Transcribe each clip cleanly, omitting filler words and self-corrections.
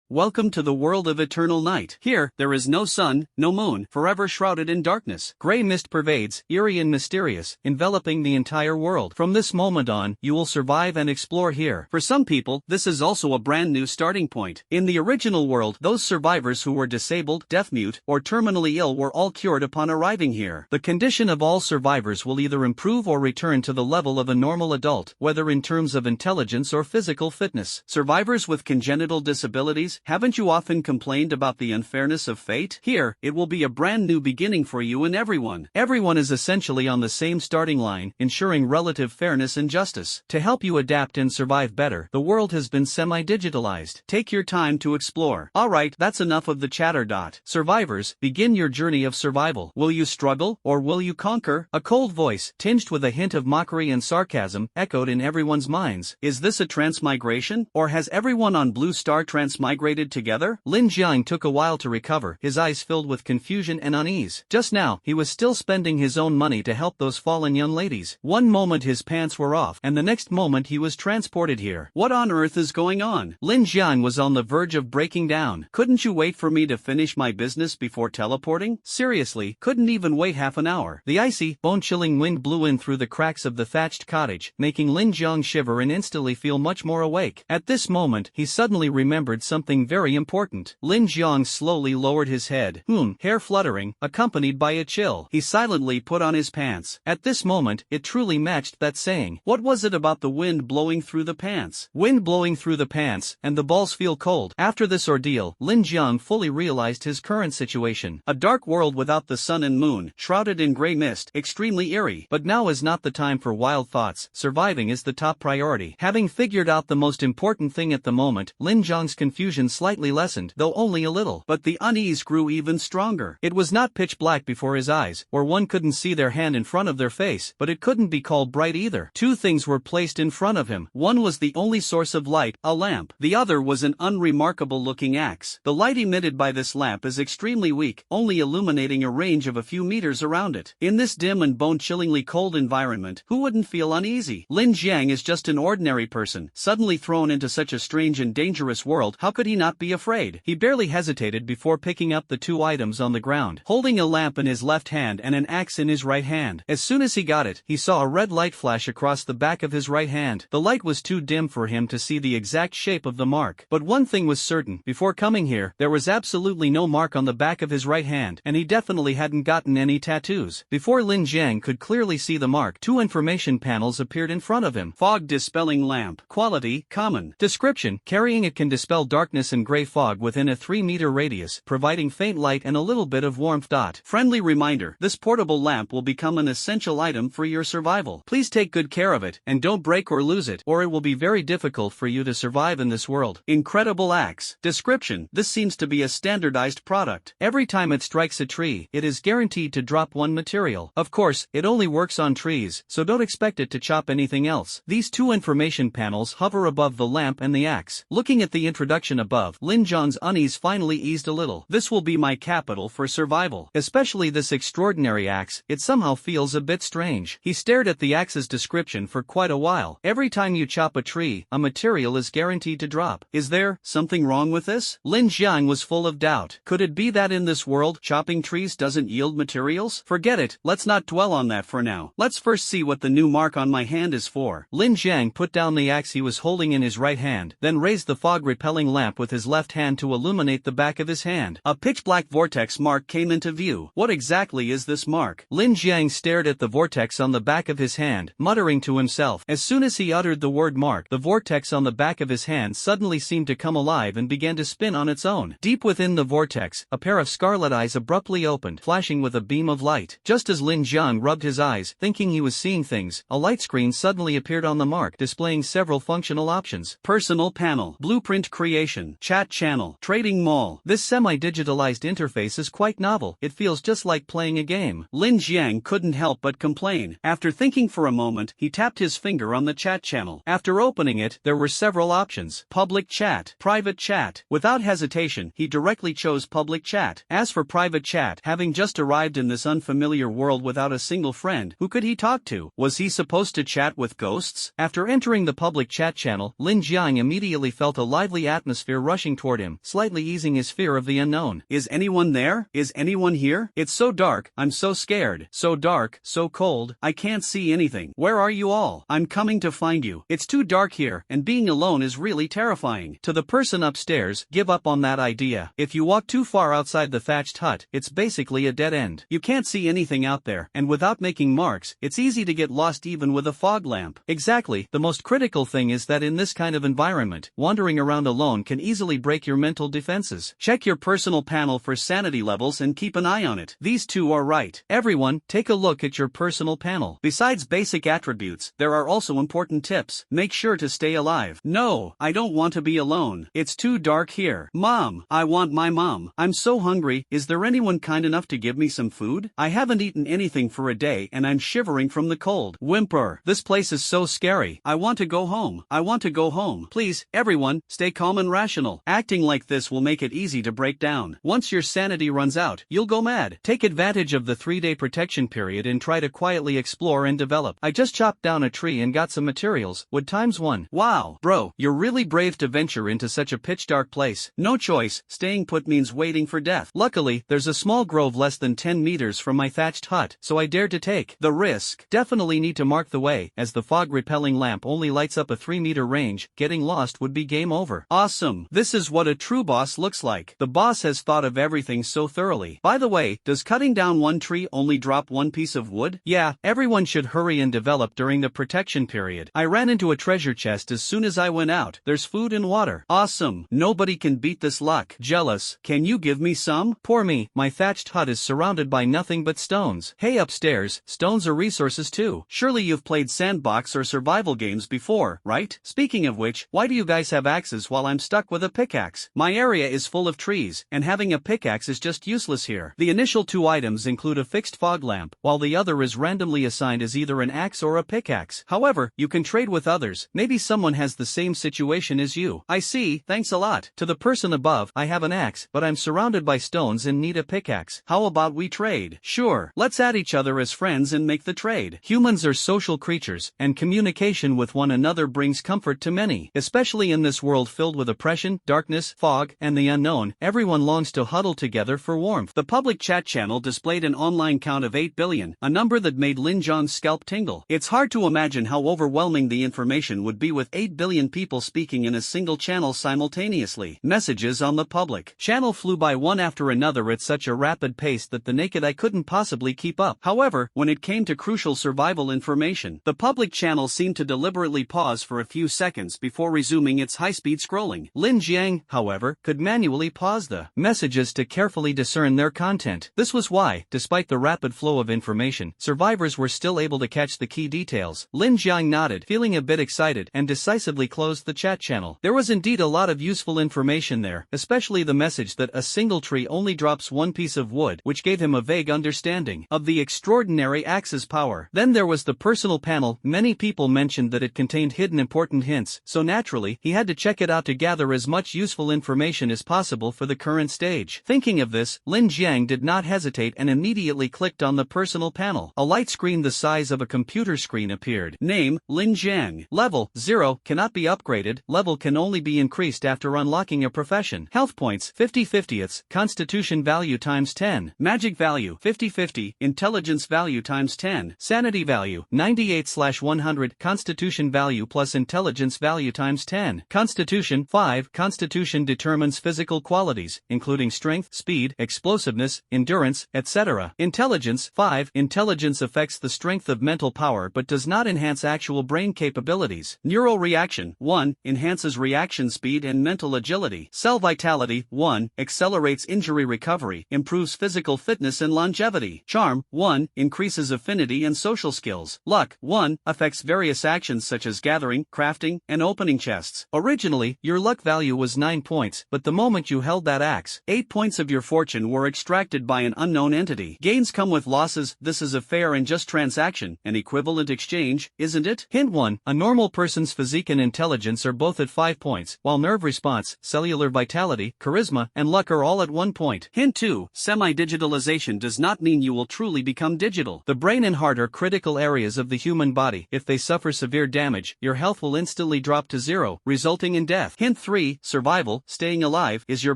Welcome to the world of eternal night. Here, there is no sun, no moon, forever shrouded in darkness. Gray mist pervades, eerie and mysterious, enveloping the entire world. From this moment on, you will survive and explore here. For some people, this is also a brand new starting point. In the original world, those survivors who were disabled, deaf-mute, or terminally ill were all cured upon arriving here. The condition of all survivors will either improve or return to the level of a normal adult, whether in terms of intelligence or physical fitness. Survivors with congenital disabilities, haven't you often complained about the unfairness of fate? Here, it will be a brand new beginning for you and everyone. Everyone is essentially on the same starting line, ensuring relative fairness and justice. To help you adapt and survive better, the world has been semi-digitalized. Take your time to explore. Alright, that's enough of the chatter. Survivors, begin your journey of survival. Will you struggle, or will you conquer? A cold voice, tinged with a hint of mockery and sarcasm, echoed in everyone's minds. Is this a transmigration, or has everyone on Blue Star transmigrated together? Lin Jiang took a while to recover, his eyes filled with confusion and unease. Just now, he was still spending his own money to help those fallen young ladies. One moment his pants were off, and the next moment he was transported here. What on earth is going on? Lin Jiang was on the verge of breaking down. Couldn't you wait for me to finish my business before teleporting? Seriously, couldn't even wait half an hour. The icy, bone-chilling wind blew in through the cracks of the thatched cottage, making Lin Jiang shiver and instantly feel much more awake. At this moment, he suddenly remembered something very important. Lin Jiang slowly lowered his head, hair fluttering, accompanied by a chill. He silently put on his pants. At this moment, it truly matched that saying. What was it about the wind blowing through the pants? Wind blowing through the pants, and the balls feel cold. After this ordeal, Lin Jiang fully realized his current situation. A dark world without the sun and moon, shrouded in gray mist, extremely eerie. But now is not the time for wild thoughts. Surviving is the top priority. Having figured out the most important thing at the moment, Lin Jiang's confusion slightly lessened, though only a little. But the unease grew even stronger. It was not pitch black before his eyes, where one couldn't see their hand in front of their face, but it couldn't be called bright either. Two things were placed in front of him. One was the only source of light, a lamp. The other was an unremarkable-looking axe. The light emitted by this lamp is extremely weak, only illuminating a range of a few meters around it. In this dim and bone-chillingly cold environment, who wouldn't feel uneasy? Lin Jiang is just an ordinary person, suddenly thrown into such a strange and dangerous world. How could he not be afraid? He barely hesitated before picking up the two items on the ground, holding a lamp in his left hand and an axe in his right hand. As soon as he got it, he saw a red light flash across the back of his right hand. The light was too dim for him to see the exact shape of the mark. But one thing was certain, before coming here, there was absolutely no mark on the back of his right hand, and he definitely hadn't gotten any tattoos. Before Lin Jiang could clearly see the mark, two information panels appeared in front of him. Fog dispelling lamp. Quality, common. Description, carrying it can dispel darkness and gray fog within a 3-meter radius, providing faint light and a little bit of warmth. Friendly reminder, this portable lamp will become an essential item for your survival. Please take good care of it, and don't break or lose it, or it will be very difficult for you to survive in this world. Incredible axe. Description, this seems to be a standardized product. Every time it strikes a tree, it is guaranteed to drop one material. Of course, it only works on trees, so don't expect it to chop anything else. These two information panels hover above the lamp and the axe. Looking at the introduction above, Lin Jiang's unease finally eased a little. This will be my capital for survival. Especially this extraordinary axe, it somehow feels a bit strange. He stared at the axe's description for quite a while. Every time you chop a tree, a material is guaranteed to drop. Is there something wrong with this? Lin Jiang was full of doubt. Could it be that in this world, chopping trees doesn't yield materials? Forget it, let's not dwell on that for now. Let's first see what the new mark on my hand is for. Lin Jiang put down the axe he was holding in his right hand, then raised the fog-repelling lamp with his left hand to illuminate the back of his hand. A pitch-black vortex mark came into view. What exactly is this mark? Lin Jiang stared at the vortex on the back of his hand, muttering to himself. As soon as he uttered the word mark, the vortex on the back of his hand suddenly seemed to come alive and began to spin on its own. Deep within the vortex, a pair of scarlet eyes abruptly opened, flashing with a beam of light. Just as Lin Jiang rubbed his eyes, thinking he was seeing things, a light screen suddenly appeared on the mark, displaying several functional options. Personal panel, blueprint creation, chat channel, trading mall. This semi-digitalized interface is quite novel. It feels just like playing a game. Lin Jiang couldn't help but complain. After thinking for a moment, he tapped his finger on the chat channel. After opening it, there were several options. Public chat, private chat. Without hesitation, he directly chose public chat. As for private chat, having just arrived in this unfamiliar world without a single friend, who could he talk to? Was he supposed to chat with ghosts? After entering the public chat channel, Lin Jiang immediately felt a lively atmosphere Warrior rushing toward him, slightly easing his fear of the unknown. Is anyone there? Is anyone here? It's so dark, I'm so scared. So dark, so cold, I can't see anything. Where are you all? I'm coming to find you. It's too dark here, and being alone is really terrifying. To the person upstairs, give up on that idea. If you walk too far outside the thatched hut, it's basically a dead end. You can't see anything out there, and without making marks, it's easy to get lost even with a fog lamp. Exactly, the most critical thing is that in this kind of environment, wandering around alone can easily break your mental defenses. Check your personal panel for sanity levels and keep an eye on it. These two are right. Everyone, take a look at your personal panel. Besides basic attributes, there are also important tips. Make sure to stay alive. No, I don't want to be alone. It's too dark here. Mom, I want my mom. I'm so hungry. Is there anyone kind enough to give me some food? I haven't eaten anything for a day and I'm shivering from the cold. Whimper. This place is so scary. I want to go home. I want to go home. Please, everyone, stay calm and rational. Acting like this will make it easy to break down. Once your sanity runs out, you'll go mad. Take advantage of the 3-day protection period and try to quietly explore and develop. I just chopped down a tree and got some materials. Wood times 1. Wow, bro, you're really brave to venture into such a pitch dark place. No choice, staying put means waiting for death. Luckily, there's a small grove less than 10 meters from my thatched hut, so I dared to take the risk. Definitely need to mark the way, as the fog-repelling lamp only lights up a 3-meter range. Getting lost would be game over. Awesome. This is what a true boss looks like. The boss has thought of everything so thoroughly. By the way, does cutting down one tree only drop one piece of wood? Yeah, everyone should hurry and develop during the protection period. I ran into a treasure chest as soon as I went out. There's food and water. Awesome. Nobody can beat this luck. Jealous. Can you give me some? Poor me, my thatched hut is surrounded by nothing but stones. Hey upstairs, stones are resources too. Surely you've played sandbox or survival games before, right? Speaking of which, why do you guys have axes while I'm stuck with a pickaxe? My area is full of trees, and having a pickaxe is just useless here. The initial 2 items include a fixed fog lamp, while the other is randomly assigned as either an axe or a pickaxe. However, you can trade with others. Maybe someone has the same situation as you. I see, thanks a lot. To the person above, I have an axe, but I'm surrounded by stones and need a pickaxe. How about we trade? Sure, let's add each other as friends and make the trade. Humans are social creatures, and communication with one another brings comfort to many. Especially in this world filled with oppression, darkness, fog, and the unknown, everyone longs to huddle together for warmth. The public chat channel displayed an online count of 8 billion, a number that made Lin Zhang's scalp tingle. It's hard to imagine how overwhelming the information would be with 8 billion people speaking in a single channel simultaneously. Messages on the public channel flew by one after another at such a rapid pace that the naked eye couldn't possibly keep up. However, when it came to crucial survival information, the public channel seemed to deliberately pause for a few seconds before resuming its high-speed scrolling. Lin Jiang, however, could manually pause the messages to carefully discern their content. This was why, despite the rapid flow of information, survivors were still able to catch the key details. Lin Jiang nodded, feeling a bit excited, and decisively closed the chat channel. There was indeed a lot of useful information there, especially the message that a single tree only drops one piece of wood, which gave him a vague understanding of the extraordinary axe's power. Then there was the personal panel. Many people mentioned that it contained hidden important hints, so naturally, he had to check it out to gather as much useful information as possible for the current stage. Thinking of this, Lin Jiang did not hesitate and immediately clicked on the personal panel. A light screen the size of a computer screen appeared. Name, Lin Jiang. Level, 0, cannot be upgraded. Level can only be increased after unlocking a profession. Health points, 50/50ths. Constitution value times 10. Magic value, 50/50. Intelligence value times 10. Sanity value, 98/100. Constitution value plus intelligence value times 10. Constitution, 5. Constitution determines physical qualities, including strength, speed, explosiveness, endurance, etc. Intelligence, 5. Intelligence affects the strength of mental power but does not enhance actual brain capabilities. Neural reaction, 1. Enhances reaction speed and mental agility. Cell vitality, 1. Accelerates injury recovery, improves physical fitness and longevity. Charm, 1. Increases affinity and social skills. Luck, 1. Affects various actions such as gathering, crafting, and opening chests. Originally, your luck value was 9 points, but the moment you held that axe, 8 points of your fortune were extracted by an unknown entity. Gains come with losses. This is a fair and just transaction, an equivalent exchange, isn't it? Hint 1. A normal person's physique and intelligence are both at 5 points, while nerve response, cellular vitality, charisma, and luck are all at 1 point. Hint 2. Semi-digitalization does not mean you will truly become digital. The brain and heart are critical areas of the human body. If they suffer severe damage, your health will instantly drop to 0, resulting in death. Hint 3. 3. Survival, staying alive, is your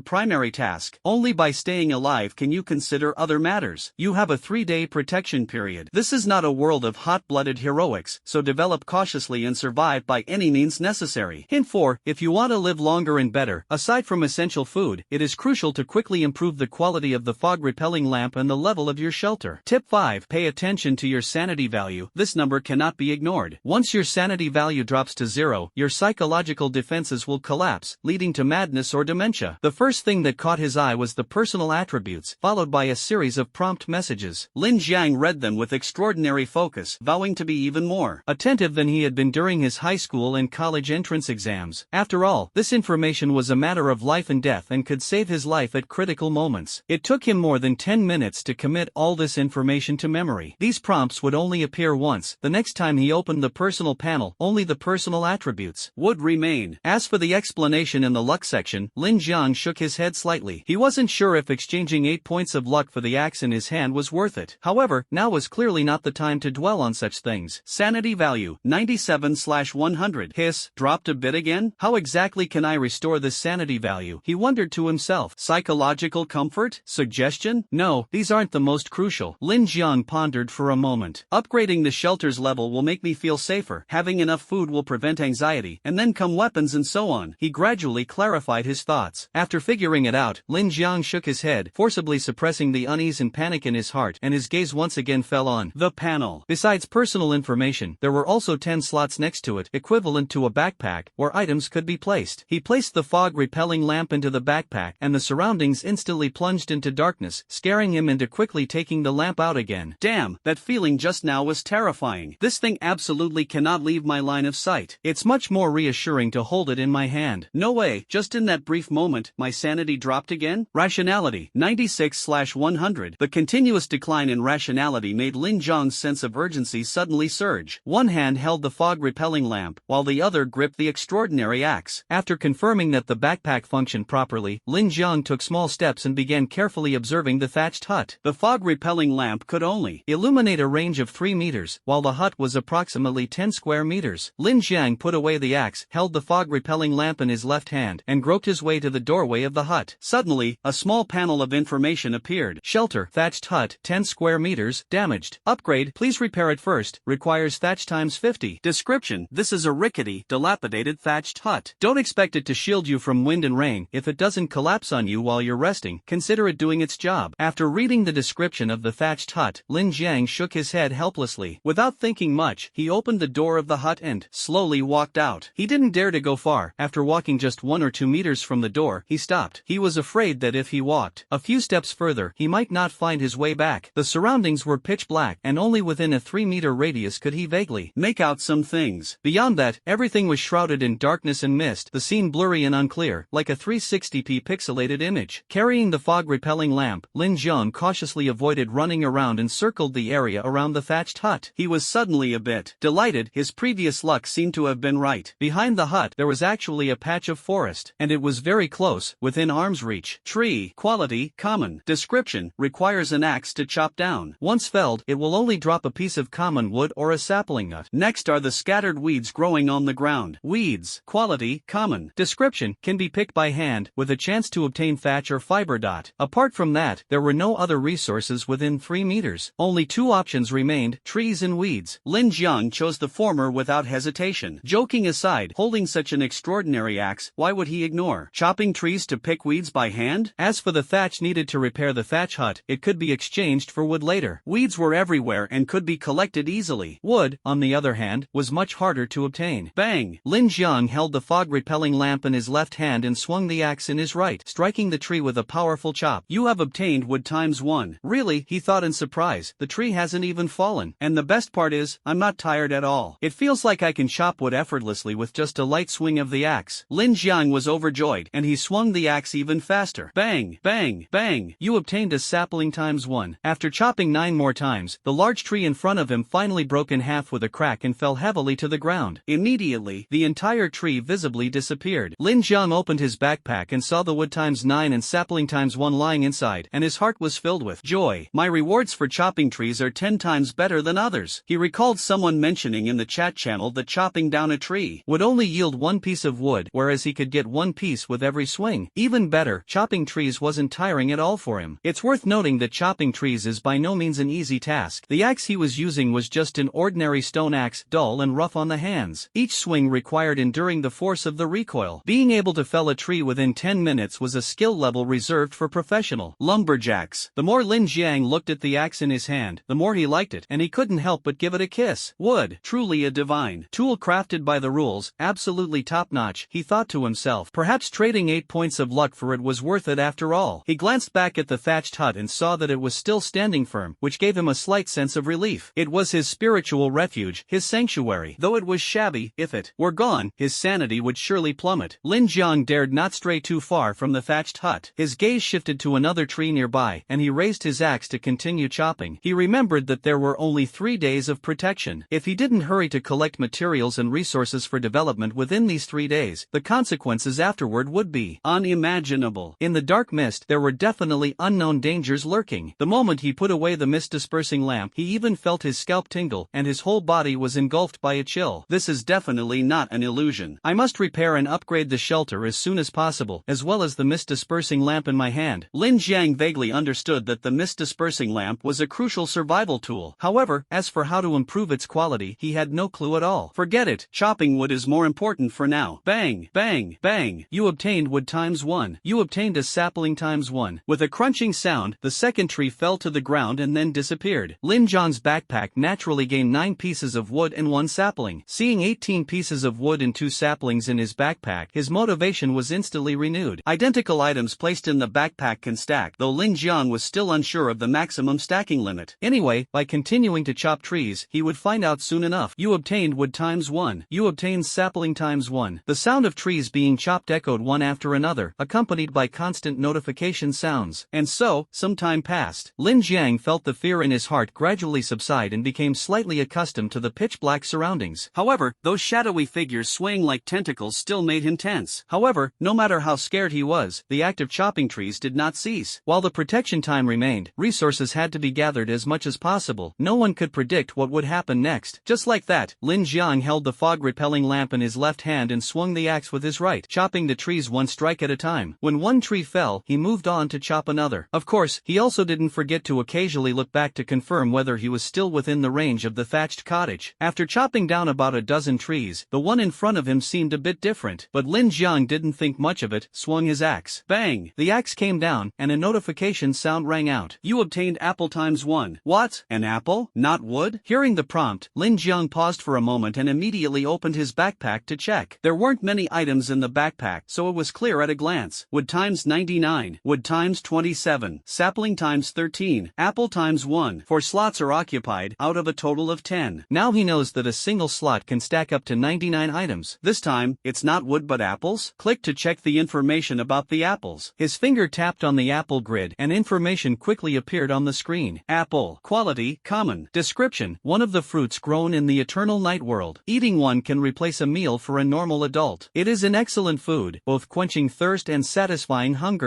primary task. Only by staying alive can you consider other matters. You have a 3-day protection period. This is not a world of hot-blooded heroics, so develop cautiously and survive by any means necessary. Hint 4. If you want to live longer and better, aside from essential food, it is crucial to quickly improve the quality of the fog-repelling lamp and the level of your shelter. Tip 5. Pay attention to your sanity value. This number cannot be ignored. Once your sanity value drops to 0, your psychological defenses will collapse, leading to madness or dementia. The first thing that caught his eye was the personal attributes, followed by a series of prompt messages. Lin Jiang read them with extraordinary focus, vowing to be even more attentive than he had been during his high school and college entrance exams. After all, this information was a matter of life and death and could save his life at critical moments. It took him more than 10 minutes to commit all this information to memory. These prompts would only appear once. The next time he opened the personal panel, only the personal attributes would remain. As for the explanation in the luck section, Lin Jiang shook his head slightly. He wasn't sure if exchanging 8 points of luck for the axe in his hand was worth it. However, now was clearly not the time to dwell on such things. Sanity value, 97/100. Hiss, dropped a bit again? How exactly can I restore this sanity value? He wondered to himself. Psychological comfort? Suggestion? No, these aren't the most crucial. Lin Jiang pondered for a moment. Upgrading the shelter's level will make me feel safer. Having enough food will prevent anxiety, and then come weapons and so on. He gradually clarified his thoughts. After figuring it out, Lin Jiang shook his head, forcibly suppressing the unease and panic in his heart, and his gaze once again fell on the panel. Besides personal information, there were also 10 slots next to it, equivalent to a backpack, where items could be placed. He placed the fog-repelling lamp into the backpack, and the surroundings instantly plunged into darkness, scaring him into quickly taking the lamp out again. Damn, that feeling just now was terrifying. This thing absolutely cannot leave my line of sight. It's much more reassuring to hold it in my hand. No way, just in that brief moment, my sanity dropped again? Rationality, 96/100. The continuous decline in rationality made Lin Jiang's sense of urgency suddenly surge. One hand held the fog-repelling lamp, while the other gripped the extraordinary axe. After confirming that the backpack functioned properly, Lin Jiang took small steps and began carefully observing the thatched hut. The fog-repelling lamp could only illuminate a range of 3 meters, while the hut was approximately 10 square meters. Lin Jiang put away the axe, held the fog-repelling lamp in his left hand, and groped his way to the doorway of the hut. Suddenly, a small panel of information appeared. Shelter, thatched hut, 10 square meters, damaged. Upgrade, please repair it first, requires thatch times 50. Description, this is a rickety, dilapidated thatched hut. Don't expect it to shield you from wind and rain. If it doesn't collapse on you while you're resting, consider it doing its job. After reading the description of the thatched hut, Lin Jiang shook his head helplessly. Without thinking much, he opened the door of the hut and slowly walked out. He didn't dare to go far. After walking just 1 or 2 meters from the door, he stopped. He was afraid that if he walked a few steps further, he might not find his way back. The surroundings were pitch black, and only within a 3-meter radius could he vaguely make out some things. Beyond that, everything was shrouded in darkness and mist, the scene blurry and unclear, like a 360p pixelated image. Carrying the fog-repelling lamp, Lin Jiang cautiously avoided running around and circled the area around the thatched hut. He was suddenly a bit delighted. His previous luck seemed to have been right. Behind the hut, there was actually a patch of forest, and it was very close, within arm's reach. Tree, quality, common. Description, requires an axe to chop down. Once felled, it will only drop a piece of common wood or a sapling nut. Next are the scattered weeds growing on the ground. Weeds, quality, common. Description, can be picked by hand, with a chance to obtain thatch or fiber. Apart from that, there were no other resources within 3 meters. Only 2 options remained, trees and weeds. Lin Jiang chose the former without hesitation. Joking aside, holding such an extraordinary axe, why would he ignore chopping trees to pick weeds by hand? As for the thatch needed to repair the thatch hut, it could be exchanged for wood later. Weeds were everywhere and could be collected easily. Wood, on the other hand, was much harder to obtain. Bang! Lin Jiang held the fog-repelling lamp in his left hand and swung the axe in his right, striking the tree with a powerful chop. You have obtained wood times 1. Really, he thought in surprise, the tree hasn't even fallen. And the best part is, I'm not tired at all. It feels like I can chop wood effortlessly with just a light swing of the axe. Lin Jiang was overjoyed, and he swung the axe even faster. Bang! Bang! Bang! You obtained a sapling times 1. After chopping 9 more times, the large tree in front of him finally broke in half with a crack and fell heavily to the ground. Immediately, the entire tree visibly disappeared. Lin Jiang opened his backpack and saw the wood times 9 and sapling times 1 lying inside, and his heart was filled with joy. My rewards for chopping trees are 10 times better than others. He recalled someone mentioning in the chat channel that chopping down a tree would only yield 1 piece of wood, whereas as he could get one piece with every swing. Even better, chopping trees wasn't tiring at all for him. It's worth noting that chopping trees is by no means an easy task. The axe he was using was just an ordinary stone axe, dull and rough on the hands. Each swing required enduring the force of the recoil. Being able to fell a tree within 10 minutes was a skill level reserved for professional lumberjacks. The more Lin Jiang looked at the axe in his hand, the more he liked it, and he couldn't help but give it a kiss. Wood, truly a divine tool crafted by the rules, absolutely top-notch, he thought to himself. Perhaps trading 8 points of luck for it was worth it after all. He glanced back at the thatched hut and saw that it was still standing firm, which gave him a slight sense of relief. It was his spiritual refuge, his sanctuary. Though it was shabby, if it were gone, his sanity would surely plummet. Lin Jiang dared not stray too far from the thatched hut. His gaze shifted to another tree nearby, and he raised his axe to continue chopping. He remembered that there were only 3 days of protection. If he didn't hurry to collect materials and resources for development within these 3 days, the consequences afterward would be unimaginable. In the dark mist, there were definitely unknown dangers lurking. The moment he put away the mist-dispersing lamp, he even felt his scalp tingle, and his whole body was engulfed by a chill. This is definitely not an illusion. I must repair and upgrade the shelter as soon as possible, as well as the mist-dispersing lamp in my hand. Lin Jiang vaguely understood that the mist-dispersing lamp was a crucial survival tool. However, as for how to improve its quality, he had no clue at all. Forget it, chopping wood is more important for now. Bang, bang, bang. You obtained wood ×1. You obtained a sapling ×1. With a crunching sound, the second tree fell to the ground and then disappeared. Lin Jiang's backpack naturally gained 9 pieces of wood and 1 sapling. Seeing 18 pieces of wood and 2 saplings in his backpack, his motivation was instantly renewed. Identical items placed in the backpack can stack, though Lin Jiang was still unsure of the maximum stacking limit. Anyway, by continuing to chop trees, he would find out soon enough. You obtained wood ×1. You obtained sapling ×1. The sound of trees being chopped echoed one after another, accompanied by constant notification sounds. And so, some time passed. Lin Jiang felt the fear in his heart gradually subside and became slightly accustomed to the pitch-black surroundings. However, those shadowy figures swaying like tentacles still made him tense. However, no matter how scared he was, the act of chopping trees did not cease. While the protection time remained, resources had to be gathered as much as possible. No one could predict what would happen next. Just like that, Lin Jiang held the fog-repelling lamp in his left hand and swung the axe with his right, chopping the trees one strike at a time. When one tree fell, he moved on to chop another. Of course, he also didn't forget to occasionally look back to confirm whether he was still within the range of the thatched cottage. After chopping down about a dozen trees, the one in front of him seemed a bit different, but Lin Jiang didn't think much of it, swung his axe. Bang! The axe came down, and a notification sound rang out. You obtained apple ×1. What? An apple? Not wood? Hearing the prompt, Lin Jiang paused for a moment and immediately opened his backpack to check. There weren't many items in the backpack, so it was clear at a glance. Wood ×99. Wood ×27. Sapling ×13. Apple ×1. 4 slots are occupied, out of a total of 10. Now he knows that a single slot can stack up to 99 items. This time, it's not wood but apples? Click to check the information about the apples. His finger tapped on the apple grid and information quickly appeared on the screen. Apple. Quality, common. Description, one of the fruits grown in the eternal night world. Eating one can replace a meal for a normal adult. It is an excellent food, both quenching thirst and satisfying hunger.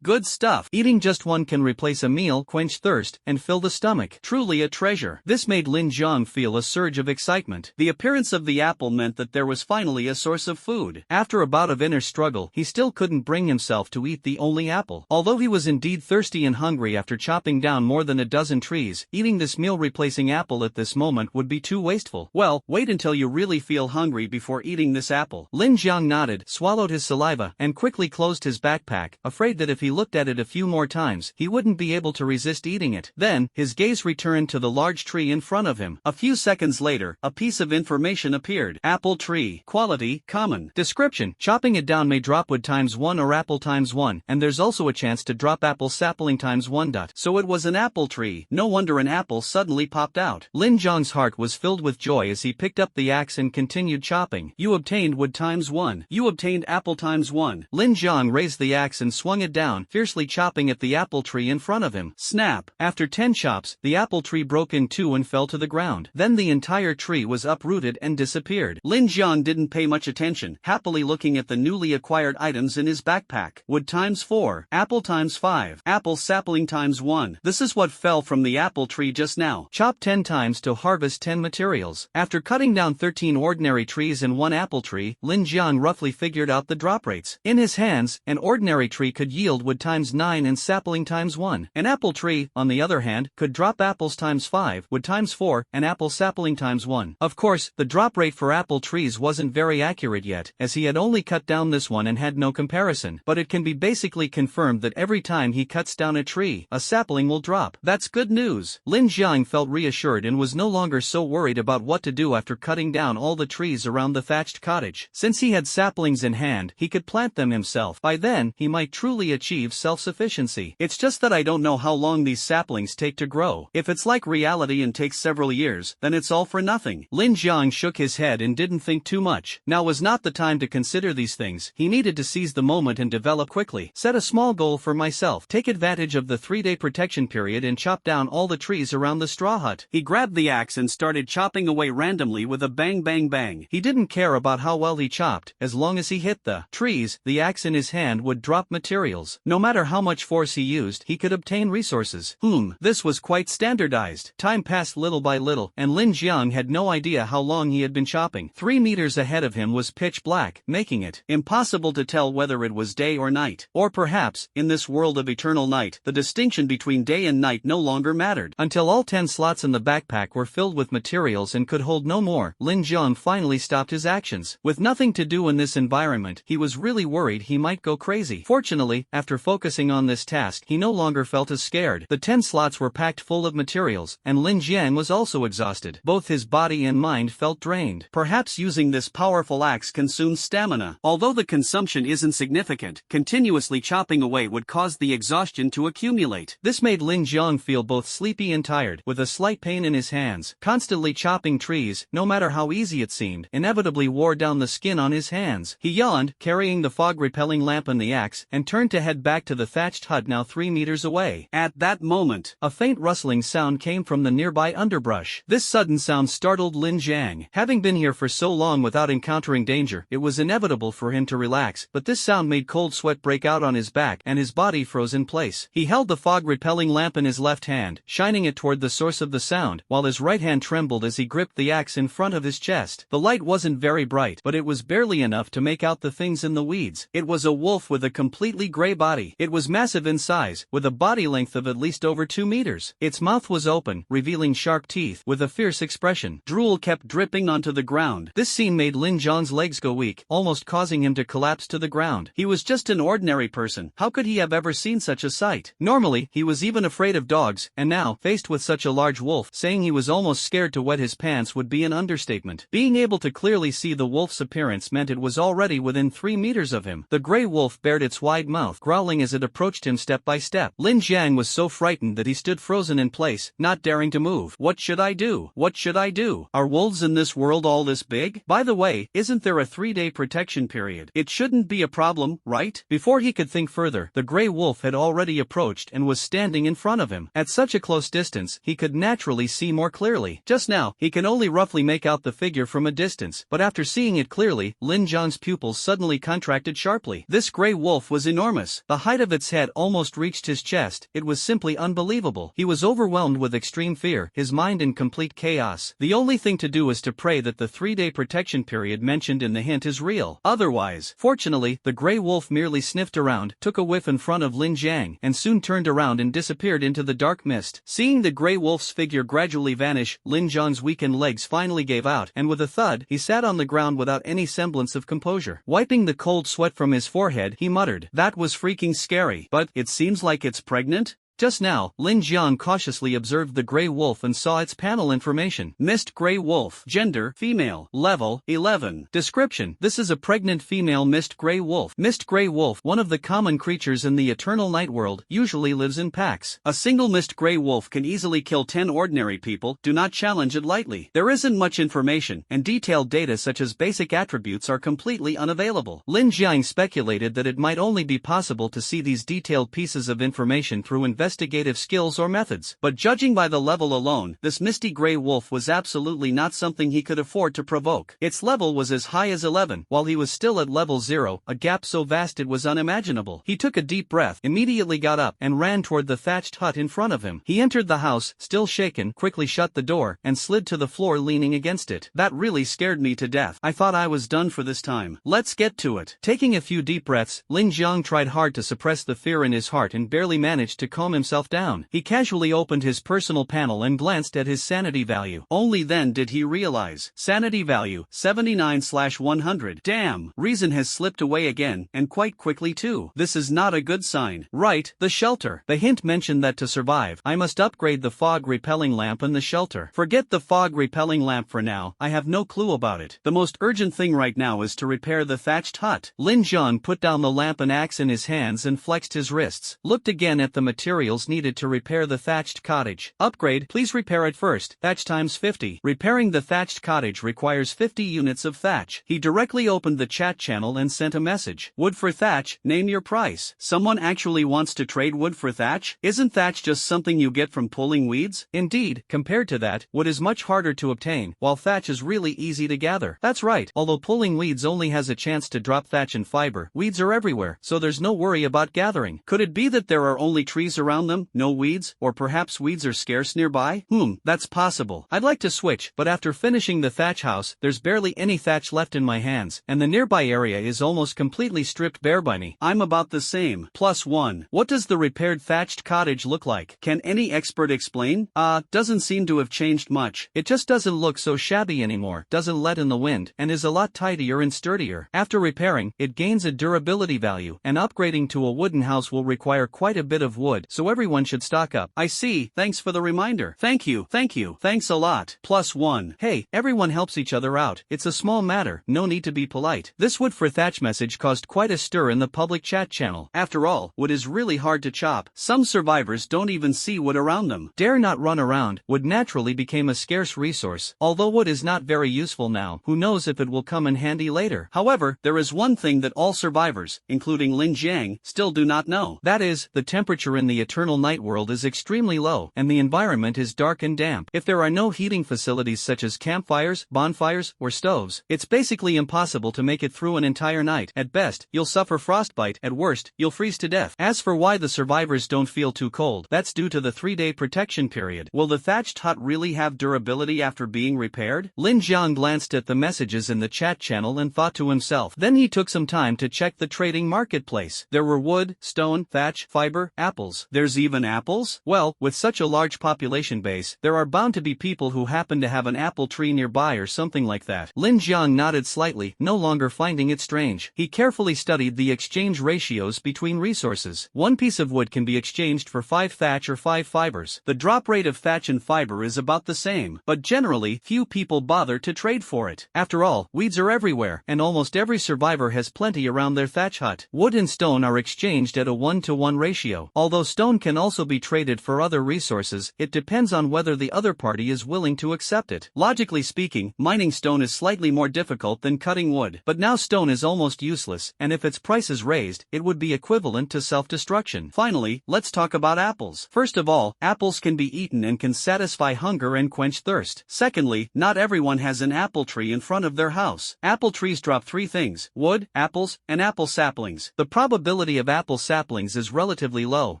Good stuff. Eating just one can replace a meal, quench thirst, and fill the stomach. Truly a treasure. This made Lin Jiang feel a surge of excitement. The appearance of the apple meant that there was finally a source of food. After a bout of inner struggle, he still couldn't bring himself to eat the only apple. Although he was indeed thirsty and hungry after chopping down more than a dozen trees, eating this meal-replacing apple at this moment would be too wasteful. Well, wait until you really feel hungry before eating this apple. Lin Jiang nodded, swallowed his saliva, and quickly closed his backpack, afraid that if he looked at it a few more times, he wouldn't be able to resist eating it. Then, his gaze returned to the large tree in front of him. A few seconds later, a piece of information appeared. Apple tree. Quality, common. Description, chopping it down may drop wood ×1 or apple ×1, and there's also a chance to drop apple sapling ×1. So it was an apple tree. No wonder an apple suddenly popped out. Lin Jiang's heart was filled with joy as he picked up the axe and continued chopping. You obtained wood ×1. You obtained apple ×1. Lin Jiang raised the axe and swung it down, fiercely chopping at the apple tree in front of him. Snap! After 10 chops, the apple tree broke in two and fell to the ground. Then the entire tree was uprooted and disappeared. Lin Jiang didn't pay much attention, happily looking at the newly acquired items in his backpack. Wood ×4. Apple ×5. Apple sapling ×1. This is what fell from the apple tree just now. Chop 10 times to harvest 10 materials. After cutting down 13 ordinary trees and 1 apple tree, Lin Jiang roughly swiftly figured out the drop rates. In his hands, an ordinary tree could yield wood times 9 and sapling times 1. An apple tree, on the other hand, could drop apples times 5, wood times 4, and apple sapling times 1. Of course, the drop rate for apple trees wasn't very accurate yet, as he had only cut down this one and had no comparison, but it can be basically confirmed that every time he cuts down a tree, a sapling will drop. That's good news. Lin Jiang felt reassured and was no longer so worried about what to do after cutting down all the trees around the thatched cottage. Since he had saplings in hand, he could plant them himself. By then, he might truly achieve self-sufficiency. It's just that I don't know how long these saplings take to grow. If it's like reality and takes several years, then it's all for nothing. Lin Jiang shook his head and didn't think too much. Now was not the time to consider these things. He needed to seize the moment and develop quickly. Set a small goal for myself. Take advantage of the 3-day protection period and chop down all the trees around the straw hut. He grabbed the axe and started chopping away randomly with a bang bang bang. He didn't care about how well he chopped, as long as he hit the trees. The axe in his hand would drop materials. No matter how much force he used, he could obtain resources. This was quite standardized. Time passed little by little, and Lin Jiang had no idea how long he had been chopping. 3 meters ahead of him was pitch black, making it impossible to tell whether it was day or night. Or perhaps, in this world of eternal night, the distinction between day and night no longer mattered. Until all 10 slots in the backpack were filled with materials and could hold no more, Lin Jiang finally stopped his actions. With nothing to do in this environment, he was really worried he might go crazy. Fortunately, after focusing on this task, he no longer felt as scared. The 10 slots were packed full of materials, and Lin Jiang was also exhausted. Both his body and mind felt drained. Perhaps using this powerful axe consumes stamina. Although the consumption isn't significant, continuously chopping away would cause the exhaustion to accumulate. This made Lin Jiang feel both sleepy and tired, with a slight pain in his hands. Constantly chopping trees, no matter how easy it seemed, inevitably wore down the skin on his hands. He yawned, carrying the fog-repelling lamp and the axe, and turned to head back to the thatched hut now 3 meters away. At that moment, a faint rustling sound came from the nearby underbrush. This sudden sound startled Lin Jiang. Having been here for so long without encountering danger, it was inevitable for him to relax, but this sound made cold sweat break out on his back and his body froze in place. He held the fog-repelling lamp in his left hand, shining it toward the source of the sound, while his right hand trembled as he gripped the axe in front of his chest. The light wasn't very bright, but it was barely enough to make out the things in the weeds. It was a wolf with a completely gray body. It was massive in size, with a body length of at least over 2 meters. Its mouth was open, revealing sharp teeth, with a fierce expression. Drool kept dripping onto the ground. This scene made Lin Jiang's legs go weak, almost causing him to collapse to the ground. He was just an ordinary person. How could he have ever seen such a sight? Normally, he was even afraid of dogs, and now, faced with such a large wolf, saying he was almost scared to wet his pants would be an understatement. Being able to clearly see the wolf's appearance meant it was already within 3 meters of him. The gray wolf bared its wide mouth, growling as it approached him step by step. Lin Jiang was so frightened that he stood frozen in place, not daring to move. What should I do? What should I do? Are wolves in this world all this big? By the way, isn't there a 3-day protection period? It shouldn't be a problem, right? Before he could think further, the gray wolf had already approached and was standing in front of him. At such a close distance, he could naturally see more clearly. Just now, he can only roughly make out the figure from a distance, but after seeing it clearly, Lin Jiang's pupils suddenly contracted sharply. This gray wolf was enormous. The height of its head almost reached his chest. It was simply unbelievable. He was overwhelmed with extreme fear, his mind in complete chaos. The only thing to do is to pray that the 3-day protection period mentioned in the hint is real. Otherwise, fortunately, the gray wolf merely sniffed around, took a whiff in front of Lin Jiang, and soon turned around and disappeared into the dark mist. Seeing the gray wolf's figure gradually vanish, Lin Jiang's weakened legs finally gave out, and with a thud, he sat on the ground without any semblance of composure. Wiping the cold sweat from his forehead, he muttered, "That was freaking scary, but it seems like it's pregnant?" Just now, Lin Jiang cautiously observed the gray wolf and saw its panel information. Mist gray wolf. Gender, female. Level, 11. Description: this is a pregnant female mist gray wolf. Mist gray wolf, one of the common creatures in the eternal night world, usually lives in packs. A single mist gray wolf can easily kill 10 ordinary people. Do not challenge it lightly. There isn't much information, and detailed data such as basic attributes are completely unavailable. Lin Jiang speculated that it might only be possible to see these detailed pieces of information through investigating investigative skills or methods. But judging by the level alone, this misty gray wolf was absolutely not something he could afford to provoke. Its level was as high as 11, while he was still at level 0, a gap so vast it was unimaginable. He took a deep breath, immediately got up, and ran toward the thatched hut in front of him. He entered the house, still shaken, quickly shut the door, and slid to the floor leaning against it. That really scared me to death. I thought I was done for this time. Let's get to it. Taking a few deep breaths, Lin Jiang tried hard to suppress the fear in his heart and barely managed to calm himself down. He casually opened his personal panel and glanced at his sanity value. Only then did he realize. Sanity value, 79/100. Damn, reason has slipped away again, and quite quickly too. This is not a good sign. Right, the shelter. The hint mentioned that to survive, I must upgrade the fog-repelling lamp in the shelter. Forget the fog-repelling lamp for now, I have no clue about it. The most urgent thing right now is to repair the thatched hut. Lin Jiang put down the lamp and axe in his hands and flexed his wrists. Looked again at the materials needed to repair the thatched cottage. Upgrade, please repair it first. Thatch times 50. Repairing the thatched cottage requires 50 units of thatch. He directly opened the chat channel and sent a message. Wood for thatch, name your price. Someone actually wants to trade wood for thatch? Isn't thatch just something you get from pulling weeds? Indeed, compared to that, wood is much harder to obtain, while thatch is really easy to gather. That's right, although pulling weeds only has a chance to drop thatch and fiber, weeds are everywhere, so there's no worry about gathering. Could it be that there are only trees around them, no weeds, or perhaps weeds are scarce nearby? That's possible. I'd like to switch, but after finishing the thatch house, there's barely any thatch left in my hands, and the nearby area is almost completely stripped bare by me. I'm about the same. +1. What does the repaired thatched cottage look like? Can any expert explain? Doesn't seem to have changed much. It just doesn't look so shabby anymore, doesn't let in the wind, and is a lot tidier and sturdier. After repairing, it gains a durability value, and upgrading to a wooden house will require quite a bit of wood, so everyone should stock up. I see, thanks for the reminder. Thank you, thanks a lot. +1. Hey, everyone helps each other out, it's a small matter, no need to be polite. This wood for thatch message caused quite a stir in the public chat channel. After all, wood is really hard to chop. Some survivors don't even see wood around them. Dare not run around. Wood naturally became a scarce resource. Although wood is not very useful now, who knows if it will come in handy later. However, there is one thing that all survivors, including Lin Jiang, still do not know. That is, the temperature in the eternal night world is extremely low, and the environment is dark and damp. If there are no heating facilities such as campfires, bonfires, or stoves, it's basically impossible to make it through an entire night. At best, you'll suffer frostbite, at worst, you'll freeze to death. As for why the survivors don't feel too cold, that's due to the 3-day protection period. Will the thatched hut really have durability after being repaired? Lin Jiang glanced at the messages in the chat channel and thought to himself. Then he took some time to check the trading marketplace. There were wood, stone, thatch, fiber, apples. There's even apples? Well, with such a large population base, there are bound to be people who happen to have an apple tree nearby or something like that. Lin Jiang nodded slightly, no longer finding it strange. He carefully studied the exchange ratios between resources. One piece of wood can be exchanged for 5 thatch or 5 fibers. The drop rate of thatch and fiber is about the same, but generally, few people bother to trade for it. After all, weeds are everywhere, and almost every survivor has plenty around their thatch hut. Wood and stone are exchanged at a 1-to-1 ratio. Although stone can also be traded for other resources, it depends on whether the other party is willing to accept it. Logically speaking, mining stone is slightly more difficult than cutting wood. But now stone is almost useless, and if its price is raised, it would be equivalent to self-destruction. Finally, let's talk about apples. First of all, apples can be eaten and can satisfy hunger and quench thirst. Secondly, not everyone has an apple tree in front of their house. Apple trees drop 3 things: wood, apples, and apple saplings. The probability of apple saplings is relatively low,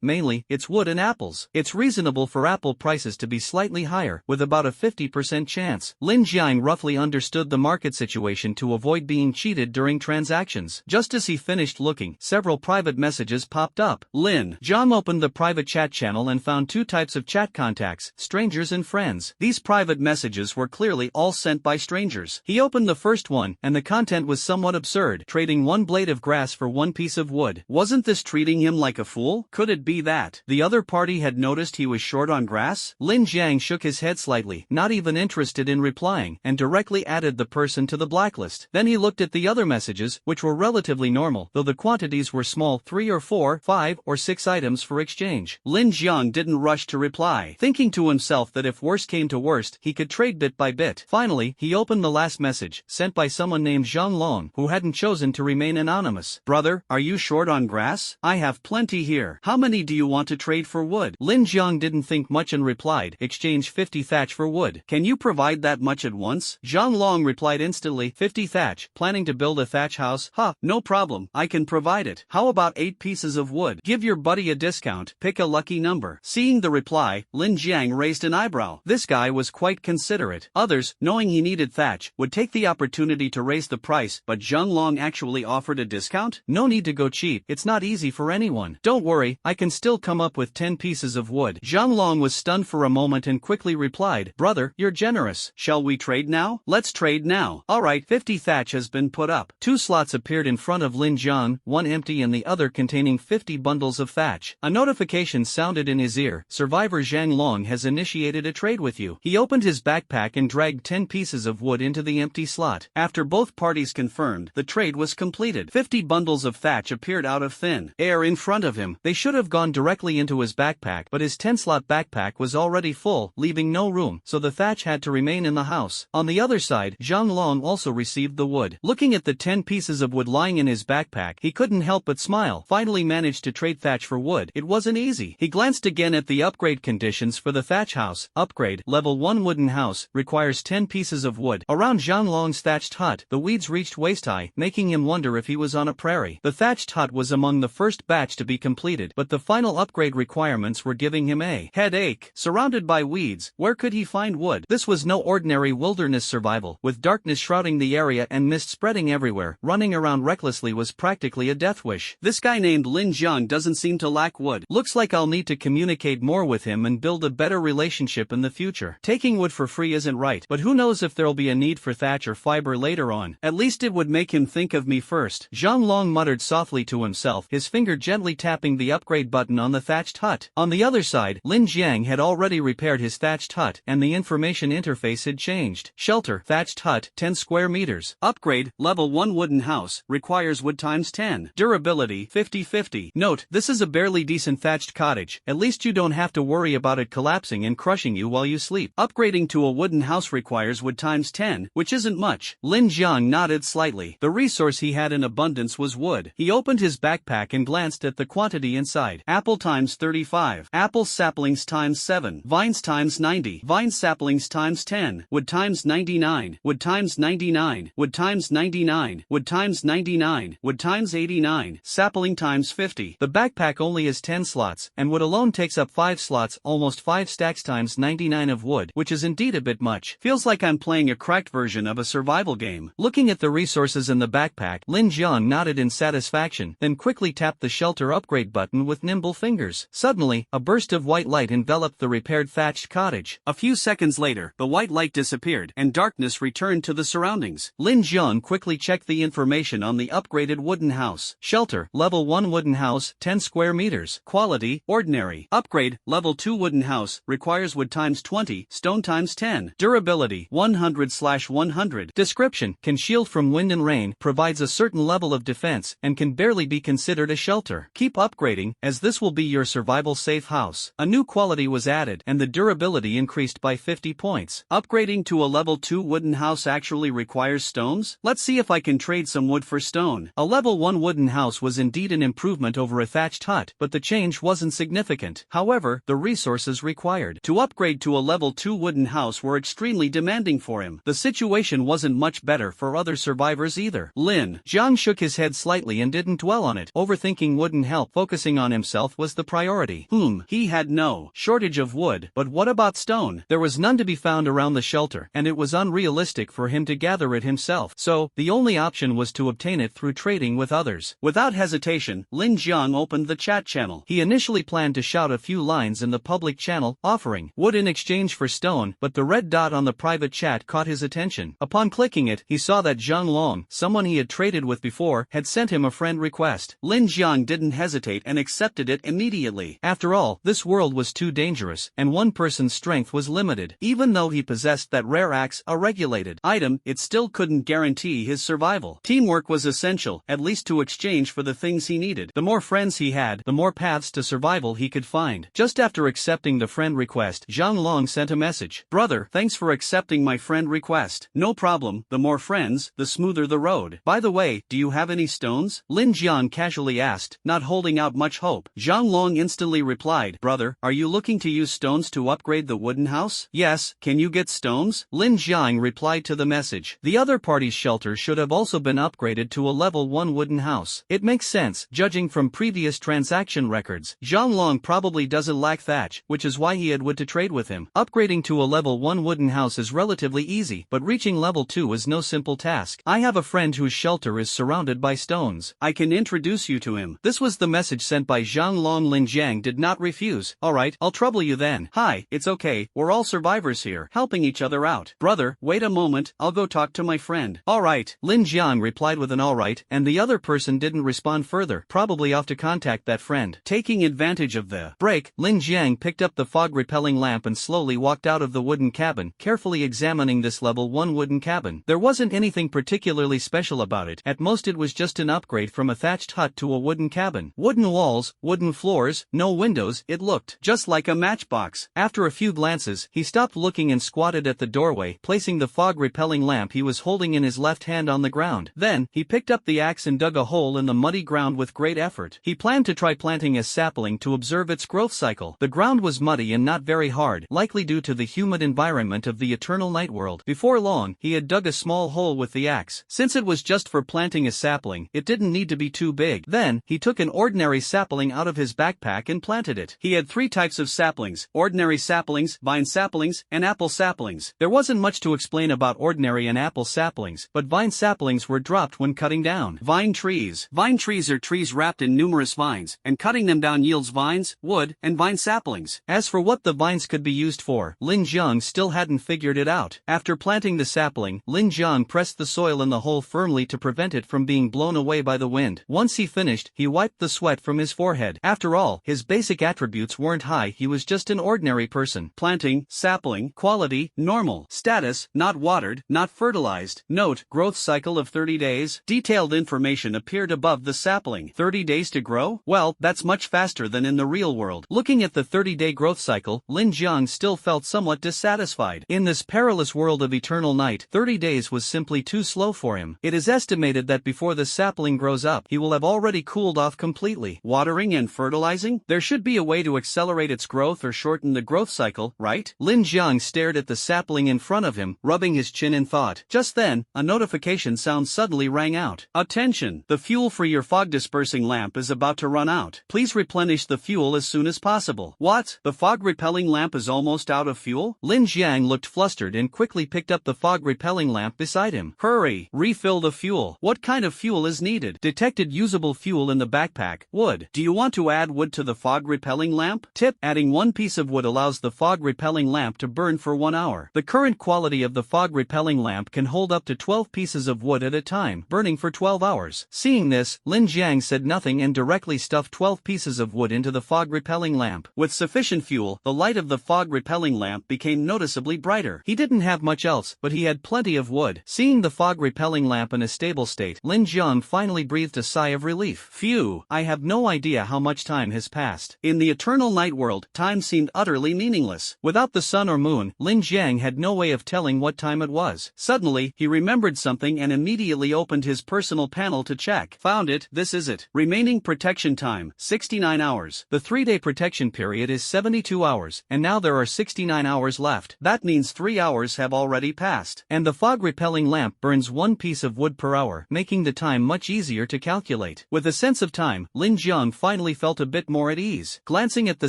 mainly, it's wood and apples. It's reasonable for apple prices to be slightly higher, with about a 50% chance. Lin Jiang roughly understood the market situation to avoid being cheated during transactions. Just as he finished looking, several private messages popped up. Lin Jiang opened the private chat channel and found 2 types of chat contacts: strangers and friends. These private messages were clearly all sent by strangers. He opened the first one, and the content was somewhat absurd. Trading 1 blade of grass for 1 piece of wood. Wasn't this treating him like a fool? Could it be that the other party had noticed he was short on grass? Lin Jiang shook his head slightly, not even interested in replying, and directly added the person to the blacklist. Then he looked at the other messages, which were relatively normal, though the quantities were small: 3 or 4, 5 or 6 items for exchange. Lin Jiang didn't rush to reply, thinking to himself that if worst came to worst, he could trade bit by bit. Finally, he opened the last message, sent by someone named Zhang Long, who hadn't chosen to remain anonymous. Brother, are you short on grass? I have plenty here. How many do you want to trade for wood. Lin Jiang didn't think much and replied, exchange 50 thatch for wood. Can you provide that much at once? Zhang Long replied instantly, 50 thatch, planning to build a thatch house? Huh, no problem, I can provide it. How about 8 pieces of wood? Give your buddy a discount, pick a lucky number. Seeing the reply, Lin Jiang raised an eyebrow. This guy was quite considerate. Others, knowing he needed thatch, would take the opportunity to raise the price, but Zhang Long actually offered a discount? No need to go cheap, it's not easy for anyone. Don't worry, I can still come up with 10 pieces of wood. Zhang Long was stunned for a moment and quickly replied, brother, you're generous. Shall we trade now? Let's trade now. Alright, 50 thatch has been put up. 2 slots appeared in front of Lin Jiang, one empty and the other containing 50 bundles of thatch. A notification sounded in his ear, Survivor Zhang Long has initiated a trade with you. He opened his backpack and dragged 10 pieces of wood into the empty slot. After both parties confirmed, the trade was completed. 50 bundles of thatch appeared out of thin air in front of him. They should have gone directly into his backpack, but his 10-slot backpack was already full, leaving no room, so the thatch had to remain in the house. On the other side, Zhang Long also received the wood. Looking at the 10 pieces of wood lying in his backpack, he couldn't help but smile. Finally managed to trade thatch for wood. It wasn't easy. He glanced again at the upgrade conditions for the thatch house. Upgrade, level 1 wooden house, requires 10 pieces of wood. Around Zhang Long's thatched hut, the weeds reached waist-high, making him wonder if he was on a prairie. The thatched hut was among the first batch to be completed, but the final upgrade requirements were giving him a headache. Surrounded by weeds, where could he find wood? This was no ordinary wilderness survival. With darkness shrouding the area and mist spreading everywhere, running around recklessly was practically a death wish. This guy named Lin Jiang doesn't seem to lack wood. Looks like I'll need to communicate more with him and build a better relationship in the future. Taking wood for free isn't right, but who knows if there'll be a need for thatch or fiber later on. At least it would make him think of me first. Zhang Long muttered softly to himself, his finger gently tapping the upgrade button on the thatched hut. On the other side, Lin Jiang had already repaired his thatched hut, and the information interface had changed. Shelter, thatched hut, 10 square meters. Upgrade, level 1 wooden house, requires wood times 10. Durability, 50-50. Note, this is a barely decent thatched cottage. At least you don't have to worry about it collapsing and crushing you while you sleep. Upgrading to a wooden house requires wood times 10, which isn't much. Lin Jiang nodded slightly. The resource he had in abundance was wood. He opened his backpack and glanced at the quantity inside. Apple times 35. Apple saplings times 7. Vines times 90. Vine saplings times 10. Wood times 99. Wood times 99. Wood times 99. Wood times 99. Wood times 89. Sapling times 50. The backpack only has 10 slots, and wood alone takes up 5 slots, almost 5 stacks times 99 of wood, which is indeed a bit much. Feels like I'm playing a cracked version of a survival game. Looking at the resources in the backpack, Lin Jiang nodded in satisfaction, then quickly tapped the shelter upgrade button with nimble fingers. Suddenly, a burst of white light enveloped the repaired thatched cottage. A few seconds later, the white light disappeared, and darkness returned to the surroundings. Lin Jiang quickly checked the information on the upgraded wooden house. Shelter, level 1 wooden house, 10 square meters. Quality, ordinary. Upgrade, level 2 wooden house, requires wood times 20, stone times 10. Durability, 100/100. Description, can shield from wind and rain, provides a certain level of defense, and can barely be considered a shelter. Keep upgrading, as this will be your survival safe house. A new quality was added, and the durability increased by 50 points. Upgrading to a level 2 wooden house actually requires stones? Let's see if I can trade some wood for stone. A level 1 wooden house was indeed an improvement over a thatched hut, but the change wasn't significant. However, the resources required to upgrade to a level 2 wooden house were extremely demanding for him. The situation wasn't much better for other survivors either. Lin Jiang shook his head slightly and didn't dwell on it. Overthinking wouldn't help. Focusing on himself was the priority. He had no shortage of wood, but what about stone? There was none to be found around the shelter, and it was unrealistic for him to gather it himself, so the only option was to obtain it through trading with others. Without hesitation, Lin Jiang opened the chat channel. He initially planned to shout a few lines in the public channel, offering wood in exchange for stone, but the red dot on the private chat caught his attention. Upon clicking it, he saw that Zhang Long, someone he had traded with before, had sent him a friend request. Lin Jiang didn't hesitate and accepted it immediately. After all, this world was too dangerous, and one person's strength was limited. Even though he possessed that rare axe, a regulated item, it still couldn't guarantee his survival. Teamwork was essential, at least to exchange for the things he needed. The more friends he had, the more paths to survival he could find. Just after accepting the friend request, Zhang Long sent a message. Brother, thanks for accepting my friend request. No problem, the more friends, the smoother the road. By the way, do you have any stones? Lin Jiang casually asked, not holding out much hope. Zhang Zhang Long instantly replied, brother, are you looking to use stones to upgrade the wooden house? Yes, can you get stones? Lin Jiang replied to the message. The other party's shelter should have also been upgraded to a level 1 wooden house. It makes sense, judging from previous transaction records. Zhang Long probably doesn't lack thatch, which is why he had wood to trade with him. Upgrading to a level 1 wooden house is relatively easy, but reaching level 2 is no simple task. I have a friend whose shelter is surrounded by stones. I can introduce you to him. This was the message sent by Zhang Long. Lin Jiang did not refuse. Alright, I'll trouble you then. Hi, it's okay, we're all survivors here, helping each other out. Brother, wait a moment, I'll go talk to my friend. Alright, Lin Jiang replied with an alright, and the other person didn't respond further, probably off to contact that friend. Taking advantage of the break, Lin Jiang picked up the fog-repelling lamp and slowly walked out of the wooden cabin, carefully examining this level 1 wooden cabin. There wasn't anything particularly special about it. At most it was just an upgrade from a thatched hut to a wooden cabin. Wooden walls, wooden floors, no windows, it looked just like a matchbox. After a few glances, he stopped looking and squatted at the doorway, placing the fog-repelling lamp he was holding in his left hand on the ground. Then, he picked up the axe and dug a hole in the muddy ground with great effort. He planned to try planting a sapling to observe its growth cycle. The ground was muddy and not very hard, likely due to the humid environment of the eternal night world. Before long, he had dug a small hole with the axe. Since it was just for planting a sapling, it didn't need to be too big. Then, he took an ordinary sapling out of his backpack and planted it. He had 3 types of saplings: ordinary saplings, vine saplings, and apple saplings. There wasn't much to explain about ordinary and apple saplings, but vine saplings were dropped when cutting down. Vine trees. Vine trees are trees wrapped in numerous vines, and cutting them down yields vines, wood, and vine saplings. As for what the vines could be used for, Lin Jiang still hadn't figured it out. After planting the sapling, Lin Jiang pressed the soil in the hole firmly to prevent it from being blown away by the wind. Once he finished, he wiped the sweat from his forehead. After all, his basic attributes weren't high, he was just an ordinary person. Planting, sapling, quality, normal. Status, not watered, not fertilized. Note, growth cycle of 30 days. Detailed information appeared above the sapling. 30 days to grow? Well, that's much faster than in the real world. Looking at the 30-day growth cycle, Lin Jiang still felt somewhat dissatisfied. In this perilous world of eternal night, 30 days was simply too slow for him. It is estimated that before the sapling grows up, he will have already cooled off completely. Watering and fertilizing? There should be a way to accelerate its growth or shorten the growth cycle, right? Lin Jiang stared at the sapling in front of him, rubbing his chin in thought. Just then, a notification sound suddenly rang out. Attention! The fuel for your fog-dispersing lamp is about to run out. Please replenish the fuel as soon as possible. What? The fog-repelling lamp is almost out of fuel? Lin Jiang looked flustered and quickly picked up the fog-repelling lamp beside him. Hurry! Refill the fuel. What kind of fuel is needed? Detected usable fuel in the backpack. Wood. Do you want to add wood to the fog-repelling lamp? Tip: adding 1 piece of wood allows the fog-repelling lamp to burn for 1 hour. The current quality of the fog-repelling lamp can hold up to 12 pieces of wood at a time, burning for 12 hours. Seeing this, Lin Jiang said nothing and directly stuffed 12 pieces of wood into the fog-repelling lamp. With sufficient fuel, the light of the fog-repelling lamp became noticeably brighter. He didn't have much else, but he had plenty of wood. Seeing the fog-repelling lamp in a stable state, Lin Jiang finally breathed a sigh of relief. Phew, I have no idea how much time has passed. In the eternal night world, time seemed utterly meaningless. Without the sun or moon, Lin Jiang had no way of telling what time it was. Suddenly, he remembered something and immediately opened his personal panel to check. Found it, this is it. Remaining protection time, 69 hours. The 3-day protection period is 72 hours, and now there are 69 hours left. That means 3 hours have already passed. And the fog-repelling lamp burns 1 piece of wood per hour, making the time much easier to calculate. With a sense of time, Lin Jiang finally felt a bit more at ease. Glancing at the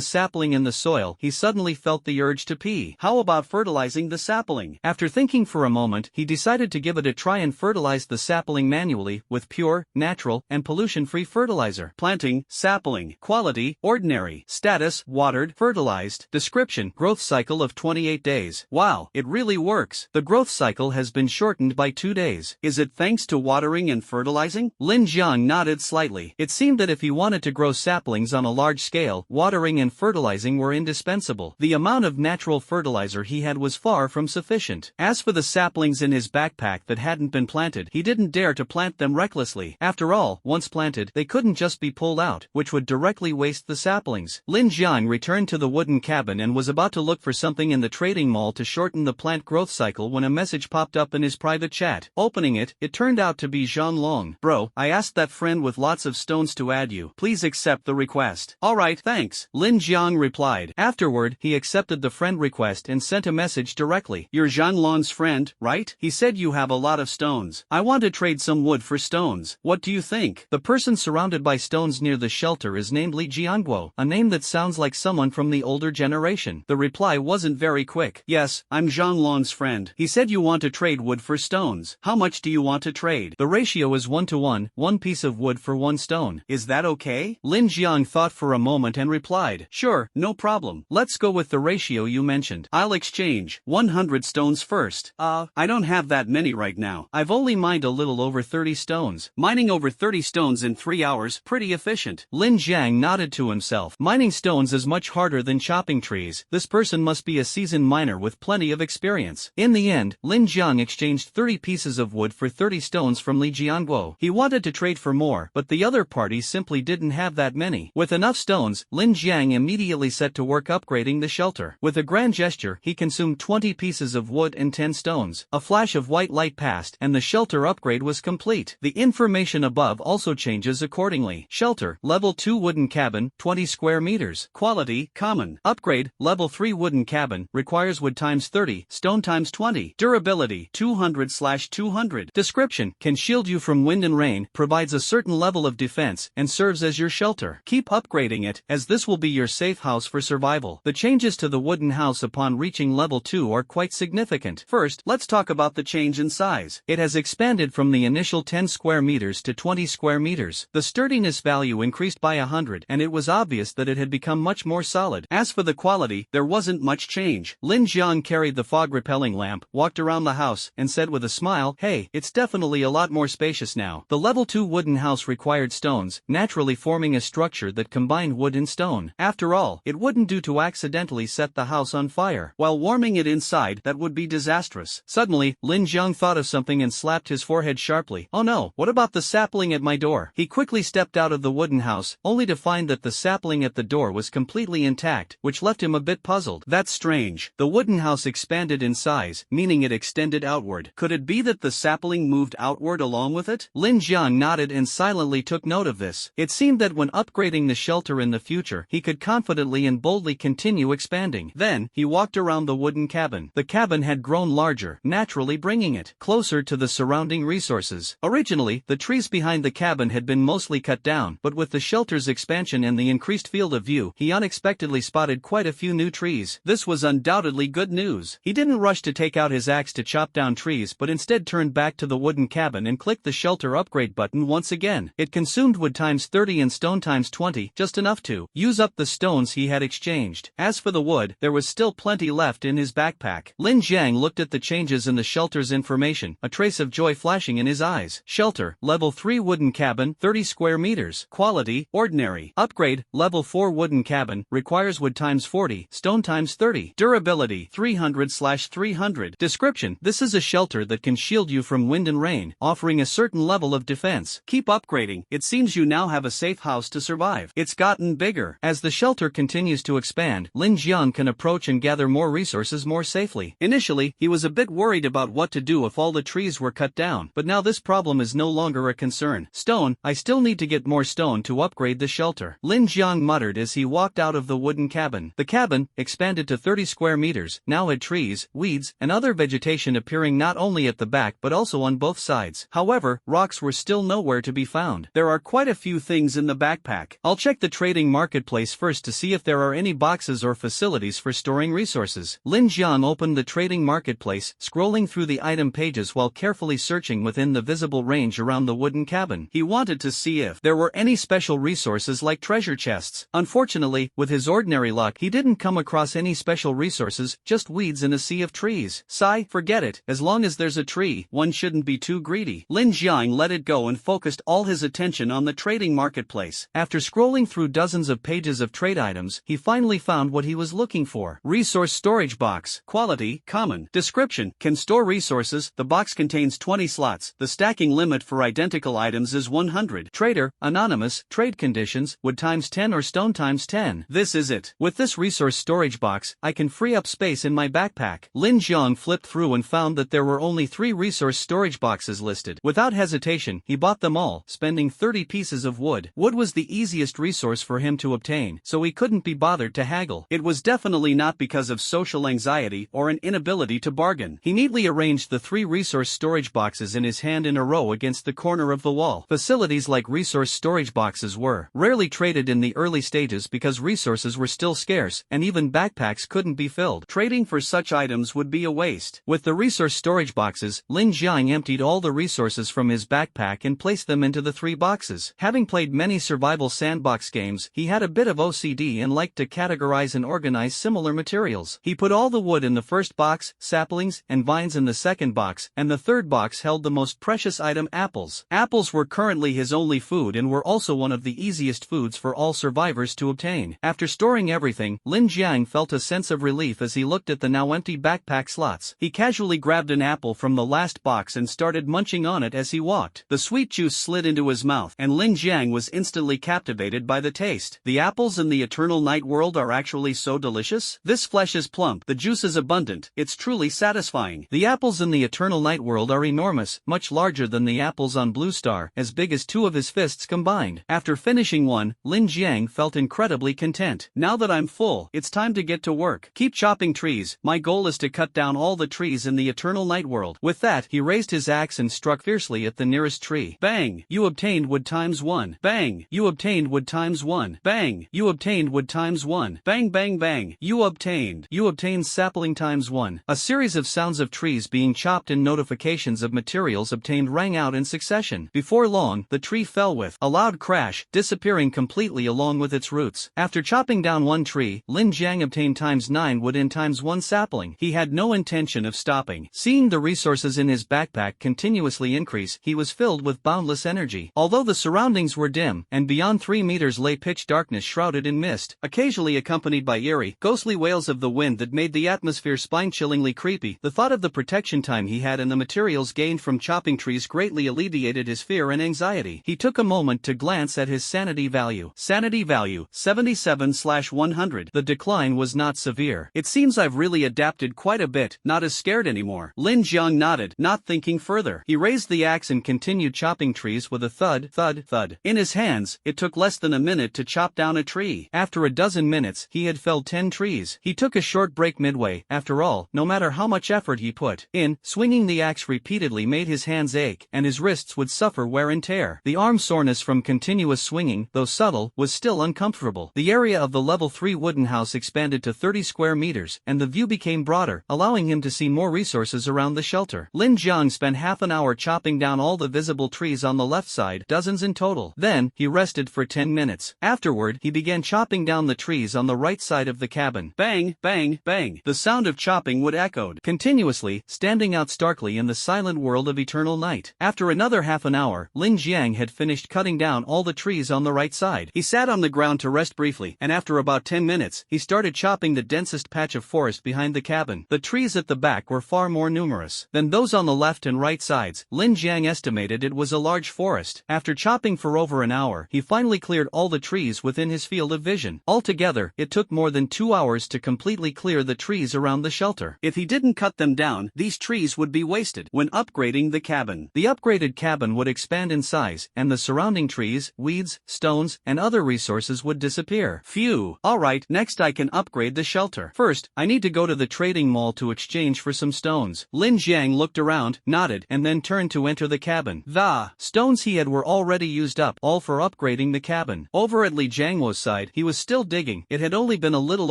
sapling in the soil, he suddenly felt the urge to pee. How about fertilizing the sapling? After thinking for a moment, he decided to give it a try and fertilize the sapling manually with pure, natural, and pollution-free fertilizer. Planting, sapling, quality, ordinary, status, watered, fertilized, description, growth cycle of 28 days. Wow, it really works. The growth cycle has been shortened by 2 days. Is it thanks to watering and fertilizing? Lin Jiang nodded slightly. It seemed that if he wanted to grow saplings on a large scale, watering and fertilizing were indispensable. The amount of natural fertilizer he had was far from sufficient. As for the saplings in his backpack that hadn't been planted, he didn't dare to plant them recklessly. After all, once planted, they couldn't just be pulled out, which would directly waste the saplings. Lin Jiang returned to the wooden cabin and was about to look for something in the trading mall to shorten the plant growth cycle when a message popped up in his private chat. Opening it, it turned out to be Zhang Long. Bro, I asked that friend with lots of stones to add you. Please accept the request. Alright, thanks, Lin Jiang replied. Afterward, he accepted the friend request and sent a message directly. You're Zhang Lan's friend, right? He said you have a lot of stones. I want to trade some wood for stones. What do you think? The person surrounded by stones near the shelter is named Li Jianguo, a name that sounds like someone from the older generation. The reply wasn't very quick. Yes, I'm Zhang Lan's friend. He said you want to trade wood for stones. How much do you want to trade? The ratio is 1 to 1, one piece of wood for one stone. Is that okay? Lin Jiang thought for a moment and replied, sure, no problem. Let's go with the ratio you mentioned. I'll exchange 100 stones first. I don't have that many right now. I've only mined a little over 30 stones. Mining over 30 stones in 3 hours, pretty efficient. Lin Jiang nodded to himself. Mining stones is much harder than chopping trees. This person must be a seasoned miner with plenty of experience. In the end, Lin Jiang exchanged 30 pieces of wood for 30 stones from Li Jianguo. He wanted to trade for more, but the other party simply didn't have that many. With enough stones, Lin Jiang immediately set to work upgrading the shelter. With a grand gesture, he consumed 20 pieces of wood and 10 stones. A flash of white light passed, and the shelter upgrade was complete. The information above also changes accordingly. Shelter, level 2 wooden cabin, 20 square meters. Quality, common. Upgrade, level 3 wooden cabin, requires wood times 30, stone times 20. Durability, 200/200. Description, can shield you from wind and rain, provides a certain level of defense, and serves as your shelter. Keep upgrading it, as this will be your safe house for survival. The changes to the wooden house upon reaching level 2 are quite significant. First, let's talk about the change in size. It has expanded from the initial 10 square meters to 20 square meters. The sturdiness value increased by 100, and it was obvious that it had become much more solid. As for the quality, there wasn't much change. Lin Jiang carried the fog-repelling lamp, walked around the house, and said with a smile, hey, it's definitely a lot more spacious now. The level 2 wooden house required stones, naturally forming a structure that combined wood and stone. After all, it wouldn't do to accidentally set the house on fire. While warming it inside, that would be disastrous. Suddenly, Lin Jiang thought of something and slapped his forehead sharply. Oh no, what about the sapling at my door? He quickly stepped out of the wooden house, only to find that the sapling at the door was completely intact, which left him a bit puzzled. That's strange. The wooden house expanded in size, meaning it extended outward. Could it be that the sapling moved outward along with it? Lin Jiang nodded and silently took note of this. It seemed that when upgrading the shelter in the future, he could confidently and boldly continue expanding. Then, he walked around the wooden cabin. The cabin had grown larger, naturally bringing it closer to the surrounding resources. Originally, the trees behind the cabin had been mostly cut down, but with the shelter's expansion and the increased field of view, he unexpectedly spotted quite a few new trees. This was undoubtedly good news. He didn't rush to take out his axe to chop down trees, but instead turned back to the wooden cabin and clicked the shelter upgrade button once again. It consumed wood times 30 and stone times 20, just enough to use up the stones he had exchanged. As for the wood, there was still plenty left in his backpack. Lin Jiang looked at the changes in the shelter's information, a trace of joy flashing in his eyes. Shelter, level 3 wooden cabin, 30 square meters. Quality, ordinary. Upgrade, level 4 wooden cabin, requires wood times 40, stone times 30. Durability, 300/300. Description, this is a shelter that can shield you from wind and rain, offering a certain level of defense. Keep upgrading, it seems you now have a safe house to survive. It's gotten bigger. As the shelter continues to expand, Lin Jiang can approach and gather more resources more safely. Initially, he was a bit worried about what to do if all the trees were cut down, but now this problem is no longer a concern. Stone, I still need to get more stone to upgrade the shelter, Lin Jiang muttered as he walked out of the wooden cabin. The cabin, expanded to 30 square meters, now had trees, weeds, and other vegetation appearing not only at the back but also on both sides. However, rocks were still nowhere to be found. There are quite a few things in the backpack. I'll check the trading marketplace first to see if there are any boxes or facilities for storing resources. Lin Jiang opened the trading marketplace, scrolling through the item pages while carefully searching within the visible range around the wooden cabin. He wanted to see if there were any special resources like treasure chests. Unfortunately, with his ordinary luck, he didn't come across any special resources, just weeds in a sea of trees. Sigh, forget it. As long as there's a tree, one shouldn't be too greedy. Lin Jiang let it go and focused all his attention on the trading marketplace. After scrolling through dozens of pages of trade items, he finally found what he was looking for. Resource storage box. Quality, common. Description, can store resources. The box contains 20 slots. The stacking limit for identical items is 100. Trader, anonymous, trade conditions, wood times 10 or stone times 10. This is it. With this resource storage box, I can free up space in my backpack. Lin Jiang flipped through and found that there were only 3 resource storage boxes listed. Without hesitation, he bought them all, spending 30 pieces of wood. Wood was the easiest easiest resource for him to obtain, so he couldn't be bothered to haggle. It was definitely not because of social anxiety or an inability to bargain. He neatly arranged the 3 resource storage boxes in his hand in a row against the corner of the wall. Facilities like resource storage boxes were rarely traded in the early stages because resources were still scarce, and even backpacks couldn't be filled. Trading for such items would be a waste. With the resource storage boxes, Lin Jiang emptied all the resources from his backpack and placed them into the 3 boxes. Having played many survival sandbox games, he had a bit of OCD and liked to categorize and organize similar materials. He put all the wood in the first box, saplings and vines in the second box, and the third box held the most precious item, apples. Apples were currently his only food and were also one of the easiest foods for all survivors to obtain. After storing everything, Lin Jiang felt a sense of relief as he looked at the now empty backpack slots. He casually grabbed an apple from the last box and started munching on it as he walked. The sweet juice slid into his mouth, and Lin Jiang was instantly captivated by the taste. The apples in the Eternal Night world are actually so delicious. This flesh is plump, the juice is abundant, it's truly satisfying. The apples in the Eternal Night world are enormous, much larger than the apples on Blue Star, as big as 2 of his fists combined. After finishing one, Lin Jiang felt incredibly content. Now that I'm full, it's time to get to work. Keep chopping trees. My goal is to cut down all the trees in the Eternal Night world. With that, he raised his axe and struck fiercely at the nearest tree. Bang! You obtained wood times 1. Bang! You obtained wood times 1. Bang! You obtained wood times 1. Bang bang bang! You obtained sapling times 1. A series of sounds of trees being chopped and notifications of materials obtained rang out in succession. Before long, the tree fell with a loud crash, disappearing completely along with its roots. After chopping down one tree, Lin Jiang obtained times 9 wood and times 1 sapling. He had no intention of stopping. Seeing the resources in his backpack continuously increase, he was filled with boundless energy. Although the surroundings were dim, and beyond 3 meters lay pitch darkness shrouded in mist, occasionally accompanied by eerie, ghostly wails of the wind that made the atmosphere spine-chillingly creepy, the thought of the protection time he had and the materials gained from chopping trees greatly alleviated his fear and anxiety. He took a moment to glance at his sanity value. Sanity value, 77/100. The decline was not severe. It seems I've really adapted quite a bit, not as scared anymore. Lin Jiang nodded, not thinking further. He raised the axe and continued chopping trees with a thud, thud, thud. In his hands, it took less than a minute to chop down a tree. After a dozen minutes, he had felled 10 trees. He took a short break midway. After all, no matter how much effort he put in, swinging the axe repeatedly made his hands ache, and his wrists would suffer wear and tear. The arm soreness from continuous swinging, though subtle, was still uncomfortable. The area of the level 3 wooden house expanded to 30 square meters, and the view became broader, allowing him to see more resources around the shelter. Lin Jiang spent half an hour chopping down all the visible trees on the left side, dozens in total. Then, he rested for 10 minutes. Afterward, he began chopping down the trees on the right side of the cabin. Bang, bang, bang. The sound of chopping wood echoed continuously, standing out starkly in the silent world of eternal night. After another half an hour, Lin Jiang had finished cutting down all the trees on the right side. He sat on the ground to rest briefly, and after about 10 minutes, he started chopping the densest patch of forest behind the cabin. The trees at the back were far more numerous than those on the left and right sides. Lin Jiang estimated it was a large forest. After chopping for over an hour, he finally cleared all the trees within his field of vision. Altogether, it took more than 2 hours to completely clear the trees around the shelter. If he didn't cut them down, these trees would be wasted. When upgrading the cabin, the upgraded cabin would expand in size, and the surrounding trees, weeds, stones, and other resources would disappear. Phew. Alright, next I can upgrade the shelter. First, I need to go to the trading mall to exchange for some stones. Lin Jiang looked around, nodded, and then turned to enter the cabin. The stones he had were already used up, all for upgrading the cabin. Over at Li Jiangwo's side, he was still digging. It had only been a little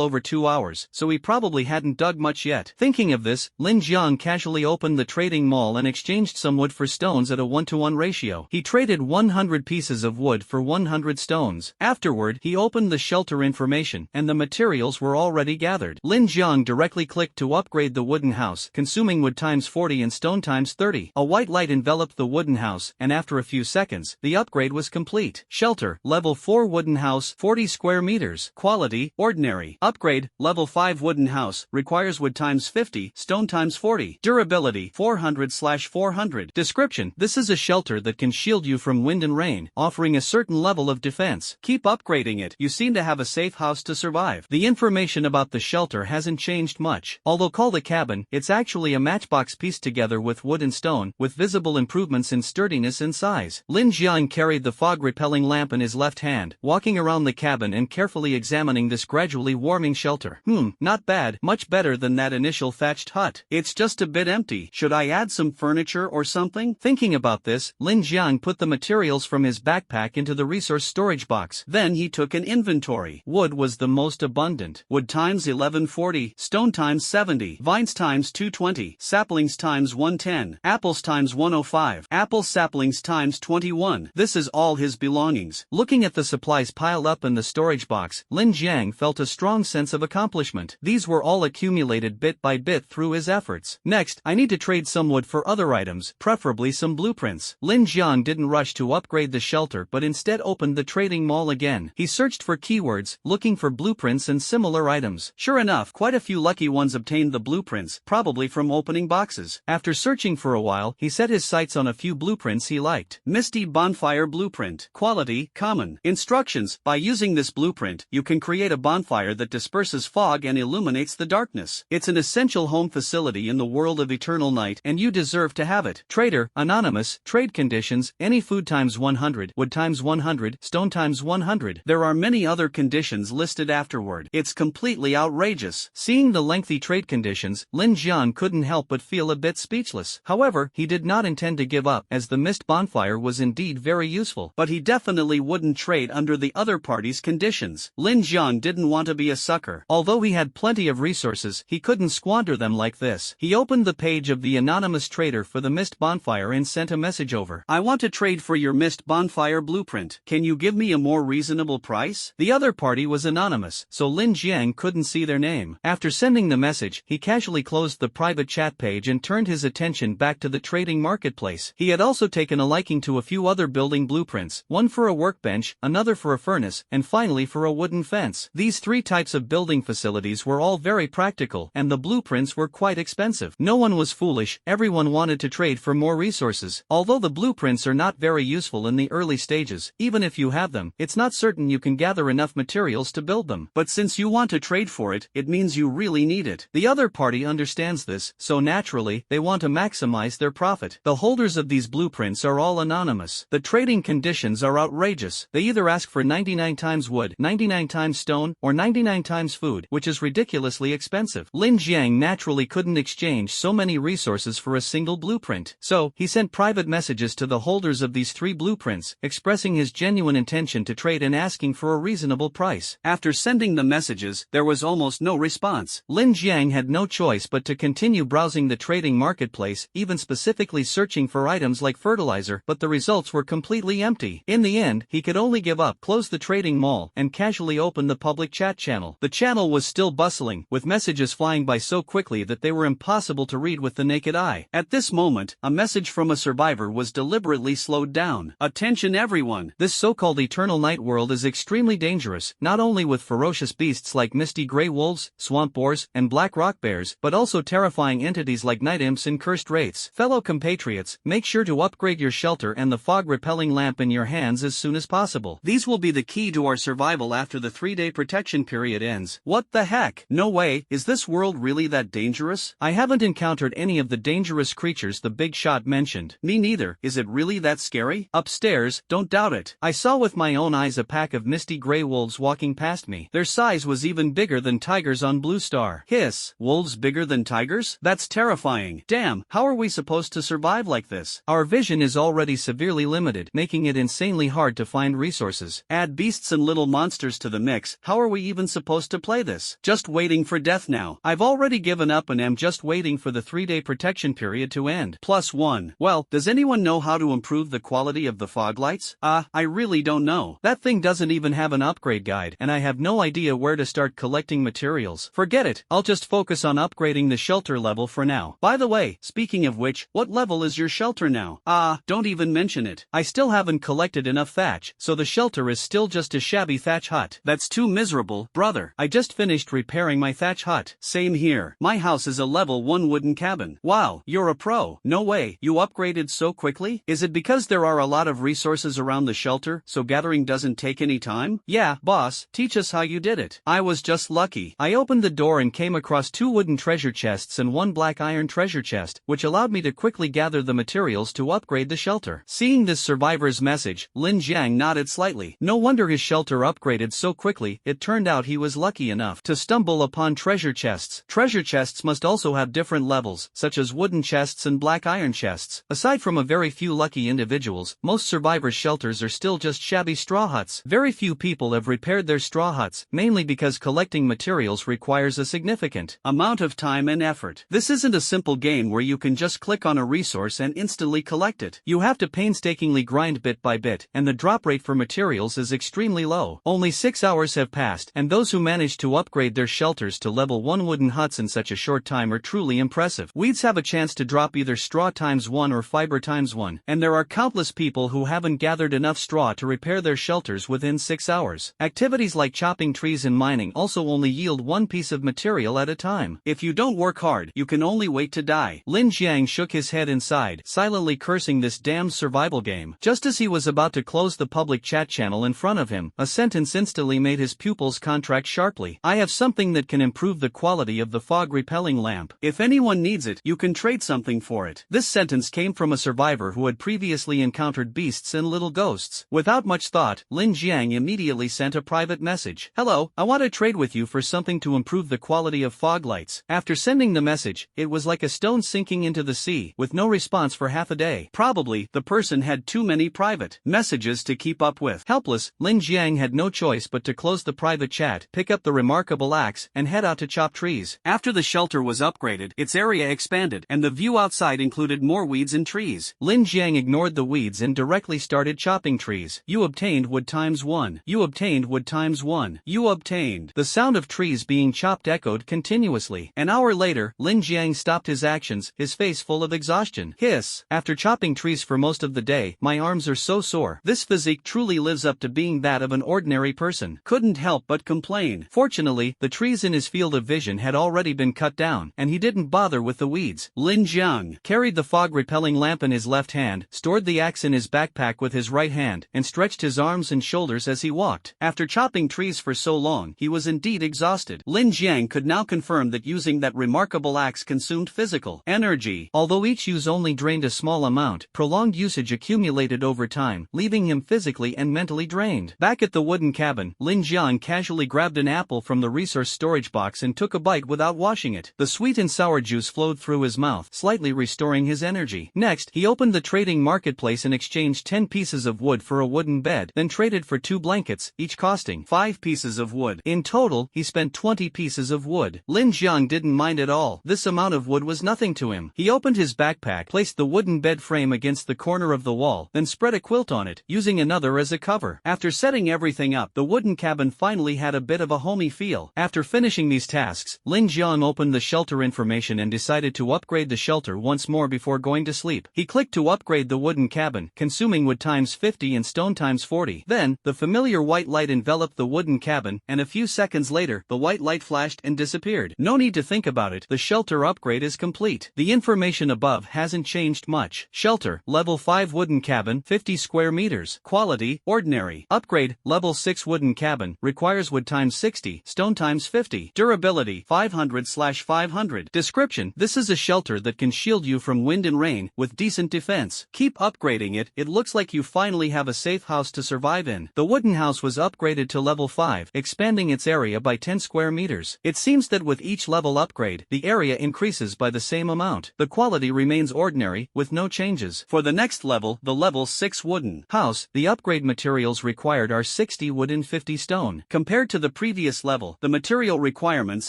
over 2 hours, so he probably hadn't dug much yet. Thinking of this, Lin Jiang casually opened the trading mall and exchanged some wood for stones at a 1-to-1 ratio. He traded 100 pieces of wood for 100 stones. Afterward, he opened the shelter information, and the materials were already gathered. Lin Jiang directly clicked to upgrade the wooden house, consuming wood times 40 and stone times 30. A white light enveloped the wooden house, and after a few seconds, the upgrade was complete. Shelter, level 4 wooden house, 40 square meters. Quality, ordinary. Upgrade, level 5 wooden house, requires wood times 50, stone times 40. Durability, 400/400. Description: this is a shelter that can shield you from wind and rain, offering a certain level of defense. Keep upgrading it. You seem to have a safe house to survive. The information about the shelter hasn't changed much. Although called a cabin, it's actually a matchbox pieced together with wood and stone, with visible improvements in sturdiness and size. Lin Jiang carried the fog-repelling lamp in his his left hand, walking around the cabin and carefully examining this gradually warming shelter. Not bad, much better than that initial thatched hut. It's just a bit empty. Should I add some furniture or something? Thinking about this, Lin Jiang put the materials from his backpack into the resource storage box. Then he took an inventory. Wood was the most abundant. Wood times 1140, stone times 70, vines times 220, saplings times 110, apples times 105, apple saplings times 21. This is all his belongings. Looking at the supplies piled up in the storage box, Lin Jiang felt a strong sense of accomplishment. These were all accumulated bit by bit through his efforts. Next, I need to trade some wood for other items, preferably some blueprints. Lin Jiang didn't rush to upgrade the shelter but instead opened the trading mall again. He searched for keywords, looking for blueprints and similar items. Sure enough, quite a few lucky ones obtained the blueprints, probably from opening boxes. After searching for a while, he set his sights on a few blueprints he liked. Misty Bonfire Blueprint. Quality, common. Instructions: by using this blueprint, you can create a bonfire that disperses fog and illuminates the darkness. It's an essential home facility in the world of eternal night, and you deserve to have it. Trader, anonymous, trade conditions, any food times 100, wood times 100, stone times 100. There are many other conditions listed afterward. It's completely outrageous. Seeing the lengthy trade conditions, Lin Jiang couldn't help but feel a bit speechless. However, he did not intend to give up, as the mist bonfire was indeed very useful. But he definitely wouldn't trade under the other party's conditions. Lin Jiang didn't want to be a sucker. Although he had plenty of resources, he couldn't squander them like this. He opened the page of the anonymous trader for the mist bonfire and sent a message over. I want to trade for your mist bonfire blueprint. Can you give me a more reasonable price? The other party was anonymous, so Lin Jiang couldn't see their name. After sending the message, he casually closed the private chat page and turned his attention back to the trading marketplace. He had also taken a liking to a few other building blueprints, one for a workbench, another for a furnace, and finally for a wooden fence. These three types of building facilities were all very practical, and the blueprints were quite expensive. No one was foolish, everyone wanted to trade for more resources. Although the blueprints are not very useful in the early stages, even if you have them, it's not certain you can gather enough materials to build them. But since you want to trade for it, it means you really need it. The other party understands this, so naturally, they want to maximize their profit. The holders of these blueprints are all anonymous. The trading conditions are outrageous. They either ask for 99 times wood, 99 times stone, or 99 times food, which is ridiculously expensive. Lin Jiang naturally couldn't exchange so many resources for a single blueprint. So, he sent private messages to the holders of these three blueprints, expressing his genuine intention to trade and asking for a reasonable price. After sending the messages, there was almost no response. Lin Jiang had no choice but to continue browsing the trading marketplace, even specifically searching for items like fertilizer, but the results were completely empty. In the end, he could only give up, close the trading mall, and casually open the public chat channel. The channel was still bustling, with messages flying by so quickly that they were impossible to read with the naked eye. At this moment, a message from a survivor was deliberately slowed down. Attention everyone! This so-called eternal night world is extremely dangerous, not only with ferocious beasts like misty gray wolves, swamp boars, and black rock bears, but also terrifying entities like night imps and cursed wraiths. Fellow compatriots, make sure to upgrade your shelter and the fog-repelling lamp in your hands as soon as possible. These will be the key to our survival after the 3-day protection period ends. What the heck? No way, is this world really that dangerous? I haven't encountered any of the dangerous creatures the big shot mentioned. Me neither. Is it really that scary? Upstairs, don't doubt it. I saw with my own eyes a pack of misty gray wolves walking past me. Their size was even bigger than tigers on Blue Star. Hiss, wolves bigger than tigers? That's terrifying. Damn, how are we supposed to survive like this? Our vision is already severely limited, making it insanely hard to find resources. Add beasts and little monsters to the mix, how are we even supposed to play this? Just waiting for death now. I've already given up and am just waiting for the 3-day protection period to end. +1. Well, does anyone know how to improve the quality of the fog lights? I really don't know. That thing doesn't even have an upgrade guide, and I have no idea where to start collecting materials. Forget it, I'll just focus on upgrading the shelter level for now. By the way, speaking of which, what level is your shelter now? Don't even mention it. I still haven't collected enough thatch, so the shelter is still just a shabby thatch hut. That's too miserable, brother. I just finished repairing my thatch hut. Same here. My house is a level 1 wooden cabin. Wow, you're a pro. No way, you upgraded so quickly? Is it because there are a lot of resources around the shelter, so gathering doesn't take any time? Yeah, boss, teach us how you did it. I was just lucky. I opened the door and came across 2 wooden treasure chests and 1 black iron treasure chest, which allowed me to quickly gather the materials to upgrade the shelter. Seeing this survivor's message, Lin Jiang Jiang nodded slightly. No wonder his shelter upgraded so quickly. It turned out he was lucky enough to stumble upon treasure chests. Treasure chests must also have different levels, such as wooden chests and black iron chests. Aside from a very few lucky individuals, most survivors' shelters are still just shabby straw huts. Very few people have repaired their straw huts, mainly because collecting materials requires a significant amount of time and effort. This isn't a simple game where you can just click on a resource and instantly collect it. You have to painstakingly grind bit by bit, and the drop rate for materials is extremely low. Only 6 hours have passed, and those who manage to upgrade their shelters to level 1 wooden huts in such a short time are truly impressive. Weeds have a chance to drop either straw times 1 or fiber times 1, and there are countless people who haven't gathered enough straw to repair their shelters within 6 hours. Activities like chopping trees and mining also only yield one piece of material at a time. If you don't work hard, you can only wait to die. Lin Jiang shook his head inside, silently cursing this damned survival game. Just as he was about to close the public chat channel in front of him, a sentence instantly made his pupils contract sharply. I have something that can improve the quality of the fog-repelling lamp. If anyone needs it, you can trade something for it. This sentence came from a survivor who had previously encountered beasts and little ghosts. Without much thought, Lin Jiang immediately sent a private message. Hello, I want to trade with you for something to improve the quality of fog lights. After sending the message, it was like a stone sinking into the sea, with no response for half a day. Probably, the person had too many private messages to keep up with. Helpless, Lin Jiang had no choice but to close the private chat, pick up the remarkable axe, and head out to chop trees. After the shelter was upgraded, its area expanded, and the view outside included more weeds and trees. Lin Jiang ignored the weeds and directly started chopping trees. You obtained wood times 1. You obtained wood times 1. You obtained. The sound of trees being chopped echoed continuously. An hour later, Lin Jiang stopped his actions, his face full of exhaustion. Hiss. After chopping trees for most of the day, my arms are so sore. This physique truly lives up to being that of an ordinary person. Couldn't help but complain. Fortunately, the trees in his field of vision had already been cut down, and he didn't bother with the weeds. Lin Jiang carried the fog-repelling lamp in his left hand, stored the axe in his backpack with his right hand, and stretched his arms and shoulders as he walked. After chopping trees for so long, he was indeed exhausted. Lin Jiang could now confirm that using that remarkable axe consumed physical energy. Although each use only drained a small amount, prolonged usage accumulated over time, leaving him physically and mentally drained. Back at the wooden cabin, Lin Jiang casually grabbed an apple from the resource storage box and took a bite without washing it. The sweet and sour juice flowed through his mouth, slightly restoring his energy. Next, he opened the trading marketplace and exchanged 10 pieces of wood for a wooden bed, then traded for 2 blankets, each costing 5 pieces of wood. In total, he spent 20 pieces of wood. Lin Jiang didn't mind at all. This amount of wood was nothing to him. He opened his backpack, placed the wooden bed frame against the corner of the wall, then spread a quilt on it, using another as a cover. After setting everything up, the wooden cabin finally had a bit of a homey feel. After finishing these tasks, Lin Jiang opened the shelter information and decided to upgrade the shelter once more before going to sleep. He clicked to upgrade the wooden cabin, consuming wood times 50 and stone times 40. Then, the familiar white light enveloped the wooden cabin, and a few seconds later, the white light flashed and disappeared. No need to think about it, the shelter upgrade is complete. The information above hasn't changed much. Shelter, level 5 wooden cabin, 50 square meters. Quality, ordinary. Upgrade, level 6 wooden cabin, requires wood times 60, stone times 50. Durability, 500/500. Description, this is a shelter that can shield you from wind and rain, with decent defense. Keep upgrading it, it looks like you finally have a safe house to survive in. The wooden house was upgraded to level 5, expanding its area by 10 square meters. It seems that with each level upgrade, the area increases by the same amount. The quality remains ordinary, with no changes. For the next level, the level 6 wooden house, the upgrade materials required are 60 wood and 50 stone. Compared to the previous level, the material requirements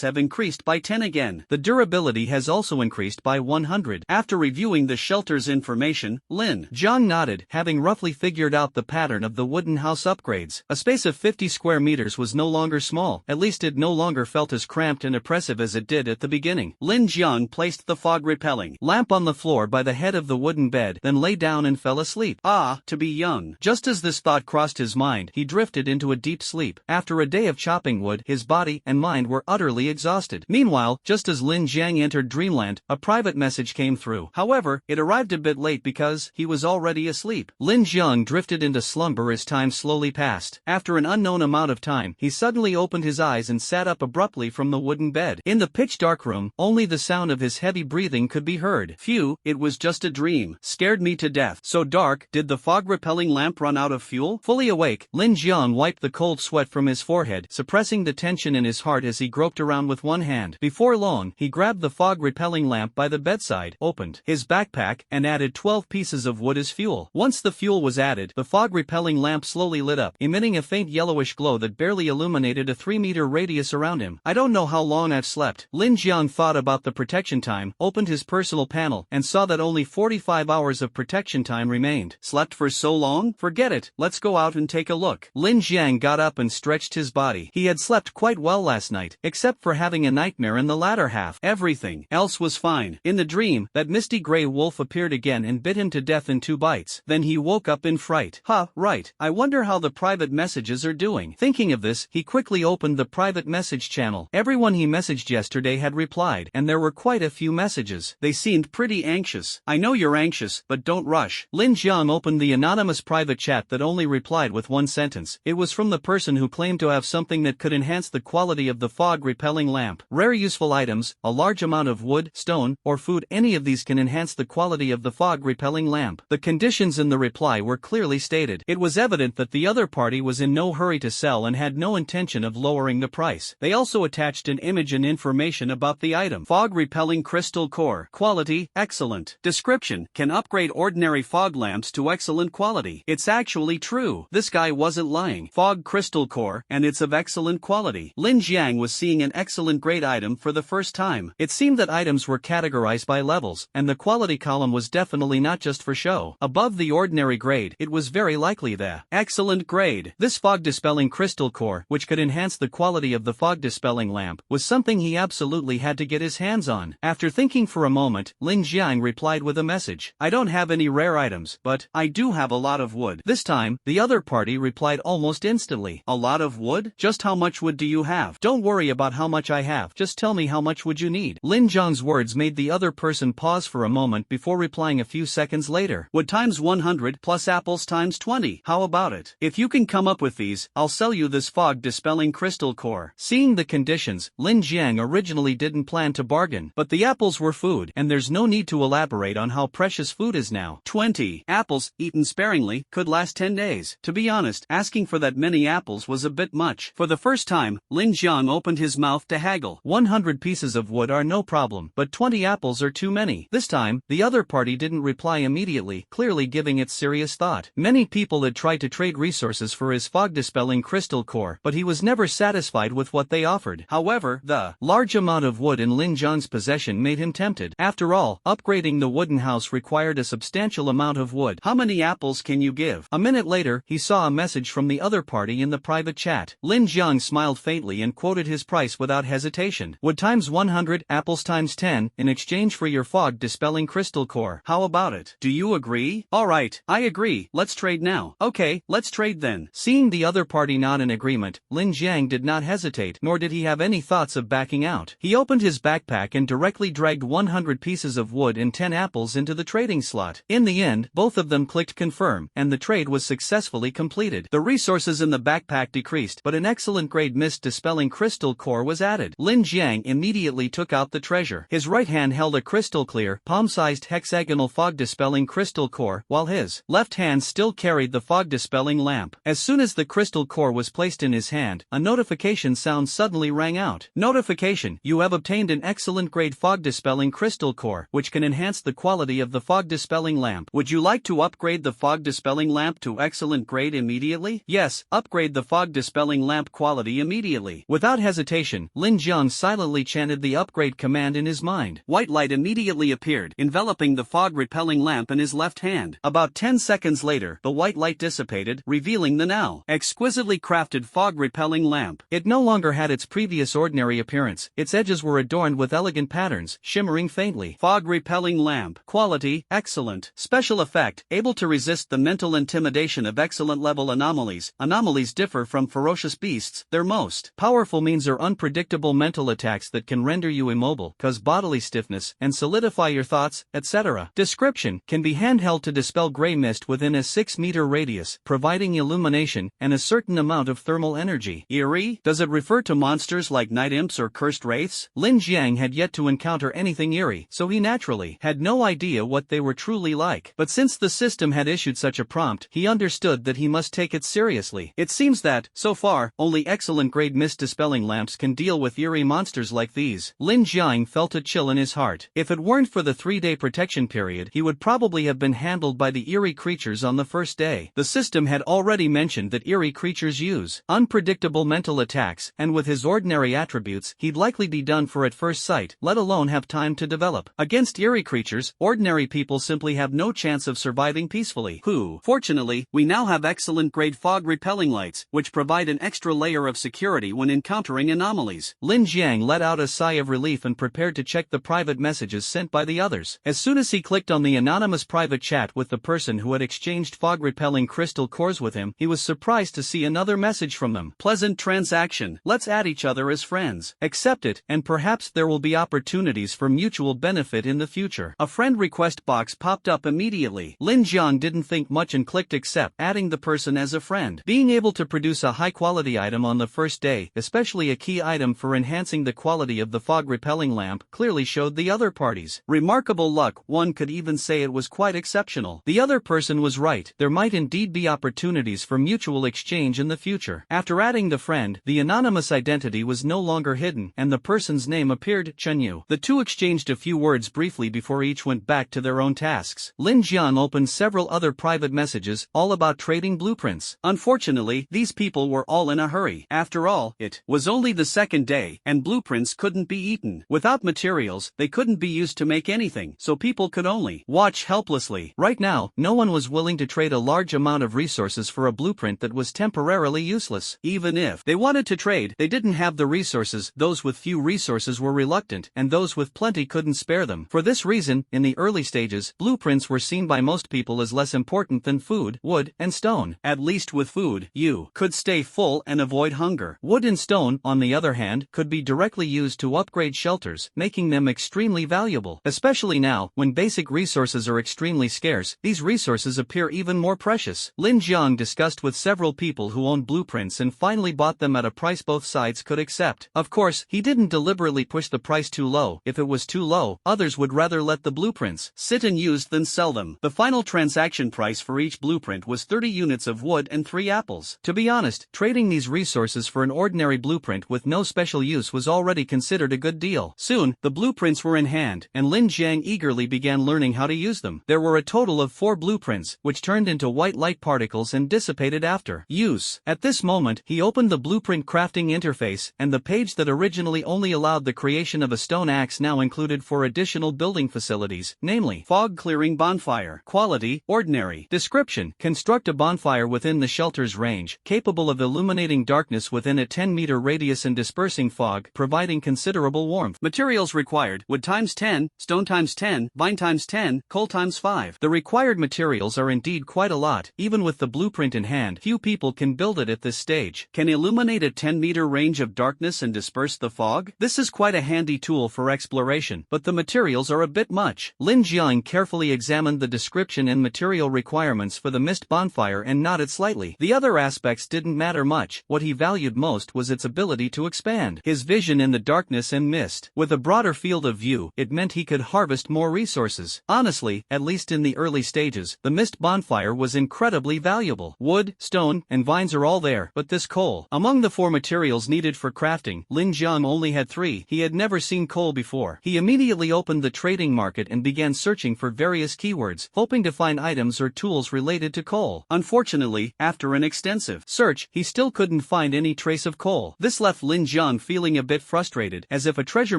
have increased by 10 again. The durability has also increased by 100. After reviewing the shelter's information, Lin Jiang nodded, having roughly figured out the pattern of the wooden house upgrades. A space of 50 square meters was no longer small, at least it no longer felt as cramped and oppressive as it did at the beginning. Lin Jiang placed the fog-repelling lamp on the floor by the head of the wooden bed, then lay down and fell asleep. Ah, to be young. Just as this thought crossed his mind, he drifted into a deep sleep. After a day of chopping wood, his body and mind were utterly exhausted. Meanwhile, just as Lin Jiang entered dreamland, a private message came through. However, it arrived a bit late because he was already asleep. Lin Jiang drifted into slumber as time slowly passed. After an unknown amount of time, he suddenly opened his eyes and sat up abruptly from the wooden bed. In the pitch-dark room, only the sound of his heavy breathing could be heard. Phew, it was just a dream. Scared me to death. So dark, did the fog-repelling lamp run run out of fuel? Fully awake, Lin Jiang wiped the cold sweat from his forehead, suppressing the tension in his heart as he groped around with one hand. Before long, he grabbed the fog-repelling lamp by the bedside, opened his backpack, and added 12 pieces of wood as fuel. Once the fuel was added, the fog-repelling lamp slowly lit up, emitting a faint yellowish glow that barely illuminated a 3-meter radius around him. I don't know how long I've slept. Lin Jiang thought about the protection time, opened his personal panel, and saw that only 45 hours of protection time remained. Slept for so long? Forget it, let's go out and take a look. Lin Jiang got up and stretched his body. He had slept quite well last night, except for having a nightmare in the latter half. Everything else was fine. In the dream, that misty gray wolf appeared again and bit him to death in 2 bites. Then he woke up in fright. Right. I wonder how the private messages are doing. Thinking of this, he quickly opened the private message channel. Everyone he messaged yesterday had replied, and there were quite a few messages. They seemed pretty anxious. I know you're anxious, but don't rush. Lin Jiang opened the anonymous private chat that only replied with one sentence. It was from the person who claimed to have something that could enhance the quality of the fog-repelling lamp. Rare useful items, a large amount of wood, stone, or food, any of these can enhance the quality of the fog-repelling lamp. The conditions in the reply were clearly stated. It was evident that the other party was in no hurry to sell and had no intention of lowering the price. They also attached an image and information about the item. Fog-repelling crystal core. Quality, excellent. Description, can upgrade ordinary fog lamps to excellent quality. It's actually true. This guy wasn't lying. Fog crystal core, and it's of excellent quality. Lin Jiang was seeing an excellent grade item for the first time. It seemed that items were categorized by levels, and the quality column was definitely not just for show. Above the ordinary grade, it was very likely the excellent grade. This fog-dispelling crystal core, which could enhance the quality of the fog-dispelling lamp, was something he absolutely had to get his hands on. After thinking for a moment, Lin Jiang replied with a message. I don't have any rare items, but I do have a lot of wood. This time, the other party replied almost instantly. A lot of wood? Just how much wood do you have? Don't worry about how much I have, just tell me how much would you need. Lin Jiang's words made the other person pause for a moment before replying a few seconds later. Wood times 100 plus apples times 20. How about it? If you can come up with these, I'll sell you this fog-dispelling crystal core. Seeing the conditions, Lin Jiang originally didn't plan to bargain, but the apples were food, and there's no need to elaborate on how precious food is now. 20 apples, eaten sparingly, could last 10 days. To be honest, asking for that many apples was a bit much. For the first time, Lin Jiang opened his mouth to haggle. 100 pieces of wood are no problem, but 20 apples are too many. This time, the other party didn't reply immediately, clearly giving it serious thought. Many people had tried to trade resources for his fog-dispelling crystal core, but he was never satisfied with what they offered. However, the large amount of wood in Lin Jiang's possession made him tempted. After all, upgrading the wooden house required a substantial amount of wood. How many apples can you give? A minute later, he saw a message from the other party in the private chat. Lin Jiang smiled faintly and quoted his price without hesitation. Wood times 100, apples times 10, in exchange for your fog-dispelling crystal core. How about it? Do you agree? Alright, I agree, let's trade now. Okay, let's trade then. Seeing the other party nod in agreement, Lin Jiang did not hesitate, nor did he have any thoughts of backing out. He opened his backpack and directly dragged 100 pieces of wood and 10 apples into the trading slot. In the end, both of them clicked confirm, and the trade was successfully completed. The resources in the backpack decreased, but an excellent grade mist-dispelling crystal core was added. Lin Jiang immediately took out the treasure. His right hand held a crystal-clear, palm-sized hexagonal fog-dispelling crystal core, while his left hand still carried the fog-dispelling lamp. As soon as the crystal core was placed in his hand, a notification sound suddenly rang out. Notification: you have obtained an excellent grade fog-dispelling crystal core, which can enhance the quality of the fog-dispelling lamp. Would you like to upgrade the fog-dispelling lamp to excellent grade immediately? Yes, upgrade the fog-dispelling lamp quality immediately. Without hesitation, Lin Jiang silently chanted the upgrade command in his mind. White light immediately appeared, enveloping the fog-repelling lamp in his left hand. About 10 seconds later, the white light dissipated, revealing the now exquisitely crafted fog-repelling lamp. It no longer had its previous ordinary appearance. Its edges were adorned with elegant patterns, shimmering faintly. Fog-repelling lamp. Quality, excellent. Special effect, able to resist the mental intimidation of excellent level anomalies. Anomalies differ from ferocious beasts. Their most powerful means are unpredictable mental attacks that can render you immobile, cause bodily stiffness, and solidify your thoughts, etc. Description: can be handheld to dispel gray mist within a 6-meter radius, providing illumination and a certain amount of thermal energy. Eerie? Does it refer to monsters like night imps or cursed wraiths? Lin Jiang had yet to encounter anything eerie, so he naturally had no idea what they were truly like. But since the system had issued such a prompt, lamped, he understood that he must take it seriously. It seems that, so far, only excellent-grade mist-dispelling lamps can deal with eerie monsters like these. Lin Jiang felt a chill in his heart. If it weren't for the 3-day protection period, he would probably have been handled by the eerie creatures on the first day. The system had already mentioned that eerie creatures use unpredictable mental attacks, and with his ordinary attributes, he'd likely be done for at first sight, let alone have time to develop. Against eerie creatures, ordinary people simply have no chance of surviving peacefully. Fortunately, we now have excellent-grade fog-repelling lights, which provide an extra layer of security when encountering anomalies. Lin Jiang let out a sigh of relief and prepared to check the private messages sent by the others. As soon as he clicked on the anonymous private chat with the person who had exchanged fog-repelling crystal cores with him, he was surprised to see another message from them. Pleasant transaction. Let's add each other as friends. Accept it, and perhaps there will be opportunities for mutual benefit in the future. A friend request box popped up immediately. Lin Jiang didn't think much and clicked accept, adding the person as a friend. Being able to produce a high-quality item on the first day, especially a key item for enhancing the quality of the fog-repelling lamp, clearly showed the other parties remarkable luck. One could even say it was quite exceptional. The other person was right. There might indeed be opportunities for mutual exchange in the future. After adding the friend, the anonymous identity was no longer hidden, and the person's name appeared, Chenyu. The two exchanged a few words briefly before each went back to their own tasks. Lin Jiang opened several other private messages, all about trading blueprints. Unfortunately, these people were all in a hurry. After all, it was only the second day, and blueprints couldn't be eaten. Without materials, they couldn't be used to make anything, so people could only watch helplessly. Right now, no one was willing to trade a large amount of resources for a blueprint that was temporarily useless. Even if they wanted to trade, they didn't have the resources. Those with few resources were reluctant, and those with plenty couldn't spare them. For this reason, in the early stages, blueprints were seen by most people as less important than food, wood, and stone. At least with food, you could stay full and avoid hunger. Wood and stone, on the other hand, could be directly used to upgrade shelters, making them extremely valuable. Especially now, when basic resources are extremely scarce, these resources appear even more precious. Lin Jiang discussed with several people who owned blueprints and finally bought them at a price both sides could accept. Of course, he didn't deliberately push the price too low. If it was too low, others would rather let the blueprints sit unused than sell them. The final transaction price for each blueprint was 30 units of wood and 3 apples. To be honest, trading these resources for an ordinary blueprint with no special use was already considered a good deal. Soon, the blueprints were in hand, and Lin Jiang eagerly began learning how to use them. There were a total of 4 blueprints, which turned into white light particles and dissipated after use. At this moment, he opened the blueprint crafting interface, and the page that originally only allowed the creation of a stone axe now included 4 additional building facilities, namely fog-clearing bonfire, quality, ordinary, description, construct a bonfire within the shelter's range, capable of illuminating darkness within a 10-meter radius and dispersing fog, providing considerable warmth. Materials required: wood times 10, stone times 10, vine times 10, coal times 5. The required materials are indeed quite a lot. Even with the blueprint in hand, few people can build it at this stage. Can illuminate a 10-meter range of darkness and disperse the fog? This is quite a handy tool for exploration, but the materials are a bit much. Lin Jiang carefully examined the description and material requirements for the mist bonfire and nodded slightly. The other aspects didn't matter much. What he valued most was its ability to expand his vision in the darkness and mist. With a broader field of view, it meant he could harvest more resources. Honestly, at least in the early stages, the mist bonfire was incredibly valuable. Wood, stone, and vines are all there, but this coal. Among the 4 materials needed for crafting, Lin Jiang only had 3. He had never seen coal before. He immediately opened the trading market and began searching for various keywords, hoping to find items or tools related to coal. Unfortunately, after an extensive search, he still couldn't find any trace of coal. This left Lin Jiang feeling a bit frustrated, as if a treasure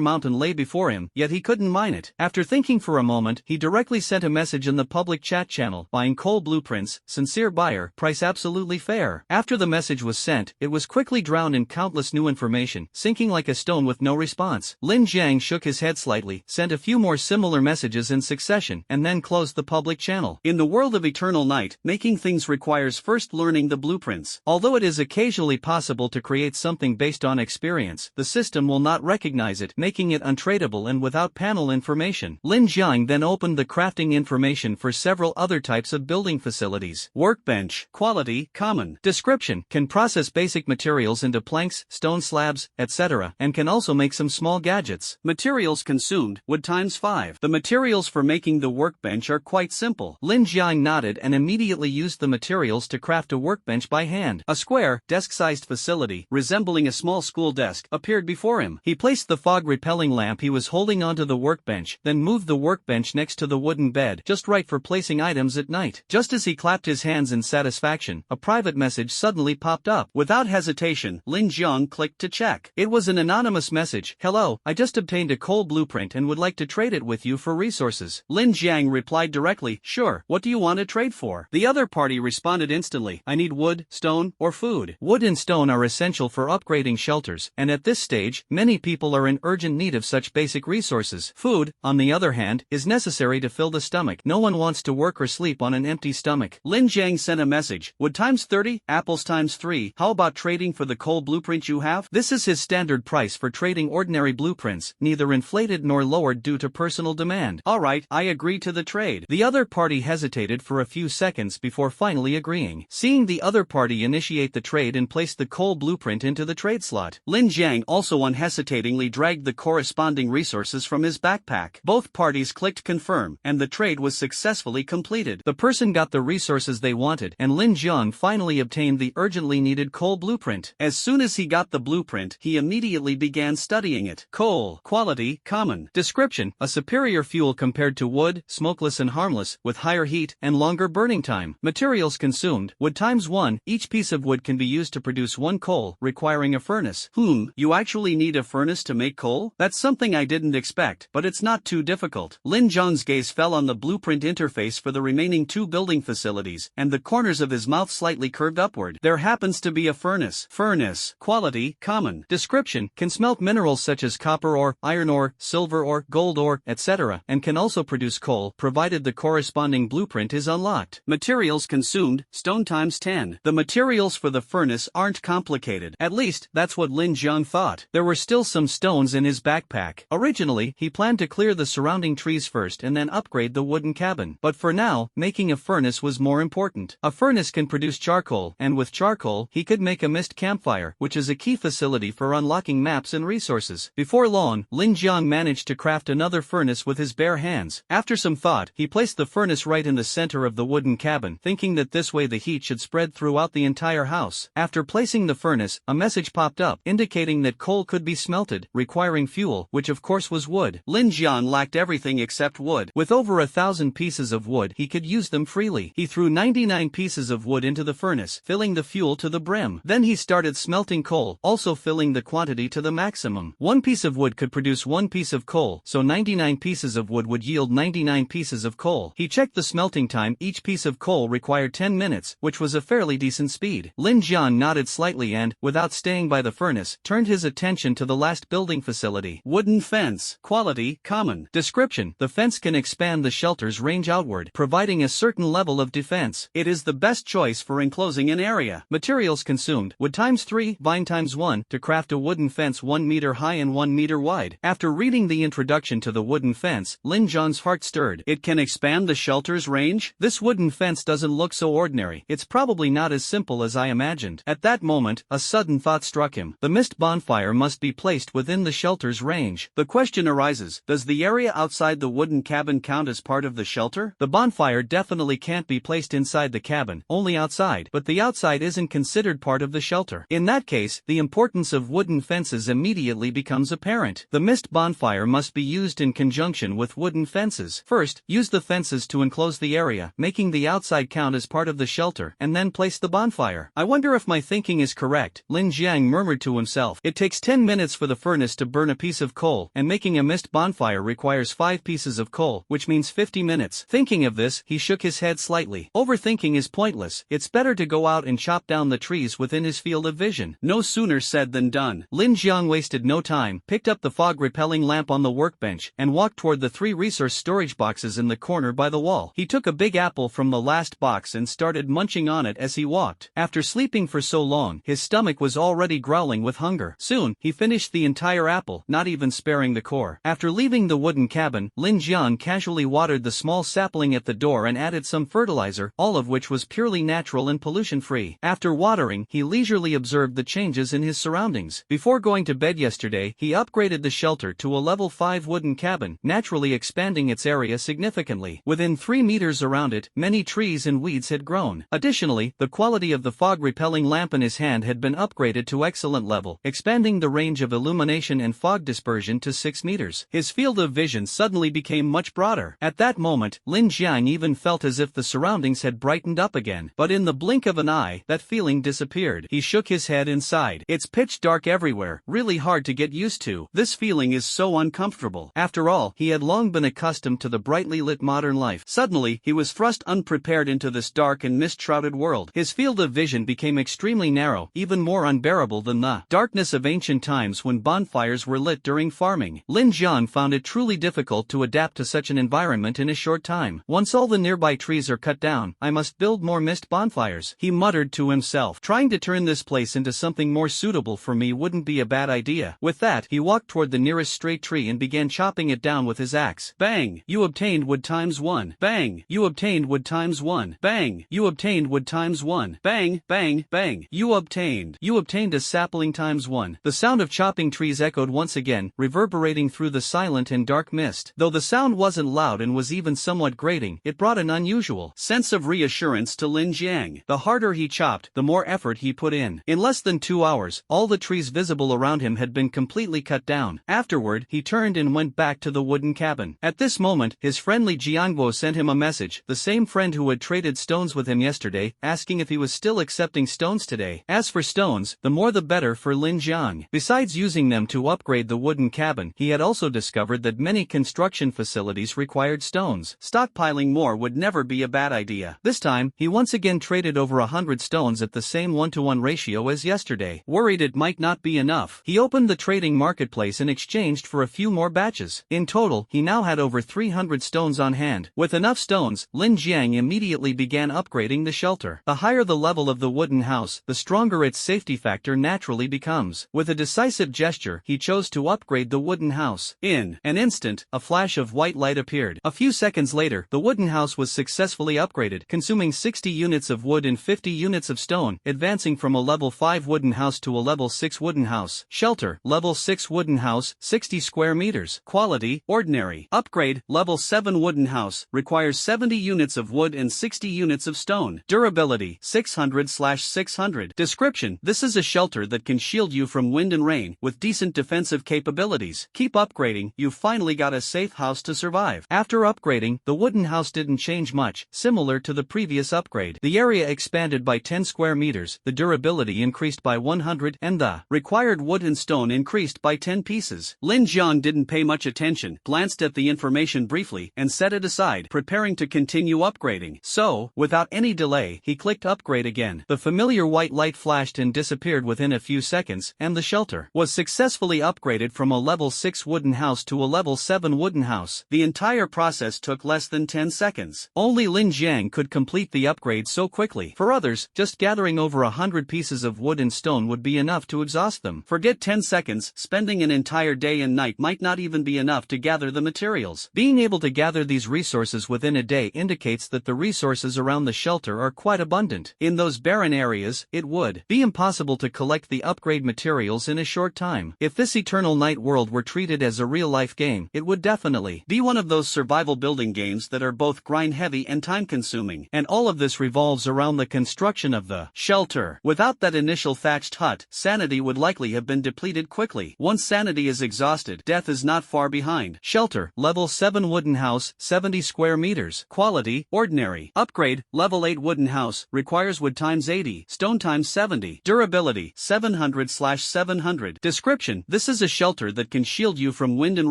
mountain lay before him, yet he couldn't mine it. After thinking for a moment, he directly sent a message in the public chat channel: buying coal blueprints, sincere buyer, price absolutely fair. After the message was sent, it was quickly drowned in countless new information, sinking like a stone with no response. Lin Jiang shook his head slightly, sent a few more similar messages in succession, and then closed the public channel. In the world of Eternal Night, making things requires first learning the blueprints. Although it is occasionally possible to create something based on experience, the system will not recognize it, making it untradeable and without panel information. Lin Jiang then opened the crafting information for several other types of building facilities. Workbench, quality, common. Description: can process basic materials into planks, stone slabs, etc., and can also make some small gadgets. Materials consumed: wood times 5. The materials for making the workbench are quite simple. Lin Jiang nodded and immediately immediately used the materials to craft a workbench by hand. A square, desk-sized facility, resembling a small school desk, appeared before him. He placed the fog-repelling lamp he was holding onto the workbench, then moved the workbench next to the wooden bed, just right for placing items at night. Just as he clapped his hands in satisfaction, a private message suddenly popped up. Without hesitation, Lin Jiang clicked to check. It was an anonymous message. "Hello, I just obtained a coal blueprint and would like to trade it with you for resources." Lin Jiang replied directly, "Sure, what do you want to trade for?" The other party responded instantly, "I need wood, stone, or food." Wood and stone are essential for upgrading shelters, and at this stage, many people are in urgent need of such basic resources. Food, on the other hand, is necessary to fill the stomach. No one wants to work or sleep on an empty stomach. Lin Jiang sent a message, "Wood times 30, apples times 3, how about trading for the coal blueprint you have?" This is his standard price for trading ordinary blueprints, neither inflated nor lowered due to personal demand. "Alright, I agree to the trade." The other party hesitated for a few seconds before finally agreeing. Seeing the other party initiate the trade and place the coal blueprint into the trade slot, Lin Jiang also unhesitatingly dragged the corresponding resources from his backpack. Both parties clicked confirm, and the trade was successfully completed. The person got the resources they wanted, and Lin Jiang finally obtained the urgently needed coal blueprint. As soon as he got the blueprint, he immediately began studying it. Coal, quality, common. Description: a superior fuel compared to wood, smokeless and harmless, with higher heat and longer burning time. Materials consumed: wood times 1, each piece of wood can be used to produce 1 coal, requiring a furnace. You actually need a furnace to make coal? That's something I didn't expect, but it's not too difficult. Lin Jiang's gaze fell on the blueprint interface for the remaining 2 building facilities, and the corners of his mouth slightly curved upward. There happens to be a furnace. Furnace, quality, common. Description: can smelt minerals such as copper ore, iron ore, silver ore, gold ore, etc., and can also produce coal, provided the corresponding blueprint is unlocked. Materials consumed: stone times 10. The materials for the furnace aren't complicated. At least, that's what Lin Jiang thought. There were still some stones in his backpack. Originally, he planned to clear the surrounding trees first and then upgrade the wooden cabin. But for now, making a furnace was more important. A furnace can produce charcoal, and with charcoal, he could make a mist campfire, which is a key facility for unlocking maps and resources. Before long, Lin Jiang managed to craft another furnace with his bare hands. After some thought, he placed the furnace right in the center of the wooden cabin, thinking that this way the heat should spread throughout the entire house. After placing the furnace, a message popped up, indicating that coal could be smelted, requiring fuel, which of course was wood. Lin Jiang lacked everything except wood. With over 1,000 pieces of wood, he could use them freely. He threw 99 pieces of wood into the furnace, filling the fuel to the brim. Then he started smelting coal, also filling the quantity to the maximum. 1 piece of wood could produce 1 piece of coal, so 99 pieces of wood would yield 99 pieces of coal. He checked the smelting time. Each piece of coal required 10 minutes, which was a fairly decent speed. Lin Jiang nodded slightly and, without staying by the furnace, turned his attention to the last building facility. Wooden fence, quality, common. Description: the fence can expand the shelter's range outward, providing a certain level of defense. It is the best choice for enclosing an area. Materials consumed: wood times 3, vine times 1, to craft a wooden fence 1 meter high and 1 meter wide. After reading the introduction to the wooden fence, Lin Jiang's heart stirred. It can expand the shelter's range? This wooden fence doesn't look so ordinary. It's probably not as simple as I imagined. At that moment, a sudden thought struck him. The mist bonfire must be placed within the shelter's range. The question arises, does the area outside the wooden cabin count as part of the shelter? The bonfire definitely can't be placed inside the cabin, only outside, but the outside isn't considered part of the shelter. In that case, the importance of wooden fences immediately becomes apparent. The mist bonfire must be used in conjunction with wooden fences. First, use the fences to enclose the area, making the outside count as part of the shelter, and then place the bonfire. I wonder if my thinking is correct, Lin Jiang murmured to himself. It takes 10 minutes for the furnace to burn a piece of coal, and making a mist bonfire requires 5 pieces of coal, which means 50 minutes. Thinking of this, he shook his head slightly. Overthinking is pointless. It's better to go out and chop down the trees within his field of vision. No sooner said than done. Lin Jiang wasted no time, picked up the fog-repelling lamp on the workbench, and walked toward the 3 resource storage boxes in the corner by the wall. He took a big apple from the last box and started munching on it as he walked. After sleeping for so long, his stomach was already growling with hunger. Soon, he finished the entire apple, not even sparing the core. After leaving the wooden cabin, Lin Jiang casually watered the small sapling at the door and added some fertilizer, all of which was purely natural and pollution-free. After watering, he leisurely observed the changes in his surroundings. Before going to bed yesterday, he upgraded the shelter to a level 5 wooden cabin, naturally expanding its area significantly. Within 3 meters around it, many trees and weeds had grown. Additionally, the quality of the fog-repelling lamp in his hand had been upgraded to excellent level, expanding the range of illumination and fog dispersion to 6 meters. His field of vision suddenly became much broader. At that moment, Lin Jiang even felt as if the surroundings had brightened up again. But in the blink of an eye, that feeling disappeared. He shook his head and sighed. It's pitch dark everywhere, really hard to get used to. This feeling is so uncomfortable. After all, he had long been accustomed to the brightly lit modern life. Suddenly, he was thrust unprepared into this dark and mist-shrouded world. His field of vision became extremely narrow, even more unbearable than the darkness of ancient times when bonfires were lit during farming. Lin Jiang found it truly difficult to adapt to such an environment in a short time. Once all the nearby trees are cut down, I must build more mist bonfires, he muttered to himself. Trying to turn this place into something more suitable for me wouldn't be a bad idea. With that, he walked toward the nearest straight tree and began chopping it down with his axe. Bang! You obtained wood times 1. Bang! You obtained wood times 1. Bang! You obtained wood times 1. Bang! Bang! Bang! You obtained a sapling times 1. The sound of chopping trees echoed once again, reverberating through the silent and dark mist. Though the sound wasn't loud and was even somewhat grating, it brought an unusual sense of reassurance to Lin Jiang. The harder he chopped, the more effort he put in. In less than 2 hours, all the trees visible around him had been completely cut down. Afterward, he turned and went back to the wooden cabin. At this moment, his friendly Jiangbo sent him a message, the same friend who had traded stones with him yesterday, asking if he was still accepting stones today. As for stones, the more the better for Lin Jiang. Besides using them to upgrade the wooden cabin, he had also discovered that many construction facilities required stones. Stockpiling more would never be a bad idea. This time, he once again traded over 100 stones at the same 1-to-1 ratio as yesterday. Worried it might not be enough, he opened the trading marketplace and exchanged for a few more batches. In total, he now had over 300 stones on hand. With enough stones, Lin Jiang immediately began upgrading the shelter. The higher the level of the wooden house, the stronger its safety factor naturally becomes. With a decisive gesture, he chose to upgrade the wooden house. In an instant, a flash of white light appeared. A few seconds later, the wooden house was successfully upgraded, consuming 60 units of wood and 50 units of stone, advancing from a level 5 wooden house to a level 6 wooden house. Shelter, level 6 wooden house, 60 square meters. Quality, ordinary. Upgrade, level 7 wooden house, requires 70 units of wood and 60 units of stone. Durability, 600/600. Description: this is a shelter that can shield you from wind and rain, with decent defensive capabilities. Keep upgrading, you've finally got a safe house to survive. After upgrading, the wooden house didn't change much, similar to the previous upgrade. The area expanded by 10 square meters, the durability increased by 100, and the required wood and stone increased by 10 pieces. Lin Jiang didn't pay much attention, glanced at the information briefly, and set it aside, preparing to continue upgrading. So, without any delay, he clicked upgrade again. The familiar white light flashed and disappeared within a few seconds, and the shelter was successfully upgraded from a level 6 wooden house to a level 7 wooden house. The entire process took less than 10 seconds. Only Lin Jiang could complete the upgrade so quickly. For others, just gathering over 100 pieces of wood and stone would be enough to exhaust them. Forget 10 seconds, spending an entire day and night might not even be enough to gather the materials. Being able to gather these resources within a day indicates that the resources around the shelter are quite abundant. In those barren areas, it would be impossible to collect the upgrade materials in a short time. If this Eternal Night world were treated as a real-life game, it would definitely be one of those survival building games that are both grind-heavy and time-consuming. And all of this revolves around the construction of the shelter. Without that initial thatched hut, sanity would likely have been depleted quickly. Once sanity is exhausted, death is not far behind. Shelter, level 7 wooden house, 70 square meters. Quality, ordinary. Upgrade, level 8 wooden house, requires wood times 80, stone times 70. Durability, 700/700. Description: this is a shelter that can shield you from wind and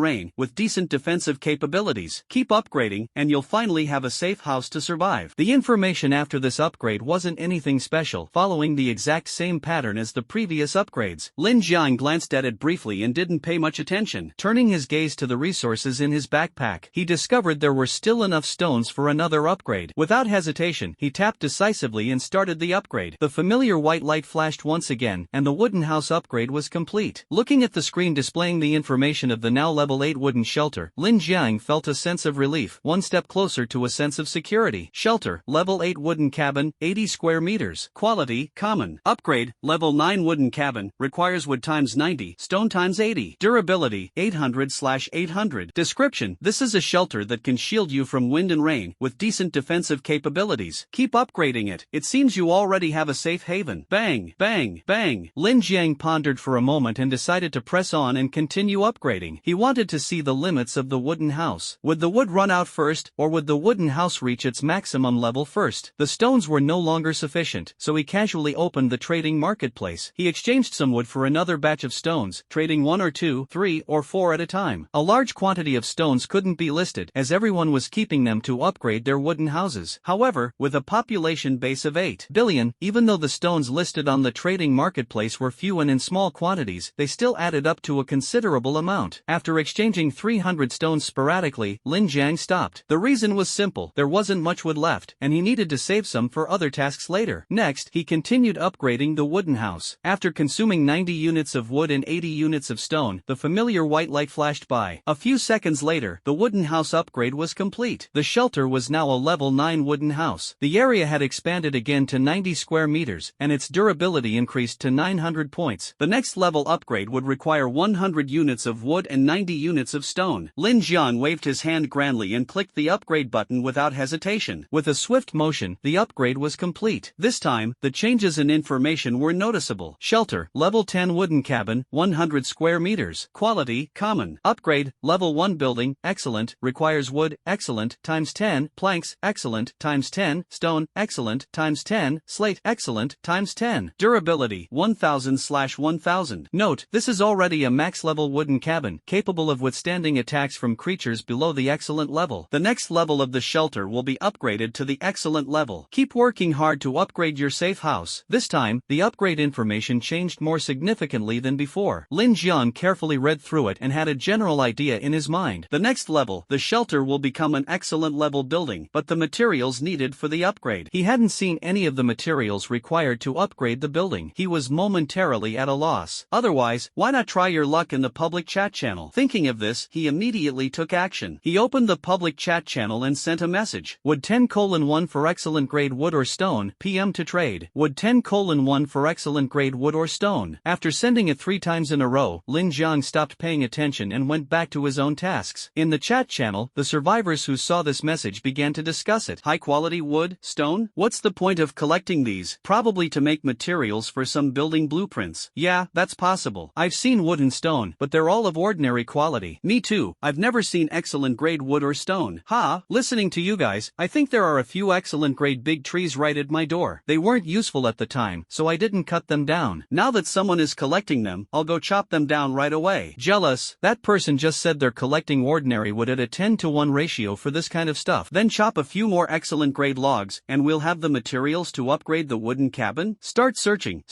rain, with decent defensive capabilities. Keep upgrading, and you'll finally have a safe house to survive. The information after this upgrade wasn't anything special, following the exact same pattern as the previous upgrades. Lin Jiang glanced at it briefly and didn't pay much attention. Turning his gaze to the resources in his backpack, he discovered there were still enough stones for another upgrade. Without hesitation, he tapped decisively and started the upgrade. The familiar white light flashed once again, and the wooden house upgrade was complete. Looking at the screen displaying the information of the now level 8 wooden shelter, Lin Jiang felt a sense of relief, one step closer to a sense of security. Shelter, level 8 wooden cabin, 80 square meters. Quality, common. Upgrade, level 9 wooden cabin, requires wood times 90, stone times 80. Durability, 800/800. Description: this is a shelter that can shield you from wind and rain, with decent defensive capabilities. Keep upgrading it. It seems you already have a safe haven. Bang, bang, bang. Lin Jiang pondered for a moment and decided to press on and continue upgrading. He wanted to see the limits of the wooden house. Would the wood run out first, or would the wooden house reach its maximum level first? The stones were no longer sufficient, so he casually opened the trading marketplace. He exchanged some wood for another batch of stones, trading 1 or 2, 3 or 4 at a time. A large quantity of stones couldn't be listed, as everyone was keeping them to upgrade their wooden houses. However, with a population base of 8 billion, even though the stones listed on the trading marketplace were few and in small quantities, they still added up to a considerable amount. After exchanging 300 stones sporadically, Lin Jiang stopped. The reason was simple: there wasn't much wood left, and he needed to save some for other tasks later. Next, he continued upgrading the wooden house. After consuming 90 units of wood and 80 units of stone, the familiar white light flashed by. A few seconds later, the wooden house upgrade was complete. The shelter was now a level 9 wooden house. The area had expanded again to 90 square meters, and its durability increased to 900 points. The next level upgrade would require 100 units of wood and 90 units of stone. Lin Jiang waved his hand grandly and clicked the upgrade button without hesitation. With a swift motion, the upgrade was complete. This time, the changes in information were noticeable. Shelter, level 10 wooden cabin, 100 square meters. Quality, common. Upgrade, level 1 building, excellent, requires wood, excellent, times 10, planks, excellent, times 10, stone, excellent, times 10, slate, excellent, times 10. Durability, 1000/1000. Note, this is already a max level wooden cabin, capable of withstanding attacks from creatures below the excellent level. The next level of the shelter will be upgraded to the excellent level. Keep working hard to upgrade your safe house. This time, the upgrade information changed more significantly than before. Lin Jiang carefully read through it and had a general idea in his mind. The next level, the shelter will become an excellent level building, but the materials needed for the upgrade. He hadn't seen any of the materials required to upgrade the building. He was momentarily at a loss. Otherwise, why not try your luck in the public chat channel? Thinking of this, he immediately took action. He opened the public chat channel and sent a message. Wood 10:1 for excellent grade wood or stone, PM to trade. Wood 10:1 for excellent grade wood or stone. After sending it 3 times in a row, Lin Jiang stopped paying attention and went back to his own tasks. In the chat channel, the survivors who saw this message began to discuss it. High quality wood, stone? What's the point of collecting these? Probably to make materials for some building blueprints. Yeah, that's possible. I've seen wood and stone, but they're all of ordinary quality. Me too, I've never seen excellent grade wood or stone. Listening to you guys, I think there are a few excellent grade big trees right at my door. They weren't useful at the time, so I didn't cut them down. Now that someone is collecting them, I'll go chop them down right away. Jealous? That person just said they're collecting ordinary wood at a 10:1 ratio for this kind of stuff. Then chop a few more excellent grade logs, and we'll have the materials to upgrade the wooden cabin? Start searching.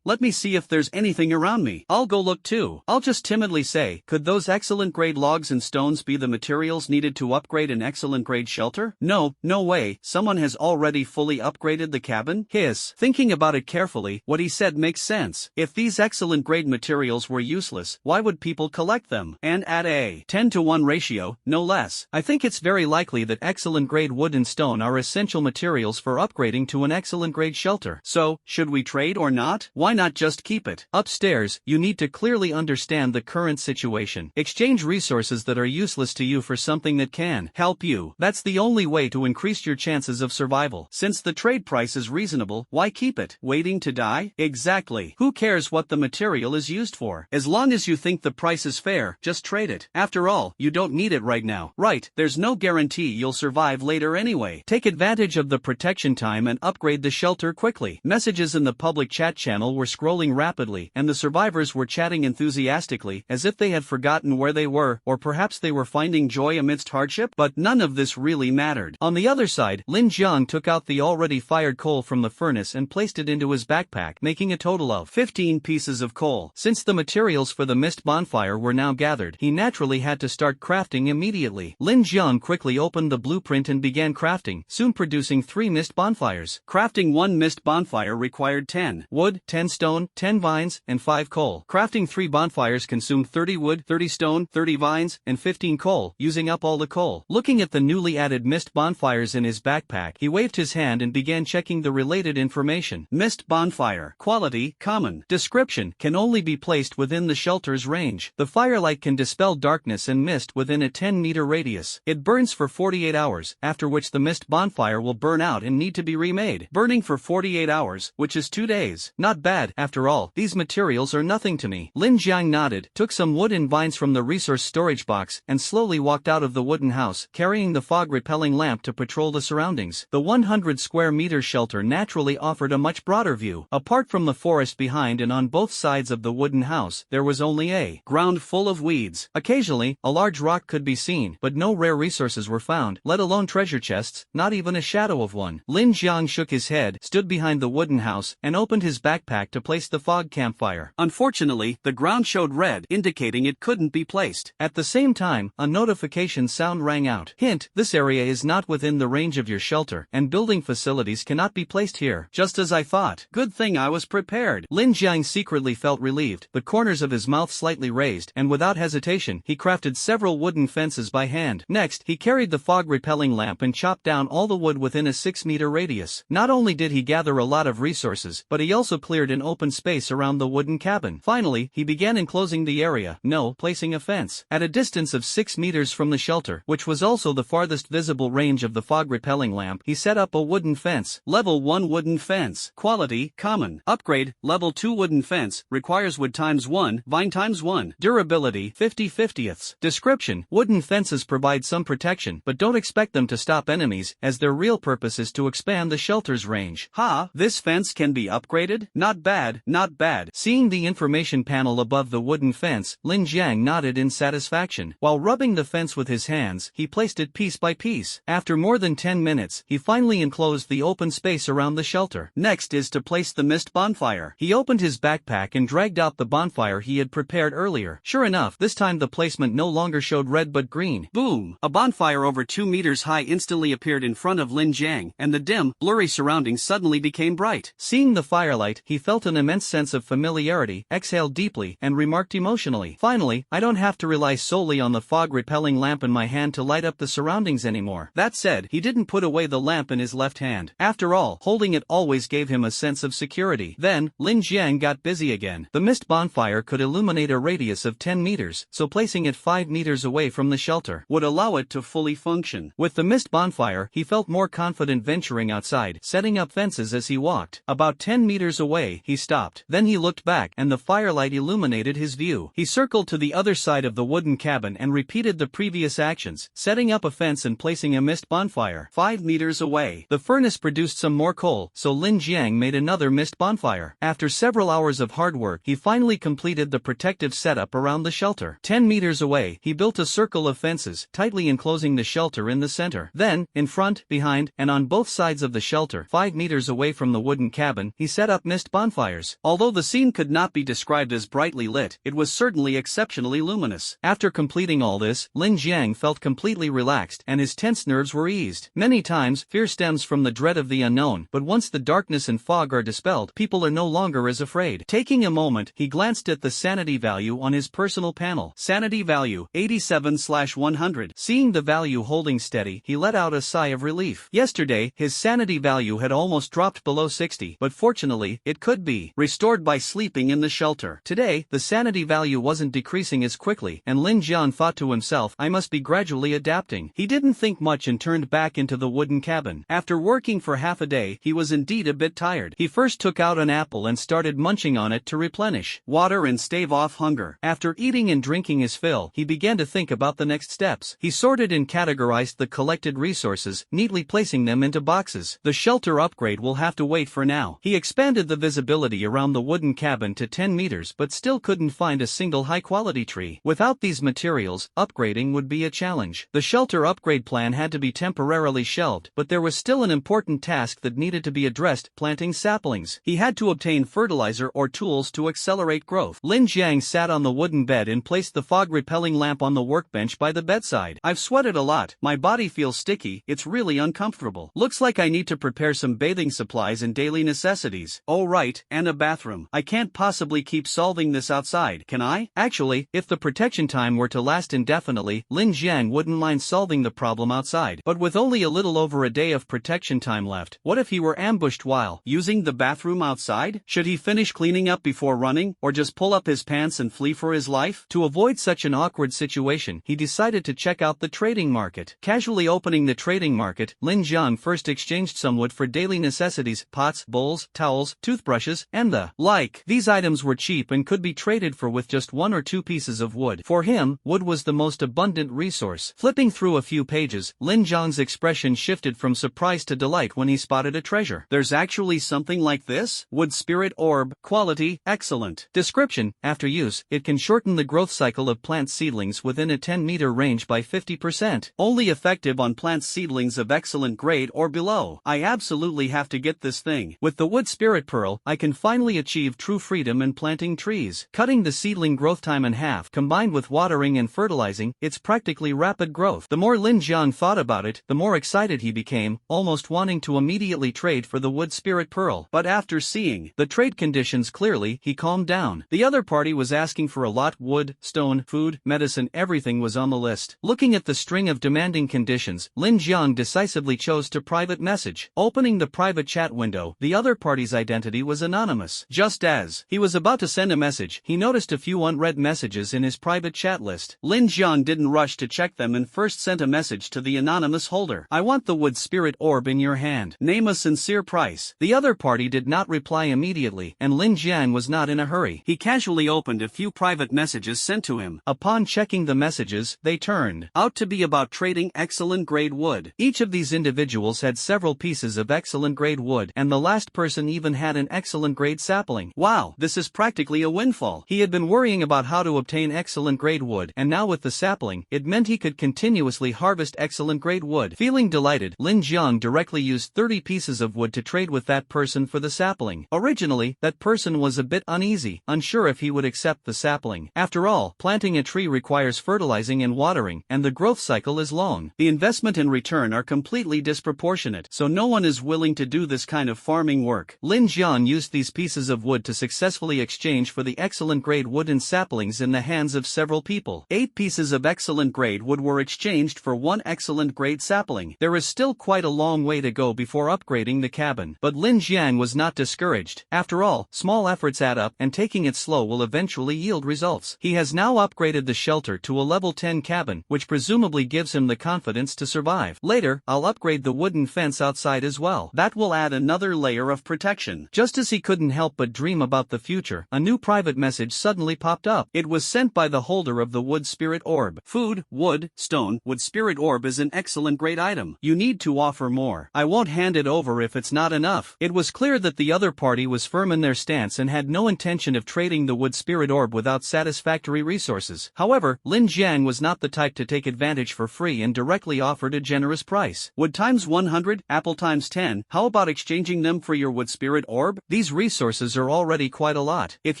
Let me see if there's anything around me. I'll go look too. I'll just timidly say, could those excellent grade logs and stones be the materials needed to upgrade an excellent grade shelter? No way, someone has already fully upgraded the cabin? Hiss. Thinking about it carefully, what he said makes sense. If these excellent grade materials were useless, why would people collect them? And at a 10:1 ratio, no less. I think it's very likely that excellent grade wood and stone are essential materials for upgrading to an excellent grade shelter. So, should we trade or not? Why not just keep it? Upstairs, you need to clearly understand the current situation. Exchange resources that are useless to you for something that can help you. That's the only way to increase your chances of survival. Since the trade price is reasonable, why keep it? Waiting to die? Exactly. Who cares what the material is used for? As long as you think the price is fair, just trade it. After all, you don't need it right now. Right, there's no guarantee you'll survive later anyway. Take advantage of the protection time and upgrade the shelter quickly. Messages in the public chat channel were scrolling rapidly, and the survivors were chatting enthusiastically, as if they had forgotten where they were, or perhaps they were finding joy amidst hardship, but none of this really mattered. On the other side, Lin Jiang took out the already fired coal from the furnace and placed it into his backpack, making a total of 15 pieces of coal. Since the materials for the mist bonfire were now gathered, he naturally had to start crafting immediately. Lin Jiang quickly opened the blueprint and began crafting, soon producing 3 mist bonfires. Crafting 1 mist bonfire required 10 wood, 10 stone, 10 vines, and 5 coal. Crafting 3 bonfires consumed 30 wood, 30 stone, 30 vines, and 15 coal, using up all the coal. Looking at the newly added mist bonfires in his backpack, he waved his hand and began checking the related information. Mist bonfire. Quality, common. Description, can only be placed within the shelter's range. The firelight can dispel darkness and mist within a 10-meter radius. It burns for 48 hours, after which the mist bonfire will burn out and need to be remade. Burning for 48 hours, which is 2 days. Not bad, after all, these materials are nothing to me. Lin Jiang nodded, took some wood and vines from the resource storage box, and slowly walked out of the wooden house, carrying the fog-repelling lamp to patrol the surroundings. The 100 square meter shelter naturally offered a much broader view. Apart from the forest behind and on both sides of the wooden house, there was only a ground full of weeds. Occasionally, a large rock could be seen, but no rare resources were found, let alone treasure chests, not even a shadow of one. Lin Jiang shook his head, stood behind the wooden house, and opened his backpack to place the fog campfire. Unfortunately, the ground showed red, indicating it couldn't be placed. At the same time, a notification sound rang out. Hint, this area is not within the range of your shelter, and building facilities cannot be placed here. Just as I thought. Good thing I was prepared. Lin Jiang secretly felt relieved, the corners of his mouth slightly raised, and without hesitation, he crafted several wooden fences by hand. Next, he carried the fog-repelling lamp and chopped down all the wood within a 6-meter radius. Not only did he gather a lot of resources, but he also cleared an open space around the wooden cabin. Finally, he began enclosing the area, placing a fence. At a distance of 6 meters from the shelter, which was also the farthest visible range of the fog-repelling lamp, he set up a wooden fence. Level 1 wooden fence. Quality, common. Upgrade, Level 2 wooden fence, requires wood ×1, vine ×1. Durability, 50/50ths. Description: wooden fences provide some protection, but don't expect them to stop enemies, as their real purpose is to expand the shelter's range. Ha, this fence can be upgraded? Not bad, not bad. Seeing the information panel above the wooden fence, Lin Jiang nodded in satisfaction. While rubbing the fence with his hands, he placed it piece by piece. After more than 10 minutes, he finally enclosed the open space around the shelter. Next is to place the mist bonfire. He opened his backpack and dragged out the bonfire he had prepared earlier. Sure enough, this time the placement no longer showed red but green. Boom! A bonfire over 2 meters high instantly appeared in front of Lin Jiang, and the dim, blurry surroundings suddenly became bright. Seeing the firelight, he felt an immense sense of familiarity, exhaled deeply, and remarked emotionally, "Finally, I don't have to rely solely on the fog-repelling lamp in my hand to light up the surroundings anymore." That said, he didn't put away the lamp in his left hand. After all, holding it always gave him a sense of security. Then, Lin Jiang got busy again. The mist bonfire could illuminate a radius of 10 meters, so placing it 5 meters away from the shelter would allow it to fully function. With the mist bonfire, he felt more confident venturing outside, setting up fences as he walked. About 10 meters away, he stopped. Then he looked back, and the firelight illuminated his view. He circled to the other side of the wooden cabin and repeated the previous actions, setting up a fence and placing a mist bonfire 5 meters away. The furnace produced some more coal, so Lin Jiang made another mist bonfire. After several hours of hard work, he finally completed the protective setup around the shelter. 10 meters away, he built a circle of fences, tightly enclosing the shelter in the center. Then, in front, behind, and on both sides of the shelter, 5 meters away from the wooden cabin, he set up mist bonfires. Although the scene could not be described as brightly lit, it was certainly exceptionally luminous. After completing all this, Lin Jiang felt completely relaxed, and his tense nerves were eased. Many times, fear stems from the dread of the unknown, but once the darkness and fog are dispelled, people are no longer as afraid. Taking a moment, he glanced at the sanity value on his personal panel. Sanity value, 87/100. Seeing the value holding steady, he let out a sigh of relief. Yesterday, his sanity value had almost dropped below 60, but fortunately, it could be restored by sleeping in the shelter. Today, the sanity value wasn't decreasing as quickly, and Lin Jiang thought to himself, "I must be gradually adapting." He didn't think much and turned back into the wooden cabin. After working for half a day, he was indeed a bit tired. He first took out an apple and started munching on it to replenish water and stave off hunger. After eating and drinking his fill, he began to think about the next steps. He sorted and categorized the collected resources, neatly placing them into boxes. The shelter upgrade will have to wait for now. He expanded the visibility around the wooden cabin to 10 meters but still couldn't find a single high-quality tree. Without these materials, upgrading would be a challenge. The shelter upgrade plan had to be temporarily shelved, but there was still an important task that needed to be addressed: planting saplings. He had to obtain fertilizer or tools to accelerate growth. Lin Jiang sat on the wooden bed and placed the fog-repelling lamp on the workbench by the bedside. "I've sweated a lot, my body feels sticky, it's really uncomfortable. Looks like I need to prepare some bathing supplies and daily necessities. Oh right, and a bathroom. I can't possibly keep solving this outside, can I?" Actually, if the protection time were to last indefinitely, Lin Jiang wouldn't mind solving the problem outside. But with only a little over a day of protection time left, what if he were ambushed while using the bathroom outside? Should he finish cleaning up before running, or just pull up his pants and flee for his life? To avoid such an awkward situation, he decided to check out the trading market. Casually opening the trading market, Lin Jiang first exchanged some wood for daily necessities, pots, bowls, towels, toothbrushes, and the like. These items were cheap and could be traded for with just 1 or 2 pieces of wood. For him, wood was the most abundant resource. Flipping through a few pages, Lin Jiang's expression shifted from surprise to delight when he spotted a treasure. There's actually something like this? Wood Spirit Orb, quality, excellent. Description: after use, it can shorten the growth cycle of plant seedlings within a 10-meter range by 50%. Only effective on plant seedlings of excellent grade or below. I absolutely have to get this thing. With the Wood Spirit Pearl, I can finally achieve true freedom in planting trees. Cutting the seedling growth time in half, combined with watering and fertilizing, it's practically rapid growth. The more Lin Jiang thought about it, the more excited he became, almost wanting to immediately trade for the Wood Spirit Pearl. But after seeing the trade conditions clearly, he calmed down. The other party was asking for a lot: wood, stone, food, medicine, everything was on the list. Looking at the string of demanding conditions, Lin Jiang decisively chose to private message. Opening the private chat window, the other party's identity was anonymous. Just as he was about to send a message, he noticed a few unread messages in his private chat list. Lin Jiang didn't rush to check them and first sent a message to the anonymous holder. I want the Wood Spirit Orb in your hand. Name a sincere price. The other party did not reply immediately, and Lin Jiang was not in a hurry. He casually opened a few private messages sent to him. Upon checking the messages, they turned out to be about trading excellent grade wood. Each of these individuals had several pieces of excellent grade wood, and the last person even had an excellent grade sapling. Wow, this is practically a windfall. He had been worrying about how to obtain excellent grade wood, and now with the sapling, it meant he could continuously harvest excellent grade wood. Feeling delighted, Lin Jiang directly used 30 pieces of wood to trade with that person for the sapling. Originally, that person was a bit uneasy, unsure if he would accept the sapling. After all, planting a tree requires fertilizing and watering, and the growth cycle is long. The investment and return are completely disproportionate, so no one is willing to do this kind of farming work. Lin Jiang used these pieces of wood to successfully exchange for the excellent grade wood and saplings in the hands of several people. 8 pieces of excellent grade wood were exchanged for 1 excellent grade sapling. There is still quite a long way to go before upgrading the cabin, but Lin Jiang was not discouraged. After all, small efforts add up, and taking it slow will eventually yield results. He has now upgraded the shelter to a level 10 cabin, which presumably gives him the confidence to survive. Later, I'll upgrade the wooden fence outside as well. That will add another layer of protection. Just as he couldn't help but dream about the future, a new private message suddenly popped up. It was sent by the holder of the Wood Spirit Orb. Food, wood, stone. Wood Spirit Orb is an excellent great item. You need to offer more. I won't hand it over if it's not enough. It was clear that the other party was firm in their stance and had no intention of trading the Wood Spirit Orb without satisfactory resources. However, Lin Jiang was not the type to take advantage for free and directly offered a generous price. Wood times 100, apple times 10. How about exchanging them for your Wood Spirit Orb? These resources are already quite a lot. If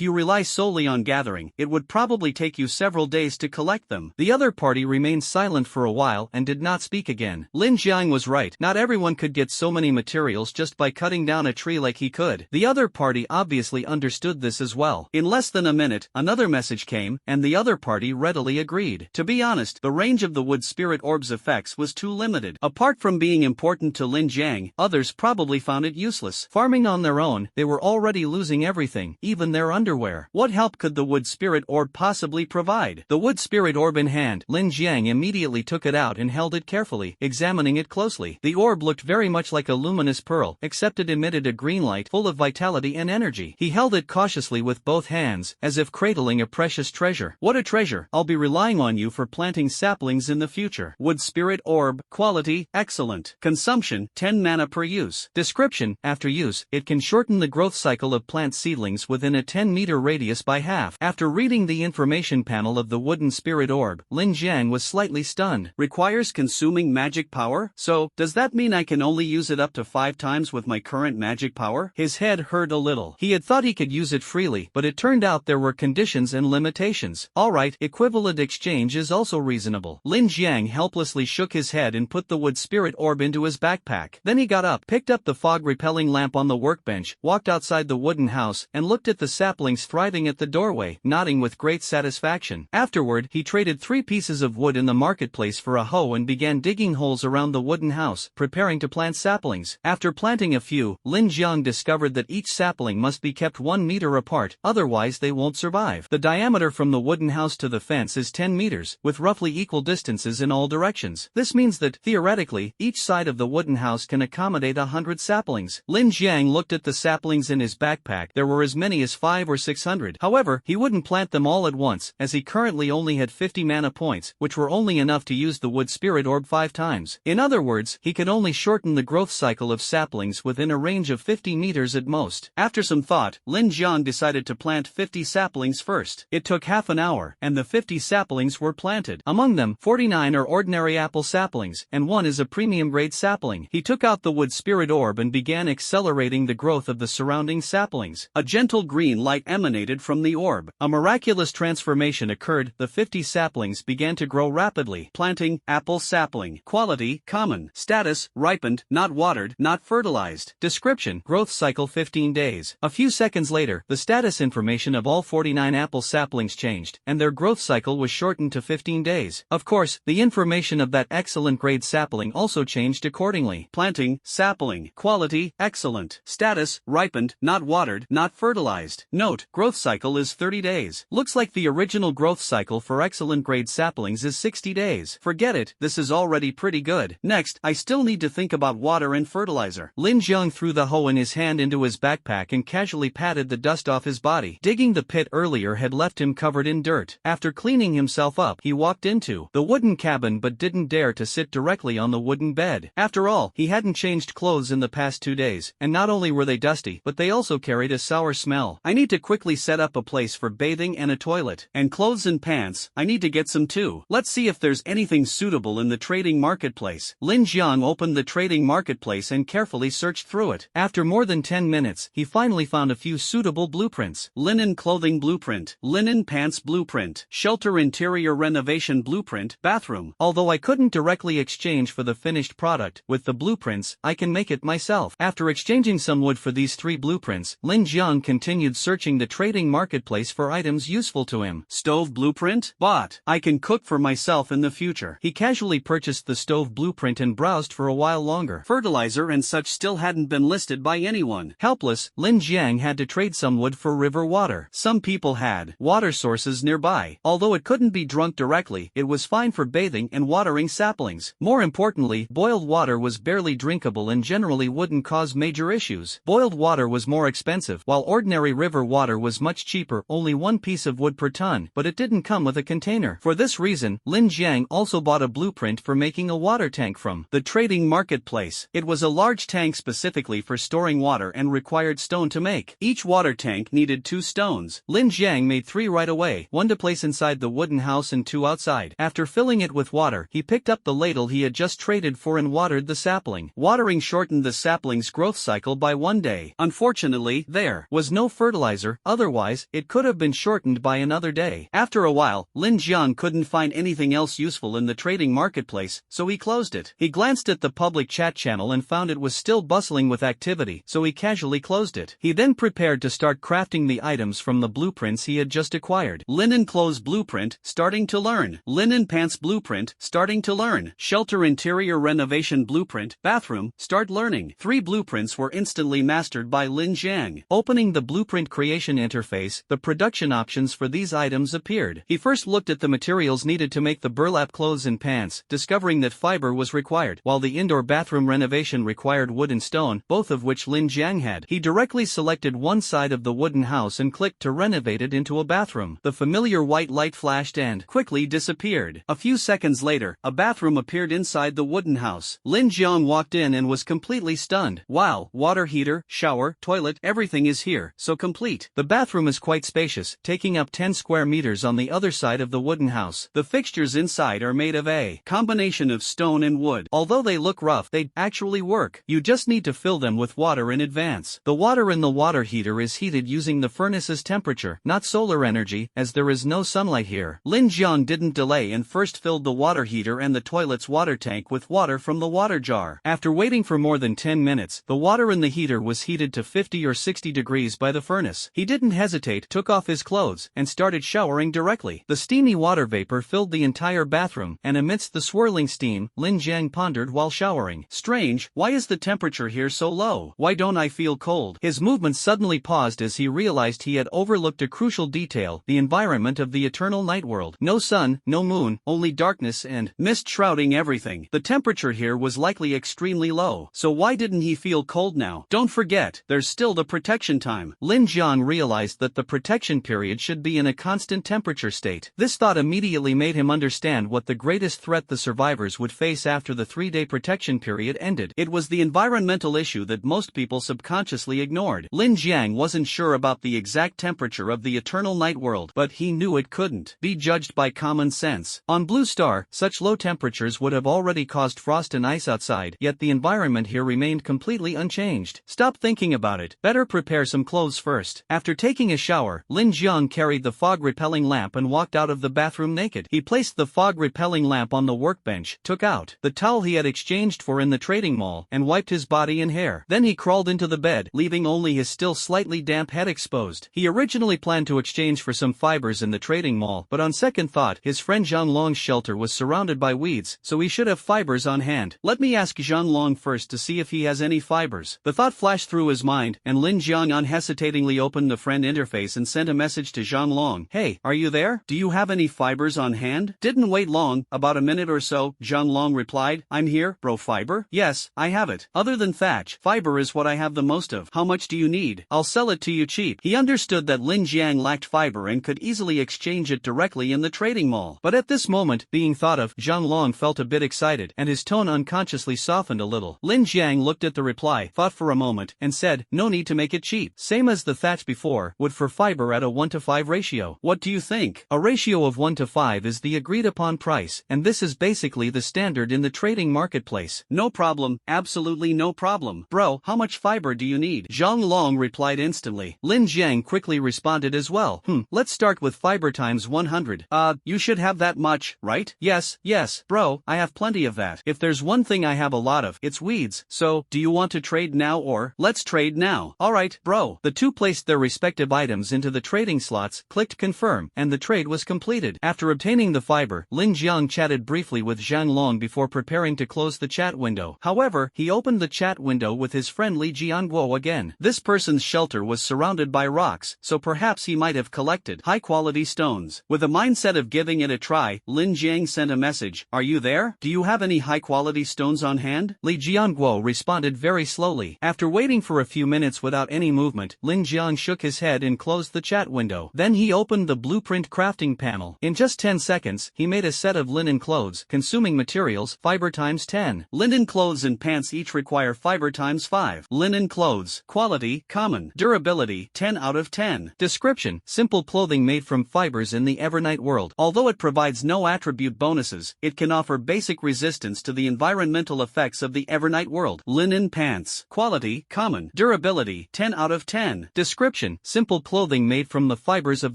you rely solely on gathering, it would probably take you several days to collect them. The other party remained silent for a while and did not speak again. Lin Jiang was right. Not everyone could get so many materials just by cutting down a tree like he could. The other party obviously understood this as well. In less than a minute, another message came, and the other party readily agreed. To be honest, the range of the Wood Spirit Orb's effects was too limited. Apart from being important to Lin Jiang, others probably found it useless. Farming on their own, they were already losing everything, even their underwear. What help could the Wood Spirit Orb possibly provide? The Wood Spirit Orb in hand, Lin Jiang immediately took it out and held it carefully, examining it closely. The orb looked very much like a luminous pearl, except it emitted a green light full of vitality and energy. He held it cautiously with both hands, as if cradling a precious treasure. What a treasure! I'll be relying on you for planting saplings in the future. Wood Spirit Orb, quality, excellent. Consumption, 10 mana per use. Description: after use, it can shorten the growth cycle of plant seedlings within a 10-meter radius by half. After reading the information panel of the Wooden Spirit Orb, Lin Jiang was slightly stunned. Requires consuming magic power? So, does that mean I can only use it up to 5 times with my current magic power? His head hurt a little. He had thought he could use it freely, but it turned out there were conditions and limitations. Alright, equivalent exchange is also reasonable. Lin Jiang helplessly shook his head and put the Wood Spirit Orb into his backpack. Then he got up, picked up the fog-repelling lamp on the workbench, walked outside the wooden house, and looked at the saplings thriving at the doorway, nodding with great satisfaction. Afterward, he traded 3 pieces of wood in the marketplace for a hoe and began digging holes around the wooden house, preparing to plant saplings. After planting a few, Lin Jiang discovered that each sapling must be kept 1 meter apart, otherwise they won't survive. The diameter from the wooden house to the fence is 10 meters, with roughly equal distances in all directions. This This means that, theoretically, each side of the wooden house can accommodate 100 saplings. Lin Jiang looked at the saplings in his backpack. There were as many as 500 or 600. However, he wouldn't plant them all at once, as he currently only had 50 mana points, which were only enough to use the wood spirit orb 5 times. In other words, he could only shorten the growth cycle of saplings within a range of 50 meters at most. After some thought, Lin Jiang decided to plant 50 saplings first. It took half an hour, and the 50 saplings were planted. Among them, 49 are ordinary apple saplings, and 1 is a premium grade sapling. He took out the wood spirit orb and began accelerating the growth of the surrounding saplings. A gentle green light emanated from the orb. A miraculous transformation occurred. The 50 saplings began to grow rapidly. Planting, apple sapling. Quality, common. Status, ripened, not watered, not fertilized. Description, growth cycle 15 days. A few seconds later, the status information of all 49 apple saplings changed, and their growth cycle was shortened to 15 days. Of course, the information of that excellent grade sapling also changed accordingly. Planting, sapling. Quality, excellent. Status, ripened, not watered, not fertilized. Note, growth cycle is 30 days. Looks like the original growth cycle for excellent grade saplings is 60 days. Forget it, this is already pretty good. Next, I still need to think about water and fertilizer. Lin Jiang threw the hoe in his hand into his backpack and casually patted the dust off his body. Digging the pit earlier had left him covered in dirt. After cleaning himself up, he walked into the wooden cabin but didn't dare to sit directly on the wooden bed. After all, he hadn't changed clothes in the past 2 days, and not only were they dusty, but they also carried a sour smell. I need to quickly set up a place for bathing and a toilet. And clothes and pants, I need to get some too. Let's see if there's anything suitable in the trading marketplace. Lin Jiang opened the trading marketplace and carefully searched through it. After more than 10 minutes, he finally found a few suitable blueprints. Linen clothing blueprint, linen pants blueprint, shelter interior renovation blueprint, bathroom. Although I couldn't directly exchange for the finished product, with the blueprints, I can make it myself. After exchanging some wood for these 3 blueprints, Lin Jiang continued searching the trading marketplace for items useful to him. Stove blueprint? Bought. I can cook for myself in the future. He casually purchased the stove blueprint and browsed for a while longer. Fertilizer and such still hadn't been listed by anyone. Helpless, Lin Jiang had to trade some wood for river water. Some people had water sources nearby. Although it couldn't be drunk directly, it was fine for bathing and watering saplings. More importantly, boiled water was barely drinkable and generally wouldn't cause major issues. Boiled water was more expensive, while ordinary river water was much cheaper, only 1 piece of wood per ton, but it didn't come with a container. For this reason, Lin Jiang also bought a blueprint for making a water tank from the trading marketplace. It was a large tank specifically for storing water and required stone to make. Each water tank needed 2 stones. Lin Jiang made 3 right away, 1 to place inside the wooden house and 2 outside. After filling it with water, he picked up the ladle he had just traded for and watered the sapling. Watering shortened the sapling's growth cycle by 1 day. Unfortunately, there was no fertilizer, otherwise, it could have been shortened by another day. After a while, Lin Jiang couldn't find anything else useful in the trading marketplace, so he closed it. He glanced at the public chat channel and found it was still bustling with activity, so he casually closed it. He then prepared to start crafting the items from the blueprints he had just acquired. Linen clothes blueprint, starting to learn. Linen pants blueprint, starting to learn. Shelter interior renovation blueprint, bathroom, start learning. 3 blueprints were instantly mastered by Lin Jiang. Opening the blueprint creation interface, the production options for these items appeared. He first looked at the materials needed to make the burlap clothes and pants, discovering that fiber was required, while the indoor bathroom renovation required wood and stone, both of which Lin Jiang had. He directly selected one side of the wooden house and clicked to renovate it into a bathroom. The familiar white light flashed and quickly disappeared. A few seconds later, a bathroom appeared inside the wooden house. Lin Jiang walked in and was completely stunned. Wow, water heater, shower, toilet, everything is here, so complete. The bathroom is quite spacious, taking up 10 square meters on the other side of the wooden house. The fixtures inside are made of a combination of stone and wood. Although they look rough, they actually work. You just need to fill them with water in advance. The water in the water heater is heated using the furnace's temperature, not solar energy, as there is no sunlight here. Lin Jiang didn't delay and first filled the water heater and the toilet's water tank with water from the water jar. After waiting for more than 10 minutes, the water in the heater was heated to 50 or 60 degrees by the furnace. He didn't hesitate, took off his clothes, and started showering directly. The steamy water vapor filled the entire bathroom, and amidst the swirling steam, Lin Jiang pondered while showering. Strange, why is the temperature here so low? Why don't I feel cold? His movements suddenly paused as he realized he had overlooked a crucial detail, the environment of the eternal night world. No sun, no moon, only darkness and mist shrouding everything. The temperature here was likely extremely low, so why didn't he feel cold now? Don't forget, there's still the protection time. Lin Jiang realized that the protection period should be in a constant temperature state. This thought immediately made him understand what the greatest threat the survivors would face after the 3-day protection period ended. It was the environmental issue that most people subconsciously ignored. Lin Jiang wasn't sure about the exact temperature of the eternal night world, but he knew it couldn't be judged by common sense. On Blue Star, such low temperatures would have already caused frost and ice outside, yet the environment here remained completely unchanged. Stop thinking about it. Better prepare some clothes first. After taking a shower, Lin Jiang carried the fog-repelling lamp and walked out of the bathroom naked. He placed the fog-repelling lamp on the workbench, took out the towel he had exchanged for in the trading mall, and wiped his body and hair. Then he crawled into the bed, leaving only his still slightly damp head exposed. He originally planned to exchange for some fibers in the trading mall, but on second thought, his friend Zhang Long's shelter was surrounded by weeds, so he should have fibers on hand. Let me ask Zhang Long first to see if he has any fibers. The thought flashed through his mind, and Lin Jiang unhesitatingly opened the friend interface and sent a message to Zhang Long. Hey, are you there? Do you have any fibers on hand? Didn't wait long, about a minute or so, Zhang Long replied. I'm here, bro. Fiber? Yes, I have it. Other than thatch, fiber is what I have the most of. How much do you need? I'll sell it to you cheap. He understood that Lin Jiang lacked fiber and could easily exchange it directly in the trading mall. But at this moment, being thought of, Zhang Long felt a bit excited, and his tone unconsciously softened a little. Lin Jiang looked at the reply, thought for a moment, and said, no need to make it cheap. Same as the thatch before, wood for fiber at a 1:5 ratio. What do you think? A ratio of 1:5 is the agreed upon price, and this is basically the standard in the trading marketplace. No problem, absolutely no problem. Bro, how much fiber do you need? Zhang Long replied instantly. Lin Jiang quickly responded as well. Let's start with fiber times 100. You should have that much, right? Yes, bro, I have plenty of that. If there's one thing I have a lot of, it's weeds. So, do you want to trade now or? Let's trade now. Alright, bro. The two placed their respective items into the trading slots, clicked confirm, and the trade was completed. After obtaining the fiber, Lin Jiang chatted briefly with Zhang Long before preparing to close the chat window. However, he opened the chat window with his friend Li Jianguo again. This person's shelter was surrounded by rocks, so perhaps he might have collected high-quality stones. With a mindset of giving it a try, Lin Jiang sent a message. Are you there? Do you have any high-quality stones on hand? Li Jianguo responded very slowly. After waiting for a few minutes without any movement, Lin Jiang shook his head and closed the chat window. Then he opened the blueprint crafting panel. In just 10 seconds, he made a set of linen clothes, consuming materials, fiber times 10. Linen clothes and pants each require fiber times 5. Linen clothes. Quality, common. Durability, 10 out of 10. Description: simple clothing made from fibers in the Evernight world. Although it provides no attribute bonuses, it can offer basic resistance to the environmental effects of the Evernight world. Linen pants. Quality, common. Durability, 10 out of 10. Description: simple clothing made from the fibers of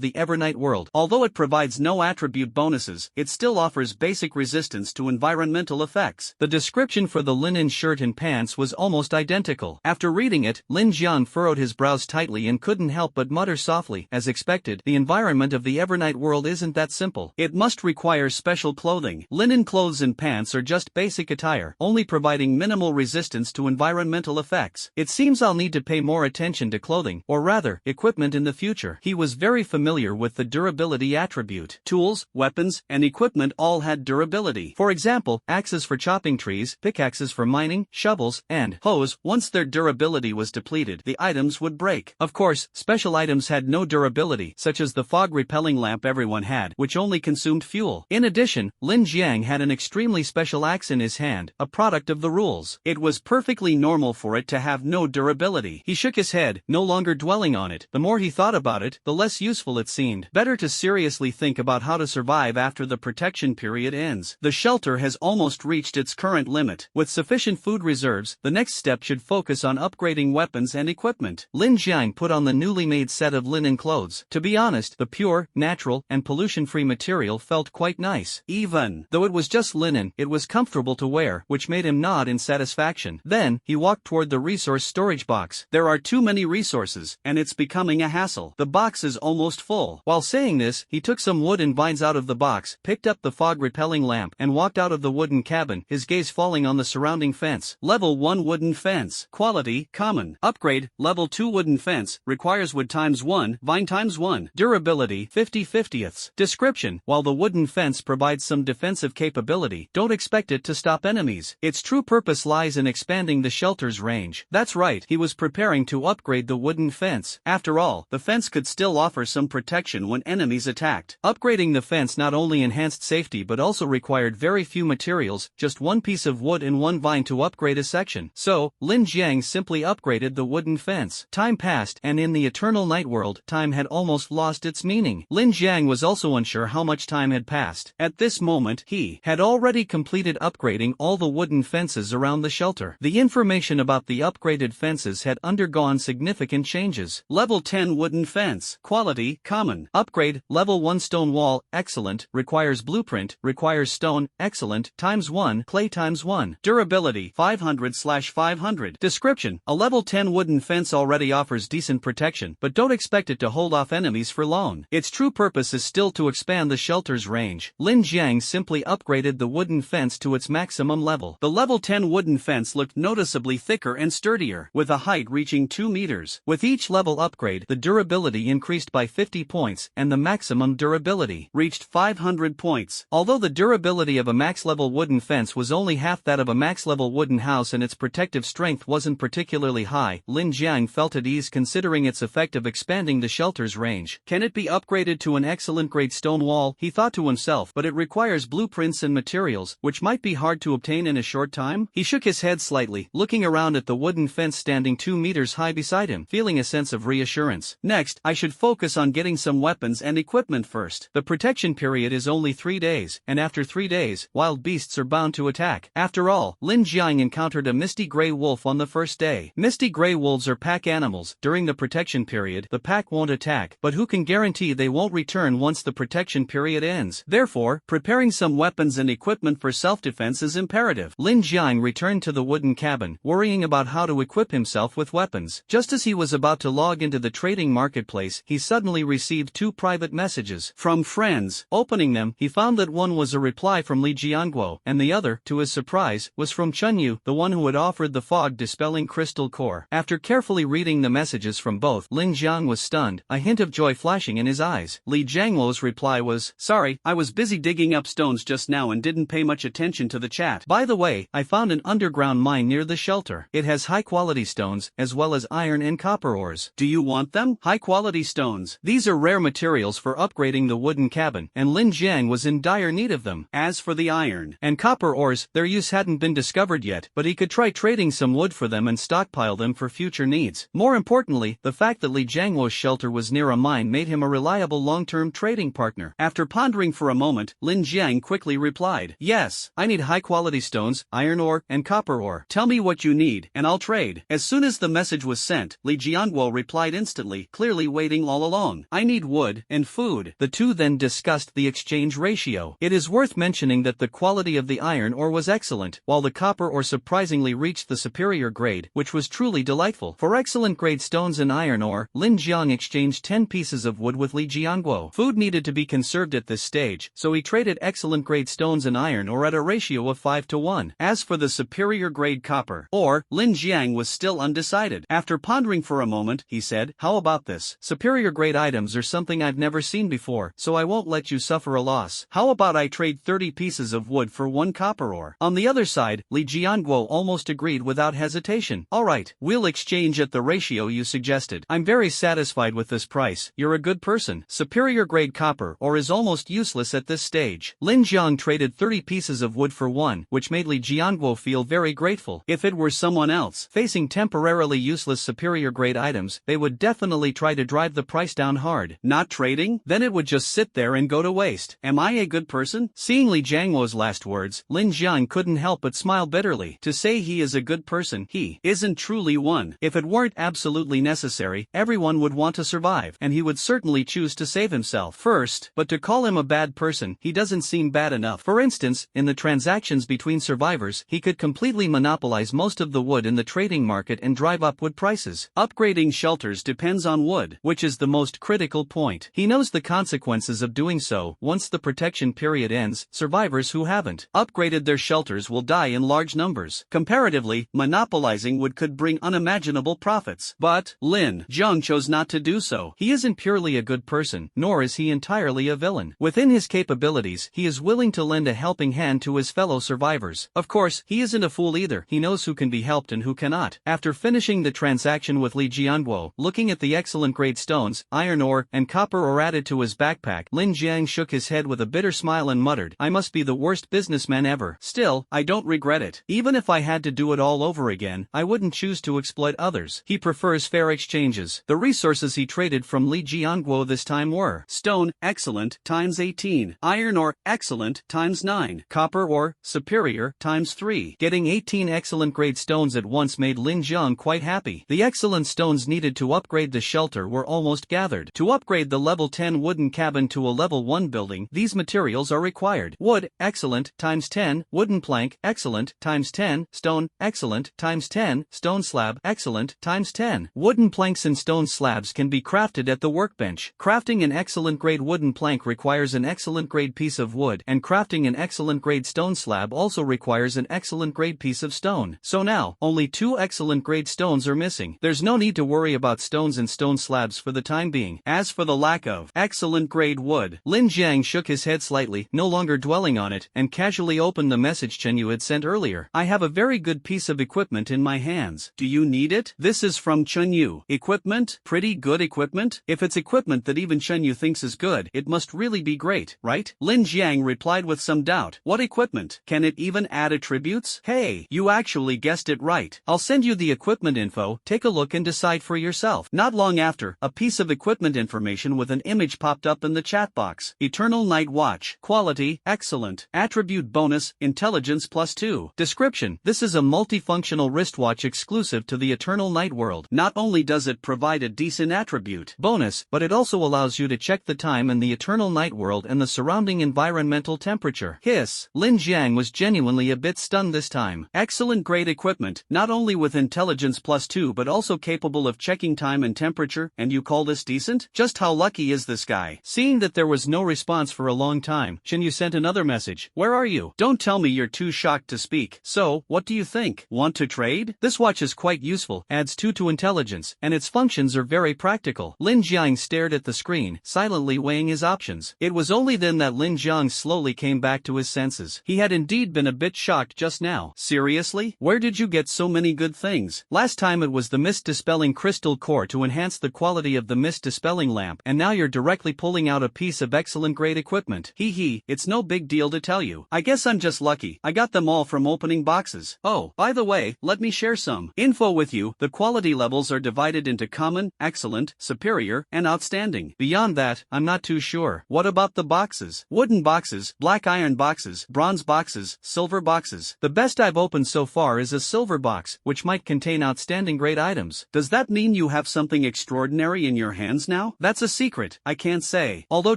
the Evernight world. Although it provides no attribute bonuses, it still offers basic resistance to environmental effects. The description for the linen shirt and pants was almost identical. After reading it, Lin Jiang furrowed his brows tightly and couldn't help but mutter softly. As expected, the environment of the Evernight world isn't that simple. It must require special clothing. Linen clothes and pants are just basic attire, only providing minimal resistance to environmental effects. It seems I'll need to pay more attention to clothing, or rather, equipment in the future. He was very familiar with the durability attribute. Tools, weapons, and equipment all had durability. For example, axes for chopping trees, pickaxes for mining, shovels, and hoes. Once their durability was depleted, the items would break. Of course, special items had no durability, such as the fog-repelling lamp everyone had, which only consumed fuel. In addition, Lin Jiang had an extremely special axe in his hand, a product of the rules. It was perfectly normal for it to have no durability. He shook his head, no longer dwelling on it. The more he thought about it, the less useful it seemed. Better to seriously think about how to survive after the protection period ends. The shelter has almost reached its current limit. With sufficient food reserves, the next step should focus on upgrading weapons and equipment. Lin Jiang put on the newly made set of linen clothes. To be honest, the pure, natural, and pollution-free material felt quite nice. Even though it was just linen, it was comfortable to wear, which made him nod in satisfaction. Then, he walked toward the resource storage box. There are too many resources, and it's becoming a hassle. The box is almost full. While saying this, he took some wood and vines out of the box, picked up the fog-repelling lamp, and walked out of the wooden cabin, his gaze falling on the surrounding fence. Level 1 wooden fence. Quality, common. Upgrade, level 2 wooden fence, requires wood times 1, vine times 1. Durability, 50/50ths. Description: while the wooden fence provides some defensive capability, don't expect it to stop enemies. Its true purpose lies in expanding the shelter's range. That's right, he was preparing to upgrade the wooden fence. After all, the fence could still offer some protection when enemies attacked. Upgrading the fence not only enhanced safety but also required very few materials, just one piece of wood and one vine to upgrade a section. So, Lin Jiang simply upgraded the wooden fence. Time passed, and in the eternal night world, time had almost lost its meaning. Lin Jiang was also unsure how much time had passed. At this moment, he had already completed upgrading all the wooden fences around the shelter. The information about the upgraded fences had undergone significant changes. Level 10 wooden fence. Quality, common. Upgrade, level 1 stone wall, excellent. Requires blueprint, requires stone, excellent. ×1, clay ×1. Durability, 500/500. Description, a level 10 wooden fence already offers decent protection, but don't expect it to hold off enemies for long. Its true purpose is still to expand the shelter's range. Lin Jiang simply upgraded the wooden fence to its maximum level. The level 10 wooden fence looked noticeably thicker and sturdier, with a height reaching 2 meters. With each level upgrade, the durability increased by 50 points, and the maximum durability reached 500 points. Although the durability of a max-level wooden fence was only half that of a max-level wooden house and its protective strength wasn't particularly high, Lin Jiang felt at ease considering its effect of expanding the shelter's range. Can it be upgraded to an excellent grade stone wall? He thought to himself, but it requires blueprints and materials, which might be hard to obtain in a short time. He shook his head slightly, looking around at the wooden fence standing 2 meters high beside him, feeling a sense of reassurance. Next, I should focus on getting some weapons and equipment first. The protection period is only 3 days, and after 3 days, wild beasts are bound to attack. After all, Lin Jiang encountered a misty gray wolf on the first day. Misty gray wolves are pack animals. During the protection period, the pack won't attack, but who can guarantee they won't return once the protection period ends? Therefore, preparing some weapons and equipment for self-defense is imperative. Lin Jiang returned to the wooden cabin, worrying about how to equip himself with weapons. Just as he was about to log into the trading marketplace, he suddenly received 2 private messages from friends. Opening them, he found that one was a reply from Li Jianguo, and the other, to his surprise, was from Chunyu, the one who had offered the fog-dispelling crystal core. After carefully reading the messages from both, Lin Jiang was stunned, a hint of joy flashing in his eyes. Li Jianguo's reply was, "Sorry, I was busy digging up stones just now and didn't pay much attention to the chat. By the way, I found an underground mine near the shelter. It has high-quality stones, as well as iron and copper ores. Do you want them?" High-quality stones. These are rare materials for upgrading the wooden cabin, and Lin Jiang was in dire need of them. As for the iron and copper ores, their use hadn't been discovered yet, but he could try trading some wood for them and stockpile them for future needs. More importantly, the fact that Li Jianguo's shelter was near a mine made him a reliable long-term trading partner. After pondering for a moment, Lin Jiang quickly replied, "Yes, I need high-quality stones, iron ore, and copper ore. Tell me what you need, and I'll trade." As soon as the message was sent, Li Jianguo replied instantly, clearly waiting all along. "I need wood and food." The two then discussed the exchange ratio. It is worth mentioning that the quality of the iron ore was excellent, while the copper ore surprisingly reached the superior grade, which was truly delightful. For excellent grade stones and iron ore, Lin Jiang exchanged 10 pieces of wood with Li Jianguo. Food needed to be conserved at this stage, so he traded excellent grade stones and iron ore at a ratio of 5 to 1. As for the superior grade copper ore, Lin Jiang was still undecided. After pondering for a moment, he said, "How about this? Superior grade items are something I've never seen before, so I won't let you suffer a loss. How about I trade 30 pieces of wood for 1 copper ore?" On the other side, Li Jianguo almost agreed without hesitation. "Alright, we'll exchange at the ratio you suggested. I'm very satisfied with this price. You're a good person. Superior grade copper ore is almost useless at this stage." Lin Jiang traded 30 pieces of wood for 1, which made Li Jianguo feel very grateful. If it were someone else, facing temporarily useless superior grade items, they would definitely try to drive the price down hard. Not trading? Then it would just sit there and go to waste. Am I a good person? Seeing Li Jianguo's last words, Lin Jiang couldn't help but smile bitterly. To say he is a good person, he isn't truly one. If it weren't absolutely necessary, everyone would want to survive, and he would certainly choose to save himself first, but to call him a bad person, he doesn't seem bad enough. For instance, in the transactions between survivors, he could completely monopolize most of the wood in the trading market and drive up wood prices. Upgrading shelters depends on wood, which is the most critical point. He knows the consequences of doing so. Once the protection period ends, survivors who haven't upgraded their shelters will die in large numbers. Comparatively, monopolizing wood could bring unimaginable profits. But Lin Jiang chose not to do so. He isn't purely a good person, nor is he entirely a villain. Within his capabilities, he is willing willing to lend a helping hand to his fellow survivors. Of course, he isn't a fool either. He knows who can be helped and who cannot. After finishing the transaction with Li Jianguo, looking at the excellent grade stones, iron ore, and copper ore added to his backpack, Lin Jiang shook his head with a bitter smile and muttered, "I must be the worst businessman ever. Still, I don't regret it. Even if I had to do it all over again, I wouldn't choose to exploit others." He prefers fair exchanges. The resources he traded from Li Jianguo this time were stone, excellent, times 18, iron ore, excellent, times 9, copper ore, superior, times 3. Getting 18 excellent grade stones at once made Lin Jiang quite happy. The excellent stones needed to upgrade the shelter were almost gathered. To upgrade the level 10 wooden cabin to a level 1 building, these materials are required. Wood, excellent, times 10, wooden plank, excellent, times 10, stone, excellent, times 10, stone slab, excellent, times 10. Wooden planks and stone slabs can be crafted at the workbench. Crafting an excellent grade wooden plank requires an excellent grade piece of wood, and crafting an excellent grade stone slab also requires an excellent grade piece of stone. So now, only 2 excellent grade stones are missing. There's no need to worry about stones and stone slabs for the time being. As for the lack of excellent grade wood, Lin Jiang shook his head slightly, no longer dwelling on it, and casually opened the message Chen Yu had sent earlier. "I have a very good piece of equipment in my hands. Do you need it?" This is from Chen Yu. Equipment? Pretty good equipment? If it's equipment that even Chen Yu thinks is good, it must really be great, right? Lin Jiang replied with some doubt. "What equipment? Can it even add attributes?" "Hey, you actually guessed it right. I'll send you the equipment info, take a look and decide for yourself." Not long after, a piece of equipment information with an image popped up in the chat box. Eternal Night Watch. Quality, excellent. Attribute bonus, intelligence +2. Description: this is a multifunctional wristwatch exclusive to the Eternal Night world. Not only does it provide a decent attribute bonus, but it also allows you to check the time in the Eternal Night world and the surrounding environmental temperature. Hiss. Lin Jiang was genuinely a bit stunned this time. Excellent grade equipment, not only with intelligence +2 but also capable of checking time and temperature, and you call this decent? Just how lucky is this guy? Seeing that there was no response for a long time, Chen Yu sent another message. "Where are you? Don't tell me you're too shocked to speak. So, what do you think? Want to trade? This watch is quite useful, adds 2 to intelligence, and its functions are very practical." Lin Jiang stared at the screen, silently weighing his options. It was only then that Lin Jiang slowly came back to his senses. He had indeed been a bit shocked just now. "Seriously? Where did you get so many good things? Last time it was the mist dispelling crystal core to enhance the quality of the mist dispelling lamp, and now you're directly pulling out a piece of excellent grade equipment. Hee, it's no big deal to tell you. I guess I'm just lucky. I got them all from opening boxes. Oh, by the way, let me share some info with you. The quality levels are divided into common, excellent, superior, and outstanding. Beyond that, I'm not too sure. What about the boxes? Wooden boxes, black iron boxes, bronze boxes, silver boxes. The best I've opened so far is a silver box, which might contain outstanding grade items. Does that mean you have something extraordinary in your hands now? That's a secret, I can't say." Although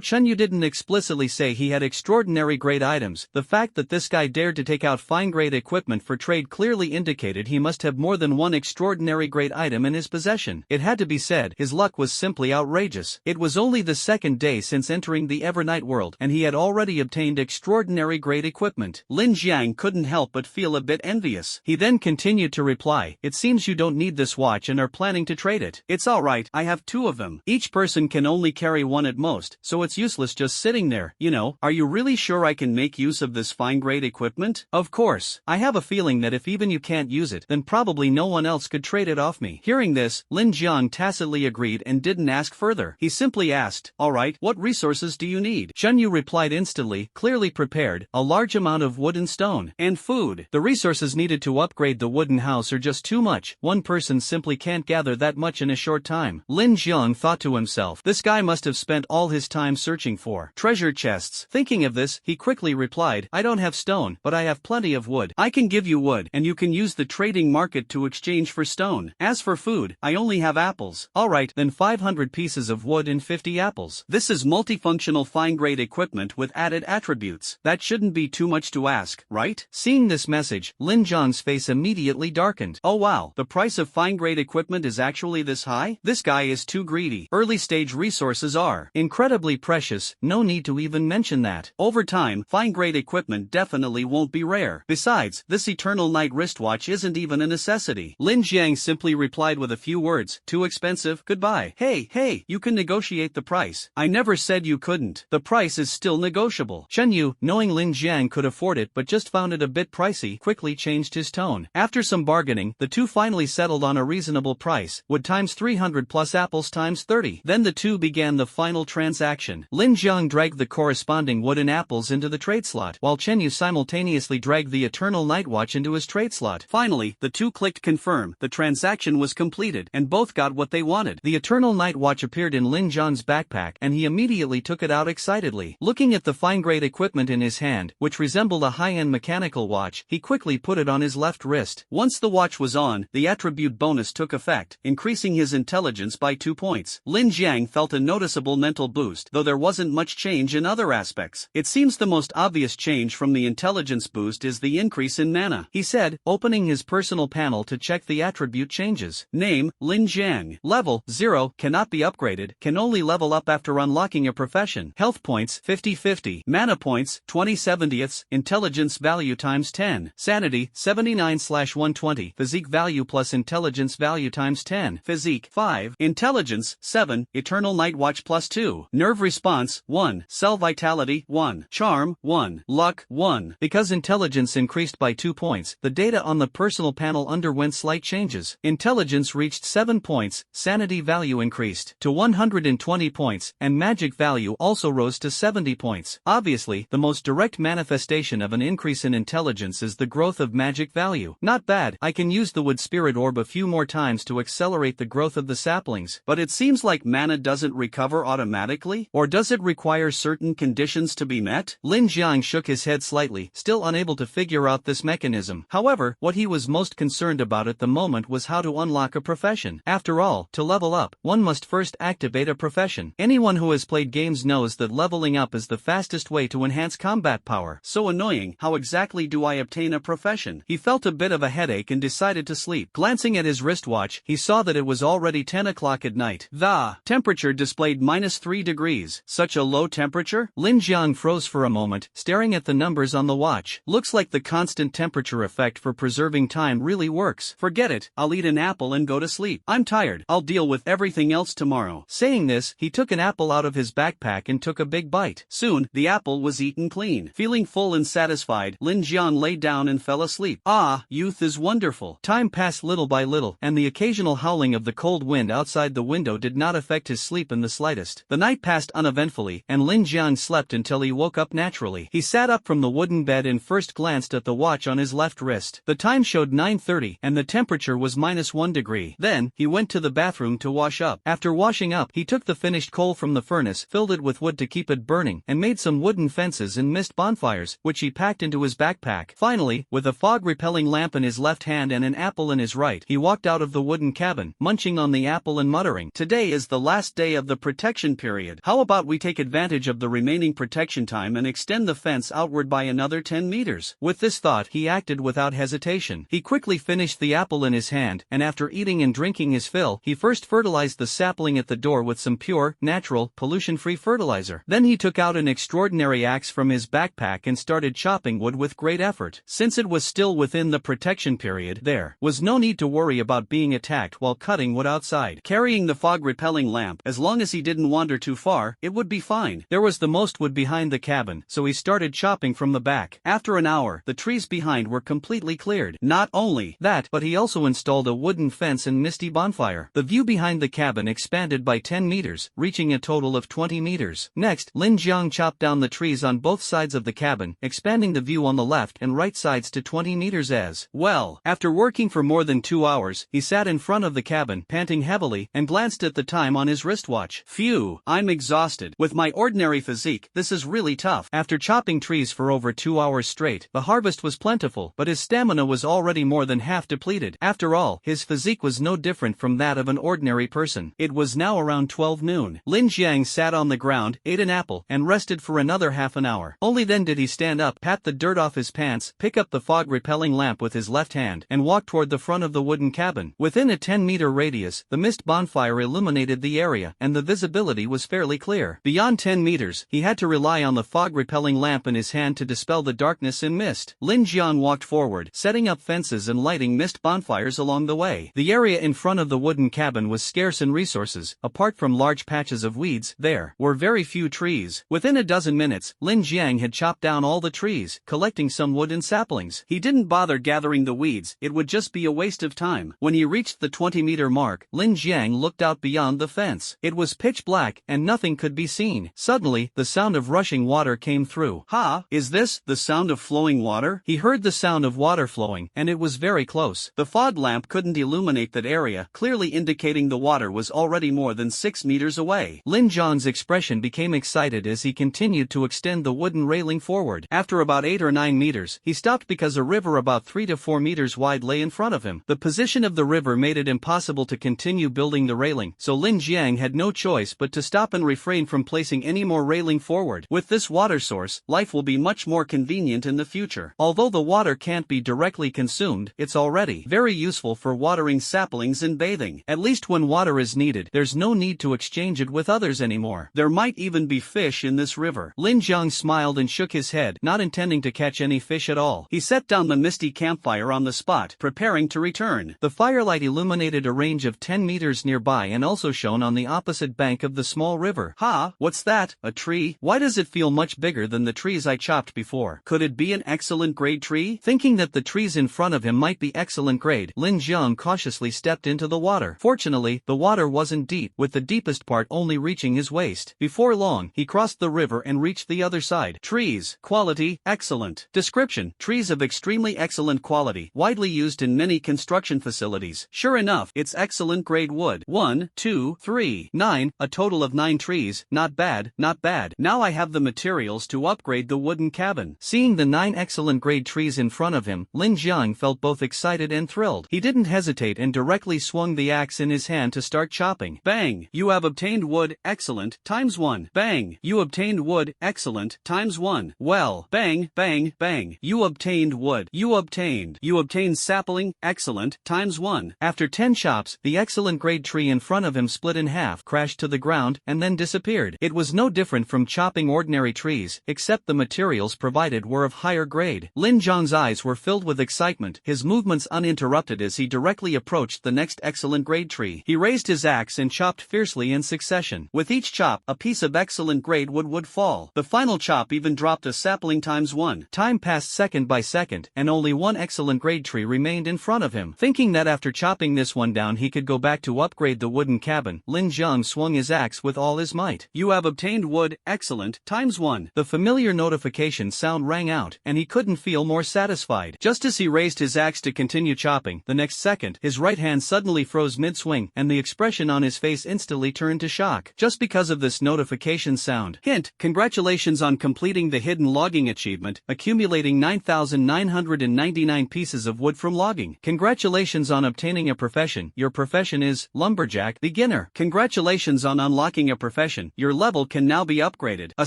Chen Yu didn't explicitly say he had extraordinary grade items, the fact that this guy dared to take out fine grade equipment for trade clearly indicated he must have more than one extraordinary grade item in his possession. It had to be said, his luck was simply outrageous. It was only the second day since entering the Evernight world, and he had already obtained extraordinary grade equipment. Lin Jiang couldn't help but feel a bit envious. He then continued to reply, "It seems you don't need this watch and are planning to trade it. It's alright, I have 2 of them. Each person can only carry one at most, so it's useless just sitting there, you know. Are you really sure I can make use of this fine grade equipment?" "Of course. I have a feeling that if even you can't use it, then probably no one else could trade it off me." Hearing this, Lin Jiang tacitly agreed and didn't ask further. He simply asked, "Alright, what resources do you need?" Chen Yu replied instantly, clearly prepared, "A large amount of wood and stone. And food. The resources needed to upgrade the wooden house are just too much. One person simply can't gather that much in a short time." Lin Jiang thought to himself, this guy must have spent all his time searching for treasure chests. Thinking of this, he quickly replied, "I don't have stone, but I have plenty of wood. I can give you wood, and you can use the trading market to exchange for stone. As for food, I only have apples." "Alright, then 500 pieces of wood and 50 apples. This is multifunctional fine-grade equipment with added attributes. That shouldn't be too much to ask, right?" Seeing this message, Lin Jiang's face immediately darkened. "Oh wow, the price of fine-grade equipment is actually this high? This guy is too greedy. Early-stage resources are incredibly precious, no need to even mention that. Over time, fine-grade equipment definitely won't be rare. Besides, this Eternal Night wristwatch isn't even a necessity." Lin Jiang simply replied with a few words, "Too expensive, goodbye." Hey, you can negotiate the price. I never said you couldn't. The price is still negotiable." Chen Chen Yu, knowing Lin Jiang could afford it but just found it a bit pricey, quickly changed his tone. After some bargaining, the two finally settled on a reasonable price, wood times 300 plus apples times 30. Then the two began the final transaction. Lin Jiang dragged the corresponding wood and apples into the trade slot, while Chen Yu simultaneously dragged the Eternal Night Watch into his trade slot. Finally, the two clicked confirm, the transaction was completed, and both got what they wanted. The Eternal Night Watch appeared in Lin Jiang's backpack, and he immediately took it out excitedly. Looking at the fine-grade equipment in his hand, which resembled a high-end mechanical watch, he quickly put it on his left wrist. Once the watch was on, the attribute bonus took effect, increasing his intelligence by 2 points. Lin Jiang felt a noticeable mental boost, though there wasn't much change in other aspects. It seems the most obvious change from the intelligence boost is the increase in mana, he said, opening his personal panel to check the attribute changes. Name, Lin Jiang. Level, 0, cannot be upgraded, can only level up after unlocking a profession. Health points, 50-50. Mana points, 20/70ths. Intelligence value times 10. Sanity, 79/120. Physique value plus intelligence value times 10. Physique, 5. Intelligence, 7. Eternal Night Watch plus 2. Nerve response, 1. Cell vitality, 1. Charm, 1. Luck, 1. Because intelligence increased by 2 points, the data on the personal panel underwent slight changes. Intelligence reached 7 points, sanity value increased to 120 points, and magic value also rose to 70 points. Obviously, the most direct manifestation of an increase in intelligence is the growth of magic value. Not bad, I can use the wood spirit orb a few more times to accelerate the growth of the saplings. But it seems like mana doesn't recover automatically? Or does it require certain conditions to be met? Lin Jiang shook his head slightly, still unable to figure out this mechanism. However, what he was most concerned about at the moment was how to unlock a profession. After all, to level up, one must first activate a profession. Anyone who has played games knows that leveling up is the fastest way to enhance combat power. So annoying, how exactly do I obtain a profession? He felt a bit of a headache and decided to sleep. Glancing at his wristwatch, he saw that it was already 10 o'clock at night. The temperature displayed -3 degrees. Such a low temperature? Lin Jiang froze for a moment, staring at the numbers on the watch. Looks like the constant temperature effect for preserving time really works. Forget it, I'll eat an apple and go to sleep. I'm tired, I'll deal with everything else tomorrow. Saying this, he took an apple out of his backpack and took a big bite. Soon, the apple was eaten clean. Feeling full and satisfied, Lin Jiang lay down and fell asleep. Ah, youth is wonderful. Time passed little by little, and the occasional howling of the cold wind outside the window did not affect his sleep in the slightest. The night passed uneventfully, and Lin Jiang slept until he woke up naturally. He sat up from the wooden bed and first glanced at the watch on his left wrist. The time showed 9:30, and the temperature was -1 degree. Then, he went to the bathroom to wash up. After washing up, he took the finished coal from the furnace, filled it with wood to keep it burning, and made some wooden fences and mist bonfires, which he packed into his backpack. Finally, with a fog-repelling lamp in his left hand and an apple in his right, he walked out of the wooden cabin, munching on the apple and muttering, "Today is the last day of the protection period. How about we take advantage of the remaining protection time and extend the fence outward by another 10 meters? With this thought, he acted without hesitation. He quickly finished the apple in his hand, and after eating and drinking his fill, he first fertilized the sapling at the door with some pure, natural, pollution-free fertilizer. Then he took out an extraordinary axe from his backpack and started chopping wood with great effort. Since it was still within the protection period, there was no need to worry about being attacked while cutting wood outside. Carrying the fog-repelling lamp, as long as he didn't wander too far, it would be fine. There was the most wood behind the cabin, so he started chopping from the back. After an hour, the trees behind were completely cleared. Not only that, but he also installed a wooden fence and misty bonfire. The view behind the cabin expanded by 10 meters, reaching a total of 20 meters. Next, Lin Jiang chopped down the trees on both sides of the cabin, expanding the view on the left and right sides to 20 meters as well. After working for more than 2 hours, he sat in front of the cabin, panting heavily, and glanced at the time on his wristwatch. Phew, I'm exhausted. With my ordinary physique, this is really tough. After chopping trees for over 2 hours straight, the harvest was plentiful, but his stamina was already more than half depleted. After all, his physique was no different from that of an ordinary person. It was now around 12 noon. Lin Jiang sat on the ground, ate an apple, and rested for another half an hour. Only then did he stand up, pat the dirt off his pants, pick up the fog-repelling lamp with his left hand, and walk toward the front of the wooden cabin. Within a 10-meter radius, the mist bonfire illuminated the area, and the visibility was fairly clear. Beyond 10 meters, he had to rely on the fog-repelling lamp in his hand to dispel the darkness and mist. Lin Jiang walked forward, setting up fences and lighting mist bonfires along the way. The area in front of the wooden cabin was scarce in resources. Apart from large patches of weeds, there were very few trees. Within a dozen minutes, minutes, Lin Jiang had chopped down all the trees, collecting some wood and saplings. He didn't bother gathering the weeds, it would just be a waste of time. When he reached the 20-meter mark, Lin Jiang looked out beyond the fence. It was pitch black, and nothing could be seen. Suddenly, the sound of rushing water came through. Ha! Is this the sound of flowing water? He heard the sound of water flowing, and it was very close. The fog lamp couldn't illuminate that area, clearly indicating the water was already more than 6 meters away. Lin Jiang's expression became excited as he continued to extend the wooden railing forward. After about 8 or 9 meters, he stopped because a river about 3 to 4 meters wide lay in front of him. The position of the river made it impossible to continue building the railing, so Lin Jiang had no choice but to stop and refrain from placing any more railing forward. With this water source, life will be much more convenient in the future. Although the water can't be directly consumed, it's already very useful for watering saplings and bathing. At least when water is needed, there's no need to exchange it with others anymore. There might even be fish in this river. Lin Jiang smiled and shook his head, not intending to catch any fish at all. He set down the misty campfire on the spot, preparing to return. The firelight illuminated a range of 10 meters nearby and also shone on the opposite bank of the small river. Ha! What's that? A tree? Why does it feel much bigger than the trees I chopped before? Could it be an excellent grade tree? Thinking that the trees in front of him might be excellent grade, Lin Jiang cautiously stepped into the water. Fortunately, the water wasn't deep, with the deepest part only reaching his waist. Before long, he crossed the river and reached the other side. Trees. Quality, excellent. Description: trees of extremely excellent quality, widely used in many construction facilities. Sure enough, it's excellent grade wood. 1, 2, 3, 9, a total of 9 trees. Not bad, not bad. Now I have the materials to upgrade the wooden cabin. Seeing the 9 excellent grade trees in front of him, Lin Jiang felt both excited and thrilled. He didn't hesitate and directly swung the axe in his hand to start chopping. Bang! You have obtained wood, excellent, times 1. Bang! You obtained wood, excellent, times 1. Well, bang, bang, bang. You obtained wood. You obtained sapling, excellent, times 1. After 10 chops, the excellent grade tree in front of him split in half, crashed to the ground, and then disappeared. It was no different from chopping ordinary trees, except the materials provided were of higher grade. Lin Jiang's eyes were filled with excitement, his movements uninterrupted as he directly approached the next excellent grade tree. He raised his axe and chopped fiercely in succession. With each chop, a piece of excellent grade wood would fall. The final chop even dropped a sapling times 1. Time passed second by second, and only one excellent grade tree remained in front of him. Thinking that after chopping this one down he could go back to upgrade the wooden cabin, Lin Jiang swung his axe with all his might. You have obtained wood, excellent, times 1. The familiar notification sound rang out, and he couldn't feel more satisfied. Just as he raised his axe to continue chopping, the next second, his right hand suddenly froze mid-swing, and the expression on his face instantly turned to shock. Just because of this notification sound. Hint: congratulations on completing the hidden logging achievement, accumulating 9,999 pieces of wood from logging. Congratulations on obtaining a profession. Your profession is lumberjack beginner. Congratulations on unlocking a profession. Your level can now be upgraded. A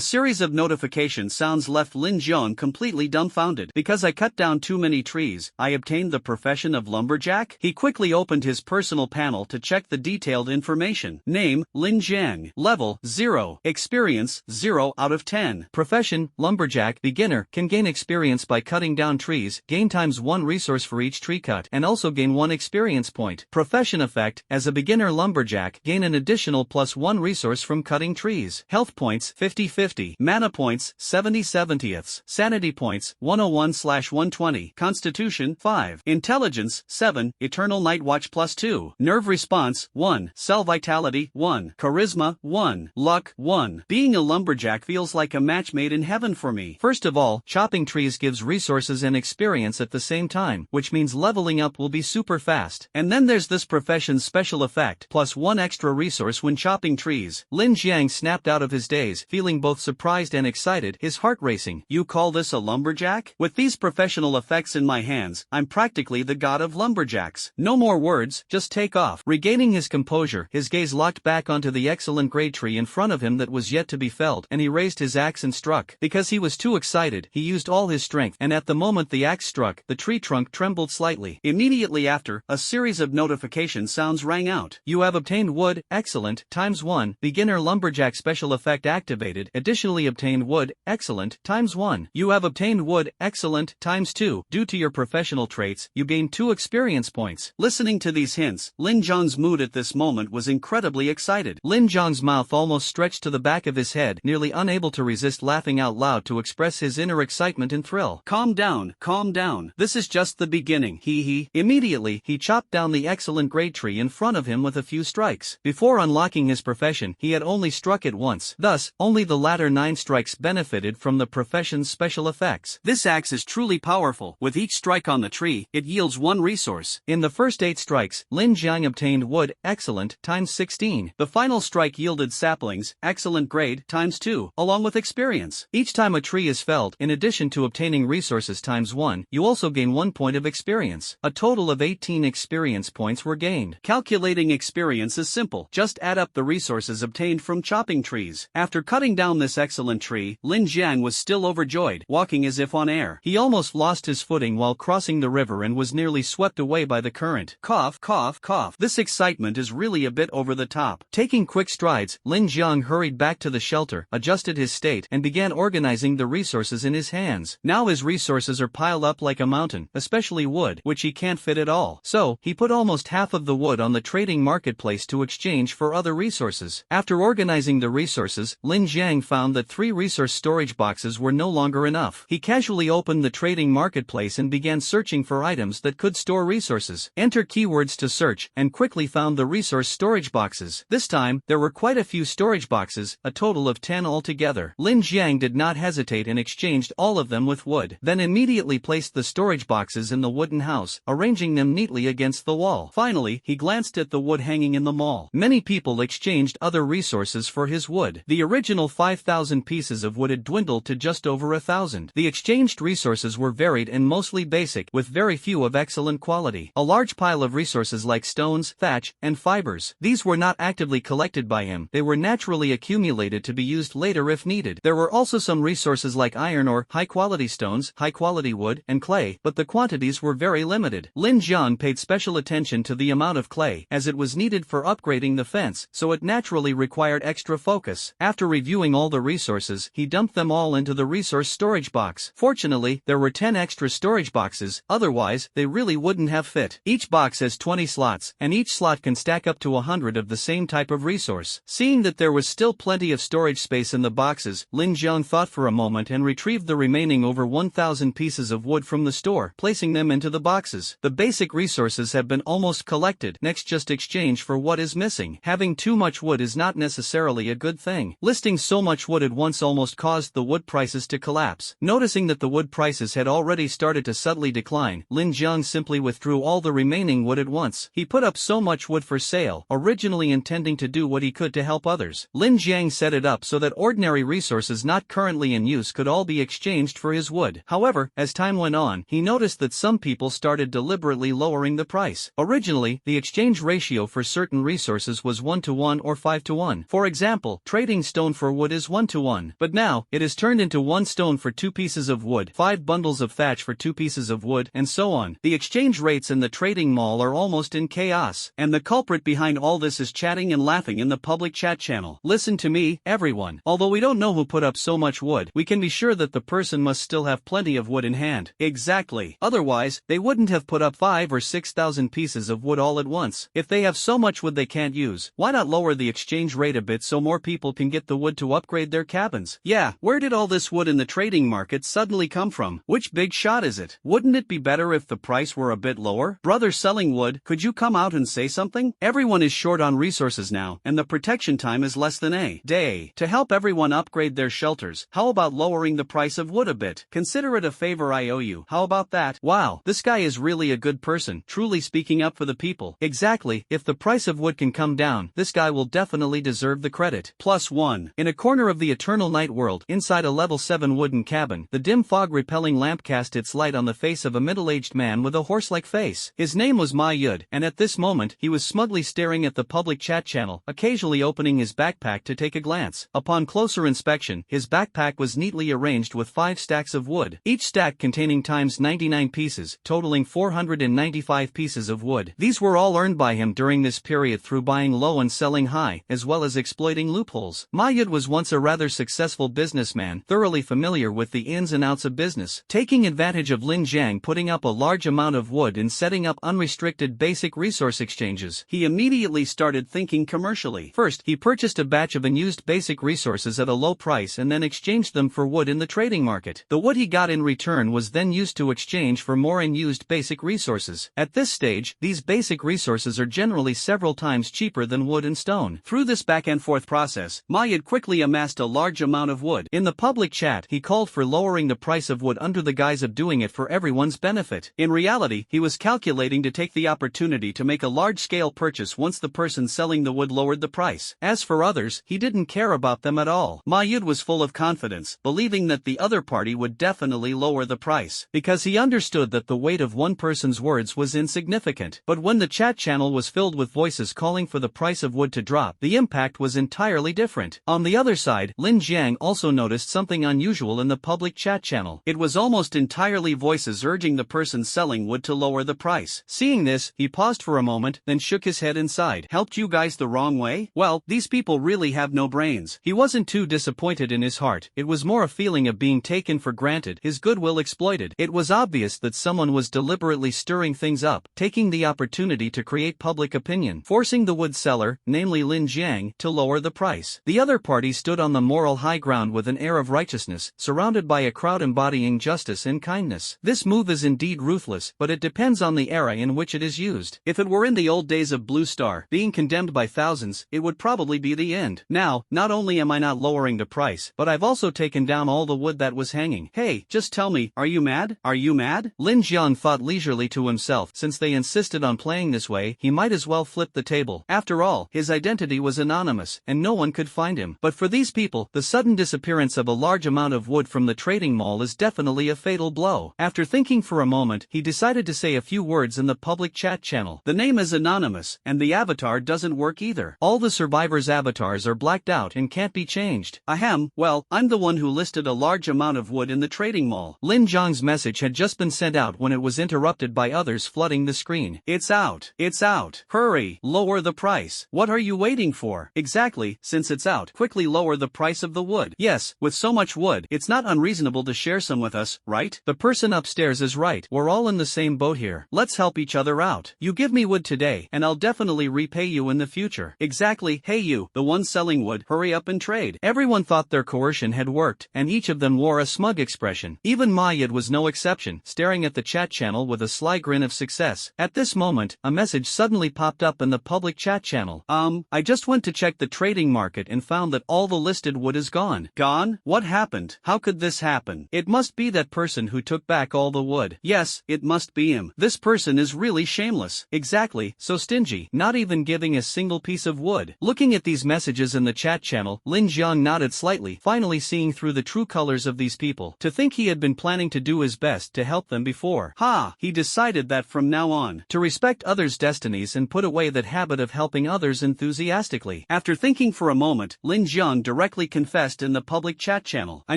series of notification sounds left Lin Jiang completely dumbfounded. Because I cut down too many trees, I obtained the profession of lumberjack? He quickly opened his personal panel to check the detailed information. Name: Lin Jiang. Level: 0. Experience: 0 out of 10. Profession: lumberjack beginner. Can gain experience by cutting down trees, gain times 1 resource for each tree cut, and also gain 1 experience point. Profession effect: as a beginner lumberjack, gain an additional +1 resource from cutting trees. Health points: 50/50. Mana points: 70/70ths. Sanity points: 101/120. Constitution: 5. Intelligence: 7. Eternal Night Watch +2. Nerve response: 1. Cell vitality: 1. Charisma: 1. Luck: 1. Being a lumberjack feels like a match made in heaven for me. First of all, chopping trees gives resources and experience at the same time, which means leveling up will be super fast. And then there's this profession's special effect, +1 extra resource when chopping trees. Lin Jiang snapped out of his daze, feeling both surprised and excited, his heart racing. You call this a lumberjack? With these professional effects in my hands, I'm practically the god of lumberjacks. No more words, just take off. Regaining his composure, his gaze locked back onto the excellent grade tree in front of him that was yet to be felled, and he raised his axe and struck. Because he was too excited, he used all his strength, and at the moment the axe struck, the tree trunk trembled slightly. Immediately after, a series of notification sounds rang out. You have obtained wood, excellent, times 1. Beginner lumberjack special effect activated. Additionally obtained wood, excellent, times 1. You have obtained wood, excellent, times 2. Due to your professional traits, you gain 2 experience points. Listening to these hints, Lin Jiang's mood at this moment was incredibly excited. Lin Jiang's mouth almost stretched to the back of his head, nearly unable to resist laughing out loud to express his inner excitement and thrill. Calm down, calm down. This is just the beginning. He. Immediately, he chopped down the excellent great tree in front of him with a few strikes. Before unlocking his profession, he had only struck it once. Thus, only the latter 9 strikes benefited from the profession's special effects. This axe is truly powerful. With each strike on the tree, it yields 1 resource. In the first 8 strikes, Lin Jiang obtained wood, excellent, times 16. The final strike yielded saplings, excellent grade, times 2, along with experience. Each time a tree is felled, in addition to obtaining resources times 1, you also gain 1 point of experience. A total of 18 experience points were gained. Calculating experience is simple. Just add up the resources obtained from chopping trees. After cutting down this excellent tree, Lin Jiang was still overjoyed, walking as if on air. He almost lost his footing while crossing the river and was nearly swept away by the current. Cough, cough, cough. This excitement is really a bit over the top. Taking quick strides, Lin Jiang hurried back to the shelter, adjusted his state, and began organizing the resources in his hands. Now his resources are piled up like a mountain, especially wood, which he can't fit at all. So, he put almost half of the wood on the trading marketplace to exchange for other resources. After organizing the resources, Lin Jiang found that 3 resource storage boxes were no longer enough. He casually opened the trading marketplace and began searching for items that could store resources. Enter keywords to search, and quickly found the resource storage boxes. This time, there were quite a few storage boxes, a total of 10 altogether. Lin Jiang did not hesitate and exchanged all of them with wood, then immediately placed the storage boxes in the wooden house, arranging them neatly against the wall. Finally, he glanced at the wood hanging in the mall. Many people exchanged other resources for his wood. The original 5,000 pieces of wood had dwindled to just over 1,000. The exchanged resources were varied and mostly basic, with very few of excellent quality. A large pile of resources like stones, thatch, and fibers. These were not actively collected by him. They were naturally accumulated to be used later if needed. There were also some resources like iron ore, high-quality stones, high-quality wood, and clay, but the quantities were very limited. Lin Jiang paid special attention to the amount of clay, as it was needed for upgrading the fence, so it naturally required extra focus. After reviewing all the resources, he dumped them all into the resource storage box. Fortunately, there were 10 extra storage boxes, otherwise, they really wouldn't have fit. Each box has 20 slots, and each slot can stack up to 100 of the same type of resource. Seeing that there was still plenty of storage space in the boxes, Lin Jiang thought for a moment and retrieved the remaining over 1,000 pieces of wood from the store, placing them into the boxes. The basic resources have been almost collected, next just exchange for what is missing. Having too much wood is not necessarily a good thing. Listing so much wood at once almost caused the wood prices to collapse. Noticing that the wood prices had already started to subtly decline, Lin Jiang simply withdrew all the remaining wood at once. He put up so much wood for sale, originally intending to do what he could to help others. Lin Jiang set it up so that ordinary resources not currently in use could all be exchanged for his wood. However, as time went on, he noticed that some people started deliberately lowering the price. Originally, the exchange ratio for certain resources was 1:1 or 5:1. For example, trading stone for wood is 1:1. But now, it is turned into 1 stone for 2 pieces of wood, 5 bundles of thatch for 2 pieces of wood, and so on. The exchange rates in the trading mall are almost in chaos, and the culprit behind all this is chatting and laughing in the public chat channel. Listen to me, everyone. Although we don't know who put up so much wood, we can be sure that the person must still have plenty of wood in hand. Exactly. Otherwise, they wouldn't have put up 5 or 6,000 pieces of wood all at once. If they have so much wood they can't use, why not lower the exchange rate a bit so more people can get the wood to upgrade their cabins? Yeah, where did all this wood in the trading market suddenly come from? Which big shot is it? Wouldn't it be better if the price were a bit lower? Brother selling wood, could you come out and say something? Everyone is short on resources now, and the protection time is less than a day. To help everyone upgrade their shelters, how about lowering the price of wood a bit? Consider it a favor I owe you. How about that? Wow, this guy is really a good person, truly speaking up for the people. Exactly, if the price of wood can come down, this guy will definitely deserve the credit. +1. In a corner of the eternal night world, inside a level 7 wooden cabin, the dim fog-repelling lamp cast its light on the face of a middle-aged man with a horse-like face. His name was Ma Yud, and at this moment, he was smugly staring at the public chat channel, occasionally opening his backpack to take a glance. Upon closer inspection, his backpack was neatly arranged with 5 stacks of wood, each stack containing times 99 pieces, totaling 495 pieces of wood. These were all earned by him during this period through buying low and selling high, as well as exploiting loopholes. Ma Yud was once a rather successful businessman, thoroughly familiar with the ins and outs of business. Taking advantage of Lin Jiang putting up a large amount of wood and setting up unrestricted basic resource exchanges, he immediately started thinking commercially. First, he purchased a batch of unused basic resources at a low low price and then exchanged them for wood in the trading market. The wood he got in return was then used to exchange for more unused basic resources. At this stage, these basic resources are generally several times cheaper than wood and stone. Through this back and forth process, Mayad quickly amassed a large amount of wood. In the public chat, he called for lowering the price of wood under the guise of doing it for everyone's benefit. In reality, he was calculating to take the opportunity to make a large-scale purchase once the person selling the wood lowered the price. As for others, he didn't care about them at all. Mayud was full of confidence, believing that the other party would definitely lower the price, because he understood that the weight of one person's words was insignificant. But when the chat channel was filled with voices calling for the price of wood to drop, the impact was entirely different. On the other side, Lin Jiang also noticed something unusual in the public chat channel. It was almost entirely voices urging the person selling wood to lower the price. Seeing this, he paused for a moment, then shook his head and sighed. Helped you guys the wrong way? Well, these people really have no brains. He wasn't too disappointed in his heart. It was more a feeling of being taken for granted, his goodwill exploited. It was obvious that someone was deliberately stirring things up, taking the opportunity to create public opinion, forcing the wood seller, namely Lin Jiang, to lower the price. The other party stood on the moral high ground with an air of righteousness, surrounded by a crowd embodying justice and kindness. This move is indeed ruthless, but it depends on the era in which it is used. If it were in the old days of Blue Star, being condemned by thousands, it would probably be the end. Now, not only am I not lowering the price, but I've also taken down all the wood that was hanging. Hey, just tell me, are you mad? Are you mad? Lin Jiang thought leisurely to himself. Since they insisted on playing this way, he might as well flip the table. After all, his identity was anonymous, and no one could find him. But for these people, the sudden disappearance of a large amount of wood from the trading mall is definitely a fatal blow. After thinking for a moment, he decided to say a few words in the public chat channel. The name is anonymous, and the avatar doesn't work either. All the survivors' avatars are blacked out and can't be changed. Ahem, well, I'm the one who listed a large amount of wood in the trading mall. Lin Jiang's message had just been sent out when it was interrupted by others flooding the screen. It's out. It's out. Hurry, lower the price. What are you waiting for? Exactly, since it's out, quickly lower the price of the wood. Yes, with so much wood, it's not unreasonable to share some with us, right? The person upstairs is right. We're all in the same boat here. Let's help each other out. You give me wood today, and I'll definitely repay you in the future. Exactly, hey you, the one selling wood, hurry up and trade. Everyone thought their coercion had worked, and each of them wore a smug expression. Even Mayad was no exception, staring at the chat channel with a sly grin of success. At this moment, a message suddenly popped up in the public chat channel. I just went to check the trading market and found that all the listed wood is gone. Gone? What happened? How could this happen? It must be that person who took back all the wood. Yes, it must be him. This person is really shameless. Exactly, so stingy, not even giving a single piece of wood. Looking at these messages in the chat channel, Lin Jiang nodded slightly, finally seeing through the true colors of these people. To think he had been planning to do his best to help them before. He decided that from now on, to respect others' destinies and put away that habit of helping others enthusiastically. After thinking for a moment, Lin Jiang directly confessed in the public chat channel. I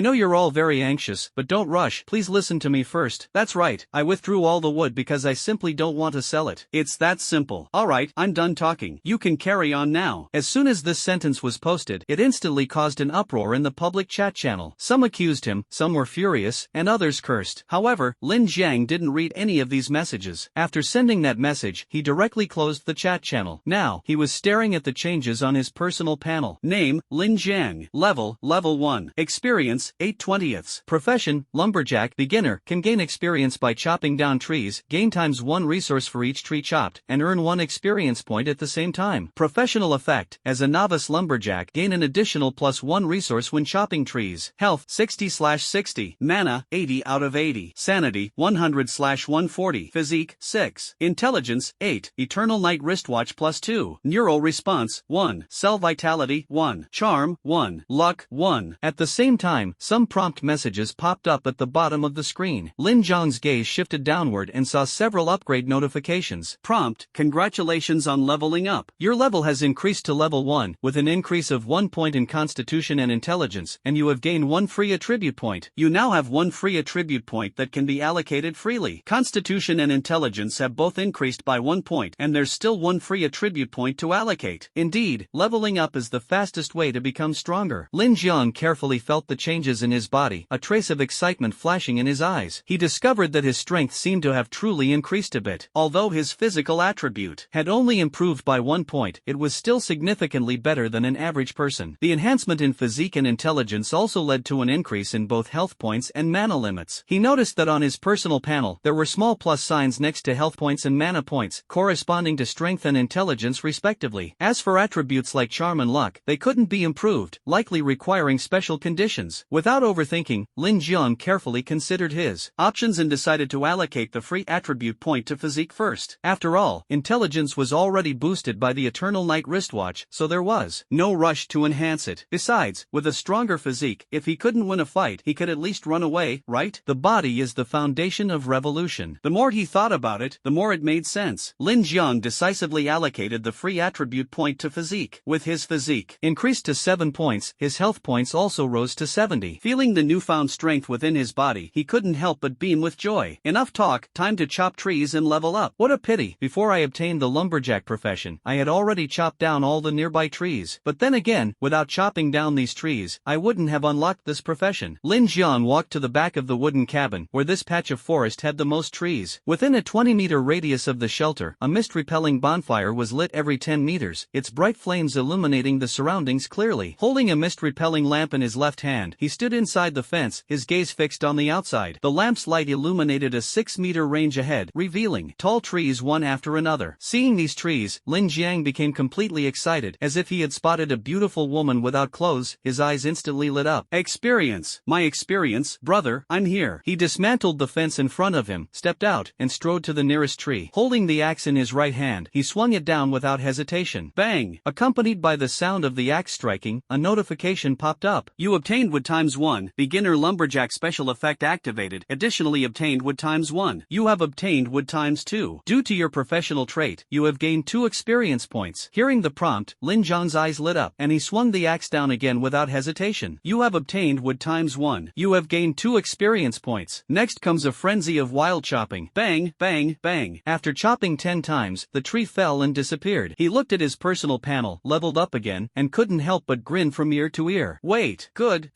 know you're all very anxious, but don't rush. Please listen to me first. That's right, I withdrew all the wood because I simply don't want to sell it. It's that simple. Alright, I'm done talking. You can carry on now. As soon as this sentence was posted, it instantly caused an uproar in the public chat channel. Some accused him, some were furious, and others cursed. However, Lin Jiang didn't read any of these messages. After sending that message, he directly closed the chat channel. Now, he was staring at the changes on his personal panel. Name, Lin Jiang. Level 1. Experience, 8/20. Profession, lumberjack. Beginner, can gain experience by chopping down trees, gain ×1 resource for each tree chopped, and earn 1 experience point at the same time. Professional effect, as a novice lumberjack, gain an additional +1 resource when chopping trees. Health, 60/60. Mana, 80 out of 80. Sanity, 100/140. Physique, 6. Intelligence, 8. Eternal Night Wristwatch +2. Neural response, 1. Cell vitality, 1. Charm, 1. Luck, 1. At the same time, some prompt messages popped up at the bottom of the screen. Lin Jiang's gaze shifted downward and saw several upgrade notifications. Prompt, congratulations on leveling up. Your level has increased to level 1, with an increase of 1 point in Constitution and Intelligence, and you have gained 1 free attribute point. You now have 1 free attribute point that can be allocated freely. Constitution and Intelligence have both increased by 1 point, and there's still 1 free attribute point to allocate. Indeed, leveling up is the fastest way to become stronger. Lin Jiang carefully felt the changes in his body, a trace of excitement flashing in his eyes. He discovered that his strength seemed to have truly increased a bit. Although his physical attribute had only improved by 1 point, it was still significantly better than an average person. The enhancement in physique physique and intelligence also led to an increase in both health points and mana limits. He noticed that on his personal panel there were small plus signs next to health points and mana points, corresponding to strength and intelligence respectively. As for attributes like charm and luck, they couldn't be improved, likely requiring special conditions. Without overthinking, Lin Jiang carefully considered his options and decided to allocate the free attribute point to physique first. After all, intelligence was already boosted by the Eternal Night wristwatch, so there was no rush to enhance it. Besides, with a stronger physique, if he couldn't win a fight, he could at least run away, right? The body is the foundation of revolution. The more he thought about it, the more it made sense. Lin Jiang decisively allocated the free attribute point to physique. With his physique increased to 7 points, his health points also rose to 70. Feeling the newfound strength within his body, he couldn't help but beam with joy. Enough talk, time to chop trees and level up. What a pity, before I obtained the lumberjack profession, I had already chopped down all the nearby trees. But then again, without chopping down these trees, I wouldn't have unlocked this profession. Lin Jiang walked to the back of the wooden cabin, where this patch of forest had the most trees. Within a 20-meter radius of the shelter, a mist-repelling bonfire was lit every 10 meters, its bright flames illuminating the surroundings clearly. Holding a mist-repelling lamp in his left hand, he stood inside the fence, his gaze fixed on the outside. The lamp's light illuminated a 6-meter range ahead, revealing tall trees one after another. Seeing these trees, Lin Jiang became completely excited, as if he had spotted a beautiful woman without clothes. His eyes instantly lit up. Experience! My experience, brother, I'm here. He dismantled the fence in front of him, stepped out, and strode to the nearest tree. Holding the axe in his right hand, he swung it down without hesitation. Bang! Accompanied by the sound of the axe striking, a notification popped up. You obtained wood ×1, beginner lumberjack special effect activated. Additionally obtained wood ×1. You have obtained wood ×2. Due to your professional trait, you have gained 2 experience points. Hearing the prompt, Lin Jiang's eyes lit up, and he swung the axe down again without hesitation. You have obtained wood ×1. You have gained 2 experience points. Next comes a frenzy of wild chopping. Bang, bang, bang. After chopping 10 times, the tree fell and disappeared. He looked at his personal panel, leveled up again, and couldn't help but grin from ear to ear. Wait, good.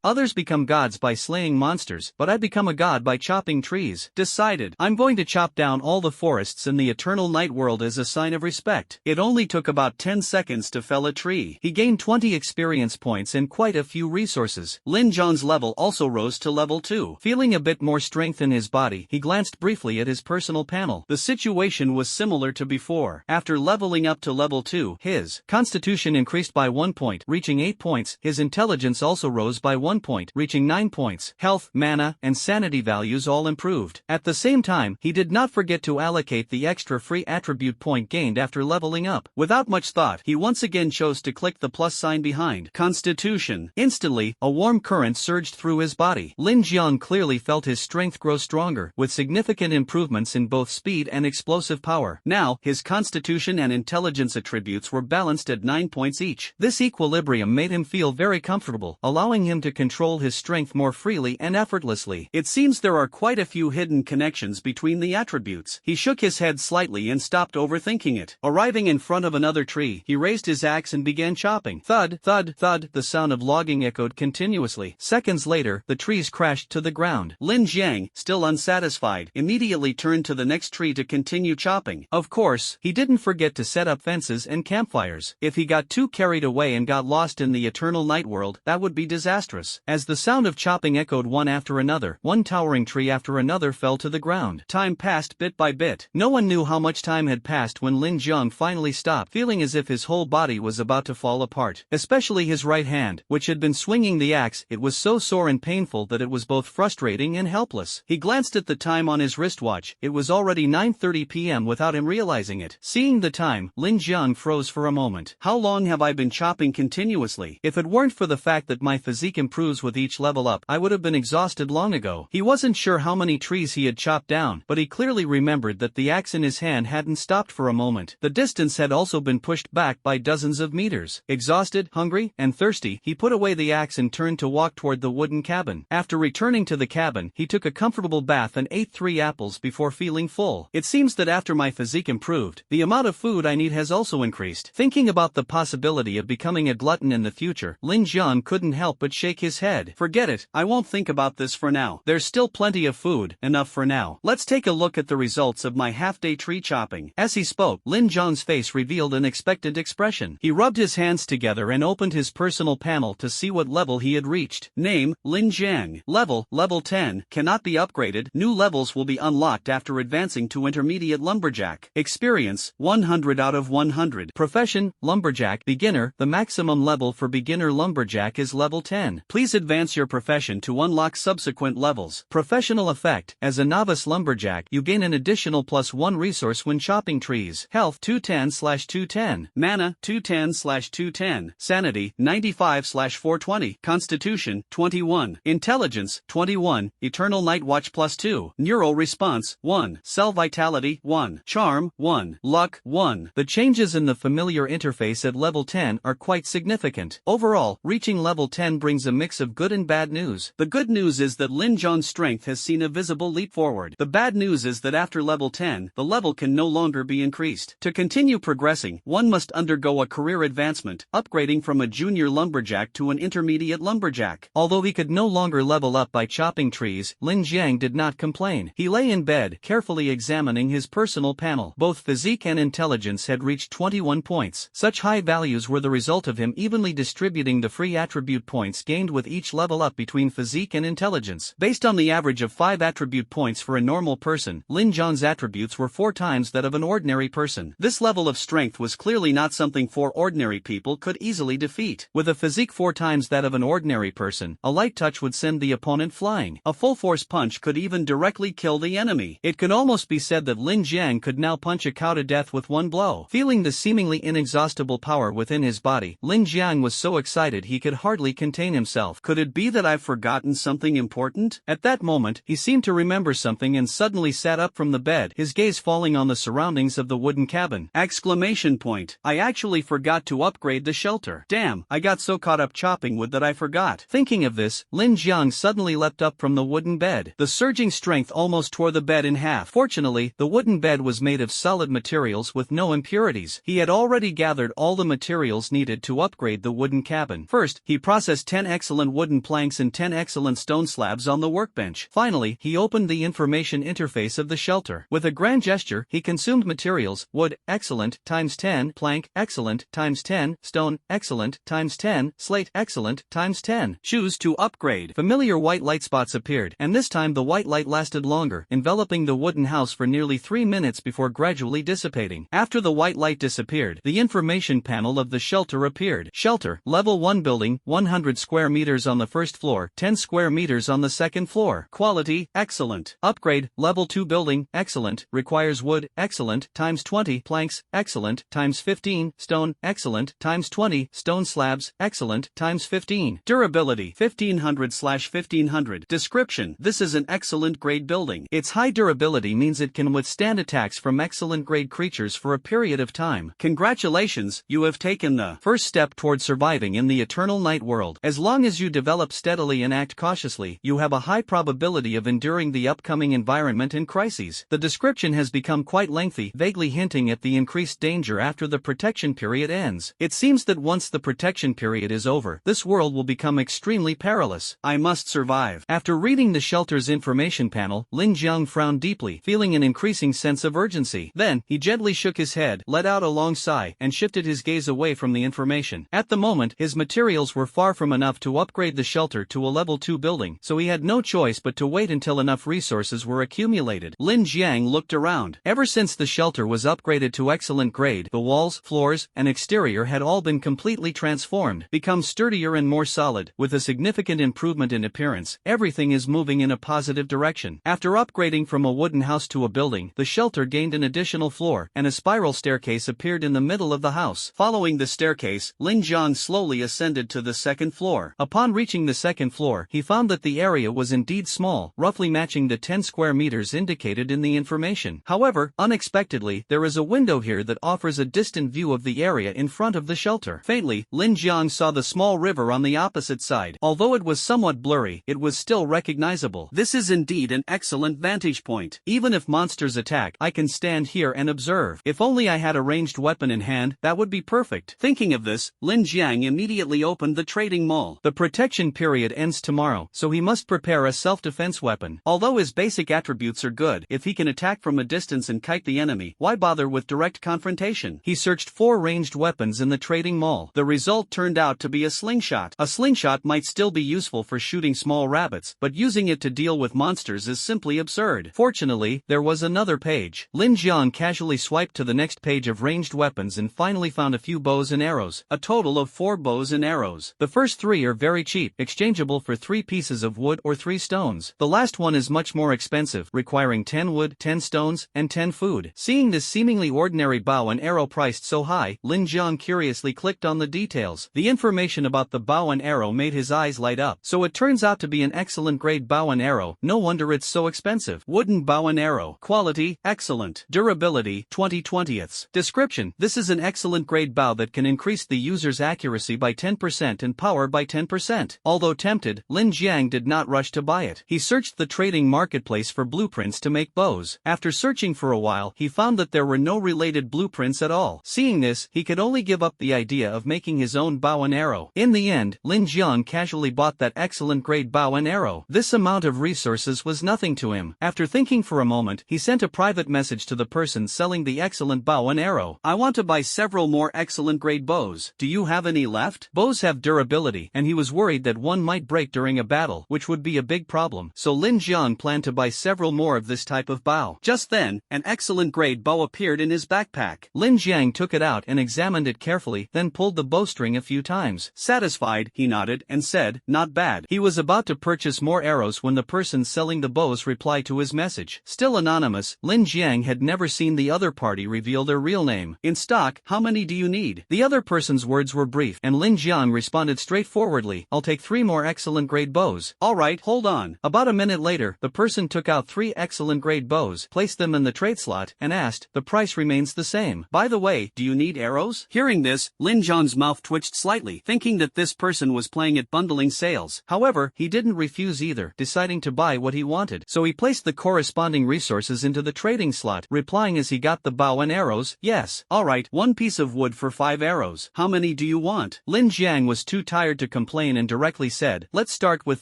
Others become gods by slaying monsters, but I become a god by chopping trees. Decided. I'm going to chop down all the forests in the Eternal Night world as a sign of respect. It only took about 10 seconds to fell a tree. He gained 20 experience points and quite a few resources. Lin Jiang's level also rose to level 2. Feeling a bit more strength in his body, he glanced briefly at his personal panel. The situation was similar to before. After leveling up to level 2, his constitution increased by 1 point, reaching 8 points. His intelligence also rose by 1 point, reaching 9 points. Health, mana, and sanity values all improved. At the same time, he did not forget to allocate the extra free attribute point gained after leveling up. Without much thought, he once again chose to click the plus sign behind Constitution. Instantly, a warm current surged through his body. Lin Jiang clearly felt his strength grow stronger, with significant improvements in both speed and explosive power. Now, his constitution and intelligence attributes were balanced at 9 points each. This equilibrium made him feel very comfortable, allowing him to control his strength more freely and effortlessly. It seems there are quite a few hidden connections between the attributes. He shook his head slightly and stopped overthinking it. Arriving in front of another tree, he raised his axe and began chopping. Thud, thud, thud, the sound of logging echoed continuously. Seconds later, the trees crashed to the ground. Lin Jiang, still unsatisfied, immediately turned to the next tree to continue chopping. Of course, he didn't forget to set up fences and campfires. If he got too carried away and got lost in the Eternal Night world, that would be disastrous. As the sound of chopping echoed one after another, one towering tree after another fell to the ground. Time passed bit by bit. No one knew how much time had passed when Lin Jiang finally stopped, feeling as if his whole body was about to fall apart. Especially his right hand, which had been swinging the axe. It was so sore and painful that it was both frustrating and helpless. He glanced at the time on his wristwatch. It was already 9:30 p.m. without him realizing it. Seeing the time, Lin Jiang froze for a moment. How long have I been chopping continuously? If it weren't for the fact that my physique improves with each level up, I would have been exhausted long ago. He wasn't sure how many trees he had chopped down, but he clearly remembered that the axe in his hand hadn't stopped for a moment. The distance had also been pushed back by dozens of meters. Exhausted, hungry, and thirsty, he put away the axe and turned to walk toward the wooden cabin. After returning to the cabin, he took a comfortable bath and ate 3 apples before feeling full. It seems that after my physique improved, the amount of food I need has also increased. Thinking about the possibility of becoming a glutton in the future, Lin Jiang couldn't help but shake his head. Forget it, I won't think about this for now. There's still plenty of food, enough for now. Let's take a look at the results of my half-day tree chopping. As he spoke, Lin Jiang's face revealed an expectant expression. He rubbed his hands together and opened his personal panel to see what level he had reached. Name, Lin Jiang. Level 10, cannot be upgraded. New levels will be unlocked after advancing to intermediate lumberjack. Experience, 100 out of 100. Profession, lumberjack. Beginner, the maximum level for beginner lumberjack is level 10. Please advance your profession to unlock subsequent levels. Professional effect, as a novice lumberjack, you gain an additional +1 resource when chopping trees. Health, 210/210. Mana, 210/210. Sanity, 95/420. Constitution, 21. Intelligence, 21. Eternal Night Watch +2. Neural response, 1. Cell vitality, 1. Charm, 1. Luck, 1. The changes in the familiar interface at level 10 are quite significant. Overall, reaching level 10 brings a mix of good and bad news. The good news is that Lin Jiang's strength has seen a visible leap forward. The bad news is that after level 10, the level can no longer be increased. To continue progressing, one must undergo a career advancement, upgrading from a junior lumberjack to an intermediate lumberjack. Although he could no longer level up by chopping trees, Lin Jiang did not complain. He lay in bed, carefully examining his personal panel. Both physique and intelligence had reached 21 points. Such high values were the result of him evenly distributing the free attribute points gained with each level up between physique and intelligence. Based on the average of 5 attribute points for a normal person, Lin Jiang's attributes were 4 times that of an ordinary person. This level of strength was clearly not something 4 ordinary people could easily defeat. With a physique 4 times that of an ordinary person, a light touch would send the opponent flying. A full force punch could even directly kill the enemy. It could almost be said that Lin Jiang could now punch a cow to death with one blow. Feeling the seemingly inexhaustible power within his body, Lin Jiang was so excited he could hardly contain himself. Could it be that I've forgotten something important? At that moment, he seemed to remember something and suddenly sat up from the bed, his gaze falling on the surroundings of the wooden cabin. Exclamation point. I actually forgot to upgrade the shelter. Damn, I got so caught up chopping wood that I forgot. Thinking of this, Lin Jiang suddenly leapt up from the wooden bed. The surging strength almost tore the bed in half. Fortunately, the wooden bed was made of solid materials with no impurities. He had already gathered all the materials needed to upgrade the wooden cabin. First, he processed 10 excellent wooden planks and 10 excellent stone slabs on the workbench. Finally, he opened the information interface of the shelter. With a grand gesture, he consumed materials: wood, excellent, ×10, plank, excellent, ×10, stone, excellent, ×10, slate, excellent, ×10. Choose to upgrade. Familiar white light spots appeared, and this time the white light lasted longer, enveloping the wooden house for nearly 3 minutes before gradually dissipating. After the white light disappeared, the information panel of the shelter appeared. Shelter, level 1 building, 100 square meters on the first floor, 10 square meters on the second floor. Quality, excellent. Upgrade, level 2 building, excellent, requires wood, excellent, ×20, planks, excellent, ×15, stone, excellent, ×20, stone slabs, excellent, ×15. Durability, 1500/1500. Description, this is an excellent grade building. Its high durability means it can withstand attacks from excellent grade creatures for a period of time. Congratulations, you have taken the first step toward surviving in the eternal night world. As long as you develop steadily and act cautiously, you have a high probability of enduring the upcoming environment and crises. The description has become quite lengthy, vaguely hinting at the increased danger after the protection period ends. It seems that once the protection period is over, this world will become extremely perilous. I must survive. After reading the shelter's information panel, Lin Jiang frowned deeply, feeling an increasing sense of urgency. Then, he gently shook his head, let out a long sigh, and shifted his gaze away from the information. At the moment, his materials were far from enough to upgrade the shelter to a level 2 building, so he had no choice but to wait until enough resources were accumulated. Lin Jiang looked around. Ever since the shelter was upgraded to excellent grade, the walls, floors, and exterior had all been completely transformed, become sturdier and more solid. With a significant improvement in appearance, everything is moving in a positive direction. After upgrading from a wooden house to a building, the shelter gained an additional floor, and a spiral staircase appeared in the middle of the house. Following the staircase, Lin Jiang slowly ascended to the second floor. Upon reaching the second floor, he found that the area was indeed small, roughly matching the 10 square meters indicated in the information. However, unexpectedly, there is a window here that offers a distant view of the area in front of the shelter. Faintly, Lin Jiang saw the small river on the opposite side. Although it was somewhat blurry, it was still recognizable. This is indeed an excellent vantage point. Even if monsters attack, I can stand here and observe. If only I had a ranged weapon in hand, that would be perfect. Thinking of this, Lin Jiang immediately opened the trading mall. The protection period ends tomorrow, so he must prepare a self-defense weapon. Although his basic attributes are good, if he can attack from a distance and kite the enemy, why bother with direct confrontation? He searched 4 ranged weapons in the trading mall. The result result turned out to be a slingshot. A slingshot might still be useful for shooting small rabbits, but using it to deal with monsters is simply absurd. Fortunately, there was another page. Lin Jiang casually swiped to the next page of ranged weapons and finally found a few bows and arrows, a total of 4 bows and arrows. The first 3 are very cheap, exchangeable for 3 pieces of wood or 3 stones. The last one is much more expensive, requiring 10 wood, 10 stones, and 10 food. Seeing this seemingly ordinary bow and arrow priced so high, Lin Jiang curiously clicked on the details. The information about the bow and arrow made his eyes light up. So it turns out to be an excellent grade bow and arrow, no wonder it's so expensive. Wooden bow and arrow. Quality, excellent. Durability, 20/20ths. Description: this is an excellent grade bow that can increase the user's accuracy by 10% and power by 10%. Although tempted, Lin Jiang did not rush to buy it. He searched the trading marketplace for blueprints to make bows. After searching for a while, he found that there were no related blueprints at all. Seeing this, he could only give up the idea of making his own bow and arrow. In the end, Lin Jiang casually bought that excellent grade bow and arrow. This amount of resources was nothing to him. After thinking for a moment, he sent a private message to the person selling the excellent bow and arrow. I want to buy several more excellent grade bows. Do you have any left? Bows have durability, and he was worried that one might break during a battle, which would be a big problem. So Lin Jiang planned to buy several more of this type of bow. Just then, an excellent grade bow appeared in his backpack. Lin Jiang took it out and examined it carefully, then pulled the bowstring a few times. Satisfied, he nodded and said, "Not bad." He was about to purchase more arrows when the person selling the bows replied to his message. Still anonymous, Lin Jiang had never seen the other party reveal their real name. "In stock, how many do you need?" The other person's words were brief, and Lin Jiang responded straightforwardly, "I'll take 3 more excellent grade bows." "Alright, hold on." About a minute later, the person took out 3 excellent grade bows, placed them in the trade slot, and asked, "The price remains the same. By the way, do you need arrows?" Hearing this, Lin Jiang's mouth twitched slightly, thinking that this person was playing at bundling sales. However, he didn't refuse either, deciding to buy what he wanted. So he placed the corresponding resources into the trading slot, replying as he got the bow and arrows, "Yes." "Alright, 1 piece of wood for 5 arrows. How many do you want?" Lin Jiang was too tired to complain and directly said, "Let's start with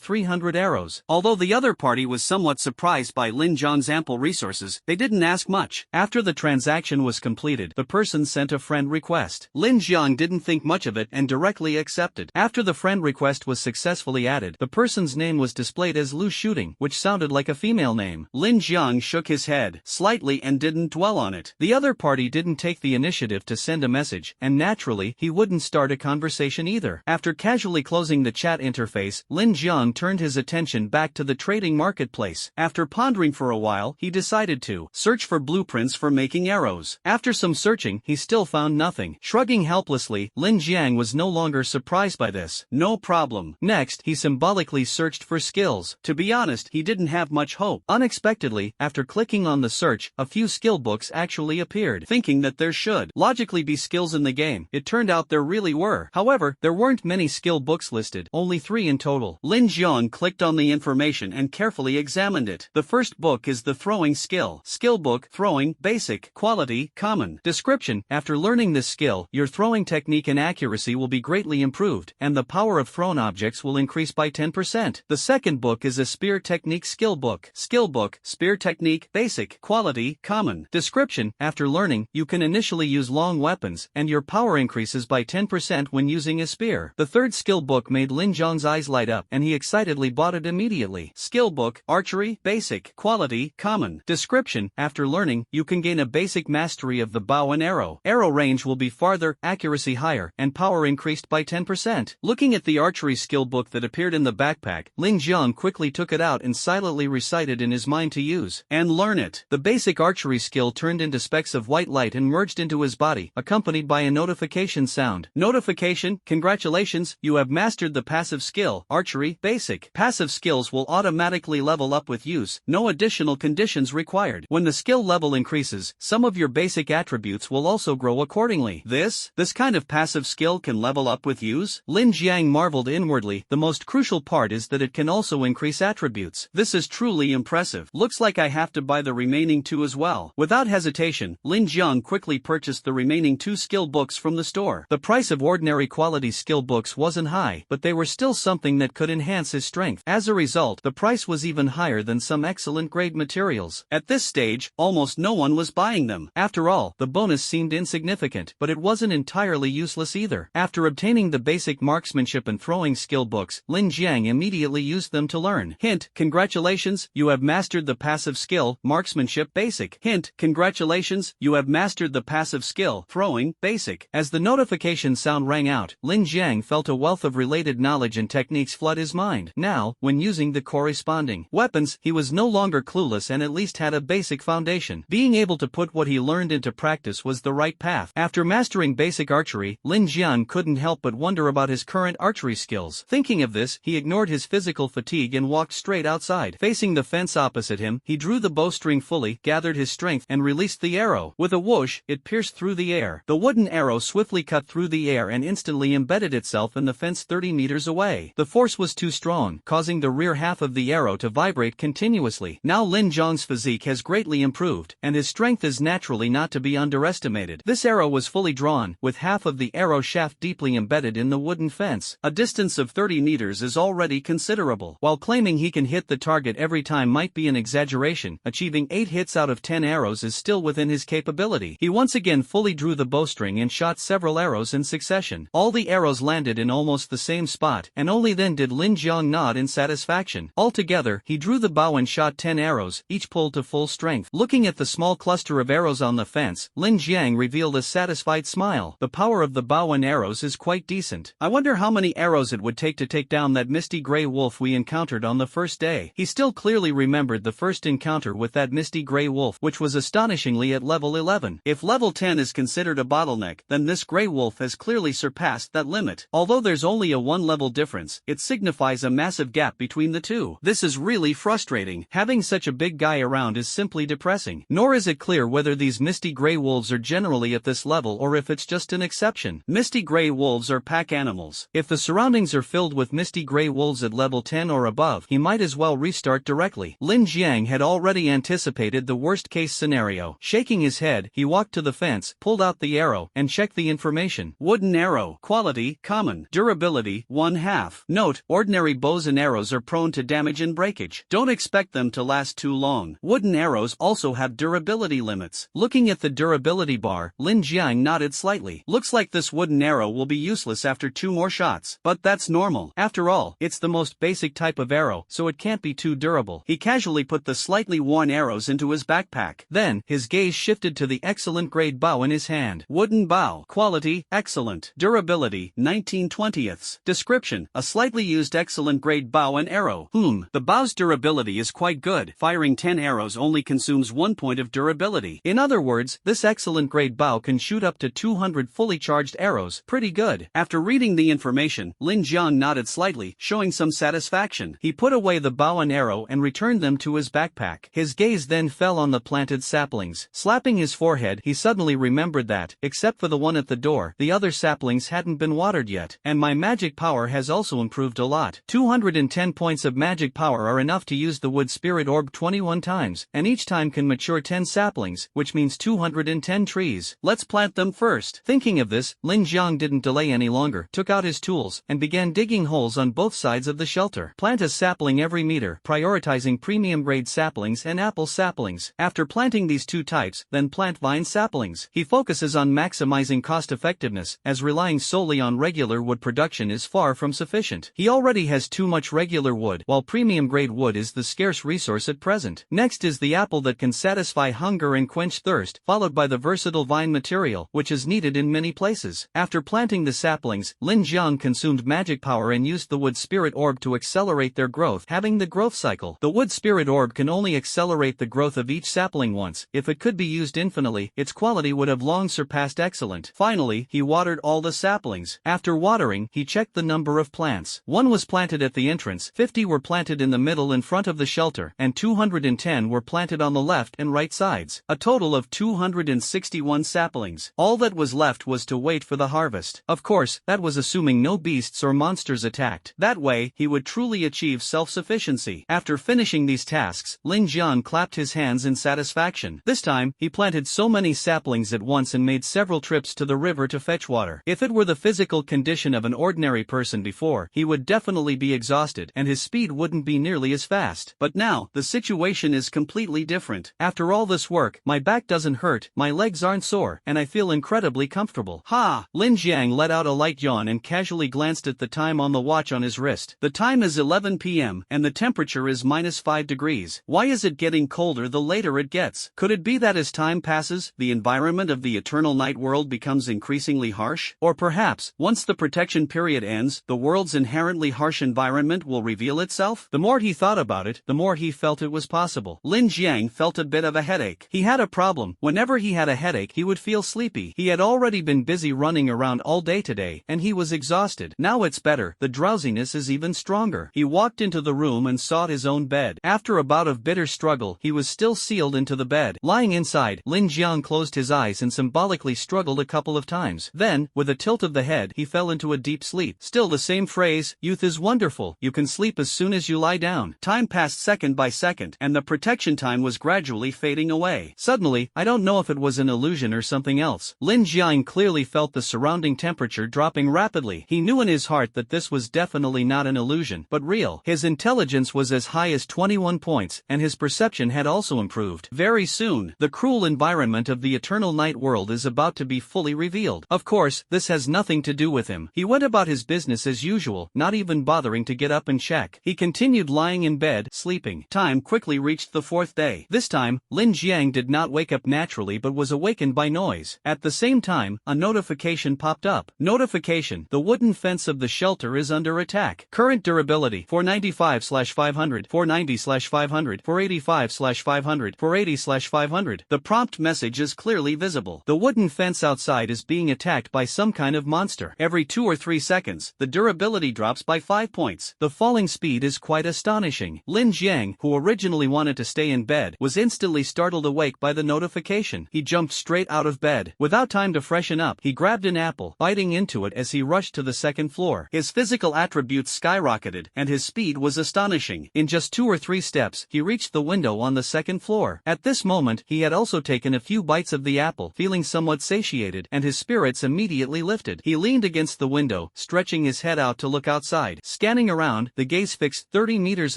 300 arrows." Although the other party was somewhat surprised by Lin Jiang's ample resources, they didn't ask much. After the transaction was completed, the person sent a friend request. Lin Jiang didn't think much of it and directly accepted. After the friend request was successfully added, the person's name was displayed as Lu Shooting, which sounded like a female name. Lin Jiang shook his head slightly and didn't dwell on it. The other party didn't take the initiative to send a message, and naturally, he wouldn't start a conversation either. After casually closing the chat interface, Lin Jiang turned his attention back to the trading marketplace. After pondering for a while, he decided to search for blueprints for making arrows. After some searching, he still found nothing. Shrugging helplessly, Lin Jiang was no longer surprised by this. No problem. Next, he symbolically searched for skills. To be honest, he didn't have much hope. Unexpectedly, after clicking on the search, a few skill books actually appeared. Thinking that there should logically be skills in the game, it turned out there really were. However, there weren't many skill books listed, only 3 in total. Lin Jiang clicked on the information and carefully examined it. The first book is the throwing skill. Skill book, throwing, basic, quality, common. Description: after learning this skill, your throwing technique and accuracy will be greatly improved, and the power of thrown objects will increase by 10%. The second book is a spear technique skill book. Skill book, spear technique, basic, quality, common. Description: after learning, you can initially use long weapons, and your power increases by 10% when using a spear. The third skill book made Lin Jiang's eyes light up, and he excitedly bought it immediately. Skill book, archery, basic, quality, common. Description: after learning, you can gain a basic mastery of the bow and arrow. Arrow range will be farther, accuracy higher, and power increased by 10%. Looking at the archery skill book that appeared in the backpack, Lin Jiang quickly took it out and silently recited in his mind to use and learn it. The basic archery skill turned into specks of white light and merged into his body, accompanied by a notification sound. Notification: congratulations, you have mastered the passive skill, archery, basic. Passive skills will automatically level up with use, no additional conditions required. When the skill level increases, some of your basic attributes will also grow accordingly. This kind of passive skill can level up with use? Lin Jiang marveled inwardly. The most crucial part is that it can also increase attributes. This is truly impressive. Looks like I have to buy the remaining 2 as well. Without hesitation, Lin Jiang quickly purchased the remaining 2 skill books from the store. The price of ordinary quality skill books wasn't high, but they were still something that could enhance his strength. As a result, the price was even higher than some excellent grade materials. At this stage, almost no one was buying them. After all, the bonus seemed insignificant, but it wasn't entirely useless either. After obtaining the basic marksmanship and throwing skill books, Lin Jiang immediately used them to learn. Hint: congratulations, you have mastered the passive skill, marksmanship basic. Hint: congratulations, you have mastered the passive skill, throwing basic. As the notification sound rang out, Lin Jiang felt a wealth of related knowledge and techniques flood his mind. Now, when using the corresponding weapons, he was no longer clueless and at least had a basic foundation. Being able to put what he learned into practice was the right path. After mastering basic archery, Lin Jiang couldn't help but wonder about his current archery skills. Thinking of this, he ignored his physical fatigue and walked straight outside. Facing the fence opposite him, he drew the bowstring fully, gathered his strength, and released the arrow. With a whoosh, it pierced through the air. The wooden arrow swiftly cut through the air and instantly embedded itself in the fence 30 meters away. The force was too strong, causing the rear half of the arrow to vibrate continuously. Now Lin Jiang's physique has greatly improved, and his strength is naturally not to be underestimated. This arrow was fully drawn, with half of the arrow shaft deeply embedded in the wooden fence. A distance of 30 meters is already considerable. While claiming he can hit the target every time might be an exaggeration, achieving 8 hits out of 10 arrows is still within his capability. He once again fully drew the bowstring and shot several arrows in succession. All the arrows landed in almost the same spot, and only then did Lin Jiang nod in satisfaction. Altogether, he drew the bow and shot 10 arrows, each pulled to full strength. Looking at the small cluster of arrows on the fence, Lin Jiang revealed a satisfied smile. The power of the bow and arrows is quite decent. I wonder how many arrows it would take to take down that misty gray wolf we encountered on the first day. He still clearly remembered the first encounter with that misty gray wolf, which was astonishingly at level 11. If level 10 is considered a bottleneck, then this gray wolf has clearly surpassed that limit. Although there's only a 1-level difference, it signifies a massive gap between the two. This is really frustrating. Having such a big guy around is simply depressing. Nor is it clear whether these misty gray wolves are generally at this level or if it's just an exception. Misty gray wolves are pack animals. If the surroundings are filled with misty gray wolves at level 10 or above, he might as well restart directly. Lin Jiang had already anticipated the worst-case scenario. Shaking his head, he walked to the fence, pulled out the arrow, and checked the information. Wooden arrow. Quality: common. Durability: 1/2. Note: ordinary bows and arrows are prone to damage and breakage. Don't expect them to last too long. Wooden arrows also have durability limits. Looking at the durability bar, Lin Jiang nodded slightly. Looks like this wooden arrow will be useless after 2 more shots. But that's normal. After all, it's the most basic type of arrow, so it can't be too durable. He casually put the slightly worn arrows into his backpack. Then, his gaze shifted to the excellent grade bow in his hand. Wooden bow. Quality: excellent. Durability: 19/20. Description: a slightly used excellent grade bow and arrow. The bow's durability is quite good. Firing 10 arrows only consumes 1 point of durability. In other words, this excellent grade bow can shoot up to 200 fully charged arrows. Pretty good. After reading the information, Lin Jiang nodded slightly, showing some satisfaction. He put away the bow and arrow and returned them to his backpack. His gaze then fell on the planted saplings. Slapping his forehead, he suddenly remembered that, except for the one at the door, the other saplings hadn't been watered yet. And my magic power has also improved a lot. 210 points of magic power are enough to use the wood spirit orb 21 times, and each time can mature 10 saplings, which means 210 trees. Let's plant them first. Thinking of this, Lin Jiang didn't delay any longer, took out his tools, and began digging holes on both sides of the shelter. Plant a sapling every meter, prioritizing premium grade saplings and apple saplings. After planting these 2 types, then plant vine saplings. He focuses on maximizing cost effectiveness, as relying solely on regular wood production is far from sufficient. He already has too much regular wood, while premium grade wood is the scarce resource at present. Next is the apple that can satisfy hunger and quench thirst, followed by the versatile vine material, which is needed in many places. After planting the saplings, Lin Jiang consumed magic power and used the wood spirit orb to accelerate their growth. Having the growth cycle, the wood spirit orb can only accelerate the growth of each sapling once. If it could be used infinitely, its quality would have long surpassed excellent. Finally, he watered all the saplings. After watering, he checked the number of plants. 1 was planted at the entrance, 50 were planted in the middle in front of the shelter, and 210 were planted on the left and right sides. A total of 261 saplings. All that was left was to wait for the harvest. Of course, that was assuming no beasts or monsters attacked. That way, he would truly achieve self-sufficiency. After finishing these tasks, Lin Jiang clapped his hands in satisfaction. This time, he planted so many saplings at once and made several trips to the river to fetch water. If it were the physical condition of an ordinary person before, he would definitely be exhausted and his speed wouldn't be nearly as fast. But now, the situation is completely different. After all this work, my back doesn't hurt, my legs aren't sore, and I feel incredibly comfortable. Ha! Lin Lin Jiang let out a light yawn and casually glanced at the time on the watch on his wrist. The time is 11 p.m. and the temperature is -5 degrees. Why is it getting colder the later it gets? Could it be that as time passes, the environment of the eternal night world becomes increasingly harsh? Or perhaps, once the protection period ends, the world's inherently harsh environment will reveal itself? The more he thought about it, the more he felt it was possible. Lin Jiang felt a bit of a headache. He had a problem. Whenever he had a headache, he would feel sleepy. He had already been busy running around all day today, and he was exhausted. Now it's better. The drowsiness is even stronger. He walked into the room and sought his own bed. After a bout of bitter struggle, he was still sealed into the bed. Lying inside, Lin Jiang closed his eyes and symbolically struggled a couple of times. Then, with a tilt of the head, he fell into a deep sleep. Still the same phrase, youth is wonderful. You can sleep as soon as you lie down. Time passed second by second, and the protection time was gradually fading away. Suddenly, I don't know if it was an illusion or something else. Lin Jiang clearly felt the surrounding temperature dropping rapidly. He knew in his heart that this was definitely not an illusion, but real. His intelligence was as high as 21 points, and his perception had also improved. Very soon, the cruel environment of the eternal night world is about to be fully revealed. Of course, this has nothing to do with him. He went about his business as usual, not even bothering to get up and check. He continued lying in bed, sleeping. Time quickly reached the fourth day. This time, Lin Jiang did not wake up naturally but was awakened by noise. At the same time, a notification popped up. Notification: the wooden fence of the shelter is under attack. Current durability: 495/500, 490/500, 485/500, 480/500. The prompt message is clearly visible. The wooden fence outside is being attacked by some kind of monster. Every 2 or 3 seconds, the durability drops by 5 points. The falling speed is quite astonishing. Lin Jiang, who originally wanted to stay in bed, was instantly startled awake by the notification. He jumped straight out of bed. Without time to freshen up, he grabbed an apple, biting into it as he rushed to the second floor. His physical attributes skyrocketed, and his speed was astonishing. In just 2 or 3 steps, he reached the window on the second floor. At this moment, he had also taken a few bites of the apple, feeling somewhat satiated, and his spirits immediately lifted. He leaned against the window, stretching his head out to look outside. Scanning around, the gaze fixed 30 meters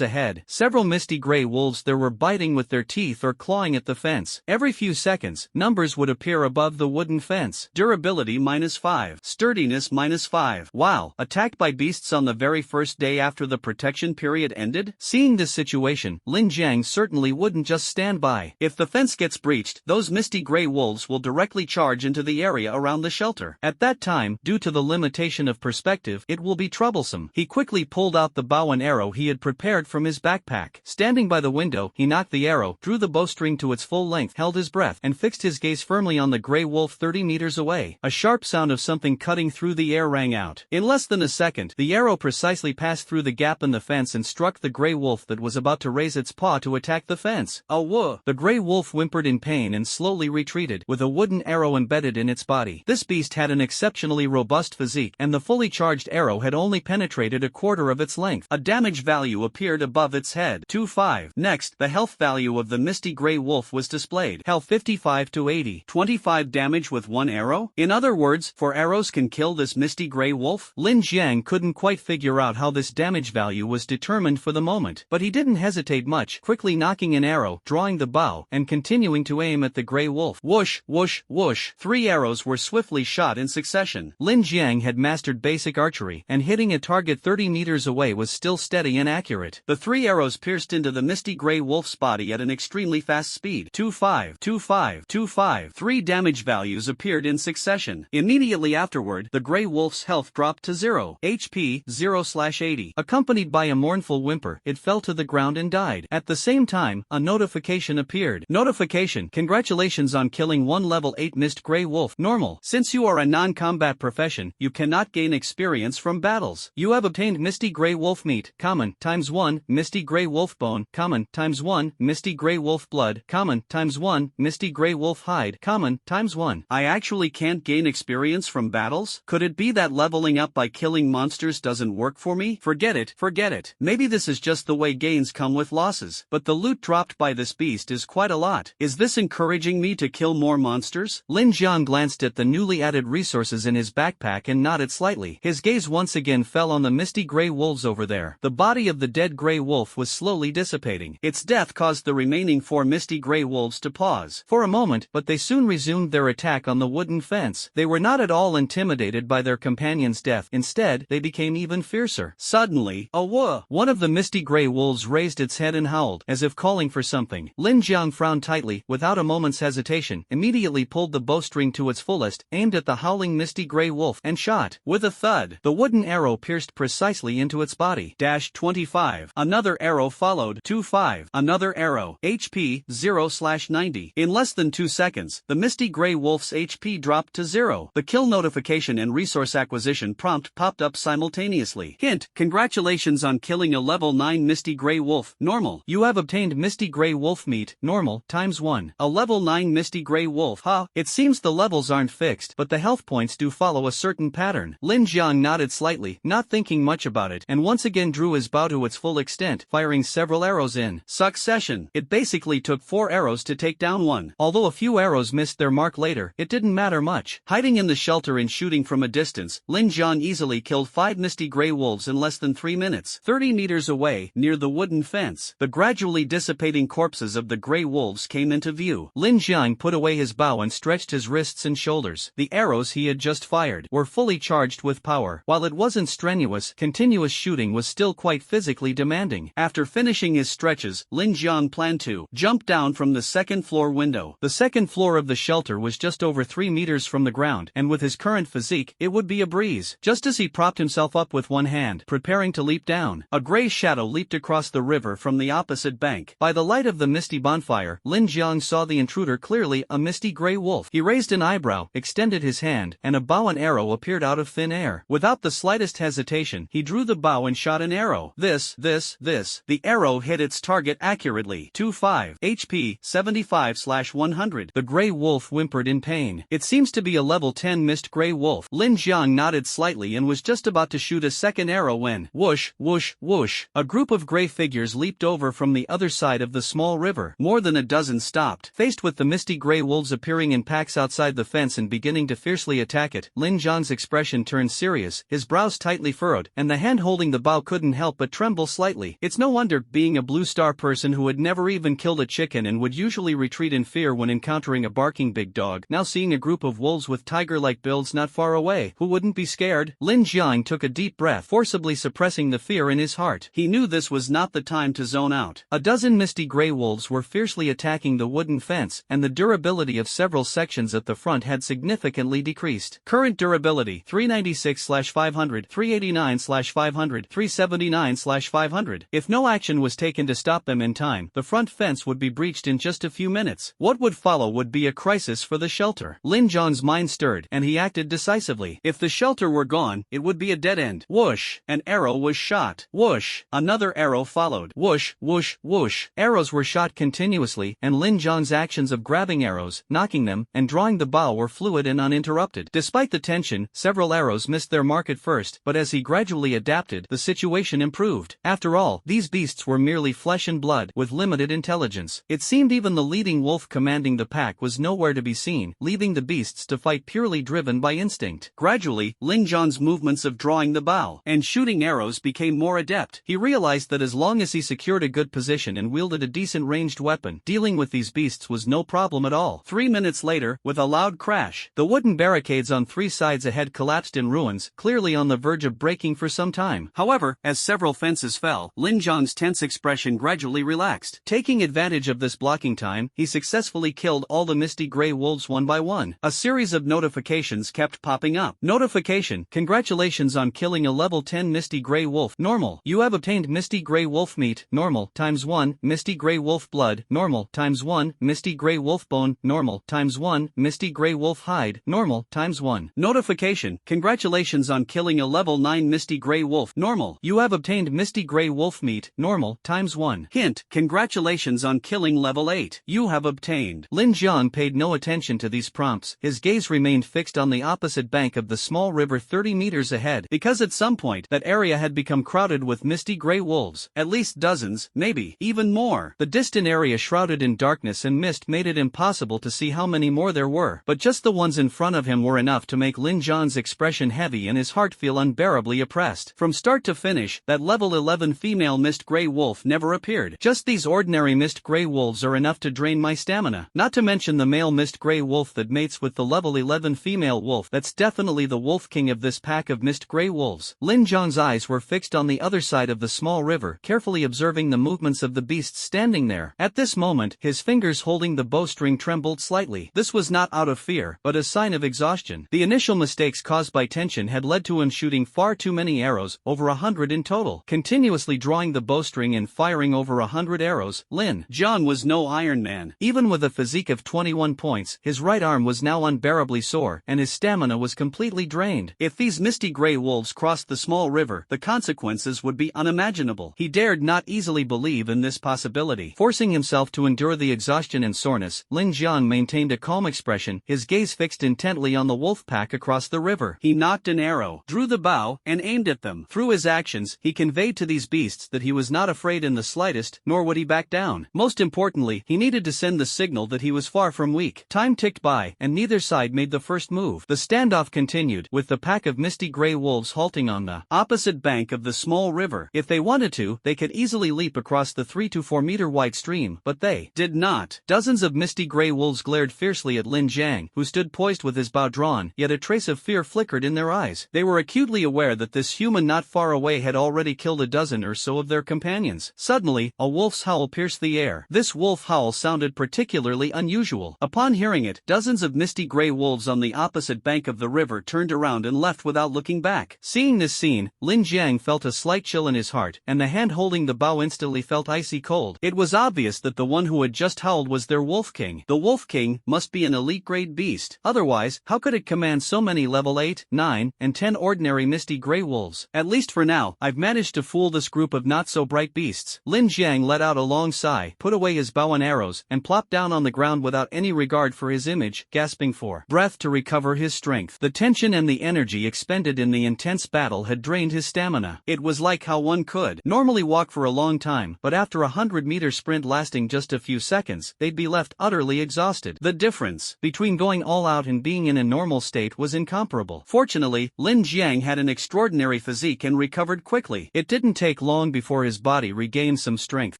ahead. Several misty gray wolves there were biting with their teeth or clawing at the fence. Every few seconds, numbers would appear above the wooden fence. Durability -5. Sturdiness -5. Wow, attacked by beasts on the very first day after the protection period ended? Seeing this situation, Lin Jiang certainly wouldn't just stand by. If the fence gets breached, those misty gray wolves will directly charge into the area around the shelter. At that time, due to the limitation of perspective, it will be troublesome. He quickly pulled out the bow and arrow he had prepared from his backpack. Standing by the window, he knocked the arrow, drew the bowstring to its full length, held his breath, and fixed his gaze firmly on the gray wolf 30 meters away. A sharp sound of something cutting through the air rang out. In less than a second, the arrow precisely passed through the gap in the fence and struck the gray wolf that was about to raise its paw to attack the fence. Oh whoa! The gray wolf whimpered in pain and slowly retreated, with a wooden arrow embedded in its body. This beast had an exceptionally robust physique, and the fully charged arrow had only penetrated a quarter of its length. A damage value appeared above its head. 25. Next, the health value of the misty gray wolf was displayed. Health 55 to 80. 25 damage with 1 arrow? In other words, 4 arrows can kill this misty gray wolf? Lin Jiang couldn't quite figure out how this damage value was determined for the moment, but he didn't hesitate much, quickly knocking an arrow, drawing the bow, and continuing to aim at the gray wolf. Whoosh, whoosh, whoosh. 3 arrows were swiftly shot in succession. Lin Jiang had mastered basic archery, and hitting a target 30 meters away was still steady and accurate. The 3 arrows pierced into the misty gray wolf's body at an extremely fast speed. 25, 25, 25. 3 damage values appeared in succession. Immediately afterward, the gray wolf's health dropped to 0 HP, 0/80. Accompanied by a mournful whimper, it fell to the ground and died. At the same time, a notification appeared. Notification: congratulations on killing 1 level 8 mist gray wolf. Normal. Since you are a non-combat profession, you cannot gain experience from battles. You have obtained misty gray wolf meat, common, ×1, misty gray wolf bone, common, ×1, misty gray wolf blood, common, ×1, misty gray wolf hide, common, ×1. I actually can't gain experience from battles? Could it be that leveling up by killing monsters doesn't work for me? Forget it, forget it. Maybe this is just the way gains come with losses. But the loot dropped by this beast is quite a lot. Is this encouraging me to kill more monsters? Lin Jiang glanced at the newly added resources in his backpack and nodded slightly. His gaze once again fell on the misty gray wolves over there. The body of the dead gray wolf was slowly dissipating. Its death caused the remaining 4 misty gray wolves to pause for a moment, but they soon resumed their attack on the wooden fence. They were not at at all intimidated by their companion's death. Instead, they became even fiercer. Suddenly, one of the misty gray wolves raised its head and howled, as if calling for something. Lin Jiang frowned tightly, without a moment's hesitation, immediately pulled the bowstring to its fullest, aimed at the howling misty gray wolf, and shot. With a thud, the wooden arrow pierced precisely into its body. 25. Another arrow followed. 25. Another arrow. HP 0/90. In less than 2 seconds, the misty gray wolf's HP dropped to 0. The kill notification and resource acquisition prompt popped up simultaneously. Hint: congratulations on killing a level 9 misty gray wolf. Normal. You have obtained misty gray wolf meat. Normal ×1. A level 9 misty gray wolf. It seems the levels aren't fixed, but the health points do follow a certain pattern. Lin Jiang nodded slightly, not thinking much about it, and once again drew his bow to its full extent, firing several arrows in succession. It basically took 4 arrows to take down one. Although a few arrows missed their mark later, it didn't matter much. Hiding in the shelter and shooting from a distance, Lin Jiang easily killed 5 misty gray wolves in less than 3 minutes. 30 meters away, near the wooden fence, the gradually dissipating corpses of the gray wolves came into view. Lin Jiang put away his bow and stretched his wrists and shoulders. The arrows he had just fired were fully charged with power. While it wasn't strenuous, continuous shooting was still quite physically demanding. After finishing his stretches, Lin Jiang planned to jump down from the second-floor window. The second floor of the shelter was just over 3 meters from the ground, and with his current physique, it would be a breeze. Just as he propped himself up with one hand, preparing to leap down, a gray shadow leaped across the river from the opposite bank. By the light of the misty bonfire, Lin Jiang saw the intruder clearly, a misty gray wolf. He raised an eyebrow, extended his hand, and a bow and arrow appeared out of thin air. Without the slightest hesitation, he drew the bow and shot an arrow. The arrow hit its target accurately. 25. HP 75/100. The gray wolf whimpered in pain. It seems to be a level 10 mist gray wolf. Lin Jiang nodded slightly and was just about to shoot a second arrow when, whoosh, whoosh, whoosh, a group of gray figures leaped over from the other side of the small river. More than a dozen stopped. Faced with the misty gray wolves appearing in packs outside the fence and beginning to fiercely attack it, Lin Jiang's expression turned serious, his brows tightly furrowed, and the hand holding the bow couldn't help but tremble slightly. It's no wonder, being a blue star person who had never even killed a chicken and would usually retreat in fear when encountering a barking big dog, now seeing a group of wolves with tiger-like builds not far away, who wouldn't be scared? Lin Jiang took a deep breath, forcibly suppressing the fear in his heart. He knew this was not the time to zone out. A dozen misty gray wolves were fiercely attacking the wooden fence, and the durability of several sections at the front had significantly decreased. Current durability 396/500, 389/500, 379/500. If no action was taken to stop them in time, the front fence would be breached in just a few minutes. What would follow would be a crisis for the shelter. Lin Jiang's mind stirred, and he acted decisively. If the shelter were gone, it would be a dead end. Whoosh! An arrow was shot. Whoosh! Another arrow followed. Whoosh, whoosh, whoosh. Arrows were shot continuously, and Lin Jiang's actions of grabbing arrows, knocking them, and drawing the bow were fluid and uninterrupted. Despite the tension, several arrows missed their mark at first, but as he gradually adapted, the situation improved. After all, these beasts were merely flesh and blood, with limited intelligence. It seemed even the leading wolf commanding the pack was nowhere to be seen, leaving the beasts to fight purely driven by instinct. Gradually, Lin Jiang's movements of drawing the bow and shooting arrows became more adept. He realized that as long as he secured a good position and wielded a decent ranged weapon, dealing with these beasts was no problem at all. 3 minutes later, with a loud crash, the wooden barricades on 3 sides ahead collapsed in ruins, clearly on the verge of breaking for some time. However, as several fences fell, Lin Jiang's tense expression gradually relaxed. Taking advantage of this blocking time, he successfully killed all the misty gray wolves one by one. A series of notifications kept popping up. Notification: congratulations on killing a level 10 misty gray wolf. Normal. You have obtained misty gray wolf meat. Normal ×1. Misty gray wolf blood. Normal ×1. Misty gray wolf bone. Normal ×1. Misty gray wolf hide. Normal ×1. Notification: congratulations on killing a level 9 misty gray wolf. Normal. You have obtained misty gray wolf meat. Normal ×1. Hint: congratulations on killing level 8. You have obtained. Lin Jiang paid no attention to these prompts. His gaze remained fixed on the opposite bank of the small river 30 meters ahead, because at some point that area had become crowded with misty gray wolves. At least dozens, maybe even more. The distant area shrouded in darkness and mist made it impossible to see how many more there were, but just the ones in front of him were enough to make Lin Jiang's expression heavy and his heart feel unbearably oppressed. From start to finish, that level 11 female mist gray wolf never appeared. Just these ordinary mist gray wolves are enough to drain my stamina, not to mention the male mist gray wolf that mates with the level 11 female female wolf. That's definitely the wolf king of this pack of mist gray wolves. Lin Jiang's eyes were fixed on the other side of the small river, carefully observing the movements of the beasts standing there. At this moment, his fingers holding the bowstring trembled slightly. This was not out of fear, but a sign of exhaustion. The initial mistakes caused by tension had led to him shooting far too many arrows, over 100 in total. Continuously drawing the bowstring and firing over 100 arrows, Lin Jiang was no Iron Man. Even with a physique of 21 points, his right arm was now unbearably sore, and his stamina was completely drained. If these misty gray wolves crossed the small river, the consequences would be unimaginable. He dared not easily believe in this possibility. Forcing himself to endure the exhaustion and soreness, Lin Jiang maintained a calm expression, his gaze fixed intently on the wolf pack across the river. He nocked an arrow, drew the bow, and aimed at them. Through his actions, he conveyed to these beasts that he was not afraid in the slightest, nor would he back down. Most importantly, he needed to send the signal that he was far from weak. Time ticked by, and neither side made the first move. The standoff continued, with the pack of misty gray wolves halting on the opposite bank of the small river. If they wanted to, they could easily leap across the 3 to 4 meter wide stream, but they did not. Dozens of misty gray wolves glared fiercely at Lin Jiang, who stood poised with his bow drawn, yet a trace of fear flickered in their eyes. They were acutely aware that this human not far away had already killed a dozen or so of their companions. Suddenly, a wolf's howl pierced the air. This wolf howl sounded particularly unusual. Upon hearing it, dozens of misty gray wolves on the opposite bank of the river turned around and left without looking back. Seeing this scene, Lin Jiang felt a slight chill in his heart, and the hand holding the bow instantly felt icy cold. It was obvious that the one who had just howled was their wolf king. The wolf king must be an elite grade beast. Otherwise, how could it command so many level 8, 9, and 10 ordinary misty gray wolves? At least for now, I've managed to fool this group of not so bright beasts. Lin Jiang let out a long sigh, put away his bow and arrows, and plopped down on the ground without any regard for his image, gasping for breath to recover his strength. The tension and the energy expended in the intense battle had drained his stamina. It was like how one could normally walk for a long time, but after a 100-meter sprint lasting just a few seconds, they'd be left utterly exhausted. The difference between going all out and being in a normal state was incomparable. Fortunately, Lin Jiang had an extraordinary physique and recovered quickly. It didn't take long before his body regained some strength.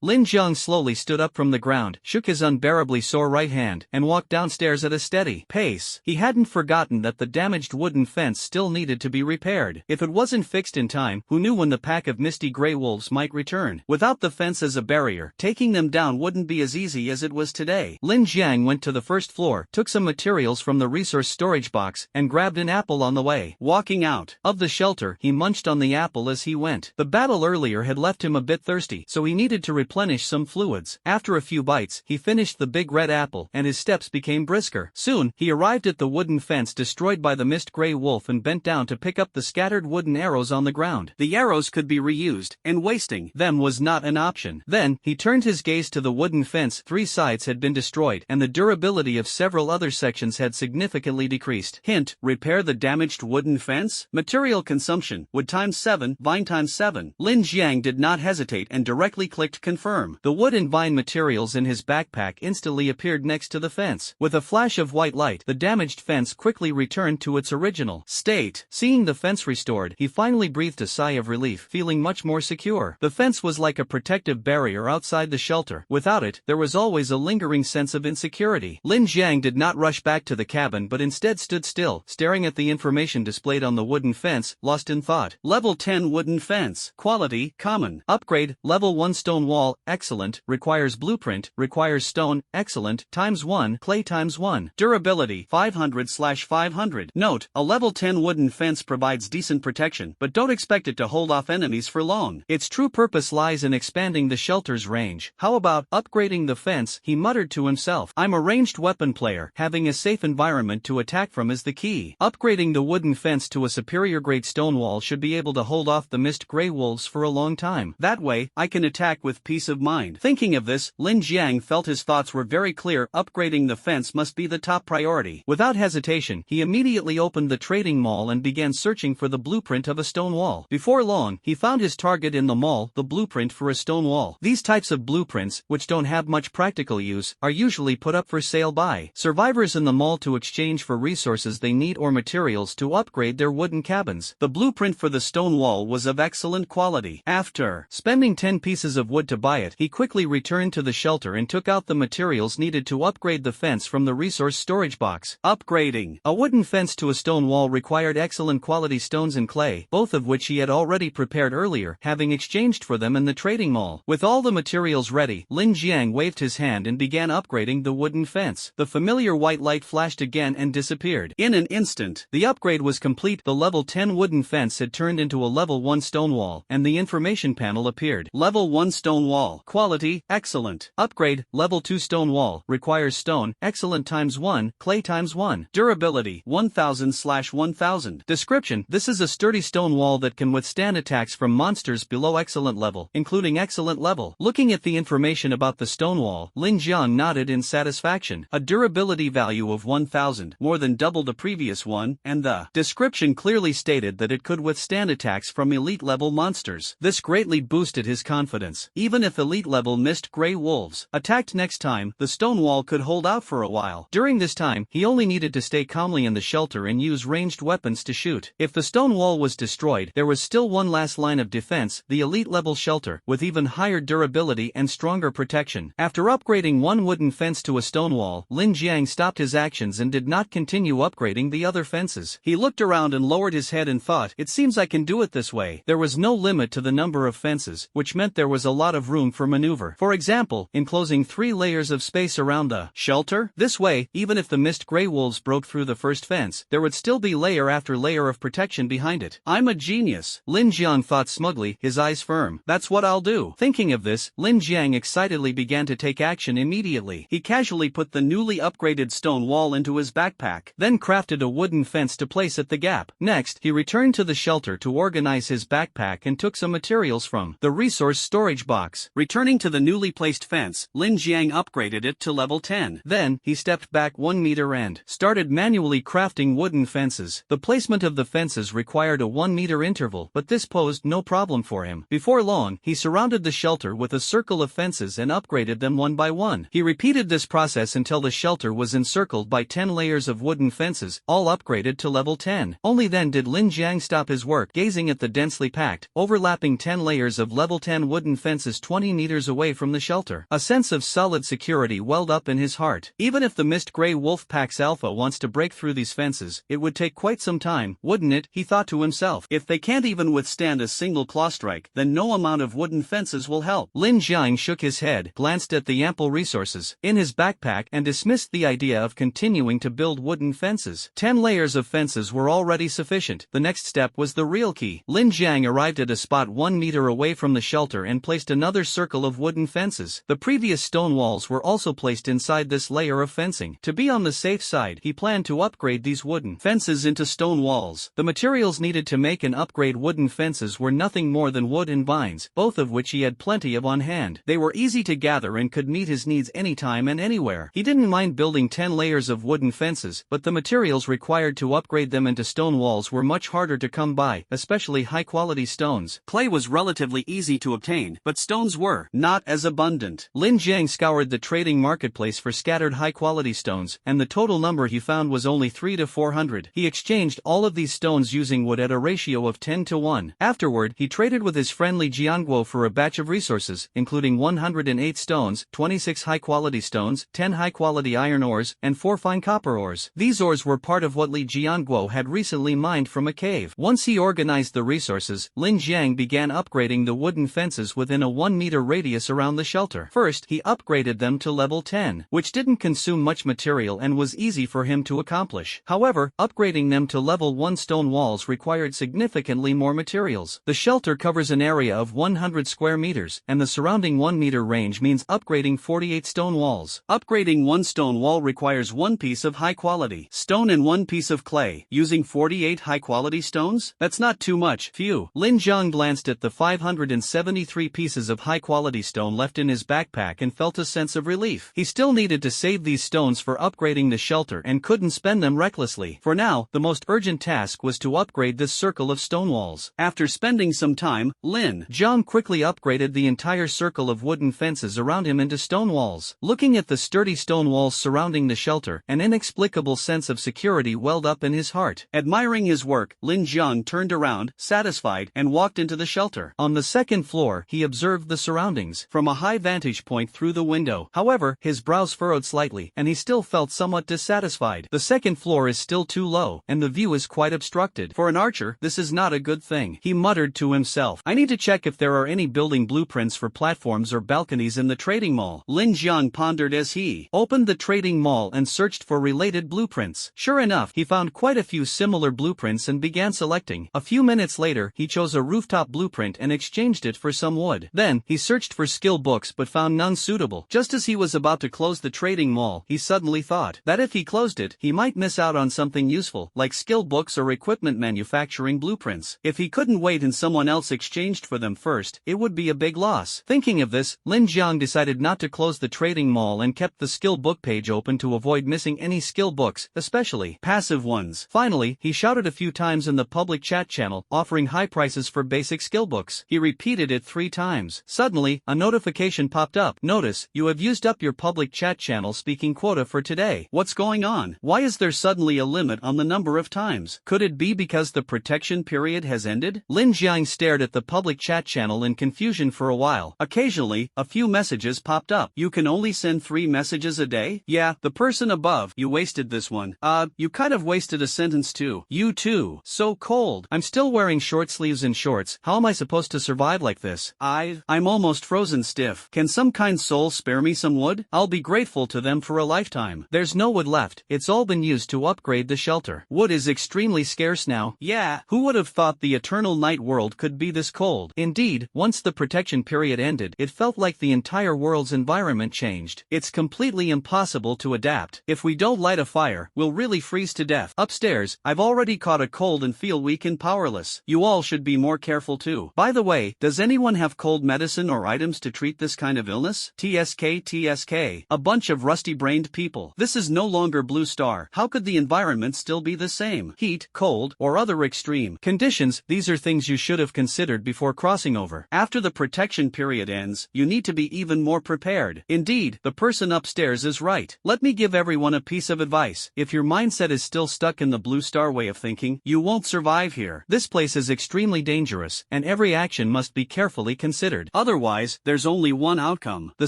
Lin Jiang slowly stood up from the ground, shook his unbearably sore right hand, and walked downstairs at a steady pace. He hadn't forgotten that the damaged wooden fence still needed to be repaired. If it wasn't fixed in time, who knew when the pack of misty gray wolves might return? Without the fence as a barrier, taking them down wouldn't be as easy as it was today. Lin Jiang went to the first floor, took some materials from the resource storage box, and grabbed an apple on the way. Walking out of the shelter, he munched on the apple as he went. The battle earlier had left him a bit thirsty, so he needed to replenish some fluids. After a few bites, he finished the big red apple, and his steps became brisker. Soon, he arrived at the wooden fence destroyed by the mist gray wolf and bent down to pick up the scattered wooden arrows on the ground. The arrows could be reused, and wasting them was not an option. Then, he turned his gaze to the wooden fence. 3 sides had been destroyed, and the durability of several other sections had significantly decreased. Hint: repair the damaged wooden fence? Material consumption: wood times 7, vine times 7. Lin Jiang did not hesitate and directly clicked confirm. The wood and vine materials in his backpack instantly appeared next to the fence. With a flash of white light, the damaged fence quickly returned to its original state. Seeing the fence restored, he finally breathed a sigh of relief, feeling much more secure. The fence was like a protective barrier outside the shelter. Without it, there was always a lingering sense of insecurity. Lin Jiang did not rush back to the cabin but instead stood still, staring at the information displayed on the wooden fence, lost in thought. Level 10 wooden fence. Quality: common. Upgrade: Level 1 stone wall, excellent. Requires blueprint, requires stone, excellent, times 1, clay times 1. Durability: 500/500. Note: a level 10 wooden fence provides decent protection, but don't expect it to hold off enemies for long. Its true purpose lies in expanding the shelter's range. How about upgrading the fence? He muttered to himself. I'm a ranged weapon player. Having a safe environment to attack from is the key. Upgrading the wooden fence to a superior grade stone wall should be able to hold off the mist gray wolves for a long time. That way, I can attack with peace of mind. Thinking of this, Lin Jiang felt his thoughts were very clear. Upgrading the fence must be the top priority. Without hesitation, he immediately opened the trading mall and began searching for the blueprint of a stone wall. Before long, he found his target in the mall, the blueprint for a stone wall. These types of blueprints, which don't have much practical use, are usually put up for sale by survivors in the mall to exchange for resources they need or materials to upgrade their wooden cabins. The blueprint for the stone wall was of excellent quality. After spending 10 pieces of wood to buy it, he quickly returned to the shelter and took out the materials needed to upgrade the fence from the resource storage box. Upgrading Finalizing. A wooden fence to a stone wall required excellent quality stones and clay, both of which he had already prepared earlier, having exchanged for them in the trading mall. With all the materials ready, Lin Jiang waved his hand and began upgrading the wooden fence. The familiar white light flashed again and disappeared. In an instant, the upgrade was complete. The level 10 wooden fence had turned into a level 1 stone wall, and the information panel appeared. Level 1 stone wall. Quality, excellent. Upgrade, level 2 stone wall, requires stone, excellent times 1, clay times 1. Durability, 1000/1000. Description: this is a sturdy stone wall that can withstand attacks from monsters below excellent level, including excellent level. Looking at the information about the stone wall, Lin Jiang nodded in satisfaction. A durability value of 1000, more than double the previous one, and the description clearly stated that it could withstand attacks from elite level monsters. This greatly boosted his confidence. Even if elite level mist gray wolves attacked next time, the stone wall could hold out for a while. During this time, he only needed to stay calmly in the shelter and use ranged weapons to shoot. If the stone wall was destroyed, there was still one last line of defense, the elite level shelter, with even higher durability and stronger protection. After upgrading one wooden fence to a stone wall, Lin Jiang stopped his actions and did not continue upgrading the other fences. He looked around and lowered his head and thought, it seems I can do it this way. There was no limit to the number of fences, which meant there was a lot of room for maneuver. For example, enclosing 3 layers of space around the shelter. This way, even if the mist gray wolves broke through the first fence, there would still be layer after layer of protection behind it. I'm a genius, Lin Jiang thought smugly, his eyes firm. That's what I'll do. Thinking of this, Lin Jiang excitedly began to take action immediately. He casually put the newly upgraded stone wall into his backpack, then crafted a wooden fence to place at the gap. Next, he returned to the shelter to organize his backpack and took some materials from the resource storage box. Returning to the newly placed fence, Lin Jiang upgraded it to level 10. Then, he stepped back 1 meter and started manually crafting wooden fences. The placement of the fences required a 1 meter interval, but this posed no problem for him. Before long, he surrounded the shelter with a circle of fences and upgraded them one by one. He repeated this process until the shelter was encircled by 10 layers of wooden fences, all upgraded to level 10. Only then did Lin Jiang stop his work, gazing at the densely packed, overlapping 10 layers of level 10 wooden fences 20 meters away from the shelter. A sense of solid security welled up in his heart. Even if the mist gray wolf packs alpha wants to break through these fences, it would take quite some time, wouldn't it? He thought to himself. If they can't even withstand a single claw strike, then no amount of wooden fences will help. Lin Jiang shook his head, glanced at the ample resources in his backpack and dismissed the idea of continuing to build wooden fences. 10 layers of fences were already sufficient. The next step was the real key. Lin Jiang arrived at a spot 1 meter away from the shelter and placed another circle of wooden fences. The previous stone walls were also placed inside this layer of fencing. To be on the safe side, he planned to upgrade these wooden fences into stone walls. The materials needed to make and upgrade wooden fences were nothing more than wood and vines, both of which he had plenty of on hand. They were easy to gather and could meet his needs anytime and anywhere. He didn't mind building 10 layers of wooden fences, but the materials required to upgrade them into stone walls were much harder to come by, especially high-quality stones. Clay was relatively easy to obtain, but stones were not as abundant. Lin Jiang scoured the trading marketplace for scattered high-quality stones, and the total number he found was only 3 to 400. He exchanged all of these stones using wood at a ratio of 10 to 1. Afterward, he traded with his friendly Jianguo for a batch of resources, including 108 stones, 26 high-quality stones, 10 high-quality iron ores, and 4 fine copper ores. These ores were part of what Li Jianguo had recently mined from a cave. Once he organized the resources, Lin Jiang began upgrading the wooden fences within a 1 meter radius around the shelter. First, he upgraded them to level 10, which didn't consume much material and was easy for him to accomplish. However, upgrading them to level 1 stone walls required significantly more materials. The shelter covers an area of 100 square meters, and the surrounding 1 meter range means upgrading 48 stone walls. Upgrading one stone wall requires 1 piece of high-quality stone and 1 piece of clay. Using 48 high-quality stones? That's not too much. Phew. Lin Jiang glanced at the 573 pieces of high-quality stone left in his backpack and felt a sense of relief. He still needed to save these stones for upgrading the shelter and couldn't spend them recklessly. For now, the most urgent task was to upgrade this circle of stone walls. After spending some time, Lin Jiang quickly upgraded the entire circle of wooden fences around him into stone walls. Looking at the sturdy stone walls surrounding the shelter, an inexplicable sense of security welled up in his heart. Admiring his work, Lin Jiang turned around, satisfied, and walked into the shelter. On the second floor, he observed the surroundings from a high vantage point through the window. However, his brows furrowed slightly, and he still felt somewhat dissatisfied. The second floor is still too low, and the view is quite obstructed. For an archer, this is not a good thing. He muttered to himself. I need to check if there are any building blueprints for platforms or balconies in the trading mall. Lin Jiang pondered as he opened the trading mall and searched for related blueprints. Sure enough, he found quite a few similar blueprints and began selecting. A few minutes later, he chose a rooftop blueprint and exchanged it for some wood. Then, he searched for skill books but found none suitable. Just as he was about to close the trading mall, he suddenly thought that if he closed it, he might miss out on something useful, like skill books or equipment manufacturing blueprints. If he couldn't wait and someone else exchanged for them first, it would be a big loss. Thinking of this, Lin Jiang decided not to close the trading mall and kept the skill book page open to avoid missing any skill books, especially passive ones. Finally, he shouted a few times in the public chat channel, offering high prices for basic skill books. He repeated it 3 times. Suddenly, a notification popped up. Notice, you have used up your public chat channel speaking quota for today. What's going on? Why is there suddenly a limit on the number of times? Could it be because the protection period has ended? Lin Jiang stared at the public chat channel in confusion for a while. Occasionally, a few messages popped up. You can only send 3 messages a day? Yeah, the person above. You wasted this one. You kind of wasted a sentence too. You too. So cold. I'm still wearing short sleeves and shorts. How am I supposed to survive like this? I'm almost frozen stiff. Can some kind soul spare me some wood? I'll be grateful to them for a lifetime. There's no wood left. It's all been used to upgrade the shelter. Wood is extremely scarce now. Yeah, who would have thought the eternal night world could be this cold? Indeed, once the protection period ended, it felt like the entire world's environment changed. It's completely impossible to adapt. If we don't light a fire, we'll really freeze to death. Upstairs, I've already caught a cold and feel weak and powerless. You all should be more careful too. By the way, does anyone have cold medicine or items to treat this kind of illness? TSK. A bunch of rusty-brained people. This is no longer Blue Star. How could the environment still be the same? Heat, cold, or other extreme conditions, these are things you should have considered before crossing over. After the protection period ends, you need to be even more prepared. Indeed, the person upstairs is right. Let me give everyone a piece of advice. If your mindset is still stuck in the Blue Star way of thinking, you won't survive here. This place is extremely dangerous, and every action must be carefully considered. Otherwise, there's only one outcome. The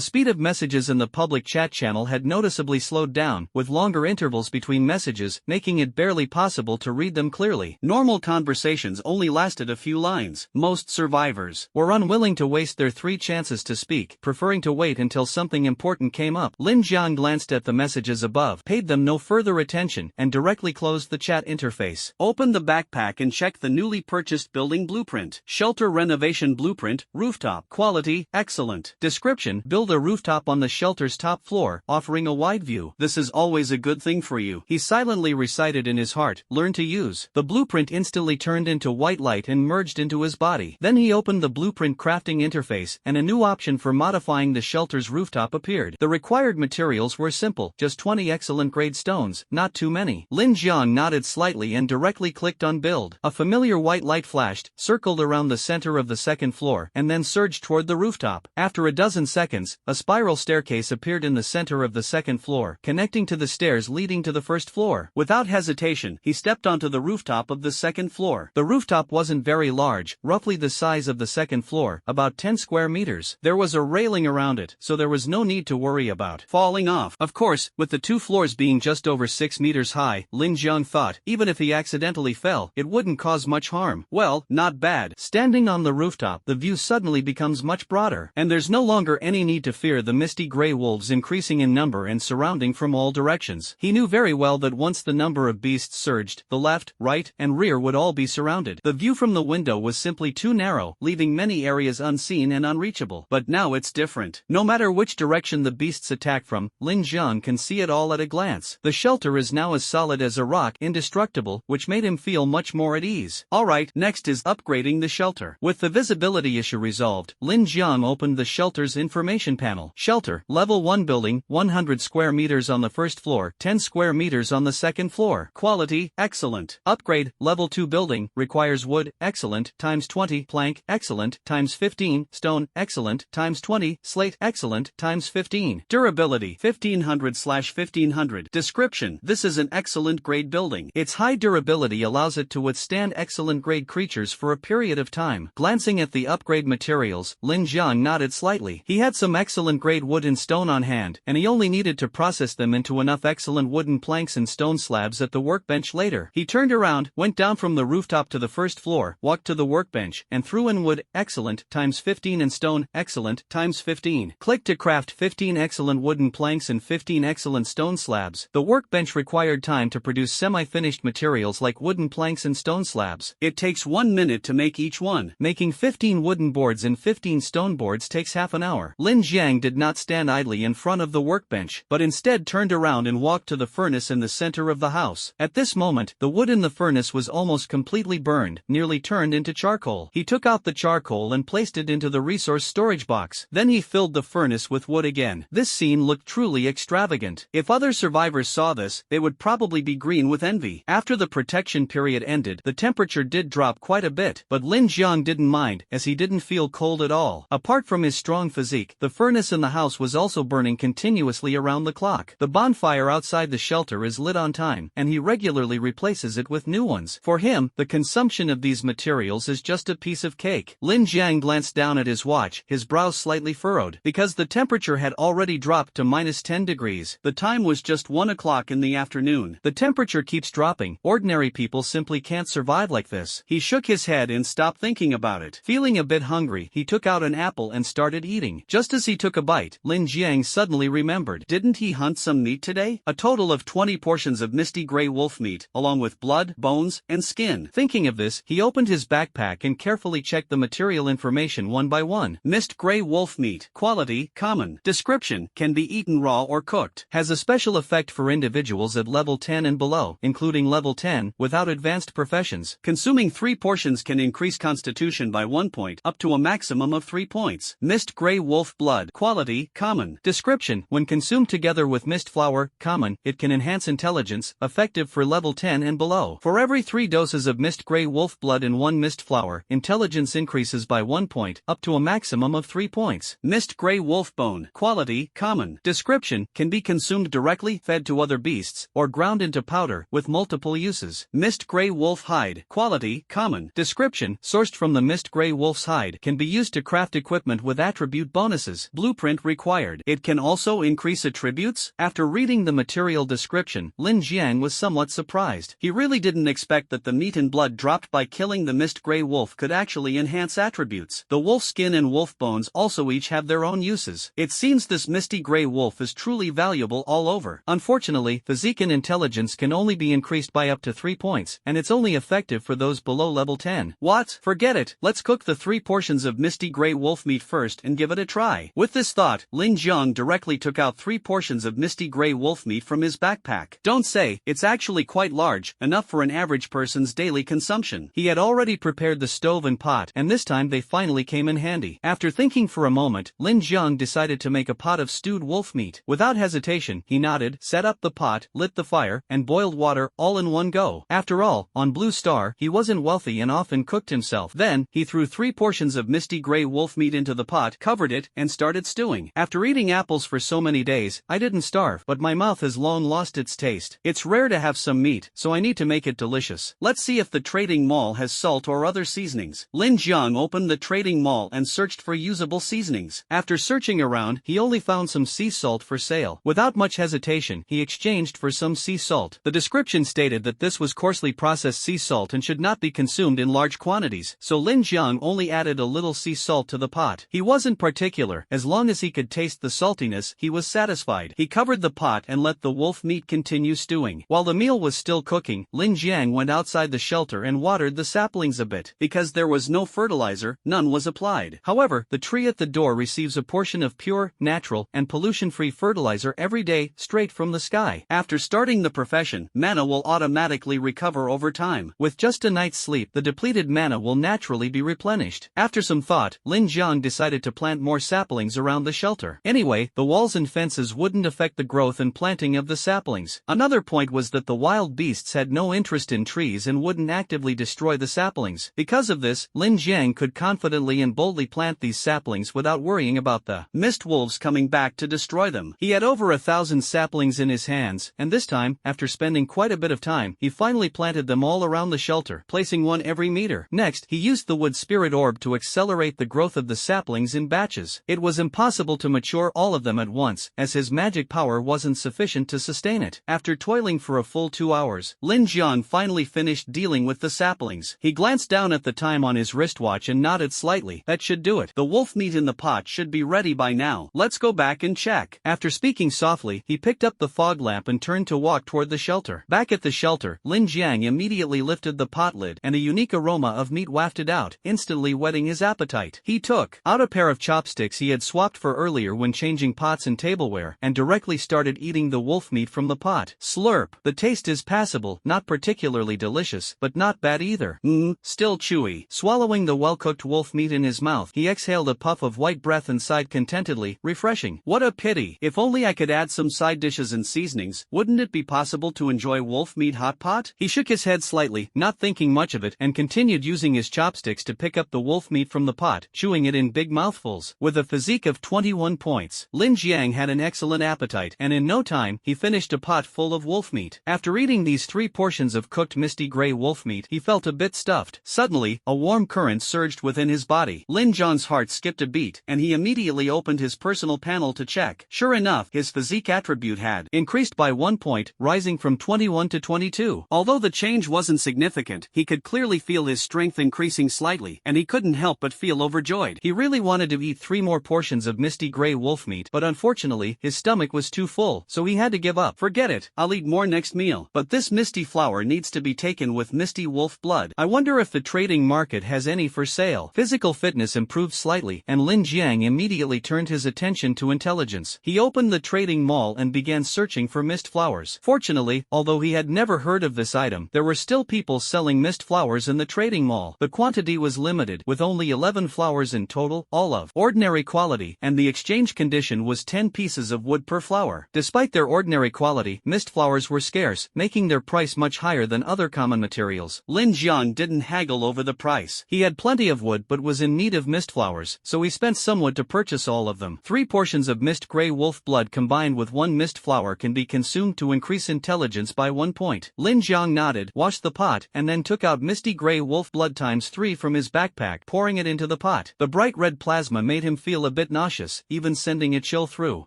speed of messages in the public chat channel had noticeably slowed down, with longer intervals between messages, making it barely possible to read them clearly. Normal conversations only lasted a few lines. Most survivors were unwilling to waste their 3 chances to speak, preferring to wait until something important came up. Lin Jiang glanced at the messages above, paid them no further attention, and directly closed the chat interface. Open the backpack and check the newly purchased building blueprint. Shelter renovation blueprint, rooftop. Quality, excellent. Description, build a rooftop on the shelter's top floor, offering a wide view. This is always a good thing for you. He silently recited in his heart, learn to use. The blueprint instantly turned into white light and merged into his body. Then he opened the blueprint crafting interface, and a new option for modifying the shelter's rooftop appeared. The required materials were simple, just 20 excellent grade stones, not too many. Lin Jiang nodded slightly and directly clicked on build. A familiar white light flashed, circled around the center of the second floor, and then surged toward the rooftop. After a dozen seconds, a spiral staircase appeared in the center of the second floor, connecting to the stairs leading to the first floor. Without hesitation, he stepped onto the rooftop of the second floor. The rooftop wasn't very large, roughly the size of the second floor, about 10 square meters. There was a railing around it, so there was no need to worry about falling off. Of course, with the 2 floors being just over 6 meters high, Lin Jiang thought, even if he accidentally fell, it wouldn't cause much harm. Well, not bad. Standing on the rooftop, the view suddenly becomes much broader, and there's no longer any need to fear the misty gray wolves increasing in number and surrounding from all directions. He knew very well that once the number of beasts surged, the left, right, and rear would all be surrounded. The view from the window was simply too narrow, leaving many areas unseen and unreachable. But now it's different. No matter which direction the beasts attack from, Lin Jiang can see it all at a glance. The shelter is now as solid as a rock, indestructible, which made him feel much more at ease. Alright, next is upgrading the shelter. With the visibility issue resolved, Lin Jiang opened the shelter's information panel. Shelter, level 1 building, 100 square meters on the first floor, 10 square meters on the second floor. Quality, excellent. Upgrade, level 2 building, requires wood, excellent, times 20, plank, excellent, times 15, stone, excellent, times 20, slate, excellent, times 15. Durability, 1500/1500. Description, this is an excellent grade building. Its high durability allows it to withstand excellent grade creatures for a period of time. Glancing at the upgrade materials, Lin Jiang nodded slightly. He had some excellent grade wood and stone on hand, and he only needed to process them into enough excellent wooden wooden planks and stone slabs at the workbench later. He turned around, went down from the rooftop to the first floor, walked to the workbench, and threw in wood, excellent, times 15 and stone, excellent, times 15. Click to craft 15 excellent wooden planks and 15 excellent stone slabs. The workbench required time to produce semi-finished materials like wooden planks and stone slabs. It takes 1 minute to make each one. Making 15 wooden boards and 15 stone boards takes half an hour. Lin Jiang did not stand idly in front of the workbench, but instead turned around and walked to the furnace in the center of the house. At this moment, the wood in the furnace was almost completely burned, nearly turned into charcoal. He took out the charcoal and placed it into the resource storage box. Then he filled the furnace with wood again. This scene looked truly extravagant. If other survivors saw this, they would probably be green with envy. After the protection period ended, the temperature did drop quite a bit, but Lin Jiang didn't mind, as he didn't feel cold at all. Apart from his strong physique, the furnace in the house was also burning continuously around the clock. The bonfire outside the shelter is lit on time, and he regularly replaces it with new ones. For him, the consumption of these materials is just a piece of cake. Lin Jiang glanced down at his watch, his brows slightly furrowed, because the temperature had already dropped to -10 degrees. The time was just 1 o'clock in the afternoon. The temperature keeps dropping. Ordinary people simply can't survive like this. He shook his head and stopped thinking about it. Feeling a bit hungry, he took out an apple and started eating. Just as he took a bite, Lin Jiang suddenly remembered. Didn't he hunt some meat today? A total of 20 portions of misty gray wolf meat, along with blood, bones, and skin. Thinking of this, he opened his backpack and carefully checked the material information one by one. Mist gray wolf meat. Quality, common. Description, can be eaten raw or cooked. Has a special effect for individuals at level 10 and below, including level 10, without advanced professions. Consuming 3 portions can increase constitution by 1 point, up to a maximum of 3 points. Mist gray wolf blood. Quality, common. Description, when consumed together with mist flower, common, it can enhance intelligence, effective for level 10 and below. For every 3 doses of mist gray wolf blood in 1 mist flower, intelligence increases by 1 point, up to a maximum of 3 points. Mist gray wolf bone. Quality, common. Description, can be consumed directly, fed to other beasts, or ground into powder, with multiple uses. Mist gray wolf hide. Quality, common. Description, sourced from the mist gray wolf's hide, can be used to craft equipment with attribute bonuses. Blueprint required. It can also increase attributes? After reading the material description, Lin Jiang was somewhat surprised. He really didn't expect that the meat and blood dropped by killing the mist gray wolf could actually enhance attributes. The wolf skin and wolf bones also each have their own uses. It seems this misty gray wolf is truly valuable all over. Unfortunately, physique and intelligence can only be increased by up to 3 points, and it's only effective for those below level 10. What? Forget it, let's cook the 3 portions of misty gray wolf meat first and give it a try. With this thought, Lin Jiang directly took out 3 portions of misty gray wolf meat from his backpack. Don't say, it's actually quite large, enough for an average person's daily consumption. He had already prepared the stove and pot, and this time they finally came in handy. After thinking for a moment, Lin Jiang decided to make a pot of stewed wolf meat. Without hesitation, he nodded, set up the pot, lit the fire, and boiled water, all in one go. After all, on Blue Star, he wasn't wealthy and often cooked himself. Then, he threw 3 portions of misty gray wolf meat into the pot, covered it, and started stewing. After eating apples for so many days, I didn't starve, but my mouth has long lost its taste. It's rare to have some meat, so I need to make it delicious. Let's see if the trading mall has salt or other seasonings. Lin Jiang opened the trading mall and searched for usable seasonings. After searching around, he only found some sea salt for sale. Without much hesitation, he exchanged for some sea salt. The description stated that this was coarsely processed sea salt and should not be consumed in large quantities, so Lin Jiang only added a little sea salt to the pot. He wasn't particular, as long as he could taste the saltiness, he was satisfied. He covered the pot and let the wolf meat continue stewing. While the meal was still cooking, Lin Jiang went outside the shelter and watered the saplings a bit. Because there was no fertilizer, none was applied. However, the tree at the door receives a portion of pure, natural, and pollution-free fertilizer every day, straight from the sky. After starting the profession, mana will automatically recover over time. With just a night's sleep, the depleted mana will naturally be replenished. After some thought, Lin Jiang decided to plant more saplings around the shelter. Anyway, the walls and fences wouldn't affect the growth and planting of the saplings. Another point was that the wild beasts had no interest in trees and wouldn't actively destroy the saplings. Because of this, Lin Jiang could confidently and boldly plant these saplings without worrying about the mist wolves coming back to destroy them. He had over 1,000 saplings in his hands, and this time, after spending quite a bit of time, he finally planted them all around the shelter, placing one every meter. Next, he used the wood spirit orb to accelerate the growth of the saplings in batches. It was impossible to mature all of them at once, as his magic power wasn't sufficient to sustain sustain it. After toiling for a full 2 hours, Lin Jiang finally finished dealing with the saplings. He glanced down at the time on his wristwatch and nodded slightly. That should do it. The wolf meat in the pot should be ready by now. Let's go back and check. After speaking softly, he picked up the fog lamp and turned to walk toward the shelter. Back at the shelter, Lin Jiang immediately lifted the pot lid and a unique aroma of meat wafted out, instantly whetting his appetite. He took out a pair of chopsticks he had swapped for earlier when changing pots and tableware and directly started eating the wolf meat from the pot. Slurp. The taste is passable, not particularly delicious, but not bad either. Still chewy. Swallowing the well-cooked wolf meat in his mouth, he exhaled a puff of white breath and sighed contentedly, refreshing. What a pity. If only I could add some side dishes and seasonings, wouldn't it be possible to enjoy wolf meat hot pot? He shook his head slightly, not thinking much of it, and continued using his chopsticks to pick up the wolf meat from the pot, chewing it in big mouthfuls. With a physique of 21 points, Lin Jiang had an excellent appetite, and in no time, he finished a pot full of wolf meat. After eating these 3 portions of cooked misty gray wolf meat, he felt a bit stuffed. Suddenly, a warm current surged within his body. Lin Jiang's heart skipped a beat, and he immediately opened his personal panel to check. Sure enough, his physique attribute had increased by 1 point, rising from 21 to 22. Although the change wasn't significant, he could clearly feel his strength increasing slightly, and he couldn't help but feel overjoyed. He really wanted to eat 3 more portions of misty gray wolf meat, but unfortunately, his stomach was too full, so he had to give up. Forget it, I'll eat more next meal. But this misty flour needs to be taken with misty wolf blood. I wonder if the trading market has any for sale. Physical fitness improved slightly, and Lin Jiang immediately turned his attention to intelligence. He opened the trading mall and began searching for mist flowers. Fortunately, although he had never heard of this item, there were still people selling mist flowers in the trading mall. The quantity was limited, with only 11 flowers in total, all of ordinary quality, and the exchange condition was 10 pieces of wood per flower. Despite their ordinary quality, mist flowers were scarce, making their price much higher than other common materials. Lin Jiang didn't haggle over the price. He had plenty of wood but was in need of mist flowers, so he spent some wood to purchase all of them. 3 portions of mist gray wolf blood combined with 1 mist flower can be consumed to increase intelligence by 1 point. Lin Jiang nodded, washed the pot, and then took out misty gray wolf blood times 3 from his backpack, pouring it into the pot. The bright red plasma made him feel a bit nauseous, even sending a chill through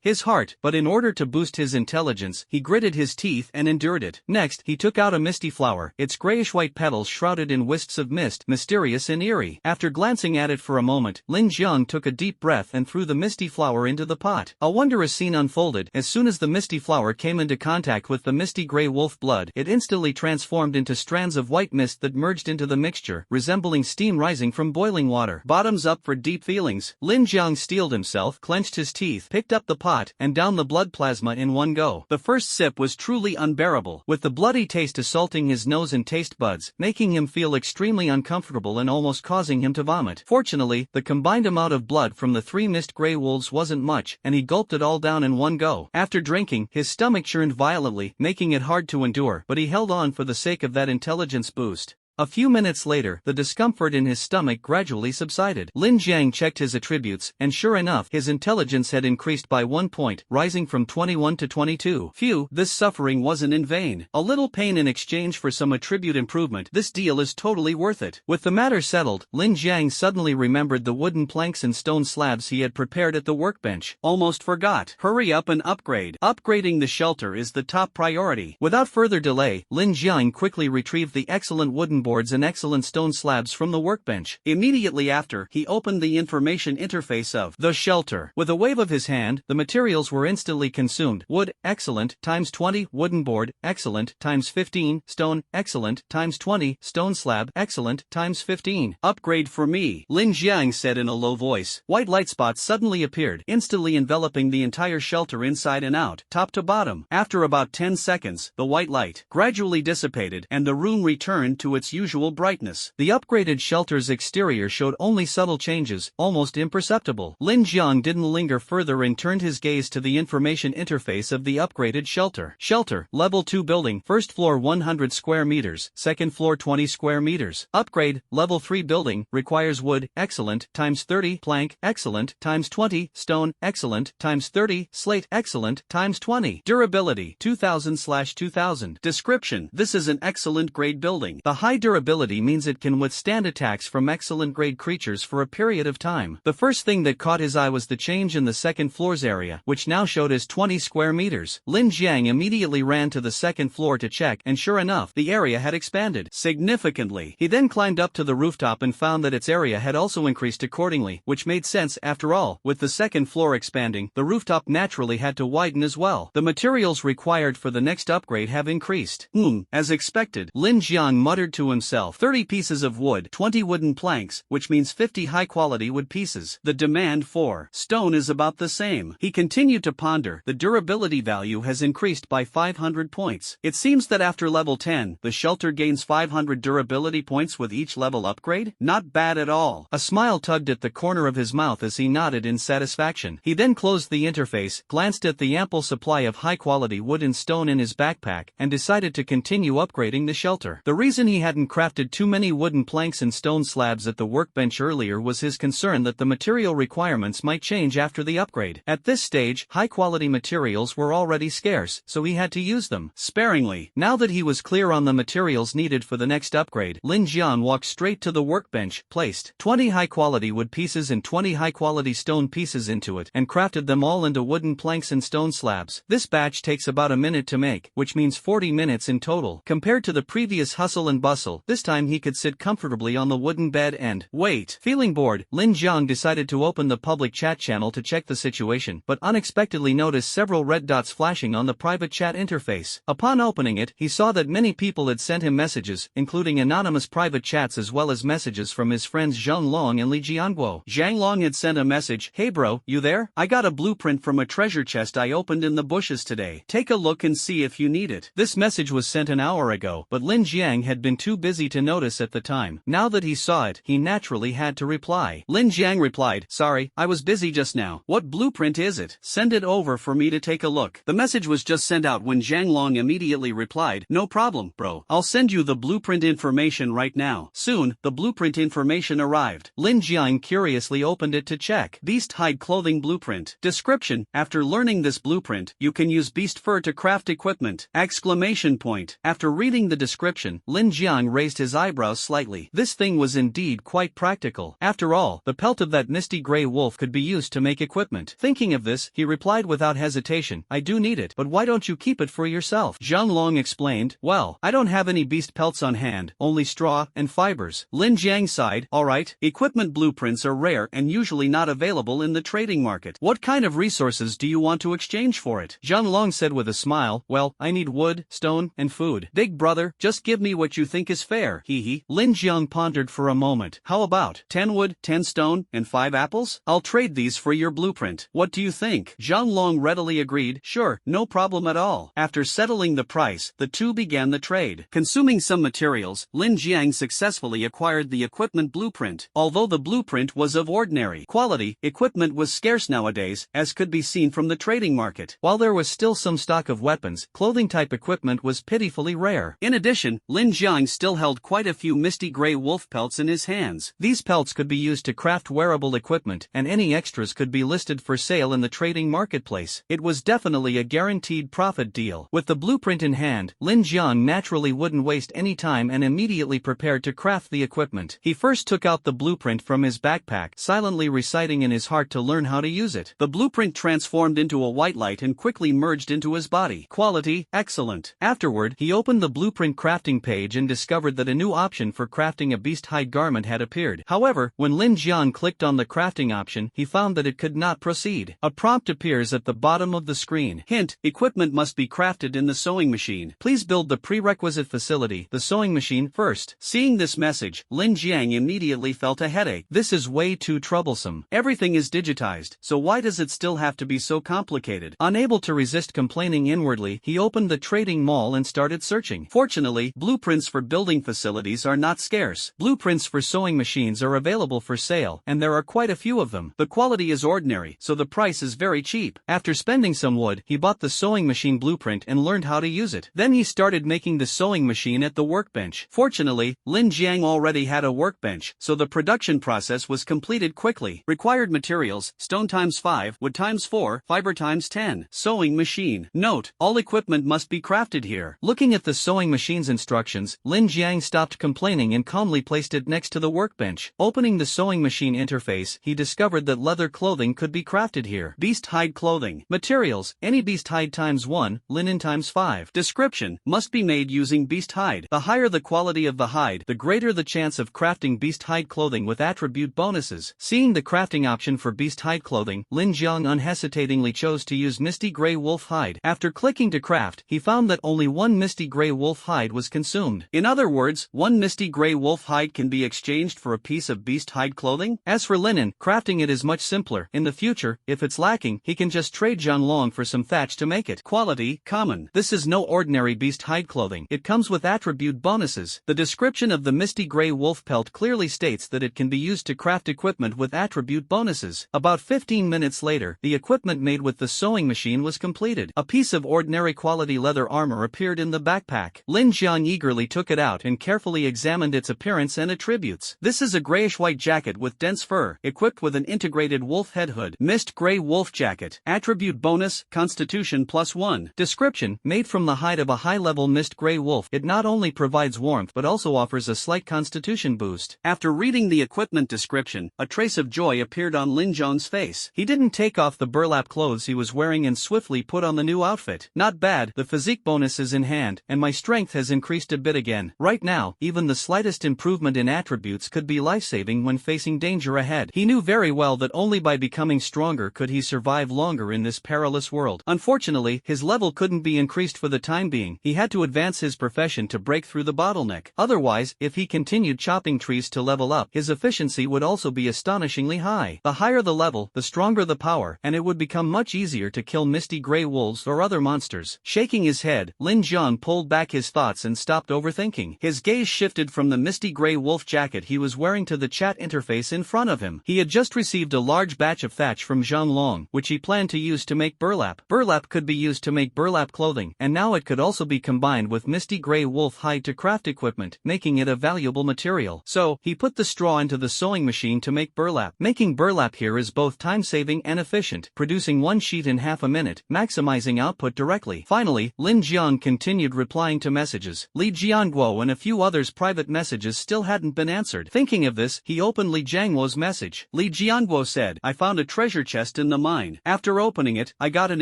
his heart, but in order to boost his intelligence, he gritted his teeth and endured it. Next, he took out a misty flower, its grayish-white petals shrouded in wisps of mist, mysterious and eerie. After glancing at it for a moment, Lin Jiang took a deep breath and threw the misty flower into the pot. A wondrous scene unfolded. As soon as the misty flower came into contact with the misty gray wolf blood, it instantly transformed into strands of white mist that merged into the mixture, resembling steam rising from boiling water. Bottoms up for deep feelings. Lin Jiang steeled himself, clenched his teeth, picked up the pot, and downed the blood plasma in one go. The first sip was truly unbearable, with the bloody taste assaulting his nose and taste buds, making him feel extremely uncomfortable and almost causing him to vomit. Fortunately, the combined amount of blood from the 3 mist gray wolves wasn't much, and he gulped it all down in one go. After drinking, his stomach churned violently, making it hard to endure, but he held on for the sake of that intelligence boost. A few minutes later, the discomfort in his stomach gradually subsided. Lin Jiang checked his attributes, and sure enough, his intelligence had increased by 1 point, rising from 21 to 22. Phew, this suffering wasn't in vain. A little pain in exchange for some attribute improvement. This deal is totally worth it. With the matter settled, Lin Jiang suddenly remembered the wooden planks and stone slabs he had prepared at the workbench. Almost forgot. Hurry up and upgrade. Upgrading the shelter is the top priority. Without further delay, Lin Jiang quickly retrieved the excellent wooden boards and excellent stone slabs from the workbench. Immediately after, he opened the information interface of the shelter. With a wave of his hand, the materials were instantly consumed. Wood, excellent, times 20, wooden board, excellent, times 15, stone, excellent, times 20, stone slab, excellent, times 15. Upgrade for me, Lin Jiang said in a low voice. White light spots suddenly appeared, instantly enveloping the entire shelter inside and out, top to bottom. After about 10 seconds, the white light gradually dissipated, and the room returned to its usual brightness. The upgraded shelter's exterior showed only subtle changes, almost imperceptible. Lin Jiang didn't linger further and turned his gaze to the information interface of the upgraded shelter. Shelter, level 2 building, first floor 100 square meters, second floor 20 square meters. Upgrade, level 3 building, requires wood, excellent, times 30, plank, excellent, times 20, stone, excellent, times 30, slate, excellent, times 20. Durability, 2000/2000. Description, this is an excellent grade building. The high durability means it can withstand attacks from excellent-grade creatures for a period of time. The first thing that caught his eye was the change in the second floor's area, which now showed as 20 square meters. Lin Jiang immediately ran to the second floor to check, and sure enough, the area had expanded significantly. He then climbed up to the rooftop and found that its area had also increased accordingly, which made sense after all. With the second floor expanding, the rooftop naturally had to widen as well. The materials required for the next upgrade have increased. As expected, Lin Jiang muttered to himself, 30 pieces of wood, 20 wooden planks, which means 50 high-quality wood pieces. The demand for stone is about the same. He continued to ponder. The durability value has increased by 500 points. It seems that after level 10, the shelter gains 500 durability points with each level upgrade? Not bad at all. A smile tugged at the corner of his mouth as he nodded in satisfaction. He then closed the interface, glanced at the ample supply of high-quality wood and stone in his backpack, and decided to continue upgrading the shelter. The reason he hadn't crafted too many wooden planks and stone slabs at the workbench earlier was his concern that the material requirements might change after the upgrade. At this stage, high-quality materials were already scarce, so he had to use them sparingly. Now that he was clear on the materials needed for the next upgrade, Lin Jiang walked straight to the workbench, placed 20 high-quality wood pieces and 20 high-quality stone pieces into it, and crafted them all into wooden planks and stone slabs. This batch takes about a minute to make, which means 40 minutes in total. Compared to the previous hustle and bustle, this time he could sit comfortably on the wooden bed and wait. Feeling bored, Lin Jiang decided to open the public chat channel to check the situation, but unexpectedly noticed several red dots flashing on the private chat interface. Upon opening it, he saw that many people had sent him messages, including anonymous private chats as well as messages from his friends Zhang Long and Li Jianguo. Zhang Long had sent a message, "Hey bro, you there? I got a blueprint from a treasure chest I opened in the bushes today. Take a look and see if you need it." This message was sent an hour ago, but Lin Jiang had been too busy to notice at the time. Now that he saw it, he naturally had to reply. Lin Jiang replied, "Sorry, I was busy just now. What blueprint is it? Send it over for me to take a look." The message was just sent out when Zhang Long immediately replied, "No problem, bro. I'll send you the blueprint information right now." Soon, the blueprint information arrived. Lin Jiang curiously opened it to check. Beast hide clothing blueprint. Description: after learning this blueprint, you can use beast fur to craft equipment! Exclamation point. After reading the description, Lin Jiang raised his eyebrows slightly. This thing was indeed quite practical. After all, the pelt of that misty gray wolf could be used to make equipment. Thinking of this, he replied without hesitation, "I do need it, but why don't you keep it for yourself?" Zhang Long explained, "Well, I don't have any beast pelts on hand, only straw and fibers." Lin Jiang sighed, "Alright, equipment blueprints are rare and usually not available in the trading market. What kind of resources do you want to exchange for it?" Zhang Long said with a smile, "Well, I need wood, stone, and food." "Big brother, just give me what you think is fair, hee." Lin Jiang pondered for a moment. "How about 10 wood, 10 stone, and 5 apples? I'll trade these for your blueprint. What do you think?" Zhang Long readily agreed, "Sure, no problem at all." After settling the price, the two began the trade. Consuming some materials, Lin Jiang successfully acquired the equipment blueprint. Although the blueprint was of ordinary quality, equipment was scarce nowadays, as could be seen from the trading market. While there was still some stock of weapons, clothing-type equipment was pitifully rare. In addition, Lin Jiang still held quite a few misty gray wolf pelts in his hands. These pelts could be used to craft wearable equipment, and any extras could be listed for sale in the trading marketplace. It was definitely a guaranteed profit deal. With the blueprint in hand, Lin Jiang naturally wouldn't waste any time and immediately prepared to craft the equipment. He first took out the blueprint from his backpack, silently reciting in his heart to learn how to use it. The blueprint transformed into a white light and quickly merged into his body. Quality, excellent. Afterward, he opened the blueprint crafting page and discovered that a new option for crafting a beast hide garment had appeared. However, when Lin Jiang clicked on the crafting option, he found that it could not proceed. A prompt appears at the bottom of the screen. Hint: equipment must be crafted in the sewing machine. Please build the prerequisite facility, the sewing machine, first. Seeing this message, Lin Jiang immediately felt a headache. This is way too troublesome. Everything is digitized, so why does it still have to be so complicated? Unable to resist complaining inwardly, he opened the trading mall and started searching. Fortunately, blueprints for building facilities are not scarce. Blueprints for sewing machines are available for sale, and there are quite a few of them. The quality is ordinary, so the price is very cheap. After spending some wood, he bought the sewing machine blueprint and learned how to use it. Then he started making the sewing machine at the workbench. Fortunately, Lin Jiang already had a workbench, so the production process was completed quickly. Required materials: stone times 5, wood times 4, fiber times 10. Sewing machine. Note: all equipment must be crafted here. Looking at the sewing machine's instructions, Lin Jiang stopped complaining and calmly placed it next to the workbench. Opening the sewing machine interface, he discovered that leather clothing could be crafted here. Beast hide clothing. Materials: any beast hide ×1, linen ×5. Description: must be made using beast hide. The higher the quality of the hide, the greater the chance of crafting beast hide clothing with attribute bonuses. Seeing the crafting option for beast hide clothing, Lin Jiang unhesitatingly chose to use misty gray wolf hide. After clicking to craft, he found that only one misty gray wolf hide was consumed. In other words, one misty gray wolf hide can be exchanged for a piece of beast hide clothing. As for linen, crafting it is much simpler. In the future, if it's lacking, he can just trade Zhanglong for some thatch to make it. Quality: common. This is no ordinary beast hide clothing. It comes with attribute bonuses. The description of the misty gray wolf pelt clearly states that it can be used to craft equipment with attribute bonuses. About 15 minutes later, the equipment made with the sewing machine was completed. A piece of ordinary quality leather armor appeared in the backpack. Lin Jiang eagerly took it out and carefully examined its appearance and attributes. This is a grayish-white jacket with dense fur, equipped with an integrated wolf head hood. Mist gray wolf jacket. Attribute bonus: Constitution +1. Description: made from the hide of a high-level mist gray wolf, it not only provides warmth but also offers a slight constitution boost. After reading the equipment description, a trace of joy appeared on Lin Jiang's face. He didn't take off the burlap clothes he was wearing and swiftly put on the new outfit. Not bad, the physique bonus is in hand, and my strength has increased a bit again. Right now, even the slightest improvement in attributes could be life-saving when facing danger ahead. He knew very well that only by becoming stronger could he survive longer in this perilous world. Unfortunately, his level couldn't be increased for the time being. He had to advance his profession to break through the bottleneck. Otherwise, if he continued chopping trees to level up, his efficiency would also be astonishingly high. The higher the level, the stronger the power, and it would become much easier to kill misty gray wolves or other monsters. Shaking his head, Lin Jiang pulled back his thoughts and stopped overthinking. His gaze shifted from the misty gray wolf jacket he was wearing to the chat interface in front of him. He had just received a large batch of thatch from Zhanglong, which he planned to use to make burlap. Burlap could be used to make burlap clothing, and now it could also be combined with misty gray wolf hide to craft equipment, making it a valuable material. So, he put the straw into the sewing machine to make burlap. Making burlap here is both time-saving and efficient, producing one sheet in half a minute, maximizing output directly. Finally, Lin Jiang continued replying to messages. Li Jianguo and a few others' private messages still hadn't been answered. Thinking of this, he opened Li Jianguo's message. Li Jianguo said, "I found a treasure chest in the mine. After opening it, I got an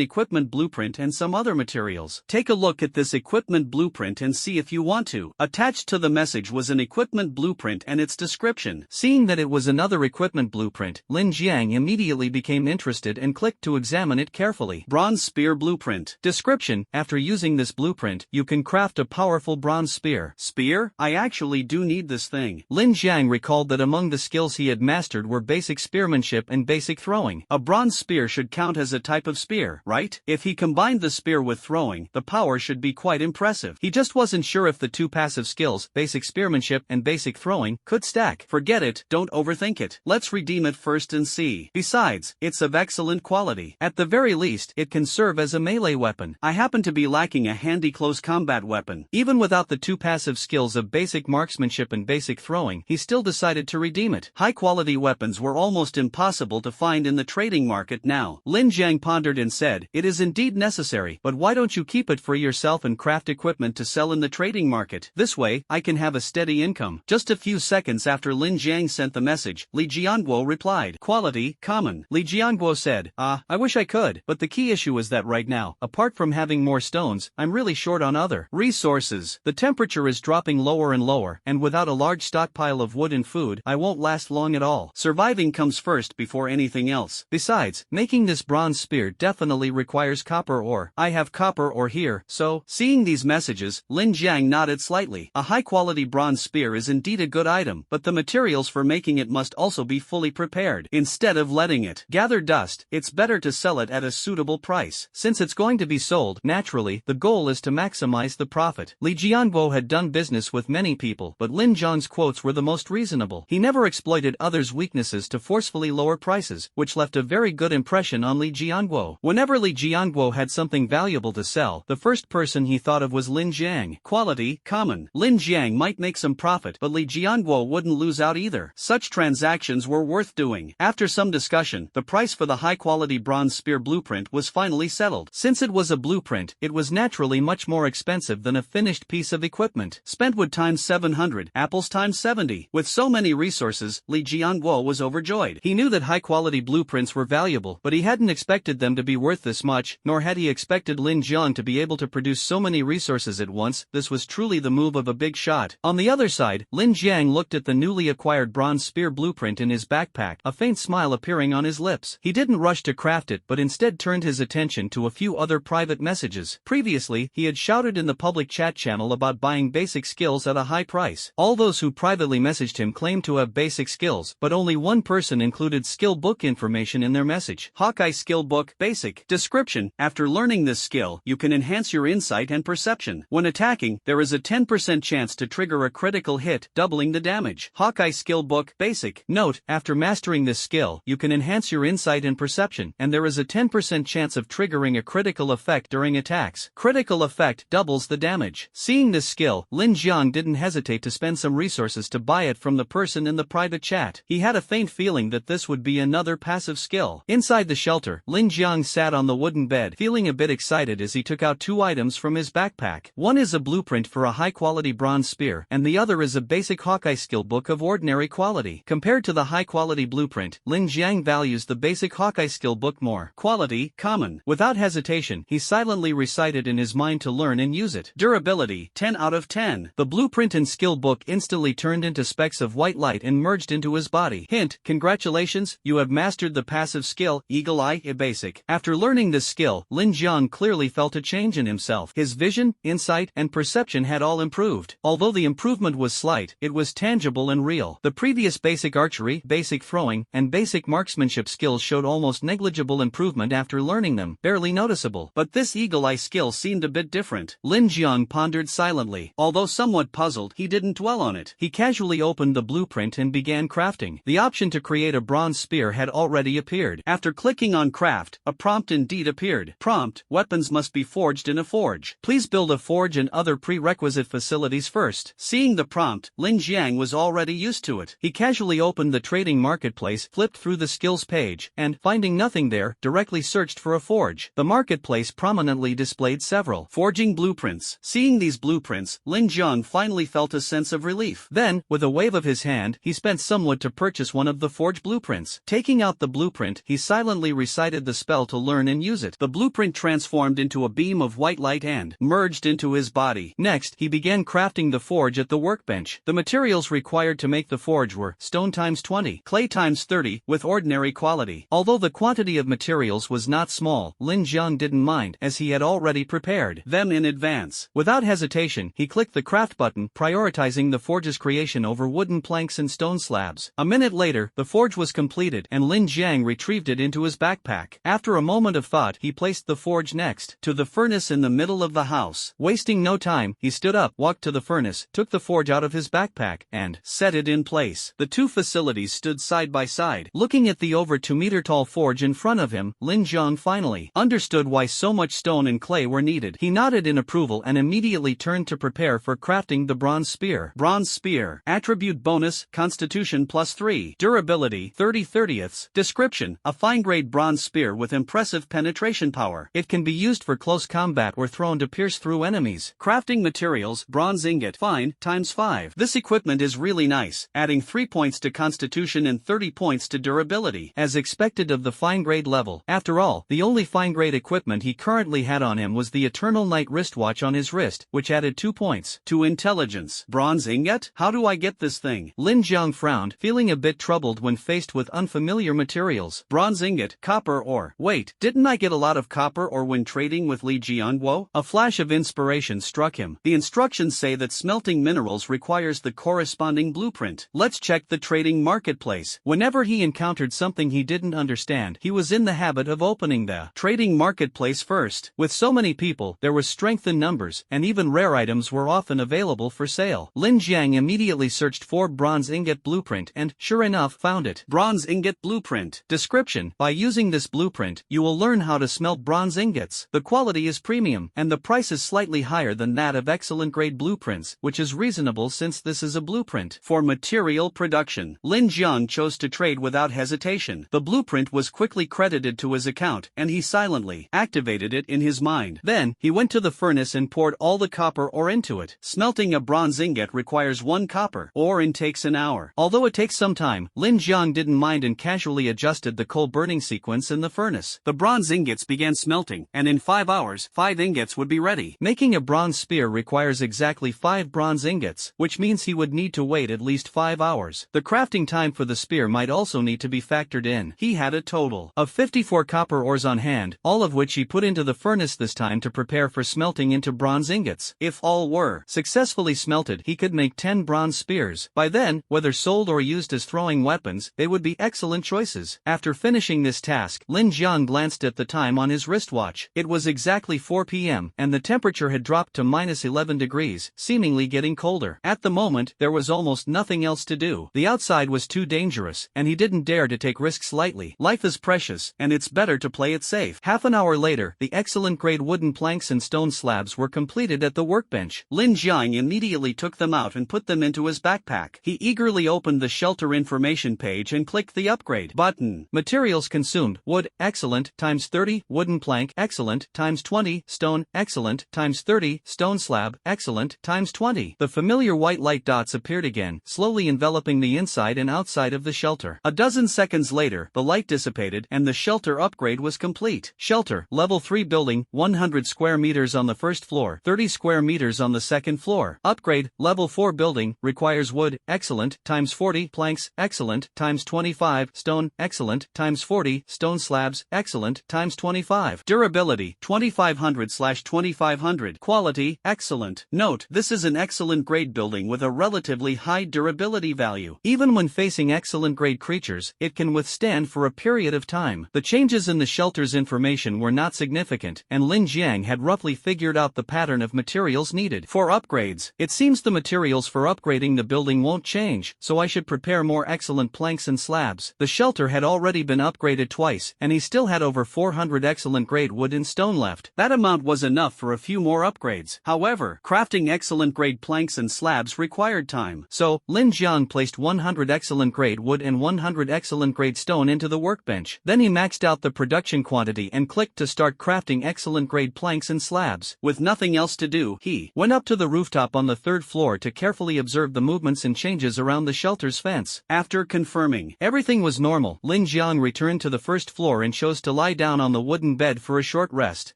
equipment blueprint and some other materials. Take a look at this equipment blueprint and see if you want to." Attached to the message was an equipment blueprint and its description. Seeing that it was another equipment blueprint, Lin Jiang immediately became interested and clicked to examine it carefully. Bronze spear blueprint. Description: after using this blueprint, you can craft a powerful bronze spear. Spear? I actually do need this thing. Lin Jiang recalled that among the skills he had mastered were basic spearmanship and basic throwing. A bronze spear should count as a type of spear, right? If he combined the spear with throwing, the power should be quite impressive. He just wasn't sure if the two passive skills, basic spearmanship and basic throwing, could stack. Forget it, don't overthink it. Let's redeem it first and see. Besides, it's of excellent quality. At the very least, it can serve as a melee weapon. I happen to be lacking a handy close combat weapon. Even without the two passive skills of basic marksmanship and basic throwing, he still decided to redeem it. High-quality weapons were almost impossible to find in the trading market now. Lin Jiang pondered and said, "It is indeed necessary, but why don't you keep it for yourself and craft equipment to sell in the trading market? This way, I can have a steady income." Just a few seconds after Lin Jiang sent the message, Li Jianguo replied, "Quality, common." Li Jianguo said, I wish I could, but the key issue is that right now, apart from having more stones, I'm really short on other resources. The temperature is dropping lower and lower, and without a large stockpile of wood and food, I won't last long at all. Surviving comes first before anything else. Besides, making this bronze spear definitely requires copper ore. I have copper ore here, so, seeing these messages, Lin Jiang nodded slightly. A high-quality bronze spear is indeed a good item, but the materials for making it must also be fully prepared. Instead of letting it gather dust, it's better to sell it at a suitable price. Since it's going to be sold, naturally, the goal is to maximize the profit. Li Jianguo had done business with many people, but Lin Jiang's quotes were the most reasonable. He never exploited others' weaknesses to forcefully lower prices, which left a very good impression on Li Jianguo. Whenever Li Jianguo had something valuable to sell, the first person he thought of was Lin Jiang. Quality, common. Lin Jiang might make some profit, but Li Jianguo wouldn't lose out either. Such transactions were worth doing. After some discussion, the price for the high-quality bronze spear blueprint was finally settled. Since it was a blueprint, it was naturally much more expensive than a finished piece of equipment. blueprint. Spent wood times 700, apples times 70. With so many resources, Li Jianguo was overjoyed. He knew that high-quality blueprints were valuable, but he hadn't expected them to be worth this much, nor had he expected Lin Jiang to be able to produce so many resources at once. This was truly the move of a big shot. On the other side, Lin Jiang looked at the newly acquired bronze spear blueprint in his backpack, a faint smile appearing on his lips. He didn't rush to craft it but instead turned his attention to a few other private messages. Previously, he had shouted in the public chat channel about buying basic skills at a high price. All those who privately messaged him claimed to have basic skills, but only one person included skill book information in their message. Hawkeye Skill Book Basic Description: after learning this skill, you can enhance your insight and perception. When attacking, there is a 10% chance to trigger a critical hit, doubling the damage. Hawkeye Skill Book Basic Note: after mastering this skill, you can enhance your insight and perception, and there is a 10% chance of triggering a critical effect during attacks. Critical effect doubles the damage. Seeing this skill, Lin Jiang didn't hesitate to spend some resources to buy it from the person in the private chat. He had a faint feeling that this would be another passive skill. Inside the shelter, Lin Jiang sat on the wooden bed, feeling a bit excited as he took out two items from his backpack. One is a blueprint for a high-quality bronze spear, and the other is a basic Hawkeye skill book of ordinary quality. Compared to the high-quality blueprint, Lin Jiang values the basic Hawkeye skill book more. Quality, common. Without hesitation, he silently recited in his mind to learn and use it. Durability, 10 out of 10. The blueprint and skill book instantly turned into specks of white light and merged into his body. Hint: congratulations, you have mastered the passive skill, Eagle Eye Basic. After learning this skill, Lin Jiang clearly felt a change in himself. His vision, insight, and perception had all improved. Although the improvement was slight, it was tangible and real. The previous basic archery, basic throwing, and basic marksmanship skills showed almost negligible improvement after learning them, barely noticeable. But this Eagle Eye skill seemed a bit different. Lin Jiang pondered silently. Although somewhat puzzled, he didn't dwell on it. He casually opened the blueprint and began crafting. The option to create a bronze spear had already appeared. After clicking on craft, a prompt indeed appeared. Prompt: weapons must be forged in a forge. Please build a forge and other prerequisite facilities first. Seeing the prompt, Lin Jiang was already used to it. He casually opened the trading marketplace, flipped through the skills page, and, finding nothing there, directly searched for a forge. The marketplace prominently displayed several forging blueprints. Seeing these blueprints, Lin Jiang finally felt a sense of relief. Then, with a wave of his hand, he spent somewhat to purchase one of the forge blueprints. Taking out the blueprint, he silently recited the spell to learn and use it. The blueprint transformed into a beam of white light and merged into his body. Next, he began crafting the forge at the workbench. The materials required to make the forge were stone times 20, clay times 30, with ordinary quality. Although the quantity of materials was not small, Lin Jiang didn't mind, as he had already prepared them in advance. Without hesitation, he clicked the craft button, prioritizing the forge's creation over wooden planks and stone slabs. A minute later, the forge was completed, and Lin Jiang retrieved it into his backpack. After a moment of thought, he placed the forge next to the furnace in the middle of the house. Wasting no time, he stood up, walked to the furnace, took the forge out of his backpack, and set it in place. The two facilities stood side by side. Looking at the over 2-meter-tall forge in front of him, Lin Jiang finally understood why so much stone and clay were needed. He nodded in approval and immediately turned to prepare for crafting the bronze spear. Bronze spear. Attribute bonus, Constitution +3. Durability, 30/30ths. Description: a fine-grade bronze spear with impressive penetration power. It can be used for close combat or thrown to pierce through enemies. Crafting materials: bronze ingot, fine, ×5. This equipment is really nice, adding 3 points to Constitution and 30 points to durability, as expected of the fine-grade level. After all, the only fine-grade equipment he currently had on him was the Eternal Night wristwatch on his wrist, which added 2 points to intelligence. Bronze ingot? How do I get this thing? Lin Jiang frowned, feeling a bit troubled when faced with unfamiliar materials. Bronze ingot, copper ore. Wait, didn't I get a lot of copper ore when trading with Li Jianguo? A flash of inspiration struck him. The instructions say that smelting minerals requires the corresponding blueprint. Let's check the trading marketplace. Whenever he encountered something he didn't understand, he was in the habit of opening the trading marketplace first. With so many people, there was strength in numbers, and even rare items were often available for sale. Lin Jiang immediately searched for bronze ingot blueprint and, sure enough, found it. Bronze ingot blueprint. Description: by using this blueprint, you will learn how to smelt bronze ingots. The quality is premium, and the price is slightly higher than that of excellent grade blueprints, which is reasonable since this is a blueprint for material production. Lin Jiang chose to trade without hesitation. The blueprint was quickly credited to his account, and he silently activated it in his mind. Then, he went to the furnace and poured all the copper ore into it. it. Smelting a bronze ingot requires 1 copper ore and takes an hour. Although it takes some time, Lin Jiang didn't mind and casually adjusted the coal burning sequence in the furnace. The bronze ingots began smelting, and in 5 hours, 5 ingots would be ready. Making a bronze spear requires exactly 5 bronze ingots, which means he would need to wait at least 5 hours. The crafting time for the spear might also need to be factored in. He had a total of 54 copper ores on hand, all of which he put into the furnace this time to prepare for smelting into bronze ingots. If all were successfully smelted, he could make 10 bronze spears. By then, whether sold or used as throwing weapons, they would be excellent choices. After finishing this task, Lin Jiang glanced at the time on his wristwatch. It was exactly 4 p.m., and the temperature had dropped to -11 degrees, seemingly getting colder. At the moment, there was almost nothing else to do. The outside was too dangerous, and he didn't dare to take risks lightly. Life is precious, and it's better to play it safe. Half an hour later, the excellent-grade wooden planks and stone slabs were completed at the workbench. Lin Jiang immediately took them out and put them into his backpack. He eagerly opened the shelter information page and clicked the upgrade button. Materials consumed: wood, excellent, times 30, wooden plank, excellent, times 20, stone, excellent, times 30, stone slab, excellent, times 20. The familiar white light dots appeared again, slowly enveloping the inside and outside of the shelter. A dozen seconds later, the light dissipated and the shelter upgrade was complete. Shelter, level 3 building, 100 square meters on the first floor, 30 square meters on the second floor. Upgrade, level 4 building, requires wood, excellent, times 40, planks, excellent, times 25, stone, excellent, times 40, stone slabs, excellent, times 25. Durability, 2500/2500. Quality, excellent. Note, this is an excellent grade building with a relatively high durability value. Even when facing excellent grade creatures, it can withstand for a period of time. The changes in the shelter's information were not significant, and Lin Jiang had roughly figured out the pattern of materials needed for upgrades. It seems the materials for upgrading the building won't change, so I should prepare more excellent planks and slabs. The shelter had already been upgraded twice, and he still had over 400 excellent grade wood and stone left. That amount was enough for a few more upgrades. However, crafting excellent grade planks and slabs required time. So, Lin Jiang placed 100 excellent grade wood and 100 excellent grade stone into the workbench. Then he maxed out the production quantity and clicked to start crafting excellent grade planks and slabs. With nothing else to do, he went up to the rooftop on the 3rd floor to carefully observe the movements and changes around the shelter's fence. After confirming everything was normal, Lin Jiang returned to the 1st floor and chose to lie down on the wooden bed for a short rest.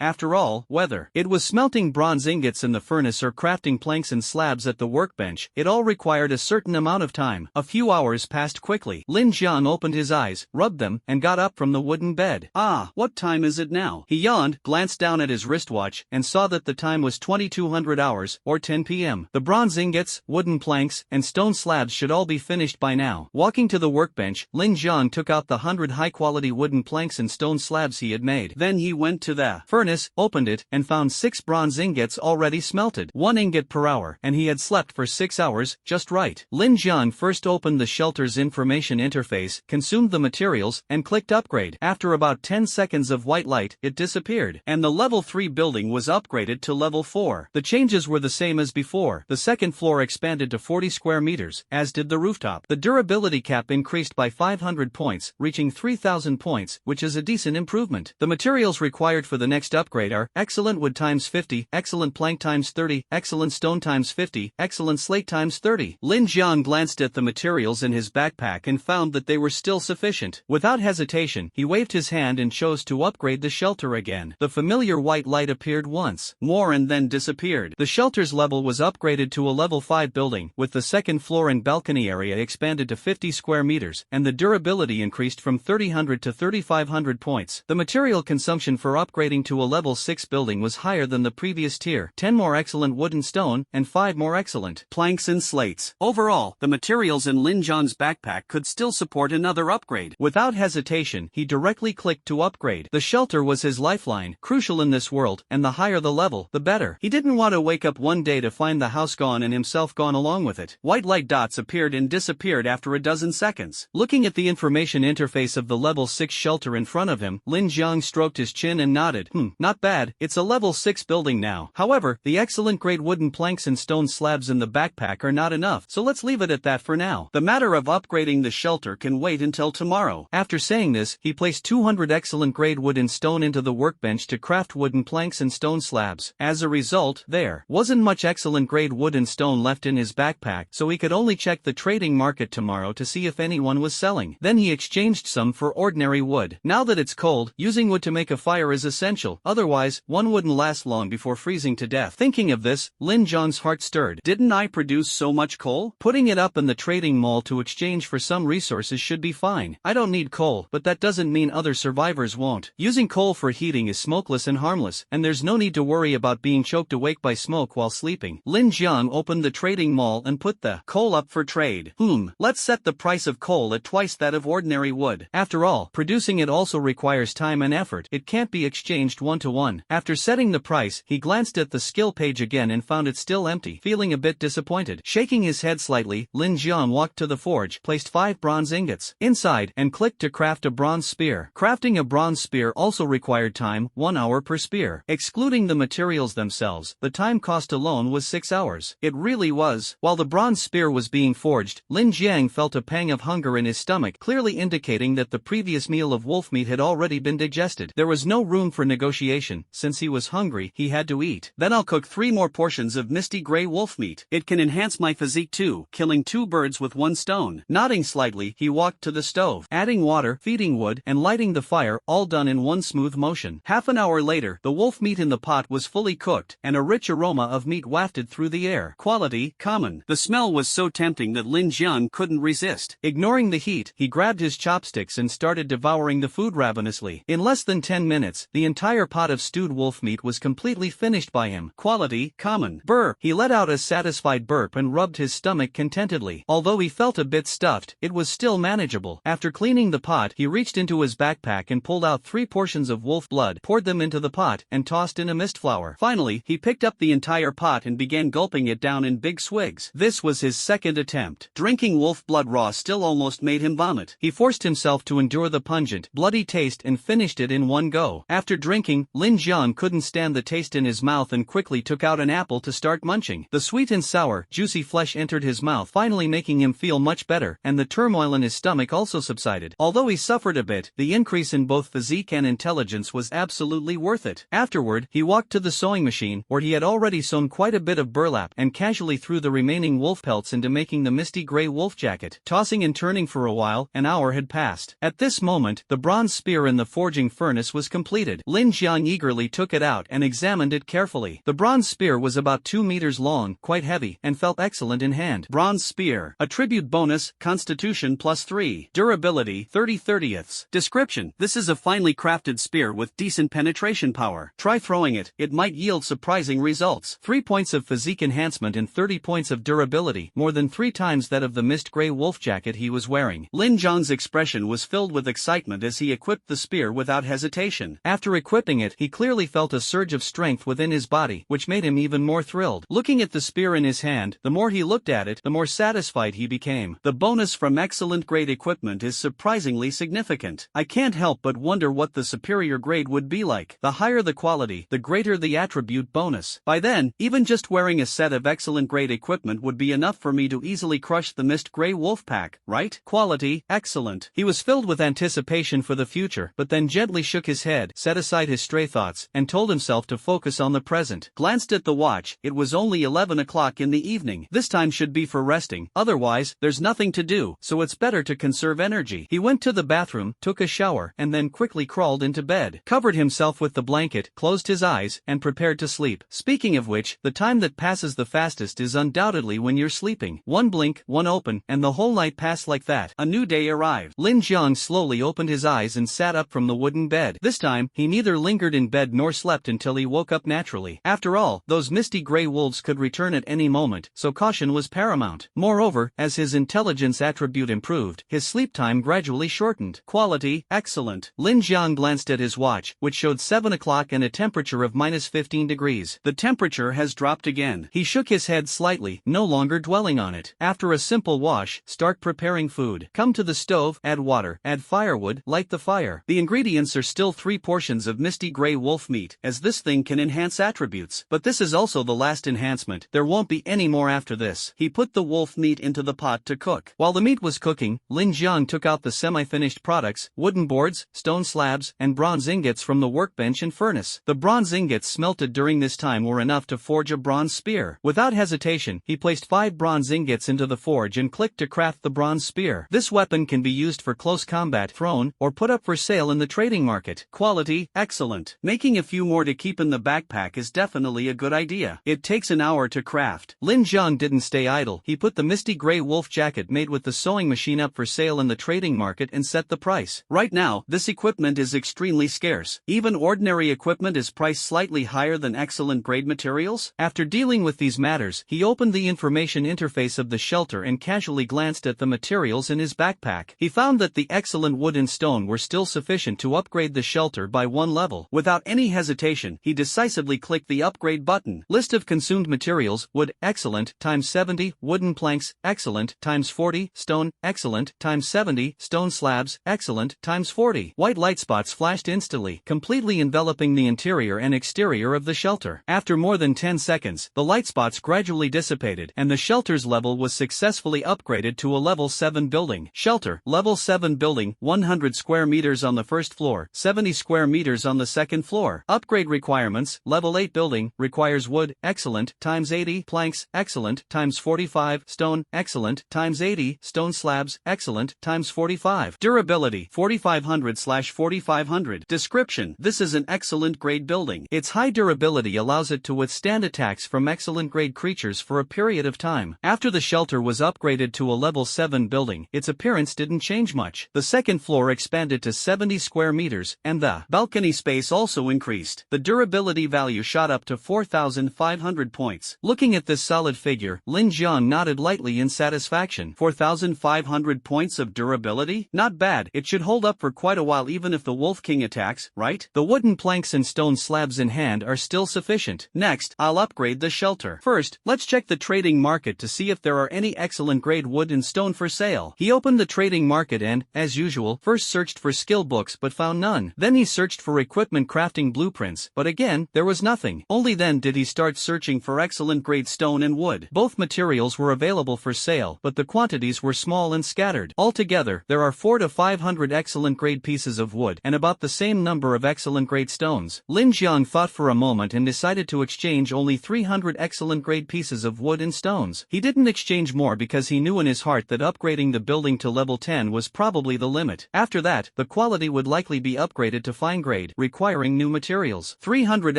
After all, whether it was smelting bronze ingots in the furnace or crafting planks and slabs at the workbench, it all required a certain amount of time. A few hours passed quickly. Lin Jiang opened his eyes, rubbed them, and got up from the wooden bed. Ah, what time is it now? He yawned, glanced down at his wristwatch, and saw that the time was 2200 hours, or 10 p.m. The bronze ingots, wooden planks, and stone slabs should all be finished by now. Walking to the workbench, Lin Jiang took out the 100 high-quality wooden planks and stone slabs he had made. Then he went to the furnace, opened it, and found 6 bronze ingots already smelted. 1 ingot per hour, and he had slept for 6 hours, just right. Lin Jiang first opened the shelter's information interface, consumed the materials, and clicked upgrade. After about 10 seconds of white light, it disappeared, and the level 3 building was upgraded to level 4. The changes were the same as before. The 2nd floor expanded to 40 square meters, as did the rooftop. The durability cap increased by 500 points, reaching 3000 points, which is a decent improvement. The materials required for the next upgrade are excellent wood times 50, excellent plank times 30, excellent stone times 50, excellent slate times 30. Lin Jiang glanced at the materials in his backpack and found that they were still sufficient. Without hesitation, he waved his hand and chose to upgrade the shelter again. The familiar white light appeared once more and then disappeared. The shelter's level was upgraded to a level 5 building, with the 2nd floor and balcony area expanded to 50 square meters, and the durability increased from 300 to 3500 points. The material consumption for upgrading to a level 6 building was higher than the previous tier: 10 more excellent wood and stone, and 5 more excellent planks and slates. Overall, the materials in Lin Jiang's backpack could still support another upgrade. Without hesitation, he directly clicked to upgrade. The shelter was his lifeline, crucial in this world, and the higher the level, the better. He didn't want to wake up one day to find the house gone and himself gone along with it. White light dots appeared and disappeared after a dozen seconds. Looking at the information interface of the level 6 shelter in front of him, Lin Jiang stroked his chin and nodded. Not bad, it's a level 6 building now. However, the excellent grade wooden planks and stone slabs in the backpack are not enough, so let's leave it at that for now. The matter of upgrading the shelter can wait until tomorrow. After saying this, he placed 200 excellent grade wood and stone into the workbench to craft wooden planks and stone slabs. As a result, there wasn't wasn't much excellent grade wood and stone left in his backpack, so he could only check the trading market tomorrow to see if anyone was selling. Then he exchanged some for ordinary wood. Now that it's cold, using wood to make a fire is essential, otherwise, one wouldn't last long before freezing to death. Thinking of this, Lin Jiang's heart stirred. Didn't I produce so much coal? Putting it up in the trading mall to exchange for some resources should be fine. I don't need coal, but that doesn't mean other survivors won't. Using coal for heating is smokeless and harmless, and there's no need to worry about being choked awake by smoke while sleeping. Lin Jiang opened the trading mall and put the coal up for trade. Let's set the price of coal at twice that of ordinary wood. After all, producing it also requires time and effort. It can't be exchanged one-to-one. After setting the price, he glanced at the skill page again and found it still empty, feeling a bit disappointed. Shaking his head slightly, Lin Jiang walked to the forge, placed 5 bronze ingots inside, and clicked to craft a bronze spear. Crafting a bronze spear also required time, 1 hour per spear. Excluding the materials themselves, the time cost alone was 6 hours. It really was. While the bronze spear was being forged, Lin Jiang felt a pang of hunger in his stomach, clearly indicating that the previous meal of wolf meat had already been digested. There was no room for negotiation. Since he was hungry, he had to eat. Then I'll cook 3 more portions of misty gray wolf meat. It can enhance my physique too, killing 2 birds with 1 stone. Nodding slightly, he walked to the stove, adding water, feeding wood, and lighting the fire, all done in one smooth motion. Half an hour later, the wolf meat in the pot was fully cooked, and a rich aroma of meat wafted through the air. Quality, common. The smell was so tempting that Lin Jiang couldn't resist. Ignoring the heat, he grabbed his chopsticks and started devouring the food ravenously. In less than 10 minutes, the entire pot of stewed wolf meat was completely finished by him. Quality, common. Burp. He let out a satisfied burp and rubbed his stomach contentedly. Although he felt a bit stuffed, it was still manageable. After cleaning the pot, he reached into his backpack and pulled out 3 portions of wolf blood, poured them into the pot, and tossed in a mist flower. Finally, he picked up the entire pot and began gulping it down in big swigs. This was his second attempt. Drinking wolf blood raw still almost made him vomit. He forced himself to endure the pungent, bloody taste and finished it in one go. After drinking, Lin Jiang couldn't stand the taste in his mouth and quickly took out an apple to start munching. The sweet and sour, juicy flesh entered his mouth, finally making him feel much better, and the turmoil in his stomach also subsided. Although he suffered a bit, the increase in both physique and intelligence was absolutely worth it. Afterward, he walked to the sewing machine, where he had already sewn quite a bit of burlap, and casually threw the remaining wolf pelts into making the misty gray wolf jacket. Tossing and turning for a while, an hour had passed. At this moment, the bronze spear in the forging furnace was completed. Lin Jiang eagerly took it out and examined it carefully. The bronze spear was about 2 meters long, quite heavy, and felt excellent in hand. Bronze spear. Attribute bonus, Constitution +3. Durability, 30/30ths. Description. This is a finely crafted spear with decent penetration power. Try throwing it, it might yield surprising results. 3 points of physique enhancement and 30 points of durability, more than 3 times that of the mist gray wolf jacket he was wearing. Lin Jiang's expression was filled with excitement as he equipped the spear without hesitation. After equipping it, he clearly felt a surge of strength within his body, which made him even more thrilled. Looking at the spear in his hand, the more he looked at it, the more satisfied he became. The bonus from excellent grade equipment is surprisingly significant. I can't help but wonder what the superior grade would be like. The higher the quality, the greater the attribute bonus. By then, even just wearing a set of excellent grade equipment would be enough for me to easily crush the mist gray wolf pack, right? Quality, excellent. He was filled with anticipation for the future, but then gently shook his head, set aside his stray thoughts, and told himself to focus on the present. Glanced at the watch, it was only 11 o'clock in the evening. This time should be for resting, otherwise, there's nothing to do, so it's better to conserve energy. He went to the bathroom, took a shower, and then quickly crawled into bed, covered himself with the blanket, closed his eyes, and prepared to sleep. Speaking of which, the time that passes the fastest is undoubtedly when you're sleeping. One blink, one open, and the whole night passed like that. A new day arrived. Lin Jiang slowly opened his eyes and sat up from the wooden bed. This time, he neither lingered in bed nor slept until he woke up naturally. After all, those misty gray wolves could return at any moment, so caution was paramount. Moreover, as his intelligence attribute improved, his sleep time gradually shortened. Quality, excellent. Lin Jiang glanced at his watch, which showed 7 o'clock and a temperature of -15 degrees. The temperature has dropped again. He shook his head slightly, no longer dwelling on it. After a simple wash, start preparing food. Come to the stove, add water, add firewood, light the fire. The ingredients are still 3 portions of misty gray wolf meat, as this thing can enhance attributes. But this is also the last enhancement. There won't be any more after this. He put the wolf meat into the pot to cook. While the meat was cooking, Lin Jiang took out the semi-finished products, wooden boards, stone slabs, and bronze ingots from the workbench and furnace. The bronze ingots smelted during this time were enough to forge a bronze spear. Without hesitation, he placed 5 bronze ingots into the forge and clicked to craft the bronze spear. This weapon can be used for close combat, thrown, or put up for sale in the trading market. Quality, excellent. Making a few more to keep in the backpack is definitely a good idea. It takes an hour to craft. Lin Jiang didn't stay idle. He put the misty gray wolf jacket made with the sewing machine up for sale in the trading market and set the price. Right now, this equipment is extremely scarce. Even ordinary equipment is priced slightly higher than excellent grade materials. After dealing with these matters, he opened the information interface of the shelter and casually glanced at the materials in his backpack. He found that the excellent wood and stone were still sufficient to upgrade the shelter by 1 level. Without any hesitation, he decisively clicked the upgrade button. List of consumed materials: wood, excellent, times 70, wooden planks, excellent, times 40, stone, excellent, times 70, stone slabs, excellent, times 40. White light spots flashed instantly, completely enveloping the interior and exterior of the shelter. After more than 10 seconds, the light spots gradually dissipated, and the shelter's level was successfully upgraded to a level 7 building. Shelter, level 7 building, 100 square meters on the first floor, 70 square meters on the second floor. Upgrade requirements: level 8 building, requires wood, excellent, times 80, planks, excellent, times 45, stone, excellent, times 80, stone slabs, excellent, times 45. Durability, 4500/4500. Description: this is an excellent grade building. Its high durability allows it to withstand attacks from excellent grade creatures for a period of time. After the shelter was upgraded to a level 7 building, its appearance didn't change much. The second floor expanded to 70 square meters, and the balcony space also increased. The durability value shot up to 4,500 points. Looking at this solid figure, Lin Jiang nodded lightly in satisfaction. 4,500 points of durability? Not bad. It should hold up for quite a while even if the Wolf King attacks, right? The wooden planks and stone slabs in hand are still sufficient. Next, I'll upgrade the shelter. First, let's check the trading market to see if there are any excellent grade wood and stone for sale. He opened the trading market and, as usual, first searched for skill books but found none. Then he searched for equipment crafting blueprints, but again, there was nothing. Only then did he start searching for excellent grade stone and wood. Both materials were available for sale, but the quantities were small and scattered. Altogether, there are 400 to 500 excellent grade pieces of wood and about the same number of excellent grade stones. Lin Jiang thought for a moment and decided to exchange only 300 excellent grade pieces of wood and stones. He didn't exchange more because he knew in his heart that upgrading the building to level 10 was probably the limit. After that, the quality would likely be upgraded to fine grade, requiring new materials. 300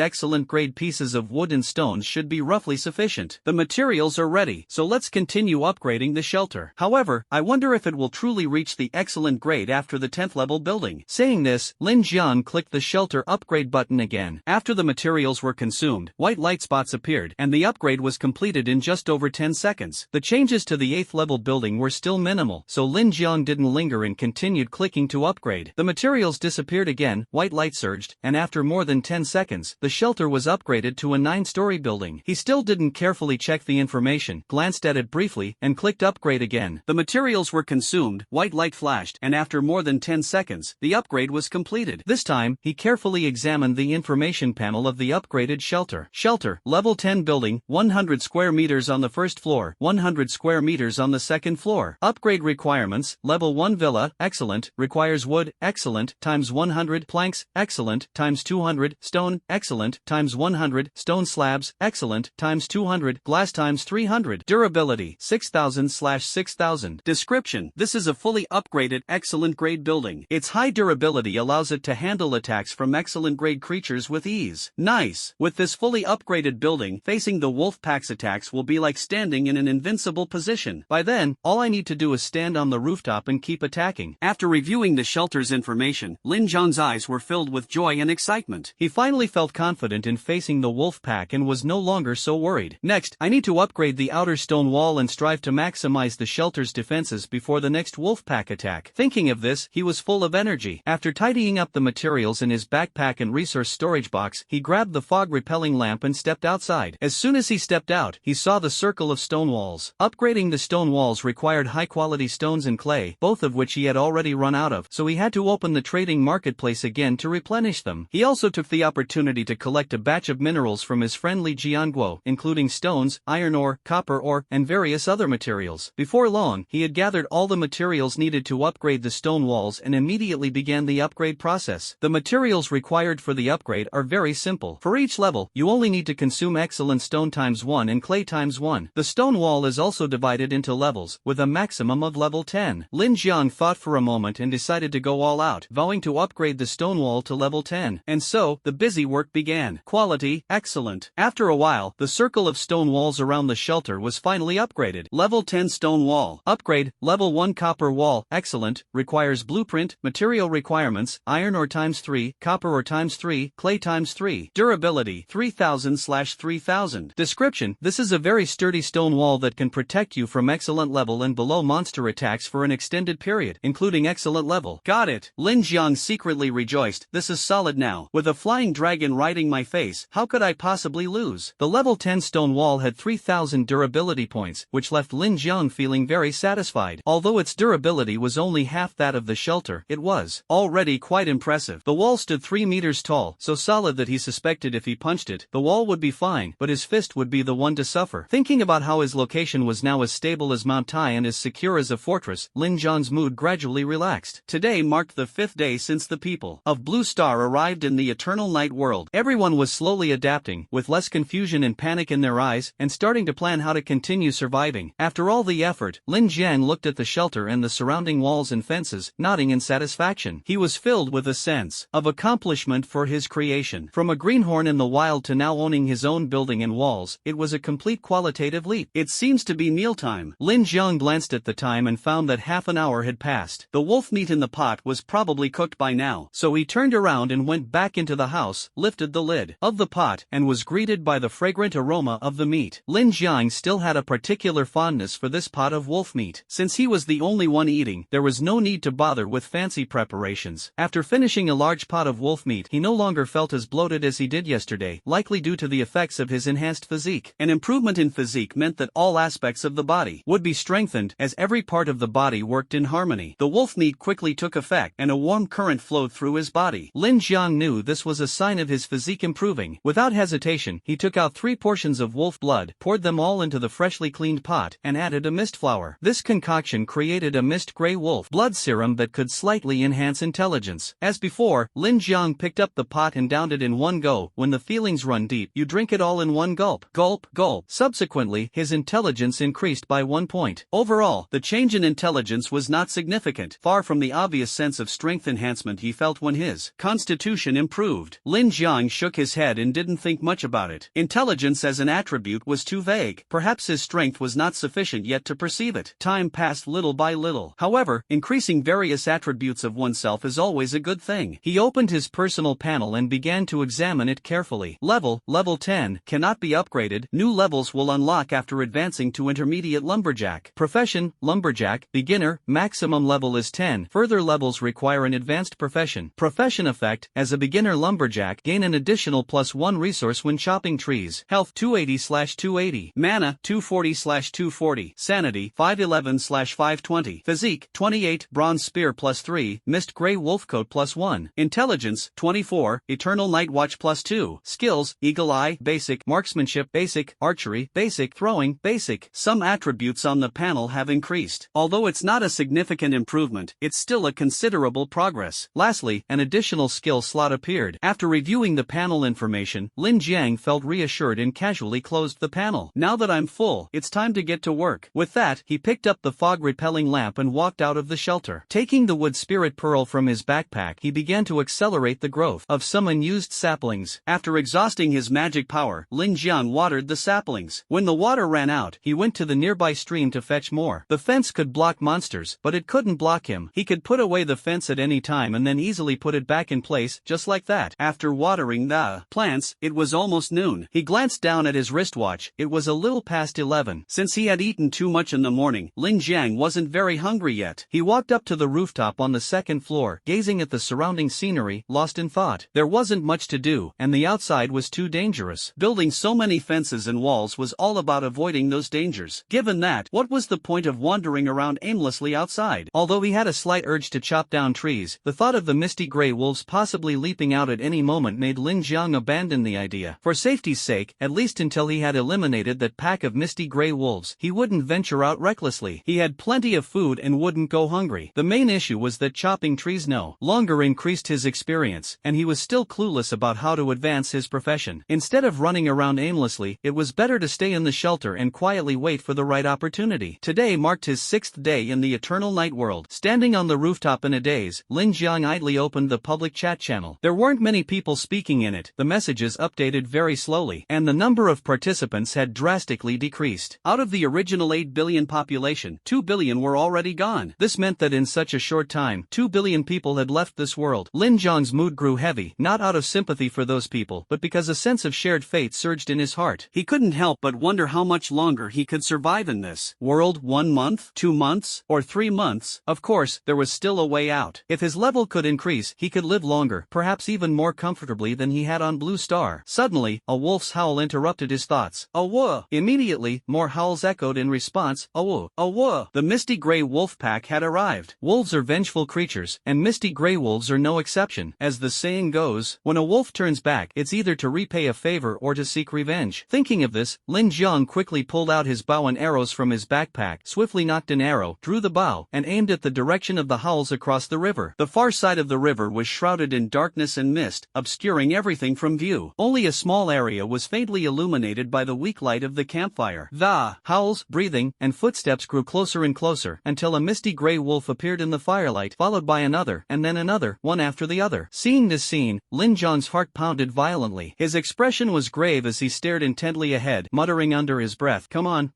excellent grade pieces of wood and stones should be roughly sufficient. The materials are ready, so let's continue upgrading the shelter. However, I wonder if it will truly reach the excellent grade after the 10th level building. Saying this, Lin Jiang clicked the shelter upgrade button again. After the materials were consumed, white light spots appeared, and the upgrade was completed in just over 10 seconds. The changes to the 8th level building were still minimal, so Lin Jiang didn't linger and continued clicking to upgrade. The materials disappeared again, white light surged, and after more than 10 seconds, the shelter was upgraded to a 9-story building. He still didn't carefully check the information, glanced at it briefly, and clicked upgrade again. The materials were consumed, white light flashed, and after more than 10 seconds, the upgrade was completed. This time, he carefully examined the information panel of the upgraded shelter. Shelter, level 10 building, 100 square meters on the first floor, 100 square meters on the second floor. Upgrade requirements: level 1 villa, excellent, requires wood, excellent, times 100, planks, excellent, times 200, stone, excellent, times 100, stone slabs, excellent, times 200, glass times 300. Durability, 6,000/6,000. Description: this is a fully upgraded excellent grade building. Its high durability allows it to handle attacks from excellent grade creatures with ease. Nice! With this fully upgraded building, facing the wolf pack's attacks will be like standing in an invincible position. By then, all I need to do is stand on the rooftop and keep attacking. After reviewing the shelter's information, Lin Jiang's eyes were filled with joy and excitement. He finally felt confident in facing the wolf pack and was no longer so worried. Next, I need to upgrade the outer stone wall and strive to maximize the shelter's defenses before the next wolf pack attack. Thinking of this, he was full of energy. After tidying up the materials in his backpack and resource storage box, he grabbed the fog-repelling lamp and stepped outside. As soon as he stepped out, he saw the circle of stone walls. Upgrading the stone walls required high-quality stones and clay, both of which he had already run out of, so he had to open the trading marketplace again to replenish them. He also took the opportunity to collect a batch of minerals from his friend Li Jianguo, including stones, iron ore, copper ore, and various other materials. Before long, he had gathered all the materials needed to upgrade the stone walls and immediately began the upgrade process. The materials required for the upgrade are very simple. For each level, you only need to consume excellent stone times 1 and clay times 1. The stone wall is also divided into levels, with a maximum of level 10. Lin Jiang thought for a moment and decided to go all out, vowing to upgrade the stone wall to level 10. And so, the busy work began. Quality, excellent. After a while, the circle of stone walls around the shelter was finally upgraded. Level 10 stone wall. Upgrade, level 1 copper wall, excellent, requires blueprint, material requirements, iron ore times 3, copper ore times 3, clay times 3. Durability, 3000/3000. Description, this is a very sturdy stone wall that can protect you from excellent level and below monster attacks for an extended period, including excellent level. Got it. Lin Jiang secretly rejoiced, this is solid now. With a flying dragon riding my face, how could I possibly lose? The level 10 stone wall had 3000 durability points, which left Lin Jiang feeling very satisfied. Although its durability was only half that of the shelter, it was already quite impressive. The wall stood 3 meters tall, so solid that he suspected if he punched it, the wall would be fine, but his fist would be the one to suffer. Thinking about how his location was now as stable as Mount Tai and as secure as a fortress, Lin Jiang's mood gradually relaxed. Today marked the 5th day since the people of Blue Star arrived in the Eternal Night world. Everyone was slowly adapting, with less confusion and panic in their eyes, and starting to plan how to continue surviving. After all the effort, Lin Jiang looked at the shelter and the surrounding walls and fences, nodding in satisfaction. He was filled with a sense of accomplishment for his creation. From a greenhorn in the wild to now owning his own building and walls, it was a complete qualitative leap. It seems to be mealtime. Lin Jiang glanced at the time and found that half an hour had passed. The wolf meat in the pot was probably cooked by now, so he turned around and went back into the house, lifted the lid of the pot, and was greeted by the fragrant aroma of the meat. Lin Jiang still had a particular fondness for this pot of wolf meat. Since he was the only one eating, there was no need to bother with fancy preparations. After finishing a large pot of wolf meat, he no longer felt as bloated as he did yesterday, likely due to the effects of his enhanced physique. An improvement in physique meant that all aspects of the body would be strengthened, as every part of the body worked in harmony. The wolf meat quickly took effect, and a warm current flowed through his body. Lin Jiang knew this was a sign of his physique improving. Without hesitation, he took out 3 portions of wolf blood, poured them all into the freshly cleaned pot, and added a mist flower. This concoction created a mist gray wolf blood serum that could slightly enhance intelligence. As before, Lin Jiang picked up the pot and downed it in one go. When the feelings run deep, you drink it all in one gulp. Gulp, gulp. Subsequently, his intelligence increased by 1 point. Overall, the change in intelligence was not significant, far from the obvious sense of strength enhancement he felt when his constitution improved. Lin Jiang shook his head and didn't think much about it. Intelligence as an attribute was too vague. Perhaps his strength was not sufficient yet to perceive it. Time passed little by little. However, increasing various attributes of oneself is always a good thing. He opened his personal panel and began to examine it carefully. Level 10, cannot be upgraded. New levels will unlock after advancing to intermediate lumberjack. Profession, lumberjack, beginner, maximum level is 10. Further levels require an advanced profession. Profession effect, as a beginner lumberjack, gain an additional +1 resource when chopping trees. Health 280/280. Mana 240/240. Sanity 511/520. Physique 28. Bronze spear +3. Mist gray wolf coat +1. Intelligence 24. Eternal night watch +2. Skills, eagle eye, basic, marksmanship, basic, archery, basic, throwing, basic. Some attributes on the panel have increased. Although it's not a significant improvement, it's still a considerable progress. Lastly, an additional skill slot appeared. After reviewing the panel information, Lin Jiang felt reassured and casually closed the panel. Now that I'm full, it's time to get to work. With that, he picked up the fog-repelling lamp and walked out of the shelter. Taking the wood spirit pearl from his backpack, he began to accelerate the growth of some unused saplings. After exhausting his magic power, Lin Jiang watered the saplings. When the water ran out, he went to the nearby stream to fetch more. The fence could block monsters, but it couldn't block him. He could put away the fence at any time and then easily put it back in place, just like that. After watering the plants, it was almost noon. He glanced down at his wristwatch. It was a little past 11. Since he had eaten too much in the morning, Lin Jiang wasn't very hungry yet. He walked up to the rooftop on the 2nd floor, gazing at the surrounding scenery, lost in thought. There wasn't much to do, and the outside was too dangerous. Building so many fences and walls was all about avoiding those dangers. Given that, what was the point of wandering around aimlessly outside? Although he had a slight urge to chop down trees, the thought of the misty gray wolves possibly leaping out at any moment made Lin Jiang abandon the idea. For safety's sake, at least until he had eliminated that pack of misty gray wolves, he wouldn't venture out recklessly. He had plenty of food and wouldn't go hungry. The main issue was that chopping trees no longer increased his experience, and he was still clueless about how to advance his profession. Instead of running around aimlessly, it was better to stay in the shelter and quietly wait for the right opportunity. Today marked his 6th day in the Eternal Night world. Standing on the rooftop in a daze, Lin Jiang idly opened the public chat channel. There weren't many people speaking in it, the messages updated very slowly, and the number of participants had drastically decreased. Out of the original 8 billion population, 2 billion were already gone. This meant that in such a short time, 2 billion people had left this world. Lin Jiang's mood grew heavy, not out of sympathy for those people, but because a sense of shared fate surged in his heart. He couldn't help but wonder how much longer he could survive in this world. 1 month, 2 months, or 3 months. Of course, there was still a way out. If his level could increase, he could live longer, perhaps even more comfortably than he had on Blue Star. Suddenly, a wolf's howl interrupted his thoughts. A woof! Immediately, more howls echoed in response. A woof! A woof! The misty gray wolf pack had arrived. Wolves are vengeful creatures, and misty gray wolves are no exception. As the saying goes, when a wolf turns back, it's either to repay a favor or to seek revenge. Thinking of this, Lin Jiang quickly pulled out his bow and arrows from his backpack, swiftly nocked an arrow, drew the bow, and aimed at the direction of the howls across the river. The far side of the river was shrouded in darkness and mist, obscuring everything from view. Only a small area was faintly illuminated by the weak light of the campfire. The howls, breathing, and footsteps grew closer and closer, until a misty gray wolf appeared in the firelight, followed by another, and then another, one after the other. Seeing this scene, Lin Jiang's heart pounded violently. His expression was grave as he stared intently ahead, muttering under his breath, come on,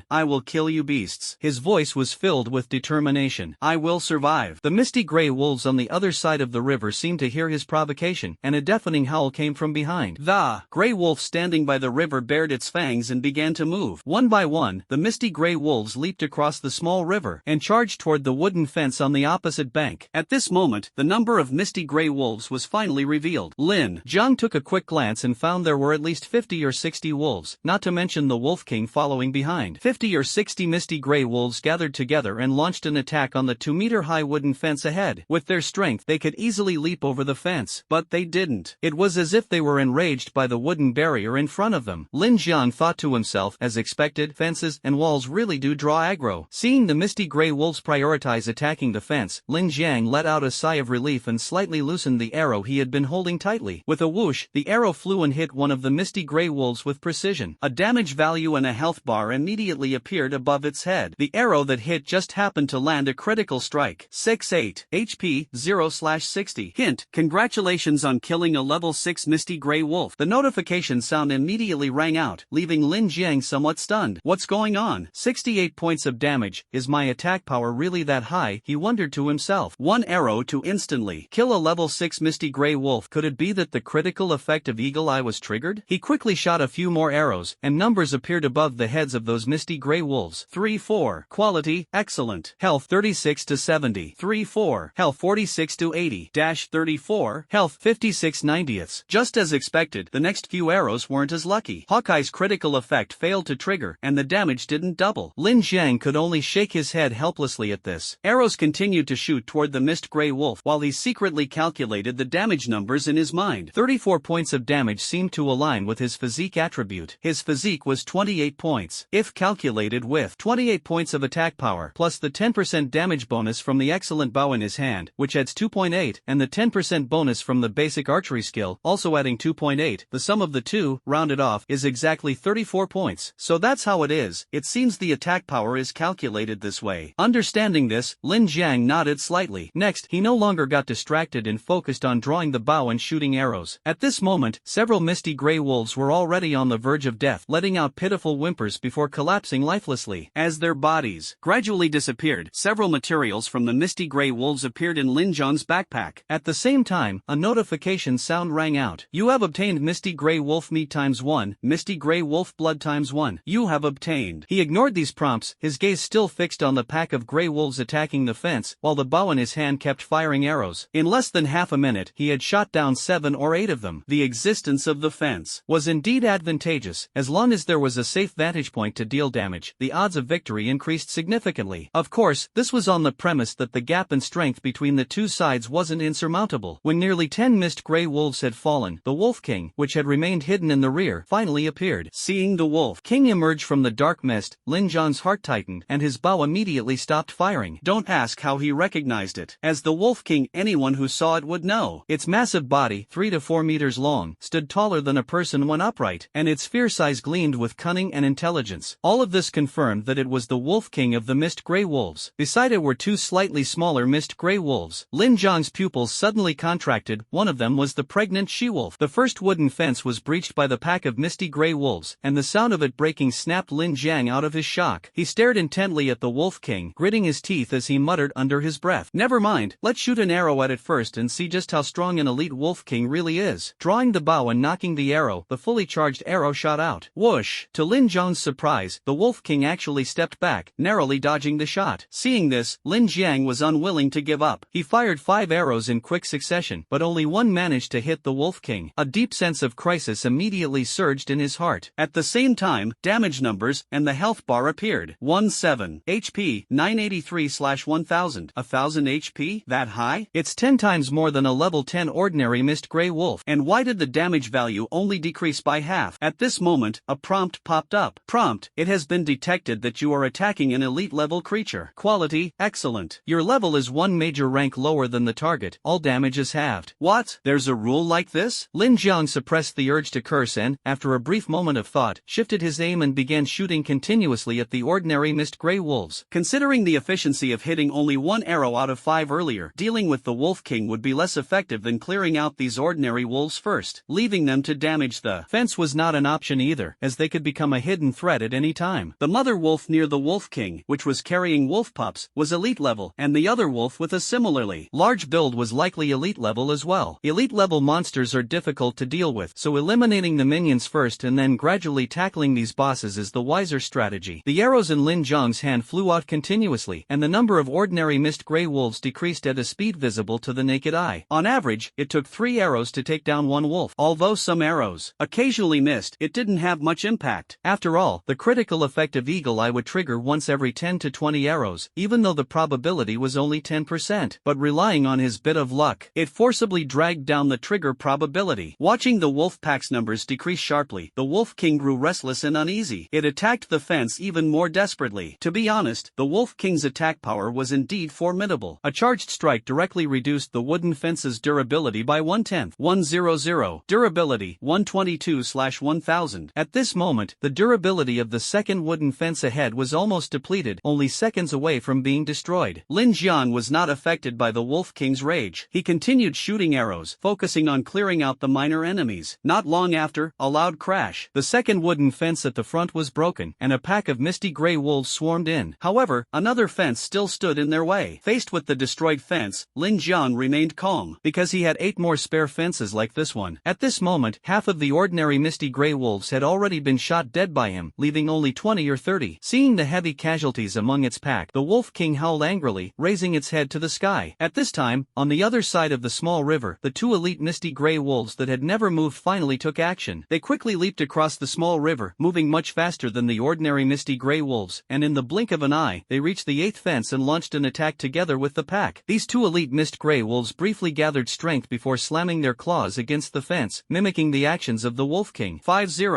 I will kill you beasts." His voice was filled with determination. "I will survive." The misty gray wolves on the other side of the river seemed to hear his provocation, and a deafening howl came from behind. The gray wolf standing by the river bared its fangs and began to move. One by one, the misty gray wolves leaped across the small river and charged toward the wooden fence on the opposite bank. At this moment, the number of misty gray wolves was finally revealed. Lin Jiang took a quick glance and found there were at least 50 or 60 wolves, not to mention the wolf king following behind. 50 or 60 misty gray wolves gathered together and launched an attack on the 2-meter-high wooden fence ahead. With their strength, they could easily leap over the fence, but they didn't. It was as if they were enraged by the wooden barrier in front of them. Lin Jiang thought to himself, as expected, fences and walls really do draw aggro. Seeing the misty gray wolves prioritize attacking the fence, Lin Jiang let out a sigh of relief and slightly loosened the arrow he had been holding tightly. With a whoosh, the arrow flew and hit one of the misty gray wolves with precision. A damage value and a health bar immediately appeared above its head. The arrow that hit just happened to land a critical strike. 6-8. HP 0/60. Hint: congratulations on killing a level 6 misty gray wolf. The notification sound immediately rang out, leaving Lin Jiang somewhat stunned. What's going on? 68 points of damage. Is my attack power really that high? He wondered to himself. One arrow to instantly kill a level 6 misty gray wolf. Could it be that the critical effect of Eagle Eye was triggered? He quickly shot a few more arrows, and numbers appeared above the heads of those misty gray wolves. 3-4. Quality, excellent. Health 36 to 70. 3-4. Health 46 to 80. 34. Health 56/90. Just as expected, the next few arrows weren't as lucky. Hawkeye's critical effect failed to trigger, and the damage didn't double. Lin Jiang could only shake his head helplessly at this. Arrows continued to shoot toward the mist gray wolf, while he secretly calculated the damage numbers in his mind. 34 points of damage seemed to align with his physique attribute. His physique was 28 points. If calculated with 28 points of attack power, plus the 10% damage bonus from the excellent bow in his hand, which adds 2.8, and the 10% bonus from the basic archery skill, also adding 2.8, the sum of the two, rounded off, is exactly 34 points. So that's how it is. It seems the attack power is calculated this way. Understanding this, Lin Jiang nodded slightly. Next, he no longer got distracted and focused on drawing the bow and shooting arrows. At this moment, several misty gray wolves were already on the verge of death, letting out pitiful whimpers before collapsing lifelessly. As their bodies gradually disappeared, several materials from the misty gray wolves appeared in Lin Jiang's backpack. At the same time, a notification sound rang out. You have obtained misty gray wolf meat ×1, misty gray wolf blood ×1. You have obtained. He ignored these prompts, his gaze still fixed on the pack of gray wolves attacking the fence, while the bow in his hand kept firing arrows. In less than half a minute, he had shot down 7 or 8 of them. The existence of the fence was indeed advantageous. As long as there was a safe vantage point to deal damage, the odds of victory increased significantly. Of course, this was on the premise that the gap in strength between the two sides wasn't insurmountable. When nearly 10 mist gray wolves had fallen, the Wolf King, which had remained hidden in the rear, finally appeared. Seeing the Wolf King emerge from the dark mist, Lin Jiang's heart tightened, and his bow immediately stopped firing. Don't ask how he recognized it. As the Wolf King, anyone who saw it would know. Its massive body, 3 to 4 meters long, stood tall taller than a person when upright, and its fierce eyes gleamed with cunning and intelligence. All of this confirmed that it was the Wolf King of the Mist Grey Wolves. Beside it were two slightly smaller Mist Grey Wolves. Lin Jiang's pupils suddenly contracted. One of them was the pregnant she-wolf. The first wooden fence was breached by the pack of misty grey wolves, and the sound of it breaking snapped Lin Jiang out of his shock. He stared intently at the Wolf King, gritting his teeth as he muttered under his breath, "Never mind, let's shoot an arrow at it first and see just how strong an elite Wolf King really is." Drawing the bow and knocking the arrow, the fully charged arrow shot out. Whoosh! To Lin Jiang's surprise, the Wolf King actually stepped back, narrowly dodging the shot. Seeing this, Lin Jiang was unwilling to give up. He fired 5 arrows in quick succession, but only one managed to hit the Wolf King. A deep sense of crisis immediately surged in his heart. At the same time, damage numbers and the health bar appeared. 17 HP, 983/1000. 1000 HP? That high? It's 10 times more than a level 10 ordinary Mist Grey Wolf. And why did the damage value only decrease by half? At this moment, a prompt popped up. Prompt: it has been detected that you are attacking an elite level creature. Quality: excellent. Your level is 1 major rank lower than the target. All damage is halved. What? There's a rule like this? Lin Jiang suppressed the urge to curse and, after a brief moment of thought, shifted his aim and began shooting continuously at the ordinary Mist Grey Wolves. Considering the efficiency of hitting only 1 arrow out of 5 earlier, dealing with the Wolf King would be less effective than clearing out these ordinary wolves first, leaving them to damage the fence was not an option either, as they could become a hidden threat at any time. The mother wolf near the Wolf King, which was carrying wolf pups, was elite level, and the other wolf with a similarly large build was likely elite level as well. Elite level monsters are difficult to deal with, so eliminating the minions first and then gradually tackling these bosses is the wiser strategy. The arrows in Lin Jiang's hand flew out continuously, and the number of ordinary Mist Grey Wolves decreased at a speed visible to the naked eye. On average, it took 3 arrows to take down 1 wolf. Although some arrows occasionally missed, it didn't have much impact. After all, the critical effect of Eagle Eye would trigger once every 10 to 20 arrows, even though the probability was only 10%. But relying on his bit of luck, it forcibly dragged down the trigger probability. Watching the wolf pack's numbers decrease sharply, the Wolf King grew restless and uneasy. It attacked the fence even more desperately. To be honest, the Wolf King's attack power was indeed formidable. A charged strike directly reduced the wooden fence's durability by 1/10. 100. Durability 122/1000. At this moment, the durability of the second wooden fence ahead was almost depleted, only seconds away from being destroyed. Lin Jiang was not affected by the Wolf King's rage. He continued shooting arrows, focusing on clearing out the minor enemies. Not long after, a loud crash. The second wooden fence at the front was broken, and a pack of misty grey wolves swarmed in. However, another fence still stood in their way. Faced with the destroyed fence, Lin Jiang remained calm, because he had 8 more spare fences like this one. At this moment, half of the ordinary misty grey wolves had already been shot dead by him, leaving only 20 or 30. Seeing the heavy casualties among its pack, the Wolf King howled angrily, raising its head to the sky. At this time, on the other side of the small river, the 2 elite misty grey wolves that had never moved finally took action. They quickly leaped across the small river, moving much faster than the ordinary misty grey wolves, and in the blink of an eye, they reached the 8th fence and launched an attack together with the pack. These 2 elite mist grey wolves briefly gathered strength before slamming their claws against the fence, mimicking the actions of the Wolf King. 50.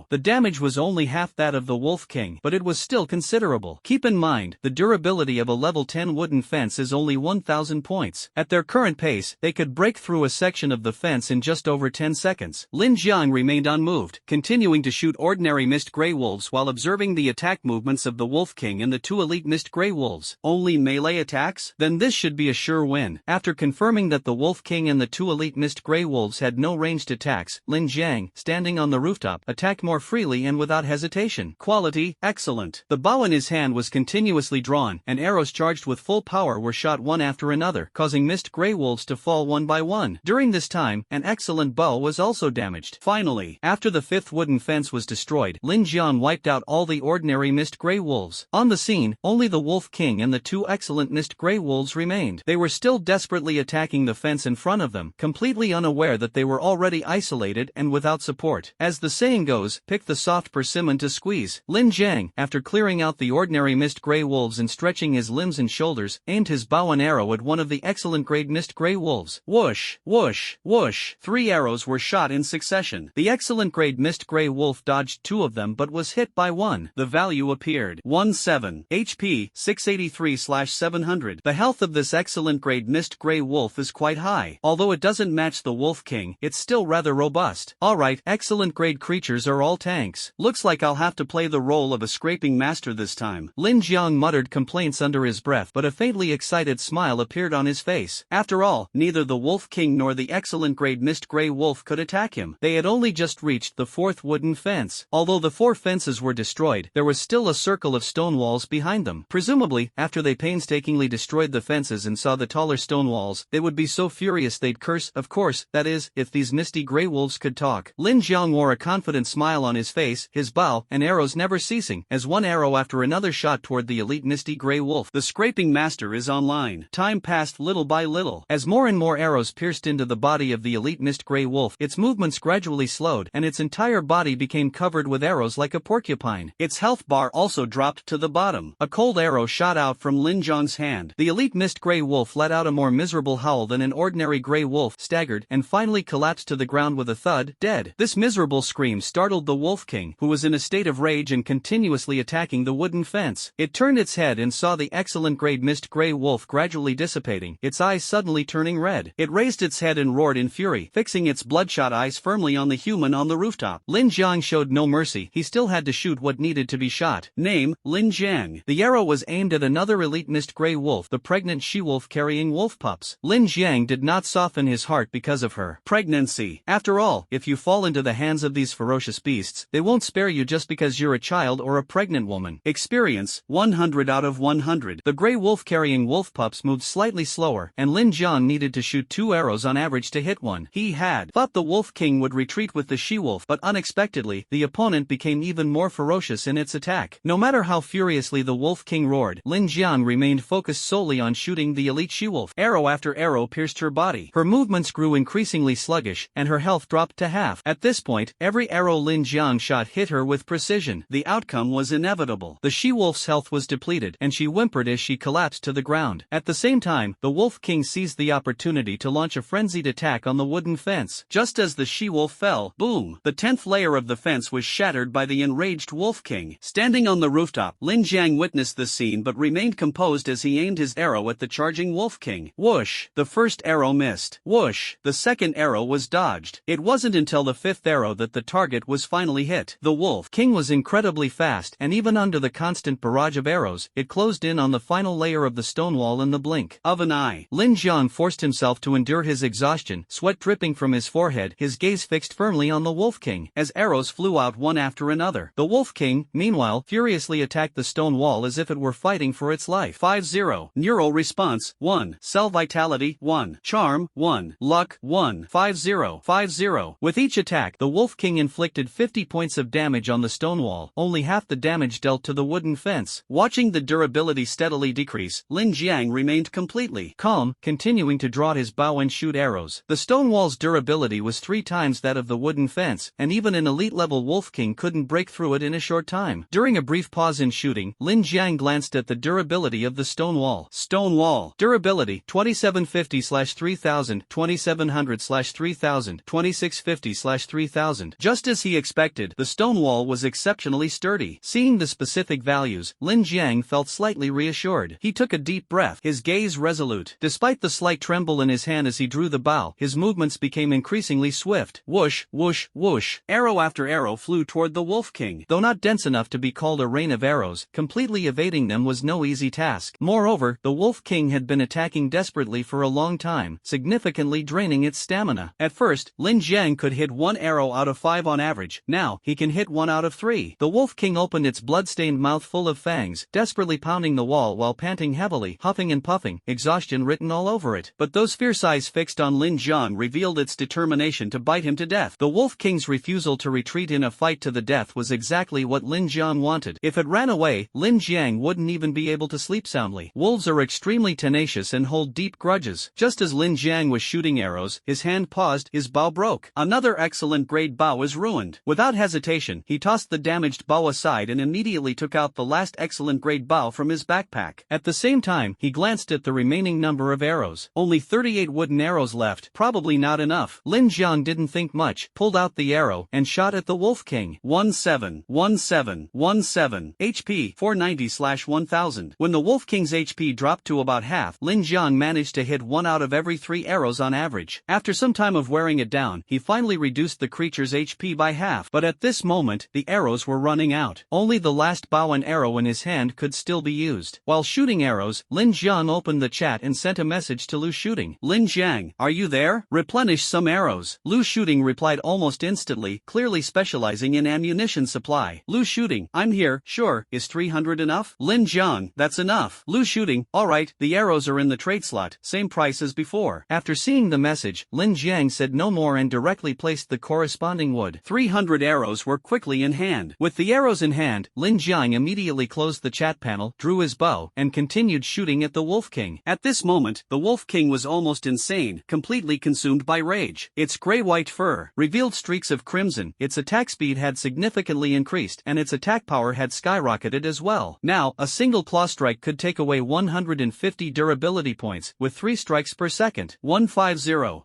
The damage was only half that of the Wolf King, but it was still considerable. Keep in mind, the durability of a level 10 wooden fence is only 1000 points. At their current pace, they could break through a section of the fence in just over 10 seconds. Lin Jiang remained unmoved, continuing to shoot ordinary mist grey wolves while observing the attack movements of the Wolf King and the 2 elite mist grey wolves. Only melee attacks? Then this should be a sure win. After confirming that the Wolf King and the 2 elite mist grey wolves had no ranged attacks, Lin Jiang, standing on the rooftop, attacked more freely and without hesitation. Quality: excellent. The bow in his hand was continuously drawn, and arrows charged with full power were shot one after another, causing mist grey wolves to fall one by one. During this time, an excellent bow was also damaged. Finally, after the 5th wooden fence was destroyed, Lin Jiang wiped out all the ordinary mist grey wolves. On the scene, only the Wolf King and the 2 excellent mist grey wolves remained. They were still desperately attacking the fence in front of them, completely unaware that they were already isolated and without support. As the saying goes, pick the soft persimmon to squeeze. Lin Jiang, after clearing out the ordinary mist grey wolves and stretching his limbs and shoulders, aimed his bow and arrow at one of the excellent grade mist grey wolves. Whoosh, whoosh, whoosh. 3 arrows were shot in succession. The excellent grade mist grey wolf dodged 2 of them but was hit by 1. The value appeared. 17 HP, 683/700. The health of this excellent grade mist grey wolf is quite high. Although it doesn't match the Wolf King, it's still still rather robust. Alright, excellent grade creatures are all tanks. Looks like I'll have to play the role of a scraping master this time. Lin Jiang muttered complaints under his breath, but a faintly excited smile appeared on his face. After all, neither the Wolf King nor the excellent grade Mist Grey Wolf could attack him. They had only just reached the fourth wooden fence. Although the four fences were destroyed, there was still a circle of stone walls behind them. Presumably, after they painstakingly destroyed the fences and saw the taller stone walls, they would be so furious they'd curse, of course, that is, if these misty grey wolves could talk. Lin Jiang wore a confident smile on his face, his bow and arrows never ceasing, as one arrow after another shot toward the elite misty grey wolf. The scraping master is online. Time passed little by little. As more and more arrows pierced into the body of the elite mist grey wolf, its movements gradually slowed, and its entire body became covered with arrows like a porcupine. Its health bar also dropped to the bottom. A cold arrow shot out from Lin Jiang's hand. The elite mist grey wolf let out a more miserable howl than an ordinary grey wolf, staggered, and finally collapsed to the ground with a thud, dead. This miserable scream startled the Wolf King, who was in a state of rage and continuously attacking the wooden fence. It turned its head and saw the excellent grade mist grey wolf gradually dissipating, its eyes suddenly turning red. It raised its head and roared in fury, fixing its bloodshot eyes firmly on the human on the rooftop. Lin Jiang showed no mercy. He still had to shoot what needed to be shot. Name, Lin Jiang. The arrow was aimed at another elite mist grey wolf, the pregnant she-wolf carrying wolf pups. Lin Jiang did not soften his heart because of her pregnancy. After all, if you fall into the hands of these ferocious beasts, they won't spare you just because you're a child or a pregnant woman. Experience, 100 out of 100. The grey wolf carrying wolf pups moved slightly slower, and Lin Jiang needed to shoot 2 arrows on average to hit one. He had thought the Wolf King would retreat with the she-wolf, but unexpectedly, the opponent became even more ferocious in its attack. No matter how furiously the Wolf King roared, Lin Jiang remained focused solely on shooting the elite she-wolf. Arrow after arrow pierced her body. Her movements grew increasingly sluggish, and her health dropped to half. At this point, every arrow Lin Jiang shot hit her with precision. The outcome was inevitable. The she-wolf's health was depleted, and she whimpered as she collapsed to the ground. At the same time, the Wolf King seized the opportunity to launch a frenzied attack on the wooden fence. Just as the she-wolf fell, boom! The 10th layer of the fence was shattered by the enraged Wolf King. Standing on the rooftop, Lin Jiang witnessed the scene but remained composed as he aimed his arrow at the charging Wolf King. Whoosh! The first arrow missed. Whoosh! The second arrow was dodged. It wasn't until the 5th arrow that the target was finally hit. The Wolf King was incredibly fast, and even under the constant barrage of arrows, it closed in on the final layer of the stone wall in the blink of an eye. Lin Jiang forced himself to endure his exhaustion, sweat dripping from his forehead, his gaze fixed firmly on the Wolf King, as arrows flew out one after another. The Wolf King, meanwhile, furiously attacked the stone wall as if it were fighting for its life. 5-0. Neural response, 1. Cell vitality, 1. Charm, 1. Luck, 1. 5-0. 5-0. With each attack, the Wolf King inflicted 50 points of damage on the stone wall, only half the damage dealt to the wooden fence. Watching the durability steadily decrease, Lin Jiang remained completely calm, continuing to draw his bow and shoot arrows. The stone wall's durability was 3 times that of the wooden fence, and even an elite-level Wolf King couldn't break through it in a short time. During a brief pause in shooting, Lin Jiang glanced at the durability of the stone wall. Stone wall. Durability, 2750/3000, 2700/3000, 2650/3000. Just as he expected, the stone wall was exceptionally sturdy. Seeing the specific values, Lin Jiang felt slightly reassured. He took a deep breath, his gaze resolute. Despite the slight tremble in his hand as he drew the bow, his movements became increasingly swift. Whoosh, whoosh, whoosh. Arrow after arrow flew toward the Wolf King. Though not dense enough to be called a rain of arrows, completely evading them was no easy task. Moreover, the Wolf King had been attacking desperately for a long time, significantly draining its stamina. At first, Lin Jiang could hit 1 arrow out of 5 on average. Now, he can hit 1 out of 3. The Wolf King opened its blood-stained mouth full of fangs, desperately pounding the wall while panting heavily, huffing and puffing, exhaustion written all over it. But those fierce eyes fixed on Lin Jiang revealed its determination to bite him to death. The Wolf King's refusal to retreat in a fight to the death was exactly what Lin Jiang wanted. If it ran away, Lin Jiang wouldn't even be able to sleep soundly. Wolves are extremely tenacious and hold deep grudges. Just as Lin Jiang was shooting arrows, his hand paused, his bow broke. Another excellent grade bow was ruined. Without hesitation, he tossed the damaged bow aside and immediately took out the last excellent grade bow from his backpack. At the same time, he glanced at the remaining number of arrows. Only 38 wooden arrows left, probably not enough. Lin Jiang didn't think much, pulled out the arrow, and shot at the Wolf King. 17, 17, 17, HP 490/1000. When the Wolf King's HP dropped to about half, Lin Jiang managed to hit 1 out of every 3 arrows on average. After some time of wearing wearing it down, he finally reduced the creature's HP by half. But at this moment, the arrows were running out. Only the last bow and arrow in his hand could still be used. While shooting arrows, Lin Jiang opened the chat and sent a message to Lu Shooting. Lin Jiang, are you there? Replenish some arrows. Lu Shooting replied almost instantly, clearly specializing in ammunition supply. Lu Shooting, I'm here, sure, is 300 enough? Lin Jiang, that's enough. Lu Shooting, alright, the arrows are in the trade slot, same price as before. After seeing the message, Lin Jiang said no more and directly placed the corresponding wood. 300 arrows were quickly in hand. With the arrows in hand, Lin Jiang immediately closed the chat panel, drew his bow, and continued shooting at the Wolf King. At this moment, the Wolf King was almost insane, completely consumed by rage. Its gray-white fur revealed streaks of crimson, its attack speed had significantly increased, and its attack power had skyrocketed as well. Now, a single claw strike could take away 150 durability points, with 3 strikes per second. 150.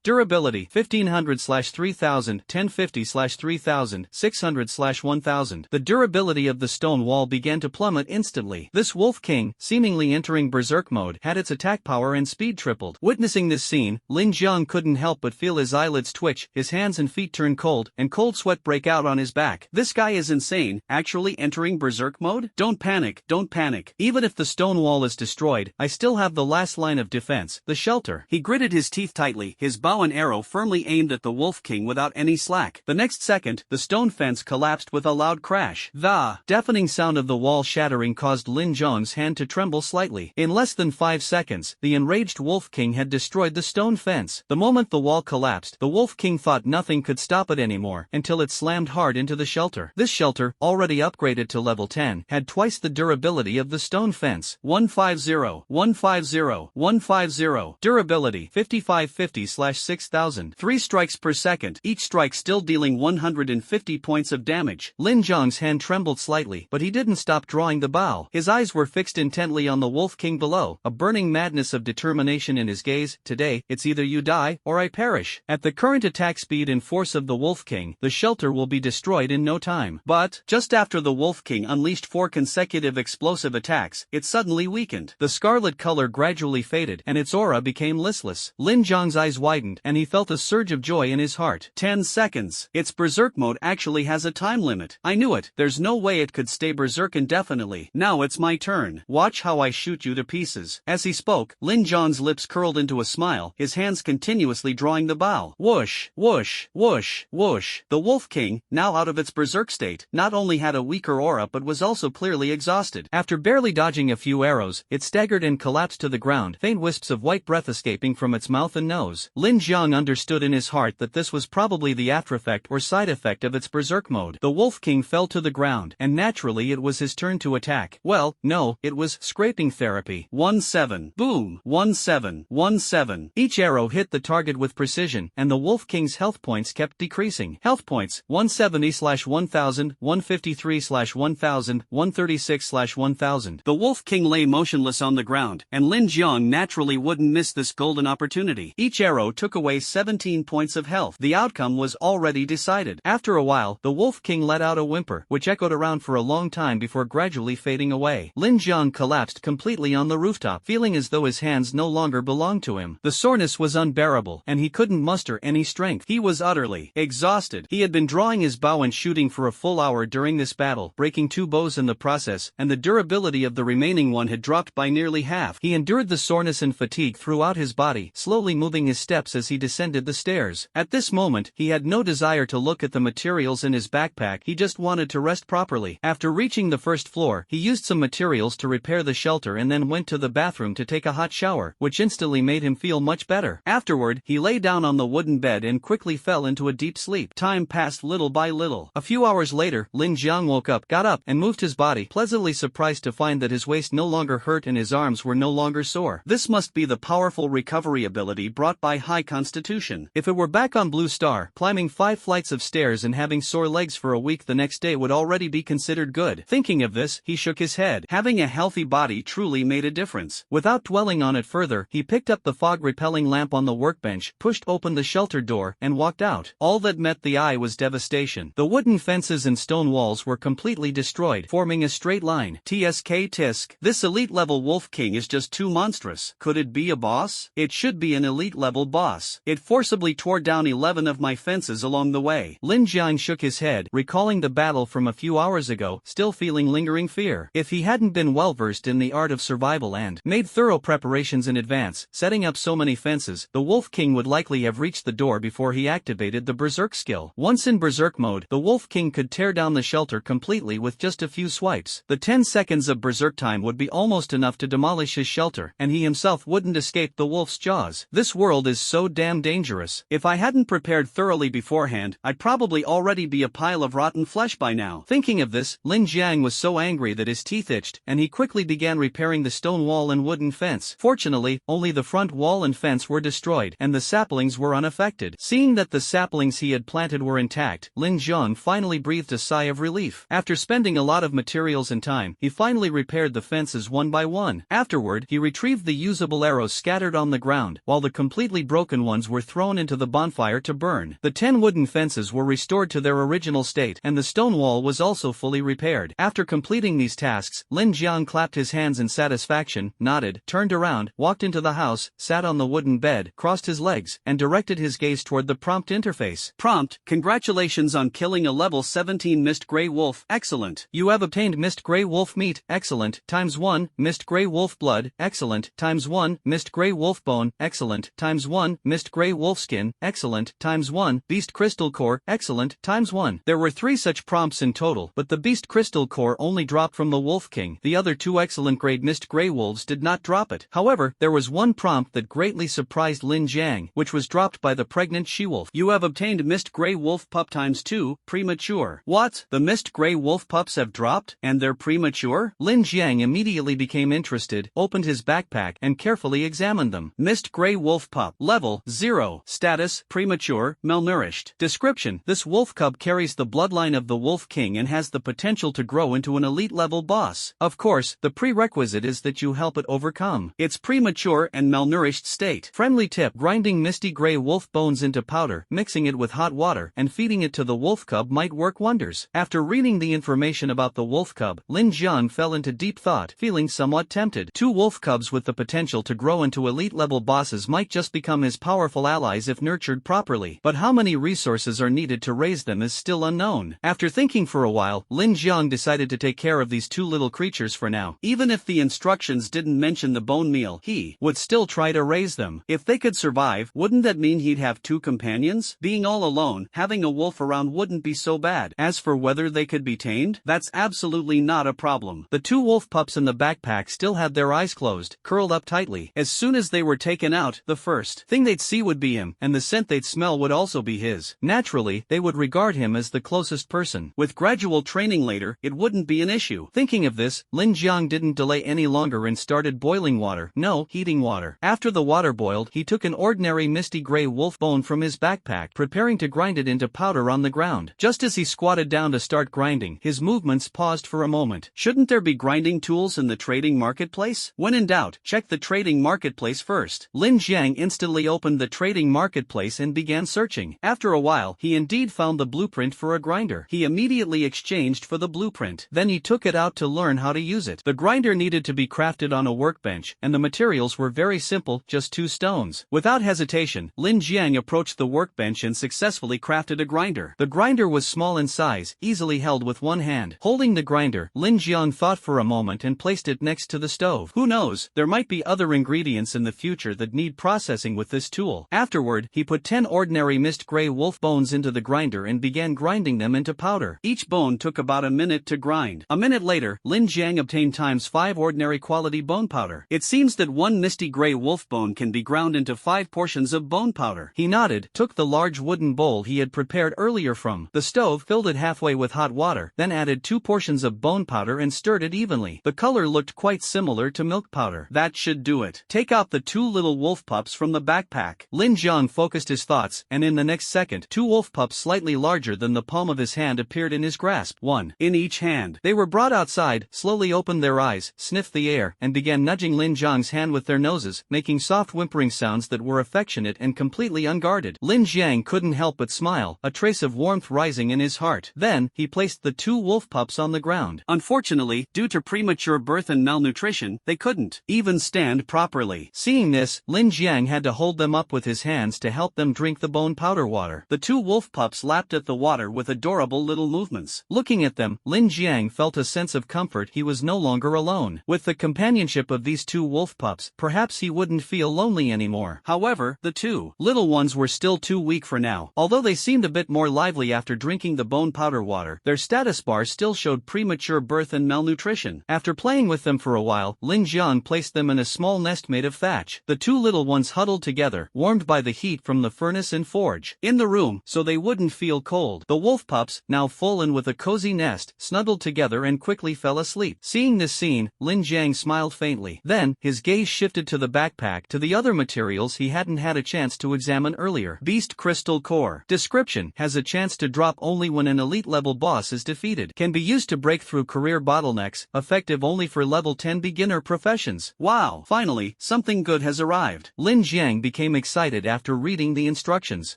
Durability 1500/3000, 1050/3000, 600/1000. The durability of the stone wall began to plummet instantly. This Wolf King, seemingly entering berserk mode, had its attack power and speed tripled. Witnessing this scene, Lin Jiang couldn't help but feel his eyelids twitch, his hands and feet turn cold, and cold sweat break out on his back. This guy is insane, actually entering berserk mode? Don't panic, don't panic. Even if the stone wall is destroyed, I still have the last line of defense, the shelter. He gritted his teeth tightly, his bow and arrow firmly aimed at the Wolf King without any slack. The next second, the stone fence collapsed with a loud crash. The deafening sound of the wall shattering caused Lin Jiang's hand to tremble slightly. In less than 5 seconds, the enraged Wolf King had destroyed the stone fence. The moment the wall collapsed, the Wolf King thought nothing could stop it anymore, until it slammed hard into the shelter. This shelter, already upgraded to level 10, had twice the durability of the stone fence. 150, 150, 150. Durability 5550/6000. 3 strikes per second, each strike still dealing 150 points of damage. Lin Jiang's hand trembled slightly, but he didn't stop drawing the bow. His eyes were fixed intently on the Wolf King below, a burning madness of determination in his gaze. Today, it's either you die, or I perish. At the current attack speed and force of the Wolf King, the shelter will be destroyed in no time. But, just after the Wolf King unleashed 4 consecutive explosive attacks, it suddenly weakened. The scarlet color gradually faded, and its aura became listless. Lin Jiang's eyes widened, and he felt a surge of joy in his heart. 10 seconds. Its berserk mode actually has a time limit. I knew it. There's no way it could stay berserk indefinitely. Now it's my turn. Watch how I shoot you to pieces. As he spoke, Lin Jiang's lips curled into a smile, his hands continuously drawing the bow. Whoosh, whoosh, whoosh, whoosh. The Wolf King, now out of its berserk state, not only had a weaker aura but was also clearly exhausted. After barely dodging a few arrows, it staggered and collapsed to the ground, faint wisps of white breath escaping from its mouth and nose. Lin Jiang understood in his heart that this was probably the aftereffect or side effect of its berserk mode. The Wolf King fell to the ground, and naturally it was his turn to attack. Well, no, it was scraping therapy. 1-7. Boom. 1-7. 1-7. Each arrow hit the target with precision, and the Wolf King's health points kept decreasing. Health points, 170/1000, 153/1000, 136/1000. The Wolf King lay motionless on the ground, and Lin Jiang naturally wouldn't miss this golden opportunity. Each arrow took away 17 points of health. The outcome was already decided. After a while, the Wolf King let out a whimper, which echoed around for a long time before gradually fading away. Lin Jiang collapsed completely on the rooftop, feeling as though his hands no longer belonged to him. The soreness was unbearable, and he couldn't muster any strength. He was utterly exhausted. He had been drawing his bow and shooting for a full hour during this battle, breaking 2 bows in the process, and the durability of the remaining one had dropped by nearly half. He endured the soreness and fatigue throughout his body, slowly moving his steps as he descended the stairs. At this moment, he had no desire to look at the materials in his backpack, he just wanted to rest properly. After reaching the first floor, he used some materials to repair the shelter and then went to the bathroom to take a hot shower, which instantly made him feel much better. Afterward, he lay down on the wooden bed and quickly fell into a deep sleep. Time passed little by little. A few hours later, Lin Jiang woke up, got up, and moved his body, pleasantly surprised to find that his waist no longer hurt and his arms were no longer sore. This must be the powerful recovery ability brought by high constitution. If it were back on Blue Star, climbing 5 flights of stairs and having sore legs for a week the next day would already be considered good. Thinking of this, he shook his head. Having a healthy body truly made a difference. Without dwelling on it further, he picked up the fog-repelling lamp on the workbench, pushed open the shelter door, and walked out. All that met the eye was devastation. The wooden fences and stone walls were completely destroyed, forming a straight line. TSK Tisk. This elite-level Wolf King is just too monstrous. Could it be a boss? It should be an elite-level boss. It forcibly probably tore down 11 of my fences along the way. Lin Jiang shook his head, recalling the battle from a few hours ago, still feeling lingering fear. If he hadn't been well versed in the art of survival and made thorough preparations in advance, setting up so many fences, the Wolf King would likely have reached the door before he activated the Berserk skill. Once in Berserk mode, the Wolf King could tear down the shelter completely with just a few swipes. The 10 seconds of Berserk time would be almost enough to demolish his shelter, and he himself wouldn't escape the wolf's jaws. This world is so damn dangerous. If I hadn't prepared thoroughly beforehand, I'd probably already be a pile of rotten flesh by now. Thinking of this, Lin Jiang was so angry that his teeth itched, and he quickly began repairing the stone wall and wooden fence. Fortunately, only the front wall and fence were destroyed, and the saplings were unaffected. Seeing that the saplings he had planted were intact, Lin Jiang finally breathed a sigh of relief. After spending a lot of materials and time, he finally repaired the fences one by one. Afterward, he retrieved the usable arrows scattered on the ground, while the completely broken ones were thrown into the bonfire to burn. The 10 wooden fences were restored to their original state, and the stone wall was also fully repaired. After completing these tasks, Lin Jiang clapped his hands in satisfaction, nodded, turned around, walked into the house, sat on the wooden bed, crossed his legs, and directed his gaze toward the prompt interface. Prompt: congratulations on killing a level 17 Mist Grey Wolf. Excellent. You have obtained Mist Grey Wolf meat. Excellent. ×1, Mist Grey Wolf blood. Excellent. ×1, Mist Grey Wolf bone. Excellent. ×1, Mist Grey Wolf skin. Excellent. ×1, Beast Crystal Core. Excellent. ×1. There were 3 such prompts in total, but the Beast Crystal Core only dropped from the Wolf King. The other 2 excellent grade Mist Grey Wolves did not drop it. However, there was one prompt that greatly surprised Lin Jiang, which was dropped by the pregnant she-wolf. You have obtained Mist Grey Wolf pup ×2, premature. What? The Mist Grey Wolf pups have dropped, and they're premature? Lin Jiang immediately became interested, opened his backpack, and carefully examined them. Mist Grey Wolf pup. Level 0. Status: premature, malnourished. Description: this wolf cub carries the bloodline of the Wolf King and has the potential to grow into an elite level boss. Of course, the prerequisite is that you help it overcome its premature and malnourished state. Friendly tip: grinding Misty Grey Wolf bones into powder, mixing it with hot water, and feeding it to the wolf cub might work wonders. After reading the information about the wolf cub, Lin Jiang fell into deep thought, feeling somewhat tempted. 2 wolf cubs with the potential to grow into elite level bosses might just become his powerful allies if nurtured properly, but how many resources are needed to raise them is still unknown. After thinking for a while, Lin Jiang decided to take care of these 2 little creatures for now. Even if the instructions didn't mention the bone meal, he would still try to raise them. If they could survive, wouldn't that mean he'd have 2 companions? Being all alone, having a wolf around wouldn't be so bad. As for whether they could be tamed, that's absolutely not a problem. The 2 wolf pups in the backpack still had their eyes closed, curled up tightly. As soon as they were taken out, the first thing they'd see would be him, and the scent they'd smell would also be his. Naturally, they would regard him as the closest person. With gradual training later, it wouldn't be an issue. Thinking of this, Lin Jiang didn't delay any longer and started boiling water. No, heating water. After the water boiled, he took an ordinary Misty Grey Wolf bone from his backpack, preparing to grind it into powder on the ground. Just as he squatted down to start grinding, his movements paused for a moment. Shouldn't there be grinding tools in the trading marketplace? When in doubt, check the trading marketplace first. Lin Jiang instantly opened the trading marketplace and began searching. After a while, he indeed found the blueprint for a grinder. He immediately exchanged for the blueprint. Then he took it out to learn how to use it. The grinder needed to be crafted on a workbench, and the materials were very simple, just 2 stones. Without hesitation, Lin Jiang approached the workbench and successfully crafted a grinder. The grinder was small in size, easily held with one hand. Holding the grinder, Lin Jiang thought for a moment and placed it next to the stove. Who knows, there might be other ingredients in the future that need processing with this tool. Afterward, he put 10 ordinary Mist Grey Wolf bones into the grinder and began grinding them into powder. Each bone took about a minute to grind. A minute later, Lin Jiang obtained ×5 ordinary quality bone powder. It seems that 1 Misty Grey Wolf bone can be ground into 5 portions of bone powder. He nodded, took the large wooden bowl he had prepared earlier from the stove, filled it halfway with hot water, then added 2 portions of bone powder and stirred it evenly. The color looked quite similar to milk powder. That should do it. Take out the 2 little wolf pups from the backpack. Lin Jiang focused his thoughts, and in the next second, 2 wolf pups slightly larger than the palm of his hand appeared in his grasp, 1 in each hand. They were brought outside, slowly opened their eyes, sniffed the air, and began nudging Lin Jiang's hand with their noses, making soft whimpering sounds that were affectionate and completely unguarded. Lin Jiang couldn't help but smile, a trace of warmth rising in his heart. Then, he placed the 2 wolf pups on the ground. Unfortunately, due to premature birth and malnutrition, they couldn't even stand properly. Seeing this, Lin Jiang had to hold them up with his hands hands to help them drink the bone powder water. The two wolf pups lapped at the water with adorable little movements. Looking at them, Lin Jiang felt a sense of comfort. He was no longer alone. With the companionship of these two wolf pups, perhaps he wouldn't feel lonely anymore. However, the two little ones were still too weak for now. Although they seemed a bit more lively after drinking the bone powder water, their status bar still showed premature birth and malnutrition. After playing with them for a while, Lin Jiang placed them in a small nest made of thatch. The two little ones huddled together, warmed by the heat from the furnace and forge in the room, so they wouldn't feel cold. The wolf pups, now full and with a cozy nest, snuggled together and quickly fell asleep. Seeing this scene, Lin Jiang smiled faintly. Then, his gaze shifted to the backpack, to the other materials he hadn't had a chance to examine earlier. Beast Crystal Core. Description: has a chance to drop only when an elite level boss is defeated. Can be used to break through career bottlenecks, effective only for level 10 beginner professions. Wow, finally, something good has arrived. Lin Jiang became excited after reading the instructions.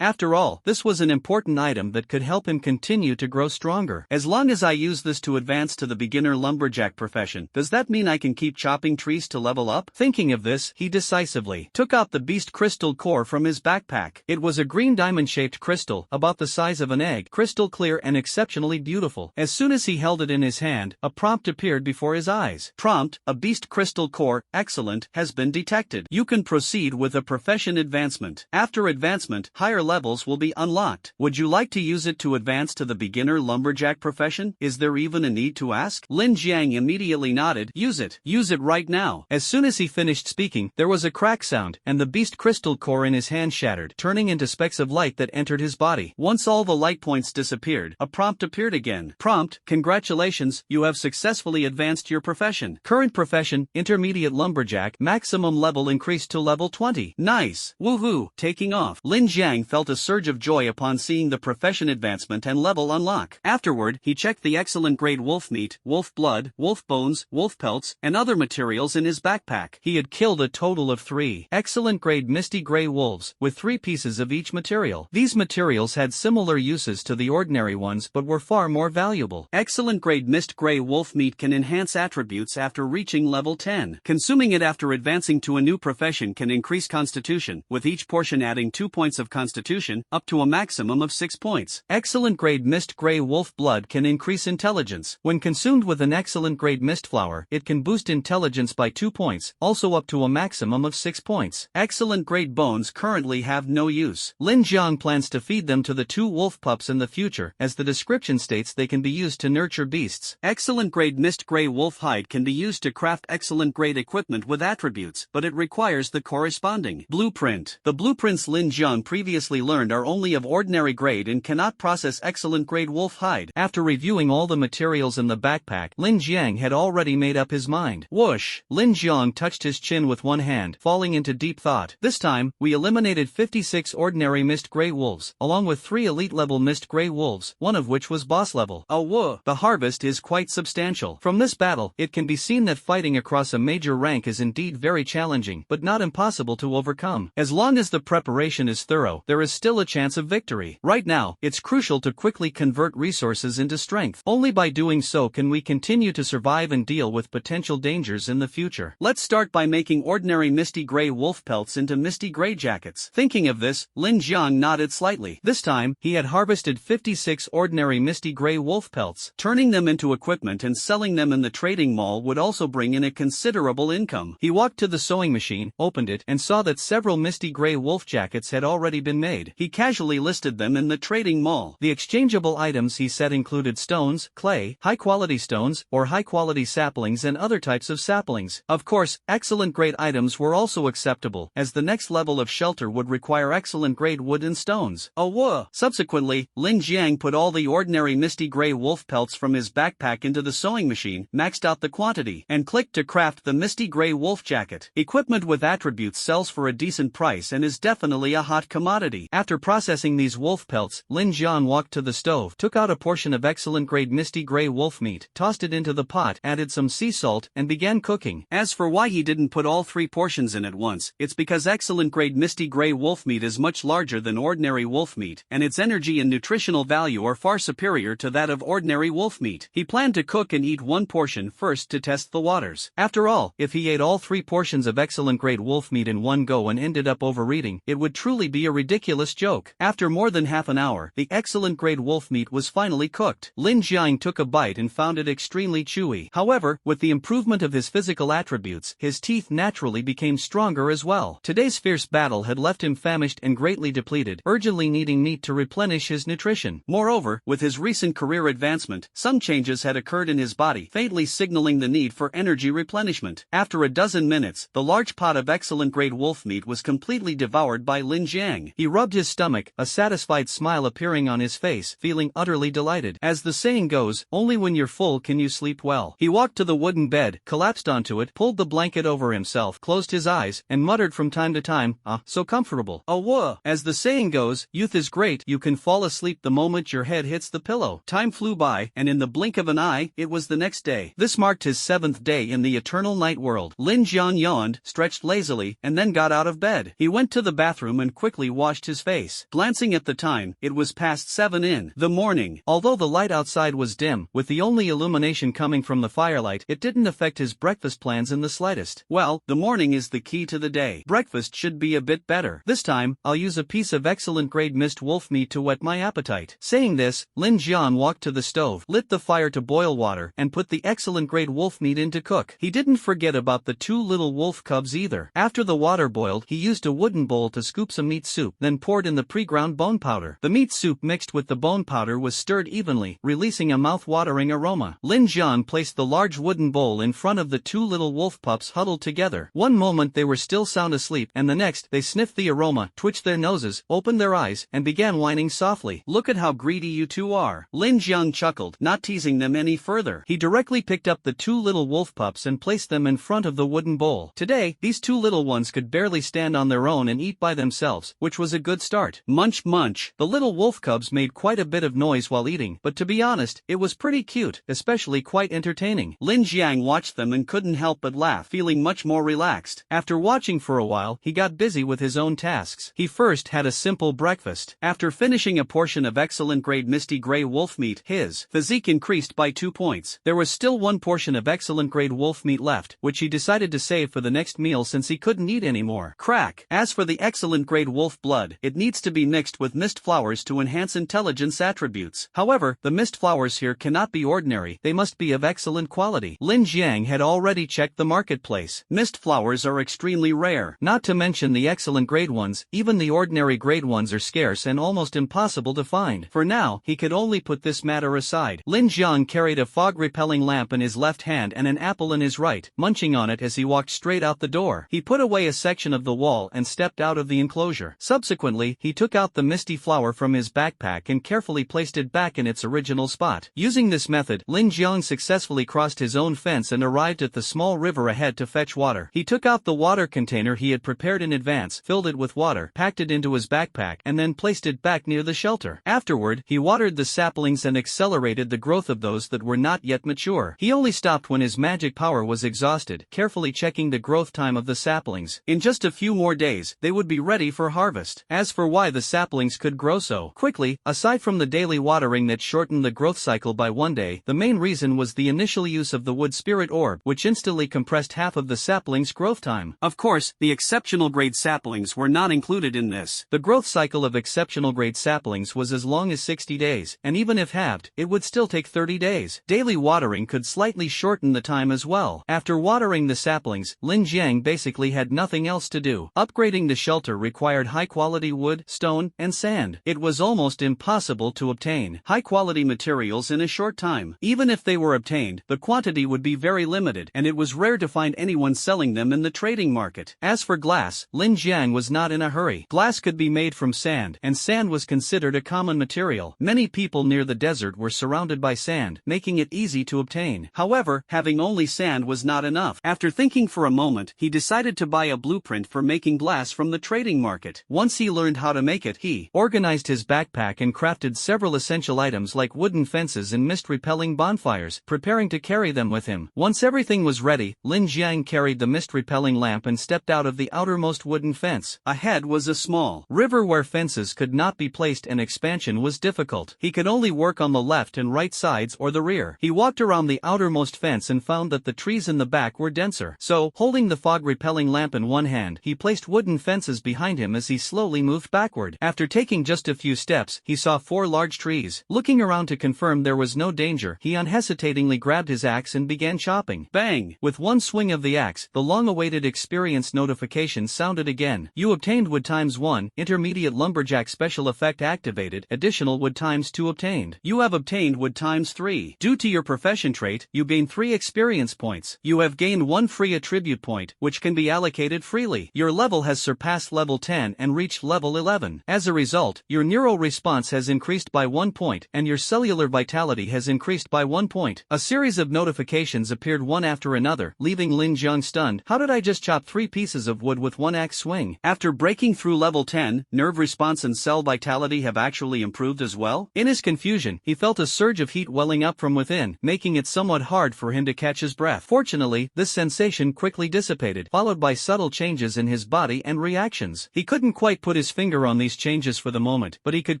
After all, this was an important item that could help him continue to grow stronger. As long as I use this to advance to the beginner lumberjack profession, does that mean I can keep chopping trees to level up? Thinking of this, he decisively took out the Beast Crystal Core from his backpack. It was a green diamond-shaped crystal, about the size of an egg, crystal clear and exceptionally beautiful. As soon as he held it in his hand, a prompt appeared before his eyes. Prompt: a Beast Crystal Core, excellent, has been detected. You can proceed with a profession advancement. After advancement, higher levels will be unlocked. Would you like to use it to advance to the beginner lumberjack profession? Is there even a need to ask? Lin Jiang immediately nodded. Use it. Use it right now. As soon as he finished speaking, there was a crack sound, and the Beast Crystal Core in his hand shattered, turning into specks of light that entered his body. Once all the light points disappeared, a prompt appeared again. Prompt: congratulations, you have successfully advanced your profession. Current profession, intermediate lumberjack, maximum level increased to level 20. Nice. Woohoo. Taking off. Lin Jiang felt a surge of joy upon seeing the profession advancement and level unlock. Afterward, he checked the excellent grade wolf meat, wolf blood, wolf bones, wolf pelts, and other materials in his backpack. He had killed a total of 3 excellent grade misty gray wolves, with 3 pieces of each material. These materials had similar uses to the ordinary ones but were far more valuable. Excellent grade mist gray wolf meat can enhance attributes after reaching level 10. Consuming it after advancing to a new profession can increase constitution, with each portion adding 2 points of constitution, up to a maximum of 6 points. Excellent grade mist gray wolf blood can increase intelligence. When consumed with an excellent grade mist flower, it can boost intelligence by 2 points, also up to a maximum of 6 points. Excellent grade bones currently have no use. Lin Jiang plans to feed them to the 2 wolf pups in the future, as the description states they can be used to nurture beasts. Excellent grade mist gray wolf hide can be used to craft excellent grade equipment with attributes, but it requires the corresponding blueprint. The blueprints Lin Jiang previously learned are only of ordinary grade and cannot process excellent grade wolf hide. After reviewing all the materials in the backpack, Lin Jiang had already made up his mind. Whoosh! Lin Jiang touched his chin with one hand, falling into deep thought. This time, we eliminated 56 ordinary mist gray wolves, along with 3 elite level mist gray wolves, one of which was boss level. Oh whoa! The harvest is quite substantial. From this battle, it can be seen that fighting across a major rank is indeed very challenging, but not impossible to overcome. As long as the preparation is thorough, there is still a chance of victory. Right now, it's crucial to quickly convert resources into strength. Only by doing so can we continue to survive and deal with potential dangers in the future. Let's start by making ordinary misty gray wolf pelts into misty gray jackets. Thinking of this, Lin Jiang nodded slightly. This time, he had harvested 56 ordinary misty gray wolf pelts. Turning them into equipment and selling them in the trading mall would also bring in a considerable income. He walked to the sewing machine, opened it, and saw that several misty gray wolf jackets had already been made. He casually listed them in the trading mall. The exchangeable items he said included stones, clay, high-quality stones, or high-quality saplings and other types of saplings. Of course, excellent grade items were also acceptable, as the next level of shelter would require excellent grade wood and stones. Oh whoa! Subsequently, Lin Jiang put all the ordinary misty gray wolf pelts from his backpack into the sewing machine, maxed out the quantity, and clicked to craft the misty gray wolf jacket. Equipment with attributes sells for a decent price and is definitely a hot commodity. After processing these wolf pelts, Lin Jiang walked to the stove, took out a portion of excellent grade misty gray wolf meat, tossed it into the pot, added some sea salt, and began cooking. As for why he didn't put all 3 portions in at once, it's because excellent grade misty gray wolf meat is much larger than ordinary wolf meat, and its energy and nutritional value are far superior to that of ordinary wolf meat. He planned to cook and eat 1 portion first to test the waters. After all, if he ate all 3 portions of excellent grade wolf meat in one go and ended up overeating, eating, it would truly be a ridiculous joke. After more than half an hour, the excellent grade wolf meat was finally cooked. Lin Jiang took a bite and found it extremely chewy. However, with the improvement of his physical attributes, his teeth naturally became stronger as well. Today's fierce battle had left him famished and greatly depleted, urgently needing meat to replenish his nutrition. Moreover, with his recent career advancement, some changes had occurred in his body, faintly signaling the need for energy replenishment. After a dozen minutes, the large pot of excellent grade wolf meat was completely devoured by Lin Jiang. He rubbed his stomach, a satisfied smile appearing on his face, feeling utterly delighted. As the saying goes, only when you're full can you sleep well. He walked to the wooden bed, collapsed onto it, pulled the blanket over himself, closed his eyes, and muttered from time to time, "Ah, so comfortable." Oh whoa. As the saying goes, youth is great, you can fall asleep the moment your head hits the pillow. Time flew by, and in the blink of an eye, it was the next day. This marked his 7th day in the eternal night world. Lin Jiang yawned, stretched lazily, and then got out of bed. He went to the bathroom and quickly washed his face. Glancing at the time, it was past 7 in the morning. Although the light outside was dim, with the only illumination coming from the firelight, it didn't affect his breakfast plans in the slightest. Well, the morning is the key to the day. Breakfast should be a bit better. This time, I'll use a piece of excellent grade minced wolf meat to whet my appetite. Saying this, Lin Jiang walked to the stove, lit the fire to boil water, and put the excellent grade wolf meat in to cook. He didn't forget about the 2 little wolf cubs either. After the water boiled, he used a wooden bowl to scoop some meat soup, then poured in the pre-ground bone powder. The meat soup mixed with the bone powder was stirred evenly, releasing a mouth-watering aroma. Lin Jiang placed the large wooden bowl in front of the 2 little wolf pups huddled together. One moment they were still sound asleep, and the next, they sniffed the aroma, twitched their noses, opened their eyes, and began whining softly. "Look at how greedy you two are." Lin Jiang chuckled, not teasing them any further. He directly picked up the 2 little wolf pups and placed them in front of the wooden bowl. Today, these 2 little ones could barely stand on their own and eat by themselves, which was a good start. Munch munch. The little wolf cubs made quite a bit of noise while eating, but to be honest, it was pretty cute, especially quite entertaining. Lin Jiang watched them and couldn't help but laugh, feeling much more relaxed. After watching for a while, he got busy with his own tasks. He first had a simple breakfast. After finishing a portion of excellent grade misty gray wolf meat, his physique increased by 2 points. There was still 1 portion of excellent grade wolf meat left, which he decided to save for the next meal since he couldn't eat anymore. Crack. As for the excellent grade wolf blood, it needs to be mixed with mist flowers to enhance intelligence attributes. However, the mist flowers here cannot be ordinary, they must be of excellent quality. Lin Jiang had already checked the marketplace. Mist flowers are extremely rare. Not to mention the excellent grade ones, even the ordinary grade ones are scarce and almost impossible to find. For now, he could only put this matter aside. Lin Jiang carried a fog-repelling lamp in his left hand and an apple in his right, munching on it as he walked straight out the door. He put away a section of the wall and stepped out of the enclosure. Subsequently, he took out the misty flower from his backpack and carefully placed it back in its original spot. Using this method, Lin Jiang successfully crossed his own fence and arrived at the small river ahead to fetch water. He took out the water container he had prepared in advance, filled it with water, packed it into his backpack, and then placed it back near the shelter. Afterward, he watered the saplings and accelerated the growth of those that were not yet mature. He only stopped when his magic power was exhausted, carefully checking the growth time of the saplings. In just a few more days, they would be ready for harvest. As for why the saplings could grow so quickly, aside from the daily watering that shortened the growth cycle by 1 day, the main reason was the initial use of the wood spirit orb, which instantly compressed half of the sapling's growth time. Of course, the exceptional grade saplings were not included in this. The growth cycle of exceptional grade saplings was as long as 60 days, and even if halved, it would still take 30 days. Daily watering could slightly shorten the time as well. After watering the saplings, Lin Jiang basically had nothing else to do. Upgrading the shelter required high-quality wood, stone, and sand. It was almost impossible to obtain high-quality materials in a short time. Even if they were obtained, the quantity would be very limited, and it was rare to find anyone selling them in the trading market. As for glass, Lin Jiang was not in a hurry. Glass could be made from sand, and sand was considered a common material. Many people near the desert were surrounded by sand, making it easy to obtain. However, having only sand was not enough. After thinking for a moment, he decided to buy a blueprint for making glass from the trading market. Once he learned how to make it, he organized his backpack and crafted several essential items like wooden fences and mist-repelling bonfires, preparing to carry them with him. Once everything was ready, Lin Jiang carried the mist-repelling lamp and stepped out of the outermost wooden fence. Ahead was a small river where fences could not be placed and expansion was difficult. He could only work on the left and right sides or the rear. He walked around the outermost fence and found that the trees in the back were denser. So, holding the fog-repelling lamp in one hand, he placed wooden fences glances behind him as he slowly moved backward. After taking just a few steps, he saw 4 large trees. Looking around to confirm there was no danger, he unhesitatingly grabbed his axe and began chopping. Bang! With one swing of the axe, the long-awaited experience notification sounded again. You obtained wood ×1, intermediate lumberjack special effect activated, additional wood ×2 obtained. You have obtained wood ×3. Due to your profession trait, you gain 3 experience points. You have gained 1 free attribute point, which can be allocated freely. Your level has surpassed level 10 and reached level 11. As a result, your neural response has increased by 1 point, and your cellular vitality has increased by 1 point. A series of notifications appeared one after another, leaving Lin Jiang stunned. How did I just chop 3 pieces of wood with one axe swing? After breaking through level 10, nerve response and cell vitality have actually improved as well? In his confusion, he felt a surge of heat welling up from within, making it somewhat hard for him to catch his breath. Fortunately, this sensation quickly dissipated, followed by subtle changes in his body and reactions. He couldn't quite put his finger on these changes for the moment, but he could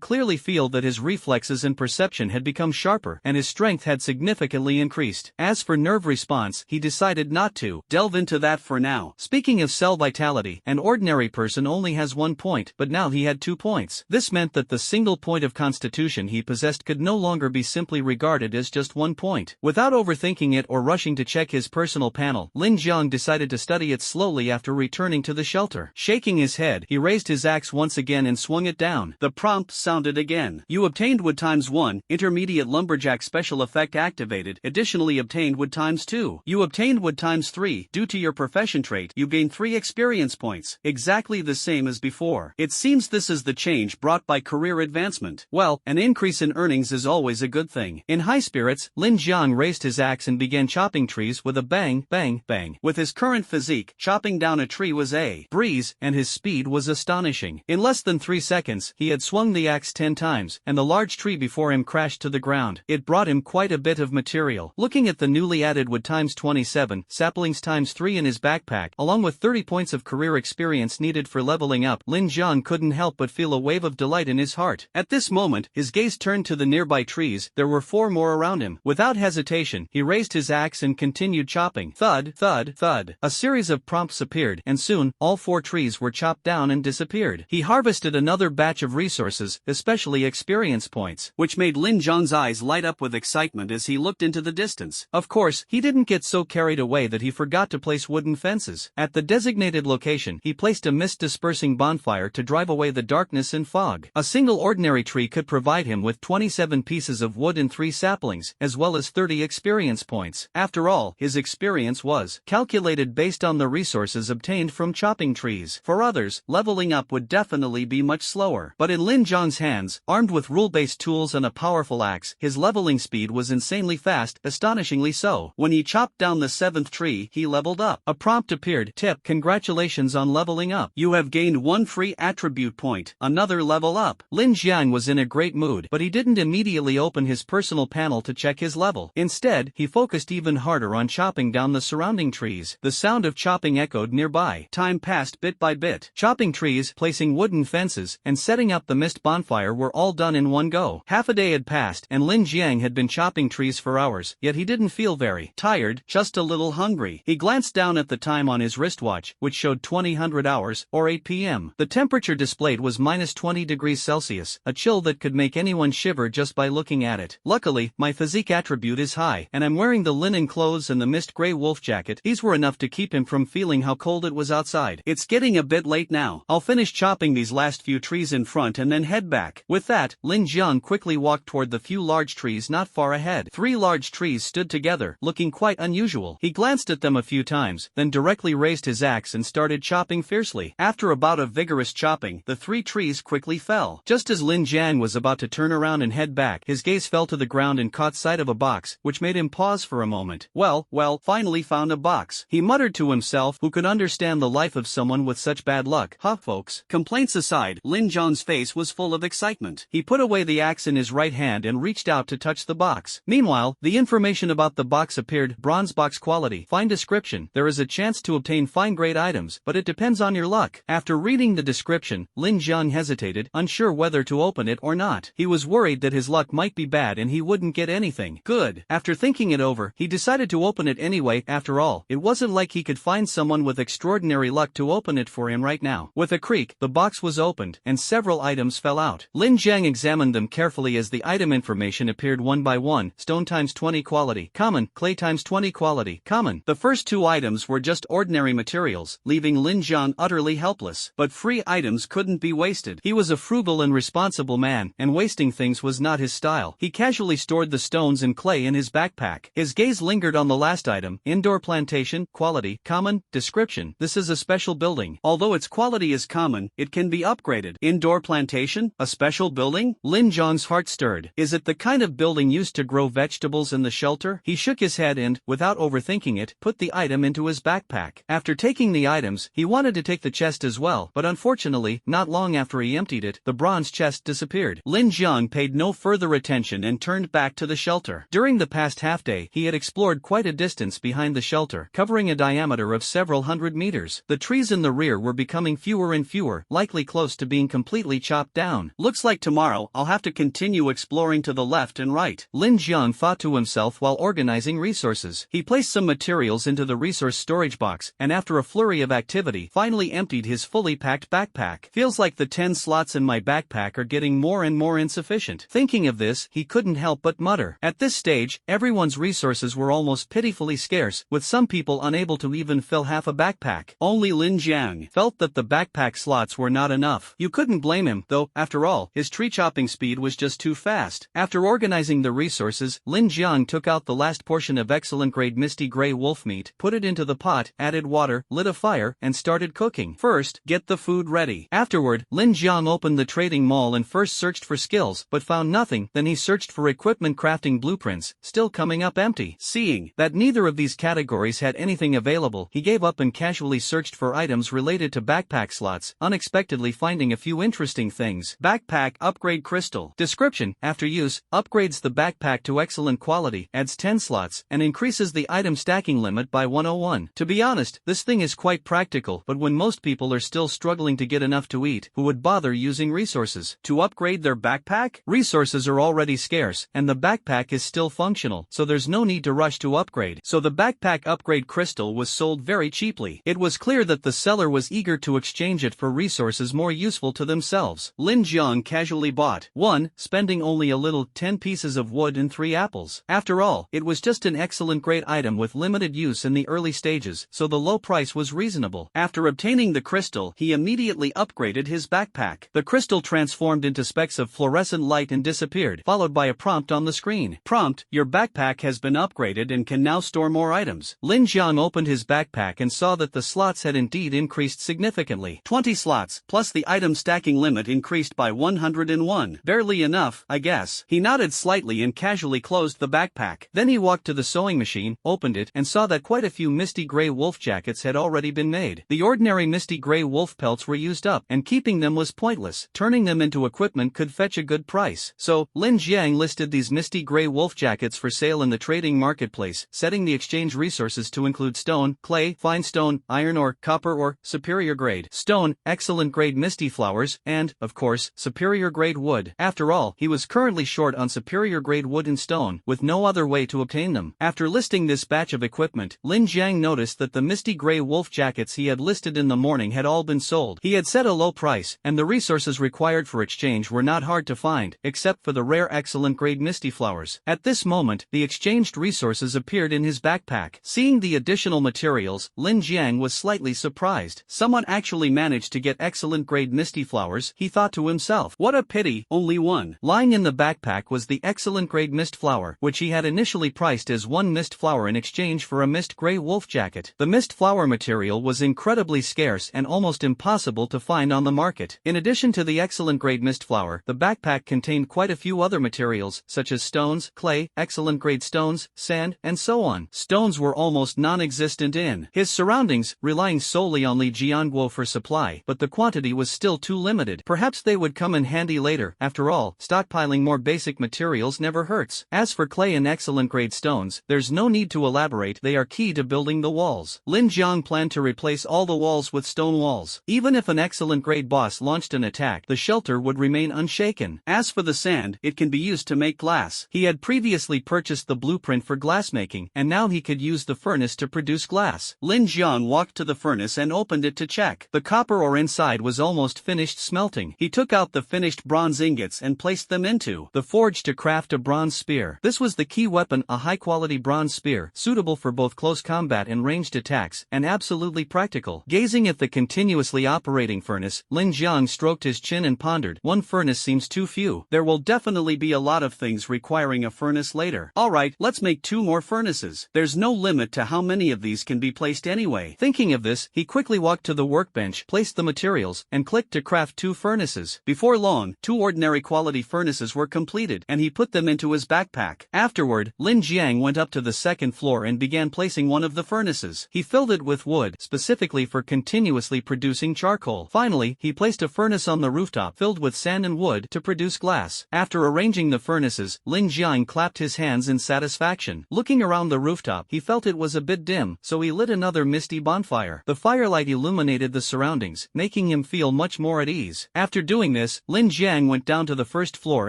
clearly feel that his reflexes and perception had become sharper, and his strength had significantly increased. As for nerve response, he decided not to delve into that for now. Speaking of cell vitality, an ordinary person only has 1 point, but now he had 2 points. This meant that the single point of constitution he possessed could no longer be simply regarded as just 1 point. Without overthinking it or rushing to check his personal panel, Lin Jiang decided to study it slowly after returning to the shelter. Shaking his head, he raised his axe once again and swung it down. The prompt sounded again. You obtained wood ×1, intermediate lumberjack special effect activated, additionally obtained wood ×2. You obtained wood ×3. Due to your profession trait, you gain 3 experience points, exactly the same as before. It seems this is the change brought by career advancement. Well, an increase in earnings is always a good thing. In high spirits, Lin Jiang raised his axe and began chopping trees with a bang, bang, bang. With his current physique, chopping down a tree was a breeze, and his speed was astonishing. In less than 3 seconds, he had swung the axe 10 times, and the large tree before him crashed to the ground. It brought him quite a bit of material. Looking at the newly added wood ×27, saplings ×3 in his backpack, along with 30 points of career experience needed for leveling up, Lin Jiang couldn't help but feel a wave of delight in his heart. At this moment, his gaze turned to the nearby trees. There were 4 more around him. Without hesitation, he raised his axe and continued chopping. Thud, thud, thud. A series of prompts appeared, and soon, all 4 trees were chopped down and disappeared. He harvested another batch of resources, especially experience points, which made Lin Jiang's eyes light up with excitement as he looked into the distance. Of course, he didn't get so carried away that he forgot to place wooden fences. At the designated location, he placed a mist-dispersing bonfire to drive away the darkness and fog. A single ordinary tree could provide him with 27 pieces of wood and 3 saplings, as well as 30 experience points. After all, his experience was calculated based on the resources obtained from chopping trees. For others, leveling up would definitely be much slower. But in Lin Jiang's hands, armed with rule-based tools and a powerful axe, his leveling speed was insanely fast, astonishingly so. When he chopped down the 7th tree, he leveled up. A prompt appeared. Tip: congratulations on leveling up. You have gained 1 free attribute point. Another level up. Lin Jiang was in a great mood, but he didn't immediately open his personal panel to check his level. Instead, he focused even harder on chopping down the surrounding trees. The sound of chopping echoed nearby. Time passed bit by bit. Chopping trees, placing wooden fences, and setting up the mist bonfire were all done in one go. Half a day had passed, and Lin Jiang had been chopping trees for hours, yet he didn't feel very tired, just a little hungry. He glanced down at the time on his wristwatch, which showed 2000 hours, or 8 p.m. The temperature displayed was -20°C, a chill that could make anyone shiver just by looking at it. Luckily, my physique attribute is high, and I'm wearing the linen clothes and the mist gray wolf jacket. These were enough to keep him from feeling how cold it was outside. It's getting a bit late now. I'll finish chopping these last few trees in front and then head back. With that, Lin Jiang quickly walked toward the few large trees not far ahead. 3 large trees stood together, looking quite unusual. He glanced at them a few times, then directly raised his axe and started chopping fiercely. After a bout of vigorous chopping, the 3 trees quickly fell. Just as Lin Jiang was about to turn around and head back, his gaze fell to the ground and caught sight of a box, which made him pause for a moment. Well, finally found a box. He muttered to himself, who could understand the life of someone with such bad luck. Huh, folks. Complaints aside, Lin Jiang's face was full of excitement. He put away the axe in his right hand and reached out to touch the box. Meanwhile, the information about the box appeared. Bronze box quality. Fine description. There is a chance to obtain fine grade items, but it depends on your luck. After reading the description, Lin Jiang hesitated, unsure whether to open it or not. He was worried that his luck might be bad and he wouldn't get anything good. After thinking it over, he decided to open it anyway. After all, it wasn't like he could find someone with extraordinary luck to open it for him him right now. With a creak, the box was opened, and several items fell out. Lin Jiang examined them carefully as the item information appeared one by one. Stone times 20 quality, common. Clay times 20 quality, common. The first two items were just ordinary materials, leaving Lin Jiang utterly helpless. But free items couldn't be wasted. He was a frugal and responsible man, and wasting things was not his style. He casually stored the stones and clay in his backpack. His gaze lingered on the last item, indoor plantation, quality, common. Description: this is a special building. Although its quality is common, it can be upgraded. Indoor plantation? A special building? Lin Jiang's heart stirred. Is it the kind of building used to grow vegetables in the shelter? He shook his head and, without overthinking it, put the item into his backpack. After taking the items, he wanted to take the chest as well, but unfortunately, not long after he emptied it, the bronze chest disappeared. Lin Jiang paid no further attention and turned back to the shelter. During the past half-day, he had explored quite a distance behind the shelter, covering a diameter of several hundred meters. The trees in the rear were becoming fewer and fewer, likely close to being completely chopped down. Looks like tomorrow I'll have to continue exploring to the left and right, Lin Jiang thought to himself while organizing resources. He placed some materials into the resource storage box, and after a flurry of activity, finally emptied his fully packed backpack. Feels like the 10 slots in my backpack are getting more and more insufficient. Thinking of this, he couldn't help but mutter. At this stage, everyone's resources were almost pitifully scarce, with some people unable to even fill half a backpack. Only Lin Jiang felt that the backpack slots were not enough. You couldn't blame him, though, after all, his tree chopping speed was just too fast. After organizing the resources, Lin Jiang took out the last portion of excellent grade misty gray wolf meat, put it into the pot, added water, lit a fire, and started cooking. First, get the food ready. Afterward, Lin Jiang opened the trading mall and first searched for skills, but found nothing. Then he searched for equipment crafting blueprints, still coming up empty. Seeing that neither of these categories had anything available, he gave up and casually searched for items related to backpack slots, unexpectedly finding a few interesting things. Backpack upgrade crystal. Description: after use, upgrades the backpack to excellent quality, adds 10 slots, and increases the item stacking limit by 101. To be honest, this thing is quite practical, but when most people are still struggling to get enough to eat, who would bother using resources to upgrade their backpack? Resources are already scarce, and the backpack is still functional, so there's no need to rush to upgrade. So the backpack upgrade crystal was sold very cheaply. It was clear that the seller was eager to exchange it for resources more useful to themselves. Lin Jiang casually bought one, spending only a little, 10 pieces of wood and 3 apples. After all, it was just an excellent great item with limited use in the early stages, so the low price was reasonable. After obtaining the crystal, he immediately upgraded his backpack. The crystal transformed into specks of fluorescent light and disappeared, followed by a prompt on the screen. Prompt: your backpack has been upgraded and can now store more items. Lin Jiang opened his backpack and saw that the slots had indeed increased significantly. 20 slots, plus the item stacking limit increased by 101. Barely enough, I guess. He nodded slightly and casually closed the backpack. Then he walked to the sewing machine, opened it, and saw that quite a few misty gray wolf jackets had already been made. The ordinary misty gray wolf pelts were used up, and keeping them was pointless. Turning them into equipment could fetch a good price. So, Lin Jiang listed these misty gray wolf jackets for sale in the trading marketplace, setting the exchange resources to include stone, clay, fine stone, iron ore, copper ore, superior grade stone, excellent grade misty flowers, and, of course, superior grade wood. After all, he was currently short on superior grade wood and stone, with no other way to obtain them. After listing this batch of equipment, Lin Jiang noticed that the misty gray wolf jackets he had listed in the morning had all been sold. He had set a low price, and the resources required for exchange were not hard to find, except for the rare excellent grade misty flowers. At this moment, the exchanged resources appeared in his backpack. Seeing the additional materials, Lin Jiang was slightly surprised. Someone actually managed to get excellent grade misty flowers, he thought to himself. What a pity, only one. Lying in the backpack was the excellent grade mist flower, which he had initially priced as 1 mist flower in exchange for a mist gray wolf jacket. The mist flower material was incredibly scarce and almost impossible to find on the market. In addition to the excellent grade mist flower, the backpack contained quite a few other materials, such as stones, clay, excellent grade stones, sand, and so on. Stones were almost non-existent in his surroundings, relying solely on Li Jianguo for supply, but the quantity was still too limited. Perhaps they would come in handy later. After all, stockpiling more basic materials never hurts. As for clay and excellent grade stones, there's no need to elaborate, they are key to building the walls. Lin Jiang planned to replace all the walls with stone walls. Even if an excellent grade boss launched an attack, the shelter would remain unshaken. As for the sand, it can be used to make glass. He had previously purchased the blueprint for glassmaking, and now he could use the furnace to produce glass. Lin Jiang walked to the furnace and opened it to to check. The copper ore inside was almost finished smelting. He took out the finished bronze ingots and placed them into the forge to craft a bronze spear. This was the key weapon, a high-quality bronze spear, suitable for both close combat and ranged attacks, and absolutely practical. Gazing at the continuously operating furnace, Lin Jiang stroked his chin and pondered. One furnace seems too few. There will definitely be a lot of things requiring a furnace later. Alright, let's make 2 more furnaces. There's no limit to how many of these can be placed anyway. Thinking of this, he quickly walked to the workbench, placed the materials, and clicked to craft 2 furnaces. Before long, 2 ordinary quality furnaces were completed, and he put them into his backpack. Afterward, Lin Jiang went up to the second floor and began placing one of the furnaces. He filled it with wood, specifically for continuously producing charcoal. Finally, he placed a furnace on the rooftop filled with sand and wood to produce glass. After arranging the furnaces, Lin Jiang clapped his hands in satisfaction. Looking around the rooftop, he felt it was a bit dim, so he lit another misty bonfire. The firelight illuminated the surroundings, making him feel much more at ease. After doing this, Lin Jiang went down to the first floor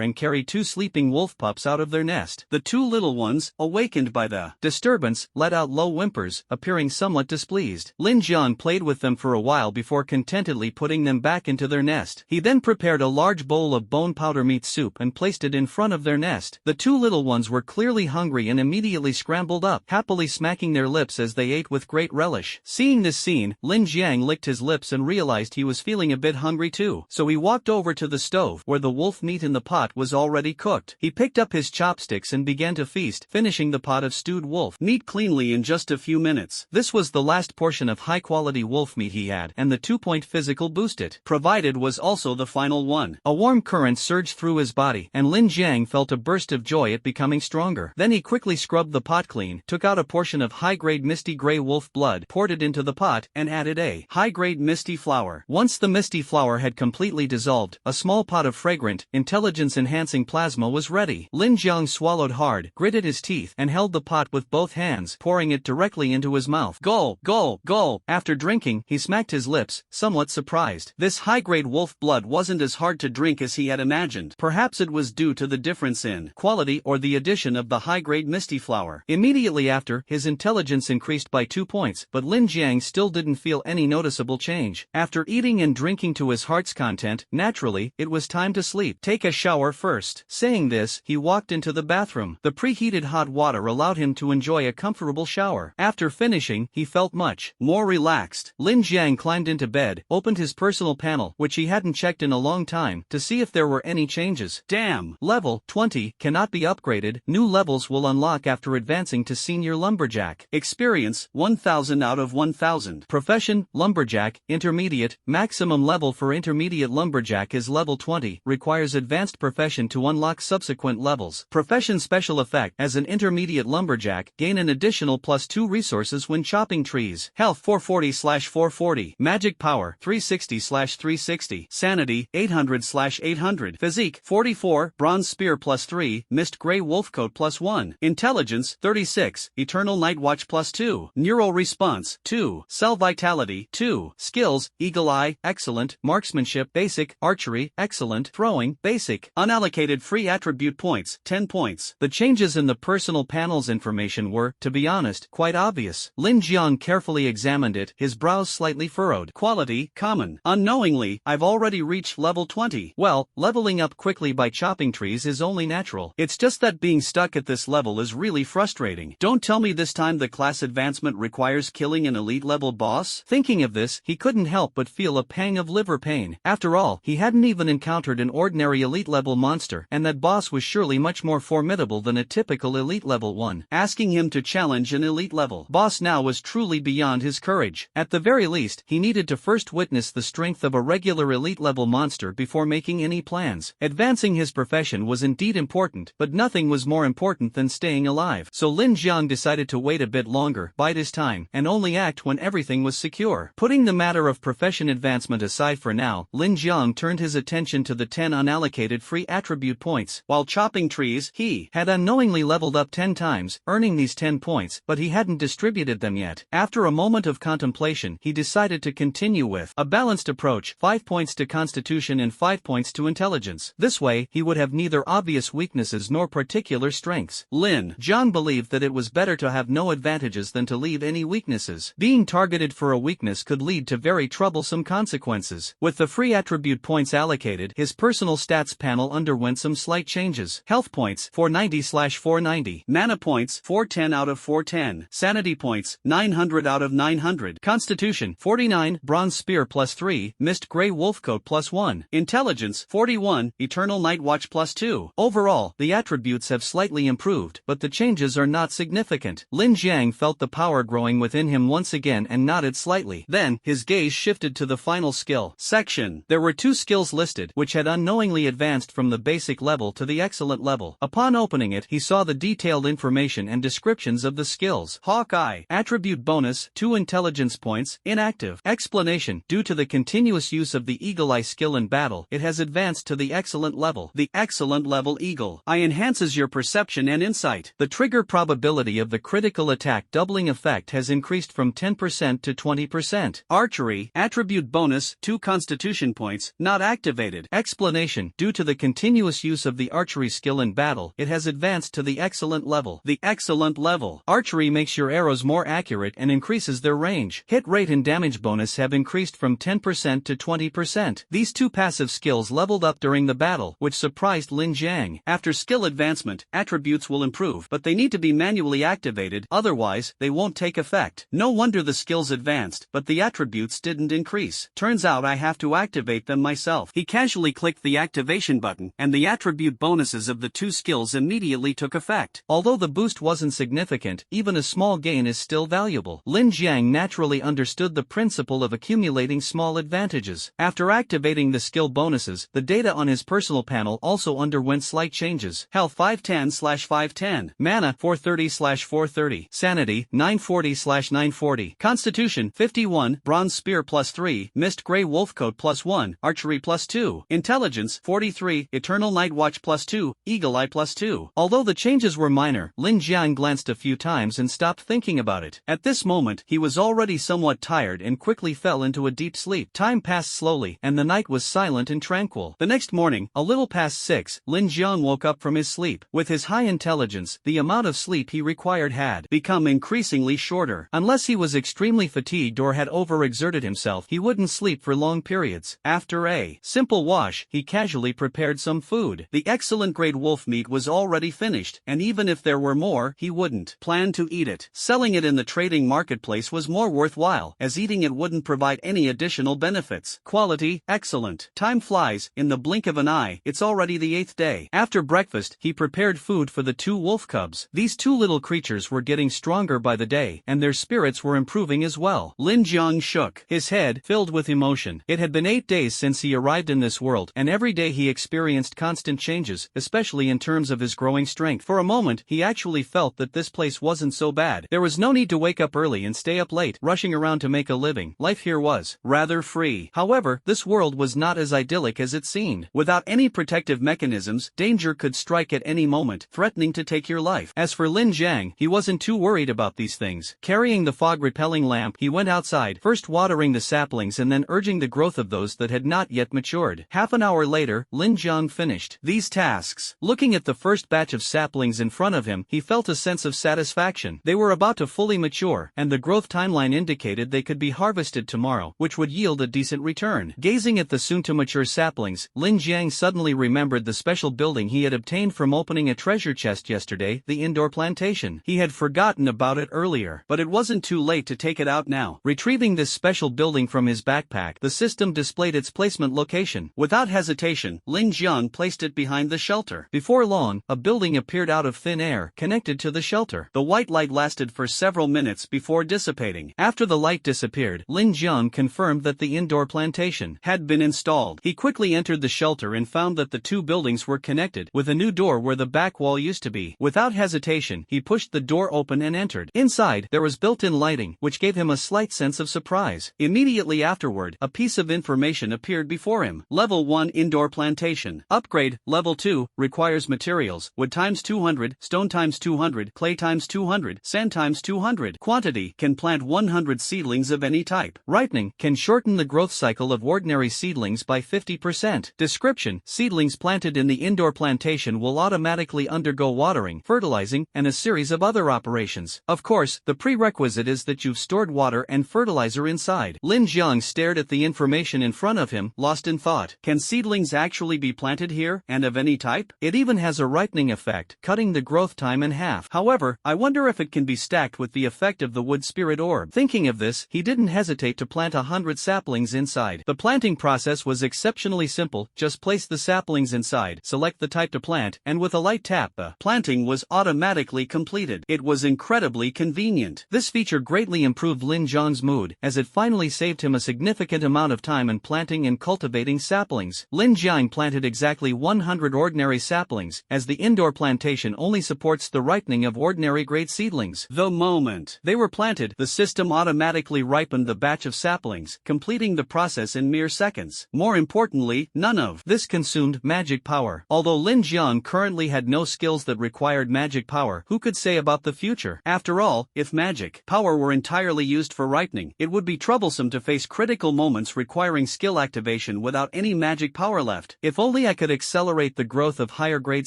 and carried 2 sleeping wolf pups out of their nest. The 2 little ones, awakened by the disturbance, let out low whimpers, appearing somewhat displeased. Lin Jiang played with them for a while before contentedly putting them back into their nest. He then prepared a large bowl of bone powder meat soup and placed it in front of their nest. The 2 little ones were clearly hungry and immediately scrambled up, happily smacking their lips as they ate with great relish. Seeing this scene, Lin Jiang licked his lips and realized he was feeling a bit hungry too. So he walked over to the stove, where the wolf meat in the pot was already cooked. He picked up his chopsticks and began to feast, finishing the pot of stewed wolf meat cleanly in just a few minutes. This was the last portion of high-quality wolf meat he had, and the 2-point physical boost it provided was also the final one. A warm current surged through his body, and Lin Jiang felt a burst of joy at becoming stronger. Then he quickly scrubbed the pot clean, took out a portion of high-grade misty gray wolf blood, poured it into the pot, and added a high-grade misty flour. Once the misty flour had completely dissolved, a small pot of fragrant, intelligence-enhancing plasma was ready. Lin Jiang swallowed hard, gritted his teeth, and held the pot with both hands, pouring it directly into his mouth. Gulp, gulp, gulp. After drinking, he smacked his lips, somewhat surprised. This high-grade wolf blood wasn't as hard to drink as he had imagined. Perhaps it was due to the difference in quality or the addition of the high-grade misty flour. Immediately after, his intelligence increased by 2 points, but Lin Jiang still didn't feel any noticeable change. After eating and drinking to his heart's content, naturally, it was time to sleep. Take a shower first. Saying this, he walked into the bathroom. The preheated hot water allowed him to enjoy a comfortable shower. After finishing, he felt much more relaxed. Lin Jiang climbed into bed, opened his personal panel, which he hadn't checked in a long time, to see if there were any changes. Damn! Level 20 cannot be upgraded. New levels will unlock after advancing to Senior Lumberjack. Experience 1000 out of 1000. Profession Lumberjack. Intermediate. Maximum level for Intermediate Lumberjack is level 20. Requires advanced profession to unlock subsequent levels. Profession Special Effect. As an Intermediate Lumberjack, gain an additional +2 resources when chopping trees. Health 440/440. Magic Power 360/360. Sanity 800/800. Physique 44. Bronze Spear +3. Mist Gray Wolfcoat +1. Intelligence 36. Eternal Night Watch +2. Neural Response 2. Cell Vitality 2. Skills Eagle Eye Excellent. Marksmanship Basic. Archery Excellent. Throwing Basic. Unallocated free attribute points 10 points. The changes in the personal panel's information were, to be honest, quite obvious. Lin Jiang carefully examined it, his brows slightly furrowed. Quality Common. Unknowingly, I've already reached level 20. Well, leveling up quickly by chopping trees is only natural. It's just that being stuck at this level is really frustrating. Don't tell me this time the class advancement requires killing an elite level boss? Thinking of this, he couldn't help but feel a pang of liver pain. After all, he hadn't even encountered an ordinary elite level monster, and that boss was surely much more formidable than a typical elite level one. Asking him to challenge an elite level boss now was truly beyond his courage. At the very least, he needed to first witness the strength of a regular elite level monster before making any plans. Advancing his profession was indeed important, but nothing was more important than staying alive. So Lin Jiang decided to wait a bit longer, bide his time, and only act when everything was secure. Putting the matter of profession advancement aside for now, Lin Jiang turned his attention to the 10 unallocated free attribute points. While chopping trees, he had unknowingly leveled up 10 times, earning these 10 points, but he hadn't distributed them yet. After a moment of contemplation, he decided to continue with a balanced approach, 5 points to Constitution and 5 points to Intelligence. This way, he would have neither obvious weaknesses nor particular strengths. Lin Jiang believed that it was better to have no advantages than to leave any weaknesses. Being targeted for a weakness bonus could lead to very troublesome consequences. With the free attribute points allocated, his personal stats panel underwent some slight changes. Health points 490/490, mana points 410 out of 410, sanity points 900 out of 900, constitution 49, bronze spear +3, mist gray wolfcoat +1, intelligence 41, eternal night watch +2. Overall, the attributes have slightly improved, but the changes are not significant. Lin Jiang felt the power growing within him once again and nodded slightly. Then, his gaze shifted to the final skill section. There were 2 skills listed, which had unknowingly advanced from the basic level to the excellent level. Upon opening it, he saw the detailed information and descriptions of the skills. Hawkeye. Attribute bonus, 2 intelligence points, inactive. Explanation. Due to the continuous use of the Eagle Eye skill in battle, it has advanced to the excellent level. The excellent level Eagle Eye enhances your perception and insight. The trigger probability of the critical attack doubling effect has increased from 10% to 20%. Archery. Attribute bonus, 2 constitution points, not activated. Explanation. Due to the continuous use of the archery skill in battle, it has advanced to the excellent level. The excellent level. Archery makes your arrows more accurate and increases their range. Hit rate and damage bonus have increased from 10% to 20%. These 2 passive skills leveled up during the battle, which surprised Lin Jiang. After skill advancement, attributes will improve, but they need to be manually activated, otherwise, they won't take effect. No wonder the skills advanced, but the attributes didn't increase. Turns out I have to activate them myself. He casually clicked the activation button, and the attribute bonuses of the 2 skills immediately took effect. Although the boost wasn't significant, even a small gain is still valuable. Lin Jiang naturally understood the principle of accumulating small advantages. After activating the skill bonuses, the data on his personal panel also underwent slight changes. Health 510/510, mana 430/430, sanity 940/940, constitution 51, bronze spear +3, mist gray wolfcoat +1, archery +2, intelligence 43, eternal night watch +2, eagle eye +2. Although the changes were minor, Lin Jiang glanced a few times and stopped thinking about it. At this moment, he was already somewhat tired and quickly fell into a deep sleep. Time passed slowly, and the night was silent and tranquil. The next morning, a little past 6, Lin Jiang woke up from his sleep. With his high intelligence, the amount of sleep he required had become increasingly shorter. Unless he was extremely fatigued or had overexerted himself, he wouldn't sleep for long periods. After a simple wash, he casually prepared some food. The excellent grade wolf meat was already finished, and even if there were more, he wouldn't plan to eat it. Selling it in the trading marketplace was more worthwhile, as eating it wouldn't provide any additional benefits. Quality, excellent. Time flies, in the blink of an eye, it's already the 8th day. After breakfast, he prepared food for the 2 wolf cubs. These 2 little creatures were getting stronger by the day, and their spirits were improving as well. Lin Jiang shook his head, filled with emotion. It had been 8 days since he arrived in this world, and every day he experienced constant changes, especially in terms of his growing strength. For a moment, he actually felt that this place wasn't so bad. There was no need to wake up early and stay up late, rushing around to make a living. Life here was rather free. However, this world was not as idyllic as it seemed. Without any protective mechanisms, danger could strike at any moment, threatening to take your life. As for Lin Jiang, he wasn't too worried about these things. Carrying the fog-repelling lamp, he went outside, first watering the saplings and then urging the growth of those that had not yet matured. Half an hour later, Lin Jiang finished these tasks. Looking at the first batch of saplings in front of him, he felt a sense of satisfaction. They were about to fully mature, and the growth timeline indicated they could be harvested tomorrow, which would yield a decent return. Gazing at the soon-to-mature saplings, Lin Jiang suddenly remembered the special building he had obtained from opening a treasure chest yesterday, the indoor plantation. He had forgotten about it earlier, but it wasn't too late to take it out now. Retrieving this special building from his backpack, the system displayed its placement location. Without hesitation, Lin Jiang placed it behind the shelter. Before long, a building appeared out of thin air, connected to the shelter. The white light lasted for several minutes before dissipating. After the light disappeared, Lin Jiang confirmed that the indoor plantation had been installed. He quickly entered the shelter and found that the 2 buildings were connected, with a new door where the back wall used to be. Without hesitation, he pushed the door open and entered. Inside, there was built-in lighting, which gave him a slight sense of surprise. Immediately afterward, a piece of information appeared before him. Level 1 Indoor Plantation. Upgrade, Level 2, requires materials, wood times 200, stone times 200, clay times 200, sand times 200. Quantity, can plant 100 seedlings of any type. Ripening, can shorten the growth cycle of ordinary seedlings by 50%. Description, seedlings planted in the indoor plantation will automatically undergo watering, fertilizing, and a series of other operations. Of course, the prerequisite is that you've stored water and fertilizer fertilizer inside. Lin Jiang stared at the information in front of him, lost in thought. Can seedlings actually be planted here, and of any type? It even has a ripening effect, cutting the growth time in half. However, I wonder if it can be stacked with the effect of the wood spirit orb. Thinking of this, he didn't hesitate to plant 100 saplings inside. The planting process was exceptionally simple, just place the saplings inside, select the type to plant, and with a light tap, the planting was automatically completed. It was incredibly convenient. This feature greatly improved Lin Jiang's mood, as it finally saved him a significant amount of time in planting and cultivating saplings. Lin Jiang planted exactly 100 ordinary saplings, as the indoor plantation only supports the ripening of ordinary grade seedlings. The moment they were planted, the system automatically ripened the batch of saplings, completing the process in mere seconds. More importantly, none of this consumed magic power. Although Lin Jiang currently had no skills that required magic power, who could say about the future? After all, if magic power were entirely used for ripening, it would be troublesome to face critical moments requiring skill activation without any magic power left. If only I could accelerate the growth of higher grade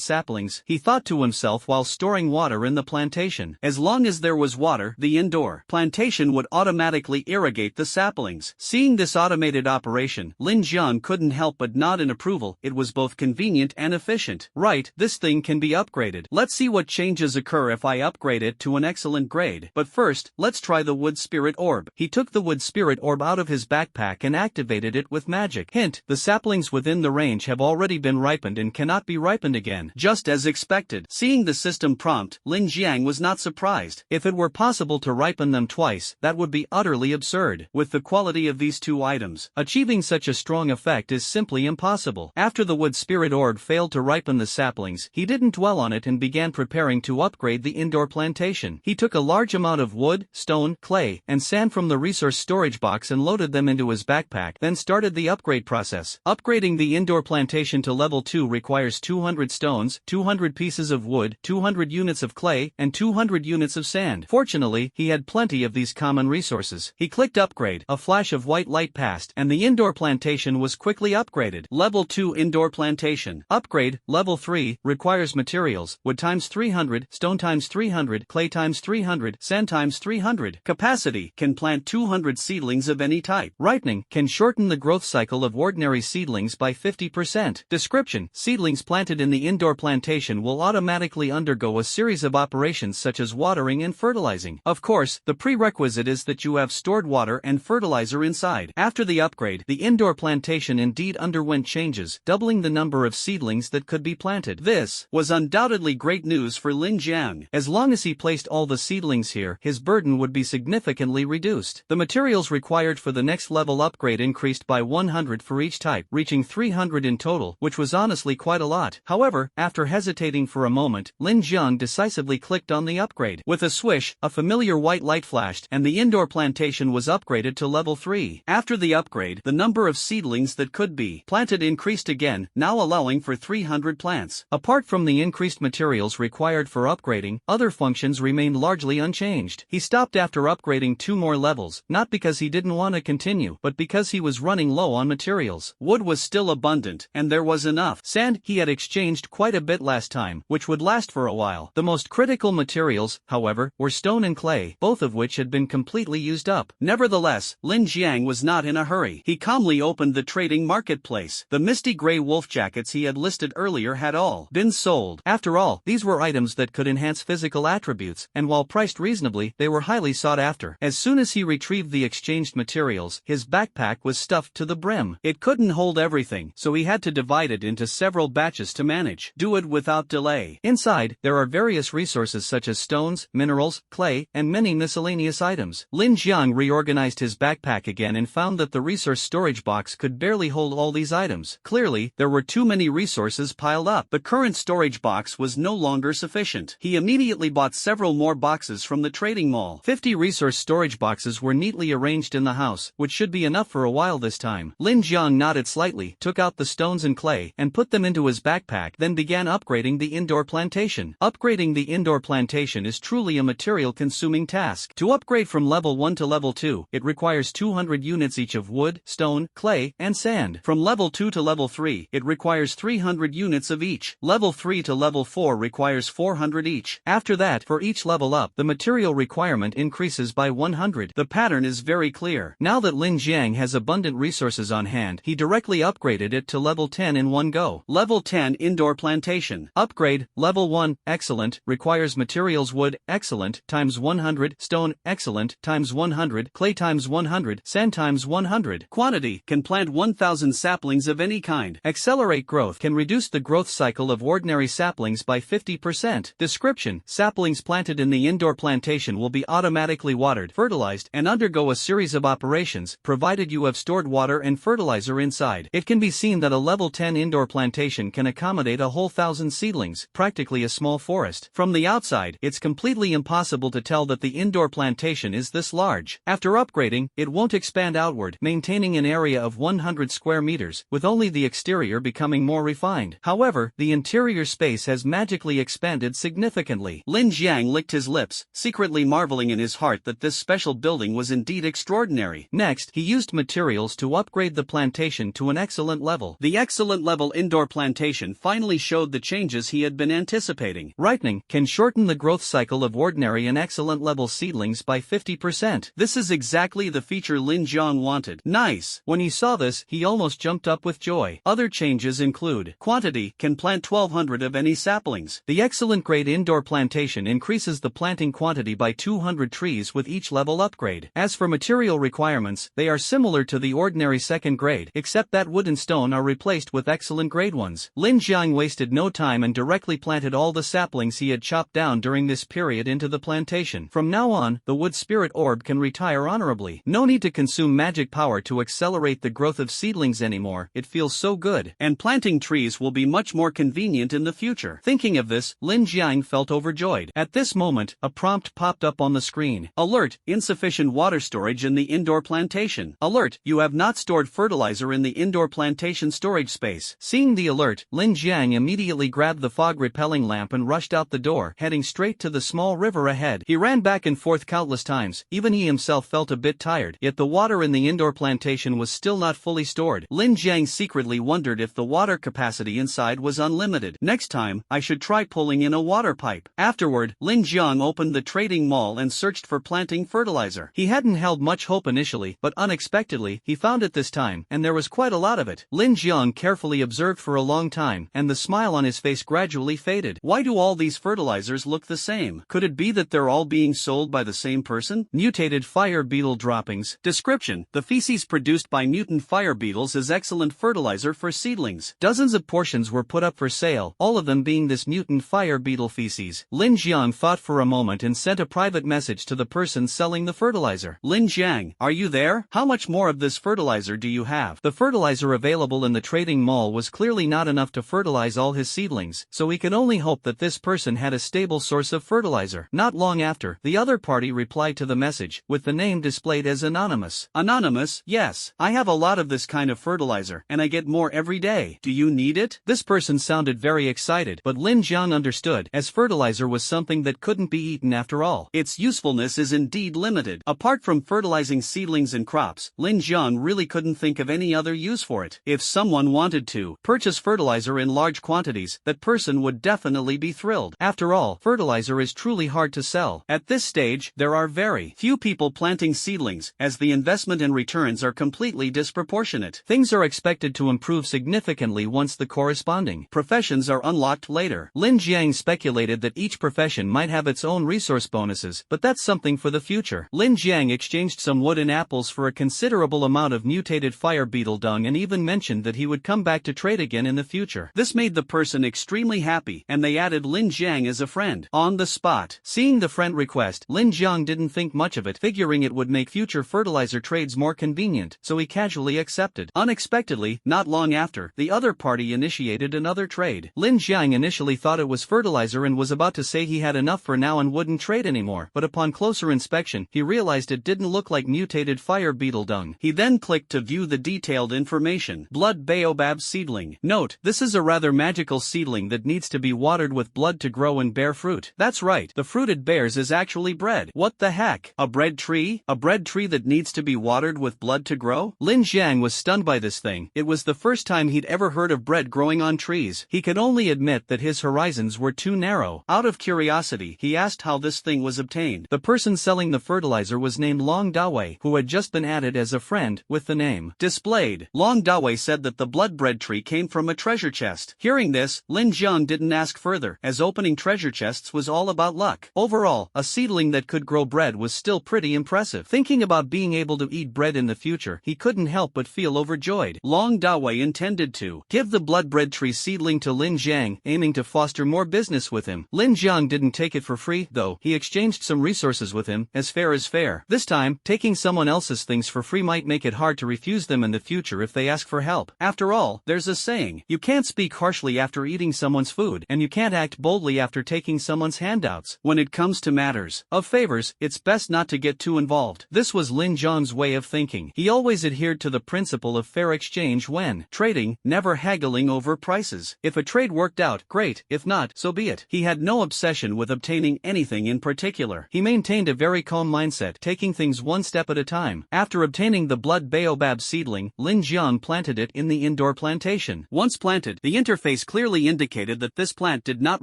saplings, he thought to himself while storing water in the plantation. As long as there was water, the indoor plantation would automatically irrigate the saplings. Seeing this automated operation, Lin Jiang couldn't help but nod in approval. It was both convenient and efficient. Right, this thing can be upgraded. Let's see what changes occur if I upgrade it to an excellent grade. But first, let's try the wood spirit orb. He took the wood spirit orb out of his backpack and activated it with magic. Hint, the saplings within the range have already been ripened and cannot be ripened again. Just as expected. Seeing the system prompt, Lin Jiang was not surprised. If it were possible to ripen them twice, that would be utterly absurd. With the quality of these two items, achieving such a strong effect is simply impossible. After the wood spirit orb failed to ripen the saplings, he didn't dwell on it and began preparing to upgrade the indoor plantation. He took a large amount of wood, stone, clay, and sand from the resource storage box and loaded them into his backpack, then started the upgrade process. Upgrading the indoor plantation to level 2 requires 200 stones, 200 pieces of wood, 200 units of clay, and 200 units of sand. Fortunately, he had plenty of these common resources. He clicked upgrade, a flash of white light passed, and the indoor plantation was quickly upgraded. Level 2 indoor plantation. Upgrade, level 3, requires materials, wood times 300, stone times 300, clay times 300, sand times 300. Capacity, can plant 200 seedlings of any type. Ripening, can shorten the growth cycle of ordinary seedlings by 50%. Description, seedlings planted in the indoor plantation will automatically undergo a series of operations such as watering and fertilizing. Of course, the prerequisite is that you have stored water and fertilizer inside. After the upgrade, the indoor plantation indeed underwent changes, doubling the number of seedlings that could be planted. This was undoubtedly great news for Lin Jiang. As long as he placed all the seedlings here, his burden would be significantly reduced. The materials required for the next level upgrade increased by 100 for each type, reaching 300 in total, which was honestly quite a lot. However, after hesitating for a moment, Lin Jiang decisively clicked on the upgrade. With a swish, a familiar white light flashed, and the indoor plantation was upgraded to level 3. After the upgrade, the number of seedlings that could be planted increased again, now allowing for 300 plants. Apart from the increased materials required for upgrading, other functions remained largely unchanged. He stopped after upgrading 2 more levels, not because he didn't want to continue, but because he was running low on materials. Wood was still abundant, and there was enough. Sand, he had exchanged quite a bit last time, which would last for a while. The most critical materials, however, were stone and clay, both of which had been completely used up. Nevertheless, Lin Jiang was not in a hurry. He calmly opened the trading marketplace. The misty gray wolf jackets he had listed earlier had all been sold. After all, these were items that could enhance physical attributes, and while priced reasonably, they were highly sought after. As soon as he retrieved the exchanged materials, his backpack was stuffed to the brim. It couldn't hold everything, so he had to divide it into several batches to manage. Do it without delay. Inside, there are various resources such as stones, minerals, clay, and many miscellaneous items. Lin Jiang reorganized his backpack again and found that the resource storage box could barely hold all these items. Clearly, there were too many resources piled up. The current storage box was no longer sufficient. He immediately bought several more boxes from the trading mall. 50 resource storage boxes were neatly arranged in the house, which should be enough for a while this time. Lin Jiang nodded slightly, took out the stones and clay, and put them into his backpack, then began upgrading the indoor plantation. Upgrading the indoor plantation is truly a material-consuming task. To upgrade from level 1 to level 2, it requires 200 units each of wood, stone, clay, and sand. From level 2 to level 3, it requires 300 units of each. Level 3 to level 4 requires 400 each. After that, for each level up, the material requirement increases by 100. The pattern is very clear. Now that Lin Jiang has abundant resources on hand, he directly upgraded it to level 10 in one go. Level 10 Indoor Plantation. Upgrade, Level 1, Excellent, requires materials wood, Excellent, times 100, stone, Excellent, times 100, clay times 100, sand times 100. Quantity, can plant 1000 saplings of any kind. Accelerate growth, can reduce the growth cycle of ordinary saplings by 50%. Description, saplings planted in the indoor plantation will be automatically watered, fertilized, and undergo a series of operations, provided you have stored water and fertilizer inside. It can be seen that a level 10 indoor plantation can accommodate a whole 1,000 seedlings, practically a small forest. From the outside, it's completely impossible to tell that the indoor plantation is this large. After upgrading, it won't expand outward, maintaining an area of 100 square meters, with only the exterior becoming more refined. However, the interior space has magically expanded significantly. Lin Jiang licked his lips, secretly marveling in his heart that this special building was indeed extraordinary. Next, he used materials to upgrade the plantation to an excellent level. The excellent level indoor plantation finally showed the changes he had been anticipating. Ripening can shorten the growth cycle of ordinary and excellent level seedlings by 50%. This is exactly the feature Lin Jiang wanted. Nice! When he saw this, he almost jumped up with joy. Other changes include quantity, can plant 1200 of any saplings. The excellent grade indoor plantation increases the planting quantity by 200 trees with each level upgrade. As for material requirements, they are similar to the ordinary second grade, except that wood and stone are replaced with excellent grade ones. Lin Jiang wasted no time and directly planted all the saplings he had chopped down during this period into the plantation. From now on, the wood spirit orb can retire honorably. No need to consume magic power to accelerate the growth of seedlings anymore, it feels so good. And planting trees will be much more convenient in the future. Thinking of this, Lin Jiang felt overjoyed. At this moment, a prompt popped up on the screen. Alert, insufficient water storage in the indoor plantation. Alert, you have not stored fertilizer in the indoor plantation storage space. Seeing the alert, Lin Jiang immediately grabbed the fog-repelling lamp and rushed out the door, heading straight to the small river ahead. He ran back and forth countless times, even he himself felt a bit tired, yet the water in the indoor plantation was still not fully stored. Lin Jiang secretly wondered if the water capacity inside was unlimited. Next time, I should try pulling in a water pipe. Afterward, Lin Jiang opened the trading mall and searched for planting fertilizer. He hadn't held much hope initially, but unexpectedly, he found it this time, and there was quite a lot of it. Lin Jiang carefully observed for a long time, and the smile on his face gradually faded. Why do all these fertilizers look the same? Could it be that they're all being sold by the same person? Mutated fire beetle droppings. Description: the feces produced by mutant fire beetles is excellent fertilizer for seedlings. Dozens of portions were put up for sale, all of them being this mutant fire beetle feces. Lin Jiang thought for a moment and sent a private message to the person selling the fertilizer. Lin Jiang, are you there? How much more of this fertilizer do you have? The fertilizer available in the trading mall was clearly not enough to fertilize all his seedlings, so he could only hope that this person had a stable source of fertilizer. Not long after, the other party replied to the message, with the name displayed as Anonymous. Anonymous, yes, I have a lot of this kind of fertilizer, and I get more every day. Do you need it? This person sounded very excited, but Lin Jiang understood, as fertilizer was something that couldn't be eaten after all. Its usefulness is indeed limited. Apart from fertilizing seedlings and crops, Lin Jiang really couldn't think of any other use for it. If someone wanted to purchase fertilizer in large quantities, that person would definitely be thrilled. After all, fertilizer is truly hard to sell. At this stage, there are very few people planting seedlings, as the investment and returns are completely disproportionate. Things are expected to improve significantly once the corresponding professions are unlocked later. Lin Jiang speculated that each profession might have its own resource bonuses, but that's something for the future. Lin Jiang exchanged some wood and apples for a considerable amount of mutated fire beetle dung and even mentioned that he would come back to trade again in the future. This made the person extremely happy, and they added Lin Jiang as a friend. On the spot. Seeing the friend request, Lin Jiang didn't think much of it, figuring it would make future fertilizer trades more convenient, so he casually accepted. Unexpectedly, not long after, the other party initiated another trade. Lin Jiang initially thought it was fertilizer and was about to say he had enough for now and wouldn't trade anymore, but upon closer inspection, he realized it didn't look like mutated fire beetle dung. He then clicked to view the detailed information. Blood baobab seedling. Note, this is a rather magical seedling that needs to be watered with blood to grow and bear fruit. That's right, the fruit it bears is actually bread. What the heck? A bread tree? A bread tree that needs to be watered with blood to grow? Lin Jiang was stunned by this thing. It was the first time he'd ever heard of bread growing on trees. He could only admit that his horizons were too narrow. Out of curiosity, he asked how this thing was obtained. The person selling the fertilizer was named Long Dawei, who had just been added as a friend, with the name displayed. Long Dawei said that the blood-bread tree came from a treasure chest. Hearing this, Lin Jiang didn't ask further, as opening treasure chests was all about luck. Overall, a seedling that could grow bread was still pretty impressive. Thinking about being able to eat bread in the future, he couldn't help but feel overjoyed. Long Dawei intended to give the blood-bread tree seedling to Lin Jiang, aiming to foster more business with him. Lin Jiang didn't take it for free, though. He exchanged some resources with him, as fair is fair. This time, taking someone else's things for free might make it hard to refuse them in the future if they ask for help. After all, there's a saying, you can't speak harshly after eating someone's food, and you can't act boldly after taking someone's handouts. When it comes to matters of favors, it's best not to get too involved. This was Lin Jiang's way of thinking. He always adhered to the principle of fair exchange when trading, never haggling over prices. If a trade worked out, great. If not, so be it. He had no obsession with obtaining anything in particular. He maintained a very calm mindset, taking things one step at a time. After obtaining the blood baobab seedling, Lin Jiang planted it in the indoor plantation. Once planted, the interface clearly indicated that this plant did not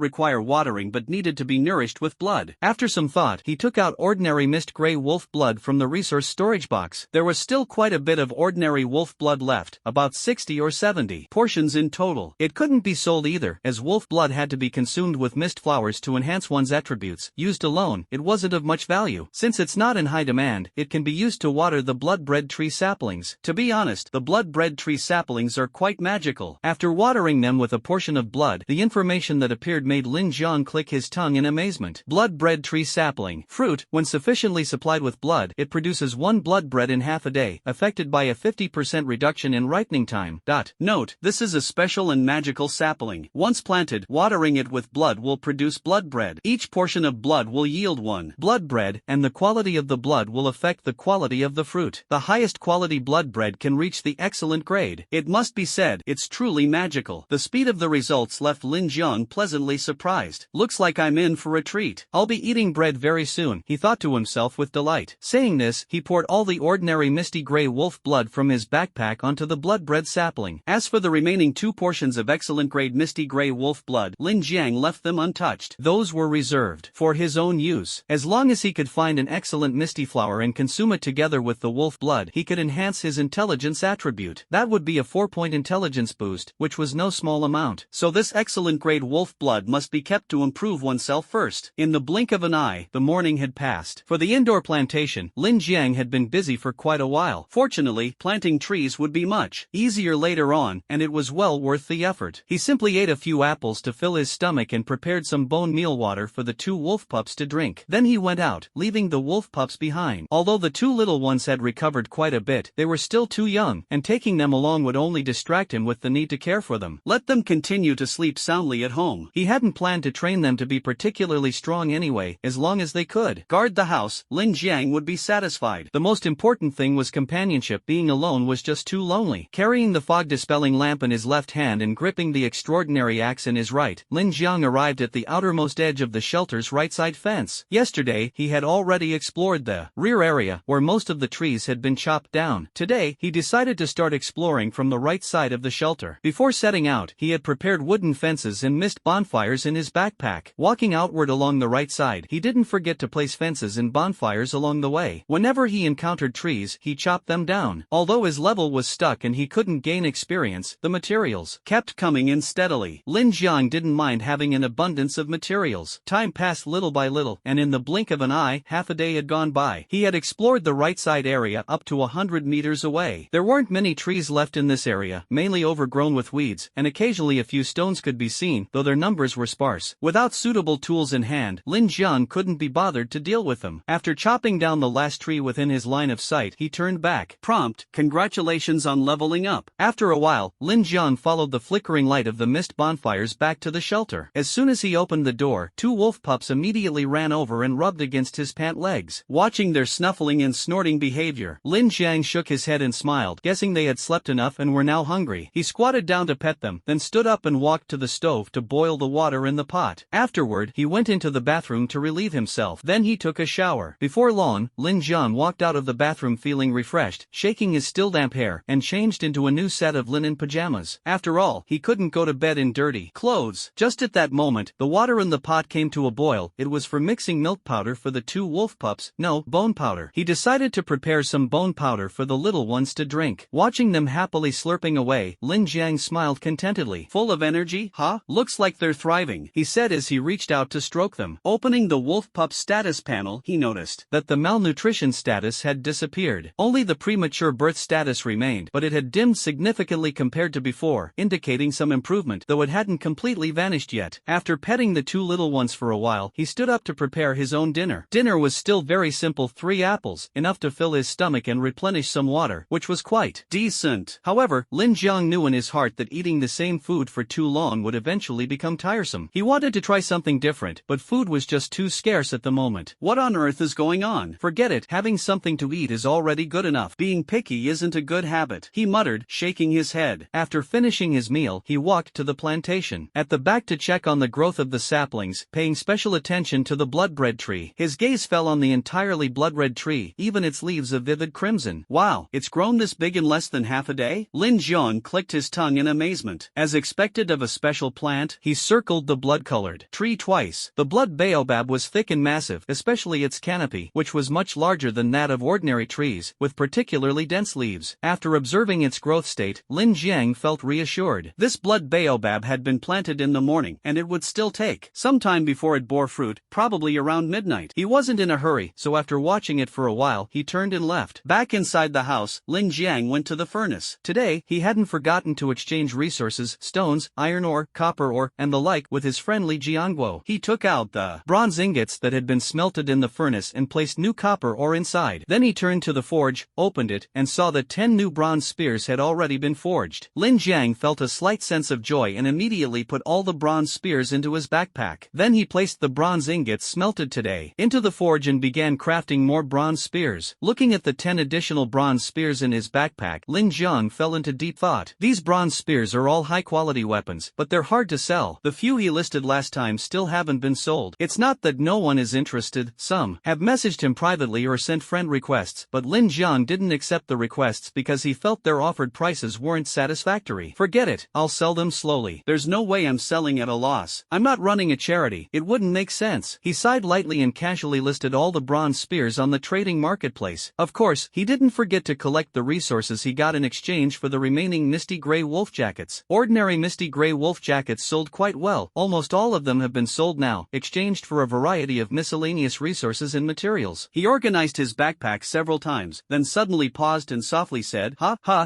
require watering but needed to be nourished with blood. After some thought, he took out ordinary mist gray wolf blood from the resource storage box. There was still quite a bit of ordinary wolf blood left, about 60 or 70 portions in total. It couldn't be sold either, as wolf blood had to be consumed with mist flowers to enhance one's attributes. Used alone, it wasn't of much value. Since it's not in high demand, it can be used to water the blood-bread tree saplings. To be honest, the blood-bread tree saplings are quite magical. After watering them with a portion of blood, the information that appeared made Lin Jiang click his tongue in amazement. Blood-bread tree sapling. Fruit, when sufficiently supplied with blood, it produces one blood bread in half a day, affected by a 50% reduction in ripening time. Note, this is a special and magical sapling. Once planted, watering it with blood will produce blood bread. Each portion of blood will yield one blood bread, and the quality of the blood will affect the quality of the fruit. The highest quality blood bread can reach the excellent grade. It must be said, it's truly magical. The speed of the results left Lin Jiang pleasantly surprised. Looks like I'm in for a treat. I'll be eating bread very soon, he thought to himself with delight. Saying this, he poured all the ordinary misty gray wolf blood from his backpack onto the blood bread sapling. As for the remaining 2 portions of excellent grade misty gray wolf blood, Lin Jiang left them untouched. Those were reserved for his own use. As long as he could find an excellent misty flower and consume it together with the wolf blood, he could enhance his intelligence attribute. That would be a 4-point intelligence boost, which was no small amount. So this excellent grade wolf blood must be kept to improve oneself first. In the blink of an eye, the morning had passed. For the indoor plantation, Lin Jiang had been busy for quite a while. Fortunately, planting trees would be much easier later on, and it was well worth the effort. He simply ate a few apples to fill his stomach and prepared some bone meal water for the 2 wolf pups to drink. Then he went out, leaving the wolf pups behind. Although the 2 little ones had recovered quite a bit, they were still too young, and taking them along would only distract him with the need to care for them. Let them continue to sleep soundly at home. He hadn't planned to train them to be particularly strong anyway, as long as they could guard the house, Lin Jiang would be satisfied. The most important thing was companionship. Being alone was just too lonely. Carrying the fog-dispelling lamp in his left hand and gripping the extraordinary axe in his right, Lin Jiang arrived at the outermost edge of the shelter's right-side fence. Yesterday, he had already explored the rear area, where most of the trees had been chopped down. Today, he decided to start exploring from the right side of the shelter. Before setting out, he had prepared wooden fences and mist bonfires in his backpack. Walking outward along the right side, he didn't forget to place fences and bonfires along the way. Whenever he encountered trees, he chopped them down. Although his level was stuck and he couldn't gain experience, the materials kept coming in steadily. Lin Jiang didn't mind having an abundance of materials. Time passed little by little, and in the blink of an eye, half a day had gone by. He had explored the right side area up to 100 meters away. There weren't many trees left in this area, mainly overgrown with weeds, and occasionally a few stones could be seen, though their numbers were sparse. Without suitable tools in hand, Lin Jiang couldn't be bothered to deal with them. After chopping down the last tree within his line of sight, he turned back. Prompt, congratulations on leveling up. After a while, Lin Jiang followed the flickering light of the mist bonfires back to the shelter. As soon as he opened the door, 2 wolf pups immediately ran over and rubbed against his pant legs. Watching their snuffling and snorting behavior, Lin Jiang shook his head and smiled, guessing they had slept enough and were now hungry. He squatted down to pet them, then stood up and walked to the stove to boil the water in the pot. Afterward, he went into the bathroom to relieve himself. Then he took a shower. Before long, Lin Jiang walked out of the bathroom feeling refreshed, shaking his still damp hair, and changed into a new set of linen pajamas. After all, he couldn't go to bed in dirty clothes. Just at that moment, the water in the pot came to a boil. It was for mixing milk powder for the 2 wolf pups. No, no, bone powder. He decided to prepare some bone powder for the little ones to drink. Watching them happily slurping away, Lin Jiang smiled contentedly. Full of energy, huh? Looks like they're thriving, he said as he reached out to stroke them. Opening the wolf pup status panel, he noticed that the malnutrition status had disappeared. Only the premature birth status remained, but it had dimmed significantly compared to before, indicating some improvement, though it hadn't completely vanished yet. After petting the two little ones for a while, he stood up to prepare his own dinner. Dinner was still very simple: 3 apples, enough to fill his stomach and replenish some water, which was quite decent. However, Lin Jiang knew in his heart that eating the same food for too long would eventually become tiresome. He wanted to try something different, but food was just too scarce at the moment. What on earth is going on? Forget it, having something to eat is already good enough. Being picky isn't a good habit, he muttered, shaking his head. After finishing his meal, he walked to the plantation at the back to check on the growth of the saplings, paying special attention to the blood-red tree. His gaze fell on the entirely blood-red tree, even its leaves a vivid crimson. Wow, it's grown this big in less than half a day? Lin Jiang clicked his tongue in amazement. As expected of a special plant, he circled the blood-colored tree twice. The blood baobab was thick and massive, especially its canopy, which was much larger than that of ordinary trees, with particularly dense leaves. After observing its growth state, Lin Jiang felt reassured. This blood baobab had been planted in the morning, and it would still take some time before it bore fruit, probably around midnight. He wasn't in a hurry, so after watching it for a while, he turned and left. Back inside the house, Lin Jiang went to the furnace. Today, he hadn't forgotten to exchange resources, stones, iron ore, copper ore, and the like with his friend Li Jiangguo. He took out the bronze ingots that had been smelted in the furnace and placed new copper ore inside. Then he turned to the forge, opened it, and saw that 10 new bronze spears had already been forged. Lin Jiang felt a slight sense of joy and immediately put all the bronze spears into his backpack. Then he placed the bronze ingots smelted today into the forge and began crafting more bronze spears. Looking at the 10 additional bronze spears in his backpack, Lin Jiang fell into deep thought. These bronze spears are all high-quality weapons, but they're hard to sell. The few he listed last time still haven't been sold. It's not that no one is interested, some have messaged him privately or sent friend requests, but Lin Jiang didn't accept the requests because he felt their offered prices weren't satisfactory. Forget it, I'll sell them slowly. There's no way I'm selling at a loss. I'm not running a charity, it wouldn't make sense. He sighed lightly and casually listed all the bronze spears on the trading marketplace. Of course, he didn't forget to collect the resources he got in exchange for the remaining misty gray wolf jackets. Ordinary misty gray wolf jackets sold quite well. Almost all of them have been sold now, exchanged for a variety of miscellaneous resources and materials. He organized his backpack several times, then suddenly paused and softly said,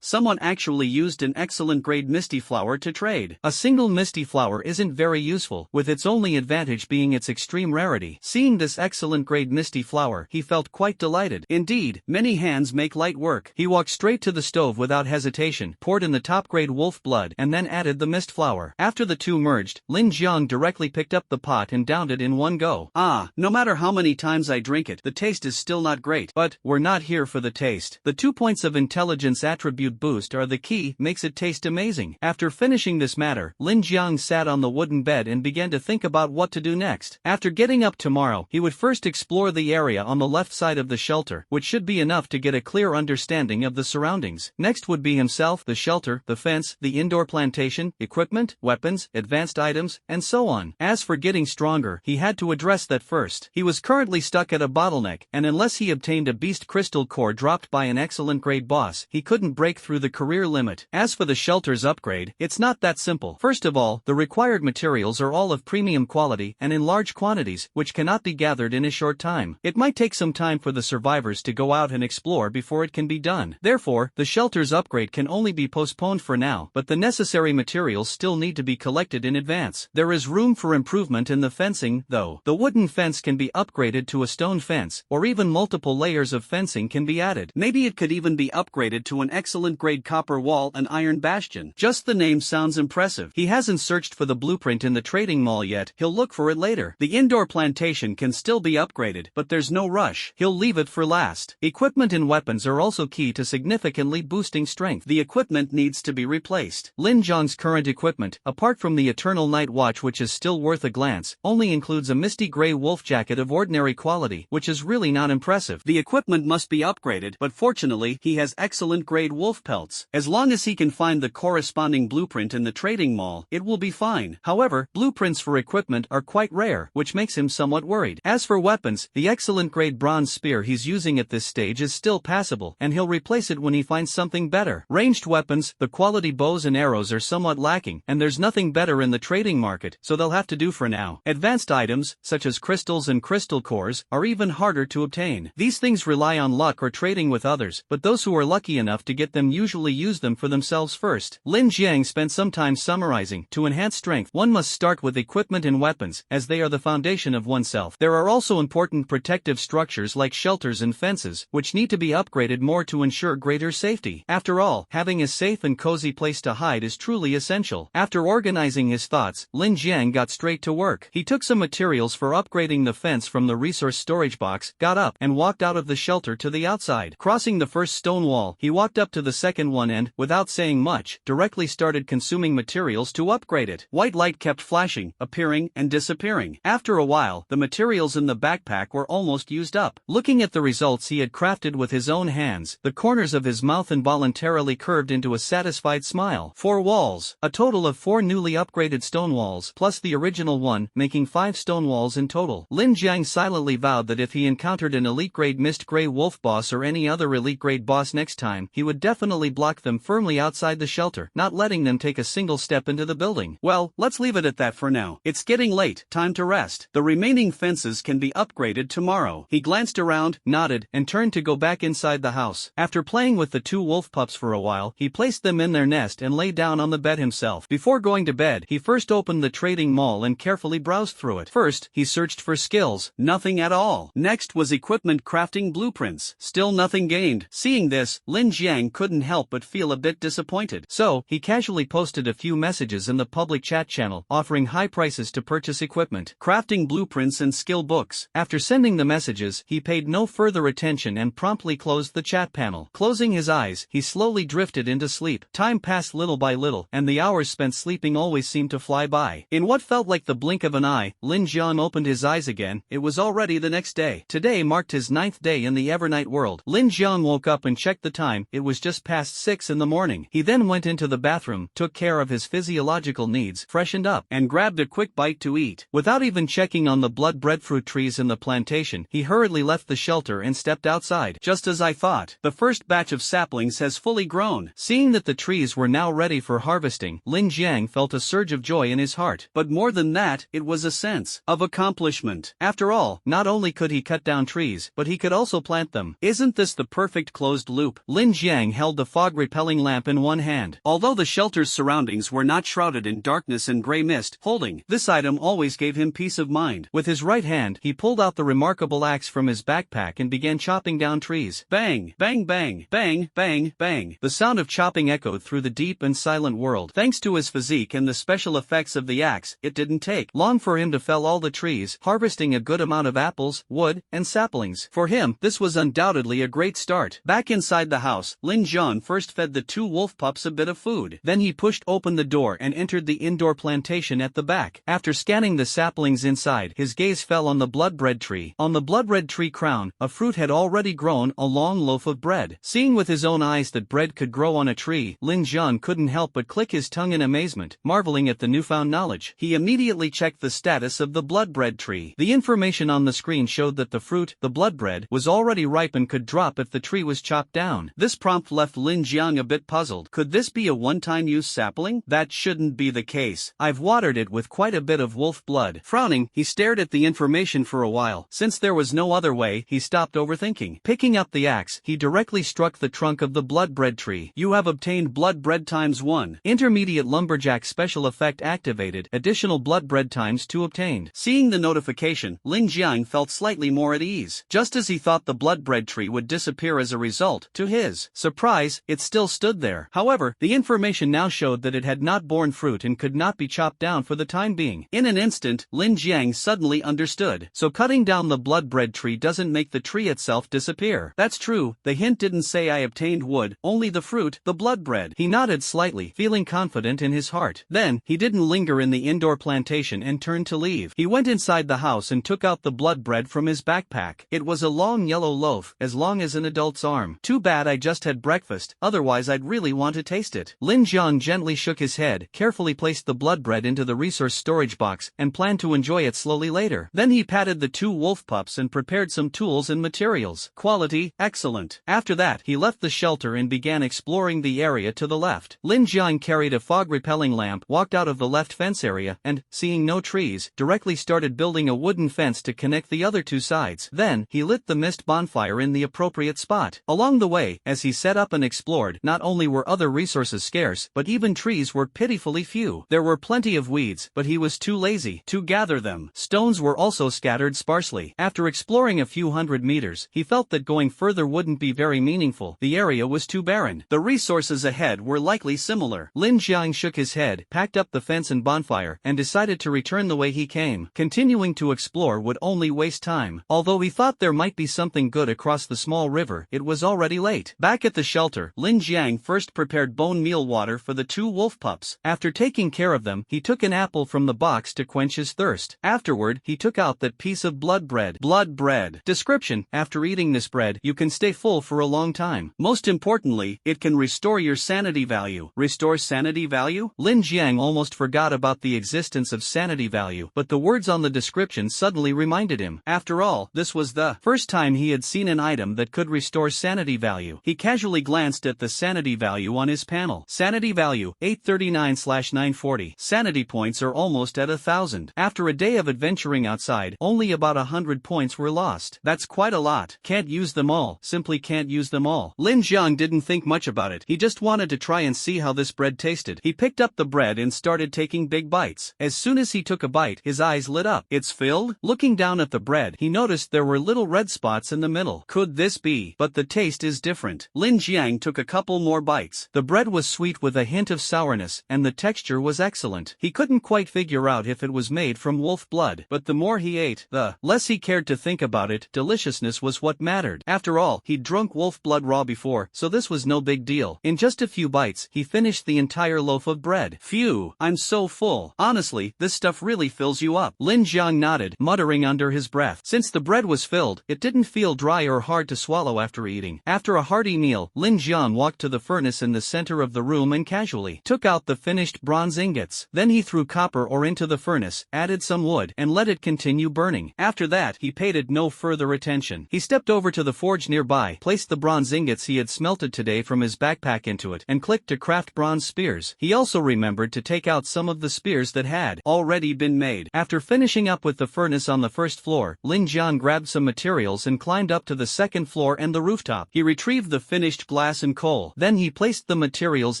someone actually used an excellent grade misty flower to trade. A single misty flower isn't very useful, with its only advantage being its extreme rarity. Seeing this excellent grade misty flower, he felt quite delighted. Indeed, many hands make light work. He walked straight to the stove without hesitation, poured in the top grade wolf blood, and then added the mist flower. After the two merged, Lin Jiang directly picked up the pot and downed it in one go. No matter how many times I drink it, the taste is still not great. But we're not here for the taste. The 2 points of intelligence attribute boost are the key, makes it taste amazing. After finishing this matter, Lin Jiang sat on the wooden bed and began to think about what to do next. After getting up tomorrow, he would first explore the area on the left side of the shelter, which should be enough to get a clear understanding of the surroundings. Next would be himself, the shelter, the fence, the indoor plantation, equipment, weapons, advanced items, and so on. As for getting stronger, he had to address that first. He was currently stuck at a bottleneck, and unless he obtained a beast crystal core dropped by an excellent grade boss, he couldn't break through the career limit. As for the shelter's upgrade, it's not that simple. First of all, the required materials are all of premium quality and in large quantities, which cannot be gathered in a short time. It might take some time for the survivors to go out and explore before it can be done. Therefore, the shelter's upgrade can only be postponed for now, but the necessary materials still need to be collected in advance. There is room for improvement in the fencing, though. The wooden fence can be upgraded to a stone fence, or even multiple layers of fencing can be added. Maybe it could even be upgraded to an excellent grade copper wall and iron bastion. Just the name sounds impressive. He hasn't searched for the blueprint in the trading mall yet, he'll look for it later. The indoor plantation can still be upgraded, but there's no rush. He'll leave it for last. Equipment and weapons are also key to significantly boosting strength. The equipment needs to be replaced. Lin Jiang's current equipment, apart from the Eternal Night Watch, which is still worth a glance, only includes a misty gray wolf jacket of ordinary quality, which is really not impressive. The equipment must be upgraded, but fortunately, he has excellent grade wolf pelts. As long as he can find the corresponding blueprint in the trading mall, it will be fine. However, blueprints for equipment are quite rare, which makes him somewhat worried. As for weapons, the excellent excellent grade bronze spear he's using at this stage is still passable, and he'll replace it when he finds something better. Ranged weapons, the quality bows and arrows are somewhat lacking, and there's nothing better in the trading market, so they'll have to do for now. Advanced items, such as crystals and crystal cores, are even harder to obtain. These things rely on luck or trading with others, but those who are lucky enough to get them usually use them for themselves first. Lin Jiang spent some time summarizing. To enhance strength, one must start with equipment and weapons, as they are the foundation of oneself. There are also important protective structures like shelters and fences, which need to be upgraded more to ensure greater safety. After all, having a safe and cozy place to hide is truly essential. After organizing his thoughts, Lin Jiang got straight to work. He took some materials for upgrading the fence from the resource storage box, got up, and walked out of the shelter to the outside. Crossing the first stone wall, he walked up to the second one and, without saying much, directly started consuming materials to upgrade it. White light kept flashing, appearing, and disappearing. After a while, the materials in the backpack were almost used up. Looking at the results he had crafted with his own hands, the corners of his mouth involuntarily curved into a satisfied smile. 4 walls. A total of 4 newly upgraded stone walls, plus the original one, making 5 stone walls in total. Lin Jiang silently vowed that if he encountered an elite-grade mist gray wolf boss or any other elite-grade boss next time, he would definitely block them firmly outside the shelter, not letting them take a single step into the building. Well, let's leave it at that for now. It's getting late, time to rest. The remaining fences can be upgraded tomorrow. He glanced around, nodded, and turned to go back inside the house. After playing with the 2 wolf pups for a while, he placed them in their nest and lay down on the bed himself. Before going to bed, he first opened the trading mall and carefully browsed through it. First, he searched for skills. Nothing at all. Next was equipment crafting blueprints. Still nothing gained. Seeing this, Lin Jiang couldn't help but feel a bit disappointed. So, he casually posted a few messages in the public chat channel, offering high prices to purchase equipment, crafting blueprints and skill books. After sending the messages, he paid no further attention and promptly closed the chat panel. Closing his eyes, he slowly drifted into sleep. Time passed little by little, and the hours spent sleeping always seemed to fly by. In what felt like the blink of an eye, Lin Jiang opened his eyes again. It was already the next day. Today marked his 9th day in the Evernight world. Lin Jiang woke up and checked the time. It was just past 6 in the morning. He then went into the bathroom, took care of his physiological needs, freshened up, and grabbed a quick bite to eat. Without even checking on the blood breadfruit trees in the plantation, he hurriedly left the shelter and stepped outside. Just as I thought, the first batch of saplings has fully grown. Seeing that the trees were now ready for harvesting, Lin Jiang felt a surge of joy in his heart. But more than that, it was a sense of accomplishment. After all, not only could he cut down trees, but he could also plant them. Isn't this the perfect closed loop? Lin Jiang held the fog-repelling lamp in one hand. Although the shelter's surroundings were not shrouded in darkness and gray mist, holding this item always gave him peace of mind. With his right hand, he pulled out the remarkable axe from his backpack and began chopping down trees. Bang, bang, bang, bang, bang, bang. The sound of chopping echoed through the deep and silent world. Thanks to his physique and the special effects of the axe, it didn't take long for him to fell all the trees, harvesting a good amount of apples, wood, and saplings. For him, this was undoubtedly a great start. Back inside the house, Lin Jiang first fed the 2 wolf pups a bit of food. Then he pushed open the door and entered the indoor plantation at the back. After scanning the saplings inside, his gaze fell on the bloodbread tree. On the bloodbread tree crown, a fruit had already grown, a long loaf of bread. Seeing with his own eyes that bread could grow on a tree, Lin Jiang couldn't help but click his tongue in amazement, marveling at the newfound knowledge. He immediately checked the status of the bloodbread tree. The information on the screen showed that the fruit, the bloodbread, was already ripe and could drop if the tree was chopped down. This prompt left Lin Jiang a bit puzzled. Could this be a one-time use sapling? That shouldn't be the case. I've watered it with quite a bit of wolf blood. Frowning, he stared at the information for a while. Since there was no other way, he stopped overthinking. Picking up the axe, he directly struck the trunk of the bloodbread tree. You have obtained bloodbread ×1. Intermediate lumberjack special effect activated. Additional bloodbread ×2 obtained. Seeing the notification, Lin Jiang felt slightly more at ease. Just as he thought the bloodbread tree would disappear as a result, to his surprise, it still stood there. However, the information now showed that it had not borne fruit and could not be chopped down for the time being. In an instant, Lin Jiang suddenly understood. So cutting down the bloodbread tree doesn't make the tree itself disappear. That's true, the hint didn't say I obtained wood, only the fruit, the bloodbread. He nodded slightly, feeling confident in his heart. Then, he didn't linger in the indoor plantation and turned to leave. He went inside the house and took out the bloodbread from his backpack. It was a long yellow loaf, as long as an adult's arm. Too bad I just had breakfast, otherwise I'd really want to taste it. Lin Jiang gently shook his head, carefully placed the bloodbread into the resource storage box, and planned to enjoy it slowly later. Then he patted the 2 wolf pups pups and prepared some tools and materials. Quality, excellent. After that, he left the shelter and began exploring the area to the left. Lin Jiang carried a fog-repelling lamp, walked out of the left fence area, and, seeing no trees, directly started building a wooden fence to connect the other two sides. Then, he lit the mist bonfire in the appropriate spot. Along the way, as he set up and explored, not only were other resources scarce, but even trees were pitifully few. There were plenty of weeds, but he was too lazy to gather them. Stones were also scattered sparsely. After exploring a few hundred meters, he felt that going further wouldn't be very meaningful. The area was too barren. The resources ahead were likely similar. Lin Jiang shook his head, packed up the fence and bonfire, and decided to return the way he came. Continuing to explore would only waste time. Although he thought there might be something good across the small river, it was already late. Back at the shelter, Lin Jiang first prepared bone meal water for the two wolf pups. After taking care of them, he took an apple from the box to quench his thirst. Afterward, he took out that piece of blood bread. Blood bread. Description: after eating this bread, you can stay full for a long time. Most importantly, it can restore your sanity value. Restore sanity value? Lin Jiang almost forgot about the existence of sanity value, but the words on the description suddenly reminded him. After all, this was the first time he had seen an item that could restore sanity value. He casually glanced at the sanity value on his panel. Sanity value, 839/940. Sanity points are almost at 1,000. After a day of adventuring outside, only about 100 points were lost. That's quite a lot. Can't use them all. Simply can't use them all. Lin Jiang didn't think much about it. He just wanted to try and see how this bread tasted. He picked up the bread and started taking big bites. As soon as he took a bite, his eyes lit up. It's filled? Looking down at the bread, he noticed there were little red spots in the middle. Could this be? But the taste is different. Lin Jiang took a couple more bites. The bread was sweet with a hint of sourness, and the texture was excellent. He couldn't quite figure out if it was made from wolf blood, but the more he ate, the less he cared to think about it. Deliciousness was what mattered. After all, he'd drunk wolf blood raw before, so this was no big deal. In just a few bites, he finished the entire loaf of bread. Phew, I'm so full. Honestly, this stuff really fills you up. Lin Jiang nodded, muttering under his breath. Since the bread was filled, it didn't feel dry or hard to swallow after eating. After a hearty meal, Lin Jiang walked to the furnace in the center of the room and casually took out the finished bronze ingots. Then he threw copper ore into the furnace, added some wood, and let it continue burning. After that, he paid it no further attention. He stepped over to the forge nearby, placed the bronze ingots he had smelted today from his backpack into it, and clicked to craft bronze spears. He also remembered to take out some of the spears that had already been made. After finishing up with the furnace on the first floor, Lin Jiang grabbed some materials and climbed up to the second floor and the rooftop. He retrieved the finished glass and coal. Then he placed the materials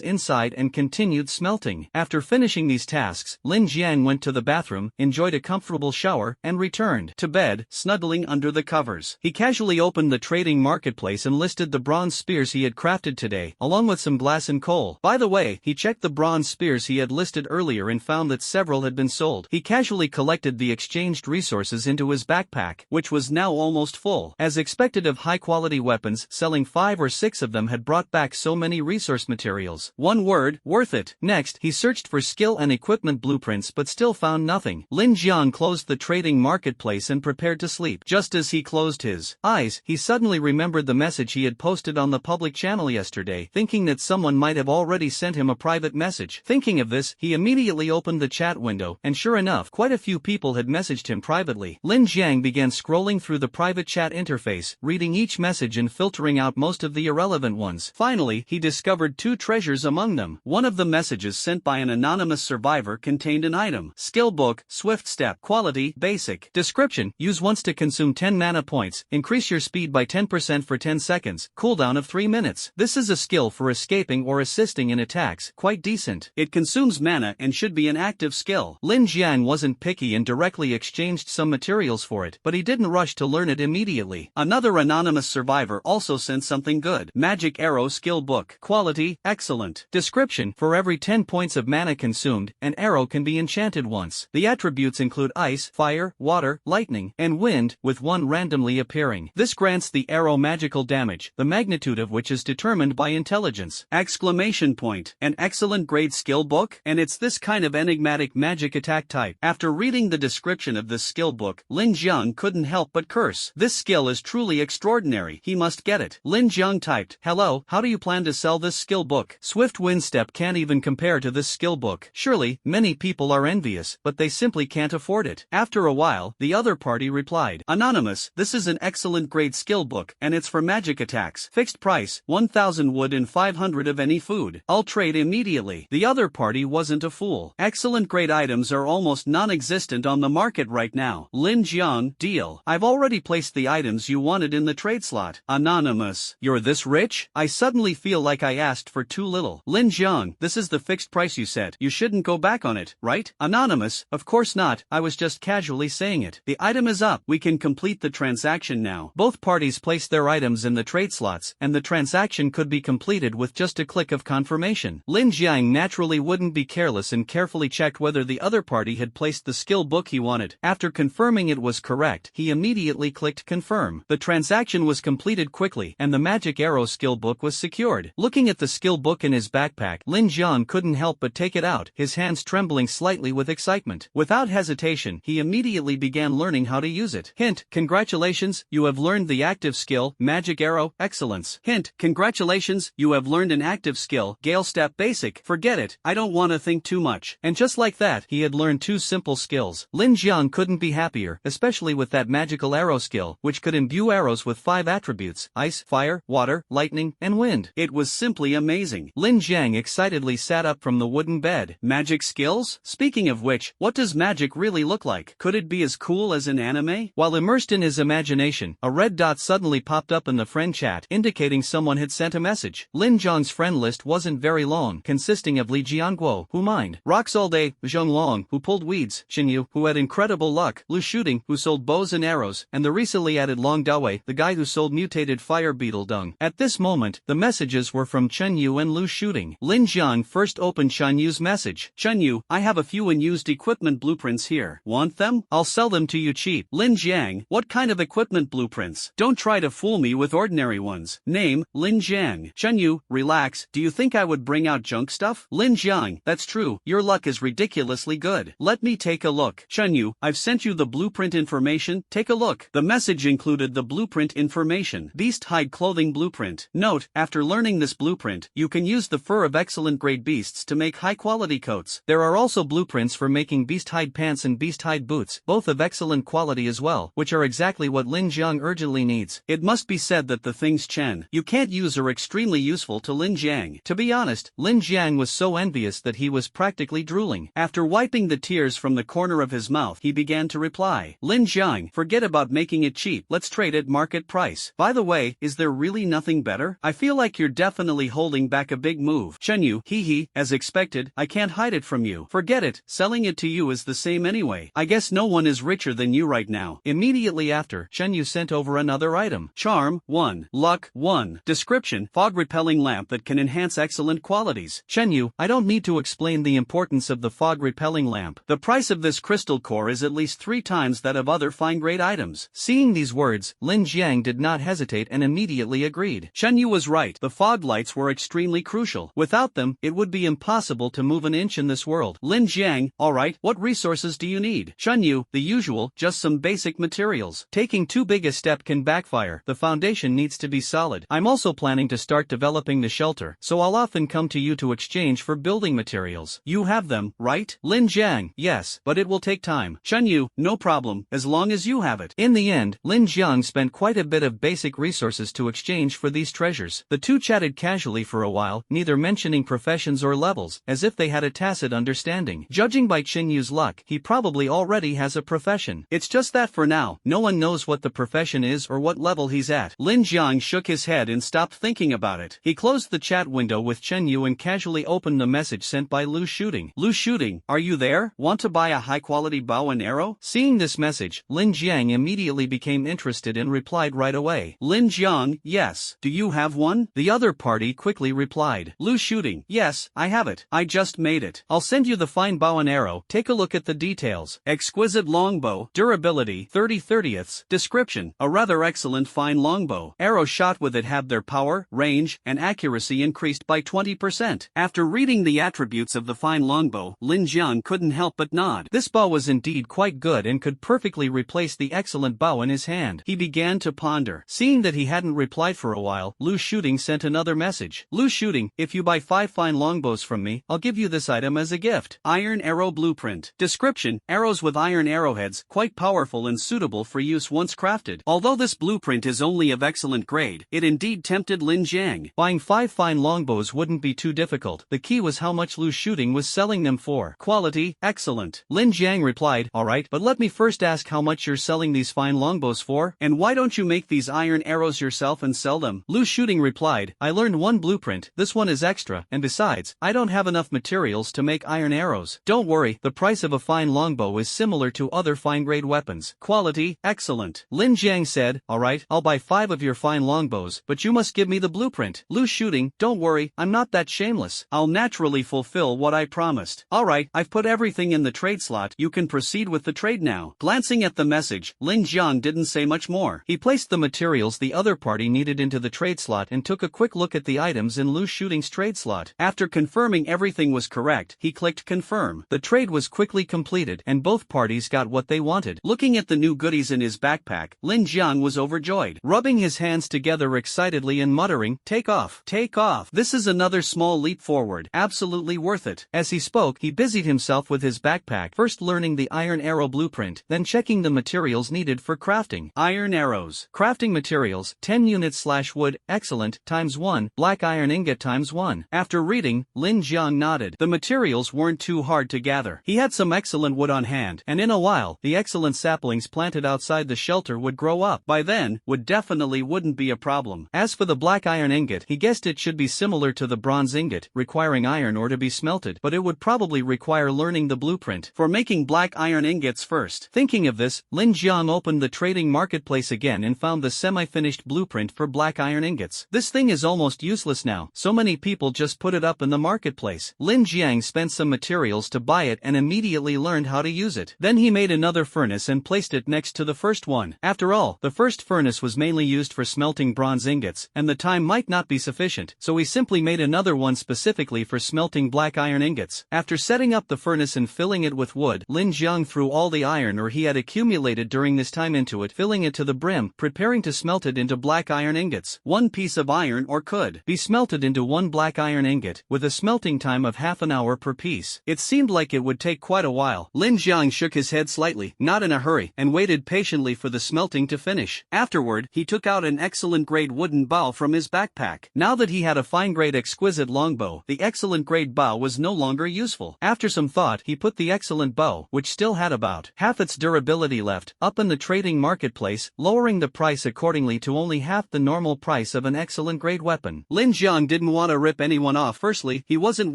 inside and continued smelting. After finishing these tasks, Lin Jiang went to the bathroom, enjoyed a comfortable shower, and returned to bed, snuggling under the covers. He casually opened the trading marketplace and listed the bronze spears he had crafted today, along with some glass and coal. By the way, he checked the bronze spears he had listed earlier and found that several had been sold. He casually collected the exchanged resources into his backpack, which was now almost full. As expected of high-quality weapons, selling 5 or 6 of them had brought back so many resource materials. One word, worth it. Next, he searched for skill and equipment blueprints but still found nothing. Lin Jiang closed the trading marketplace and prepared to sleep. Just as he closed his eyes, he suddenly remembered the message he had posted on the public channel yesterday, thinking that someone might have already sent him a private message. Thinking of this, he immediately opened the chat window, and sure enough, quite a few people had messaged him privately. Lin Jiang began scrolling through the private chat interface, reading each message and filtering out most of the irrelevant ones. Finally, he discovered 2 treasures among them. One of the messages sent by an anonymous survivor contained an item. Skill book, Swift Step, quality, basic. Description: use once to consume 10 mana points, increase your speed by 10% for 10 seconds, cooldown of 3 minutes. This is a skill for escaping or assisting in attacks, quite decent. It consumes mana and should be an active skill. Lin Jiang wasn't picky and directly exchanged some materials for it, but he didn't rush to learn it immediately. Another anonymous survivor also sent something good. Magic Arrow Skill Book, quality, excellent. Description: for every 10 points of mana consumed, an arrow can be enchanted once. The attributes include ice, fire, water, lightning, and wind, with one randomly appearing. This grants the arrow magical damage, the magnitude of which is determined by intelligence. Exclamation point. An excellent grade skill book? And it's this kind of enigmatic magic attack type. After reading the description of this skill book, Lin Jiang couldn't help but curse. This skill is truly extraordinary. He must get it. Lin Jiang typed, "Hello, how do you plan to sell this skill book? Swift Wind Step can't even compare to this skill book. Surely, many people are envious, but they simply can't afford it." After a while, the other party replied, replied. Anonymous, this is an excellent grade skill book, and it's for magic attacks. Fixed price, 1,000 wood and 500 of any food. I'll trade immediately. The other party wasn't a fool. Excellent grade items are almost non-existent on the market right now. Lin Jiang, deal. I've already placed the items you wanted in the trade slot. Anonymous, you're this rich? I suddenly feel like I asked for too little. Lin Jiang, this is the fixed price you said. You shouldn't go back on it, right? Anonymous, of course not, I was just casually saying it. The item is up. We can complete the transaction now. Both parties placed their items in the trade slots, and the transaction could be completed with just a click of confirmation. Lin Jiang naturally wouldn't be careless and carefully checked whether the other party had placed the skill book he wanted. After confirming it was correct, he immediately clicked confirm. The transaction was completed quickly, and the magic arrow skill book was secured. Looking at the skill book in his backpack, Lin Jiang couldn't help but take it out, his hands trembling slightly with excitement. Without hesitation, he immediately began learning how to use it. Hint, congratulations, you have learned the active skill, Magic Arrow, Excellence. Hint, congratulations, you have learned an active skill, Gale Step Basic. Forget it, I don't want to think too much. And just like that, he had learned two simple skills. Lin Jiang couldn't be happier, especially with that magical arrow skill, which could imbue arrows with 5 attributes: ice, fire, water, lightning, and wind. It was simply amazing. Lin Jiang excitedly sat up from the wooden bed. Magic skills? Speaking of which, what does magic really look like? Could it be as cool as an anime? While immersed in his imagination, a red dot suddenly popped up in the friend chat, indicating someone had sent a message. Lin Jiang's friend list wasn't very long, consisting of Li Jianguo, who mined, rocks all day, Zhong Long, who pulled weeds, Xinyu, who had incredible luck, Lu Shooting, who sold bows and arrows, and the recently added Long Dawei, the guy who sold mutated fire beetle dung. At this moment, the messages were from Chen Yu and Lu Shooting. Lin Jiang first opened Chen Yu's message. Chen Yu, I have a few unused equipment blueprints here. Want them? I'll sell them to you cheap. Lin Jiang, what kind of equipment blueprints? Don't try to fool me with ordinary ones. Name, Lin Jiang. Chen Yu, relax, do you think I would bring out junk stuff? Lin Jiang, that's true, your luck is ridiculously good. Let me take a look. Chen Yu, I've sent you the blueprint information, take a look. The message included the blueprint information. Beast hide clothing blueprint. Note, after learning this blueprint, you can use the fur of excellent grade beasts to make high quality coats. There are also blueprints for making beast hide pants and beast hide boots, both of excellent quality as well, which are exactly what Lin Jiang urgently needs. It must be said that the things Chen Yu can't use are extremely useful to Lin Jiang. To be honest, Lin Jiang was so envious that he was practically drooling. After wiping the tears from the corner of his mouth, he began to reply. Lin Jiang, forget about making it cheap, let's trade at market price. By the way, is there really nothing better? I feel like you're definitely holding back a big move. Chen Yu, hee, as expected, I can't hide it from you. Forget it, selling it to you is the same anyway. I guess no one is richer than you right now. Immediately after, Chen Yu sent over another item. Charm, 1. Luck, 1. Description, fog repelling lamp that can enhance excellent qualities. Chen Yu, I don't need to explain the importance of the fog repelling lamp. The price of this crystal core is at least 3 times that of other fine grade items. Seeing these words, Lin Jiang did not hesitate and immediately agreed. Chen Yu was right, the fog lights were extremely crucial. Without them, it would be impossible to move an inch in this world. Lin Jiang, alright, what resources do you need? Chen Yu, the usual, just some basic materials. Taking too big a step can backfire, the foundation needs to be solid. I'm also planning to start developing the shelter, so I'll often come to you to exchange for building materials. You have them, right? Lin Jiang, yes, but it will take time. Chen Yu, no problem, as long as you have it. In the end, Lin Jiang spent quite a bit of basic resources to exchange for these treasures. The two chatted casually for a while, neither mentioning professions or levels, as if they had a tacit understanding. Judging by Chen Yu's luck, he probably already has a profession. It's just that for now, no one knows what the profession is or what level he's at. Lin Jiang shook his head and stopped thinking about it. He closed the chat window with Chen Yu and casually opened the message sent by Lu Shooting. Lu Shooting, are you there? Want to buy a high-quality bow and arrow? Seeing this message, Lin Jiang immediately became interested and replied right away. Lin Jiang, yes. Do you have one? The other party quickly replied. Lu Shooting, yes, I have it. I just made it. I'll send you the fine bow and arrow. Take a look at the details. Exquisite longbow. Durability, 30/30ths. Description, a rather excellent fine longbow. Arrows shot with it have their power, range, and accuracy increased by 20%. After reading the attributes of the fine longbow, Lin Jiang couldn't help but nod. This bow was indeed quite good and could perfectly replace the excellent bow in his hand. He began to ponder. Seeing that he hadn't replied for a while, Lu Shooting sent another message. Lu Shooting, if you buy 5 fine longbows from me, I'll give you this item as a gift. Iron arrow blueprint. Description, arrows with iron arrowheads, quite powerful versatile and suitable for use once crafted. Although this blueprint is only of excellent grade, it indeed tempted Lin Jiang. Buying 5 fine longbows wouldn't be too difficult. The key was how much Lu Shooting was selling them for. Quality, excellent. Lin Jiang replied, alright, but let me first ask how much you're selling these fine longbows for, and why don't you make these iron arrows yourself and sell them? Lu Shooting replied, I learned one blueprint, this one is extra, and besides, I don't have enough materials to make iron arrows. Don't worry, the price of a fine longbow is similar to other fine-grade weapons. Quality, excellent. Lin Jiang said, alright, I'll buy 5 of your fine longbows, but you must give me the blueprint. Lu Shooting, don't worry, I'm not that shameless. I'll naturally fulfill what I promised. Alright, I've put everything in the trade slot, you can proceed with the trade now. Glancing at the message, Lin Jiang didn't say much more. He placed the materials the other party needed into the trade slot and took a quick look at the items in Lu Shooting's trade slot. After confirming everything was correct, he clicked confirm. The trade was quickly completed and both parties got what they wanted. Looking at the new goodies in his backpack, Lin Jiang was overjoyed, rubbing his hands together excitedly and muttering, take off, take off. This is another small leap forward, absolutely worth it. As he spoke, he busied himself with his backpack, first learning the iron arrow blueprint, then checking the materials needed for crafting. Iron arrows. Crafting materials, 10 units / wood, excellent, ×1, black iron ingot ×1. After reading, Lin Jiang nodded. The materials weren't too hard to gather. He had some excellent wood on hand, and in a while, the excellent saplings planted outside the shelter would grow up. By then, wood definitely wouldn't be a problem. As for the black iron ingot, he guessed it should be similar to the bronze ingot, requiring iron ore to be smelted, but it would probably require learning the blueprint for making black iron ingots first. Thinking of this, Lin Jiang opened the trading marketplace again and found the semi-finished blueprint for black iron ingots. This thing is almost useless now, so many people just put it up in the marketplace. Lin Jiang spent some materials to buy it and immediately learned how to use it. Then he made another furnace and placed it next to the first one. After all, the first furnace was mainly used for smelting bronze ingots, and the time might not be sufficient, so he simply made another one specifically for smelting black iron ingots. After setting up the furnace and filling it with wood, Lin Jiang threw all the iron ore he had accumulated during this time into it, filling it to the brim, preparing to smelt it into black iron ingots. One piece of iron ore could be smelted into one black iron ingot, with a smelting time of half an hour per piece. It seemed like it would take quite a while. Lin Jiang shook his head slightly, not in a hurry, and waited patiently for the smelting to finish. Afterward, he took out an excellent grade wooden bow from his backpack. Now that he had a fine grade exquisite longbow, the excellent grade bow was no longer useful. After some thought, he put the excellent bow, which still had about half its durability left, up in the trading marketplace, lowering the price accordingly to only half the normal price of an excellent grade weapon. Lin Jiang didn't want to rip anyone off. Firstly, he wasn't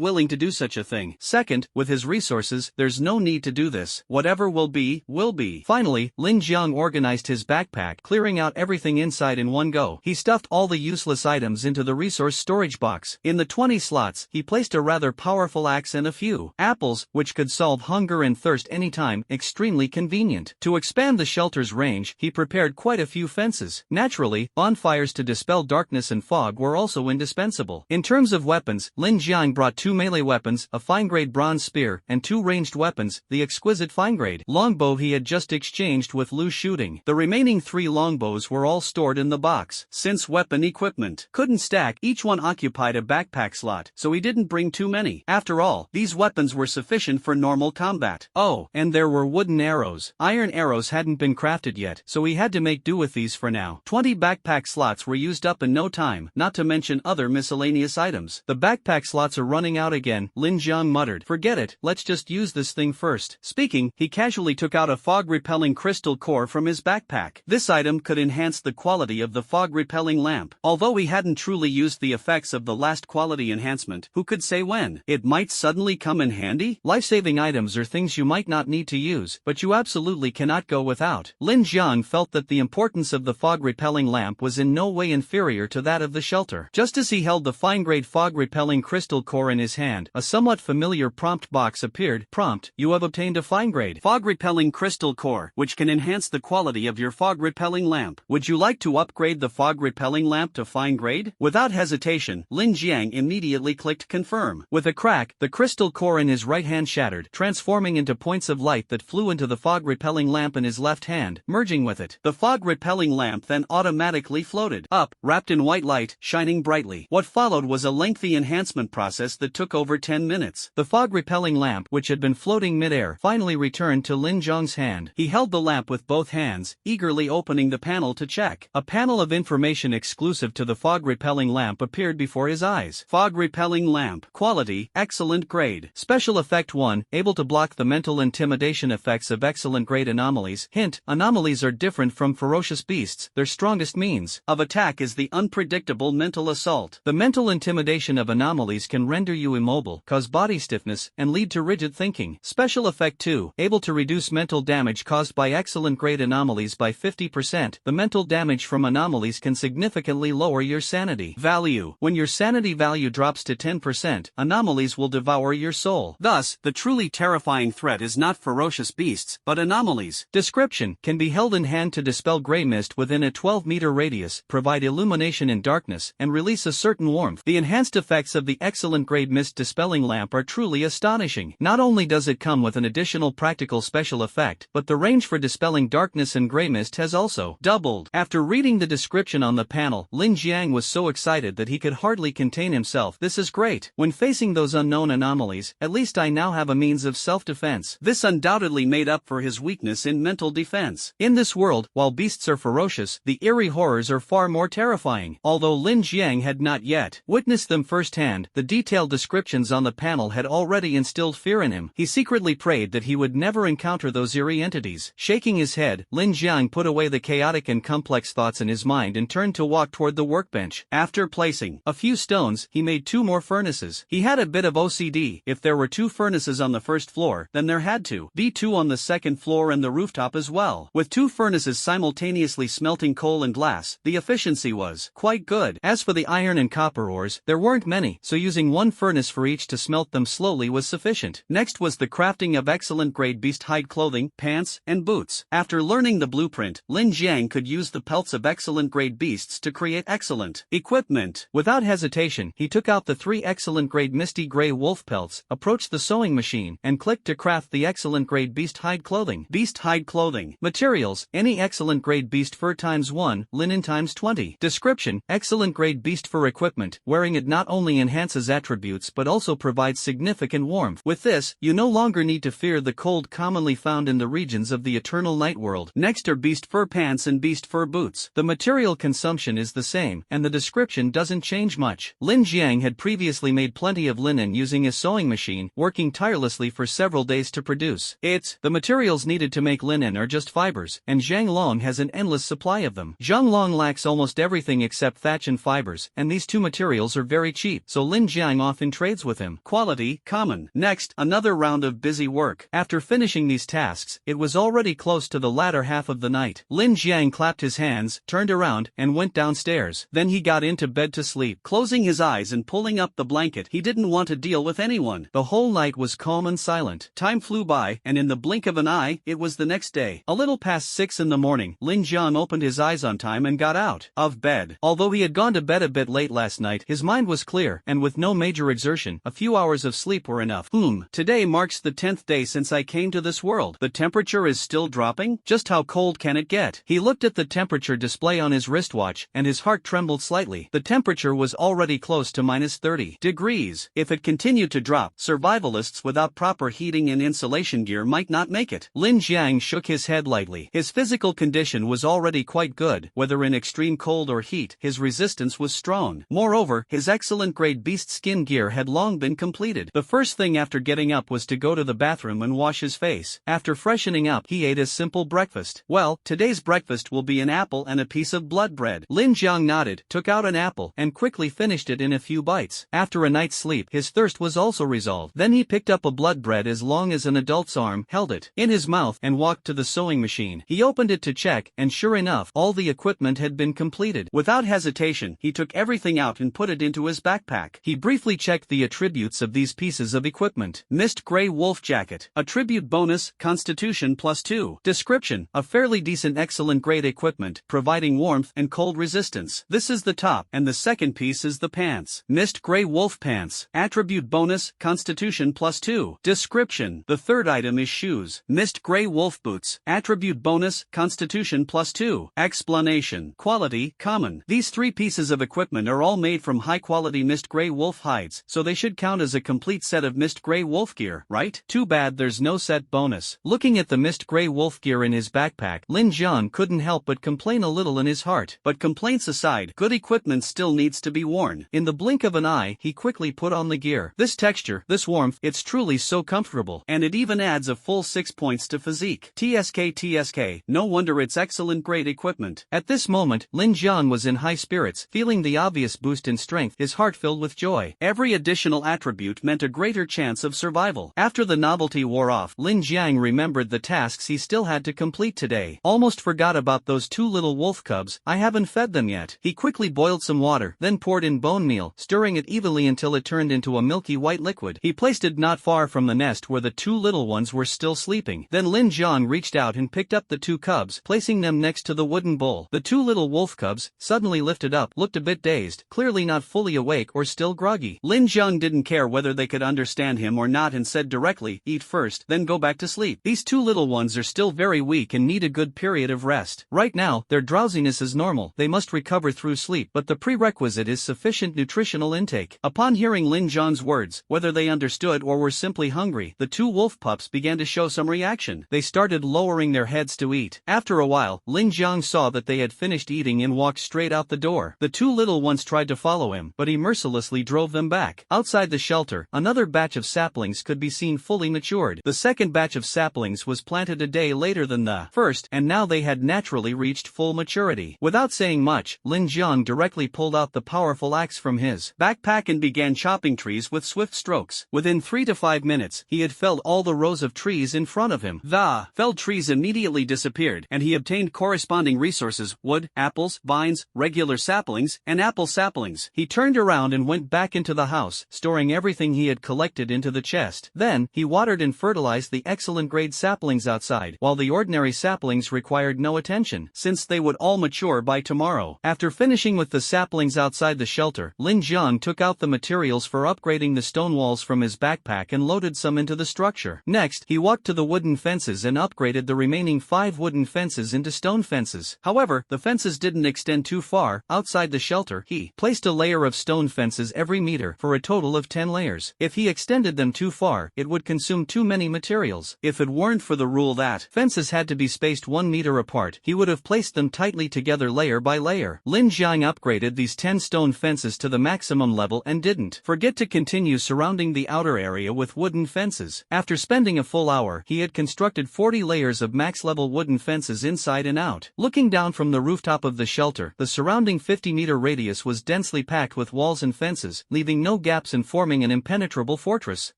willing to do such a thing. Second, with his resources, there's no need to do this. Whatever will be, will be. Finally, Lin Jiang organized his backpack, clearing out everything inside in one go. He stuffed all the useless items into the resource storage box. In the 20 slots, he placed a rather powerful axe and a few apples, which could solve hunger and thirst anytime, extremely convenient. To expand the shelter's range, he prepared quite a few fences. Naturally, bonfires to dispel darkness and fog were also indispensable. In terms of weapons, Lin Jiang brought 2 melee weapons, a fine-grade bronze spear, and 2 ranged weapons, the exquisite fine-grade longbow he had just exchanged with Lu Shooting. The remaining 3 longbows were all stored in the box. Since weapon equipment couldn't stack, each one occupied a backpack slot, so he didn't bring too many. After all, these weapons were sufficient for normal combat. Oh, and there were wooden arrows. Iron arrows hadn't been crafted yet, so he had to make do with these for now. 20 backpack slots were used up in no time, not to mention other miscellaneous items. The backpack slots are running out again, Lin Jiang muttered. Forget it, let's just use this thing first. Speaking, he casually took out a fog-repelling crystal core from his backpack. This item could enhance the quality of the fog-repelling lamp. Although he hadn't truly used the effects of the last quality enhancement, who could say when it might suddenly come in handy? Life-saving items are things you might not need to use, but you absolutely cannot go without. Lin Jiang felt that the importance of the fog-repelling lamp was in no way inferior to that of the shelter. Just as he held the fine-grade fog-repelling crystal core in his hand, a somewhat familiar prompt box appeared. Prompt: you have obtained a fine-grade fog-repelling crystal core, which can enhance the quality of your fog-repelling lamp. Would you like to upgrade the fog-repelling lamp to fine-grade? Without hesitation, Lin Jiang immediately clicked confirm. With a crack, the crystal core in his right hand shattered, transforming into points of light that flew into the fog-repelling lamp in his left hand, merging with it. The fog-repelling lamp then automatically floated up, wrapped in white light, shining brightly. What followed was a lengthy enhancement process that took over 10 minutes. The fog-repelling lamp, which had been floating mid-air, finally returned to Lin Jiang's hand. He held held the lamp with both hands, eagerly opening the panel to check. A panel of information exclusive to the fog-repelling lamp appeared before his eyes. Fog-repelling lamp. Quality, excellent grade. Special effect 1, able to block the mental intimidation effects of excellent grade anomalies. Hint, anomalies are different from ferocious beasts. Their strongest means of attack is the unpredictable mental assault. The mental intimidation of anomalies can render you immobile, cause body stiffness, and lead to rigid thinking. Special effect 2, able to reduce mental damage caused by excellent grade anomalies by 50%. The mental damage from anomalies can significantly lower your sanity value. When your sanity value drops to 10%, anomalies will devour your soul. Thus, the truly terrifying threat is not ferocious beasts, but anomalies. Description: can be held in hand to dispel gray mist within a 12-meter radius, provide illumination in darkness, and release a certain warmth. The enhanced effects of the excellent grade mist dispelling lamp are truly astonishing. Not only does it come with an additional practical special effect, but the range for dispelling darkness and gray mist has also doubled. After reading the description on the panel, Lin Jiang was so excited that he could hardly contain himself. This is great. When facing those unknown anomalies, at least I now have a means of self-defense. This undoubtedly made up for his weakness in mental defense. In this world, while beasts are ferocious, the eerie horrors are far more terrifying. Although Lin Jiang had not yet witnessed them firsthand, the detailed descriptions on the panel had already instilled fear in him. He secretly prayed that he would never encounter those eerie entities. Shaking his head, Lin Jiang put away the chaotic and complex thoughts in his mind and turned to walk toward the workbench. After placing a few stones, he made 2 more furnaces. He had a bit of OCD. If there were 2 furnaces on the first floor, then there had to be 2 on the second floor and the rooftop as well. With 2 furnaces simultaneously smelting coal and glass, the efficiency was quite good. As for the iron and copper ores, there weren't many, so using 1 furnace for each to smelt them slowly was sufficient. Next was the crafting of excellent grade beast hide clothing, pants, and boots. After learning the blueprint, Lin Jiang could use the pelts of excellent grade beasts to create excellent equipment. Without hesitation, he took out the 3 excellent grade misty gray wolf pelts, approached the sewing machine, and clicked to craft the excellent grade beast hide clothing. Beast hide clothing. Materials: any excellent grade beast fur times 1, linen times 20. Description: excellent grade beast fur equipment. Wearing it not only enhances attributes but also provides significant warmth. With this, you no longer need to fear the cold commonly found in the regions of the eternal night world. Next are beast fur pants and beast fur boots. The material consumption is the same, and the description doesn't change much. Lin Jiang had previously made plenty of linen using a sewing machine, working tirelessly for several days to produce it. The materials needed to make linen are just fibers, and Zhang Long has an endless supply of them. Zhang Long lacks almost everything except thatch and fibers, and these 2 materials are very cheap, so Lin Jiang often trades with him. Quality, common. Next, another round of busy work. After finishing these tasks, it was already close to the latter half of the night. Lin Jiang clapped his hands, turned around, and went downstairs. Then he got into bed to sleep. Closing his eyes and pulling up the blanket, he didn't want to deal with anyone. The whole night was calm and silent. Time flew by, and in the blink of an eye, it was the next day. A little past 6 in the morning, Lin Jiang opened his eyes on time and got out of bed. Although he had gone to bed a bit late last night, his mind was clear, and with no major exertion, a few hours of sleep were enough. Today marks the 10th day since I came to this world. The temperature is still dropping? Just how cold can it get? He looked at the temperature display on his wristwatch, and his heart trembled slightly. The temperature was already close to minus 30 degrees. If it continued to drop, survivalists without proper heating and insulation gear might not make it. Lin Jiang shook his head lightly. His physical condition was already quite good. Whether in extreme cold or heat, his resistance was strong. Moreover, his excellent grade beast skin gear had long been completed. The first thing after getting up was to go to the bathroom and wash his face. After freshening up, he ate a simple breakfast. Well, today's breakfast will be an apple and a piece of blood bread. Lin Jiang nodded, took out an apple, and quickly finished it in a few bites. After a night's sleep, his thirst was also resolved. Then he picked up a blood bread as long as an adult's arm, held it in his mouth, and walked to the sewing machine. He opened it to check, and sure enough, all the equipment had been completed. Without hesitation, he took everything out and put it into his backpack. He briefly checked the attributes of these pieces of equipment. Mist Gray Wolf Jacket. Attribute bonus, Constitution +2. Description: a fairly decent excellent grade equipment, providing warmth and cold resistance. This is the top, and the second piece is the pants. Mist Gray Wolf Pants. Attribute bonus, Constitution +2. Description: the third item is shoes. Mist Gray Wolf Boots. Attribute bonus, Constitution +2. Explanation: quality, common. These 3 pieces of equipment are all made from high-quality Mist Gray Wolf hides, so they should count as a complete set of Mist Gray Wolf gear, right? Too bad there's no set bonus. Looking at the Mist polished gray wolf gear in his backpack, Lin Jiang couldn't help but complain a little in his heart. But complaints aside, good equipment still needs to be worn. In the blink of an eye, he quickly put on the gear. This texture, this warmth, it's truly so comfortable, and it even adds a full 6 points to physique. TSK, no wonder it's excellent great equipment. At this moment, Lin Jiang was in high spirits, feeling the obvious boost in strength, his heart filled with joy. Every additional attribute meant a greater chance of survival. After the novelty wore off, Lin Jiang remembered the tasks he still had to complete today. Almost forgot about those 2 little wolf cubs, I haven't fed them yet. He quickly boiled some water, then poured in bone meal, stirring it evenly until it turned into a milky white liquid. He placed it not far from the nest where the 2 little ones were still sleeping. Then Lin Jiang reached out and picked up the 2 cubs, placing them next to the wooden bowl. The 2 little wolf cubs, suddenly lifted up, looked a bit dazed, clearly not fully awake or still groggy. Lin Jiang didn't care whether they could understand him or not and said directly, eat first, then go back to sleep. These 2 little ones are still very weak and need a good period of rest. Right now, their drowsiness is normal, they must recover through sleep, but the prerequisite is sufficient nutritional intake. Upon hearing Lin Jiang's words, whether they understood or were simply hungry, the 2 wolf pups began to show some reaction. They started lowering their heads to eat. After a while, Lin Jiang saw that they had finished eating and walked straight out the door. The 2 little ones tried to follow him, but he mercilessly drove them back. Outside the shelter, another batch of saplings could be seen fully matured. The second batch of saplings was planted a day later than the first, and now they had naturally reached full maturity. Without saying much, Lin Jiang directly pulled out the powerful axe from his backpack and began chopping trees with swift strokes. Within 3 to 5 minutes, he had felled all the rows of trees in front of him. The felled trees immediately disappeared, and he obtained corresponding resources: wood, apples, vines, regular saplings, and apple saplings. He turned around and went back into the house, storing everything he had collected into the chest. Then, he watered and fertilized the excellent grade saplings outside, while the ordinary saplings required no attention, since they would all mature by tomorrow. After finishing with the saplings outside the shelter, Lin Jiang took out the materials for upgrading the stone walls from his backpack and loaded some into the structure. Next, he walked to the wooden fences and upgraded the remaining 5 wooden fences into stone fences. However, the fences didn't extend too far. Outside the shelter, he placed a layer of stone fences every meter, for a total of 10 layers. If he extended them too far, it would consume too many materials. If it weren't for the rule that fences had to be spaced 1 meter apart, he would have placed them tightly together layer by layer. Lin Jiang upgraded these 10 stone fences to the maximum level and didn't forget to continue surrounding the outer area with wooden fences. After spending a full hour, he had constructed 40 layers of max-level wooden fences inside and out. Looking down from the rooftop of the shelter, the surrounding 50-meter radius was densely packed with walls and fences, leaving no gaps and forming an impenetrable fortress.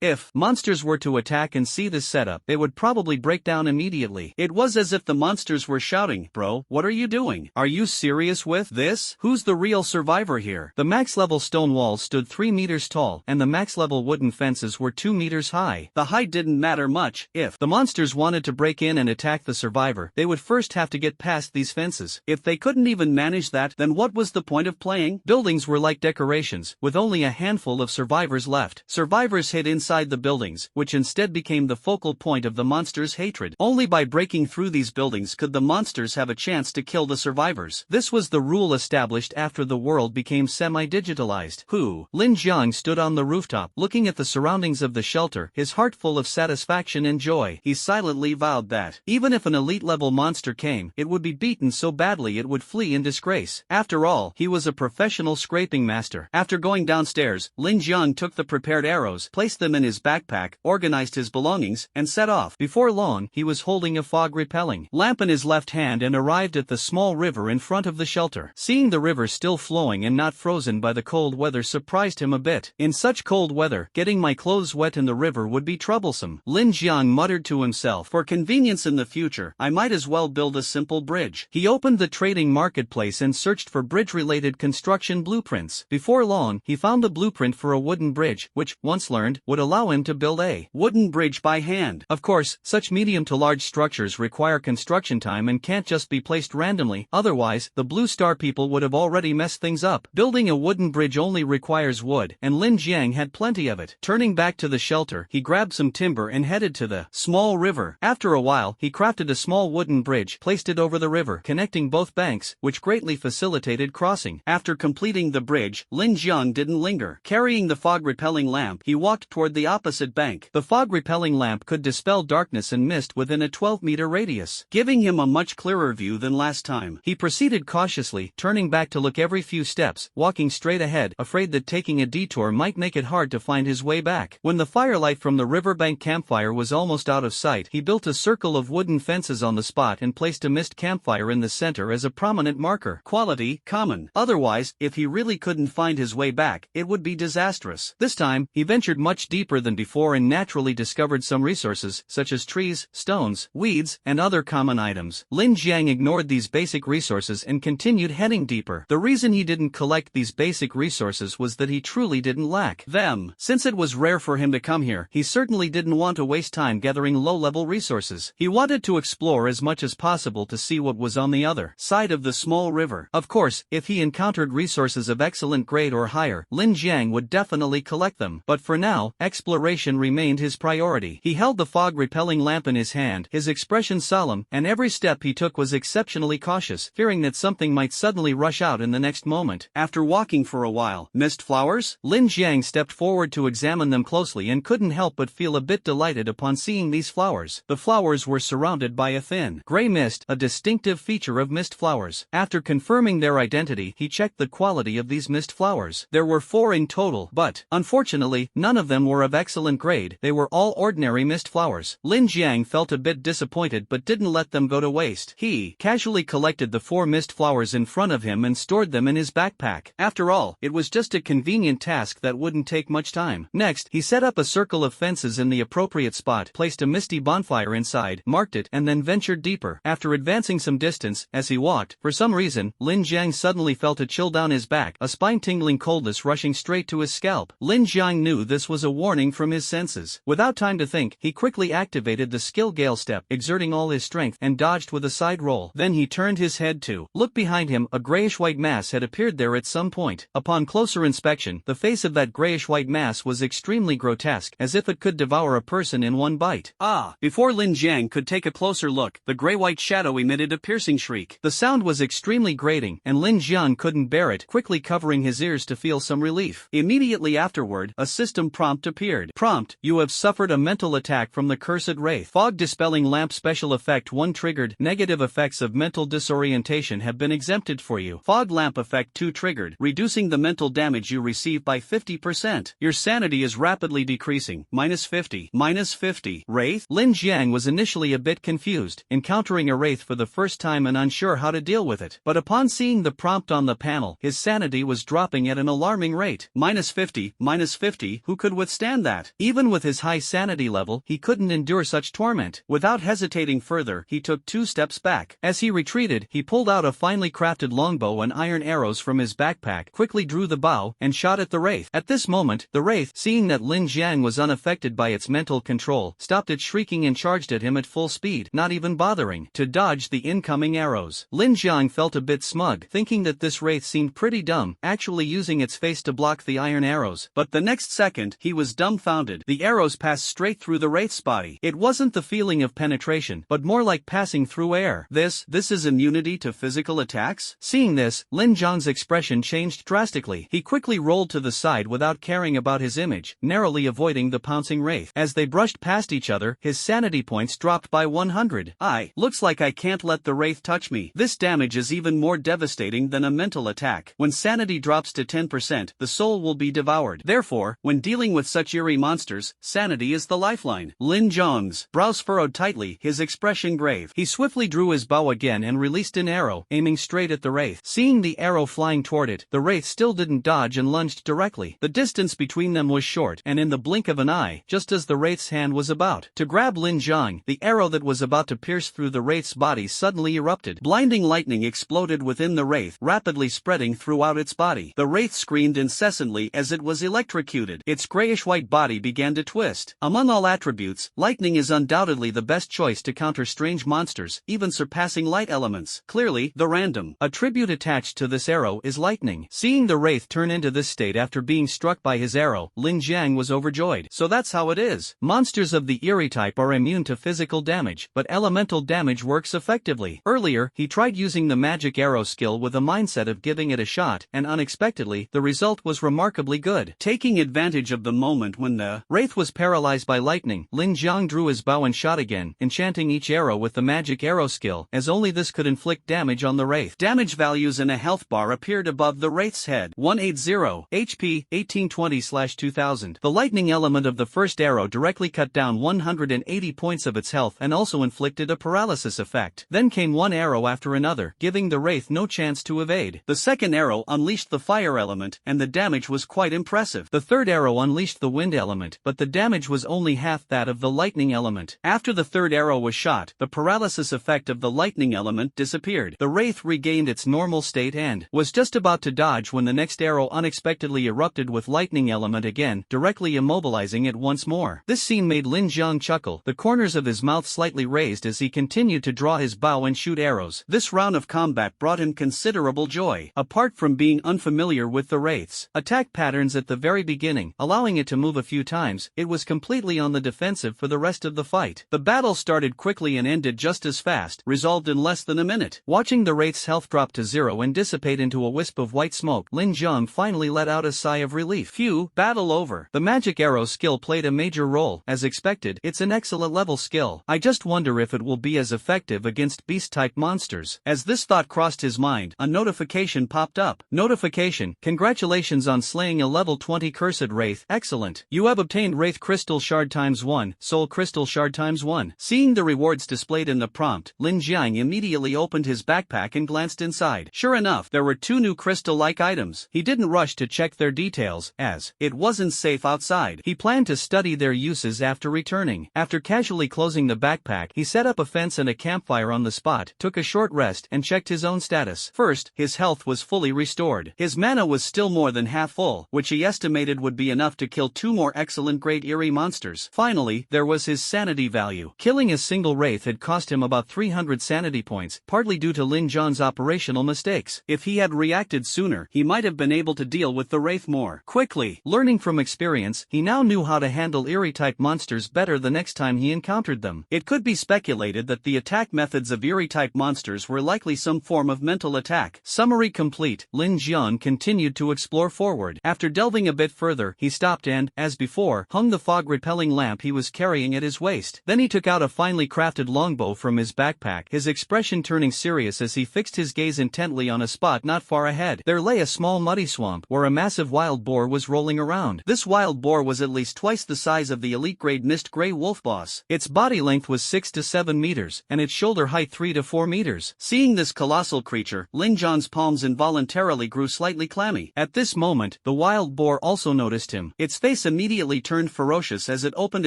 If monsters were to attack and see this setup, they would probably break down immediately. It was as if the monsters were shouting, "Bro, what are you doing? Are you serious with this? Who's the real survivor here?" The max-level stone walls stood 3 meters tall, and the max-level wooden fences were 2 meters high. The height didn't matter much. If the monsters wanted to break in and attack the survivor, they would first have to get past these fences. If they couldn't even manage that, then what was the point of playing? Buildings were like decorations, with only a handful of survivors left. Survivors hid inside the buildings, which instead became the focal point of the monsters' hatred. Only by breaking through these buildings could the monsters have a chance to kill the survivors. This was the rule established after the world became semi-digitalized. Lin Jiang stood on the rooftop, looking at the surroundings of the shelter, his heart full of satisfaction and joy. He silently vowed that, even if an elite-level monster came, it would be beaten so badly it would flee in disgrace. After all, he was a professional scraping master. After going downstairs, Lin Jiang took the prepared arrows, placed them in his backpack, organized his belongings, and set off. Before long, he was holding a fog-repelling lamp in his left hand and arrived at the small river in front of the shelter. Seeing the river still flowing and not frozen by the cold weather surprised him a bit. In such cold weather, getting my clothes wet in the river would be troublesome. Lin Jiang muttered to himself, for convenience in the future, I might as well build a simple bridge. He opened the trading marketplace and searched for bridge-related construction blueprints. Before long, he found the blueprint for a wooden bridge, which, once learned, would allow him to build a wooden bridge by hand. Of course, such medium to large structures require construction time and can't just be placed randomly, otherwise, the Blue Star people would have already messed things up. Building a wooden bridge only requires wood, and Lin Jiang had plenty of it. Turning back to the shelter, he grabbed some timber and headed to the small river. After a while, he crafted a small wooden bridge, placed it over the river, connecting both banks, which greatly facilitated crossing. After completing the bridge, Lin Jiang didn't linger. Carrying the fog-repelling lamp, he walked toward the opposite bank. The fog-repelling lamp could dispel darkness and mist just within a 12-meter radius, giving him a much clearer view than last time. He proceeded cautiously, turning back to look every few steps, walking straight ahead, afraid that taking a detour might make it hard to find his way back. When the firelight from the riverbank campfire was almost out of sight, he built a circle of wooden fences on the spot and placed a mist campfire in the center as a prominent marker. Quality, common. Otherwise, if he really couldn't find his way back, it would be disastrous. This time, he ventured much deeper than before and naturally discovered some resources, such as trees, stones, weeds, and other common items. Lin Jiang ignored these basic resources and continued heading deeper. The reason he didn't collect these basic resources was that he truly didn't lack them. Since it was rare for him to come here, he certainly didn't want to waste time gathering low-level resources. He wanted to explore as much as possible to see what was on the other side of the small river. Of course, if he encountered resources of excellent grade or higher, Lin Jiang would definitely collect them. But for now, exploration remained his priority. He held the fog-repelling lamp in his hand, his expression solemn, and every step he took was exceptionally cautious, fearing that something might suddenly rush out in the next moment. After walking for a while, mist flowers? Lin Jiang stepped forward to examine them closely and couldn't help but feel a bit delighted upon seeing these flowers. The flowers were surrounded by a thin, gray mist, a distinctive feature of mist flowers. After confirming their identity, he checked the quality of these mist flowers. There were 4 in total, but, unfortunately, none of them were of excellent grade. They were all ordinary mist flowers. Lin Jiang felt a bit disappointed but didn't let them go to waste. He casually collected the 4 mist flowers in front of him and stored them in his backpack. After all, it was just a convenient task that wouldn't take much time. Next, he set up a circle of fences in the appropriate spot, placed a misty bonfire inside, marked it, and then ventured deeper. After advancing some distance, as he walked, for some reason, Lin Jiang suddenly felt a chill down his back, a spine-tingling coldness rushing straight to his scalp. Lin Jiang knew this was a warning from his senses. Without time to think, he quickly activated the skill gale step, exerting all his strength, and dodged with a side roll. Then he turned his head to look behind him. A grayish-white mass had appeared there at some point. Upon closer inspection, the face of that grayish-white mass was extremely grotesque, as if it could devour a person in one bite. Ah! Before Lin Jiang could take a closer look, the gray-white shadow emitted a piercing shriek. The sound was extremely grating, and Lin Jiang couldn't bear it, quickly covering his ears to feel some relief. Immediately afterward, a system prompt appeared. Prompt: you have suffered a mental attack from the cursed wraith. Fog dispelling lamp special effect 1 triggered. Negative effects of mental disorientation have been exempted for you. Fog lamp effect 2 triggered, reducing the mental damage you receive by 50%. Your sanity is rapidly decreasing. -50. -50. Wraith? Lin Jiang was initially a bit confused, encountering a wraith for the first time and unsure how to deal with it. But upon seeing the prompt on the panel, his sanity was dropping at an alarming rate. -50. -50. Who could withstand that? Even with his high sanity level, he couldn't endure such torment. Without hesitating further, he took 2 steps back. As he retreated, he pulled out a finely crafted longbow and iron arrows from his backpack, quickly drew the bow, and shot at the wraith. At this moment, the wraith, seeing that Lin Jiang was unaffected by its mental control, stopped its shrieking and charged at him at full speed, not even bothering to dodge the incoming arrows. Lin Jiang felt a bit smug, thinking that this wraith seemed pretty dumb, actually using its face to block the iron arrows. But the next second, he was dumbfounded. The arrows passed straight through the wraith's body. It wasn't the feeling of penetration, but more like passing through air. This is immunity to physical attacks? Seeing this, Lin Jiang's expression changed drastically. He quickly rolled to the side without caring about his image, narrowly avoiding the pouncing wraith. As they brushed past each other, his sanity points dropped by 100. Looks like I can't let the wraith touch me. This damage is even more devastating than a mental attack. When sanity drops to 10%, the soul will be devoured. Therefore, when dealing with such eerie monsters, sanity is the lifeline. Lin Jiang's brows furrowed tightly, his expression grave. He swiftly drew his bow again and released an arrow, aiming straight at the wraith. Seeing the arrow flying toward it, the wraith still didn't dodge and lunged directly. The distance between them was short, and in the blink of an eye, just as the wraith's hand was about to grab Lin Jiang, the arrow that was about to pierce through the wraith's body suddenly erupted. Blinding lightning exploded within the wraith, rapidly spreading throughout its body. The wraith screamed incessantly as it was electrocuted. Its grayish-white body began to twist. Among all attributes, lightning is undoubtedly the best choice to counter strange monsters, even surpassing light elements. Clearly, the random attribute attached to this arrow is lightning. Seeing the wraith turn into this state after being struck by his arrow, Lin Jiang was overjoyed. So that's how it is. Monsters of the Eerie type are immune to physical damage, but elemental damage works effectively. Earlier, he tried using the magic arrow skill with a mindset of giving it a shot, and unexpectedly, the result was remarkably good. Taking advantage of the moment when the wraith was paralyzed by lightning, Lin Jiang drew his bow and shot again, enchanting each arrow with the magic arrow skill, as only this could inflict damage on the wraith. Damage values in a health bar appeared above the wraith's head. 180, HP, 1820/2000. The lightning element of the first arrow directly cut down 180 points of its health and also inflicted a paralysis effect. Then came one arrow after another, giving the wraith no chance to evade. The second arrow unleashed the fire element, and the damage was quite impressive. The third arrow unleashed the wind element, but the damage was only half that of the lightning element. After the third arrow was shot, the paralysis effect of the lightning element disappeared. The wraith regained its normal state and was just about to dodge when the next arrow unexpectedly erupted with lightning element again, directly immobilizing it once more. This scene made Lin Jiang chuckle, the corners of his mouth slightly raised as he continued to draw his bow and shoot arrows. This round of combat brought him considerable joy. Apart from being unfamiliar with the wraith's attack patterns at the very beginning, allowing it to move a few times, it was completely on the defensive for the rest of the fight. The battle started quickly and ended just as fast, resolved in less than a minute. Watching the wraith's health drop to zero and dissipate into a wisp of white smoke, Lin Jiang finally let out a sigh of relief. Phew, battle over. The magic arrow skill played a major role. As expected, it's an excellent level skill. I just wonder if it will be as effective against beast-type monsters. As this thought crossed his mind, a notification popped up. Notification: congratulations on slaying a level 20 cursed wraith. Excellent. You have obtained Wraith Crystal Shard ×1, Soul Crystal Shard ×1. Seeing the rewards displayed in the prompt, Lin Jiang immediately opened his backpack and glanced inside. Sure enough, there were two new crystal-like items. He didn't rush to check their details, as it wasn't safe outside. He planned to study their uses after returning. After casually closing the backpack, he set up a fence and a campfire on the spot, took a short rest, and checked his own status. First, his health was fully restored. His mana was still more than half full, which he estimated would be enough to kill two more excellent Great Eerie monsters. Finally, there was his sanity value. Killing a single wraith had cost him about 300 sanity points, partly due to Lin Jiang's operational mistakes. If he had reacted sooner, he might have been able to deal with the wraith more quickly. Learning from experience, he now knew how to handle Eerie-type monsters better the next time he encountered them. It could be speculated that the attack methods of Eerie-type monsters were likely some form of mental attack. Summary complete. Lin Jiang continued to explore forward. After delving a bit further, he stopped and, as before, hung the fog-repelling lamp he was carrying at his waist. Then he took out a finely crafted longbow from his backpack, his expression turning serious as he fixed his gaze intently on a spot not far ahead. There lay a small muddy swamp where a massive wild boar was rolling around. This wild boar was at least twice the size of the elite-grade mist gray wolf boss. Its body length was 6 to 7 meters, and its shoulder height 3 to 4 meters. Seeing this colossal creature, Lin Jiang's palms involuntarily grew slightly clammy. At this moment, the wild boar also noticed him. Its face immediately turned ferocious as it opened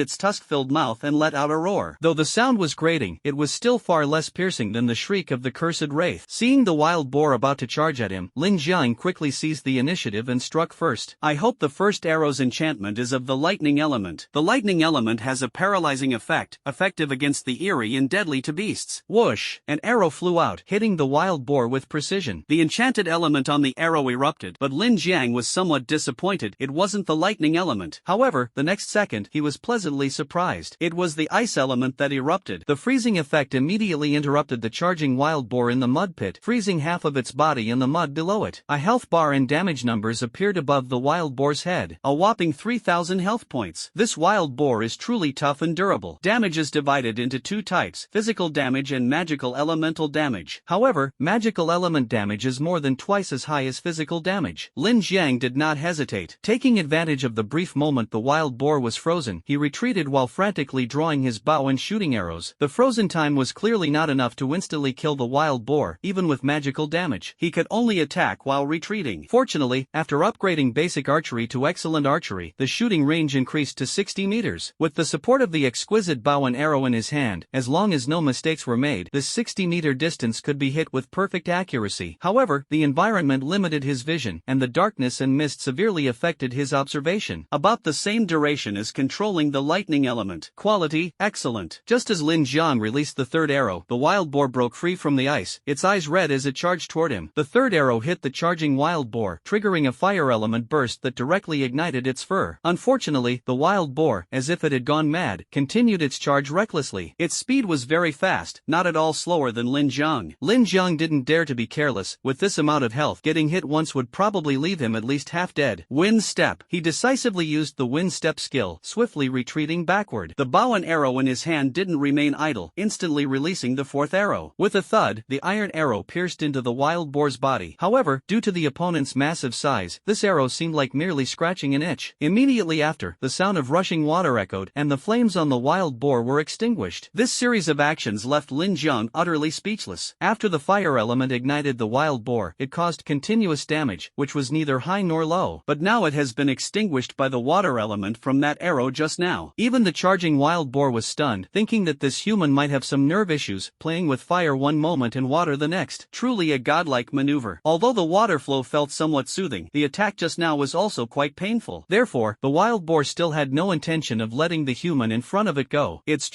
its tusk-filled mouth and let out a roar. Though the sound was grating, it was still far less piercing than the shriek of the cursed wraith. Seeing the wild boar about to charge at him, Lin Jiang quickly seized the initiative and struck first. I hope the first arrow's enchantment is of the lightning element. The lightning element has a paralyzing effect, effective against the eerie and deadly to beasts. Whoosh! An arrow flew out, hitting the wild boar with precision. The enchanted element on the arrow erupted, but Lin Jiang was somewhat disappointed it wasn't the lightning element. However, the next second, he was pleasantly surprised. It was the ice element that erupted. The freezing effect immediately interrupted the charging wild boar in the mud pit, freezing half of its body in the mud below it. A health bar and damage numbers appeared above the wild boar's head. A whopping 3,000 health points. This wild boar is truly tough and durable. Damage is divided into two types: physical damage and magical elemental damage. However, magical element damage is more than twice as high as physical damage. Lin Jiang did not hesitate. Taking advantage of the brief moment the wild boar was frozen, he retreated while frantically drawing his bow and shooting arrows. The frozen time was clearly not enough to instantly kill the wild boar, even with magical damage. He could only attack while retreating. Fortunately, after upgrading basic archery to excellent archery, the shooting range increased to 60 meters. With the support of the exquisite bow and arrow in his hand, as long as no mistakes were made, this 60-meter distance could be hit with perfect accuracy. However, the environment limited his vision, and the darkness and mist severely affected his observation. About the same duration as controlling the lightning element. Quality: excellent. Just as Lin Jiang released the third arrow, the wild boar broke free from the ice, its eyes red as it charged toward him. The third arrow hit the charging wild boar, triggering a fire element burst that directly ignited its fur. Unfortunately, the wild boar, as if it had gone mad, continued its charge recklessly. Its speed was very fast, not at all slower than Lin Jiang. Lin Jiang didn't dare to be careless. With this amount of health, getting hit once would probably leave him at least half dead. Wind step. He decisively used the wind step skill, swiftly retreating backward. The bow and arrow arrow in his hand didn't remain idle, instantly releasing the fourth arrow. With a thud, the iron arrow pierced into the wild boar's body. However, due to the opponent's massive size, this arrow seemed like merely scratching an itch. Immediately after, the sound of rushing water echoed, and the flames on the wild boar were extinguished. This series of actions left Lin Jiang utterly speechless. After the fire element ignited the wild boar, it caused continuous damage, which was neither high nor low. But now it has been extinguished by the water element from that arrow just now. Even the charging wild boar was stunned, thinking that this human might have some nerve issues, playing with fire one moment and water the next. Truly a godlike maneuver. Although the water flow felt somewhat soothing, the attack just now was also quite painful. Therefore, the wild boar still had no intention of letting the human in front of it go. Its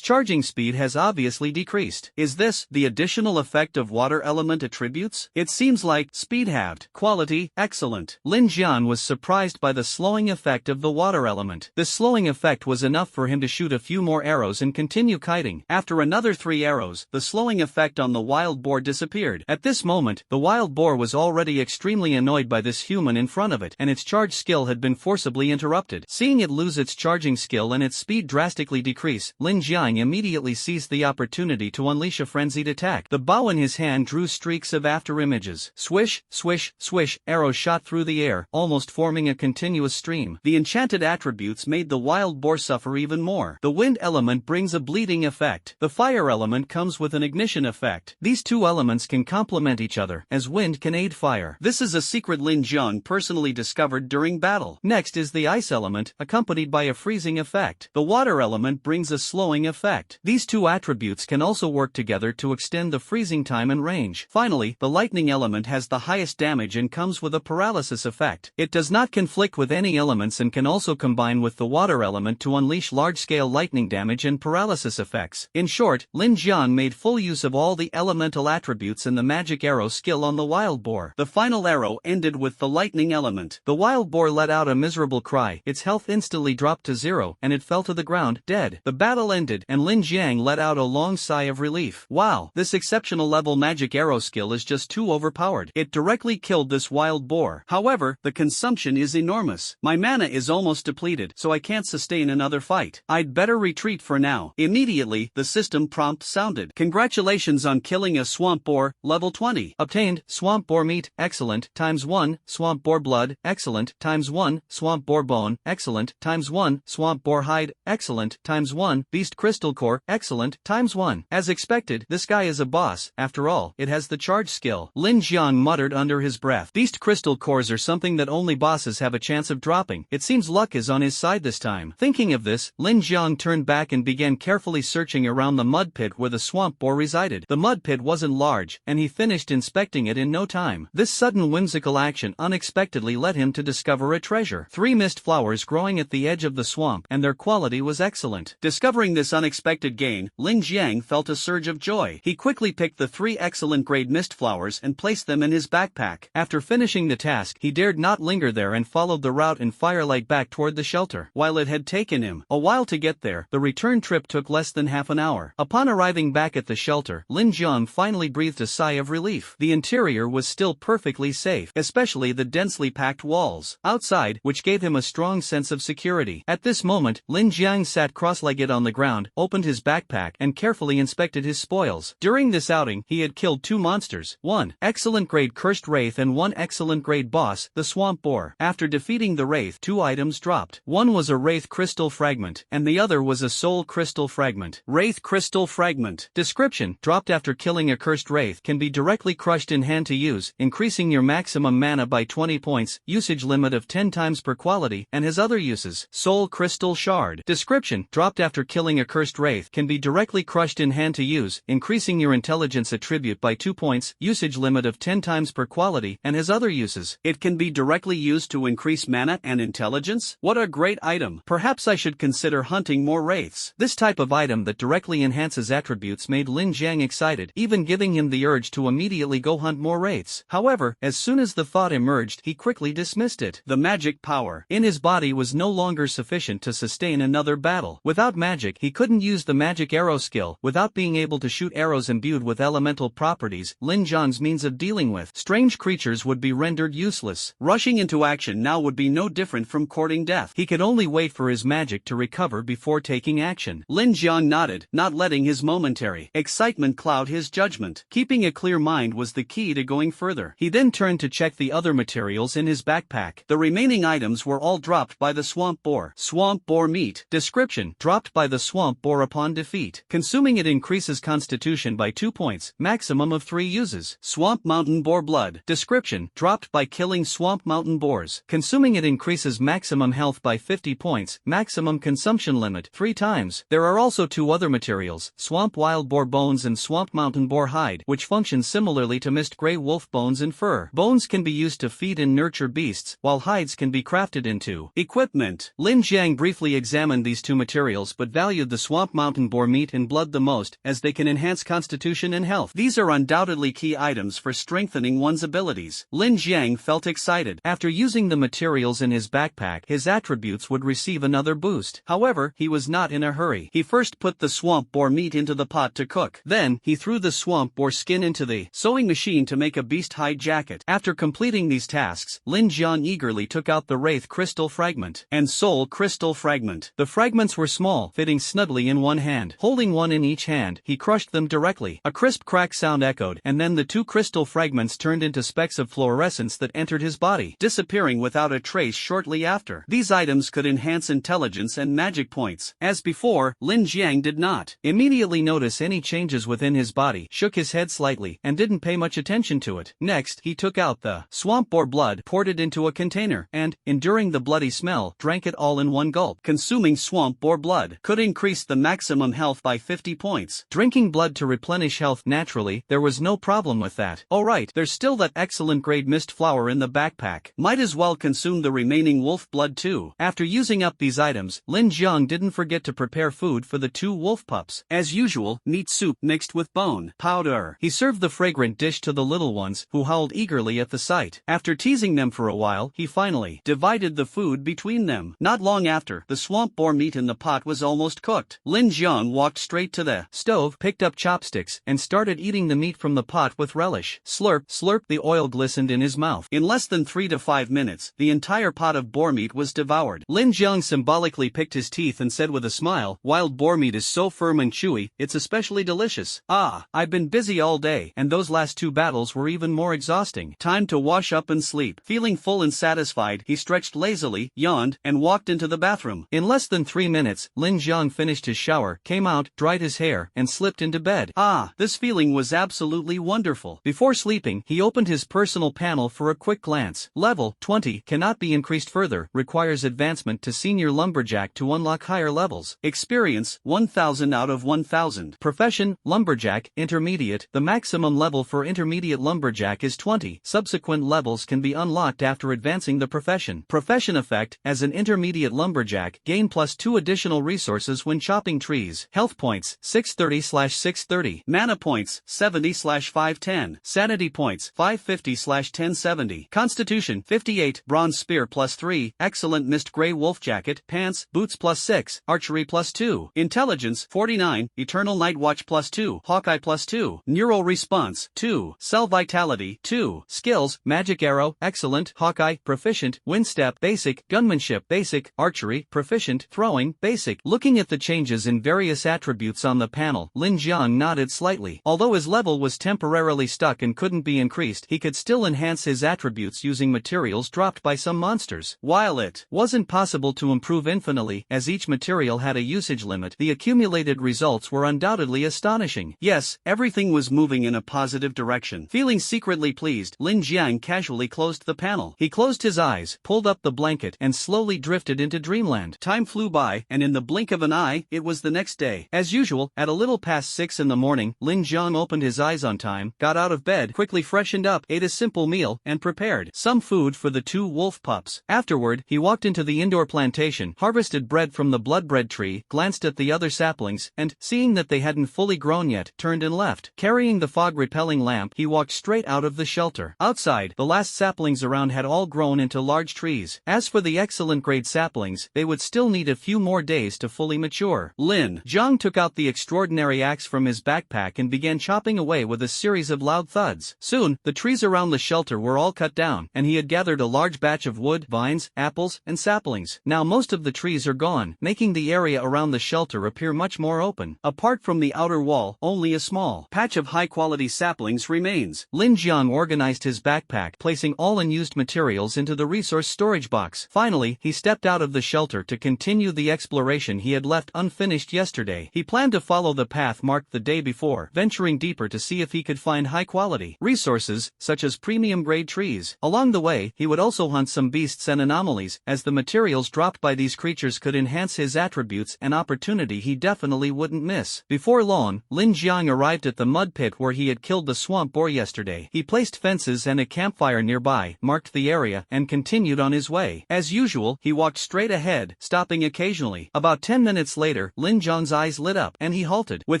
charging speed has obviously decreased. Is this the additional effect of water element attributes? It seems like speed halved. Quality, excellent. Lin Jian was surprised by the slowing effect of the water element. This slowing effect was enough for him to shoot a few more arrows and continue kiting. After another 3 arrows, the slowing effect on the wild boar disappeared. At this moment, the wild boar was already extremely annoyed by this human in front of it, and its charge skill had been forcibly interrupted. Seeing it lose its charging skill and its speed drastically decrease, Lin Jiang immediately seized the opportunity to unleash a frenzied attack. The bow in his hand drew streaks of after images. Swish, swish, swish, arrows shot through the air, almost forming a continuous stream. The enchanted attributes made the wild boar suffer even more. The wind element brings a bleeding effect. The fire element comes with an ignition effect. These two elements can complement each other, as wind can aid fire. This is a secret Lin Jiang personally discovered during battle. Next is the ice element, accompanied by a freezing effect. The water element brings a slowing effect. These two attributes can also work together to extend the freezing time and range. Finally, the lightning element has the highest damage and comes with a paralysis effect. It does not conflict with any elements and can also combine with the water element to unleash large-scale lightning damage and paralysis effects. In short, Lin Jian made full use of all the elemental attributes in the magic arrow skill on the wild boar. The final arrow ended with the lightning element. The wild boar let out a miserable cry, its health instantly dropped to 0, and it fell to the ground, dead. The battle ended, and Lin Jiang let out a long sigh of relief. Wow, this exceptional level magic arrow skill is just too overpowered. It directly killed this wild boar. However, the consumption is enormous. My mana is almost depleted, so I can't sustain another fight. I'd better retreat for now. Immediately, the system prompt sounded. Congratulations on killing a swamp boar, level 20. Obtained, swamp boar meat, excellent, ×1, swamp boar blood, excellent, ×1, swamp boar bone, excellent, ×1, swamp boar hide, excellent, ×1, beast crystal core, excellent, ×1. As expected, this guy is a boss. After all, it has the charge skill. Lin Jiang muttered under his breath. Beast crystal cores are something that only bosses have a chance of dropping. It seems luck is on his side this time. Thinking of this, Lin Jiang turned back and began carefully searching around the mud pit where the swamp boar resided. The mud pit wasn't large, and he finished inspecting it in no time. This sudden whimsical action unexpectedly led him to discover a treasure. 3 mist flowers growing at the edge of the swamp, and their quality was excellent. Discovering this unexpected gain, Lin Jiang felt a surge of joy. He quickly picked the 3 excellent grade mist flowers and placed them in his backpack. After finishing the task, he dared not linger there and followed the route in firelight back toward the shelter. While it had taken him a while to get there, the return trip took less than half an hour. Upon arriving back at the shelter, Lin Jiang finally breathed a sigh of relief. The interior was still perfectly safe, especially the densely packed walls outside, which gave him a strong sense of security. At this moment, Lin Jiang sat cross-legged on the ground, opened his backpack, and carefully inspected his spoils. During this outing, he had killed 2 monsters, 1 excellent grade cursed wraith and 1 excellent grade boss, the swamp boar. After defeating the wraith, 2 items dropped. One was a wraith crystal fragment, and the other was a soul crystal fragment. Wraith crystal fragment. Description: dropped after killing a cursed wraith, can be directly crushed in hand to use, increasing your maximum mana by 20 points, usage limit of 10 times per quality, and has other uses. Soul crystal shard. Description: dropped after killing a cursed wraith, can be directly crushed in hand to use, increasing your intelligence attribute by 2 points, usage limit of 10 times per quality, and has other uses. It can be directly used to increase mana and intelligence? What a great item. Perhaps I should consider hunting more wraiths. This type of item that directly enhances attributes made Lin Jiang excited, even giving him the urge to immediately go hunt more wraiths. However, as soon as the thought emerged, he quickly dismissed it. The magic power in his body was no longer sufficient to sustain another battle. Without magic, he couldn't use the magic arrow skill. Without being able to shoot arrows imbued with elemental properties, Lin Jiang's means of dealing with strange creatures would be rendered useless. Rushing into action now would be no different from courting death. He could only wait for his magic to recover before before taking action. Lin Jiang nodded, not letting his momentary excitement cloud his judgment. Keeping a clear mind was the key to going further. He then turned to check the other materials in his backpack. The remaining items were all dropped by the swamp boar. Swamp boar meat. Description: dropped by the swamp boar upon defeat. Consuming it increases constitution by 2 points, maximum of 3 uses. Swamp mountain boar blood. Description: dropped by killing swamp mountain boars. Consuming it increases maximum health by 50 points, maximum consumption limit 3 times. There are also 2 other materials, swamp wild boar bones and swamp mountain boar hide, which function similarly to mist gray wolf bones and fur. Bones can be used to feed and nurture beasts, while hides can be crafted into equipment. Lin Jiang briefly examined these 2 materials but valued the swamp mountain boar meat and blood the most, as they can enhance constitution and health. These are undoubtedly key items for strengthening one's abilities. Lin Jiang felt excited. After using the materials in his backpack, his attributes would receive another boost. However, he was not in a hurry. He first put the swamp boar meat into the pot to cook. Then, he threw the swamp boar skin into the sewing machine to make a beast hide jacket. After completing these tasks, Lin Jiang eagerly took out the Wraith crystal fragment and Soul crystal fragment. The fragments were small, fitting snugly in one hand. Holding one in each hand, he crushed them directly. A crisp crack sound echoed, and then the 2 crystal fragments turned into specks of fluorescence that entered his body, disappearing without a trace shortly after. These items could enhance intelligence and magic points. As before, Lin Jiang did not immediately notice any changes within his body, shook his head slightly, and didn't pay much attention to it. Next, he took out the swamp boar blood, poured it into a container, and, enduring the bloody smell, drank it all in one gulp. Consuming swamp boar blood could increase the maximum health by 50 points. Drinking blood to replenish health naturally, there was no problem with that. Alright, there's still that excellent grade mist flower in the backpack. Might as well consume the remaining wolf blood too. After using up these items, Lin Jiang didn't forget to prepare food for the 2 wolf pups. As usual, meat soup mixed with bone powder. He served the fragrant dish to the little ones, who howled eagerly at the sight. After teasing them for a while, he finally divided the food between them. Not long after, the swamp boar meat in the pot was almost cooked. Lin Jiang walked straight to the stove, picked up chopsticks, and started eating the meat from the pot with relish. Slurp, slurp, the oil glistened in his mouth. In less than 3 to 5 minutes, the entire pot of boar meat was devoured. Lin Jiang symbolically picked his teeth and said with a smile, "Wild boar meat is so firm and chewy, it's especially delicious. Ah, I've been busy all day, and those last 2 battles were even more exhausting. Time to wash up and sleep." Feeling full and satisfied, he stretched lazily, yawned, and walked into the bathroom. In less than 3 minutes, Lin Jiang finished his shower, came out, dried his hair, and slipped into bed. Ah, this feeling was absolutely wonderful. Before sleeping, he opened his personal panel for a quick glance. Level 20 cannot be increased further, requires advancement to senior lumberjack to unlock higher levels. Experience 1000 out of 1000. Profession lumberjack intermediate. The maximum level for intermediate lumberjack is 20. Subsequent levels can be unlocked after advancing the profession. Profession effect: as an intermediate lumberjack, gain +2 additional resources when chopping trees. Health points 630/630. Mana points 70/510. Sanity points 550/1070. Constitution 58. Bronze spear +3. Excellent mist gray wolf jacket, pants, boots +6. Archery +2. Intelligence 49. Eternal night watch +2. Hawkeye +2. Neural response 2. Cell vitality 2. Skills: magic arrow, excellent, Hawkeye, proficient, windstep, basic, gunmanship, basic, archery, proficient, throwing, basic. Looking at the changes in various attributes on the panel, Lin Jiang nodded slightly. Although his level was temporarily stuck and couldn't be increased, he could still enhance his attributes using materials dropped by some monsters. While it wasn't possible to improve infinitely, as each material had a usage limit, the accumulated results were undoubtedly astonishing. Yes, everything was moving in a positive direction. Feeling secretly pleased, Lin Jiang casually closed the panel. He closed his eyes, pulled up the blanket, and slowly drifted into dreamland. Time flew by, and in the blink of an eye, it was the next day. As usual, at a little past 6 in the morning, Lin Jiang opened his eyes on time, got out of bed, quickly freshened up, ate a simple meal, and prepared some food for the 2 wolf pups. Afterward, he walked into the indoor plantation, harvested bread from the bloodbread tree, glanced at the other saplings, and, seeing that they hadn't fully grown yet, turned and left. Carrying the fog-repelling lamp, he walked straight out of the shelter. Outside, the last saplings around had all grown into large trees. As for the excellent grade saplings, they would still need a few more days to fully mature. Lin Jiang took out the extraordinary axe from his backpack and began chopping away with a series of loud thuds. Soon, the trees around the shelter were all cut down, and he had gathered a large batch of wood, vines, apples, and saplings. Now most of the trees are gone, making making the area around the shelter appear much more open. Apart from the outer wall, only a small patch of high-quality saplings remains. Lin Jiang organized his backpack, placing all unused materials into the resource storage box. Finally, he stepped out of the shelter to continue the exploration he had left unfinished yesterday. He planned to follow the path marked the day before, venturing deeper to see if he could find high-quality resources, such as premium-grade trees. Along the way, he would also hunt some beasts and anomalies, as the materials dropped by these creatures could enhance his attributes, an opportunity he definitely wouldn't miss. Before long, Lin Jiang arrived at the mud pit where he had killed the swamp boar yesterday. He placed fences and a campfire nearby, marked the area, and continued on his way. As usual, he walked straight ahead, stopping occasionally. About 10 minutes later, Lin Jiang's eyes lit up, and he halted. With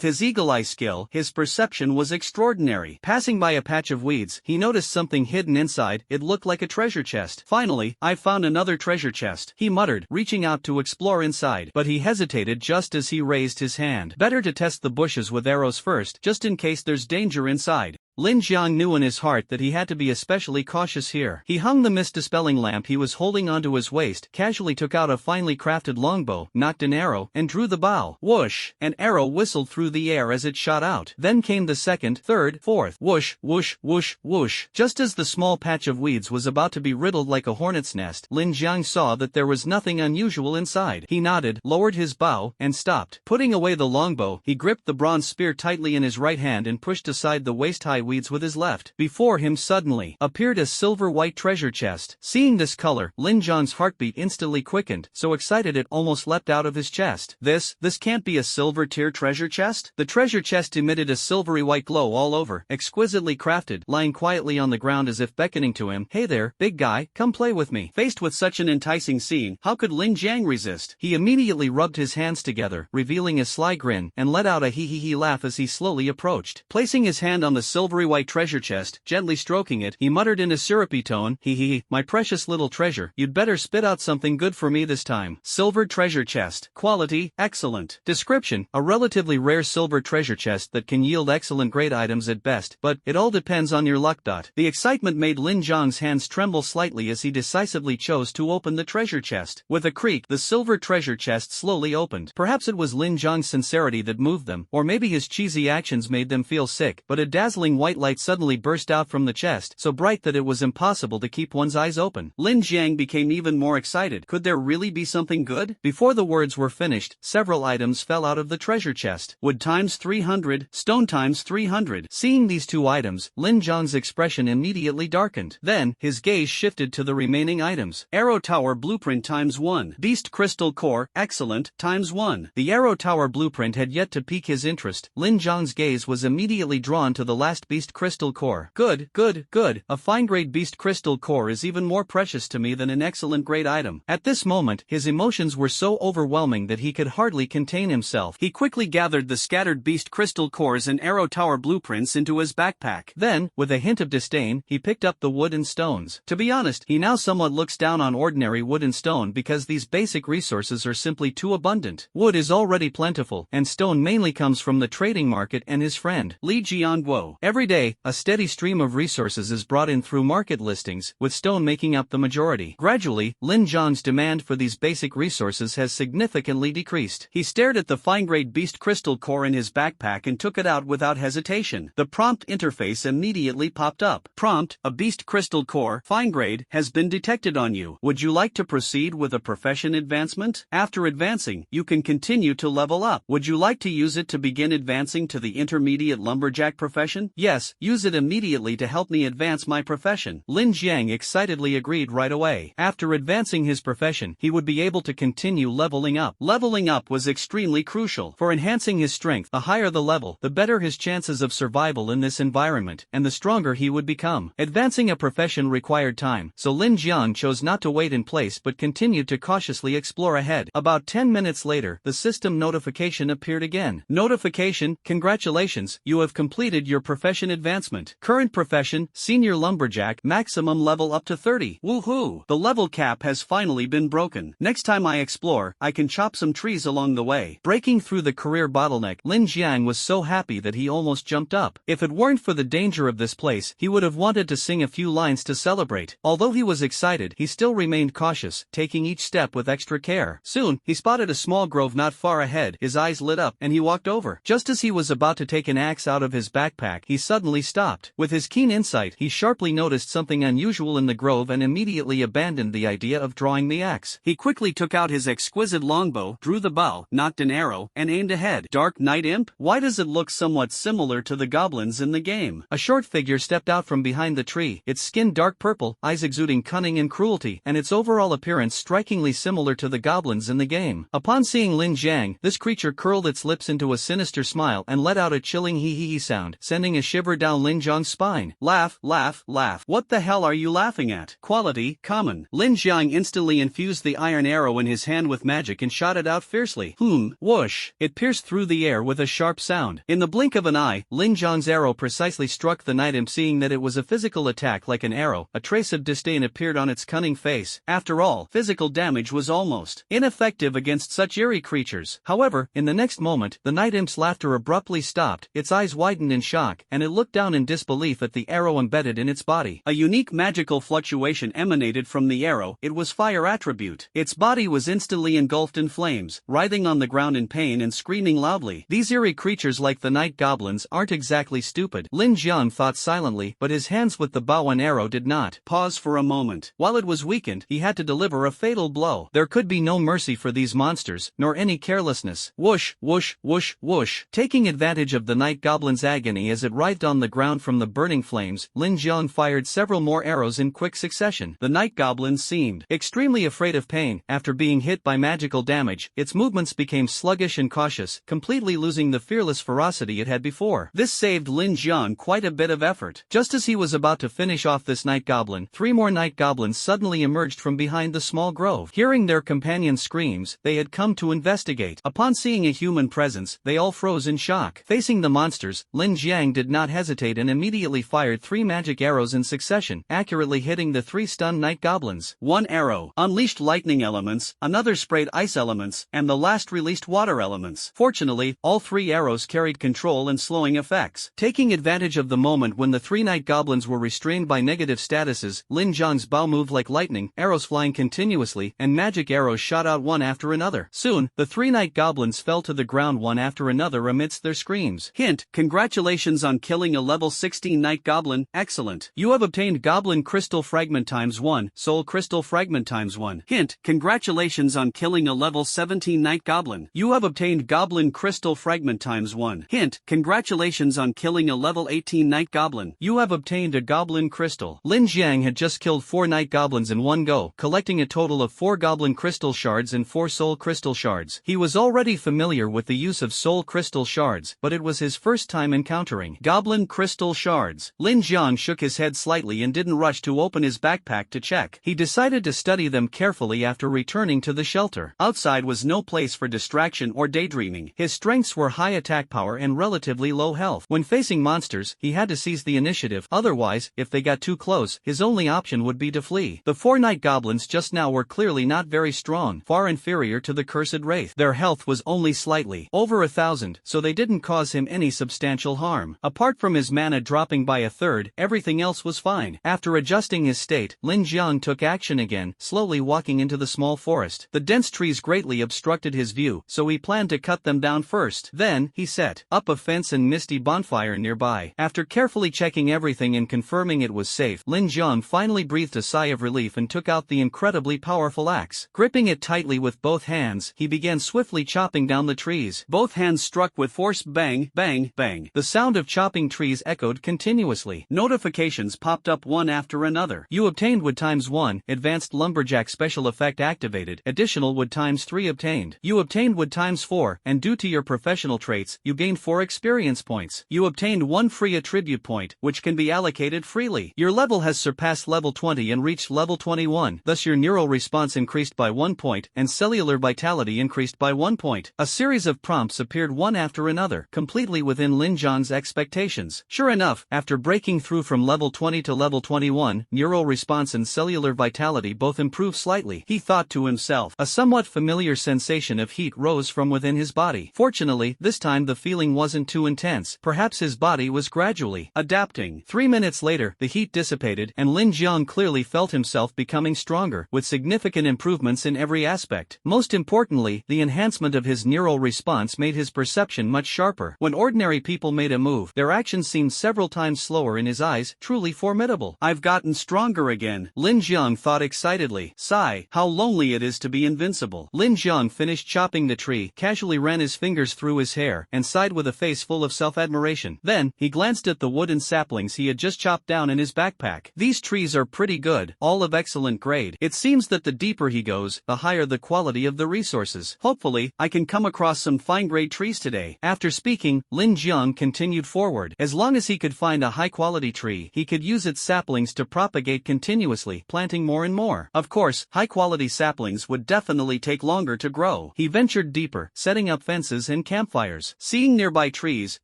his eagle-eye skill, his perception was extraordinary. Passing by a patch of weeds, he noticed something hidden inside. It looked like a treasure chest. Finally, I found another treasure chest, he muttered, reaching out to explore inside. But he hesitated just as he raised his hand. Better to test the bushes with arrows first, just in case there's danger inside. Lin Jiang knew in his heart that he had to be especially cautious here. He hung the mist-dispelling lamp he was holding onto his waist, casually took out a finely crafted longbow, knocked an arrow, and drew the bow. Whoosh! An arrow whistled through the air as it shot out. Then came the second, third, fourth. Whoosh, whoosh, whoosh, whoosh. Just as the small patch of weeds was about to be riddled like a hornet's nest, Lin Jiang saw that there was nothing unusual inside. He nodded, lowered his bow, and stopped. Putting away the longbow, he gripped the bronze spear tightly in his right hand and pushed aside the waist-high weeds with his left. Before him suddenly appeared a silver-white treasure chest. Seeing this color, Lin Jiang's heartbeat instantly quickened, so excited it almost leapt out of his chest. This can't be a silver-tier treasure chest? The treasure chest emitted a silvery white glow all over, exquisitely crafted, lying quietly on the ground as if beckoning to him. Hey there, big guy, come play with me. Faced with such an enticing scene, how could Lin Jiang resist? He immediately rubbed his hands together, revealing a sly grin, and let out a hee-hee-hee laugh as he slowly approached. Placing his hand on the silvery white treasure chest, gently stroking it, he muttered in a syrupy tone, hee hee, my precious little treasure, you'd better spit out something good for me this time. Silver treasure chest. Quality, excellent. Description, a relatively rare silver treasure chest that can yield excellent grade items at best, but it all depends on your luck. The excitement made Lin Jiang's hands tremble slightly as he decisively chose to open the treasure chest. With a creak, the silver treasure chest slowly opened. Perhaps it was Lin Jiang's sincerity that moved them, or maybe his cheesy actions made them feel sick, but a dazzling white light suddenly burst out from the chest, so bright that it was impossible to keep one's eyes open. Lin Jiang became even more excited. Could there really be something good? Before the words were finished, several items fell out of the treasure chest. Wood times 300, stone times 300. Seeing these two items, Lin Jiang's expression immediately darkened. Then, his gaze shifted to the remaining items. Arrow Tower Blueprint times 1. Beast Crystal Core, excellent, times 1. The Arrow Tower Blueprint had yet to pique his interest. Lin Jiang's gaze was immediately drawn to the last Beast Crystal Core. Good, good, good. A fine-grade Beast Crystal Core is even more precious to me than an excellent grade item. At this moment, his emotions were so overwhelming that he could hardly contain himself. He quickly gathered the scattered Beast Crystal Cores and Arrow Tower Blueprints into his backpack. Then, with a hint of disdain, he picked up the wood and stones. To be honest, he now somewhat looks down on ordinary wood and stone because these basic resources are simply too abundant. Wood is already plentiful, and stone mainly comes from the trading market and his friend, Li Jianguo. Every day, a steady stream of resources is brought in through market listings, with stone making up the majority. Gradually, Lin Jiang's demand for these basic resources has significantly decreased. He stared at the fine-grade Beast Crystal Core in his backpack and took it out without hesitation. The prompt interface immediately popped up. Prompt, a Beast Crystal Core, fine grade, has been detected on you. Would you like to proceed with a profession advancement? After advancing, you can continue to level up. Would you like to use it to begin advancing to the intermediate lumberjack profession? Yes, use it immediately to help me advance my profession. Lin Jiang excitedly agreed right away. After advancing his profession, he would be able to continue leveling up. Leveling up was extremely crucial. For enhancing his strength, the higher the level, the better his chances of survival in this environment, and the stronger he would become. Advancing a profession required time, so Lin Jiang chose not to wait in place but continued to cautiously explore ahead. About 10 minutes later, the system notification appeared again. Notification, congratulations, you have completed your profession profession advancement. Current profession, senior lumberjack, maximum level up to 30. Woohoo! The level cap has finally been broken. Next time I explore, I can chop some trees along the way. Breaking through the career bottleneck, Lin Jiang was so happy that he almost jumped up. If it weren't for the danger of this place, he would have wanted to sing a few lines to celebrate. Although he was excited, he still remained cautious, taking each step with extra care. Soon, he spotted a small grove not far ahead. His eyes lit up, and he walked over. Just as he was about to take an axe out of his backpack, he suddenly stopped. With his keen insight, he sharply noticed something unusual in the grove and immediately abandoned the idea of drawing the axe. He quickly took out his exquisite longbow, drew the bow, knocked an arrow, and aimed ahead. Dark Night Imp? Why does it look somewhat similar to the goblins in the game? A short figure stepped out from behind the tree, its skin dark purple, eyes exuding cunning and cruelty, and its overall appearance strikingly similar to the goblins in the game. Upon seeing Lin Jiang, this creature curled its lips into a sinister smile and let out a chilling hee-hee sound, sending a shiver down Lin Jiang's spine. Laugh, laugh, laugh. What the hell are you laughing at? Quality, common. Lin Jiang instantly infused the iron arrow in his hand with magic and shot it out fiercely. Whoosh. It pierced through the air with a sharp sound. In the blink of an eye, Lin Jiang's arrow precisely struck the night imp. Seeing that it was a physical attack like an arrow, a trace of disdain appeared on its cunning face. After all, physical damage was almost ineffective against such eerie creatures. However, in the next moment, the night imp's laughter abruptly stopped, its eyes widened in shock, and it looked down in disbelief at the arrow embedded in its body. A unique magical fluctuation emanated from the arrow. It was fire attribute. Its body was instantly engulfed in flames, writhing on the ground in pain and screaming loudly. These eerie creatures like the night goblins aren't exactly stupid. Lin Jiang thought silently, but his hands with the bow and arrow did not pause for a moment. While it was weakened, he had to deliver a fatal blow. There could be no mercy for these monsters, nor any carelessness. Whoosh, whoosh, whoosh, whoosh. Taking advantage of the night goblin's agony as it writhed on the ground from the burning flames, Lin Jiang fired several more arrows in quick succession. The night goblin seemed extremely afraid of pain. After being hit by magical damage, its movements became sluggish and cautious, completely losing the fearless ferocity it had before. This saved Lin Jiang quite a bit of effort. Just as he was about to finish off this night goblin, 3 more night goblins suddenly emerged from behind the small grove. Hearing their companion's screams, they had come to investigate. Upon seeing a human presence, they all froze in shock. Facing the monsters, Lin Jiang did not hesitate and immediately fired 3 magic arrows in succession, accurately hitting the 3 stunned night goblins. One arrow unleashed lightning elements, another sprayed ice elements, and the last released water elements. Fortunately, all 3 arrows carried control and slowing effects. Taking advantage of the moment when the 3 night goblins were restrained by negative statuses, Lin Jiang's bow moved like lightning, arrows flying continuously, and magic arrows shot out one after another. Soon, the 3 night goblins fell to the ground one after another amidst their screams. Hint: congratulations on killing a level 16 night goblin. Excellent. You have obtained Goblin Crystal Fragment times 1, Soul Crystal Fragment times 1. Hint: congratulations on killing a level 17 night goblin. You have obtained Goblin Crystal Fragment times 1. Hint: congratulations on killing a level 18 night goblin. You have obtained a Goblin Crystal. Lin Jiang had just killed 4 night goblins in one go, collecting a total of 4 Goblin Crystal Shards and 4 Soul Crystal Shards. He was already familiar with the use of Soul Crystal Shards, but it was his first time encountering Goblin Crystal Shards. Lin Jiang shook his head slightly and didn't rush to open his backpack to check. He decided to study them carefully after returning to the shelter. Outside was no place for distraction or daydreaming. His strengths were high attack power and relatively low health. When facing monsters, he had to seize the initiative, otherwise, if they got too close, his only option would be to flee. The 4 night goblins just now were clearly not very strong, far inferior to the cursed wraith. Their health was only slightly over 1,000, so they didn't cause him any substantial harm. Apart from his mana dropping by a third, everything else was fine. After adjusting his state, Lin Jiang took action again, slowly walking into the small forest. The dense trees greatly obstructed his view, so he planned to cut them down first. Then, he set up a fence and misty bonfire nearby. After carefully checking everything and confirming it was safe, Lin Jiang finally breathed a sigh of relief and took out the incredibly powerful axe. Gripping it tightly with both hands, he began swiftly chopping down the trees. Both hands struck with force. Bang, bang, bang. The sound of chopping trees echoed continuously. Notifications popped up one after another. You obtained wood times 1, advanced lumberjack special effect activated, additional wood times 3 obtained. You obtained wood times 4, and due to your professional traits, you gained 4 experience points. You obtained 1 free attribute point, which can be allocated freely. Your level has surpassed level 20 and reached level 21, thus your neural response increased by 1 point, and cellular vitality increased by 1 point. A series of prompts appeared one after another, completely within Lin Jiang's expectations. observations. Sure enough, after breaking through from level 20 to level 21, neural response and cellular vitality both improved slightly. He thought to himself. A somewhat familiar sensation of heat rose from within his body. Fortunately, this time the feeling wasn't too intense. Perhaps his body was gradually adapting. 3 minutes later, the heat dissipated, and Lin Jiang clearly felt himself becoming stronger, with significant improvements in every aspect. Most importantly, the enhancement of his neural response made his perception much sharper. When ordinary people made a move, their actions seemed several times slower in his eyes, truly formidable. I've gotten stronger again, Lin Jiang thought excitedly. Sigh, how lonely it is to be invincible. Lin Jiang finished chopping the tree, casually ran his fingers through his hair, and sighed with a face full of self-admiration. Then, he glanced at the wooden saplings he had just chopped down in his backpack. These trees are pretty good, all of excellent grade. It seems that the deeper he goes, the higher the quality of the resources. Hopefully, I can come across some fine-grade trees today. After speaking, Lin Jiang continued forward. As long as he could find a high-quality tree, he could use its saplings to propagate continuously, planting more and more. Of course, high-quality saplings would definitely take longer to grow. He ventured deeper, setting up fences and campfires. Seeing nearby trees,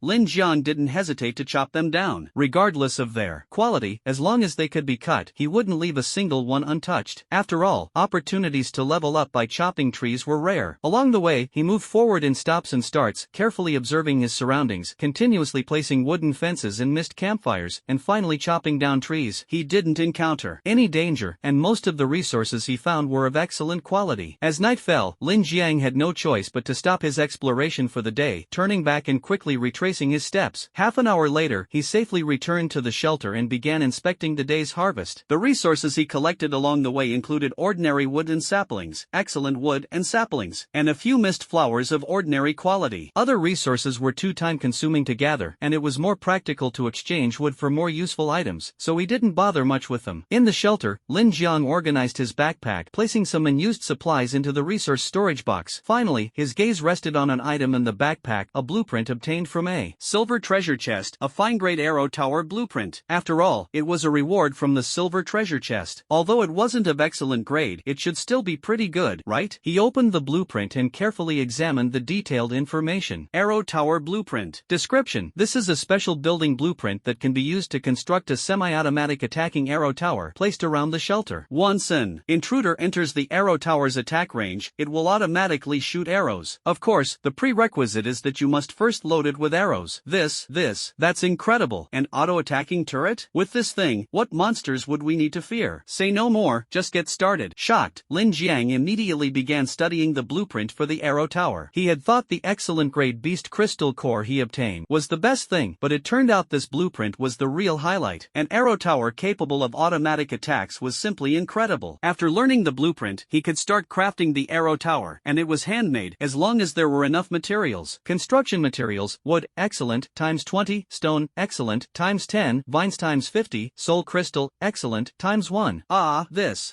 Lin Jiang didn't hesitate to chop them down. Regardless of their quality, as long as they could be cut, he wouldn't leave a single one untouched. After all, opportunities to level up by chopping trees were rare. Along the way, he moved forward in stops and starts, carefully observing his surroundings, continuously placing wooden fences and mist campfires, and finally chopping down trees. He didn't encounter any danger, and most of the resources he found were of excellent quality. As night fell, Lin Jiang had no choice but to stop his exploration for the day, turning back and quickly retracing his steps. Half an hour later, he safely returned to the shelter and began inspecting the day's harvest. The resources he collected along the way included ordinary wood and saplings, excellent wood and saplings, and a few mist flowers of ordinary quality. Other resources were too time-consuming to gather, and it was more practical to exchange wood for more useful items, so he didn't bother much with them. In the shelter, Lin Jiang organized his backpack, placing some unused supplies into the resource storage box. Finally, his gaze rested on an item in the backpack, a blueprint obtained from a silver treasure chest, a fine-grade arrow tower blueprint. After all, it was a reward from the silver treasure chest. Although it wasn't of excellent grade, it should still be pretty good, right? He opened the blueprint and carefully examined the detailed information. Arrow tower blueprint. Description: this is a special building blueprint that can be used to construct a semi-automatic attacking arrow tower placed around the shelter. Once an intruder enters the arrow tower's attack range, it will automatically shoot arrows. Of course, the prerequisite is that you must first load it with arrows. That's incredible. An auto-attacking turret? With this thing, what monsters would we need to fear? Say no more, just get started. Shocked, Lin Jiang immediately began studying the blueprint for the arrow tower. He had thought the excellent grade beast crystal core he obtained was the best thing, but it turned out this blueprint was the real highlight. An arrow tower capable of automatic attacks was simply incredible. After learning the blueprint, he could start crafting the arrow tower, and it was handmade as long as there were enough materials. Construction materials: wood, excellent, times 20, stone, excellent, times 10, vines times 50, soul crystal, excellent, times 1.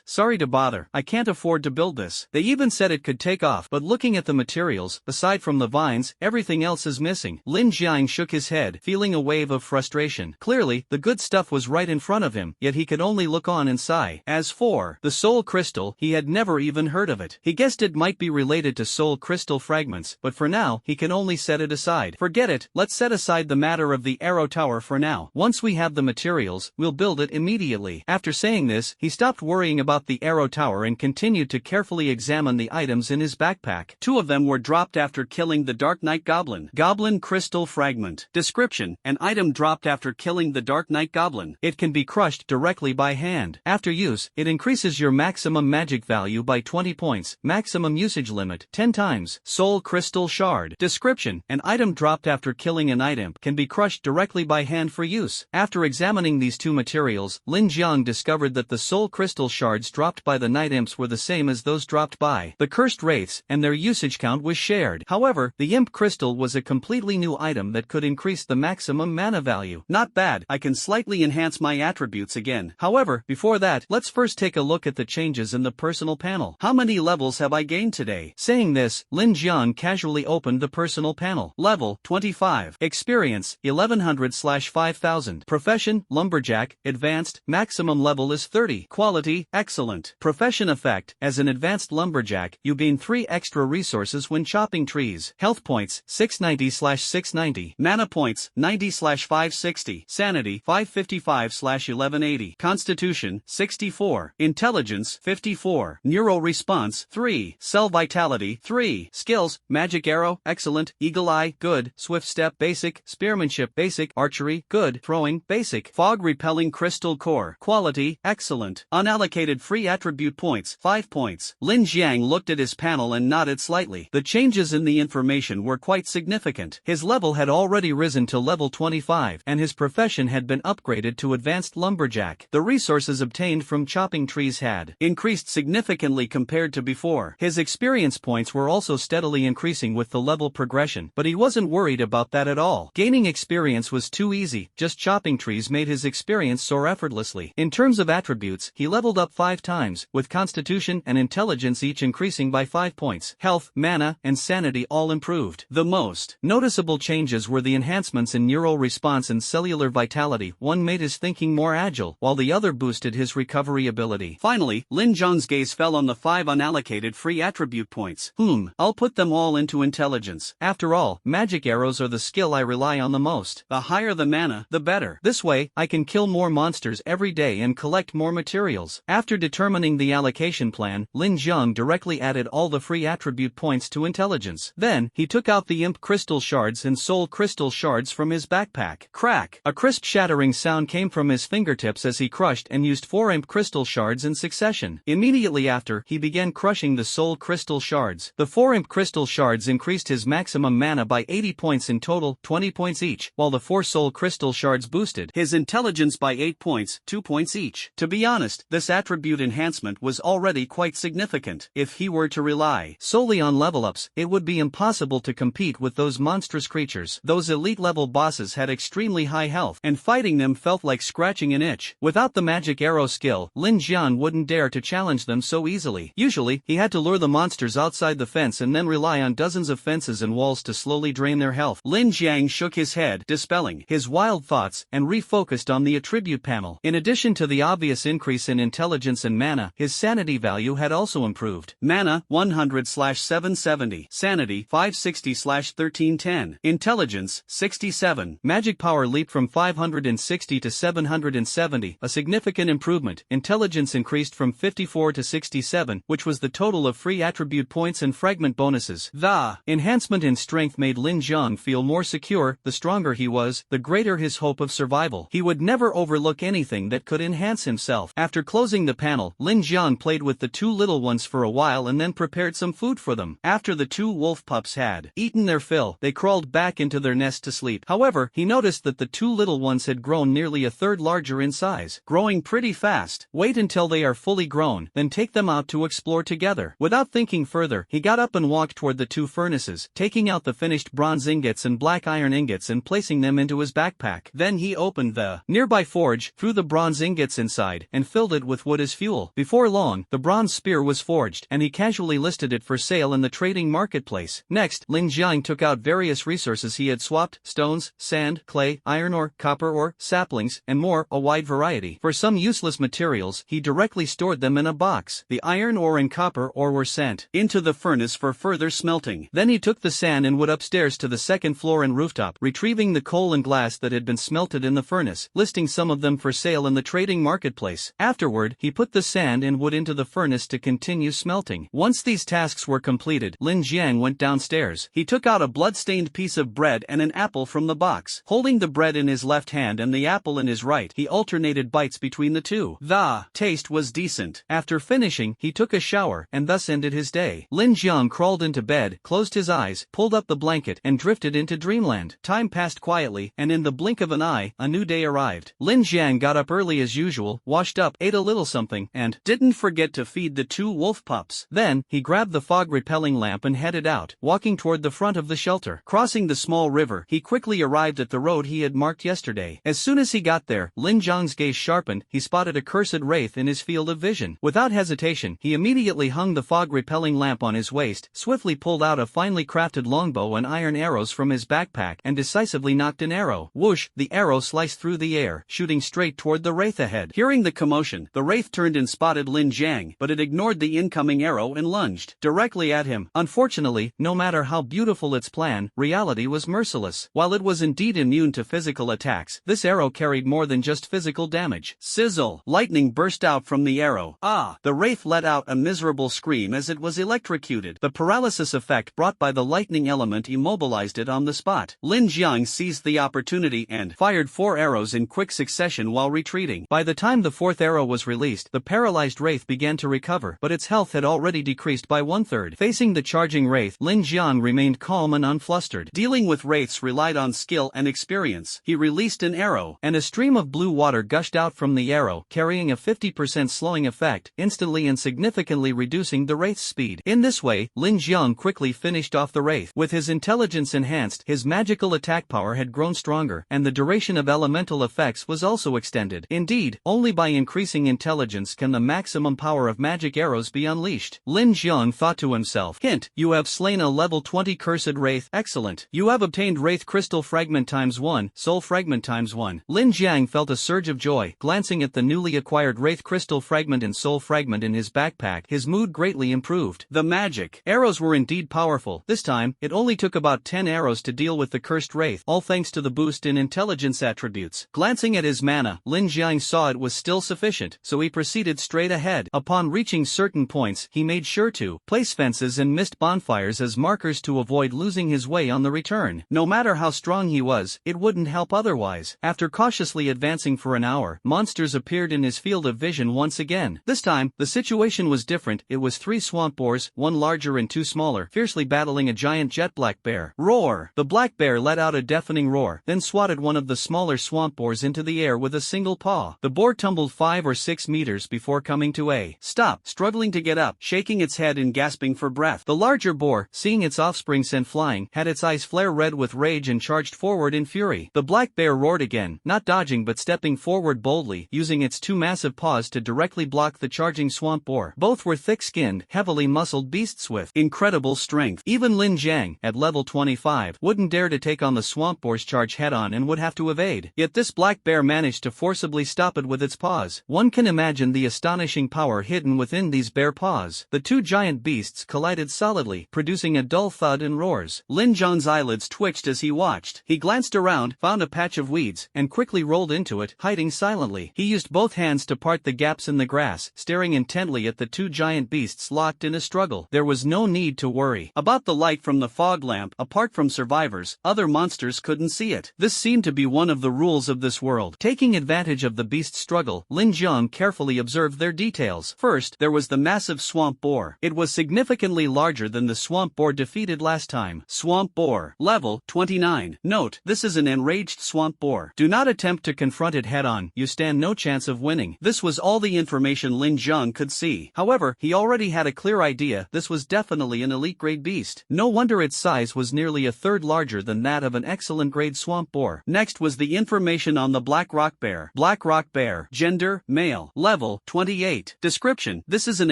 Sorry to bother, I can't afford to build this. They even said it could take off, but looking at the materials, aside from the vines, everything else is missing. Lin Jiang shook his head, feeling a wave of frustration. Clearly, the good stuff was right in front of him, yet he could only look on and sigh. As for the soul crystal, he had never even heard of it. He guessed it might be related to soul crystal fragments, but for now, he can only set it aside. Forget it, let's set aside the matter of the arrow tower for now. Once we have the materials, we'll build it immediately. After saying this, he stopped worrying about the arrow tower and continued to carefully examine the items in his backpack. 2 of them were dropped after killing the Dark Knight Goblin. Goblin Crystal Fragment. Description: an item dropped after killing the Dark Knight Goblin. It can be crushed directly by hand. After use, it increases your maximum magic value by 20 points. Maximum usage limit, 10 times. Soul Crystal Shard. Description: an item dropped after killing an item can be crushed directly by hand for use. After examining these 2 materials, Lin Jiang discovered that the soul crystal shards dropped by the night imps were the same as those dropped by the cursed wraiths, and their usage count was shared. However, the imp crystal was a completely new item that could increase the maximum mana value. Not bad, I can slightly enhance my attributes again. However, before that, let's first take a look at the changes in the personal panel. How many levels have I gained today? Saying this, Lin Jiang casually opened the personal panel. Level 25. Experience 1100/5000. Profession lumberjack, advanced, maximum level is 30. Quality excellent. Profession effect: as an advanced lumberjack, you gain 3 extra resources when chopping trees. Health points 690/690. Mana points 90/560, Sanity 555/1180, Constitution 64, Intelligence 54, Neuro Response 3, Cell Vitality 3, Skills, Magic Arrow, Excellent, Eagle Eye, Good, Swift Step, Basic, Spearmanship, Basic, Archery, Good, Throwing, Basic, Fog Repelling Crystal Core, Quality, Excellent, Unallocated Free Attribute Points 5 points. Lin Jiang looked at his panel and nodded slightly. The changes in the information were quite significant. His level had already risen to level 25 and his profession had been upgraded to Advanced Lumberjack. The resources obtained from chopping trees had increased significantly compared to before. His experience points were also steadily increasing with the level progression, but he wasn't worried about that at all. Gaining experience was too easy, just chopping trees made his experience soar effortlessly. In terms of attributes, he leveled up 5 times, with Constitution and Intelligence each increasing by 5 points. Health, Mana, and Sanity all improved. The most noticeable changes were the enhancements in neural response and cellular vitality. One made his thinking more agile, while the other boosted his recovery ability. Finally, Lin Zhang's gaze fell on the 5 unallocated free attribute points. I'll put them all into Intelligence. After all, magic arrows are the skill I rely on the most. The higher the mana, the better. This way, I can kill more monsters every day and collect more materials. After determining the allocation plan, Lin Zhang directly added all the free attribute points to Intelligence. Then, he took out the imp crystal shards and soul crystal shards from his backpack. Crack! A crisp shattering sound came from his fingertips as he crushed and used 4 imp crystal shards in succession. Immediately after, he began crushing the soul crystal shards. The 4 imp crystal shards increased his maximum mana by 80 points in total, 20 points each, while the 4 soul crystal shards boosted his intelligence by 8 points, 2 points each. To be honest, this attribute enhancement was already quite significant. If he were to rely solely on level ups, it would be impossible to compete with those monstrous creatures. Those elite level bosses had extremely high health, and fighting them felt like scratching an itch. Without the magic arrow skill, Lin Jian wouldn't dare to challenge them so easily. Usually, he had to lure the monsters outside the fence and then rely on dozens of fences and walls to slowly drain their health. Lin Jiang shook his head, dispelling his wild thoughts, and refocused on the attribute panel. In addition to the obvious increase in intelligence and mana, his sanity value had also improved. Mana, 100/770. Sanity, 560/1310. Intelligence, 67. Magic power leaped from 560 to 770, a significant improvement. Intelligence increased from 54 to 67, which was the total of free attribute points and fragment bonuses. The enhancement in strength made Lin Zhang feel more secure. The stronger he was, the greater his hope of survival. He would never overlook anything that could enhance himself. After closing the panel, Lin Zhang played with the 2 little ones for a while and then prepared some food for them. After the 2 wolf pups had eaten their fill, they crawled back into their nest to sleep. However, he noticed that the 2 little ones had grown nearly a third larger in size, growing pretty fast. Wait until they are fully grown, then take them out to explore together. Without thinking further, he got up and walked toward the 2 furnaces, taking out the finished bronze ingots and black iron ingots and placing them into his backpack. Then he opened the nearby forge, threw the bronze ingots inside, and filled it with wood as fuel. Before long, the bronze spear was forged, and he casually listed it for sale in the trading marketplace. Next, Lin Jiang took out various resources he had swapped: stones, sand, clay, iron ore, copper ore, saplings, and more, a wide variety. For some useless materials, he directly stored them in a box. The iron ore and copper ore were sent into the furnace for further smelting. Then he took the sand and wood upstairs to the second floor and rooftop, retrieving the coal and glass that had been smelted in the furnace, listing some of them for sale in the trading marketplace. Afterward, he put the sand and wood into the furnace to continue smelting. Once these tasks were completed, Lin Jiang went downstairs. He took out a blood-stained piece of bread and an apple from the box. Holding the bread in his left hand and the apple in his right, he alternated bites between the two. The taste was decent. After finishing, he took a shower, and thus ended his day. Lin Jiang crawled into bed, closed his eyes, pulled up the blanket, and drifted into dreamland. Time passed quietly, and in the blink of an eye, a new day arrived. Lin Jiang got up early as usual, washed up, ate a little something, and didn't forget to feed the 2 wolf pups. Then, he grabbed the fog-repelling lamp and headed out, walking toward the front of the shelter. Crossing the small river, he quickly arrived at the road he had marked yesterday. As soon as he got there, Lin Jiang's gaze sharpened. He spotted a cursed wraith in his field of vision. Without hesitation, he immediately hung the fog-repelling lamp on his waist, swiftly pulled out a finely crafted longbow and iron arrows from his backpack, and decisively knocked an arrow. Whoosh! The arrow sliced through the air, shooting straight toward the wraith ahead. Hearing the commotion, the wraith turned and spotted Lin Jiang, but it ignored the incoming arrow and lunged directly at him. Unfortunately, no matter how beautiful its plan, reality was merciless. While it it was indeed immune to physical attacks, this arrow carried more than just physical damage. Sizzle! Lightning burst out from the arrow. Ah! The wraith let out a miserable scream as it was electrocuted. The paralysis effect brought by the lightning element immobilized it on the spot. Lin Jiang seized the opportunity and fired 4 arrows in quick succession while retreating. By the time the 4th arrow was released, the paralyzed wraith began to recover, but its health had already decreased by 1/3. Facing the charging wraith, Lin Jiang remained calm and unflustered. Dealing with wraiths relied on skill and experience. He released an arrow, and a stream of blue water gushed out from the arrow, carrying a 50% slowing effect, instantly and significantly reducing the wraith's speed. In this way, Lin Jiang quickly finished off the wraith. With his intelligence enhanced, his magical attack power had grown stronger, and the duration of elemental effects was also extended. Indeed, only by increasing intelligence can the maximum power of magic arrows be unleashed. Lin Jiang thought to himself, "Hint, you have slain a level 20 cursed wraith. Excellent. You have obtained wraith crystal fragment ×1, soul fragment ×1. Lin Jiang felt a surge of joy. Glancing at the newly acquired wraith crystal fragment and soul fragment in his backpack, his mood greatly improved. The magic arrows were indeed powerful. This time, it only took about 10 arrows to deal with the cursed wraith, all thanks to the boost in intelligence attributes. Glancing at his mana, Lin Jiang saw it was still sufficient, so he proceeded straight ahead. Upon reaching certain points, he made sure to place fences and mist bonfires as markers to avoid losing his way on the return. No matter how strong he was, it wouldn't help otherwise. After cautiously advancing for an hour, monsters appeared in his field of vision once again. This time, the situation was different. It was 3 swamp boars, 1 larger and 2 smaller, fiercely battling a giant jet black bear. Roar! The black bear let out a deafening roar, then swatted one of the smaller swamp boars into the air with a single paw. The boar tumbled 5 or 6 meters before coming to a stop, struggling to get up, shaking its head and gasping for breath. The larger boar, seeing its offspring sent flying, had its eyes flare red with rage and charged forward in fury. The black bear roared again, not dodging but stepping forward boldly, using its 2 massive paws to directly block the charging swamp boar. Both were thick-skinned, heavily muscled beasts with incredible strength. Even Lin Jiang, at level 25, wouldn't dare to take on the swamp boar's charge head-on and would have to evade. Yet this black bear managed to forcibly stop it with its paws. One can imagine the astonishing power hidden within these bare paws. The 2 giant beasts collided solidly, producing a dull thud and roars. Lin Jiang's eyelids twitched as he watched. He glanced around, found a patch of weeds, and quickly rolled into it, hiding silently. He used both hands to part the gaps in the grass, staring intently at the 2 giant beasts locked in a struggle. There was no need to worry about the light from the fog lamp. Apart from survivors, other monsters couldn't see it. This seemed to be one of the rules of this world. Taking advantage of the beast's struggle, Lin Jiang carefully observed their details. First, there was the massive swamp boar. It was significantly larger than the swamp boar defeated last time. Swamp boar, level 29. Note, this is an enraged swamp boar. Do not attempt to confront it head-on. You stand no chance of winning. This was all the information Lin Jiang could see. However, he already had a clear idea. This was definitely an elite grade beast. No wonder its size was nearly a third larger than that of an excellent grade swamp boar. Next was the information on the black rock bear. Black rock bear. Gender, male. Level, 28. Description. This is an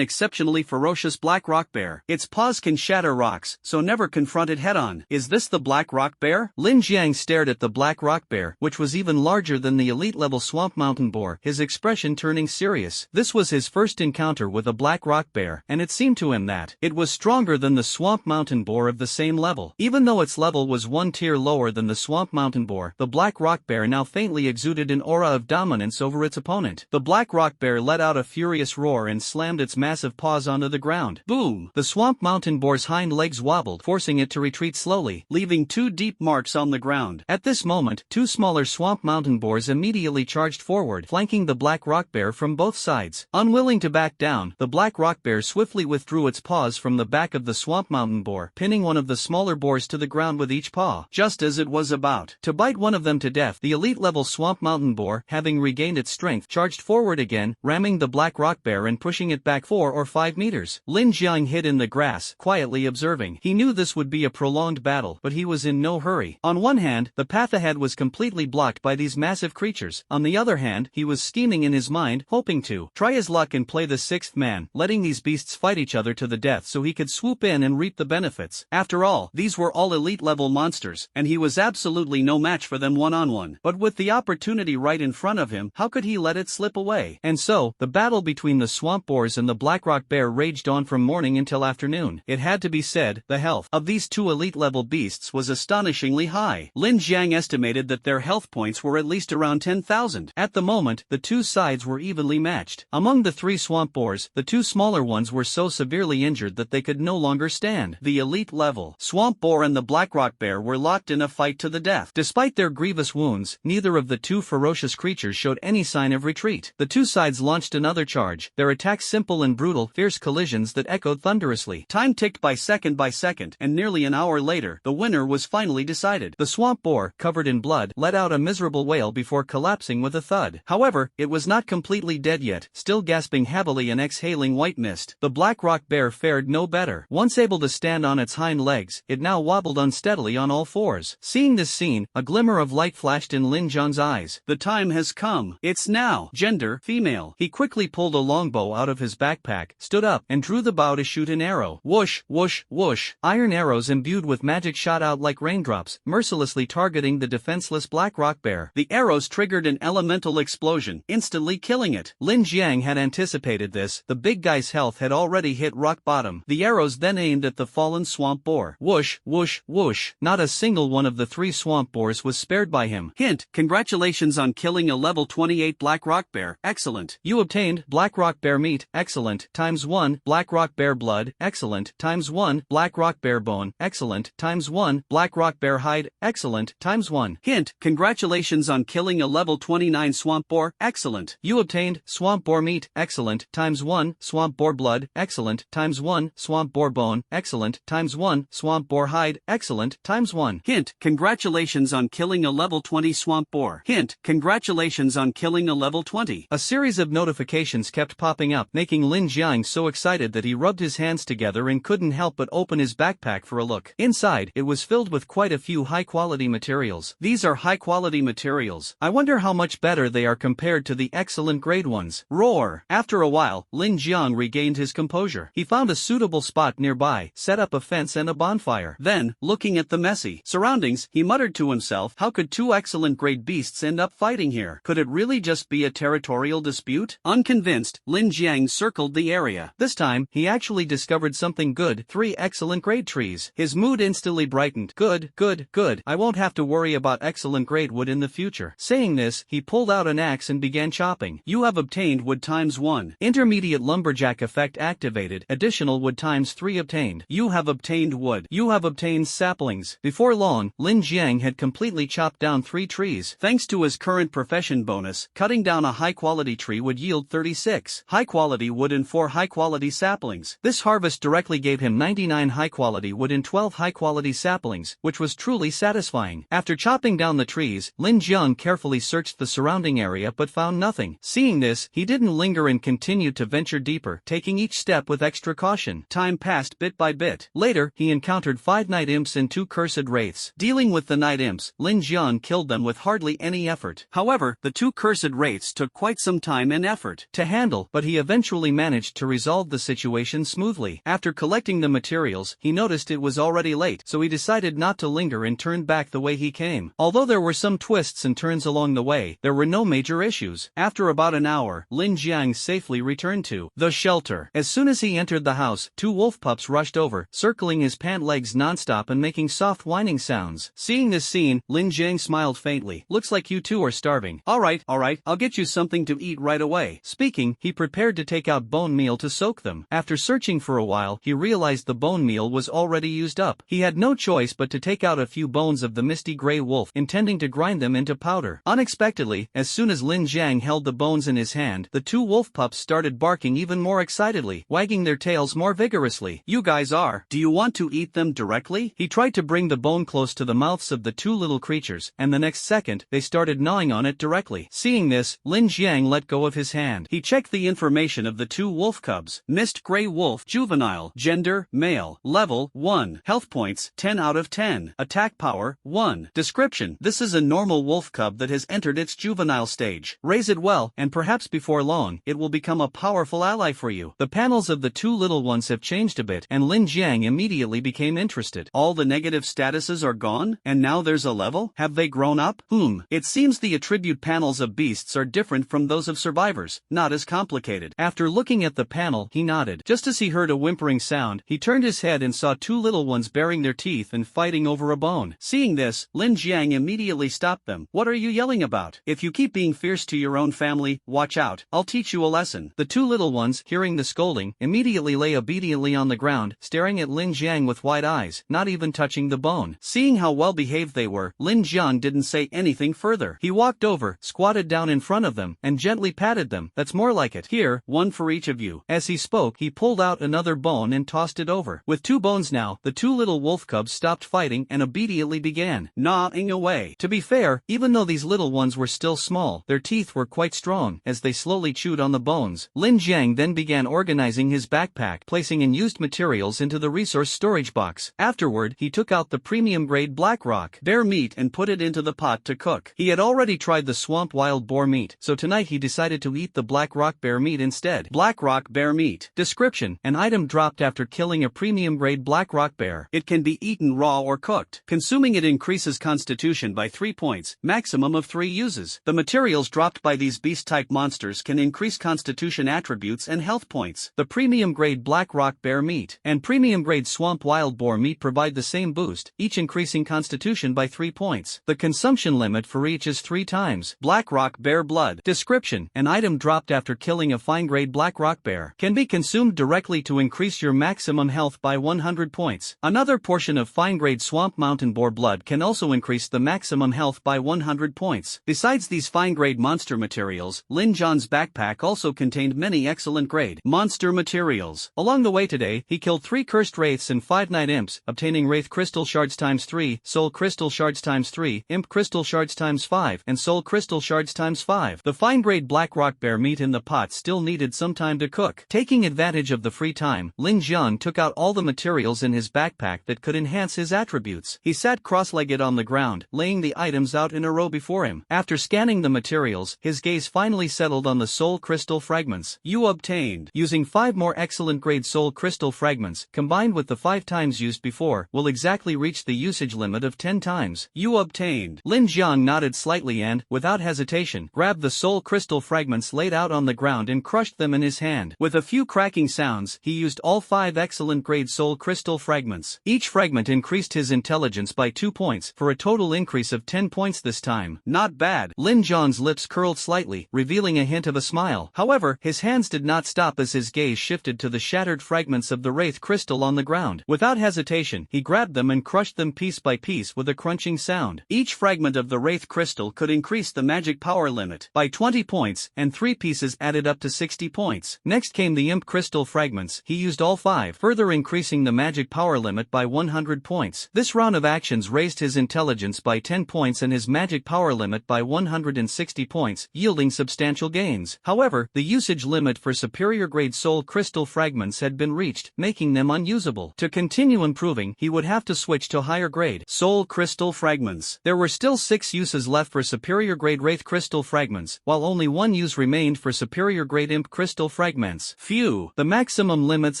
exceptionally ferocious black rock bear. Its paws can shatter rocks, so never confront it head-on. Is this the black rock bear? Lin Jiang stared at the black rock bear, which was even larger than the elite level swamp mountain boar, his expression turning serious. This was his first encounter with a black rock bear, and it seemed to him that it was stronger than the swamp mountain boar of the same level. Even though its level was 1 tier lower than the swamp mountain boar, the black rock bear now faintly exuded an aura of dominance over its opponent. The black rock bear let out a furious roar and slammed its massive paws onto the ground. Boom! The swamp mountain boar's hind legs wobbled, forcing it to retreat slowly, leaving 2 deep marks on the ground. At this moment, 2 smaller swamp mountain boars immediately charged forward, flanking the black rock bear from both sides. Unwilling to back down, the black rock bear swiftly withdrew its paws from the back of the swamp mountain boar, pinning one of the smaller boars to the ground with each paw. Just as it was about to bite one of them to death, the elite level swamp mountain boar, having regained its strength, charged forward again, ramming the black rock bear and pushing it back 4 or 5 meters. Lin Jiang hid in the grass, quietly observing. He knew this would be a prolonged battle, but he was in no hurry. On one hand, the path ahead was completely blocked by these massive creatures. On the other hand, he was scheming in his mind, hoping to try his luck and play the 6th man, letting these beasts fight each other to the death so he could swoop in and reap the benefits. After all, these were all elite level monsters, and he was absolutely no match for them one-on-one. But with the opportunity right in front of him, how could he let it slip away? And so, the battle between the swamp boars and the black rock bear raged on from morning until afternoon. It had to be said, the health of these 2 elite level beasts was astonishingly high. high. Lin Jiang estimated that their health points were at least around 10,000. At the moment, the two sides were evenly matched. Among the three swamp boars, the two smaller ones were so severely injured that they could no longer stand. The elite level swamp boar and the black rock bear were locked in a fight to the death. Despite their grievous wounds, neither of the two ferocious creatures showed any sign of retreat. The two sides launched another charge, their attacks simple and brutal, fierce collisions that echoed thunderously. Time ticked by second, and nearly an hour later, the winner was finally decided. The swamp boar, covered in blood, let out a miserable wail before collapsing with a thud. However, it was not completely dead yet, still gasping heavily and exhaling white mist. The black rock bear fared no better. Once able to stand on its hind legs, it now wobbled unsteadily on all fours. Seeing this scene, a glimmer of light flashed in Lin Jiang's eyes. The time has come. It's now. Gender, female. He quickly pulled a longbow out of his backpack, stood up, and drew the bow to shoot an arrow. Whoosh, whoosh, whoosh. Iron arrows imbued with magic shot out like raindrops, mercilessly targeting the defenseless black rock bear. The arrows triggered an elemental explosion, instantly killing it. Lin Jiang had anticipated this. The big guy's health had already hit rock bottom. The arrows then aimed at the fallen swamp boar. Whoosh, whoosh, whoosh. Not a single one of the three swamp boars was spared by him. Hint: congratulations on killing a level 28 black rock bear. Excellent. You obtained black rock bear meat. Excellent. ×1 black rock bear blood. Excellent. ×1 black rock bear bone. Excellent. ×1 black rock bear hide. Excellent. ×1. Hint: congratulations on killing a level 29 swamp boar. Excellent. You obtained swamp boar meat. Excellent. ×1 swamp boar blood. Excellent. ×1 swamp boar bone. Excellent. ×1 swamp boar hide. Excellent. ×1. Hint: congratulations on killing a level 20 swamp boar. Hint: congratulations on killing a level 20. A series of notifications kept popping up, making Lin Jiang so excited that he rubbed his hands together and couldn't help but open his backpack for a look. Inside, it was filled with quite a few high-quality materials. These are high-quality materials. I wonder how much better they are compared to the excellent grade ones. Roar! After a while, Lin Jiang regained his composure. He found a suitable spot nearby, set up a fence and a bonfire. Then, looking at the messy surroundings, he muttered to himself, how could two excellent grade beasts end up fighting here? Could it really just be a territorial dispute? Unconvinced, Lin Jiang circled the area. This time, he actually discovered something good: 3 excellent grade trees. His mood instantly brightened. Good, good, good. I won't have to worry about excellent grade wood in the future. Saying this, he pulled out an axe and began chopping. You have obtained wood ×1. Intermediate lumberjack effect activated. Additional wood ×3 obtained. You have obtained wood. You have obtained saplings. Before long, Lin Jiang had completely chopped down 3 trees. Thanks to his current profession bonus, cutting down a high-quality tree would yield 36 high-quality wood and 4 high-quality saplings. This harvest directly gave him 99 high-quality wood and 12 high-quality saplings, which was truly satisfying. After chopping down the trees, Lin Jiang carefully searched the surrounding area but found nothing. Seeing this, he didn't linger and continued to venture deeper, taking each step with extra caution. Time passed bit by bit. Later, he encountered 5 night imps and 2 cursed wraiths. Dealing with the night imps, Lin Jiang killed them with hardly any effort. However, the 2 cursed wraiths took quite some time and effort to handle, but he eventually managed to resolve the situation smoothly. After collecting the materials, he noticed it was already late, so he decided not to linger and turned back the way he came. Although there were some twists and turns along the way, there were no major issues. After about an hour, Lin Jiang safely returned to the shelter. As soon as he entered the house, 2 wolf pups rushed over, circling his pant legs nonstop and making soft whining sounds. Seeing this scene, Lin Jiang smiled faintly. Looks like you two are starving. Alright, I'll get you something to eat right away. Speaking, he prepared to take out bone meal to soak them. After searching for a while, he realized the bone meal was already used up. He had no choice but to take out a few bones of the misty gray wolf, intending to grind them into powder. Unexpectedly, as soon as Lin Jiang held the bones in his hand, the 2 wolf pups started barking even more excitedly, wagging their tails more vigorously. You guys are. Do you want to eat them directly? He tried to bring the bone close to the mouths of the 2 little creatures, and the next second, they started gnawing on it directly. Seeing this, Lin Jiang let go of his hand. He checked the information of the 2 wolf cubs. Mist gray wolf, juvenile, gender, male, level, 1, health points, 10 out of 10, attack power, 1. Description: this is a normal wolf cub that has entered its juvenile stage. Raise it well, and perhaps before long, it will become a powerful ally for you. The panels of the 2 little ones have changed a bit, and Lin Jiang immediately became interested. All the negative statuses are gone, and now there's a level? Have they grown up? It seems the attribute panels of beasts are different from those of survivors, not as complicated. After looking at the panel, he nodded. Just as he heard a whimpering sound, he turned his head and saw 2 little ones baring their teeth and fighting over a bone. grown. Seeing this, Lin Jiang immediately stopped them. What are you yelling about? If you keep being fierce to your own family, watch out, I'll teach you a lesson. The two little ones, hearing the scolding, immediately lay obediently on the ground, staring at Lin Jiang with wide eyes, not even touching the bone. Seeing how well behaved they were, Lin Jiang didn't say anything further. He walked over, squatted down in front of them, and gently patted them. That's more like it. Here, one for each of you. As he spoke, he pulled out another bone and tossed it over. With 2 bones now, the 2 little wolf cubs stopped fighting and obediently began gnawing away. To be fair, even though these little ones were still small, their teeth were quite strong. As they slowly chewed on the bones, Lin Jiang then began organizing his backpack, placing unused materials into the resource storage box. Afterward, he took out the premium-grade black rock bear meat and put it into the pot to cook. He had already tried the swamp wild boar meat, so tonight he decided to eat the black rock bear meat instead. Black rock bear meat. Description: an item dropped after killing a premium-grade black rock bear. It can be eaten raw or cooked. Consuming it increases constitution by 3 points, maximum of 3 uses. The materials dropped by these beast-type monsters can increase constitution attributes and health points. The premium-grade black rock bear meat and premium-grade swamp wild boar meat provide the same boost, each increasing constitution by 3 points. The consumption limit for each is 3 times. Black rock bear blood. Description: an item dropped after killing a fine-grade black rock bear can be consumed directly to increase your maximum health by 100 points. Another portion of fine-grade swamp mountain boar blood can also increase the maximum health by 100 points. Besides these fine-grade monster materials, Lin Jiang's backpack also contained many excellent grade monster materials. Along the way today, he killed 3 cursed wraiths and 5 night imps, obtaining wraith crystal shards times 3, soul crystal shards times 3, imp crystal shards times 5, and soul crystal shards times 5. The fine-grade black rock bear meat in the pot still needed some time to cook. Taking advantage of the free time, Lin Jiang took out all the materials in his backpack that could enhance his attributes. He sat cross-legged on the ground, laying the items out in a row before him. After scanning the materials, his gaze finally settled on the soul crystal fragments. You obtained. Using 5 more excellent grade soul crystal fragments, combined with the 5 times used before, will exactly reach the usage limit of 10 times. You obtained. Lin Jiang nodded slightly and, without hesitation, grabbed the soul crystal fragments laid out on the ground and crushed them in his hand. With a few cracking sounds, he used all 5 excellent grade soul crystal fragments. Each fragment increased his intelligence by 2 points, for a total increase of 10 points this time. Not bad. Lin Jiang's lips curled slightly, revealing a hint of a smile. However, his hands did not stop as his gaze shifted to the shattered fragments of the wraith crystal on the ground. Without hesitation, he grabbed them and crushed them piece by piece with a crunching sound. Each fragment of the wraith crystal could increase the magic power limit by 20 points, and 3 pieces added up to 60 points. Next came the imp crystal fragments. He used all 5, further increasing the magic power limit by 100 points. This round of actions raised his intelligence by 10 points and his magic power limit by 160 points, yielding substantial gains. However, the usage limit for superior grade soul crystal fragments had been reached, making them unusable. To continue improving, he would have to switch to higher grade soul crystal fragments. There were still 6 uses left for superior grade wraith crystal fragments, while only 1 use remained for superior grade imp crystal fragments. Phew! The maximum limits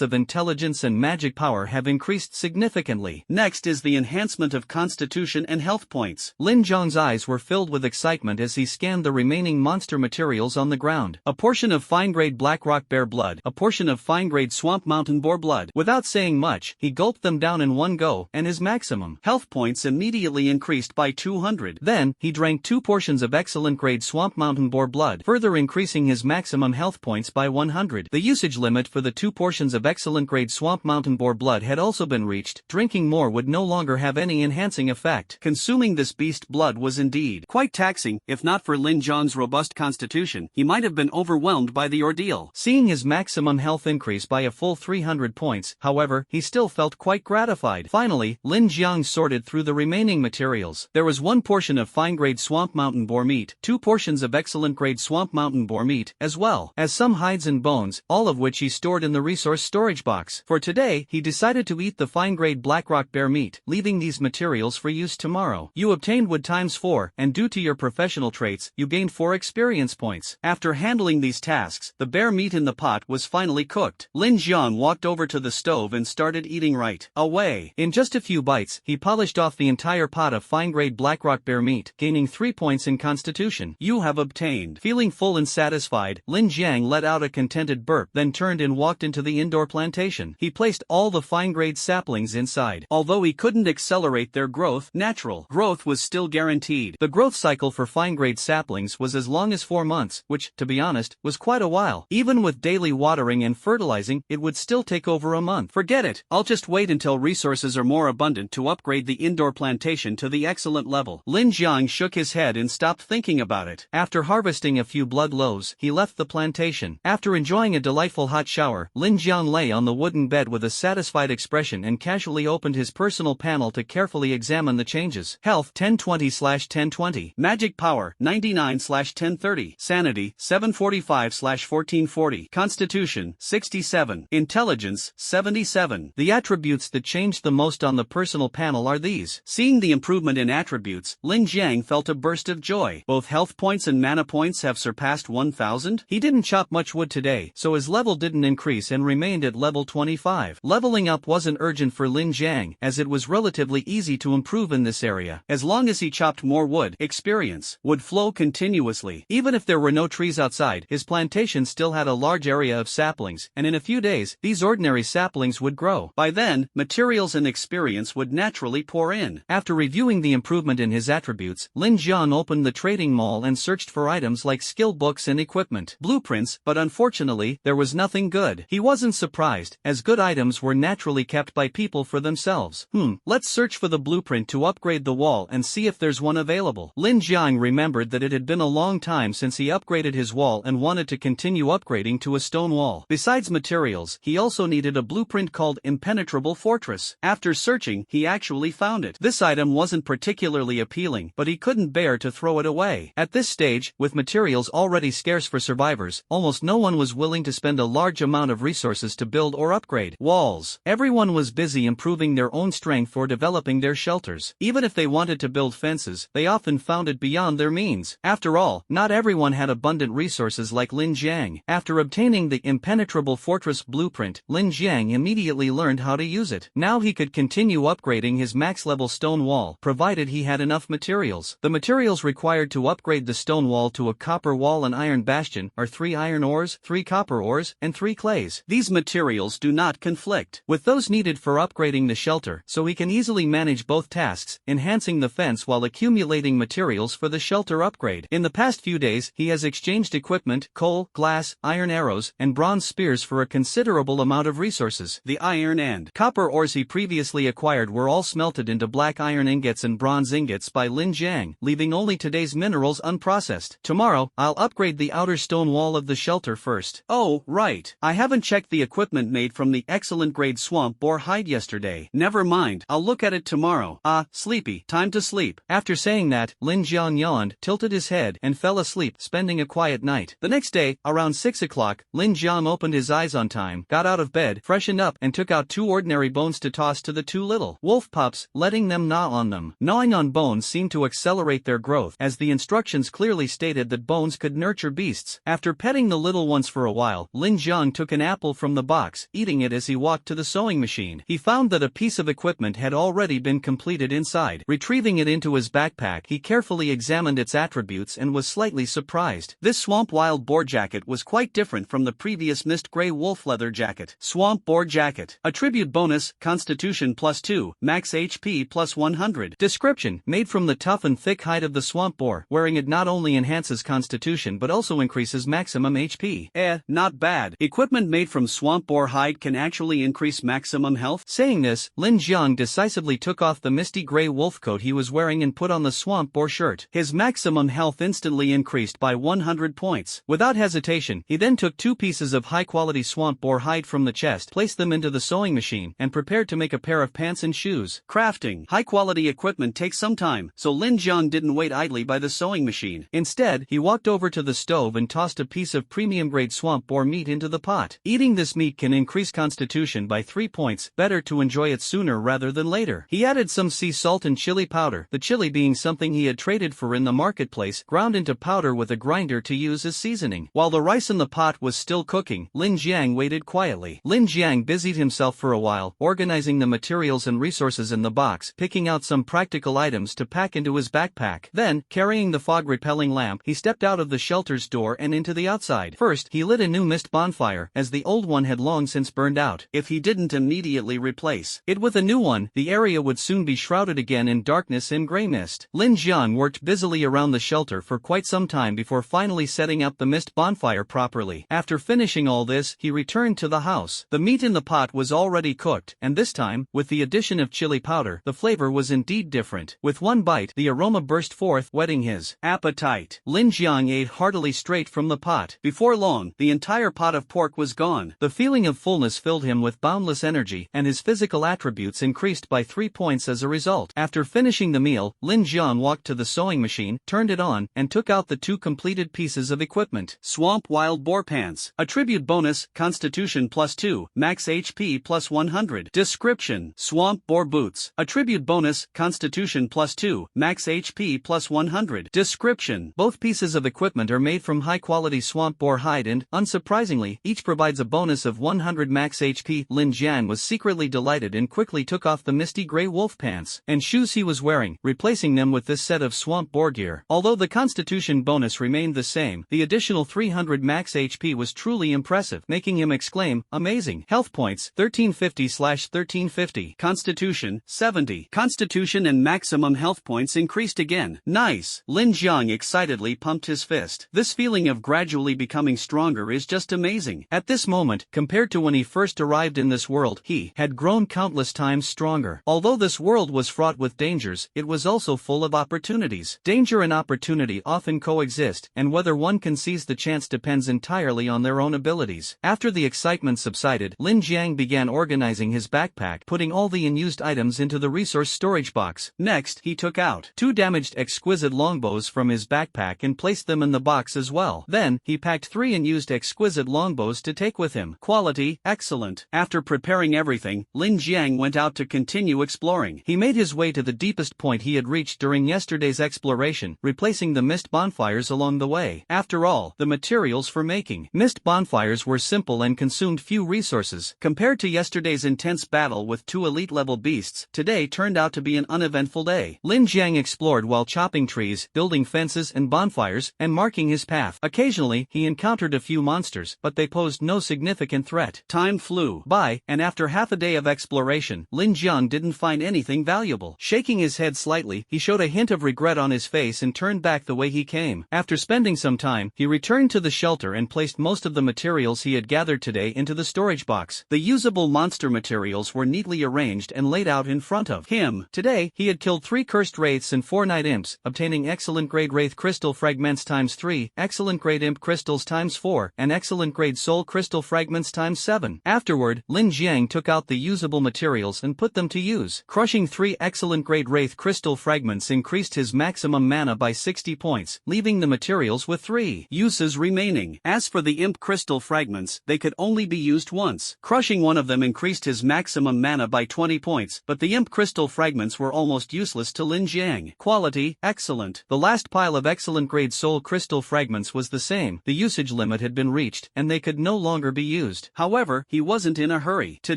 of intelligence and magic power have increased significantly. Next is the enhancement of constitution and health points. Lin Jiang's eyes were filled with excitement as he scanned the remaining monster materials on the ground. A portion of fine-grade black rock bear blood, a portion of fine-grade swamp mountain boar blood. Without saying much, he gulped them down in one go, and his maximum health points immediately increased by 200. Then, he drank 2 portions of excellent grade swamp mountain boar blood, further increasing his maximum health points by 100. The usage limit for the 2 portions of excellent grade swamp mountain boar blood had also been reached. Drinking more would no longer have any enhancing effect. Consuming this beast blood was indeed quite taxing. If not for Lin Jiang's robust constitution, he might have been overwhelmed by the ordeal. Seeing his maximum health increase by a full 300 points, however, he still felt quite gratified. Finally, Lin Jiang sorted through the remaining materials. There was 1 portion of fine-grade swamp mountain boar meat, 2 portions of excellent-grade swamp mountain boar meat, as well as some hides and bones, all of which he stored in the resource storage box. For today, he decided to eat the fine-grade blackrock bear meat, leaving these materials for use tomorrow. You obtained wood times 4, and due to your professional traits, you gained 4 experience points. After handling these tasks, the bear meat in the pot was finally cooked. Lin Jiang walked over to the stove and started eating right away. In just a few bites, he polished off the entire pot of fine-grade blackrock bear meat, gaining 3 points in constitution. You have obtained. Feeling full and satisfied, Lin Jiang let out a contented burp, then turned and walked into the indoor plantation. He placed all the fine-grade saplings inside. Although he couldn't accelerate accelerate their growth. Natural growth was still guaranteed. The growth cycle for fine-grade saplings was as long as 4 months, which, to be honest, was quite a while. Even with daily watering and fertilizing, it would still take over a month. Forget it, I'll just wait until resources are more abundant to upgrade the indoor plantation to the excellent level. Lin Jiang shook his head and stopped thinking about it. After harvesting a few blood loaves, he left the plantation. After enjoying a delightful hot shower, Lin Jiang lay on the wooden bed with a satisfied expression and casually opened his personal panel to carefully examine the changes. Health 1020/1020. Magic power 99/1030. Sanity 745/1440. Constitution 67. Intelligence 77. The attributes that changed the most on the personal panel are these. Seeing the improvement in attributes, Lin Jiang felt a burst of joy. Both health points and mana points have surpassed 1000. He didn't chop much wood today, so his level didn't increase and remained at level 25. Leveling up wasn't urgent for Lin Jiang, as it was relatively easy to improve in this area. As long as he chopped more wood, experience would flow continuously. Even if there were no trees outside, his plantation still had a large area of saplings, and in a few days, these ordinary saplings would grow. By then, materials and experience would naturally pour in. After reviewing the improvement in his attributes, Lin Jiang opened the trading mall and searched for items like skill books and equipment, blueprints, but unfortunately, there was nothing good. He wasn't surprised, as good items were naturally kept by people for themselves. Let's search for the blueprint to upgrade the wall and see if there's one available. Lin Jiang remembered that it had been a long time since he upgraded his wall and wanted to continue upgrading to a stone wall. Besides materials, he also needed a blueprint called Impenetrable Fortress. After searching, he actually found it. This item wasn't particularly appealing, but he couldn't bear to throw it away. At this stage, with materials already scarce for survivors, almost no one was willing to spend a large amount of resources to build or upgrade walls. Everyone was busy improving their own strength or developing their shelters. Even if they wanted to build fences, they often found it beyond their means. After all, not everyone had abundant resources like Lin Jiang. After obtaining the Impenetrable Fortress blueprint, Lin Jiang immediately learned how to use it. Now he could continue upgrading his max-level stone wall, provided he had enough materials. The materials required to upgrade the stone wall to a copper wall and iron bastion are 3 iron ores, 3 copper ores, and 3 clays. These materials do not conflict with those needed for upgrading the shelter, so he can easily manage both tasks, enhancing the fence while accumulating materials for the shelter upgrade. In the past few days, he has exchanged equipment, coal, glass, iron arrows, and bronze spears for a considerable amount of resources. The iron and copper ores he previously acquired were all smelted into black iron ingots and bronze ingots by Lin Jiang, leaving only today's minerals unprocessed. Tomorrow, I'll upgrade the outer stone wall of the shelter first. Oh, right. I haven't checked the equipment made from the excellent grade swamp boar hide yesterday. Never mind, I'll look at it tomorrow. Sleepy, time to sleep. After saying that, Lin Jiang yawned, tilted his head, and fell asleep, spending a quiet night. The next day, around 6 o'clock, Lin Jiang opened his eyes on time, got out of bed, freshened up, and took out 2 ordinary bones to toss to the 2 little wolf pups, letting them gnaw on them. Gnawing on bones seemed to accelerate their growth, as the instructions clearly stated that bones could nurture beasts. After petting the little ones for a while, Lin Jiang took an apple from the box, eating it as he walked to the sewing machine. He found that a piece of equipment had already been completed inside. Retrieving it into his backpack, he carefully examined its attributes and was slightly surprised. This swamp wild boar jacket was quite different from the previous mist gray wolf leather jacket. Swamp boar jacket. Attribute bonus, Constitution +2, max HP +100. Description: made from the tough and thick hide of the swamp boar. Wearing it not only enhances Constitution but also increases maximum HP. Not bad. Equipment made from swamp boar hide can actually increase maximum health? Saying this, Lin Jiang decisively took off the misty gray wolf coat he was wearing and put on the swamp boar shirt. His maximum health instantly increased by 100 points. Without hesitation, he then took 2 pieces of high-quality swamp boar hide from the chest, placed them into the sewing machine, and prepared to make a pair of pants and shoes. Crafting high-quality equipment takes some time, so Lin Jiang didn't wait idly by the sewing machine. Instead, he walked over to the stove and tossed a piece of premium-grade swamp boar meat into the pot. Eating this meat can increase Constitution by 3 points, better to enjoy it sooner rather than later. He added some sea salt and chili powder, the chili being something he had traded for in the marketplace, ground into powder with a grinder to use as seasoning. While the rice in the pot was still cooking, Lin Jiang waited quietly. Lin Jiang busied himself for a while, organizing the materials and resources in the box, picking out some practical items to pack into his backpack. Then, carrying the fog-repelling lamp, he stepped out of the shelter's door and into the outside. First, he lit a new mist bonfire, as the old one had long since burned out. If he didn't immediately replace it with a new one, the area would would soon be shrouded again in darkness and gray mist. Lin Jiang worked busily around the shelter for quite some time before finally setting up the mist bonfire properly. After finishing all this, he returned to the house. The meat in the pot was already cooked, and this time, with the addition of chili powder, the flavor was indeed different. With one bite, the aroma burst forth, whetting his appetite. Lin Jiang ate heartily straight from the pot. Before long, the entire pot of pork was gone. The feeling of fullness filled him with boundless energy, and his physical attributes increased by 3 points as a result. After finishing the meal, Lin Jiang walked to the sewing machine, turned it on, and took out the 2 completed pieces of equipment. Swamp Wild Boar Pants. Attribute bonus, Constitution +2, Max HP +100. Description: Swamp Boar Boots. Attribute bonus, Constitution +2, Max HP +100. Description: Both pieces of equipment are made from high-quality swamp boar hide and, unsurprisingly, each provides a bonus of 100 max HP. Lin Jiang was secretly delighted and quickly took off the misty gray wolf pants and shoes he was wearing, replacing them with this set of swamp boar gear. Although the Constitution bonus remained the same, the additional 300 max HP was truly impressive, making him exclaim, "Amazing!" Health points, 1350/1350. Constitution, 70. Constitution and maximum health points increased again. Nice! Lin Jiang excitedly pumped his fist. This feeling of gradually becoming stronger is just amazing. At this moment, compared to when he first arrived in this world, he had grown countless times stronger. Although this world was fraught with dangers, it was also full of opportunities. Danger and opportunity often coexist, and whether one can seize the chance depends entirely on their own abilities. After the excitement subsided, Lin Jiang began organizing his backpack, putting all the unused items into the resource storage box. Next, he took out 2 damaged exquisite longbows from his backpack and placed them in the box as well. Then, he packed 3 unused exquisite longbows to take with him. Quality, excellent. After preparing everything, Lin Jiang went out to continue exploring. He made his way to the deepest point he had reached during yesterday's exploration, replacing the mist bonfires along the way. After all, the materials for making mist bonfires were simple and consumed few resources. Compared to yesterday's intense battle with 2 elite-level beasts, today turned out to be an uneventful day. Lin Jiang explored while chopping trees, building fences and bonfires, and marking his path. Occasionally, he encountered a few monsters, but they posed no significant threat. Time flew by, and after half a day of exploration, Lin Jiang didn't find anything valuable. Shaking his head slightly, he showed a hint of regret on his face and turned back the way he came. After spending some time, he returned to the shelter and placed most of the materials he had gathered today into the storage box. The usable monster materials were neatly arranged and laid out in front of him. Today, he had killed 3 cursed wraiths and 4 night imps, obtaining excellent grade wraith crystal fragments ×3, excellent grade imp crystals ×4, and excellent grade soul crystal fragments ×7. Afterward, Lin Jiang took out the usable materials and put them to use. Crushing 3 excellent grade wraith crystal fragments increased his maximum mana by 60 points, leaving the materials with 3 uses remaining. As for the imp crystal fragments, they could only be used once. Crushing one of them increased his maximum mana by 20 points, but the imp crystal fragments were almost useless to Lin Jiang. Quality, excellent. The last pile of excellent grade soul crystal fragments was the same. The usage limit had been reached, and they could no longer be used. However, he wasn't in a hurry to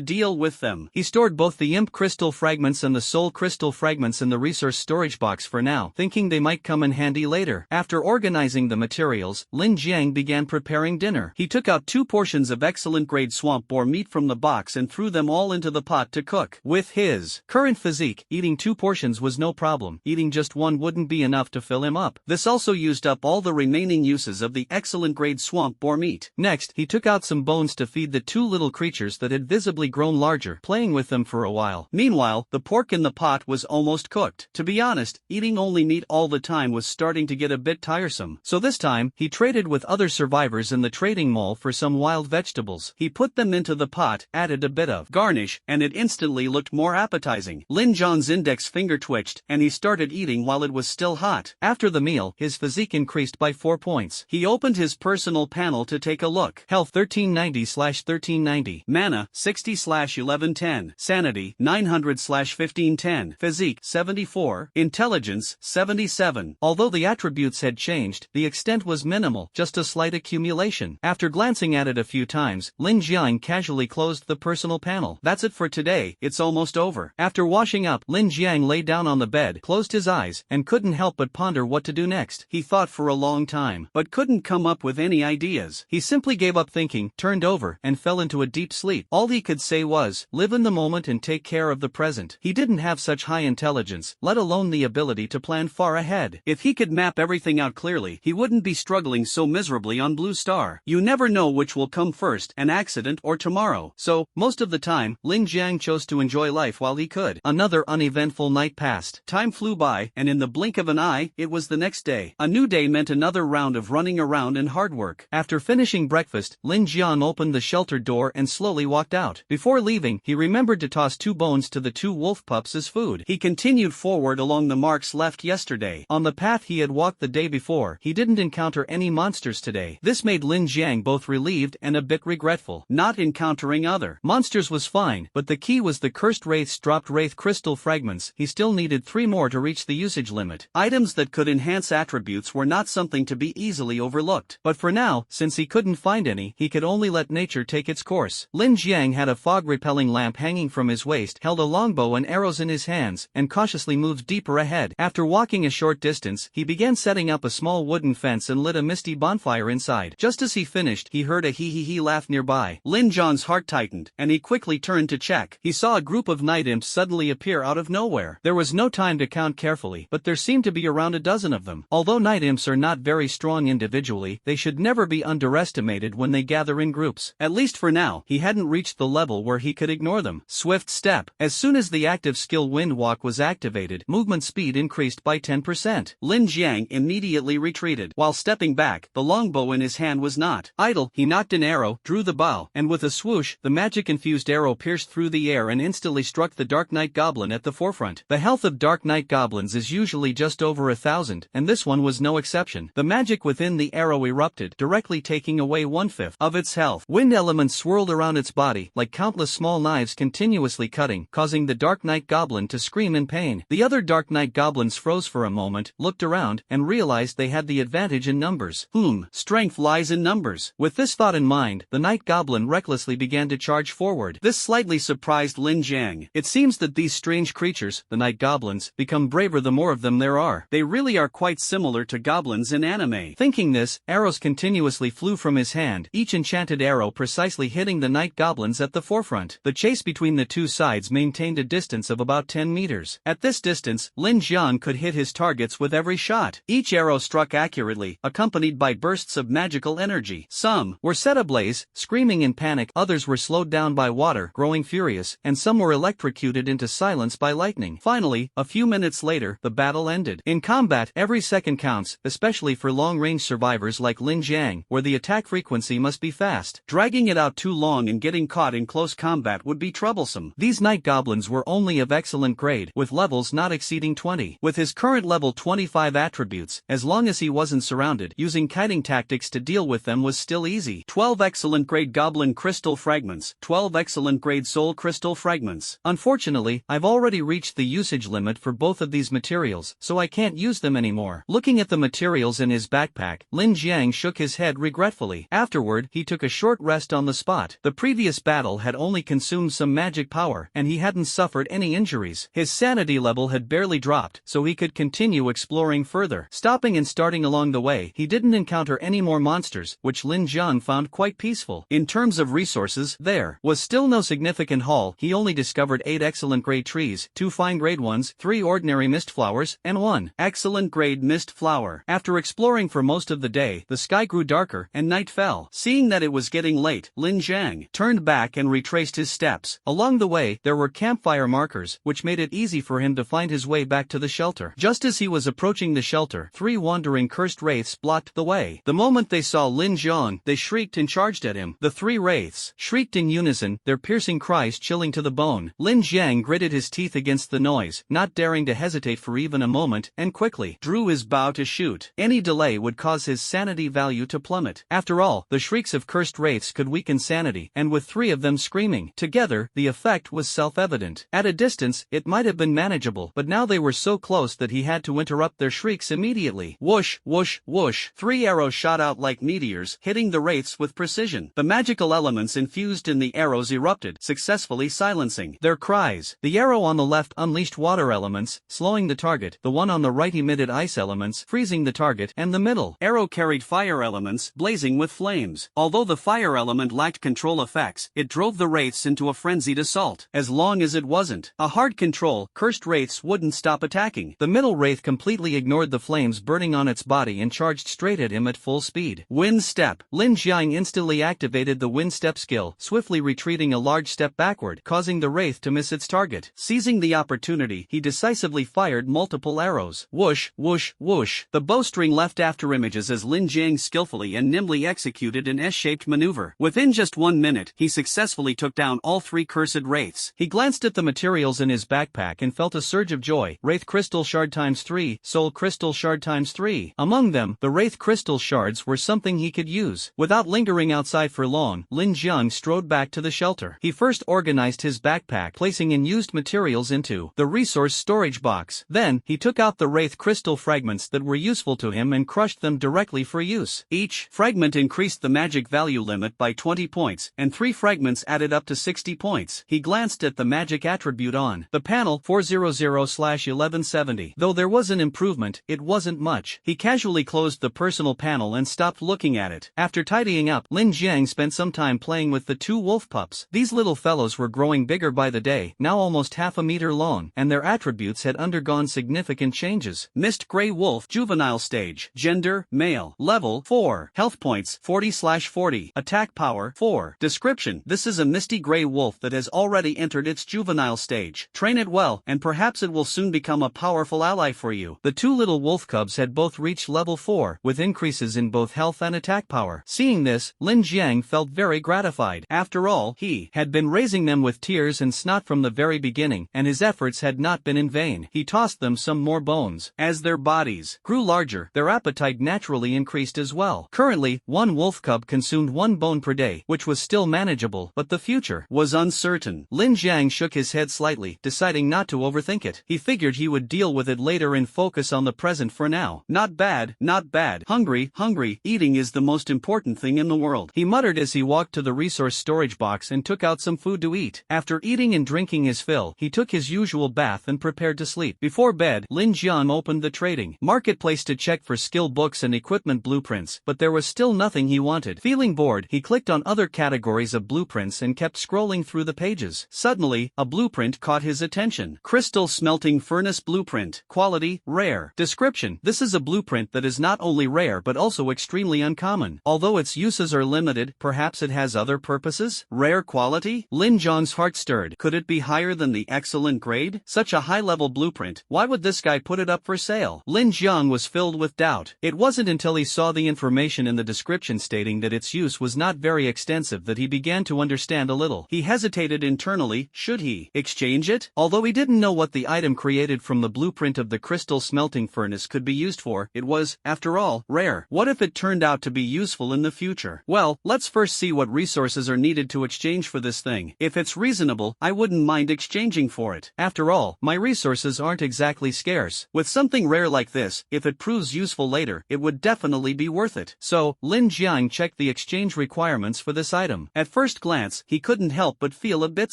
deal with them. He stored both the imp crystal fragments and the soul crystal fragments in the resource storage box for now, thinking they might come in handy later. After organizing the materials, Lin Jiang began preparing dinner. He took out 2 portions of excellent grade swamp boar meat from the box and threw them all into the pot to cook. With his current physique, eating 2 portions was no problem. Eating just 1 wouldn't be enough to fill him up. This also used up all the remaining uses of the excellent grade swamp boar meat. Next, he took out some bones to feed the 2 little creatures that had visibly grown larger, playing with them for a while. Meanwhile, the pork in the pot was almost cooked. To be honest, eating only meat all the time was starting to get a bit tiresome. So this time, he traded with other survivors in the trading mall for some wild vegetables. He put them into the pot, added a bit of garnish, and it instantly looked more appetizing. Lin Jiang's index finger twitched, and he started eating while it was still hot. After the meal, his physique increased by 4 points. He opened his personal panel to take a look. Health 1390/1390. Mana 60/1110. Sanity 900/1510. Physique 74. Intelligence 77. Although the attributes had changed, the extent was minimal, just a slight accumulation. After glancing at it a few times, Lin Jiang casually closed the personal panel. That's it for today, it's almost over. After washing up, Lin Jiang lay down on the bed, closed his eyes, and couldn't help but ponder what to do next. He thought for a long time, but couldn't come up with any ideas. He simply gave up thinking, turned over, and fell into a deep sleep. All he could say was, live in the moment and take care of the present. present. He didn't have such high intelligence, let alone the ability to plan far ahead. If he could map everything out clearly, he wouldn't be struggling so miserably on Blue Star. You never know which will come first, an accident or tomorrow. So, most of the time, Lin Jiang chose to enjoy life while he could. Another uneventful night passed. Time flew by, and in the blink of an eye, it was the next day. A new day meant another round of running around and hard work. After finishing breakfast, Lin Jiang opened the shelter door and slowly walked out. Before leaving, he remembered to toss 2 bones to the 2 wolf pups as food. He continued forward along the marks left yesterday. On the path he had walked the day before, he didn't encounter any monsters today. This made Lin Jiang both relieved and a bit regretful. Not encountering other monsters was fine, but the key was the cursed wraiths dropped wraith crystal fragments. He still needed 3 more to reach the usage limit. Items that could enhance attributes were not something to be easily overlooked. But for now, since he couldn't find any, he could only let nature take its course. Lin Jiang had a fog-repelling lamp hanging from his waist, held a longbow and arrows in his hands, and cautiously moved deeper ahead. After walking a short distance, he began setting up a small wooden fence and lit a misty bonfire inside. Just as he finished, he heard a hee-hee-hee laugh nearby. Lin Jiang's heart tightened, and he quickly turned to check. He saw a group of night imps suddenly appear out of nowhere. There was no time to count carefully, but there seemed to be around a dozen of them. Although night imps are not very strong individually, they should never be underestimated when they gather in groups. At least for now, he hadn't reached the level where he could ignore them. Swift step. As soon as the active skill Wind Walk was activated, movement speed increased by 10%. Lin Jiang immediately retreated. While stepping back, the longbow in his hand was not idle. He nocked an arrow, drew the bow, and with a swoosh, the magic-infused arrow pierced through the air and instantly struck the Dark Knight Goblin at the forefront. The health of Dark Knight Goblins is usually just over 1,000, and this one was no exception. The magic within the arrow erupted, directly taking away 1/5 of its health. Wind elements swirled around its body, like countless small knives continuously cutting, causing the Dark Knight Goblin to scream in pain. The other Dark Knight Goblins froze for a moment, looked around, and realized they had the advantage in numbers. Strength lies in numbers. With this thought in mind, the Night Goblin recklessly began to charge forward. This slightly surprised Lin Jiang. It seems that these strange creatures, the Night Goblins, become braver the more of them there are. They really are quite similar to goblins in anime. Thinking this, arrows continuously flew from his hand, each enchanted arrow precisely hitting the Night Goblins at the forefront. The chase between the two sides maintained a distance of about 10 meters. At this distance, Lin Jiang could hit his targets with every shot. Each arrow struck accurately, accompanied by bursts of magical energy. Some were set ablaze, screaming in panic, others were slowed down by water, growing furious, and some were electrocuted into silence by lightning. Finally, a few minutes later, the battle ended. In combat, every second counts, especially for long-range survivors like Lin Jiang, where the attack frequency must be fast. Dragging it out too long and getting caught in close combat would be troublesome. These Night Goblins were only of excellent grade, with levels not exceeding 20. With his current level 25 attributes, as long as he wasn't surrounded, using kiting tactics to deal with them was still easy. 12 excellent grade Goblin Crystal Fragments, 12 excellent grade Soul Crystal Fragments. Unfortunately, I've already reached the usage limit for both of these materials, so I can't use them anymore. Looking at the materials in his backpack, Lin Jiang shook his head regretfully. Afterward, he took a short rest on the spot. The previous battle had only consumed some magic power, and he hadn't suffered any injuries. His sanity level had barely dropped, so he could continue exploring further. Stopping and starting along the way, he didn't encounter any more monsters, which Lin Jiang found quite peaceful. In terms of resources, there was still no significant haul. He only discovered 8 excellent grade trees, 2 fine grade ones, 3 ordinary mist flowers, and 1 excellent grade mist flower. After exploring for most of the day, the sky grew darker and night fell. Seeing that it was getting late, Lin Jiang turned back and retraced his steps. Along the way, there were campfire markers, which made it easy for him to find his way back to the shelter. Just as he was approaching the shelter, 3 wandering cursed wraiths blocked the way. The moment they saw Lin Jiang, they shrieked and charged at him. The 3 wraiths shrieked in unison, their piercing cries chilling to the bone. Lin Jiang gritted his teeth against the noise, not daring to hesitate for even a moment, and quickly drew his bow to shoot. Any delay would cause his sanity value to plummet. After all, the shrieks of cursed wraiths could weaken sanity, and with 3 of them screaming together, the effect was self-evident. At a distance, it might have been manageable, but now they were so close that he had to interrupt their shrieks immediately. Whoosh, whoosh, whoosh. 3 arrows shot out like meteors, hitting the wraiths with precision. The magical elements infused in the arrows erupted, successfully silencing their cries. The arrow on the left unleashed water elements, slowing the target. The one on the right emitted ice elements, freezing the target, and the middle arrow carried fire elements, blazing with flames. Although the fire element lacked control effects, it drove the wraiths into a frenzied assault. As long as it it wasn't. A hard control, cursed wraiths wouldn't stop attacking. The middle wraith completely ignored the flames burning on its body and charged straight at him at full speed. Wind step. Lin Jiang instantly activated the wind step skill, swiftly retreating a large step backward, causing the wraith to miss its target. Seizing the opportunity, he decisively fired multiple arrows. Whoosh, whoosh, whoosh. The bowstring left after images as Lin Jiang skillfully and nimbly executed an S-shaped maneuver. Within just 1 minute, he successfully took down all 3 cursed wraiths. He glanced at the materials in his backpack and felt a surge of joy. Wraith Crystal Shard ×3, Soul Crystal Shard ×3. Among them, the Wraith Crystal Shards were something he could use. Without lingering outside for long, Lin Jiang strode back to the shelter. He first organized his backpack, placing unused materials into the resource storage box. Then, he took out the Wraith Crystal fragments that were useful to him and crushed them directly for use. Each fragment increased the magic value limit by 20 points, and 3 fragments added up to 60 points. He glanced at the magic attribute on the panel 400/1170. Though there was an improvement, it wasn't much. He casually closed the personal panel and stopped looking at it. After tidying up, Lin Jiang spent some time playing with the 2 wolf pups. These little fellows were growing bigger by the day, now almost half a meter long, and their attributes had undergone significant changes. Mist Grey Wolf, Juvenile Stage. Gender, Male. Level, 4. Health points, 40/40. Attack power, 4. Description: this is a misty gray wolf that has already entered its juvenile stage. Train it well, and perhaps it will soon become a powerful ally for you. The 2 little wolf cubs had both reached level 4, with increases in both health and attack power. Seeing this, Lin Jiang felt very gratified. After all, he had been raising them with tears and snot from the very beginning, and his efforts had not been in vain. He tossed them some more bones. As their bodies grew larger, their appetite naturally increased as well. Currently, 1 wolf cub consumed 1 bone per day, which was still manageable, but the future was uncertain. Lin Jiang shook his head slightly, deciding not to overthink it. He figured he would deal with it later and focus on the present for now. Not bad, not bad. Hungry, hungry. Eating is the most important thing in the world, he muttered as he walked to the resource storage box and took out some food to eat. After eating and drinking his fill, he took his usual bath and prepared to sleep. Before bed, Lin Jiang opened the trading marketplace to check for skill books and equipment blueprints, but there was still nothing he wanted. Feeling bored, he clicked on other categories of blueprints and kept scrolling through the pages. Suddenly, a blueprint caught his attention. Crystal Smelting Furnace Blueprint. Quality, rare. Description: this is a blueprint that is not only rare but also extremely uncommon. Although its uses are limited, perhaps it has other purposes? Rare quality? Lin Jiang's heart stirred. Could it be higher than the excellent grade? Such a high-level blueprint. Why would this guy put it up for sale? Lin Jiang was filled with doubt. It wasn't until he saw the information in the description stating that its use was not very extensive that he began to understand a little. He hesitated internally. Should he exchange it? Although he didn't know what the item created from the blueprint of the crystal smelting furnace could be used for, it was, after all, rare. What if it turned out to be useful in the future? Well, let's first see what resources are needed to exchange for this thing. If it's reasonable, I wouldn't mind exchanging for it. After all, my resources aren't exactly scarce. With something rare like this, if it proves useful later, it would definitely be worth it. So, Lin Jiang checked the exchange requirements for this item. At first glance, he couldn't help but feel a bit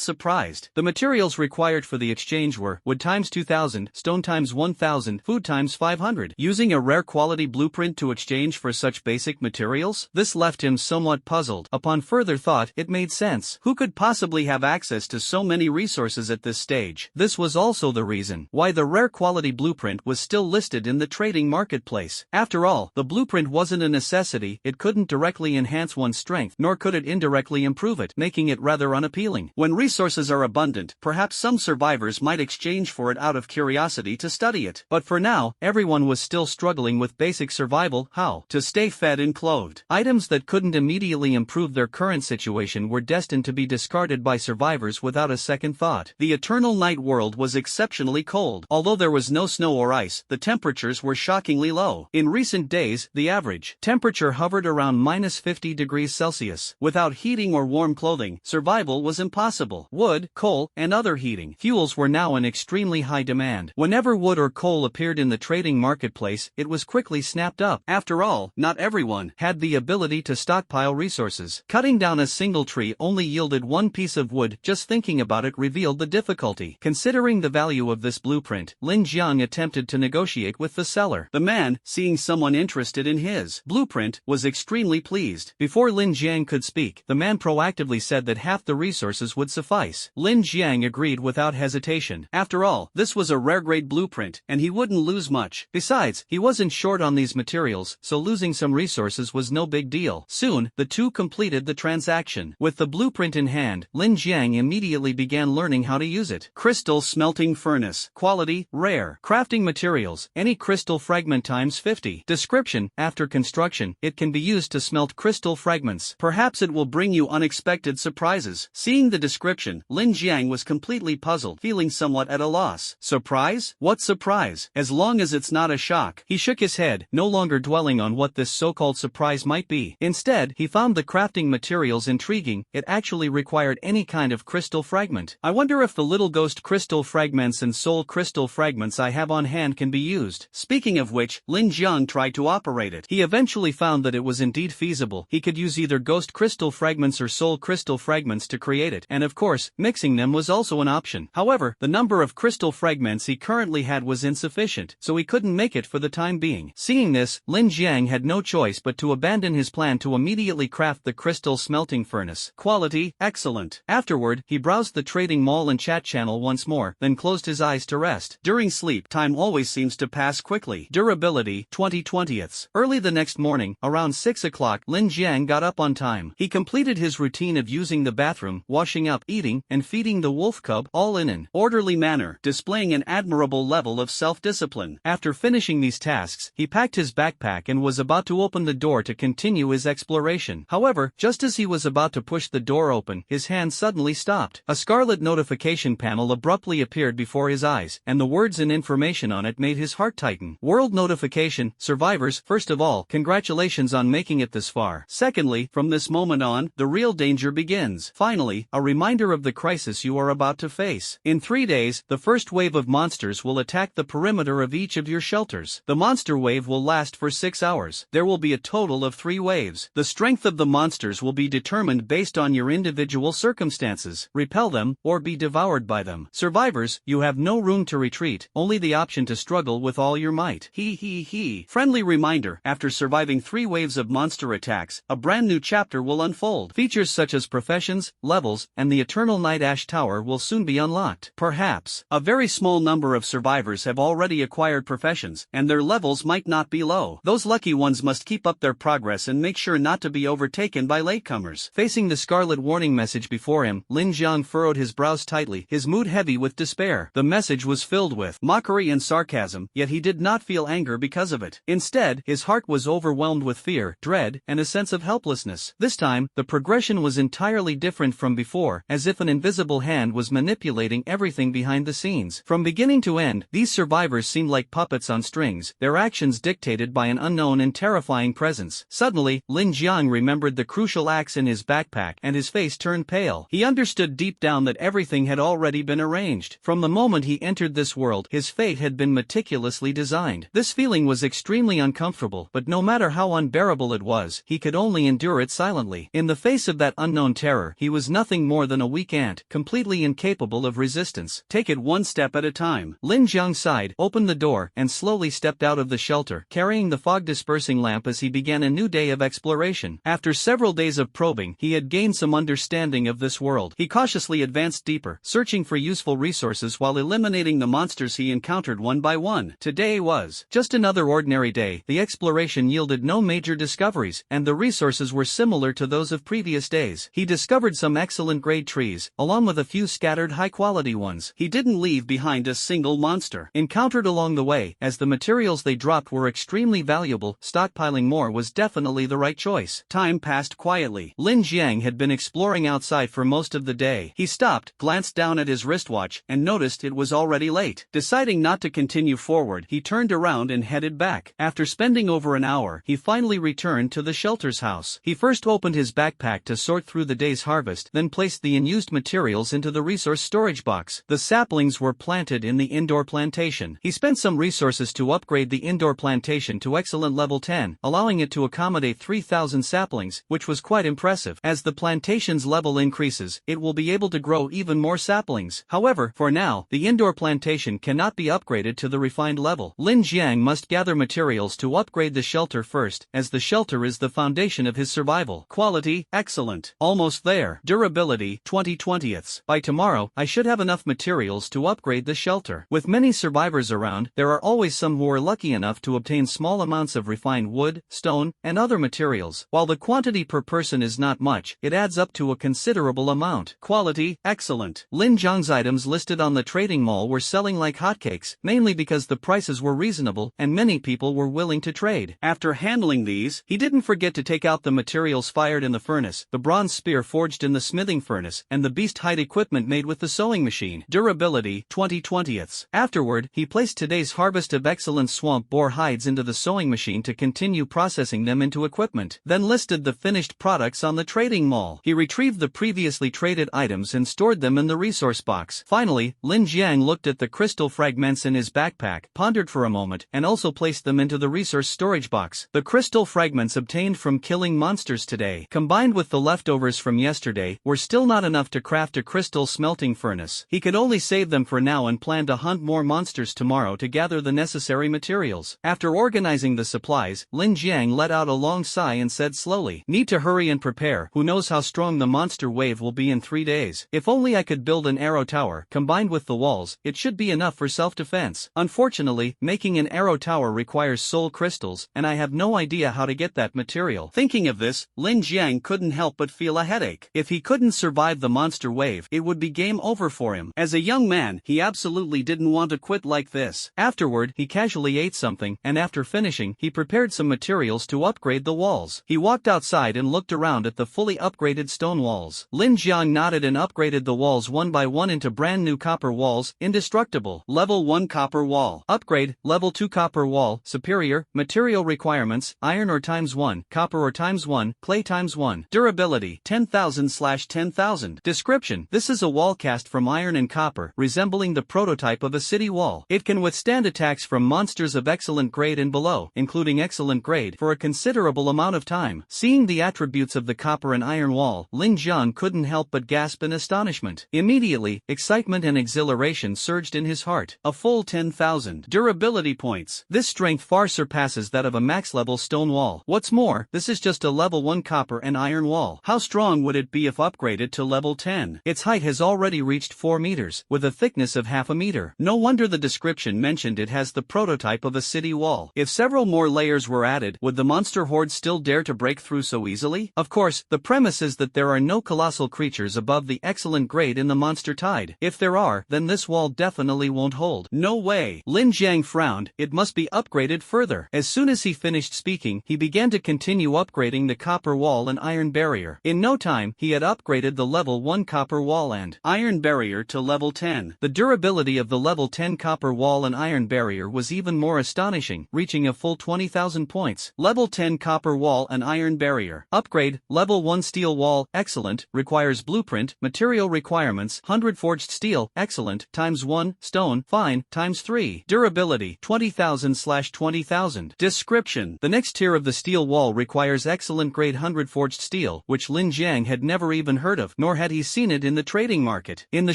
surprised. The materials required for the exchange were wood times 2000, stone times 1000, food times 500. Using a rare quality blueprint to exchange for such basic materials? This left him somewhat puzzled. Upon further thought, it made sense. Who could possibly have access to so many resources at this stage? This was also the reason why the rare quality blueprint was still listed in the trading marketplace. After all, the blueprint wasn't a necessity. It couldn't directly enhance one's strength, nor could it indirectly improve it, making it rather unappealing. When resources are abundant, perhaps some survivors might exchange for it out of curiosity to study it. But for now, everyone was still struggling with basic survival: how to stay fed and clothed. Items that couldn't immediately improve their current situation were destined to be discarded by survivors without a second thought. The eternal night world was exceptionally cold. Although there was no snow or ice, the temperatures were shockingly low. In recent days, the average temperature hovered around -50°C. Without heating or warm clothing, survival was impossible. Wood, coal, and other heating fuels were now in extremely high demand. Whenever wood or coal appeared in the trading marketplace, it was quickly snapped up. After all, not everyone had the ability to stockpile resources. Cutting down a single tree only yielded 1 piece of wood. Just thinking about it revealed the difficulty. Considering the value of this blueprint, Lin Jiang attempted to negotiate with the seller. The man, seeing someone interested in his blueprint, was extremely pleased. Before Lin Jiang could speak, the man proactively said that half the resources would suffice. Lin Jiang Jiang agreed without hesitation. After all, this was a rare-grade blueprint, and he wouldn't lose much. Besides, he wasn't short on these materials, so losing some resources was no big deal. Soon, the two completed the transaction. With the blueprint in hand, Lin Jiang immediately began learning how to use it. Crystal smelting furnace. Quality, rare. Crafting materials, any crystal fragment times 50. Description, after construction, it can be used to smelt crystal fragments. Perhaps it will bring you unexpected surprises. Seeing the description, Lin Jiang was completely puzzled, feeling somewhat at a loss. Surprise? What surprise? As long as it's not a shock. He shook his head, no longer dwelling on what this so-called surprise might be. Instead, he found the crafting materials intriguing. It actually required any kind of crystal fragment. I wonder if the little ghost crystal fragments and soul crystal fragments I have on hand can be used. Speaking of which, Lin Jiang tried to operate it. He eventually found that it was indeed feasible. He could use either ghost crystal fragments or soul crystal fragments to create it, and of course, mixing them was also an option. However, the number of crystal fragments he currently had was insufficient, so he couldn't make it for the time being. Seeing this, Lin Jiang had no choice but to abandon his plan to immediately craft the crystal smelting furnace. Quality, excellent. Afterward, he browsed the trading mall and chat channel once more, then closed his eyes to rest. During sleep, time always seems to pass quickly. Durability, 20/20ths. Early the next morning, around 6 o'clock, Lin Jiang got up on time. He completed his routine of using the bathroom, washing up, eating, and feeding the wolf cub, all in an orderly manner, displaying an admirable level of self-discipline. After finishing these tasks, he packed his backpack and was about to open the door to continue his exploration. However, just as he was about to push the door open, his hand suddenly stopped. A scarlet notification panel abruptly appeared before his eyes, and the words and information on it made his heart tighten. World notification, survivors, first of all, congratulations on making it this far. Secondly, from this moment on, the real danger begins. Finally, a reminder of the crisis you are about to face. In 3 days, the first wave of monsters will attack the perimeter of each of your shelters. The monster wave will last for 6 hours. There will be a total of 3 waves. The strength of the monsters will be determined based on your individual circumstances. Repel them, or be devoured by them. Survivors, you have no room to retreat, only the option to struggle with all your might. He. Friendly reminder, after surviving 3 waves of monster attacks, a brand new chapter will unfold. Features such as professions, levels, and the Eternal Night Ash Tower will soon be unlocked. Perhaps, a very small number of survivors have already acquired professions, and their levels might not be low. Those lucky ones must keep up their progress and make sure not to be overtaken by latecomers. Facing the scarlet warning message before him, Lin Jiang furrowed his brows tightly, his mood heavy with despair. The message was filled with mockery and sarcasm, yet he did not feel anger because of it. Instead, his heart was overwhelmed with fear, dread, and a sense of helplessness. This time, the progression was entirely different from before, as if an invisible hand was manipulating everything behind the scenes. From beginning to end, these survivors seemed like puppets on strings, their actions dictated by an unknown and terrifying presence. Suddenly, Lin Jiang remembered the crucial axe in his backpack, and his face turned pale. He understood deep down that everything had already been arranged. From the moment he entered this world, his fate had been meticulously designed. This feeling was extremely uncomfortable, but no matter how unbearable it was, he could only endure it silently. In the face of that unknown terror, he was nothing more than a weak ant, completely incapable of resistance. Take it one step at a time. Lin Jiang sighed, opened the door, and slowly stepped out of the shelter, carrying the fog-dispersing lamp as he began a new day of exploration. After several days of probing, he had gained some understanding of this world. He cautiously advanced deeper, searching for useful resources while eliminating the monsters he encountered one by one. Today was just another ordinary day. The exploration yielded no major discoveries, and the resources were similar to those of previous days. He discovered some excellent grade trees, along with a few scattered high-quality ones. He didn't leave behind a single monster encountered along the way, as the materials they dropped were extremely valuable. Stockpiling more was definitely the right choice. Time passed quietly. Lin Jiang had been exploring outside for most of the day. He stopped, glanced down at his wristwatch, and noticed it was already late. Deciding not to continue forward, he turned around and headed back. After spending over an hour, he finally returned to the shelter's house. He first opened his backpack to sort through the day's harvest, then placed the unused materials into the resource storage box. The saplings were planted in the indoor plantation. He spent some resources to upgrade the indoor plantation to excellent level 10, allowing it to accommodate 3,000 saplings, which was quite impressive. As the plantation's level increases, it will be able to grow even more saplings. However, for now, the indoor plantation cannot be upgraded to the refined level. Lin Jiang must gather materials to upgrade the shelter first, as the shelter is the foundation of his survival. Quality, excellent. Almost there. Durability, 20/20ths. By tomorrow, I should have enough materials to upgrade the shelter. With many survivors around, there are always some who are lucky enough to obtain small amounts of refined wood, stone, and other materials. While the quantity per person is not much, it adds up to a considerable amount. Quality, excellent. Lin Jiang's items listed on the trading mall were selling like hotcakes, mainly because the prices were reasonable and many people were willing to trade. After handling these, he didn't forget to take out the materials fired in the furnace, the bronze spear forged in the smithing furnace, and the beast hide equipment made with the sewing machine. Durability, 20/20ths. Afterward, he placed today's harvest of excellent swamp boar hides into the sewing machine to continue processing them into equipment, then listed the finished products on the trading mall. He retrieved the previously traded items and stored them in the resource box. Finally, Lin Jiang looked at the crystal fragments in his backpack, pondered for a moment, and also placed them into the resource storage box. The crystal fragments obtained from killing monsters today, combined with the leftovers from yesterday, were still not enough to craft a crystal smelting furnace. He could only save them for now and plan to hunt more monsters tomorrow to gather the necessary materials. After organizing the supplies, Lin Jiang let out a long sigh and said slowly, "Need to hurry and prepare. Who knows how strong the monster wave will be in 3 days. If only I could build an arrow tower, combined with the walls, it should be enough for self-defense. Unfortunately, making an arrow tower requires soul crystals, and I have no idea how to get that material." Thinking of this, Lin Jiang couldn't help but feel a headache. If he couldn't survive the monster wave, it would be game over for him. As a young man, he absolutely didn't want to quit like this. Afterward, he casually ate something, and after finishing, he prepared some materials to upgrade the walls. He walked outside and looked around at the fully upgraded stone walls. Lin Jiang nodded and upgraded the walls one by one into brand new copper walls, indestructible. Level 1 copper wall. Upgrade, Level 2 copper wall, superior, material requirements, iron or ×1, copper or ×1, clay ×1. Durability, 10,000/10,000. Description: this is a wall cast from iron and copper, resembling the prototype of a city wall. It can withstand attacks from monsters of excellent grade and below, including excellent grade, for a considerable amount of time. Seeing the attributes of the copper and iron wall, Lin Jiang couldn't help but gasp in astonishment. Immediately, excitement and exhilaration surged in his heart. A full 10,000 durability points. This strength far surpasses that of a max-level stone wall. What's more, this is just a level 1 copper and iron wall. How strong would it be if upgraded to level 10? Its height has already reached 4 meters, with a thickness of half a meter. No wonder the description mentioned it has the prototype of a city wall. If several more layers were added, would the monster horde still dare to break through so easily? Of course, the premise is that there are no colossal creatures above the excellent grade in the monster tide. If there are, then this wall definitely won't hold. No way. Lin Jiang frowned. It must be upgraded further. As soon as he finished speaking, he began to continue upgrading the copper wall and iron barrier. In no time, he had upgraded the level 1 copper wall and iron barrier to level 10. The durability of the level 10 copper wall and iron barrier was even more astonishing, reaching a full 20,000 points. Level 10 copper wall and iron barrier. Upgrade, level 1 steel wall, excellent, requires blueprint, material requirements, 100 forged steel, excellent, ×1, stone, fine, ×3. Durability, 20,000/20,000. Description: the next tier of the steel wall requires excellent grade 100 forged steel, which Lin Jiang had never even heard of, nor had he seen it in the trading market. In the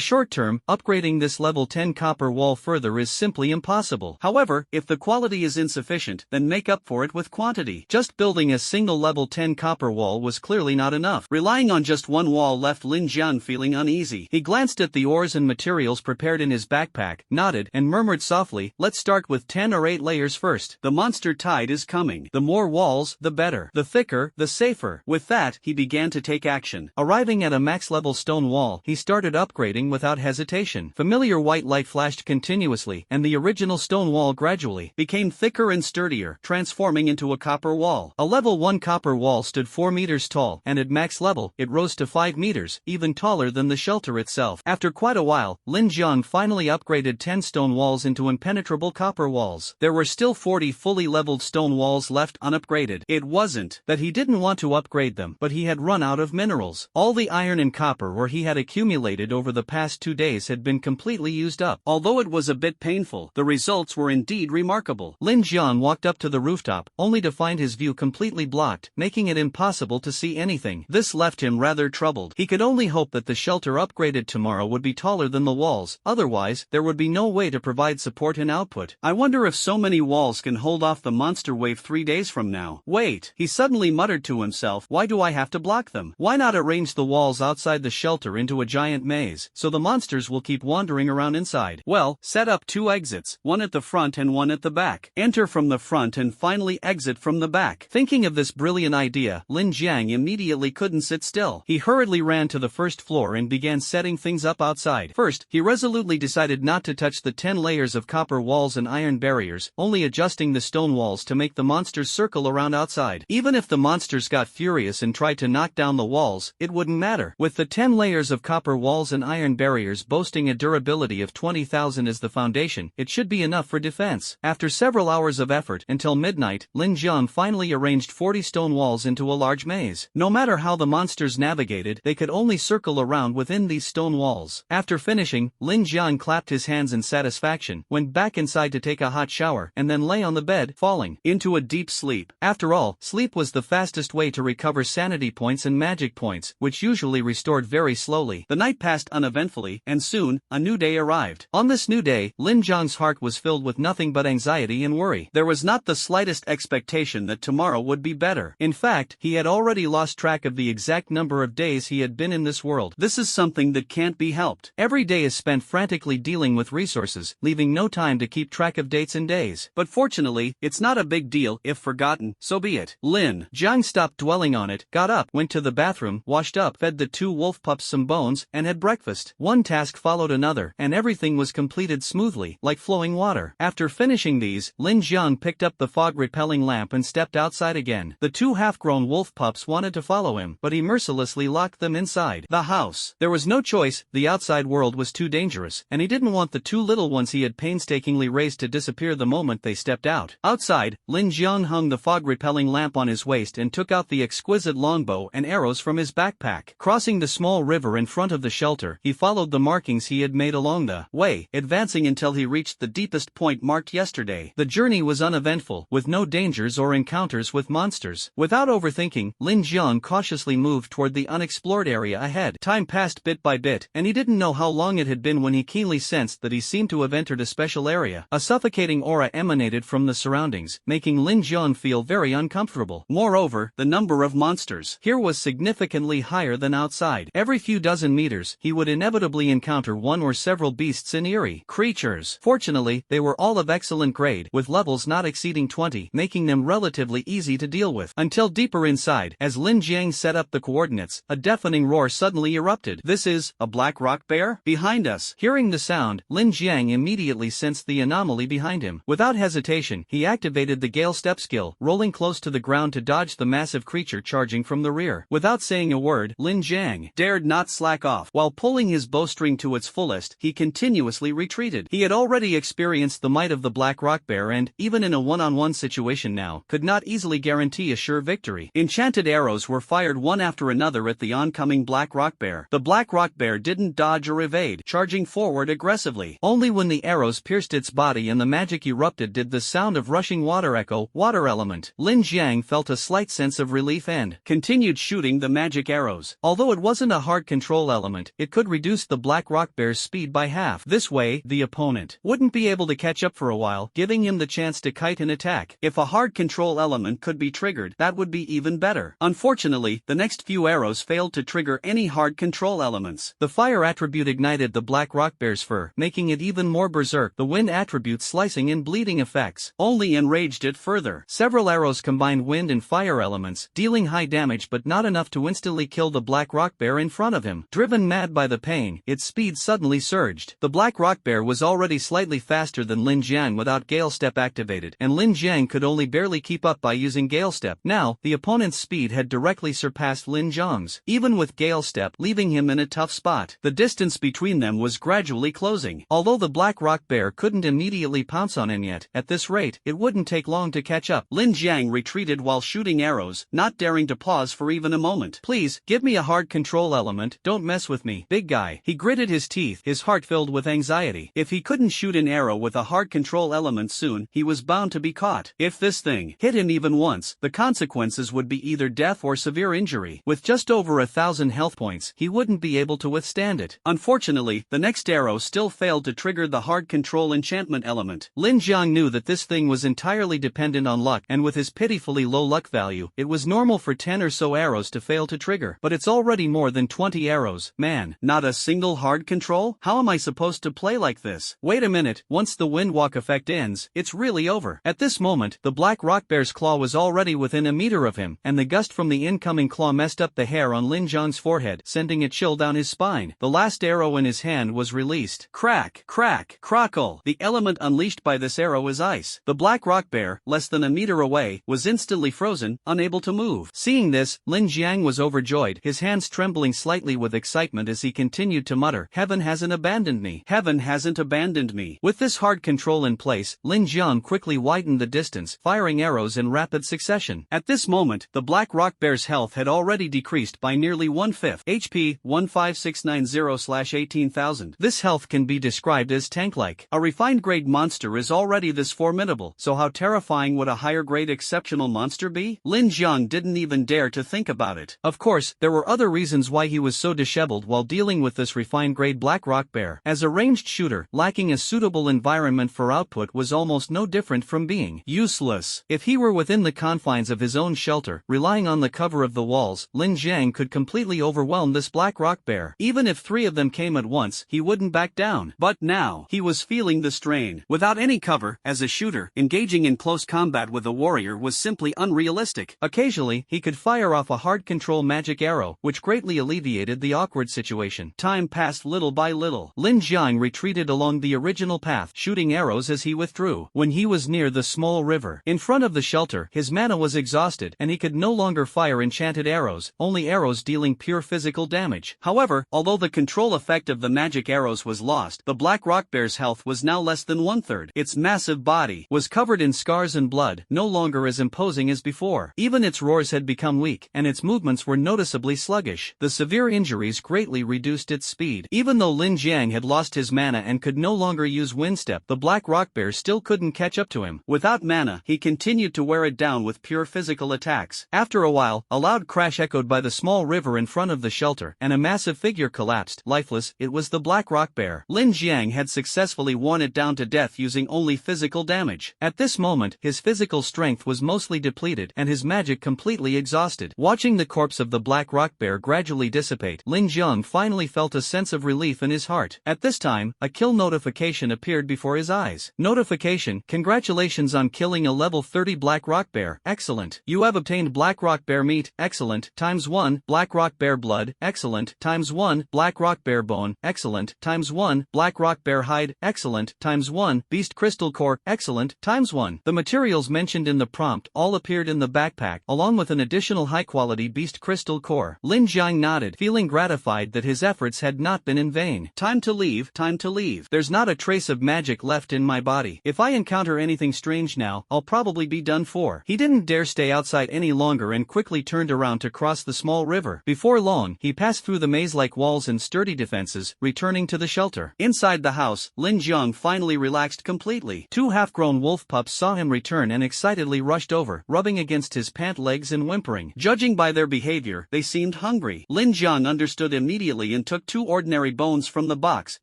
short term, upgrading this level 10 copper wall further is simply impossible. However, if the quality is insufficient, then make up for it with quantity. Just building a single level 10 copper wall was clearly not enough. Relying on just one wall left Lin Jiang feeling uneasy. He glanced at the ores and materials prepared in his backpack, nodded, and murmured softly, "Let's start with 10 or 8 layers first. The monster tide is coming. The more walls, the better. The thicker, the safer." With that, he began to take action. Arriving at a max-level stone wall, he started upgrading without hesitation. Familiar white light flashed continuously, and the original stone wall gradually became thicker and sturdier, transforming into a copper wall. A level 1 copper wall stood 4 meters tall, and at max level, it rose to 5 meters, even taller than the shelter itself. After quite a while, Lin Jiang finally upgraded 10 stone walls into impenetrable copper walls. There were still 40 fully leveled stone walls left unupgraded. It wasn't that he didn't want to upgrade them, but he had run out of minerals. All the iron and copper where he had accumulated over the past 2 days had been completely used up. Although it was a bit painful, the results were indeed remarkable. Lin Jiang walked up to the rooftop, only to find his view completely blocked, making it impossible to see anything. This left him rather troubled. He could only hope that the shelter upgraded tomorrow would be taller than the walls, otherwise, there would be no way to provide support and output. I wonder if so many walls can hold off the monster wave 3 days from now. Wait, he suddenly muttered to himself, why do I have to block them? Why not arrange the walls outside the shelter into a giant maze, so the monsters will keep wandering around inside. Well, set up 2 exits, one at the front and one at the back. Enter from the front and finally exit from the back. Thinking of this brilliant idea, Lin Jiang immediately couldn't sit still. He hurriedly ran to the first floor and began setting things up outside. First, he resolutely decided not to touch the 10 layers of copper walls and iron barriers, only adjusting the stone walls to make the monsters circle around outside. Even if the monsters got furious and tried to knock down the walls, it wouldn't matter. With the 10 layers of copper walls and iron barriers boasting a durability of 20,000 as the foundation, it should be enough for defense. After several hours of effort, until midnight, Lin Jiang finally arranged 40 stone walls into a large maze. No matter how the monsters navigated, they could only circle around within these stone walls. After finishing, Lin Jiang clapped his hands in satisfaction, went back inside to take a hot shower, and then lay on the bed, falling into a deep sleep. After all, sleep was the fastest way to recover sanity points and magic points, which usually restored very slowly. The night passed uneventfully, and soon, a new day arrived. On this new day, Lin Jiang's heart was filled with nothing but anxiety and worry. There was not the slightest expectation that tomorrow would be better. In fact, he had already lost track of the exact number of days he had been in this world. This is something that can't be helped. Every day is spent frantically dealing with resources, leaving no time to keep track of dates and days. But fortunately, it's not a big deal. If forgotten, so be it. Lin Jiang stopped dwelling on it, got up, went to the bathroom, washed up, fed the 2 wolf pups some bones, and had breakfast. One task followed another, and everything was completed smoothly, like flowing water. After finishing these, Lin Jiang picked up the fog-repelling lamp and stepped outside again. The 2 half-grown wolf pups wanted to follow him, but he mercilessly locked them inside the house. There was no choice, the outside world was too dangerous, and he didn't want the 2 little ones he had painstakingly raised to disappear the moment they stepped out. Outside, Lin Jiang hung the fog-repelling lamp on his waist and took out the exquisite longbow and arrows from his backpack. Crossing the small river in front of the shelter, he followed the markings he had made along the way, advancing until he reached the deepest point marked yesterday. The journey was uneventful, with no dangers or encounters with monsters. Without overthinking, Lin Jiang cautiously moved toward the unexplored area ahead. Time passed bit by bit, and he didn't know how long it had been when he keenly sensed that he seemed to have entered a special area. A suffocating aura emanated from the surroundings, making Lin Jiang feel very uncomfortable. Moreover, the number of monsters here was significantly higher than outside. Every few dozen meters, he would inevitably encounter one or several beasts and eerie creatures. Fortunately, they were all of excellent grade, with levels not exceeding 20, making them relatively easy to deal with. Until deeper inside, as Lin Jiang set up the coordinates, a deafening roar suddenly erupted. "This is a black rock bear? Behind us!" Hearing the sound, Lin Jiang immediately sensed the anomaly behind him. Without hesitation, he activated the Gale Step skill, rolling close to the ground to dodge the massive creature charging from the rear. Without saying a word, Lin Jiang dared not slack off. While pulling his bowstring to its fullest, he continuously retreated. He had already experienced the might of the black rock bear and, even in a one-on-one situation now, could not easily guarantee a sure victory. Enchanted arrows were fired one after another at the oncoming black rock bear. The black rock bear didn't dodge or evade, charging forward aggressively. Only when the arrows pierced its body and the magic erupted did the sound of rushing water echo. Water element. Lin Jiang felt a slight sense of relief and continued shooting the magic arrows. Although it wasn't a hard control element, it could reduce the black rock bear's speed by half. This way, the opponent wouldn't be able to catch up for a while, giving him the chance to kite and attack. If a hard control element could be triggered, that would be even better. Unfortunately, the next few arrows failed to trigger any hard control elements. The fire attribute ignited the black rock bear's fur, making it even more berserk. The wind attribute slicing and bleeding effects only enraged it further. Several arrows combined wind and fire elements, dealing high damage but not enough to instantly kill the black rock bear in front of him. Driven mad by the pain, its speed suddenly surged. The black rock bear was already slightly faster than Lin Jiang without Gale Step activated, and Lin Jiang could only barely keep up by using Gale Step. Now, the opponent's speed had directly surpassed Lin Jiang's, even with Gale Step, leaving him in a tough spot. The distance between them was gradually closing. Although the black rock bear couldn't immediately pounce on him yet, at this rate, it wouldn't take long to catch up. Lin Jiang retreated while shooting arrows, not daring to pause for even a moment. "Please, give me a hard control element, don't mess with me, big guy." He gritted his teeth, his heart filled with anxiety. If he couldn't shoot an arrow with a hard control element soon, he was bound to be caught. If this thing hit him even once, the consequences would be either death or severe injury. With just over 1,000 health points, he wouldn't be able to withstand it. Unfortunately, the next arrow still failed to trigger the hard control enchantment element. Lin Jiang knew that this thing was entirely dependent on luck, and with his pitifully low luck value, it was normal for 10 or so arrows to fail to trigger. But it's already more than 20 arrows, arrows. Man, not a single hard control? How am I supposed to play like this? Wait a minute, once the windwalk effect ends, it's really over. At this moment, the black rock bear's claw was already within a meter of him, and the gust from the incoming claw messed up the hair on Lin Jiang's forehead, sending a chill down his spine. The last arrow in his hand was released. Crack, crack, crackle. The element unleashed by this arrow is ice. The black rock bear, less than a meter away, was instantly frozen, unable to move. Seeing this, Lin Jiang was overjoyed, his hands trembling slightly with excitement as he continued to mutter, "Heaven hasn't abandoned me. Heaven hasn't abandoned me." With this hard control in place, Lin Jiang quickly widened the distance, firing arrows in rapid succession. At this moment, the black rock bear's health had already decreased by nearly 1/5. HP 15690/18,000. This health can be described as tank-like. A refined grade monster is already this formidable, so how terrifying would a higher grade exceptional monster be? Lin Jiang didn't even dare to think about it. Of course, there were other reasons why he was so disheveled while dealing with this refined grade black rock bear. As a ranged shooter, lacking a suitable environment for output was almost no different from being useless. If he were within the confines of his own shelter, relying on the cover of the walls, Lin Jiang could completely overwhelm this black rock bear. Even if 3 of them came at once, he wouldn't back down. But now, he was feeling the strain. Without any cover, as a shooter, engaging in close combat with a warrior was simply unrealistic. Occasionally, he could fire off a hard control magic arrow, which greatly alleviated the awkward situation. Time passed little by little. Lin Jiang retreated along the original path, shooting arrows as he withdrew. When he was near the small river in front of the shelter, his mana was exhausted, and he could no longer fire enchanted arrows, only arrows dealing pure physical damage. However, although the control effect of the magic arrows was lost, the black rock bear's health was now less than 1/3. Its massive body was covered in scars and blood, no longer as imposing as before. Even its roars had become weak, and its movements were noticeably sluggish. The severe injuries greatly reduced its speed. Even though Lin Jiang had lost his mana and could no longer use wind step, the black rock bear still couldn't catch up to him. Without mana, he continued to wear it down with pure physical attacks. After a while, a loud crash echoed by the small river in front of the shelter, and a massive figure collapsed. Lifeless, it was the black rock bear. Lin Jiang had successfully worn it down to death using only physical damage. At this moment, his physical strength was mostly depleted, and his magic completely exhausted. Watching the corpse of the black rock bear gradually dissipate, Lin Jiang finally felt a sense of relief in his heart. At this time, a kill notification appeared before his eyes. Notification: congratulations on killing a level 30 black rock bear. Excellent. You have obtained black rock bear meat. Excellent. ×1 black rock bear blood. Excellent. ×1 black rock bear bone. Excellent. ×1 black rock bear hide. Excellent. ×1 beast crystal core. Excellent. ×1. The materials mentioned in the prompt all appeared in the backpack, along with an additional high-quality beast crystal core. Lin Jiang nodded, feeling gratified that his efforts had not been in vain. Time to leave. Time to leave. There's not a trace of magic left in my body. If I encounter anything strange now, I'll probably be done for. He didn't dare stay outside any longer and quickly turned around to cross the small river. Before long, he passed through the maze-like walls and sturdy defenses, returning to the shelter. Inside the house, Lin Jiang finally relaxed completely. 2 half-grown wolf pups saw him return and excitedly rushed over, rubbing against his pant legs and whimpering. Judging by their behavior, they seemed hungry. Lin Jiang understood immediately and took 2 ordinary bones from the box,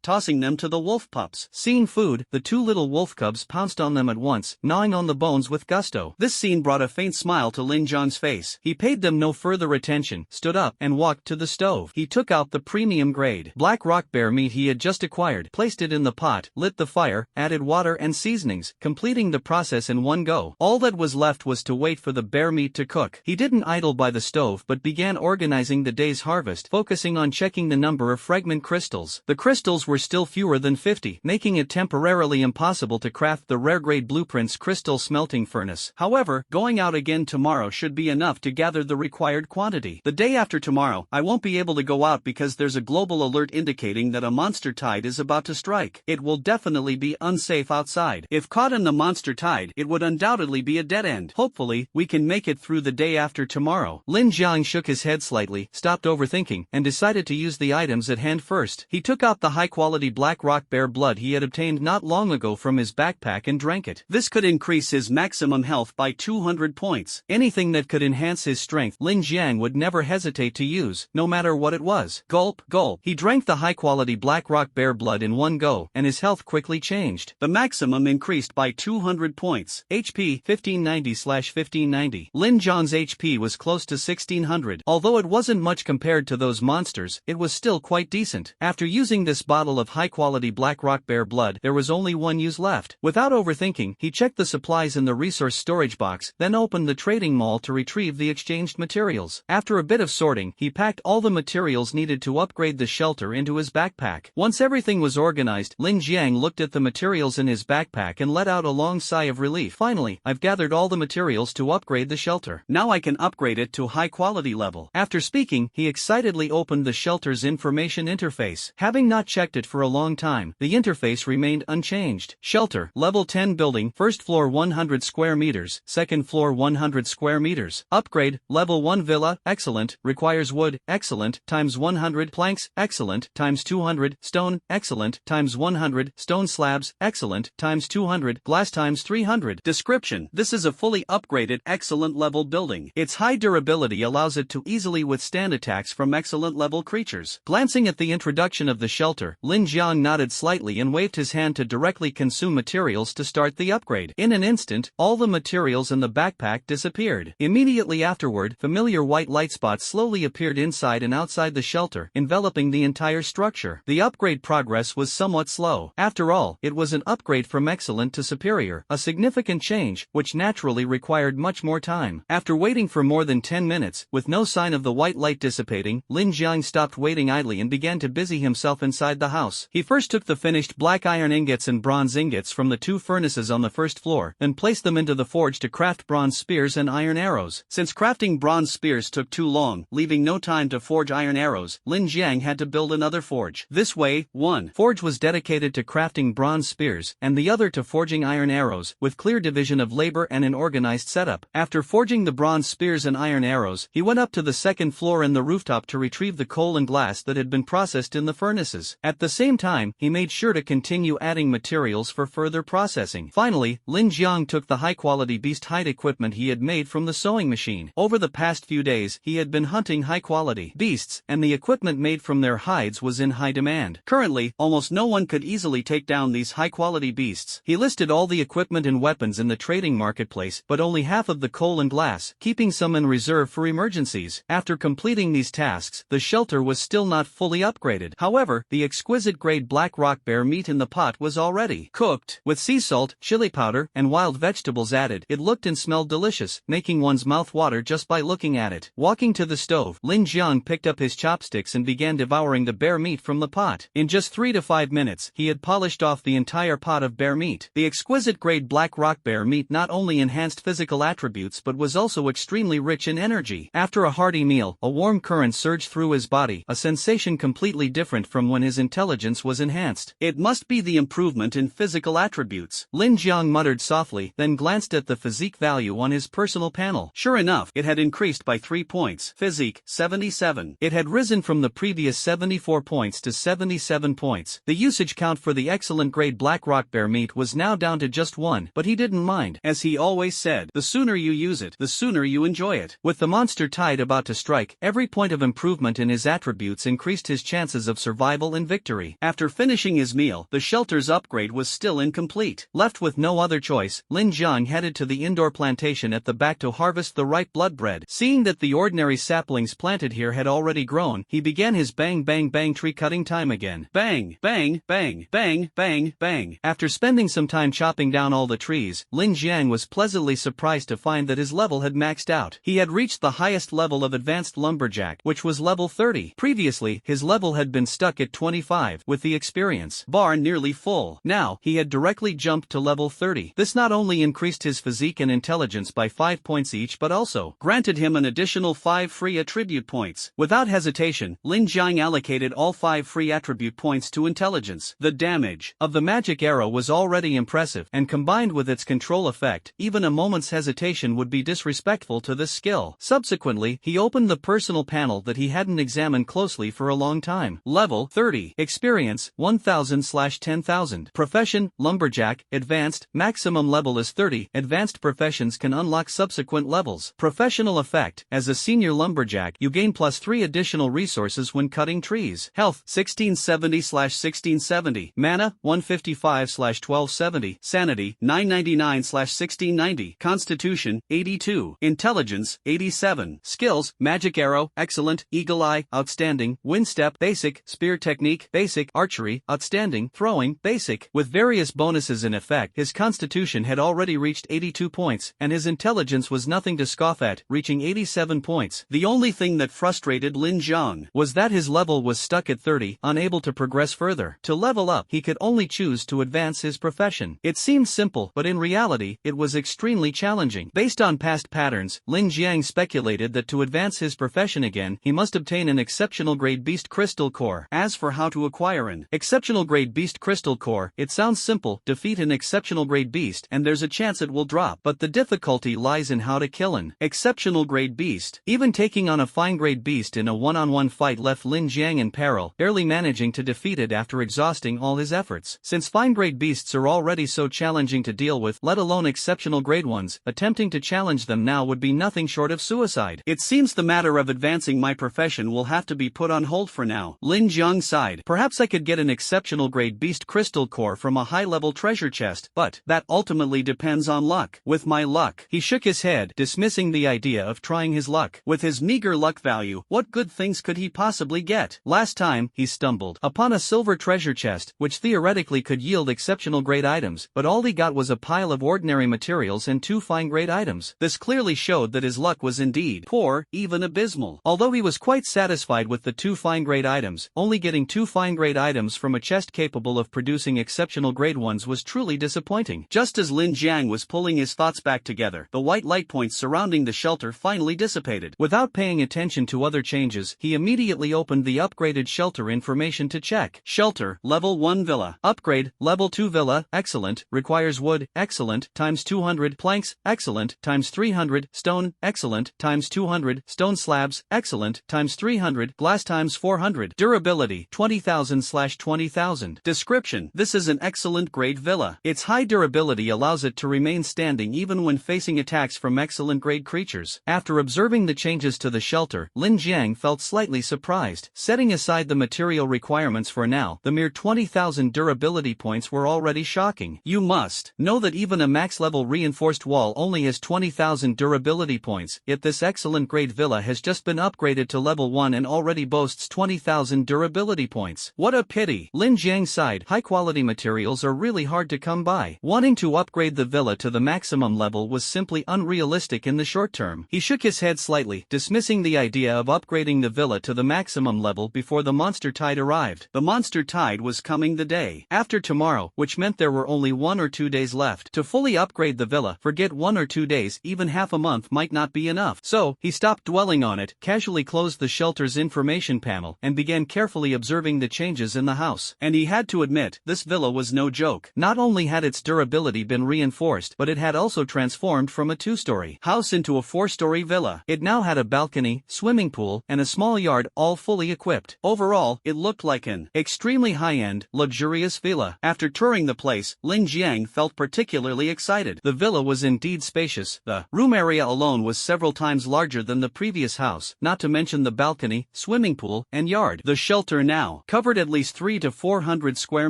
tossing them to the wolf pups. Seeing food, the 2 little wolf cubs pounced on them at once, gnawing on the bones with gusto. This scene brought a faint smile to Lin Jiang's face. He paid them no further attention, stood up, and walked to the stove. He took out the premium grade black rock bear meat he had just acquired, placed it in the pot, lit the fire, added water and seasonings, completing the process in one go. All that was left was to wait for the bear meat to cook. He didn't idle by the stove but began organizing the day's harvest, focusing on checking the number of fragment crystals. The crystals were still fewer than 50, making it temporarily impossible to craft the rare-grade blueprints crystal smelting furnace. However, going out again tomorrow should be enough to gather the required quantity. The day after tomorrow, I won't be able to go out because there's a global alert indicating that a monster tide is about to strike. It will definitely be unsafe outside. If caught in the monster tide, it would undoubtedly be a dead end. Hopefully, we can make it through the day after tomorrow. Lin Jiang shook his head slightly, stopped overthinking, and decided to use the items at hand first. He took out the high-quality black rock bear blood he had obtained not long ago from his backpack and drank it. This could increase his maximum health by 200 points. Anything that could enhance his strength, Lin Jiang would never hesitate to use, no matter what it was. Gulp, gulp. He drank the high-quality black rock bear blood in one go, and his health quickly changed. The maximum increased by 200 points. HP 1590/1590. Lin Jiang's HP was close to 1600. Although it wasn't much compared to those monsters, it was still quite decent. After using this bottle of high-quality black rock bear blood, there was only one use left. Without overthinking, he checked the supplies in the resource storage box, then opened the trading mall to retrieve the exchanged materials. After a bit of sorting, he packed all the materials needed to upgrade the shelter into his backpack. Once everything was organized, Lin Jiang looked at the materials in his backpack and let out a long sigh of relief. Finally, I've gathered all the materials to upgrade the shelter. Now I can upgrade it to high quality level. After speaking, he excitedly opened the shelter's information interface. Having not checked it for a long time, the interface remained unchanged. Shelter, level 10 building, first floor 100 square meters, second floor 100 square meters. Upgrade, level 1 villa, excellent, requires wood, excellent, times 100 planks, excellent, times 200, stone, excellent, times 100, stone slabs, excellent, times 200, glass times 300. Description: this is a fully upgraded, excellent level building. Its high durability allows it to easily withstand attacks from excellent level creatures. Glancing at the introduction of the shelter, Lin Jiang nodded slightly and waved his hand to directly consume materials to start the upgrade. In an instant, all the materials in the backpack disappeared. Immediately afterward, familiar white light spots slowly appeared inside and outside the shelter, enveloping the entire structure. The upgrade progress was somewhat slow. After all, it was an upgrade from excellent to superior, a significant change, which naturally required much more time. After waiting for more than 10 minutes, with no sign of the white light dissipating, Lin Jiang stopped waiting idly and began to busy himself inside the house. He first took the finished black iron ingots and bronze ingots from the two furnaces on the first floor, then placed them into the forge to craft bronze spears and iron arrows. Since crafting bronze spears took too long, leaving no time to forge iron arrows, Lin Jiang had to build another forge. This way, one forge was dedicated to crafting bronze spears, and the other to forging iron arrows, with clear division of labor and an organized setup. After forging the bronze spears and iron arrows, he went up to the second floor and the rooftop to retrieve the coal and glass that had been processed in the furnaces. At the same time, he made sure to continue adding materials for further processing. Finally, Lin Jiang took the high-quality beast hide equipment he had made from the sewing machine. Over the past few days, he had been hunting high-quality beasts, and the equipment made from their hides was in high demand. Currently, almost no one could easily take down these high-quality beasts. He listed all the equipment and weapons in the trading marketplace, but only half of the coal and glass, keeping some in reserve for emergencies. After completing these tasks, the shelter was still not fully upgraded. However, the exquisite grade black rock bear meat in the pot was already cooked. With sea salt, chili powder, and wild vegetables added, it looked and smelled delicious, making one's mouth water just by looking at it. Walking to the stove, Lin Jiang picked up his chopsticks and began devouring the bear meat from the pot. In just 3 to 5 minutes, he had polished off the entire pot of bear meat. The exquisite grade black rock bear meat not only enhanced physical attributes but was also extremely rich in energy. After a hearty meal, a warm current surged through his body, a sensation completely different from when his intelligence was enhanced. It must be the improvement in physical attributes, Lin Jiang muttered softly, then glanced at the physique value on his personal panel. Sure enough, it had increased by 3 points. Physique, 77. It had risen from the previous 74 points to 77 points. The usage count for the excellent grade black rock bear meat was now down to just 1, but he didn't mind. As he always said, the sooner you use it, the sooner you enjoy it. With the monster tide about to strike, every point of improvement in his attributes increased his chances of survival and victory. After finishing his meal, the shelter's upgrade was still incomplete. Left with no other choice, Lin Jiang headed to the indoor plantation at the back to harvest the ripe blood bread. Seeing that the ordinary saplings planted here had already grown, he began his bang bang bang tree cutting time again. Bang, bang, bang, bang, bang, bang. After spending some time chopping down all the trees, Lin Jiang was pleasantly surprised to find that his level had maxed out. He had reached the highest level of advanced lumberjack, which was level 30. Previously, his level had been stuck at 25, with the experience bar nearly full. Now, he had directly jumped to level 30. This not only increased his physique and intelligence by 5 points each but also granted him an additional 5 free attribute points. Without hesitation, Lin Jiang allocated all 5 free attribute points to intelligence. The damage of the magic arrow was already impressive, and combined with its control effect, even a moment's hesitation would be disrespectful to this skill. Subsequently, he opened the personal panel that he hadn't examined closely for a long time. Level 30. Experience, 1000/10,000. Profession, lumberjack, advanced, maximum level is 30. Advanced professions can unlock subsequent levels. Professional effect, as a senior lumberjack, you gain +3 additional resources when cutting trees. Health, 1670/1670. Mana, 155/1270. Sanity, 999/1690. Constitution, 82. Intelligence, 87. Skills, magic arrow, excellent, eagle fly, outstanding, wind step, basic, spear technique, basic, archery, outstanding, throwing, basic. With various bonuses in effect, his constitution had already reached 82 points, and his intelligence was nothing to scoff at, reaching 87 points. The only thing that frustrated Lin Jiang was that his level was stuck at 30, unable to progress further. To level up, he could only choose to advance his profession. It seemed simple, but in reality, it was extremely challenging. Based on past patterns, Lin Jiang speculated that to advance his profession again, he must obtain an exceptional grade beast crystal core. As for how to acquire an exceptional grade beast crystal core, it sounds simple: defeat an exceptional grade beast and there's a chance it will drop. But the difficulty lies in how to kill an exceptional grade beast. Even taking on a fine grade beast in a one-on-one fight left Lin Jiang in peril, barely managing to defeat it after exhausting all his efforts. Since fine grade beasts are already so challenging to deal with, let alone exceptional grade ones, attempting to challenge them now would be nothing short of suicide. It seems the matter of advancing my profession will have to be put on hold for now. Lin Jiang sighed. Perhaps I could get an exceptional grade beast crystal core from a high-level treasure chest, but that ultimately depends on luck. With my luck, he shook his head, dismissing the idea of trying his luck. With his meager luck value, what good things could he possibly get? Last time, he stumbled upon a silver treasure chest, which theoretically could yield exceptional grade items, but all he got was a pile of ordinary materials and 2 fine grade items. This clearly showed that his luck was indeed poor, even abysmal. Although he was quite satisfied with the 2 fine grade items, only getting 2 fine grade items from a chest capable of producing exceptional grade ones was truly disappointing. Just as Lin Jiang was pulling his thoughts back together, the white light points surrounding the shelter finally dissipated. Without paying attention to other changes, he immediately opened the upgraded shelter information to check. Shelter, level 1 villa. Upgrade, level 2 villa, excellent, requires wood, excellent, times 200, planks, excellent, times 300, stone, excellent, times 200, stone slabs, excellent, times 300, glass times 400. Durability, 20,000/20,000. Description: this is an excellent grade villa. Its high durability allows it to remain standing even when facing attacks from excellent grade creatures. After observing the changes to the shelter, Lin Jiang felt slightly surprised. Setting aside the material requirements for now, the mere 20,000 durability points were already shocking. You must know that even a max-level reinforced wall only has 20,000 durability points, yet this excellent grade villa has just been upgraded to level 1 and already boasts 20,000 durability points. What a pity. Lin Jiang sighed. High-quality materials are really hard to come by. Wanting to upgrade the villa to the maximum level was simply unrealistic in the short term. He shook his head slightly, dismissing the idea of upgrading the villa to the maximum level before the monster tide arrived. The monster tide was coming the day after tomorrow, which meant there were only 1 or 2 days left to fully upgrade the villa. Forget 1 or 2 days, even half a month might not be enough. So, he stopped dwelling on it, casually closed the shelter's information panel, and began carefully observing the changes in the house. And he had to admit, this villa was no joke. Not only had its durability been reinforced, but it had also transformed from a 2-story house into a 4-story villa. It now had a balcony, swimming pool, and a small yard, all fully equipped. Overall, it looked like an extremely high-end, luxurious villa. After touring the place, Lin Jiang felt particularly excited. The villa was indeed spacious. The room area alone was several times larger than the previous house, not to mention the balcony, swimming pool, and yard. The shelter now covered at least 300 to 400 square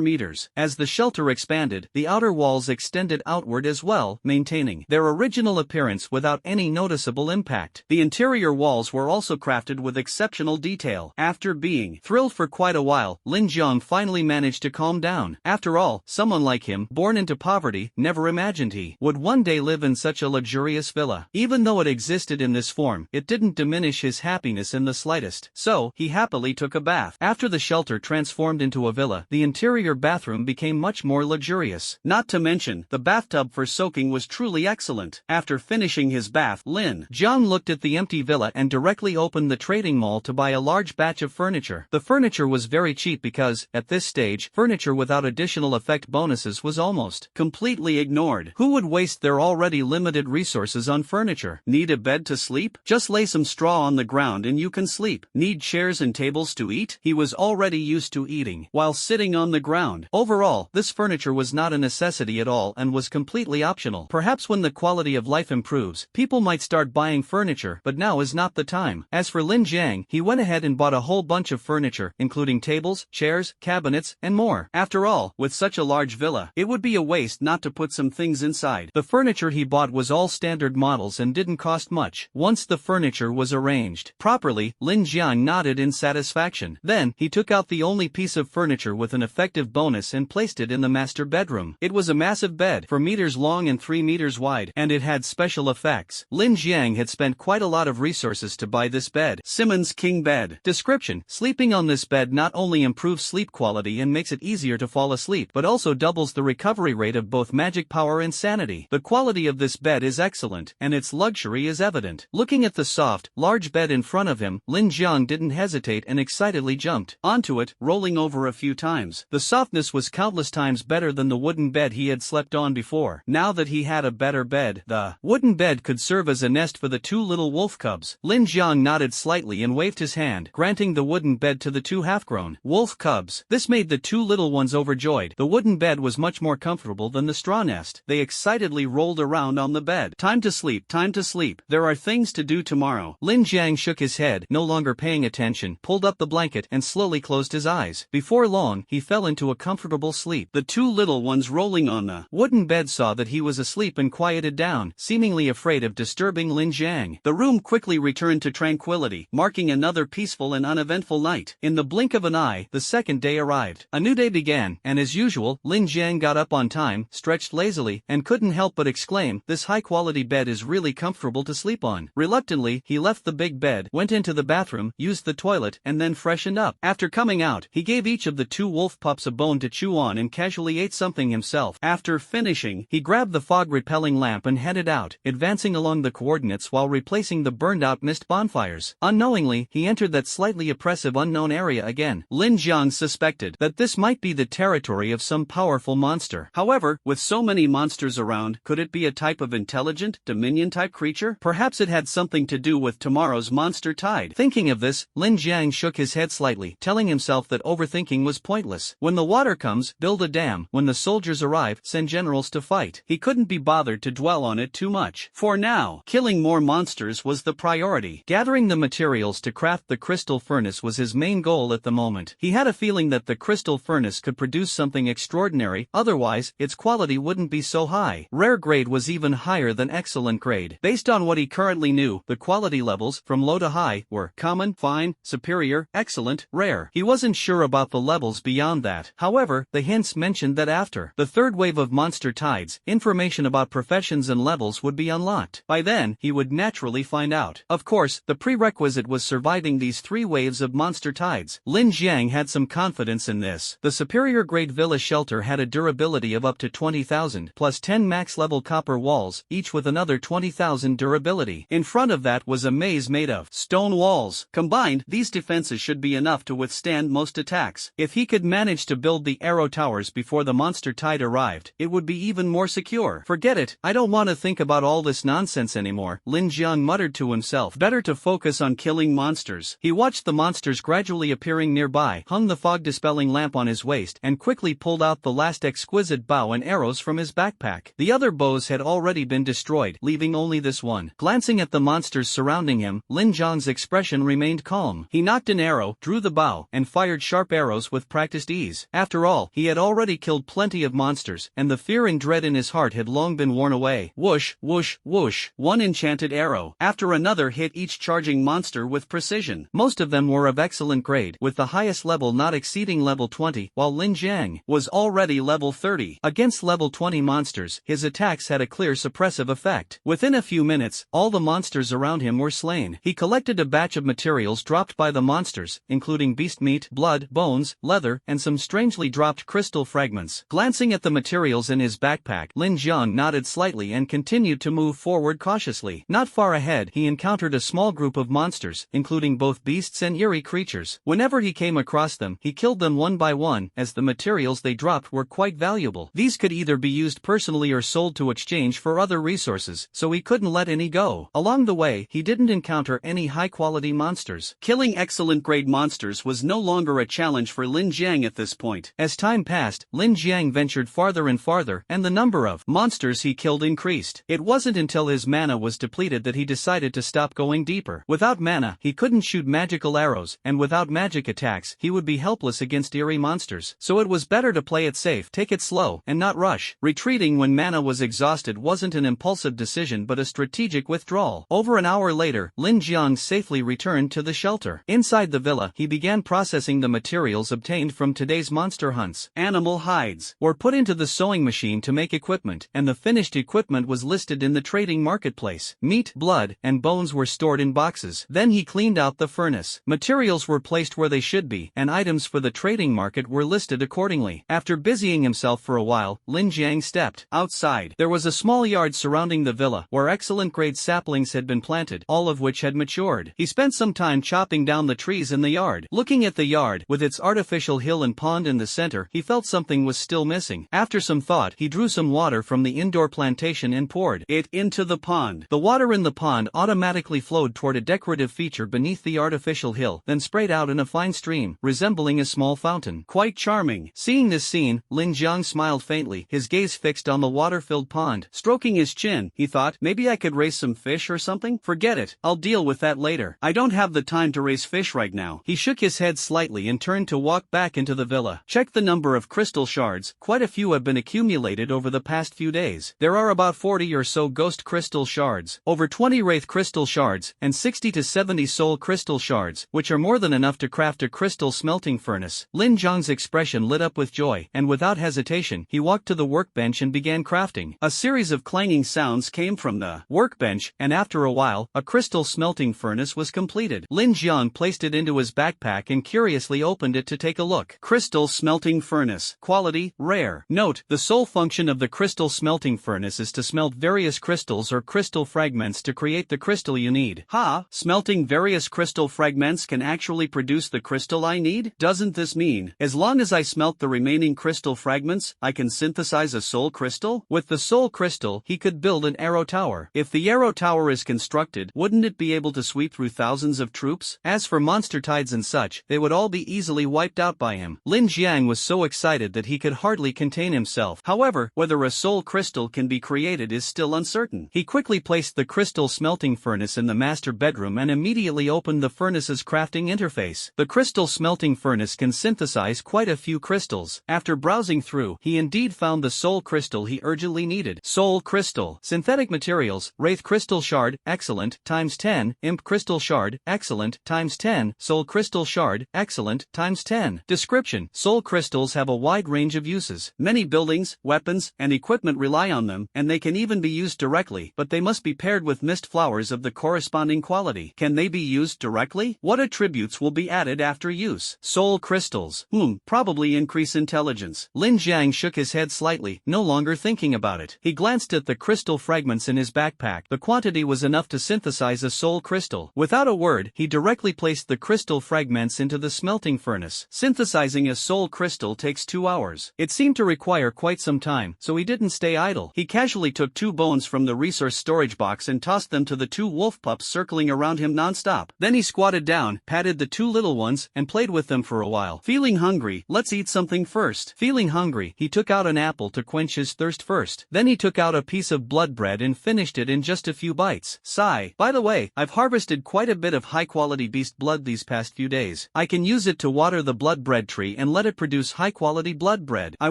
meters. As the shelter expanded, the outer walls extended outward as well, maintaining their original appearance without any noticeable impact. The interior walls were also crafted with exceptional detail. After being thrilled for quite a while, Lin Jiang finally managed to calm down. After all, someone like him, born into poverty, never imagined he would one day live in such a luxurious villa. Even though it existed in this form, it didn't diminish his happiness in the slightest. So, he happily took a bath. After the shelter transformed into a villa, the interior bathroom became much more luxurious. Not to mention, the bathtub for soaking was truly excellent. After finishing his bath, Lin Jiang looked at the empty villa and directly opened the trading mall to buy a large batch of furniture. The furniture was very cheap because, at this stage, furniture without additional effect bonuses was almost completely ignored. Who would waste their already limited resources on furniture? Need a bed to sleep? Just lay some straw on the ground and you can sleep. Need chairs and tables to eat? He was already used to eating while sitting on the ground. Overall, this furniture was not a necessity at all and was completely optional. Perhaps when the quality of life improves, people might start buying furniture, but now is not the time. As for Lin Jiang, he went ahead and bought a whole bunch of furniture, including tables, chairs, cabinets, and more. After all, with such a large villa, it would be a waste not to put some things inside. The furniture he bought was all standard models and didn't cost much. Once the furniture was arranged properly, Lin Jiang nodded in satisfaction. Then, he took out the only piece of furniture with an effective bonus and placed it in the master bedroom. It was a massive bed, 4 meters long and 3 meters wide, and it had special effects. Lin Jiang had spent quite a lot of resources to buy this bed. Simmons King Bed. Description: sleeping on this bed not only improves sleep quality and makes it easier to fall asleep, but also doubles the recovery rate of both magic power and sanity. The quality of this bed is excellent, and its luxury is evident. Looking at the soft, large bed in front of him, Lin Jiang didn't hesitate and excitedly jumped onto it, rolling over a few times. The softness was countless times better than the wooden bed he had slept on before. Now that he had a better bed, the wooden bed could serve as a nest for the 2 little wolf cubs. Lin Jiang nodded slightly and waved his hand, granting the wooden bed to the 2 half-grown wolf cubs. This made the 2 little ones overjoyed. The wooden bed was much more comfortable than the straw nest. They excitedly rolled around on the bed. Time to sleep, time to sleep. There are things to do tomorrow. Lin Jiang shook his head, no longer paying attention, pulled up the blanket and slowly closed his eyes. Before long, he fell into a comfortable sleep. The 2 little ones rolling on the wooden bed saw that he was asleep and quieted down, seemingly afraid of disturbing Lin Jiang. The room quickly returned to tranquility, marking another peaceful and uneventful night. In the blink of an eye, the second day arrived. A new day began, and as usual, Lin Jiang got up on time, stretched lazily, and couldn't help but exclaim, "This high-quality bed is really comfortable to sleep on." Reluctantly, he left the big bed, went into the bathroom, used the toilet, and then freshened up. After coming out, he gave each of the 2 wolf pups a bone to chew on and casually ate something himself. After finishing, he grabbed the fog-repelling lamp and headed out, advancing along the coordinates while replacing the burned-out mist bonfires. Unknowingly, he entered that slightly oppressive unknown area again. Lin Jiang suspected that this might be the territory of some powerful monster. However, with so many monsters around, could it be a type of intelligent, dominion-type creature? Perhaps it had something to do with tomorrow's monster tide. Thinking of this, Lin Jiang shook his head slightly, telling himself that overthinking was pointless. When the water comes, build a dam. When the soldiers arrive, send generals to fight. He couldn't be bothered to dwell on it too much. For now, killing more monsters was the priority. Gathering the materials to craft the crystal furnace was his main goal at the moment. He had a feeling that the crystal furnace could produce something extraordinary, otherwise, its quality wouldn't be so high. Rare grade was even higher than excellent grade. Based on what he currently knew, the quality levels, from low to high, were common, fine, superior, excellent, rare. He wasn't sure about the levels beyond that. However, the hints mentioned that after the third wave of monster tides, information about professions and levels would be unlocked. By then, he would naturally find out. Of course, the prerequisite was surviving these 3 waves of monster tides. Lin Jiang had some confidence in this. The superior grade villa shelter had a durability of up to 20,000, plus 10 max level copper walls, each with another 20,000 durability. In front of that was a maze made of stone walls. Combined, these defenses should be enough to withstand most attacks. If he could manage to build the arrow towers before the monster tide arrived, it would be even more secure. Forget it, I don't want to think about all this nonsense anymore, Lin Jiang muttered to himself. Better to focus on killing monsters. He watched the monsters gradually appearing nearby, hung the fog-dispelling lamp on his waist, and quickly pulled out the last exquisite bow and arrows from his backpack. The other bows had already been destroyed, leaving only this one. Glancing at the monsters surrounding him, Lin Jiang's expression remained calm. He knocked an arrow, drew the bow, and fired sharp arrows with practiced ease. After all, he had already killed plenty of monsters, and the fear and dread in his heart had long been worn away. Whoosh, whoosh, whoosh. One enchanted arrow after another hit each charging monster with precision. Most of them were of excellent grade, with the highest level not exceeding level 20, while Lin Jiang was already level 30. Against level 20 monsters, his attacks had a clear suppressive effect. Within a few minutes, all the monsters around him were slain. He collected a batch of materials dropped by the monsters, including beast meat, blood, bones, leather, and some strangely dropped crystal fragments. Glancing at the materials in his backpack, Lin Jiang nodded slightly and continued to move forward cautiously. Not far ahead, he encountered a small group of monsters, including both beasts and eerie creatures. Whenever he came across them, he killed them one by one, as the materials they dropped were quite valuable. These could either be used personally or sold to exchange for other resources, so he couldn't let any go. Along the way, he didn't encounter any high-quality monsters. Killing excellent-grade monsters was no longer a challenge for Lin Jiang at this point. As time passed, Lin Jiang ventured farther and farther, and the number of monsters he killed increased. It wasn't until his mana was depleted that he decided to stop going deeper. Without mana, he couldn't shoot magical arrows, and without magic attacks, he would be helpless against eerie monsters. So it was better to play it safe, take it slow, and not rush. Retreating when mana was exhausted wasn't an impulsive decision but a strategic withdrawal. Over an hour later, Lin Jiang safely returned to the shelter. Inside the villa, he began processing the materials obtained from today's monster hunts. Animal hides were put into the sewing machine to make equipment, and the finished equipment was listed in the trading marketplace. Meat, blood, and bones were stored in boxes. Then he cleaned out the furnace. Materials were placed where they should be, and items for the trading market were listed accordingly. After busying himself for a while, Lin Jiang stepped outside. There was a small yard surrounding the villa, where excellent grade saplings had been planted, all of which had matured. He spent some time chopping down the trees in the yard. Looking at the yard, with its artificial hill and pond in the center, he felt something was still missing. After some thought, he drew some water from the indoor plantation and poured it into the pond. The water in the pond automatically flowed toward a decorative feature beneath the artificial hill, then sprayed out in a fine stream, resembling a small fountain. Quite charming. Seeing this scene, Lin Jiang smiled faintly, his gaze fixed on the water-filled pond. Stroking his chin, he thought, maybe I could raise some fish or something? Forget it, I'll deal with that later. I don't have the time to raise fish right now. He shook his head slightly and turned to walk back into the villa. Check the number of crystal shards. Quite a few have been accumulated over the past few days. There are about 40 or so ghost crystal shards, over 20 wraith crystal shards, and 60 to 70 soul crystal shards, which are more than enough to craft a crystal smelting furnace. Lin Jiang's expression lit up with joy, and without hesitation, he walked to the workbench and began crafting. A series of clanging sounds came from the workbench, and after a while, a crystal smelting furnace was completed. Lin Jiang placed it into his backpack and curiously opened it to take a look. Crystal smelting furnace. Quality, rare. Note, the sole function of the crystal smelting furnace is to smelt various crystals or crystal fragments to create the crystal you need. Smelting various crystal fragments can actually produce the crystal I need? Doesn't this mean, as long as I smelt the remaining crystal fragments, I can synthesize a soul crystal? With the soul crystal, he could build an arrow tower. If the arrow tower is constructed, wouldn't it be able to sweep through thousands of troops? As for monster tides and such, they would all be easily wiped out by him. Lin Jiang was so excited that he could hardly contain himself. However, whether a soul crystal can be created is still uncertain. He quickly placed the crystal smelting furnace in the master bedroom and immediately opened the furnace's crafting interface. The crystal smelting furnace can synthesize quite a few crystals. After browsing through, he indeed found the soul crystal he urgently needed. Soul crystal. Synthetic materials, wraith crystal shard, excellent, times 10, imp crystal shard, excellent, times 10, soul crystal shard, excellent, times 10. Description: soul crystals have a wide range of uses. Many buildings, weapons, and equipment rely on them, and they can even be used directly, but they must be paired with mist flowers of the corresponding quality. Can they be used directly? What attributes will be added after use? Soul crystals. Probably increase intelligence. Lin Jiang shook his head slightly, no longer thinking about it. He glanced at the crystal fragments in his backpack. The quantity was enough to synthesize a soul crystal. Without a word, he directly placed the crystal fragments into the smelting furnace. Synthesizing a soul crystal takes 2 hours. It seemed to require quite some time, so he didn't stay idle. He casually took 2 bones from the resource storage box and tossed them to the 2 wolf pups circling around him non-stop. Then he squatted down, patted the 2 little ones, and played with them for a while. Feeling hungry, let's eat something first. Feeling hungry, he took out an apple to quench his thirst first. Then he took out a piece of blood bread and finished it in just a few bites. Sigh. By the way, I've harvested quite a bit of high-quality beast blood these past few days. I can use it to water the blood bread tree and let it produce high-quality blood bread. I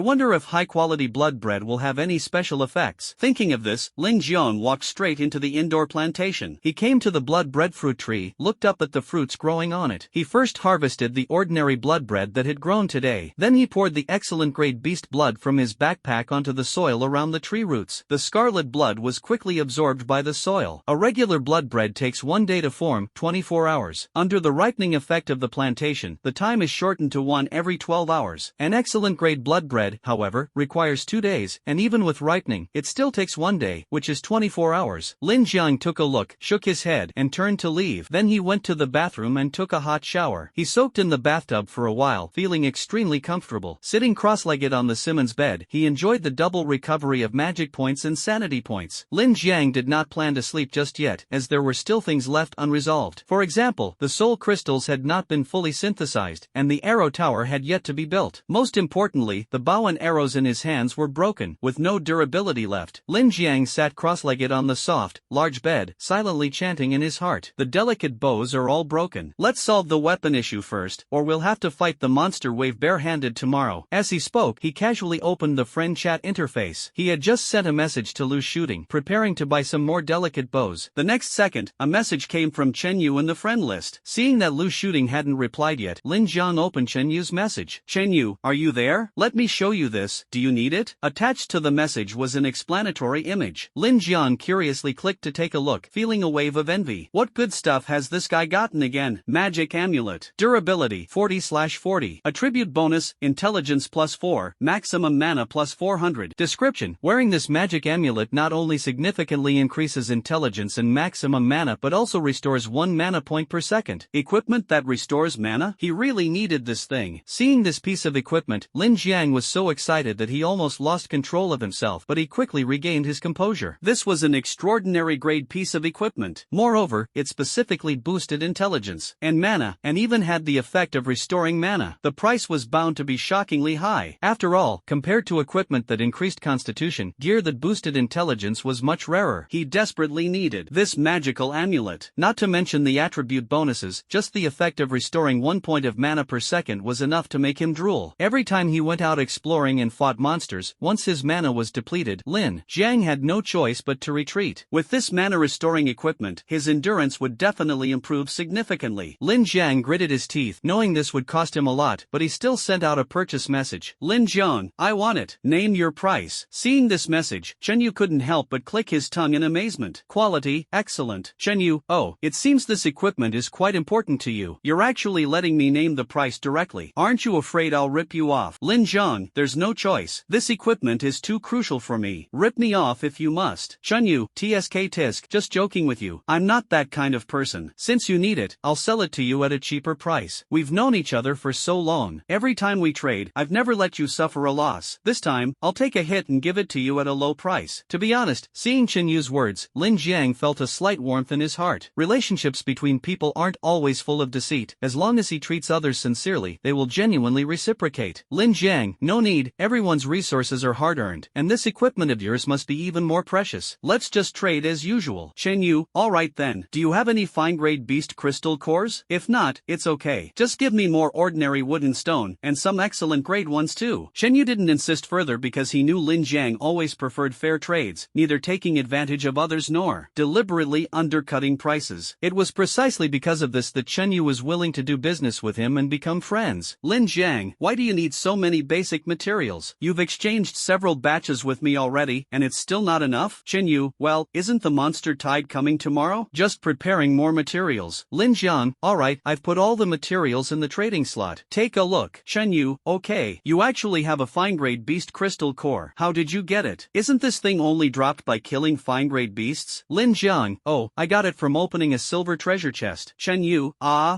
wonder if high-quality blood bread will have any special effects. Thinking of this, Lin Jiang walked straight into the indoor plantation. He came to the blood breadfruit tree, looked up at the fruits growing on it. He first harvested the ordinary blood bread that had grown today. Then he poured the excellent grade beast blood from his backpack onto the soil around the tree roots. The scarlet blood was quickly absorbed by the soil. A regular blood bread takes 1 day to form, 24 hours. Under the ripening effect of the plantation, the time is shortened to 1 every 12 hours. An excellent grade blood bread, however, requires 2 days, and even with ripening, it still takes 1 day, which is 24 hours. Lin Jiang took a look, shook his head, and turned to leave. Then he went to the bathroom and took a hot shower. He soaked in the bathtub for a while, feeling extremely comfortable. Sitting cross-legged on the Simmons bed, he enjoyed the double recovery of magic points and sanity points. Lin Jiang did not plan to sleep just yet, as there were still things left unresolved. For example, the soul crystals had not been fully synthesized, and the arrow tower had yet to be built. Most importantly, the bow and arrows in his hands were broken, with no durability left. Lin Jiang sat cross-legged on the soft, large bed, silently chanting in his heart. The delicate bows are all broken. Let's solve the weapon issue first, or we'll have to fight the monster wave barehanded tomorrow. As he spoke, he casually opened the friend chat interface. He had just sent a message to Lu Shooting, preparing to buy some more delicate bows. The next second, a message came from Chen Chen Yu in the friend list. Seeing that Lu Shooting hadn't replied yet, Lin Jiang opened Chen Yu's message. Chen Yu, are you there? Let me show you this, do you need it? Attached to the message was an explanatory image. Lin Jiang curiously clicked to take a look, feeling a wave of envy. What good stuff has this guy gotten again? Magic amulet. Durability 40/40. Attribute bonus, intelligence +4, maximum mana +400. Description: wearing this magic amulet not only significantly increases intelligence and maximum mana but also restores 1 mana point per second. Equipment that restores mana? He really needed this thing. Seeing this piece of equipment, Lin Jiang was so excited that he almost lost control of himself, but he quickly regained his composure. This was an extraordinary grade piece of equipment. Moreover, it specifically boosted intelligence and mana, and even had the effect of restoring mana. The price was bound to be shockingly high. After all, compared to equipment that increased constitution, gear that boosted intelligence was much rarer. He desperately needed this magical amulet. Not to mention the attribute bonuses, just the effect of restoring 1 point of mana per second was enough to make him drool. Every time he went out exploring and fought monsters, once his mana was depleted, Lin Jiang had no choice but to retreat. With this mana restoring equipment, his endurance would definitely improve significantly. Lin Jiang gritted his teeth, knowing this would cost him a lot, but he still sent out a purchase message. Lin Jiang, I want it. Name your price. Seeing this message, Chen Yu couldn't help but click his tongue in amazement. Quality, excellent. Chen Yu, oh, it seems this equipment is quite important to you. You're actually letting me name the price directly. Aren't you afraid I'll rip you off? Lin Jiang, there's no choice. This equipment is too crucial for me. Rip me off if you must. Chen Yu, TSK tisk, just joking with you. I'm not that kind of person. Since you need it, I'll sell it to you at a cheaper price. We've known each other for so long. Every time we trade, I've never let you suffer a loss. This time, I'll take a hit and give it to you at a low price. To be honest, seeing Chen Yu's words, Lin Jiang felt a slight warmth in his heart. Relationships between people aren't always full of deceit. As long as he treats others sincerely, they will genuinely reciprocate. Lin Jiang, no need, everyone's resources are hard-earned, and this equipment of yours must be even more precious. Let's just trade as usual. Chen Yu, alright then. Do you have any fine-grade beast crystal cores? If not, it's okay. Just give me more ordinary wood and stone, and some excellent grade ones too. Chen Yu didn't insist further because he knew Lin Jiang always preferred fair trades, neither taking advantage of others nor deliberately undercutting prices. It was precisely because of this that Chen Yu was willing to do business with him and become friends. Lin Jiang, why do you need so many basic materials? You've exchanged several batches with me already, and it's still not enough? Chen Yu, well, isn't the monster tide coming tomorrow? Just preparing more materials. Lin Jiang, alright, I've put all the materials in the trading slot. Take a look. Chen Yu, okay, you actually have a fine-grade beast crystal core. How did you get it? Isn't this thing only dropped by killing fine-grade beasts? Lin Jiang, oh, I got it from opening a silver treasure chest. Chen Yu,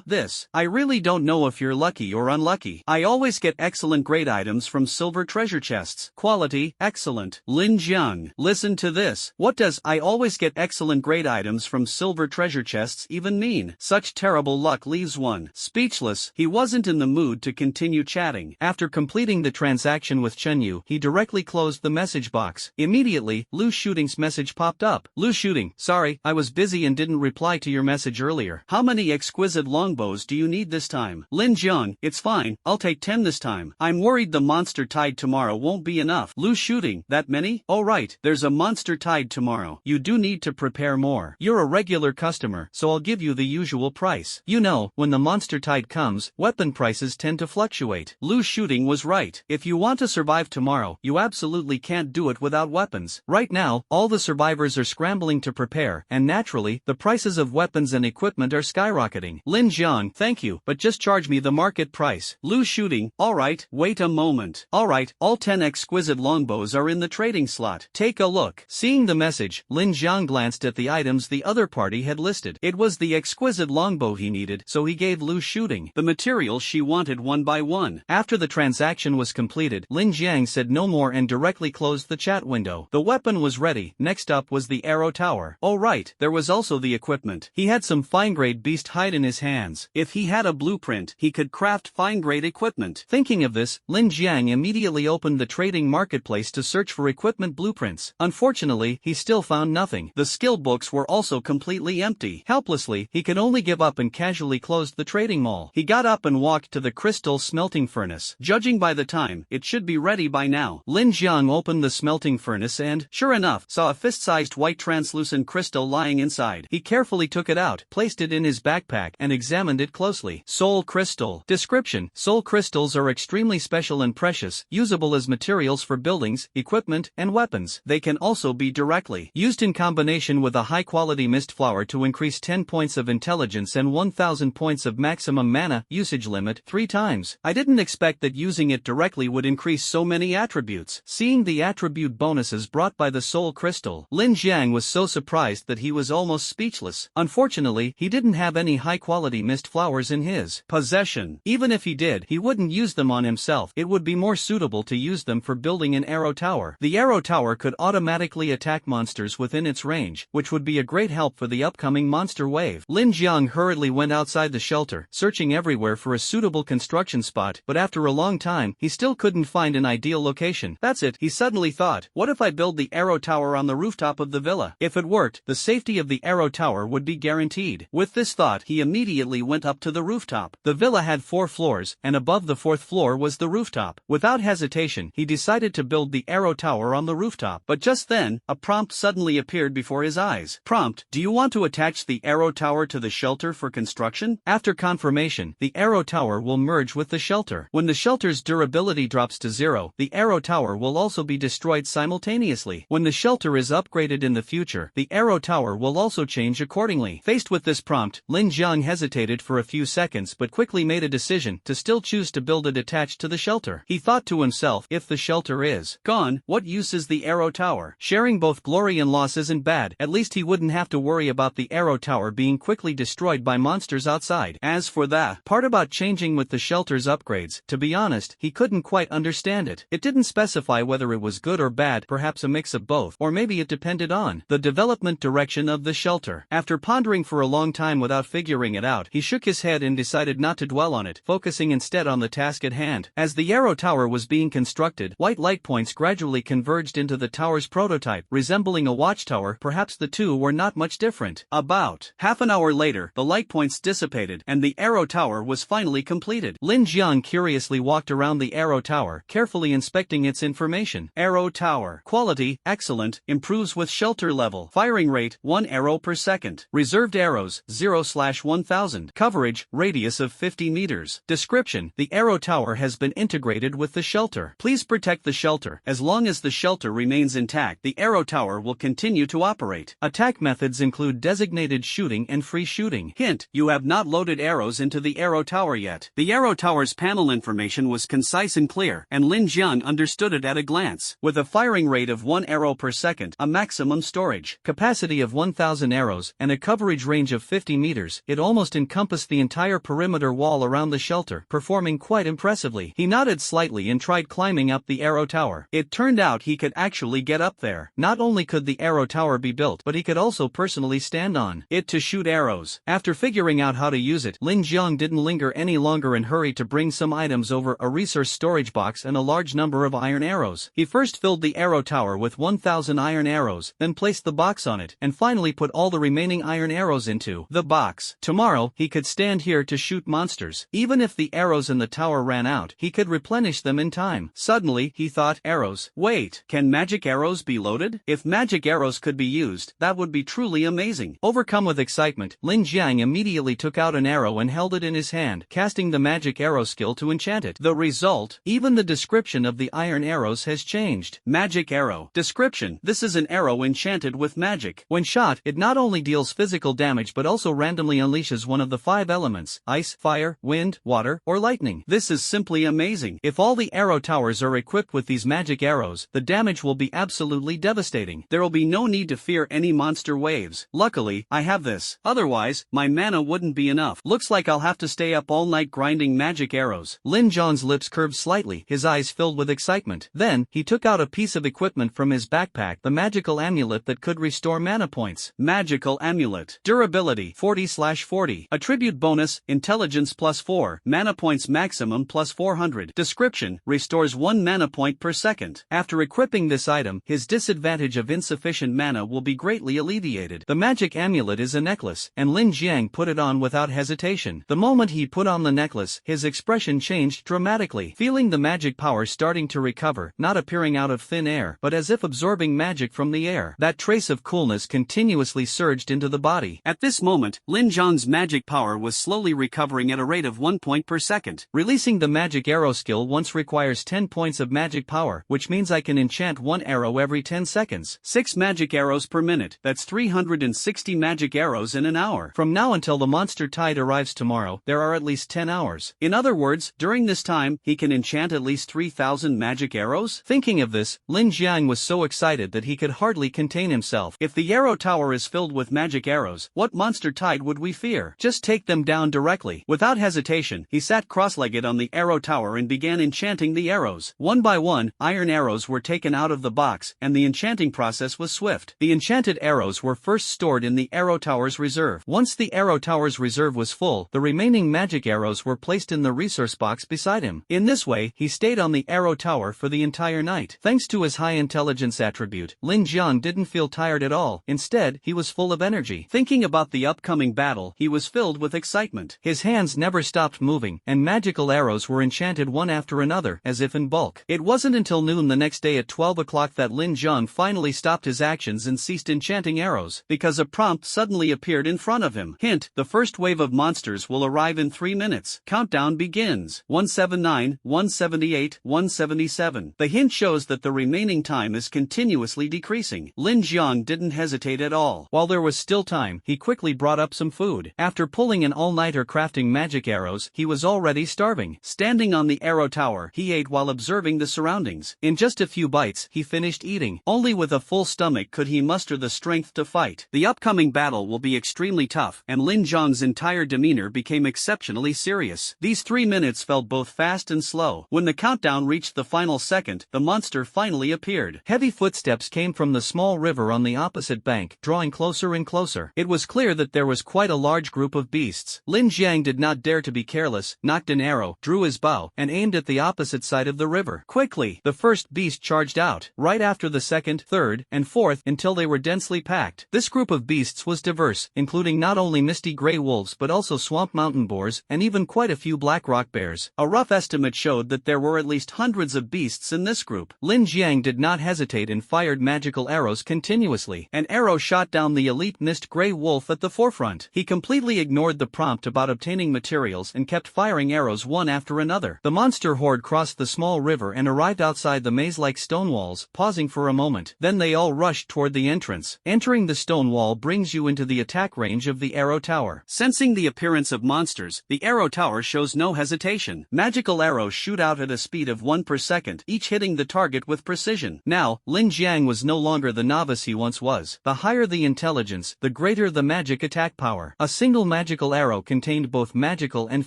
this. I really don't know if you're lucky or unlucky. I always get excellent grade items from silver treasure chests. Quality, excellent. Lin Jiang, listen to this. What does I always get excellent grade items from silver treasure chests even mean? Such terrible luck leaves one speechless. He wasn't in the mood to continue chatting. After completing the transaction with Chen Yu, he directly closed the message box. Immediately, Lu Shooting's message popped up. Lu Shooting, sorry, I was busy and didn't reply to your message earlier. How many exquisite longbows do you need this time? Lin Jiang, it's fine, I'll take 10 this time. I'm worried the monster tide tomorrow won't be enough. Lu Shooting, that many? Oh right, there's a monster tide tomorrow. You do need to prepare more. You're a regular customer, so I'll give you the usual price. You know, when the monster tide comes, weapon prices tend to fluctuate. Lu Shooting was right. If you want to survive tomorrow, you absolutely can't do it without weapons. Right now, all the survivors are scrambling to prepare, and naturally, the prices of weapons and equipment are skyrocketing. Lin Jiang, thank you, but just charge me the market price. Lu Shooting, alright, wait a moment. Alright, all 10 exquisite longbows are in the trading slot. Take a look. Seeing the message, Lin Jiang glanced at the items the other party had listed. It was the exquisite longbow he needed, so he gave Lu Shooting the materials she wanted one by one. After the transaction was completed, Lin Jiang said no more and directly closed the chat window. The weapon was ready. Next up was the arrow tower. Oh right, there was also the equipment. He had some fine-grade beast hide in his hands. If he had a blueprint, he could craft fine-grade equipment. Thinking of this, Lin Jiang immediately opened the trading marketplace to search for equipment blueprints. Unfortunately, he still found nothing. The skill books were also completely empty. Helplessly, he could only give up and casually closed the trading mall. He got up and walked to the crystal smelting furnace. Judging by the time, it should be ready by now. Lin Jiang opened the smelting furnace and, sure enough, saw a fist-sized white translucent crystal lying inside. He carefully took it it out, placed it in his backpack and examined it closely. Soul Crystal. Description: Soul crystals are extremely special and precious, usable as materials for buildings, equipment, and weapons. They can also be directly used in combination with a high-quality mist flower to increase 10 points of intelligence and 1000 points of maximum mana usage limit 3 times. I didn't expect that using it directly would increase so many attributes. Seeing the attribute bonuses brought by the Soul Crystal, Lin Jiang was so surprised that he was almost speechless. Unfortunately, he didn't have any high-quality mist flowers in his possession. Even if he did, he wouldn't use them on himself. It would be more suitable to use them for building an arrow tower. The arrow tower could automatically attack monsters within its range, which would be a great help for the upcoming monster wave. Lin Jiang hurriedly went outside the shelter, searching everywhere for a suitable construction spot, but after a long time, he still couldn't find an ideal location. That's it, he suddenly thought. What if I build the arrow tower on the rooftop of the villa? If it worked, the safety of the arrow tower would be guaranteed. With this thought, he immediately went up to the rooftop. The villa had 4 floors, and above the 4th floor was the rooftop. Without hesitation, he decided to build the arrow tower on the rooftop. But just then, a prompt suddenly appeared before his eyes. Prompt: do you want to attach the arrow tower to the shelter for construction? After confirmation, the arrow tower will merge with the shelter. When the shelter's durability drops to 0, the arrow tower will also be destroyed simultaneously. When the shelter is upgraded in the future, the arrow tower will also change accordingly. Faced with this prompt, Lin Jiang hesitated for a few seconds but quickly made a decision to still choose to build it attached to the shelter. He thought to himself, if the shelter is gone, what use is the arrow tower? Sharing both glory and loss isn't bad. At least he wouldn't have to worry about the arrow tower being quickly destroyed by monsters outside. As for that part about changing with the shelter's upgrades, to be honest, he couldn't quite understand it. It didn't specify whether it was good or bad, perhaps a mix of both, or maybe it depended on the development direction of the shelter. After pondering for a long time without figuring it out, he shook his head and decided not to dwell on it, focusing instead on the task at hand. As the arrow tower was being constructed, white light points gradually converged into the tower's prototype, resembling a watchtower. Perhaps the two were not much different. About half an hour later, the light points dissipated, and the arrow tower was finally completed. Lin Jiang curiously walked around the arrow tower, carefully inspecting its information. Arrow tower. Quality: excellent, improves with shelter level. Firing rate: 1 arrow per second. Reserved arrows: 0/1000. Coverage: radius of 50 meters. Description: the arrow tower has been integrated with the shelter. Please protect the shelter. As long as the shelter remains intact, the arrow tower will continue to operate. Attack methods include designated shooting and free shooting. Hint: you have not loaded arrows into the arrow tower yet. The arrow tower's panel information was concise and clear, and Lin Jiang understood it at a glance. With a firing rate of 1 arrow per second, a maximum storage capacity of 1000 arrows, and a coverage range of 50 meters, it almost encompassed the entire perimeter wall around the shelter, performing quite impressively. He nodded slightly and tried climbing up the arrow tower. It turned out he could actually get up there. Not only could the arrow tower be built, but he could also personally stand on it to shoot arrows. After figuring out how to use it, Lin Jiang didn't linger any longer and hurried to bring some items over: a resource storage box and a large number of iron arrows. He first filled the arrow tower with 1000 iron arrows, then placed the box on it, and finally put all the remaining iron arrows into the box. Tomorrow, he could stand here to shoot monsters. Even if the arrows in the tower ran out, he could replenish them in time. Suddenly, he thought, arrows. Wait, can magic arrows be loaded? If magic arrows could be used, that would be truly amazing. Overcome with excitement, Lin Jiang immediately took out an arrow and held it in his hand, casting the magic arrow skill to enchant it. The result: even the description of the iron arrows has changed. Magic arrow. Description: this is an arrow enchanted with magic. When shot, it not only deals physical damage but also randomly unleashes one of the 5 elements: ice, fire, wind, water, or lightning. This is simply amazing. If all the arrow towers are equipped with these magic arrows, the damage will be absolutely devastating. There will be no need to fear any monster waves. Luckily, I have this. Otherwise, my mana wouldn't be enough. Looks like I'll have to stay up all night grinding magic arrows. Lin Jiang's lips curved slightly, his eyes filled with excitement. Then, he took out a piece of equipment from his backpack, the magical amulet that could restore mana points. Magical amulet. Durability: 40/40. Attribute bonus: intelligence +4. Mana points maximum +400. Description: restores 1 mana point per second. After equipping this item, his disadvantage of insufficient mana will be greatly alleviated. The magic amulet is a necklace, and Lin Jiang put it on without hesitation. The moment he put on the necklace, his expression changed dramatically. Feeling the magic power starting to recover, not appearing out of thin air, but as if absorbing magic from the air, that trace of coolness continuously surged into the body. quickly. At this moment, Lin Zhang's magic power was slowly recovering at a rate of 1 point per second. Releasing the magic arrow skill once requires 10 points of magic power, which means I can enchant 1 arrow every 10 seconds. 6 magic arrows per minute, that's 360 magic arrows in an hour. From now until the monster tide arrives tomorrow, there are at least 10 hours. In other words, during this time, he can enchant at least 3,000 magic arrows? Thinking of this, Lin Jiang was so excited that he could hardly contain himself. If the arrow tower is filled with magic arrows, what monster tide would we fear? Just take them down directly. Without hesitation, he sat cross-legged on the arrow tower and began enchanting the arrows. One by one, iron arrows were taken out of the box, and the enchanting process was swift. The enchanted arrows were first stored in the arrow tower's reserve. Once the arrow tower's reserve was full, the remaining magic arrows were placed in the resource box beside him. In this way, he stayed on the arrow tower for the entire night. Thanks to his high intelligence attribute, Lin Jiang didn't feel tired at all. Instead, he was full of energy. Thinking about the upcoming battle, he was filled with excitement. His hands never stopped moving, and magical arrows were enchanted one after another, as if in bulk. It wasn't until noon the next day at 12 o'clock that Lin Jiang finally stopped his actions and ceased enchanting arrows, because a prompt suddenly appeared in front of him. Hint: the first wave of monsters will arrive in 3 minutes. Countdown begins. 179, 178, 177. The hint shows that the remaining time is continuously decreasing. Lin Jiang didn't hesitate at all. While there was still time, he quickly brought up some food. After pulling an all-nighter crafting magic arrows, he was already starving. Standing on the arrow tower, he ate while observing the surroundings. In just a few bites, he finished eating. Only with a full stomach could he muster the strength to fight. The upcoming battle will be extremely tough, and Lin Jiang's entire demeanor became exceptionally serious. These 3 minutes felt both fast and slow. When the countdown reached the final second, the monster finally appeared. Heavy footsteps came from the small river on the opposite bank, drawing closer and closer. It was clear that there was quite a large group of beasts. Lin Jiang did not dare to be careless, nocked an arrow, drew his bow, and aimed at the opposite side of the river. Quickly, the first beast charged out, right after the second, third, and fourth, until they were densely packed. This group of beasts was diverse, including not only misty gray wolves but also swamp mountain boars, and even quite a few black rock bears. A rough estimate showed that there were at least hundreds of beasts in this group. Lin Jiang did not hesitate and fired magical arrows continuously. An arrow shot down the elite mist gray wolf at the forefront. He completely ignored the prompt about obtaining materials and kept firing arrows one after another. The monster horde crossed the small river and arrived outside the maze-like stone walls, pausing for a moment. Then they all rushed toward the entrance. Entering the stone wall brings you into the attack range of the arrow tower. Sensing the appearance of monsters, the arrow tower shows no hesitation. Magical arrows shoot out at a speed of 1 per second, each hitting the target with precision. Now, Lin Jiang was no longer the novice he once was. The higher the intelligence, the greater the magic attack power. A single magical arrow contained both magical and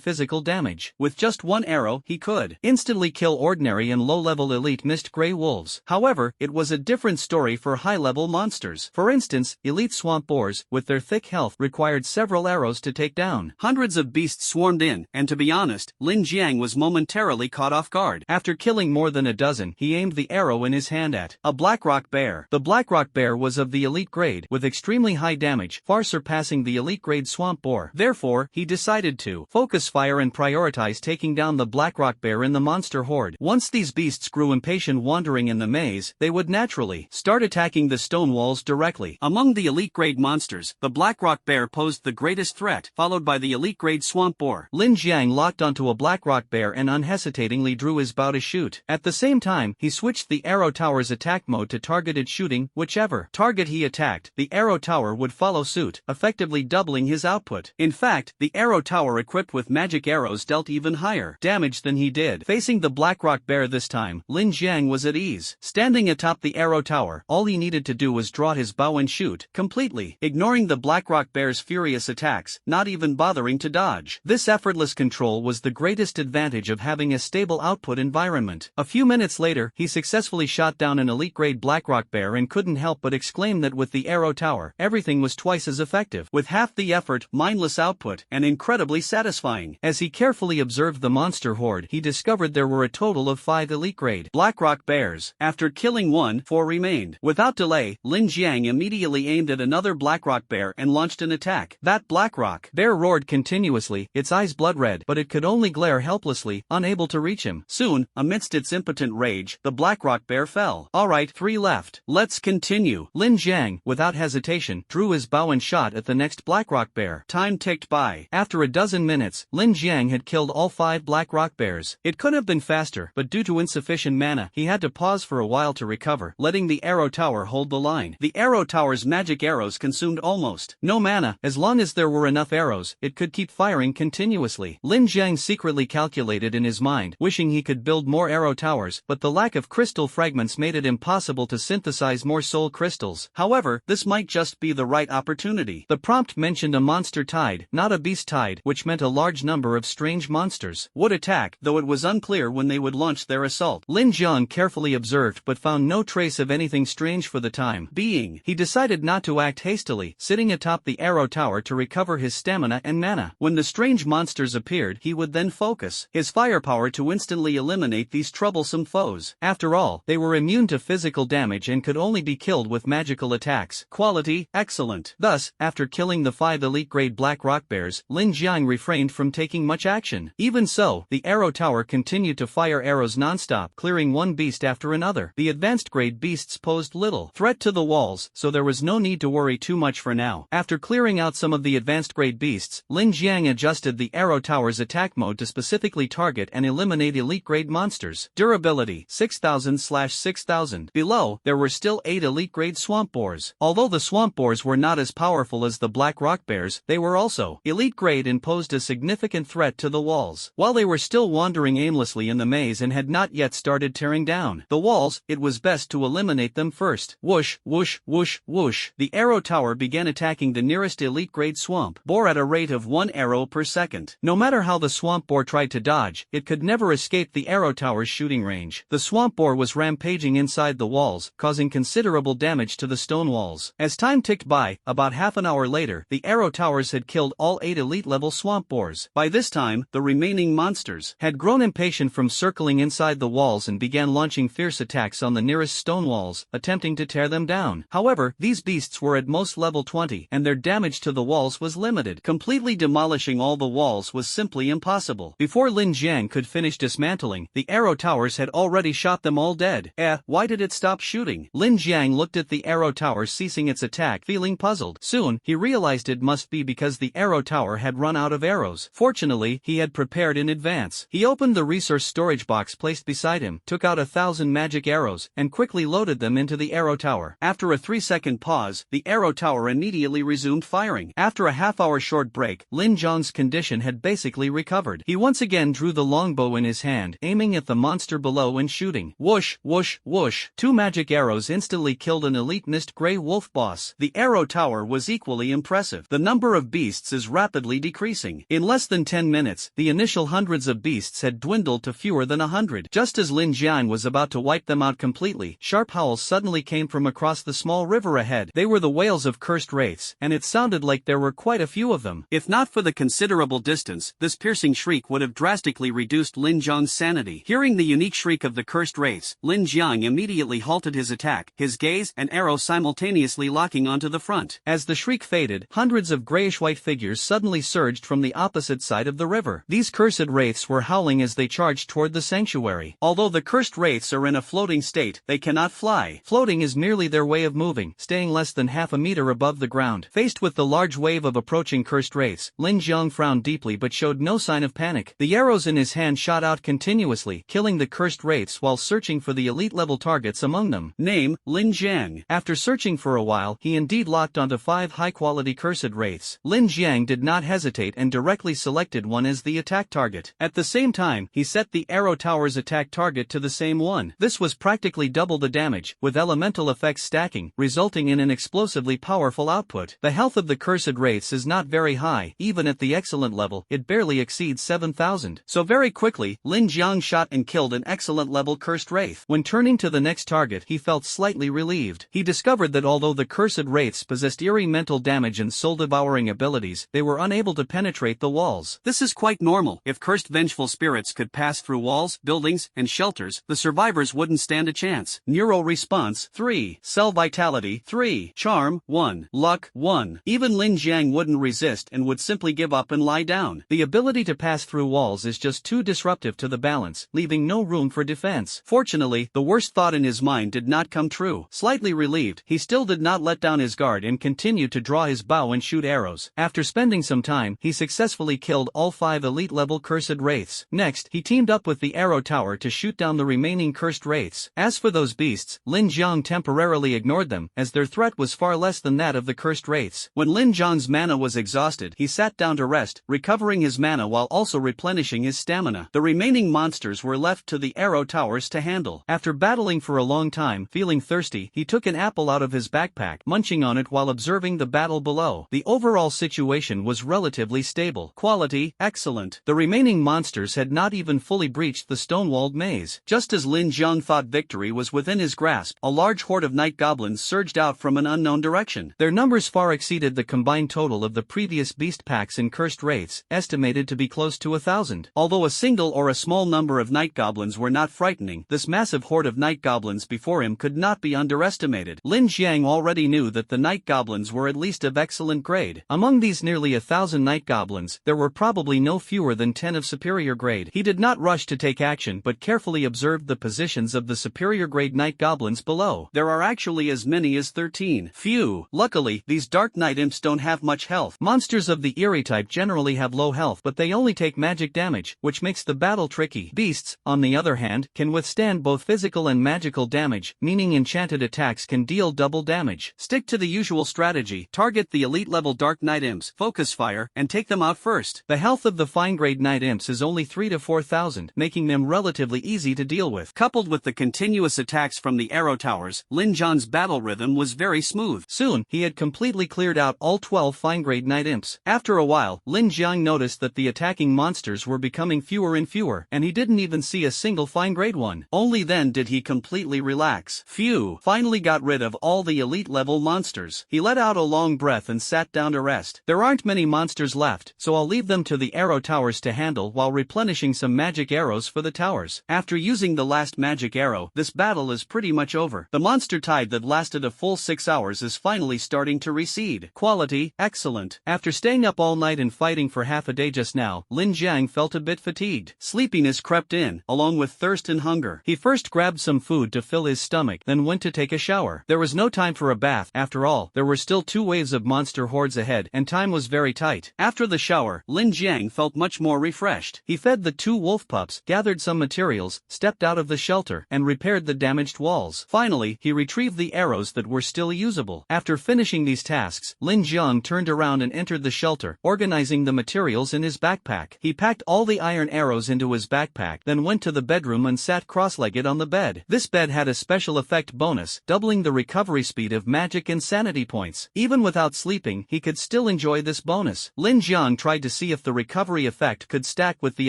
physical damage. With just one arrow, he could instantly kill ordinary and low-level elite mist gray wolves. However, it was a different story for high-level monsters. For instance, elite swamp boars, with their thick health, required several arrows to take down. Hundreds of beasts swarmed in, and to be honest, Lin Jiang was momentarily caught off guard. After killing more than a dozen, he aimed the arrow in his hand at a black rock bear. The black rock bear was of the elite grade, with extremely high damage, far surpassing the elite grade swamp boar. Therefore, he decided to focus fire and prioritize taking down the black rock bear in the monster horde. Once these beasts grew impatient wandering in the maze, they would naturally start attacking the stone walls directly. Among the elite grade monsters, the black rock bear posed the greatest threat, followed by the elite grade swamp boar. Lin Jiang locked onto a black rock bear and unhesitatingly drew his bow to shoot. At the same time, he switched the arrow tower's attack mode to targeted shooting. Whichever target he attacked, the arrow tower would follow suit, effectively doubling his output. In fact, the arrow tower equipped with magic arrows dealt even higher damage than he did. Facing the black rock bear this time, Lin Jiang was at ease. Standing atop the arrow tower, all he needed to do was draw his bow and shoot, completely ignoring the black rock bear's furious attacks, not even bothering to dodge. This effortless control was the greatest advantage of having a stable output environment. A few minutes later, he successfully shot down an elite-grade black rock bear and couldn't help but exclaim that with the arrow tower, everything was twice as effective. With half the effort, mindless output, and incredibly satisfying. As he carefully observed the monster horde, he discovered there were a total of 5 elite-grade black rock bears. After killing one, 4 remained. Without delay, Lin Jiang immediately aimed at another black rock bear and launched an attack. That black rock bear roared continuously, its eyes blood red, but it could only glare helplessly, unable to reach him. Soon, amidst its impotent rage, the black rock bear fell. Alright, 3 left. Let's continue. Lin Jiang, without hesitation, drew his bow and shot at the next black rock bear. Time ticked by. After a dozen minutes, Lin Jiang had killed all 5 black rock bears. It could have been faster, but due to insufficient mana, he had to pause for a while to recover, letting the arrow tower hold the line. The arrow tower's magic arrows consumed almost no mana. As long as there were enough arrows, it could keep firing continuously. Lin Jiang secretly calculated in his mind, wishing he could build more arrow towers, but the lack of crystal fragments made it impossible to synthesize more soul crystals. However, this might just be the right opportunity. The prompt mentioned a monster tide, not a beast tide, which meant a large number of strange monsters would attack, though it was unclear when they would launch their assault. Lin Jiang carefully observed but found no trace of anything strange for the time being. He decided not to act hastily, sitting atop the arrow tower to recover his stamina and mana. When the strange monsters appeared, he would then focus his firepower to instantly eliminate these troublesome foes. After all, they were immune to physical damage and could only be killed with magical attacks. Quality, excellent. Thus, after killing the 5 elite-grade black rock bears, Lin Jiang refrained from taking much action. Even so, the arrow tower continued to fire arrows non-stop, clearing one beast after another. The advanced-grade beasts posed little threat to the walls, so there was no need to worry too much for now. After clearing out some of the advanced-grade beasts, Lin Jiang adjusted the arrow tower's attack mode to specifically target and eliminate elite-grade monsters. Durability, 6000/6000. Below, there were still 8 elite-grade swamp boars. Although the swamp boars were not as powerful as the black rock bears, they were also elite-grade and posed a significant threat to the walls. While they were still wandering aimlessly in the maze and had not yet started tearing down the walls, it was best to eliminate them first. Whoosh, whoosh, whoosh, whoosh. The arrow tower began attacking the nearest elite-grade swamp boar at a rate of 1 arrow per second. No matter how the swamp boar tried to dodge, it could never escape the arrow tower's shooting range. The swamp boar was rampaging inside the walls, causing considerable damage to the stone walls. As time ticked by, about half an hour later, the arrow towers had killed all 8 elite-level swamp boars. By this time, the remaining monsters had grown impatient from circling inside the walls and began launching fierce attacks on the nearest stone walls, attempting to tear them down. However, these beasts were at most level 20, and their damage to the walls was limited. Completely demolishing all the walls was simply impossible. Before Lin Jiang could finish dismantling, the arrow towers had already shot them all dead. Why did it stop shooting? Lin Jiang looked at the arrow tower ceasing its attack, feeling puzzled. Soon, he realized it must be because the arrow tower had run out of arrows. Fortunately, he had prepared in advance. He opened the resource storage box placed beside him, took out 1,000 magic arrows, and quickly loaded them into the arrow tower. After a 3-second pause, the arrow tower immediately resumed firing. After a half-hour short break, Lin Jiang's condition had basically recovered. He once again drew the longbow in his hand, aiming at the monster below and shooting. Whoosh, whoosh, whoosh. 2 magic arrows instantly killed an elite mist gray wolf boss. The arrow tower was equally impressive. The number of beasts is rapidly decreasing. In less than 10 minutes, the initial hundreds of beasts had dwindled to fewer than 100. Just as Lin Jiang was about to wipe them out completely, sharp howls suddenly came from across the small river ahead. They were the wails of cursed wraiths, and it sounded like there were quite a few of them. If not for the considerable distance, this piercing shriek would have drastically reduced Lin Jiang's sanity. Hearing the unique shriek of the cursed wraiths, Lin Jiang immediately halted his attack, his gaze and arrow simultaneously locking onto the front. As the shriek faded, hundreds of grayish-white figures suddenly surged from the opposite side of the river. These cursed wraiths were howling as they charged toward the sanctuary. Although the cursed wraiths are in a floating state, they cannot fly. Floating is merely their way of moving, staying less than half a meter above the ground. Faced with the large wave of approaching cursed wraiths, Lin Jiang frowned deeply but showed no sign of panic. The arrows in his hand shot out continuously, killing the cursed wraiths while searching for the elite-level targets among them. Name, Lin Jiang. After searching for a while, he indeed locked onto 5 high-quality cursed wraiths. Lin Jiang did not hesitate and directly selected one as the attack target. At the same time, he set the arrow tower's attack target to the same one. This was practically double the damage, with elemental effects stacking, resulting in an explosively powerful output. The health of the cursed wraiths is not very high. Even at the excellent level, it barely exceeds 7,000. So very quickly, Lin Jiang shot and killed an excellent level cursed wraith. When turning to the next target, he felt slightly relieved. He discovered that although the cursed wraiths possessed eerie mental damage and soul-devouring abilities, they were unable to penetrate the walls. This is quite normal. If cursed vengeful spirits could pass through walls, buildings, and shelters, the survivors wouldn't stand a chance. Neuro response 3. Cell vitality 3. Charm 1. Luck 1. Even Lin Jiang wouldn't resist and would simply give up and lie down. The ability to pass through walls is just too disruptive to the balance, leaving no room for defense. Fortunately, the worst thought in his mind did not come true. Slightly relieved, he still did not let down his guard and continued continued to draw his bow and shoot arrows. After spending some time, he successfully killed all 5 elite-level cursed wraiths. Next, he teamed up with the arrow tower to shoot down the remaining cursed wraiths. As for those beasts, Lin Jiang temporarily ignored them, as their threat was far less than that of the cursed wraiths. When Lin Jiang's mana was exhausted, he sat down to rest, recovering his mana while also replenishing his stamina. The remaining monsters were left to the arrow towers to handle. After battling for a long time, feeling thirsty, he took an apple out of his backpack, munching on it while observing the battle below. The overall situation was relatively stable. Quality, excellent. The remaining monsters had not even fully breached the stone-walled maze. Just as Lin Jiang thought victory was within his grasp, a large horde of night goblins surged out from an unknown direction. Their numbers far exceeded the combined total of the previous beast packs and cursed wraiths, estimated to be close to 1,000. Although a single or a small number of night goblins were not frightening, this massive horde of night goblins before him could not be underestimated. Lin Jiang already knew that the night goblins were at least of excellent grade. Among these nearly 1,000 night goblins, there were probably no fewer than 10 of superior grade. He did not rush to take action but carefully observed the positions of the superior grade night goblins below. There are actually as many as 13. Phew. Luckily, these dark night imps don't have much health. Monsters of the Eerie type generally have low health, but they only take magic damage, which makes the battle tricky. Beasts, on the other hand, can withstand both physical and magical damage, meaning enchanted attacks can deal double damage. Stick to the usual strategy. Target the elite level dark night imps, focus fire, and take them out first. The health of the fine grade night imps is only 3 to 4,000, making them relatively easy to deal with. Coupled with the continuous attacks from the arrow towers, Lin Jiang's battle rhythm was very smooth. Soon, he had completely cleared out all 12 fine grade night imps. After a while, Lin Jiang noticed that the attacking monsters were becoming fewer and fewer, and he didn't even see a single fine grade one. Only then did he completely relax. Phew, finally got rid of all the elite level monsters. He let out a long breath and sat down to rest. There aren't many monsters left, so I'll leave them to the arrow towers to handle while replenishing some magic arrows for the towers. After using the last magic arrow, this battle is pretty much over. The monster tide that lasted a full 6 hours is finally starting to recede. Quality, excellent. After staying up all night and fighting for half a day just now, Lin Jiang felt a bit fatigued. Sleepiness crept in, along with thirst and hunger. He first grabbed some food to fill his stomach, then went to take a shower. There was no time for a bath. After all, there were still 2 waves of monster hordes ahead, and time was very tight. After the shower, Lin Jiang felt much more refreshed. He fed the 2 wolf pups, gathered some materials, stepped out of the shelter, and repaired the damaged walls. Finally, he retrieved the arrows that were still usable. After finishing these tasks, Lin Jiang turned around and entered the shelter, organizing the materials in his backpack. He packed all the iron arrows into his backpack, then went to the bedroom and sat cross-legged on the bed. This bed had a special effect bonus, doubling the recovery speed of magic and sanity points. Even without sleeping, he could still enjoy this bonus. Lin Jiang tried to see if the recovery effect could stack with the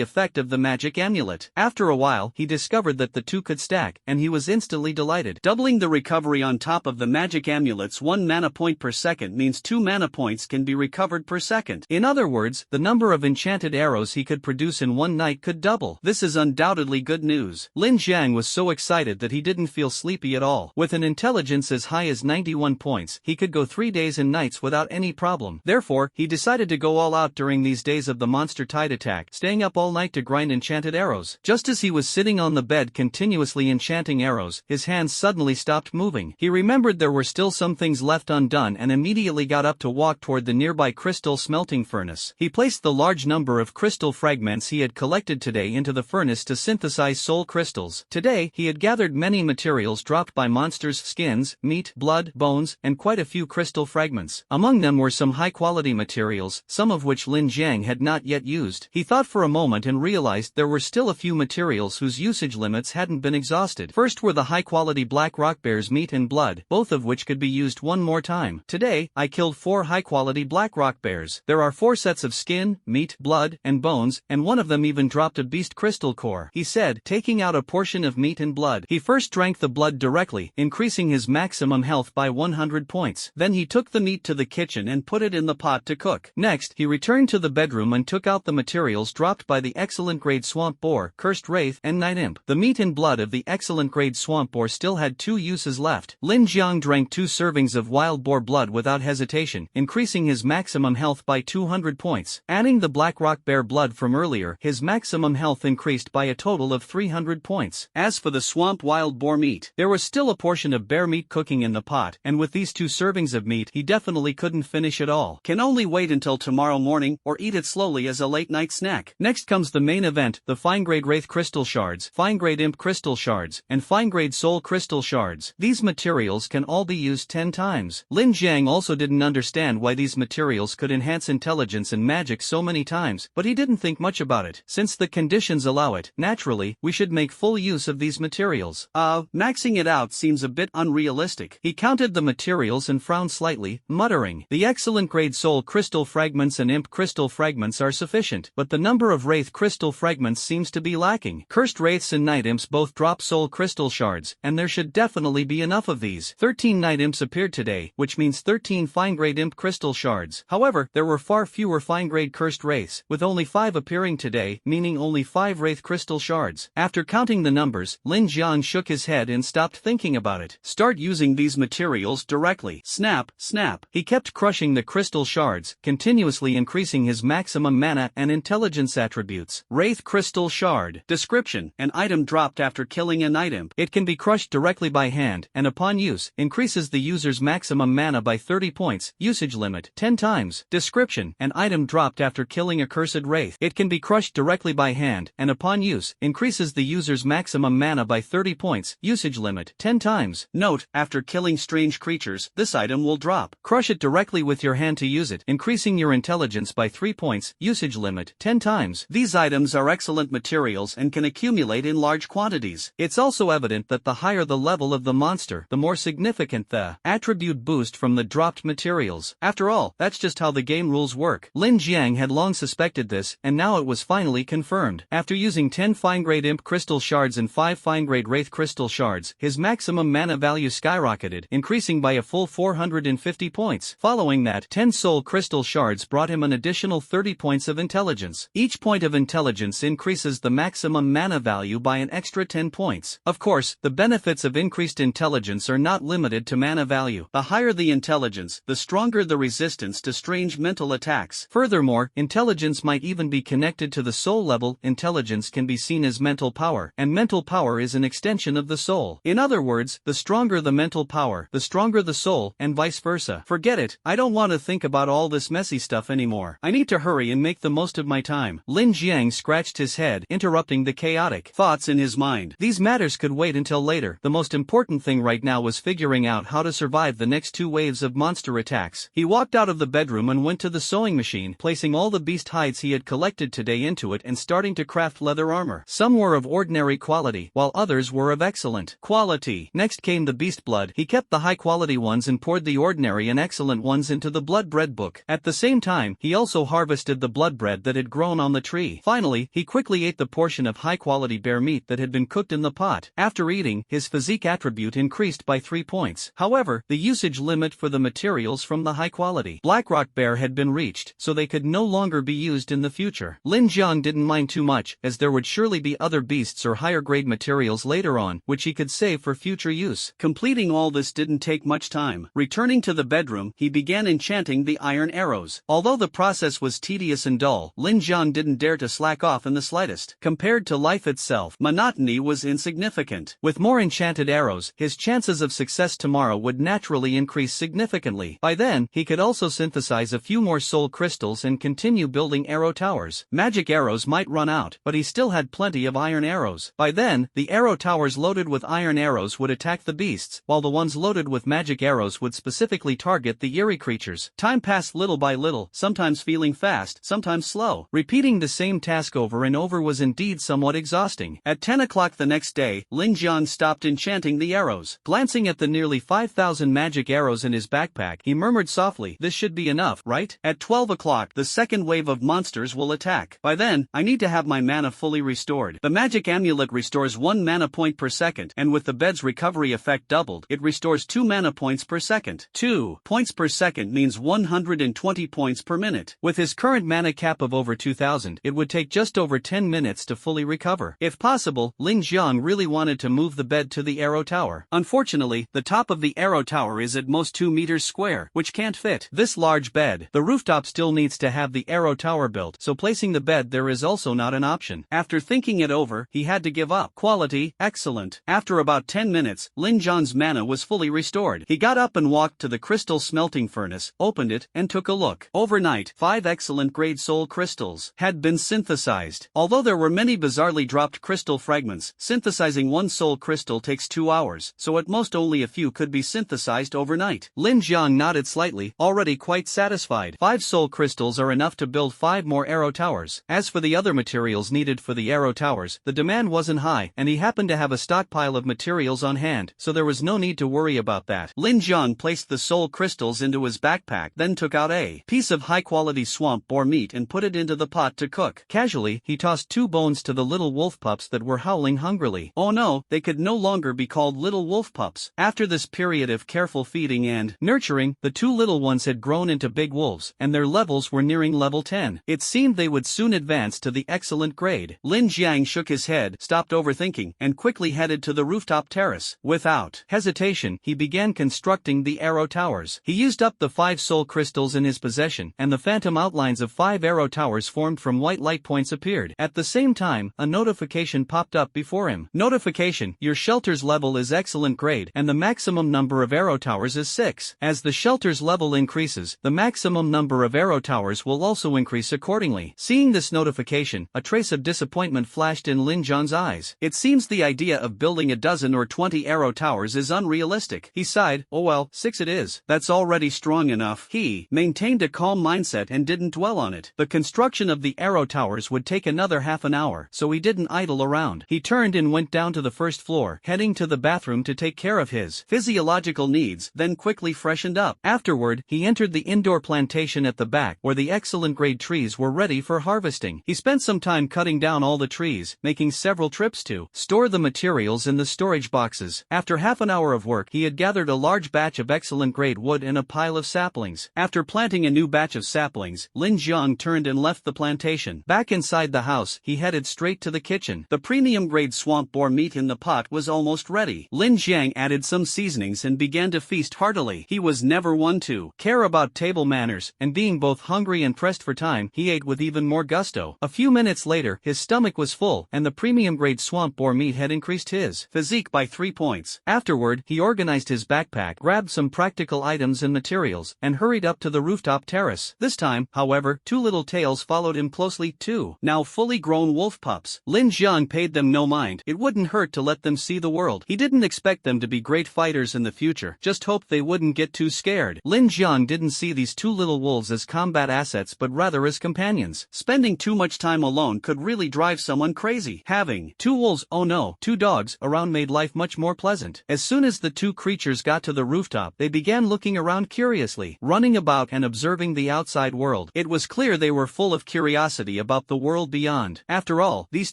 effect of the magic amulet. After a while, he discovered that the 2 could stack, and he was instantly delighted. Doubling the recovery on top of the magic amulet's 1 mana point per second means 2 mana points can be recovered per second. In other words, the number of enchanted arrows he could produce in one night could double. This is undoubtedly good news. Lin Jiang was so excited that he didn't feel sleepy at all. With an intelligence as high as 91 points, he could go 3 days and nights without any problem. Therefore, he decided to go all out during these days of the monster tide attack, staying up all night to grind enchanted arrows. Just as he was sitting on the bed continuously enchanting arrows, his hands suddenly stopped moving. He remembered there were still some things left undone and immediately got up to walk toward the nearby crystal smelting furnace. He placed the large number of crystal fragments he had collected today into the furnace to synthesize soul crystals. Today, he had gathered many materials dropped by monsters: skins, meat, blood, bones, and quite a few crystal fragments. Among them were some high-quality materials, some of which Lin Jiang had not yet used. He thought for a moment and realized there were still a few materials whose usage limits hadn't been exhausted. First were the high-quality black rock bear's meat and blood, both of which could be used one more time. Today, I killed 4 high-quality black rock bears. There are 4 sets of skin, meat, blood, and bones, and one of them even dropped a beast crystal core, he said, taking out a portion of meat and blood. He first drank the blood directly, increasing his maximum health by 100 points. Then he took the meat to the kitchen and put it in the pot to cook. Next, he returned to the bedroom and took out the materials dropped by the excellent grade swamp boar, cursed wraith, and night imp. The meat and blood of the excellent grade swamp boar still had 2 uses left. Lin Jiang drank 2 servings of wild boar blood without hesitation, increasing his maximum health by 200 points. Adding the black rock bear blood from earlier, his maximum health increased by a total of 300 points. As for the swamp wild boar meat, there was still a portion of bear meat cooking in the pot, and with these 2 servings of of meat, he definitely couldn't finish it all. Can only wait until tomorrow morning or eat it slowly as a late-night snack. Next comes the main event, the fine-grade Wraith Crystal Shards, fine-grade Imp Crystal Shards, and fine-grade Soul Crystal Shards. These materials can all be used 10 times. Lin Jiang also didn't understand why these materials could enhance intelligence and magic so many times, but he didn't think much about it. Since the conditions allow it, naturally, we should make full use of these materials. Maxing it out seems a bit unrealistic. He counted the materials and frowned slightly, muttering, "The excellent grade Soul Crystal Fragments and Imp Crystal Fragments are sufficient, but the number of Wraith Crystal Fragments seems to be lacking. Cursed Wraiths and Night Imps both drop Soul Crystal Shards, and there should definitely be enough of these. 13 Night Imps appeared today, which means 13 fine-grade Imp Crystal Shards. However, there were far fewer fine-grade Cursed Wraiths, with only 5 appearing today, meaning only 5 Wraith Crystal Shards." After counting the numbers, Lin Jiang shook his head and stopped thinking about it. Start using these materials directly. Snap, snap. He kept crushing the crystal shards, continuously increasing his maximum mana and intelligence attributes. Wraith Crystal Shard. Description: an item dropped after killing an Night Imp. It can be crushed directly by hand, and upon use, increases the user's maximum mana by 30 points, usage limit 10 times. Description: an item dropped after killing a cursed wraith. It can be crushed directly by hand, and upon use, increases the user's maximum mana by 30 points, usage limit 10 times. Note: after killing strange creatures, this item will drop. Crush it directly with your hand to use it, increasing your intelligence by 3 points, usage limit 10 times. These items are excellent materials and can accumulate in large quantities. It's also evident that the higher the level of the monster, the more significant the attribute boost from the dropped materials. After all, that's just how the game rules work. Lin Jiang had long suspected this, and now it was finally confirmed. After using 10 fine-grade Imp Crystal Shards and 5 fine-grade Wraith Crystal Shards, his maximum mana value skyrocketed, increasing by a full 450 points. Following that, 10 Soul Crystal Shards brought him an additional 30 points of intelligence. Each point of intelligence increases the maximum mana value by an extra 10 points. Of course, the benefits of increased intelligence are not limited to mana value. The higher the intelligence, the stronger the resistance to strange mental attacks. Furthermore, intelligence might even be connected to the soul level. Intelligence can be seen as mental power, and mental power is an extension of the soul. In other words, the stronger the mental power, the stronger the soul, and vice versa. Forget it, I don't want to think about all this messy stuff anymore. I need to hurry and make the most of my time. Lin Jiang scratched his head, interrupting the chaotic thoughts in his mind. These matters could wait until later. The most important thing right now was figuring out how to survive the next 2 waves of monster attacks. He walked out of the bedroom and went to the sewing machine, placing all the beast hides he had collected today into it and starting to craft leather armor. Some were of ordinary quality, while others were of excellent quality. Next came the beast blood. He kept the high-quality ones and poured the ordinary and excellent ones into the blood bread book. At the same time, he also harvested the blood bread that had grown on the tree. Finally, he quickly ate the portion of high-quality bear meat that had been cooked in the pot. After eating, his physique attribute increased by 3 points. However, the usage limit for the materials from the high-quality Blackrock bear had been reached, so they could no longer be used in the future. Lin Jiang didn't mind too much, as there would surely be other beasts or higher-grade materials later on, which he could save for future use. Completing all this didn't take much time. Returning to the bedroom, he began enchanting the iron arrows. Although the process was tedious and dull, Lin Jiang didn't dare to slack off in the slightest. Compared to life itself, monotony was insignificant. With more enchanted arrows, his chances of success tomorrow would naturally increase significantly. By then, he could also synthesize a few more soul crystals and continue building arrow towers. Magic arrows might run out, but he still had plenty of iron arrows. By then, the arrow towers loaded with iron arrows would attack the beasts, while the ones loaded with magic arrows would specifically target the eerie creatures. Time passed little by little, sometimes feeling fast, sometimes slow. Repeating the same task over and over was indeed somewhat exhausting. At 10 o'clock the next day, Lin Jiang stopped enchanting the arrows. Glancing at the nearly 5,000 magic arrows in his backpack, he murmured softly, "This should be enough, right? At 12 o'clock, the second wave of monsters will attack. By then, I need to have my mana fully restored." The magic amulet restores 1 mana point per second, and with the bed's recovery effect doubled, it restores 2 mana points per second. 2 points per second means 120 points per minute. With his current mana cap of over 2,000, it would take just over 10 minutes to fully recover. If possible, Lin Jiang really wanted to move the bed to the arrow tower. Unfortunately, the top of the arrow tower is at most 2 meters square, which can't fit this large bed. The rooftop still needs to have the arrow tower built, so placing the bed there is also not an option. After thinking it over, he had to give up. Quality, excellent. After about 10 minutes, Lin Jiang's mana was fully restored. He got up and walked walked to the crystal smelting furnace, opened it, and took a look. Overnight, 5 excellent-grade soul crystals had been synthesized. Although there were many bizarrely dropped crystal fragments, synthesizing one soul crystal takes 2 hours, so at most only a few could be synthesized overnight. Lin Jiang nodded slightly, already quite satisfied. 5 soul crystals are enough to build 5 more arrow towers. As for the other materials needed for the arrow towers, the demand wasn't high, and he happened to have a stockpile of materials on hand, so there was no need to worry about that. Lin Jiang placed the soul crystals into his backpack, then took out a piece of high-quality swamp boar meat and put it into the pot to cook. Casually, he tossed 2 bones to the little wolf pups that were howling hungrily. Oh no, they could no longer be called little wolf pups. After this period of careful feeding and nurturing, the 2 little ones had grown into big wolves, and their levels were nearing level 10. It seemed they would soon advance to the excellent grade. Lin Jiang shook his head, stopped overthinking, and quickly headed to the rooftop terrace. Without hesitation, he began constructing the arrow towers. He used up the 5 soul crystals in his possession, and the phantom outlines of 5 arrow towers formed from white light points appeared. At the same time, a notification popped up before him. Notification: your shelter's level is excellent grade, and the maximum number of arrow towers is 6. As the shelter's level increases, the maximum number of arrow towers will also increase accordingly. Seeing this notification, a trace of disappointment flashed in Lin Jiang's eyes. It seems the idea of building a dozen or 20 arrow towers is unrealistic. He sighed. Oh well, 6 it is. That's already strong enough. He maintained a calm mindset and didn't dwell on it. The construction of the arrow towers would take another half an hour, so he didn't idle around. He turned and went down to the first floor, heading to the bathroom to take care of his physiological needs, then quickly freshened up. Afterward, he entered the indoor plantation at the back, where the excellent grade trees were ready for harvesting. He spent some time cutting down all the trees, making several trips to store the materials in the storage boxes. After half an hour of work, he had gathered a large batch of excellent grade wood and a pile of saplings. After planting a new batch of saplings, Lin Jiang turned and left the plantation. Back inside the house, he headed straight to the kitchen. The premium grade swamp boar meat in the pot was almost ready. Lin Jiang added some seasonings and began to feast heartily. He was never one to care about table manners, and being both hungry and pressed for time, he ate with even more gusto. A few minutes later, his stomach was full, and the premium grade swamp boar meat had increased his physique by 3 points. Afterward, he organized his backpack, grabbed some practical items and materials, and hurried up to the rooftop terrace. This time, however, 2 little tails followed him closely. 2 now fully grown wolf pups. Lin Jiang paid them no mind. It wouldn't hurt to let them see the world. He didn't expect them to be great fighters in the future, just hoped they wouldn't get too scared. Lin Jiang didn't see these 2 little wolves as combat assets but rather as companions. Spending too much time alone could really drive someone crazy. Having 2 wolves, oh no, 2 dogs, around made life much more pleasant. As soon as the 2 creatures got to the rooftop, they began looking around curiously, running about and observing the outside world. It was clear they were full of curiosity about the world beyond. After all, these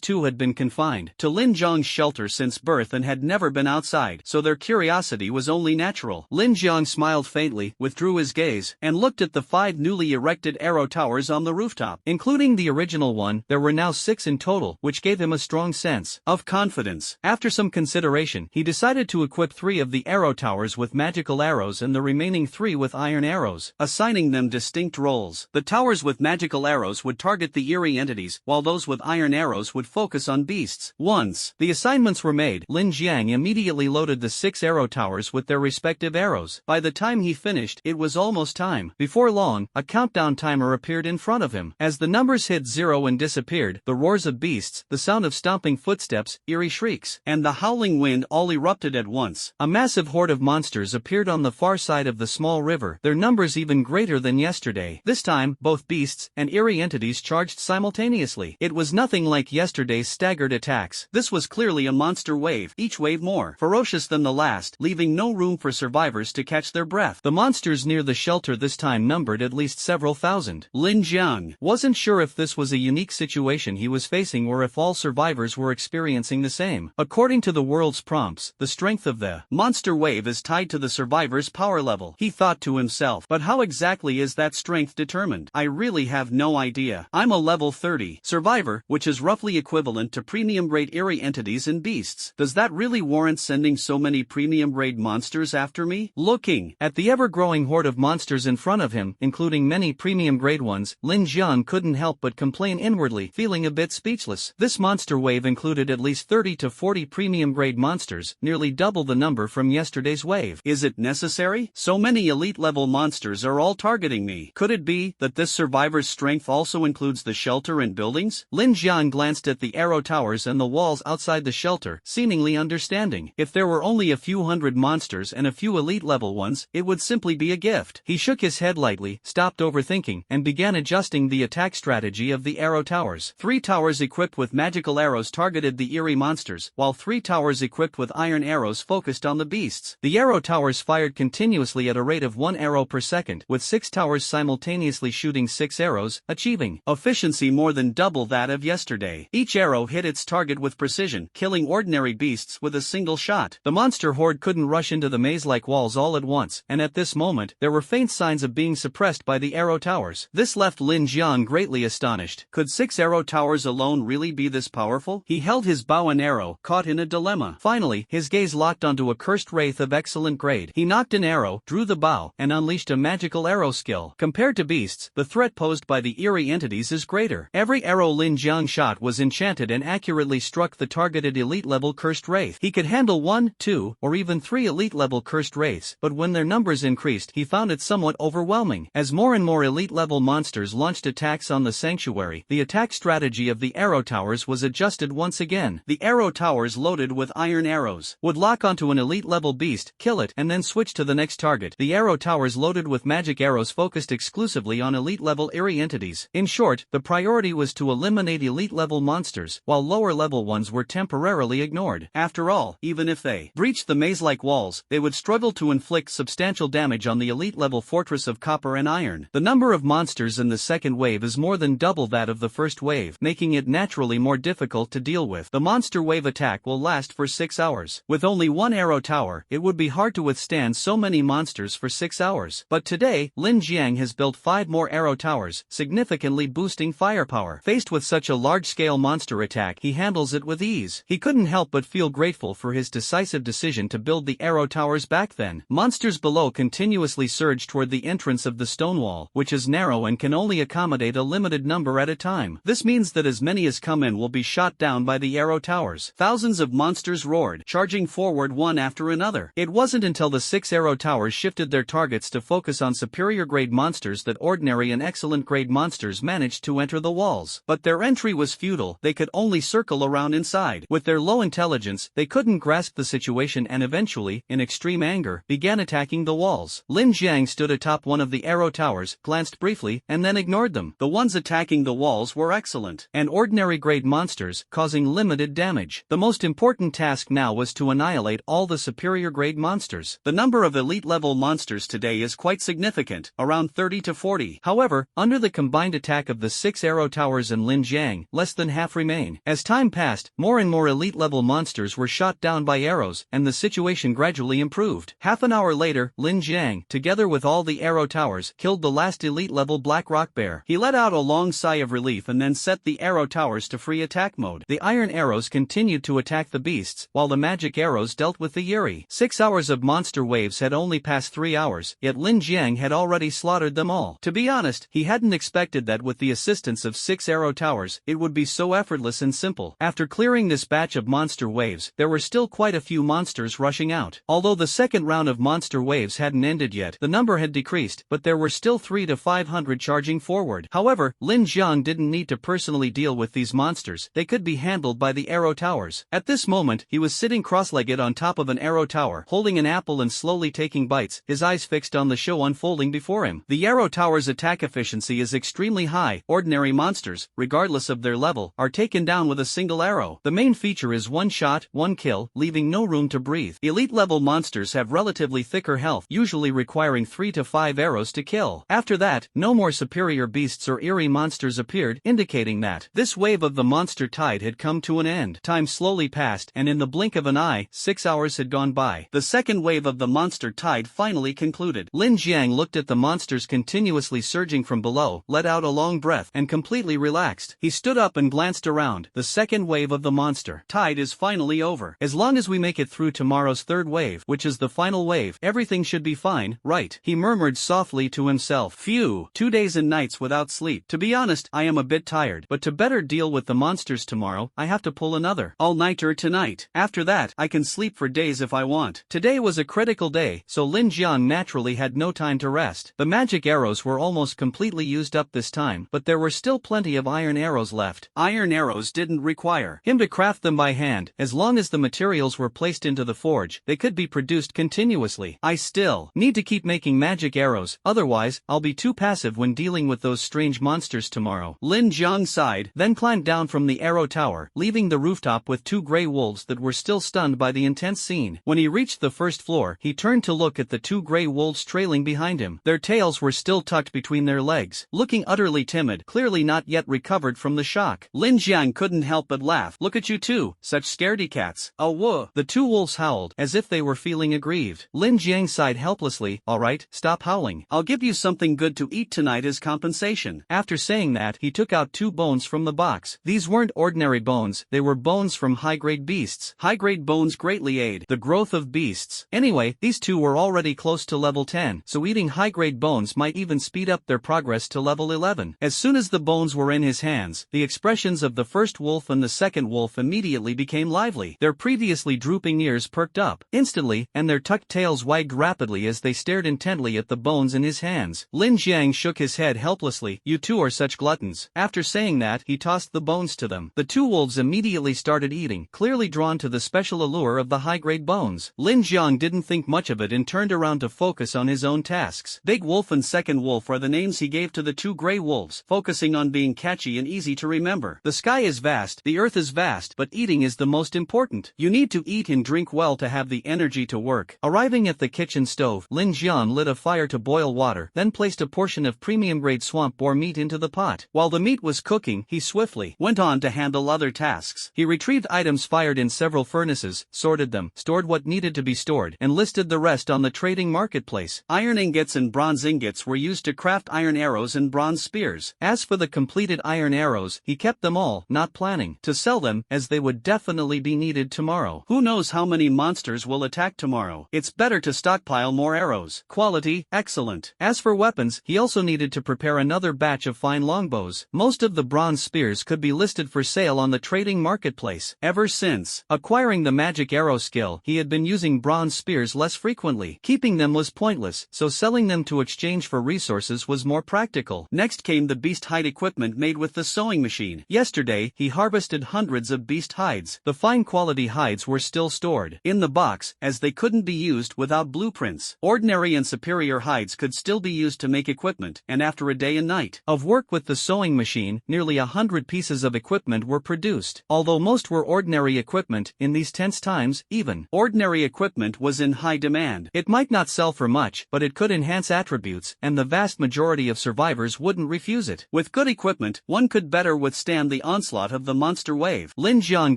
2 had been confined to Lin Jiang's shelter since birth and had never been outside, so their curiosity was only natural. Lin Jiang smiled faintly, withdrew his gaze, and looked at the 5 newly erected arrow towers on the rooftop. Including the original one, there were now 6 in total, which gave him a strong sense of confidence. After some consideration, he decided to equip 3 of the arrow towers with magical arrows and the remaining 3 with iron arrows, assigning them distinct roles. The towers with magical arrows would target the Eerie entities, while those with iron arrows would focus on beasts. Once the assignments were made, Lin Jiang immediately loaded the 6 arrow towers with their respective arrows. By the time he finished, it was almost time. Before long, a countdown timer appeared in front of him. As the numbers hit 0 and disappeared, the roars of beasts, the sound of stomping footsteps, eerie shrieks, and the howling wind all erupted at once. A massive horde of monsters appeared on the far side of the small river, their numbers even greater than yesterday. This time, both beasts and eerie entities charged simultaneously. It was nothing like yesterday's staggered attacks. This was clearly a monster wave, each wave more ferocious than the last, leaving no room for survivors to catch their breath. The monsters near the shelter this time numbered at least several thousand. Lin Jiang wasn't sure if this was a unique situation he was facing or if all survivors were experiencing the same. According to the world's prompts, the strength of the monster wave is tied to the survivor's power level. He thought to himself, but how exactly is that strength determined? I really have no idea. I'm a level 30 survivor, which is roughly equivalent to premium grade Eerie entities and beasts. Does that really warrant sending so many premium grade monsters after me? Looking at the ever-growing horde of monsters in front of him, including many premium grade ones, Lin Jiang couldn't help but complain inwardly, feeling a bit speechless. This monster wave included at least 30 to 40 premium grade monsters, nearly double the number from yesterday's wave. Is it necessary unnecessary? So many elite-level monsters are all targeting me. Could it be that this survivor's strength also includes the shelter and buildings? Lin Jiang glanced at the arrow towers and the walls outside the shelter, seemingly understanding. If there were only a few hundred monsters and a few elite-level ones, it would simply be a gift. He shook his head lightly, stopped overthinking, and began adjusting the attack strategy of the arrow towers. 3 towers equipped with magical arrows targeted the Eerie monsters, while 3 towers equipped with iron arrows focused on the beasts. The arrow towers fired continuously at a rate of 1 arrow per second, with 6 towers simultaneously shooting 6 arrows, achieving efficiency more than double that of yesterday. Each arrow hit its target with precision, killing ordinary beasts with a single shot. The monster horde couldn't rush into the maze-like walls all at once, and at this moment, there were faint signs of being suppressed by the arrow towers. This left Lin Jiang greatly astonished. Could 6 arrow towers alone really be this powerful? He held his bow and arrow, caught in a dilemma. Finally, his gaze locked onto a cursed wraith of excellent grade. He knocked an arrow, drew the bow, and unleashed a magical arrow skill. Compared to beasts, the threat posed by the Eerie entities is greater. Every arrow Lin Jiang shot was enchanted and accurately struck the targeted elite-level cursed wraith. He could handle 1, 2, or even 3 elite-level cursed wraiths, but when their numbers increased, he found it somewhat overwhelming. As more and more elite-level monsters launched attacks on the sanctuary, the attack strategy of the arrow towers was adjusted once again. The arrow towers loaded with iron arrows would lock onto an elite-level beast, kill it, and then switch to the next target. The arrow towers loaded with magic arrows focused exclusively on elite-level Eerie entities. In short, the priority was to eliminate elite-level monsters, while lower-level ones were temporarily ignored. After all, even if they breached the maze-like walls, they would struggle to inflict substantial damage on the elite-level fortress of copper and iron. The number of monsters in the second wave is more than double that of the first wave, making it naturally more difficult to deal with. The monster wave attack will last for 6 hours. With only 1 arrow tower, it would be hard to withstand so many monsters for 6 hours. But today, Lin Jiang has built 5 more arrow towers, significantly boosting firepower. Faced with such a large-scale monster attack, he handles it with ease. He couldn't help but feel grateful for his decisive decision to build the arrow towers back then. Monsters below continuously surge toward the entrance of the stone wall, which is narrow and can only accommodate a limited number at a time. This means that as many as come in will be shot down by the arrow towers. Thousands of monsters roared, charging forward one after another. It wasn't until the 6 arrow towers shifted their targets to focus on superior grade monsters that ordinary and excellent grade monsters managed to enter the walls. But their entry was futile. They could only circle around inside. With their low intelligence, they couldn't grasp the situation and eventually, in extreme anger, began attacking the walls. Lin Jiang stood atop one of the arrow towers, glanced briefly, and then ignored them. The ones attacking the walls were excellent and ordinary grade monsters, causing limited damage. The most important task now was to annihilate all the superior grade monsters. The number of elite level monsters today is quite significant, around 30 to 40. However, under the combined attack of the 6 arrow towers and Lin Jiang, less than half remain. As time passed, more and more elite level monsters were shot down by arrows, and the situation gradually improved. Half an hour later, Lin Jiang, together with all the arrow towers, killed the last elite level black rock bear. He let out a long sigh of relief and then set the arrow towers to free attack mode. The iron arrows continued to attack the beasts, while the magic arrows dealt with the Eerie. 6 hours of monster waves had only passed 3 hours, yet Lin Jiang had already slaughtered them all. To be honest, he hadn't expected that with the assistance of 6 arrow towers, it would be so effortless and simple. After clearing this batch of monster waves, there were still quite a few monsters rushing out. Although the second round of monster waves hadn't ended yet, the number had decreased, but there were still 300 to 500 charging forward. However, Lin Jiang didn't need to personally deal with these monsters. They could be handled by the arrow towers. At this moment, he was sitting cross-legged on top of an arrow tower, holding an apple and slowly taking bites, his eyes fixed on the show unfolding before him. The arrow tower's attack efficiency is extremely high. Ordinary monsters, regardless of their level, are taken down with a single arrow. The main feature is one shot, one kill, leaving no room to breathe. Elite-level monsters have relatively thicker health, usually requiring 3 to 5 arrows to kill. After that, no more superior beasts or Eerie monsters appeared, indicating that this wave of the monster tide had come to an end. Time slowly passed, and in the blink of an eye, 6 hours had gone by. The second wave of the monster tide finally concluded. Lin Jiang looked at the monsters continuously surging from below, let out a long breath, and completely relaxed. He stood up and glanced around. The second wave of the monster tide is finally over. As long as we make it through tomorrow's third wave, which is the final wave, everything should be fine, right? He murmured softly to himself. Phew, 2 days and nights without sleep. To be honest, I am a bit tired, but to better deal with the monsters tomorrow, I have to pull another all-nighter tonight. After that, I can sleep for days if I want. Today was a critical day, so Lin Jiang naturally had no time to rest. The magic arrows were almost completely used up this time, but there were still plenty of iron arrows left. Iron arrows didn't require him to craft them by hand. As long as the materials were placed into the forge, they could be produced continuously. I still need to keep making magic arrows, otherwise, I'll be too passive when dealing with those strange monsters tomorrow. Lin Jiang sighed, then climbed down from the arrow tower, leaving the rooftop with two gray wolves that were still stunned by the intense scene. When he reached the first floor, he turned to look at the two gray wolves trailing behind him. Their tails were still tucked between their legs, looking utterly timid, clearly not yet recovered from the shock. Lin Jiang couldn't help but laugh. Look at you two, such scaredy cats. Oh whoa. The two wolves howled, as if they were feeling aggrieved. Lin Jiang sighed helplessly. Alright, stop howling. I'll give you something good to eat tonight as compensation. After saying that, he took out two bones from the box. These weren't ordinary bones, they were bones from high-grade beasts. High-grade bones greatly aid the growth of beasts. Anyway, these two were already close to level 10, so eating high-grade bones might even speed up their progress to level 11. As soon as the bones were in his hands, the expressions of the first wolf and the second wolf immediately became lively. Their previously drooping ears perked up instantly, and their tucked tails wagged rapidly as they stared intently at the bones in his hands. Lin Jiang shook his head helplessly. You two are such gluttons. After saying that, he tossed the bones to them. The two wolves immediately started eating, clearly drawn to the special allure of the high-grade bones. Lin Jiang didn't think much of it and turned around to focus on his own tasks. Big Wolf and Second Wolf are the names he gave to the two gray wolves, focusing on being catchy and easy to remember. The sky is vast, the earth is vast, but eating is the most important. You need to eat and drink well to have the energy to work. Arriving at the kitchen stove, Lin Jiang lit a fire to boil water, then placed a portion of premium-grade swamp boar meat into the pot. While the meat was cooking, he swiftly went on to handle other tasks. He retrieved items fired in several furnaces, sorted them, stored what needed to be stored, and listed the rest on the trading marketplace. Iron ingots and bronze ingots were used to craft iron arrows and bronze spears. As for the completed iron arrows, he kept them all, not planning to sell them, as they would definitely be needed tomorrow. Who knows how many monsters will attack tomorrow? It's better to stockpile more arrows. Quality, excellent. As for weapons, he also needed to prepare another batch of fine longbows. Most of the bronze spears could be listed for sale on the trading marketplace. Ever since acquiring the magic arrow skill, he had been using bronze spears less frequently. Keeping them was pointless, so selling them to exchange for resources was more practical. Next came the beast hide equipment made with the sewing machine. Yesterday, he harvested hundreds of beast hides. The fine quality hides were still stored in the box, as they couldn't be used without blueprints. Ordinary and superior hides could still be used to make equipment, and after a day and night of work with the sewing machine, nearly 100 pieces of equipment were produced. Although most were ordinary equipment, in these tense times, even ordinary equipment was in high demand. It might not sell for much, but it could enhance attributes, and the vast majority of survivors wouldn't refuse it. With good equipment, one could better withstand the onslaught of the monster wave. Lin Jiang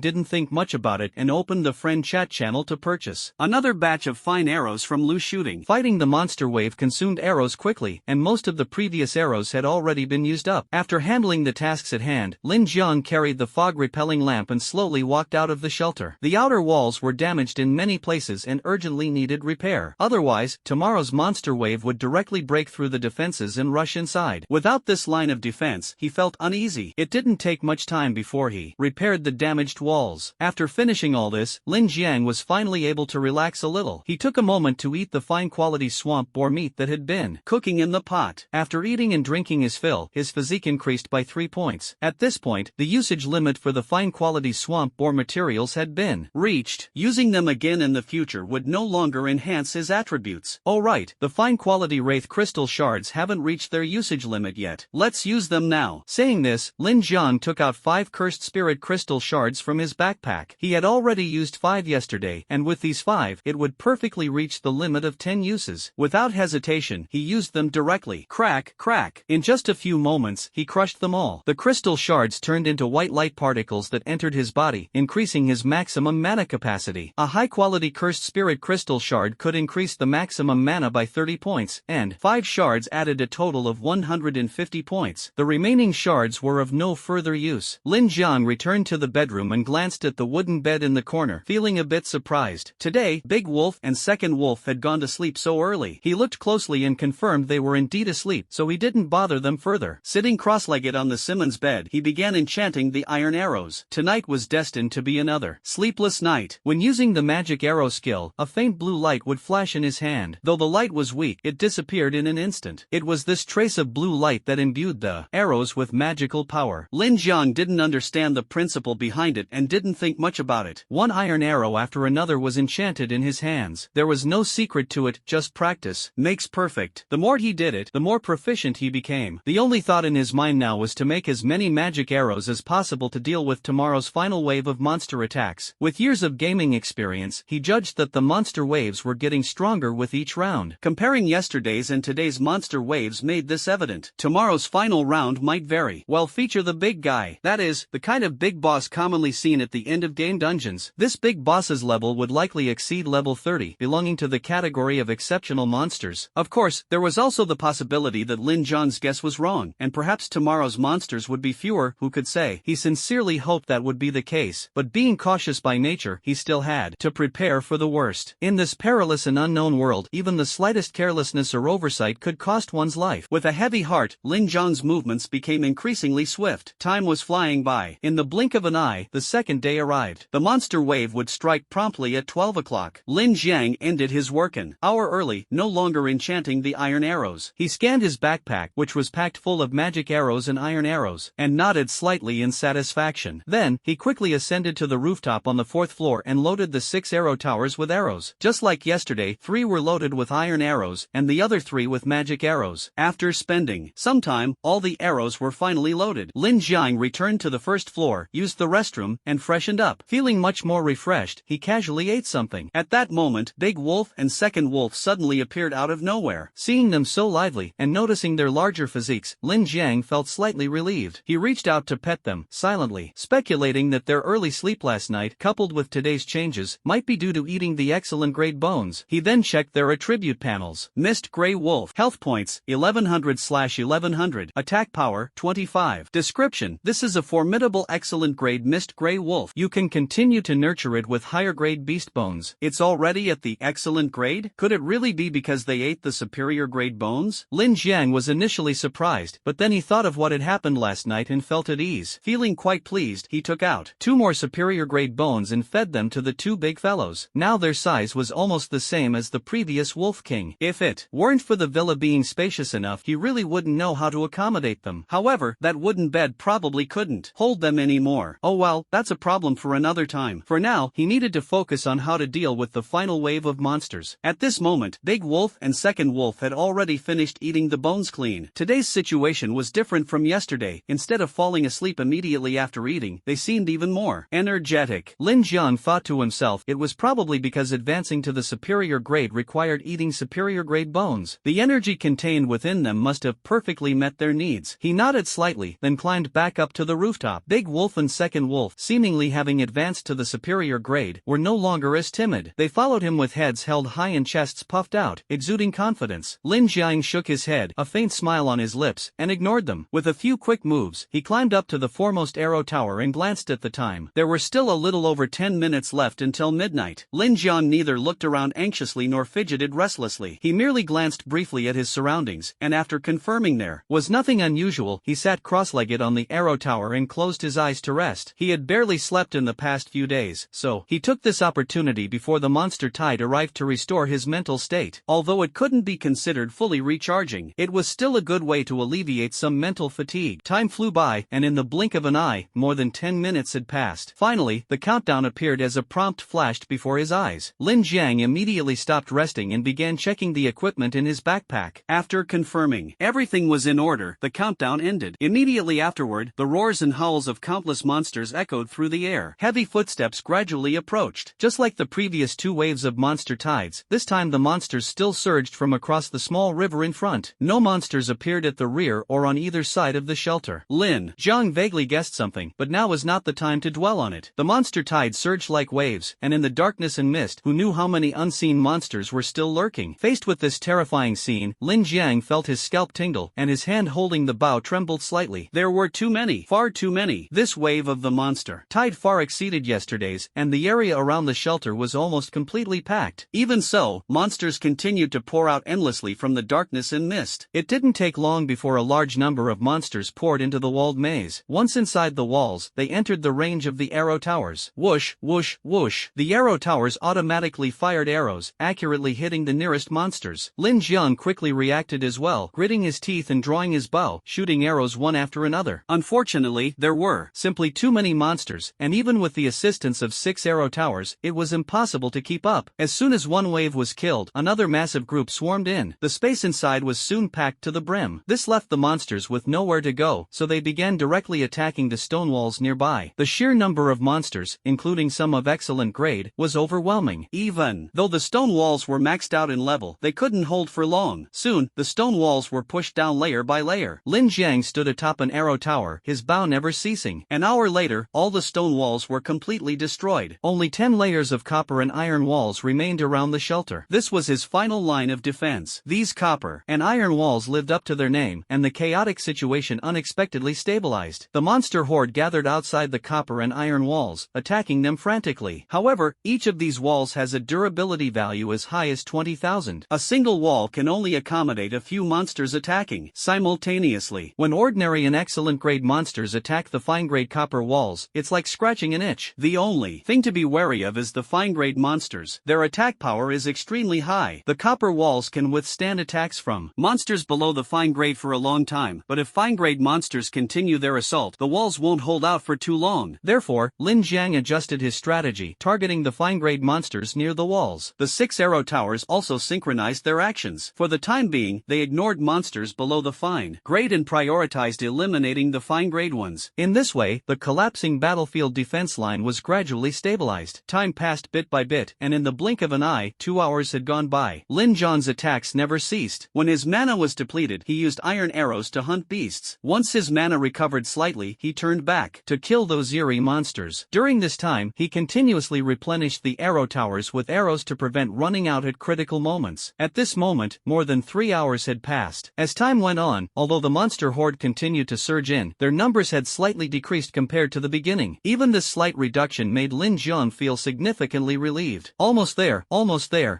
didn't think much about it and opened the friend chat channel to purchase another batch of fine arrows from Lu Shooting. Fighting the monster wave consumed arrows quickly, and most of the previous arrows had already been used up. After handling the tasks at hand, Lin Jiang carried the fog-repelling lamp and slowly walked out of the shelter. The outer walls were damaged in many places and urgently needed repair. Otherwise, tomorrow's monster wave would directly break through the defenses and rush inside. Without this line of defense, he felt uneasy. It didn't take much time before he repaired the damaged walls. After finishing all this, Lin Jiang was finally able to relax a little. He took a moment to eat the fine-quality swamp boar meat that had been cooking in the pot. After eating and drinking his fill, his physique increased by 3 points. At this point, the usage limit for the fine-quality swamp boar materials had been reached. Using them again in the future would no longer enhance his attributes. Oh right, the fine-quality wraith crystal shards haven't reached their usage limit yet. Let's use them now. Saying this, Lin Jiang took out 5 cursed spirit crystal shards from his backpack. He had already used 5 yesterday, and with these 5, it would perfectly reach the limit of 10 uses. Without hesitation, he used them directly. Crack, crack. In just a few moments, he crushed them all. The crystal shards turned into white light particles that entered his body, increasing his maximum mana capacity. A high-quality cursed spirit crystal shard could increase the maximum mana by 30 points, and 5 shards added a total of 150 points. The remaining shards were of no further use. Lin Jiang returned to the bedroom and glanced at the wooden bed in the corner, feeling a bit surprised. Today, Big Wolf and Second Wolf had gone to sleep so early. He looked closely and confirmed they were indeed asleep, so he didn't bother them further. Sitting cross-legged on the Simmons bed, he began enchanting the iron arrows. Tonight was destined to be another sleepless night. When using the magic arrow skill, a faint blue light would flash in his hand. Though the light was weak, it disappeared in an instant. It was this trace of blue light that imbued the arrows with magical power. Lin Jiang didn't understand the principle behind it and didn't think much about it. One iron arrow after another was enchanted in his hands. There was no secret to it, just practice makes perfect. The more he did it, the more proficient he became. The only thought in his mind now was to make as many magic arrows as possible to deal with tomorrow's final wave of monster attacks. With years of gaming experience, he judged that the monster waves were getting stronger with each round. Comparing yesterday's and today's monster waves made this evident. Tomorrow's final round might vary. Well, feature the big guy. That is, the kind of big boss commonly seen at the end of game dungeons. This big boss's level would likely exceed level 30, belonging to the category of exceptional monsters. Of course, there was also the possibility that Lin Jiang's guess was wrong, and perhaps tomorrow's monsters would be fewer. Who could say? He sincerely hoped that would be the case, but being cautious by nature, he still had to prepare for the worst. In this perilous and unknown world, even the slightest carelessness or oversight could cost one's life. With a heavy heart, Lin Jiang's movements became increasingly swift. Time was flying by. In the blink of an eye, the second day arrived. The monster wave would strike promptly at 12 o'clock. Lin Jiang ended his work an hour early, no longer enchanting the iron arrows. He scanned his backpack, which was packed full of magic arrows and iron arrows, and nodded slightly in satisfaction. Then, he quickly ascended to the rooftop on the 4th floor and loaded the 6 arrow towers with arrows. Just like yesterday, 3 were loaded with iron arrows, and the other 3 with magic arrows. After spending some time, all the arrows were finally loaded. Lin Jiang returned to the 1st floor, used the restroom, and freshened up. Feeling much more refreshed, he casually ate something. At that moment, Big Wolf and Second Wolf suddenly appeared out of nowhere. Seeing them so lively, and noticing their larger physiques, Lin Jiang felt slightly relieved. He reached out to pet them, silently, speculating that their early sleep last night, coupled with today's changes, might be due to eating the excellent grade bones. He then checked their attribute panels. Mist Grey Wolf. Health points, 1100/1100. Attack power, 25. Description: this is a formidable excellent grade Mist Grey Wolf. You can continue to nurture it with higher grade beast bones. It's already at the excellent grade? Could it really be because they ate the superior grade bones? Lin Jiang was initially surprised, but then he thought of what had happened last night and felt at ease. Feeling quite pleased, he took out 2 more superior grade bones and fed them to the 2 big fellows. Now their size was almost the same as the previous Wolf King. If it weren't for the villa being spacious enough, he really wouldn't know how to accommodate them. However, that wooden bed probably couldn't hold them anymore. Oh well, that's a problem for another time. For now, he needed to focus on how to deal with the final wave of monsters. At this moment, Big Wolf and Second Wolf had already finished eating the bones clean. Today's situation was different from yesterday. Instead of falling asleep immediately after eating, they seemed even more energetic. Lin Jiang thought to himself it was probably because advancing to the superior grade required eating superior grade bones. The energy contained within them must have perfectly met their needs. He nodded slightly, then climbed back up to the rooftop. Big Wolf and Second Wolf, seemingly having advanced to the superior grade, were no longer as timid. They followed him with heads held high and chests puffed out, exuding confidence. Lin Jiang shook his head, a faint smile on his lips, and ignored them. With a few quick moves, he climbed up to the foremost arrow tower and glanced at the time. There were still a little over 10 minutes left until midnight. Lin Jiang neither looked around anxiously nor fidgeted restlessly. He merely glanced briefly at his surroundings, and after confirming there was nothing unusual, he sat cross-legged on the arrow tower and closed his eyes to rest. He had barely slept in the past few days, so he took this opportunity before the monster tide arrived to restore his mental state. Although it couldn't be considered fully recharging, it was still a good way to alleviate some mental fatigue. Time flew by, and in the blink of an eye, more than 10 minutes had passed. Finally, the countdown appeared as a prompt flashed before his eyes. Lin Jiang immediately stopped resting and began checking the equipment in his backpack. After confirming everything was in order, the countdown ended. Immediately afterward, the roars and howls of countless monsters echoed through the air. Heavy footsteps gradually approached. Just like the previous 2 waves of monster tides, this time the monsters still surged from across the small river in front. No monsters appeared at the rear or on either side of the shelter. Lin Jiang vaguely guessed something, but now was not the time to dwell on it. The monster tide surged like waves, and in the darkness and mist, who knew how many unseen monsters were still lurking? Faced with this terrifying scene, Lin Jiang felt his scalp tingle, and his hand holding the bow trembled slightly. There were too many, far too many. This wave of the monster tide far exceeded yesterday's, and the area around the shelter was almost completely packed. Even so, monsters continued to pour out endlessly from the darkness and mist. It didn't take long before a large number of monsters poured into the walled maze. Once inside the walls, they entered the range of the arrow towers. Whoosh, whoosh, whoosh. The arrow towers automatically fired fired arrows, accurately hitting the nearest monsters. Lin Jiang quickly reacted as well, gritting his teeth and drawing his bow, shooting arrows one after another. Unfortunately, there were simply too many monsters, and even with the assistance of 6 arrow towers, it was impossible to keep up. As soon as one wave was killed, another massive group swarmed in. The space inside was soon packed to the brim. This left the monsters with nowhere to go, so they began directly attacking the stone walls nearby. The sheer number of monsters, including some of excellent grade, was overwhelming. Even though the stone walls were maxed out in level, they couldn't hold for long. Soon, the stone walls were pushed down layer by layer. Lin Jiang stood atop an arrow tower, his bow never ceasing. An hour later, all the stone walls were completely destroyed. Only 10 layers of copper and iron walls remained around the shelter. This was his final line of defense. These copper and iron walls lived up to their name, and the chaotic situation unexpectedly stabilized. The monster horde gathered outside the copper and iron walls, attacking them frantically. However, each of these walls has a durability value as high as 20,000. A single wall can only accommodate a few monsters attacking simultaneously. When ordinary and excellent grade monsters attack the fine grade copper walls, it's like scratching an itch. The only thing to be wary of is the fine grade monsters. Their attack power is extremely high. The copper walls can withstand attacks from monsters below the fine grade for a long time, but if fine grade monsters continue their assault, the walls won't hold out for too long. Therefore, Lin Jiang adjusted his strategy, targeting the fine grade monsters near the walls. The 6 arrow towers also synchronized their actions. For the time being, they ignored monsters below the fine grade and prioritized eliminating the fine grade ones. In this way, the collapsing battlefield defense line was gradually stabilized. Time passed bit by bit, and in the blink of an eye, 2 hours had gone by. Lin Jiang's attacks never ceased. When his mana was depleted, he used iron arrows to hunt beasts. Once his mana recovered slightly, he turned back to kill those eerie monsters. During this time, he continuously replenished the arrow towers with arrows to prevent running out at critical moments. At this moment, more than 3 hours had passed. As time went on, although the monster horde continued to surge in, their numbers had slightly decreased compared to the beginning. Even this slight reduction made Lin Jiang feel significantly relieved. Almost there,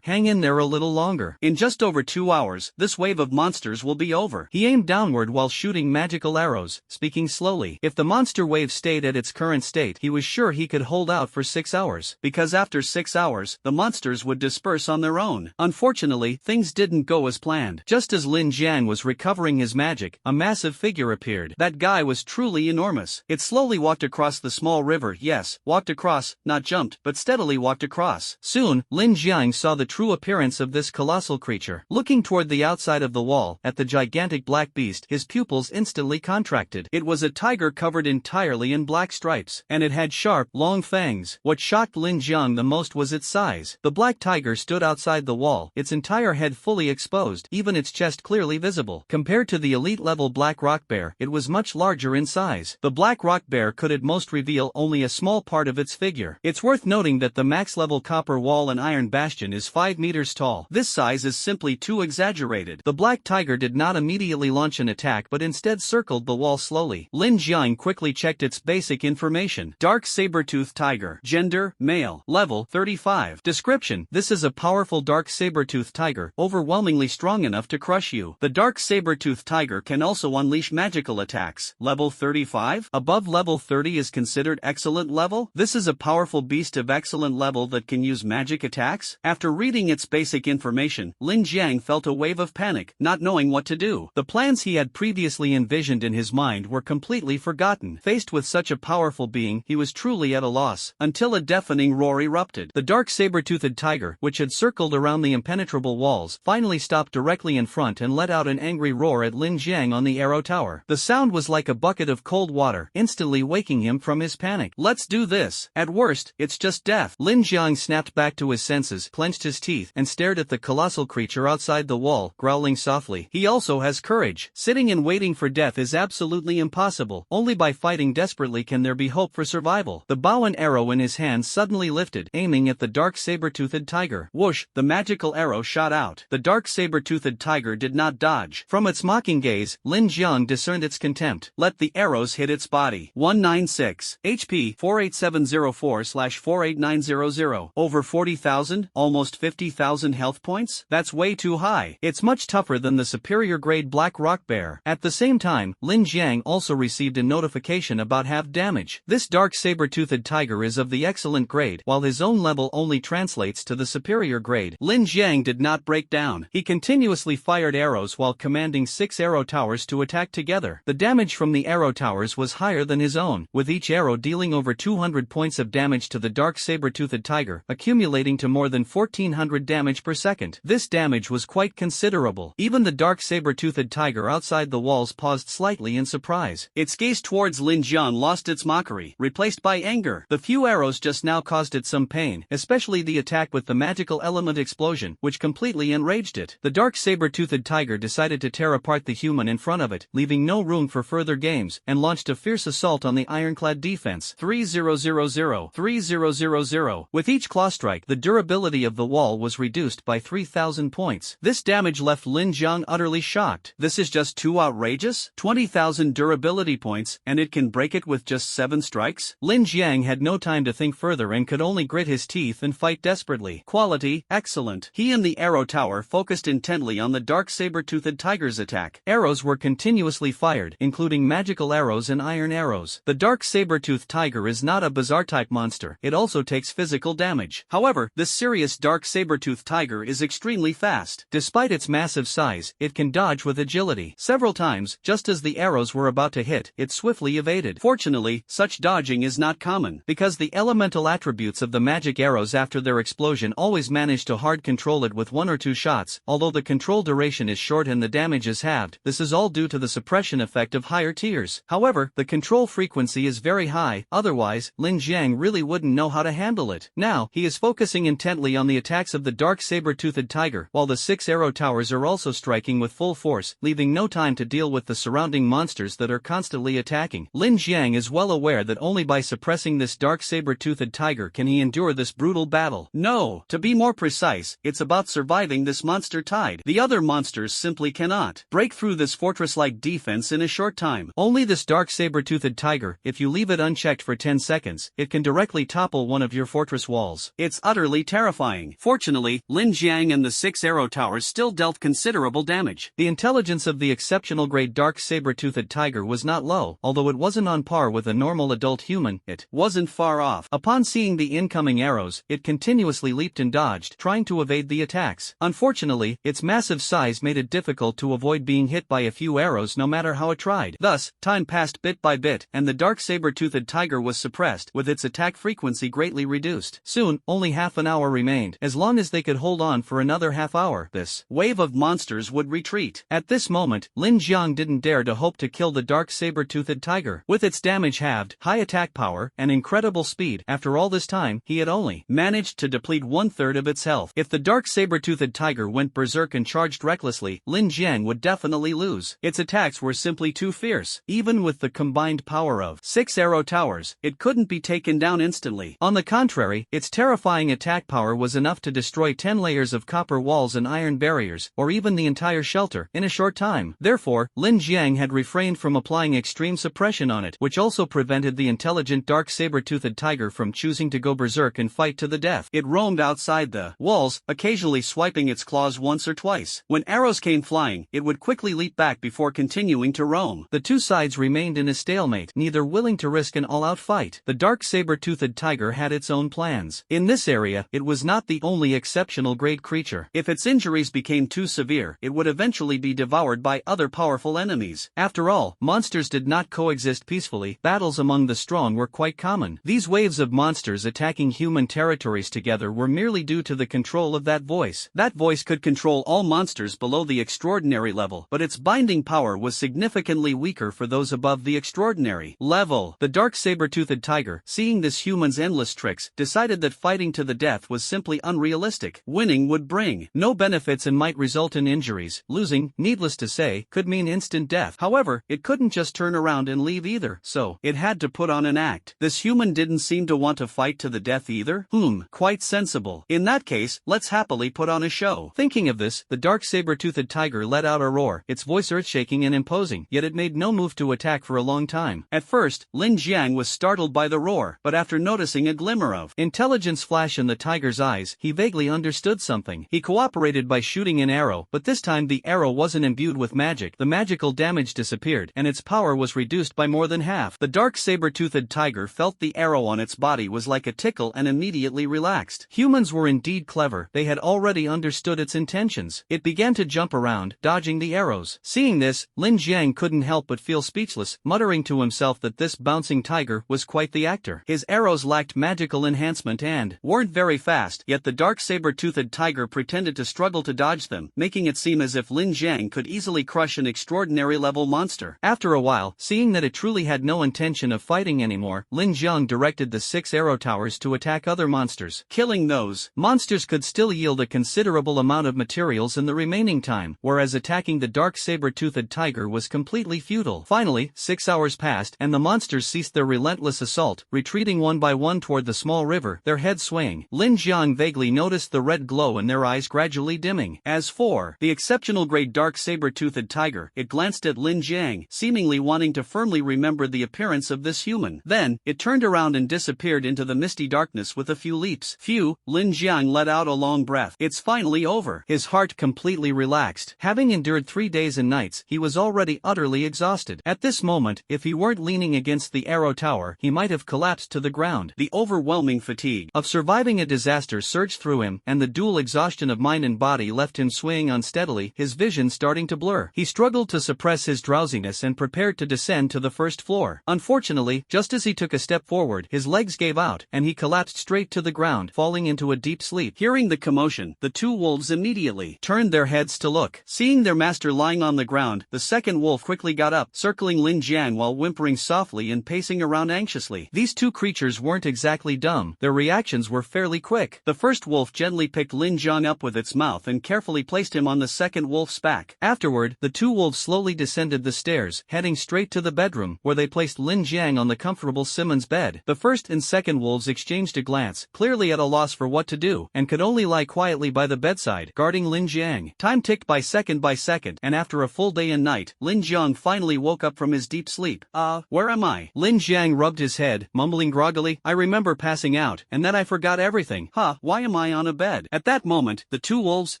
hang in there a little longer. In just over 2 hours, this wave of monsters will be over. He aimed downward while shooting magical arrows, speaking slowly. If the monster wave stayed at its current state, he was sure he could hold out for 6 hours, because after 6 hours, the monsters would disperse on their own. Unfortunately, things didn't go as planned. Just as Lin Jiang was recovering his magic, a massive figure appeared. That guy was truly enormous. It slowly walked across the small river. Yes, walked across, not jumped, but steadily walked across. Soon, Lin Jiang saw the true appearance of this colossal creature. Looking toward the outside of the wall, at the gigantic black beast, his pupils instantly contracted. It was a tiger covered entirely in black stripes, and it had sharp, long fangs. What shocked Lin Jiang the most was its size. The black tiger stood outside the wall, its entire head fully exposed, even its chest clearly visible. Compared to the elite-level black rock bear, it was much larger in size. The black rock bear could at most reveal only a small part of its figure. It's worth noting that the max-level copper wall and iron bastion is 5 meters tall. This size is simply too exaggerated. The black tiger did not immediately launch an attack but instead circled the wall slowly. Lin Jiang quickly checked its basic information. Dark saber-toothed tiger. Gender, male. Level, 35. Description: this is a powerful dark saber-toothed tiger, overwhelmingly strong enough to crush you. The dark saber-toothed tiger can also unleash magical attacks. Level 35? Above level 30 is considered excellent level? This is a powerful beast of excellent level that can use magic attacks? After reading its basic information, Lin Jiang felt a wave of panic, not knowing what to do. The plans he had previously envisioned in his mind were completely forgotten. Faced with such a powerful being, he was truly at a loss, until a deafening roar erupted. The dark saber-toothed tiger, which had circled around the impenetrable walls, finally stopped directly in front and let out an angry roar at Lin Jiang on the arrow tower. The sound was like a bucket of cold water, instantly waking him from his panic. Let's do this. At worst, it's just death. Lin Jiang snapped back to his senses, clenched his teeth, and stared at the colossal creature outside the wall, growling softly. He also has courage. Sitting and waiting for death is absolutely impossible. Only by fighting desperately can there be hope for survival. The bow and arrow in his hand suddenly lifted, aiming at the dark saber-toothed tiger. Whoosh! The magical arrow shot out. The dark saber-toothed tiger did not dodge. From its mocking gaze, Lin Jiang discerned its contempt. Let the arrows hit its body. 196. HP 48704/48900. Over 40,000, almost 50,000 health points? That's way too high. It's much tougher than the superior grade black rock bear. At the same time, Lin Jiang also received a notification about half damage. This dark saber-toothed tiger is of the excellent grade, while his own level only translates escalates to the superior grade. Lin Jiang did not break down. He continuously fired arrows while commanding 6 arrow towers to attack together. The damage from the arrow towers was higher than his own, with each arrow dealing over 200 points of damage to the dark saber-toothed tiger, accumulating to more than 1400 damage per second. This damage was quite considerable. Even the dark saber-toothed tiger outside the walls paused slightly in surprise. Its gaze towards Lin Jiang lost its mockery, replaced by anger. The few arrows just now caused it some pain, especially the attack with the magical element explosion, which completely enraged it. The dark saber-toothed tiger decided to tear apart the human in front of it, leaving no room for further games, and launched a fierce assault on the ironclad defense. 3000, 3000. With each claw strike, the durability of the wall was reduced by 3000 points. This damage left Lin Jiang utterly shocked. This is just too outrageous? 20,000 durability points, and it can break it with just 7 strikes? Lin Jiang had no time to think further and could only grit his teeth and fight desperately. Quality, excellent. He and the arrow tower focused intently on the dark saber-toothed tiger's attack. Arrows were continuously fired, including magical arrows and iron arrows. The dark saber-toothed tiger is not a bizarre-type monster. It also takes physical damage. However, this serious dark saber-toothed tiger is extremely fast. Despite its massive size, it can dodge with agility. Several times, just as the arrows were about to hit, it swiftly evaded. Fortunately, such dodging is not common, because the elemental attributes of the magic arrows after their explosion always manage to hard control it with 1 or 2 shots. Although the control duration is short and the damage is halved, this is all due to the suppression effect of higher tiers. However, the control frequency is very high, otherwise, Lin Jiang really wouldn't know how to handle it. Now, he is focusing intently on the attacks of the dark saber-toothed tiger, while the 6 arrow towers are also striking with full force, leaving no time to deal with the surrounding monsters that are constantly attacking. Lin Jiang is well aware that only by suppressing this dark saber-toothed tiger can he endure this brutal battle. No, to be more precise, it's about surviving this monster tide. The other monsters simply cannot break through this fortress-like defense in a short time. Only this dark saber-toothed tiger, if you leave it unchecked for 10 seconds, it can directly topple one of your fortress walls. It's utterly terrifying. Fortunately, Lin Jiang and the 6 arrow towers still dealt considerable damage. The intelligence of the exceptional grade dark saber-toothed tiger was not low, although it wasn't on par with a normal adult human, it wasn't far off. Upon seeing the incoming arrows, it continuously leaped and dodged, trying to evade the attacks. Unfortunately, its massive size made it difficult to avoid being hit by a few arrows no matter how it tried. Thus, time passed bit by bit, and the dark saber-toothed tiger was suppressed, with its attack frequency greatly reduced. Soon, only half an hour remained. As long as they could hold on for another half hour, this wave of monsters would retreat. At this moment, Lin Jiang didn't dare to hope to kill the dark saber-toothed tiger. With its damage halved, high attack power, and incredible speed, after all this time, he had only managed to deplete 1/3 of its health. If the dark saber-toothed tiger went berserk and charged recklessly, Lin Jiang would definitely lose. Its attacks were simply too fierce. Even with the combined power of 6 arrow towers, it couldn't be taken down instantly. On the contrary, its terrifying attack power was enough to destroy 10 layers of copper walls and iron barriers, or even the entire shelter, in a short time. Therefore, Lin Jiang had refrained from applying extreme suppression on it, which also prevented the intelligent dark saber-toothed tiger from choosing to go berserk and fight to the death. It roamed outside the walls, occasionally swiping its claws once or twice. When arrows came flying, it would quickly leap back before continuing to roam. The two sides remained in a stalemate, neither willing to risk an all-out fight. The dark saber-toothed tiger had its own plans. In this area, it was not the only exceptional grade creature. If its injuries became too severe, it would eventually be devoured by other powerful enemies. After all, monsters did not coexist peacefully. Battles among the strong were quite common. These waves of monsters attacking human territories together were merely due to the control of that voice. That voice could control all monsters below the extraordinary level, but its binding power was significantly weaker for those above the extraordinary level. The dark saber-toothed tiger, seeing this human's endless tricks, decided that fighting to the death was simply unrealistic. Winning would bring no benefits and might result in injuries. Losing, needless to say, could mean instant death. However, it couldn't just turn around and leave either, so it had to put on an act. This human didn't seem to want to fight to the death either. Quite sensible. In that case, let's happily put on a show. Thinking of this, the dark saber-toothed tiger let out a roar, its voice earth-shaking and imposing, yet it made no move to attack for a long time. At first, Lin Jiang was startled by the roar, but after noticing a glimmer of intelligence flash in the tiger's eyes, he vaguely understood something. He cooperated by shooting an arrow, but this time the arrow wasn't imbued with magic. The magical damage disappeared, and its power was reduced by more than half. The dark saber-toothed tiger felt the arrow on its body was like a tickle and immediately relaxed. next. Humans were indeed clever, they had already understood its intentions. It began to jump around, dodging the arrows. Seeing this, Lin Jiang couldn't help but feel speechless, muttering to himself that this bouncing tiger was quite the actor. His arrows lacked magical enhancement and weren't very fast, yet the dark saber-toothed tiger pretended to struggle to dodge them, making it seem as if Lin Jiang could easily crush an extraordinary level monster. After a while, seeing that it truly had no intention of fighting anymore, Lin Jiang directed the 6 arrow towers to attack other monsters. Killing those monsters could still yield a considerable amount of materials in the remaining time, whereas attacking the dark saber-toothed tiger was completely futile. Finally, 6 hours passed, and the monsters ceased their relentless assault, retreating one by one toward the small river, their heads swaying. Lin Jiang vaguely noticed the red glow in their eyes gradually dimming. As for the exceptional great dark saber-toothed tiger, it glanced at Lin Jiang, seemingly wanting to firmly remember the appearance of this human. Then, it turned around and disappeared into the misty darkness with a few leaps. Phew, Lin Jiang let out a long breath. It's finally over. His heart completely relaxed. Having endured 3 days and nights, he was already utterly exhausted. At this moment, if he weren't leaning against the arrow tower, he might have collapsed to the ground. The overwhelming fatigue of surviving a disaster surged through him, and the dual exhaustion of mind and body left him swaying unsteadily, his vision starting to blur. He struggled to suppress his drowsiness and prepared to descend to the first floor. Unfortunately, just as he took a step forward, his legs gave out, and he collapsed straight to the ground, falling into a deep sleep. Hearing the commotion, the 2 wolves immediately turned their heads to look. Seeing their master lying on the ground, the second wolf quickly got up, circling Lin Jiang while whimpering softly and pacing around anxiously. These 2 creatures weren't exactly dumb, their reactions were fairly quick. The first wolf gently picked Lin Jiang up with its mouth and carefully placed him on the second wolf's back. Afterward, the 2 wolves slowly descended the stairs, heading straight to the bedroom, where they placed Lin Jiang on the comfortable Simmons bed. The first and second wolves exchanged a glance, clearly at a loss for what to do, and could only lie quietly by the bedside, guarding Lin Jiang. Time ticked by second, and after a full day and night, Lin Jiang finally woke up from his deep sleep. Where am I? Lin Jiang rubbed his head, mumbling groggily, I remember passing out, and then I forgot everything. Why am I on a bed? At that moment, the 2 wolves,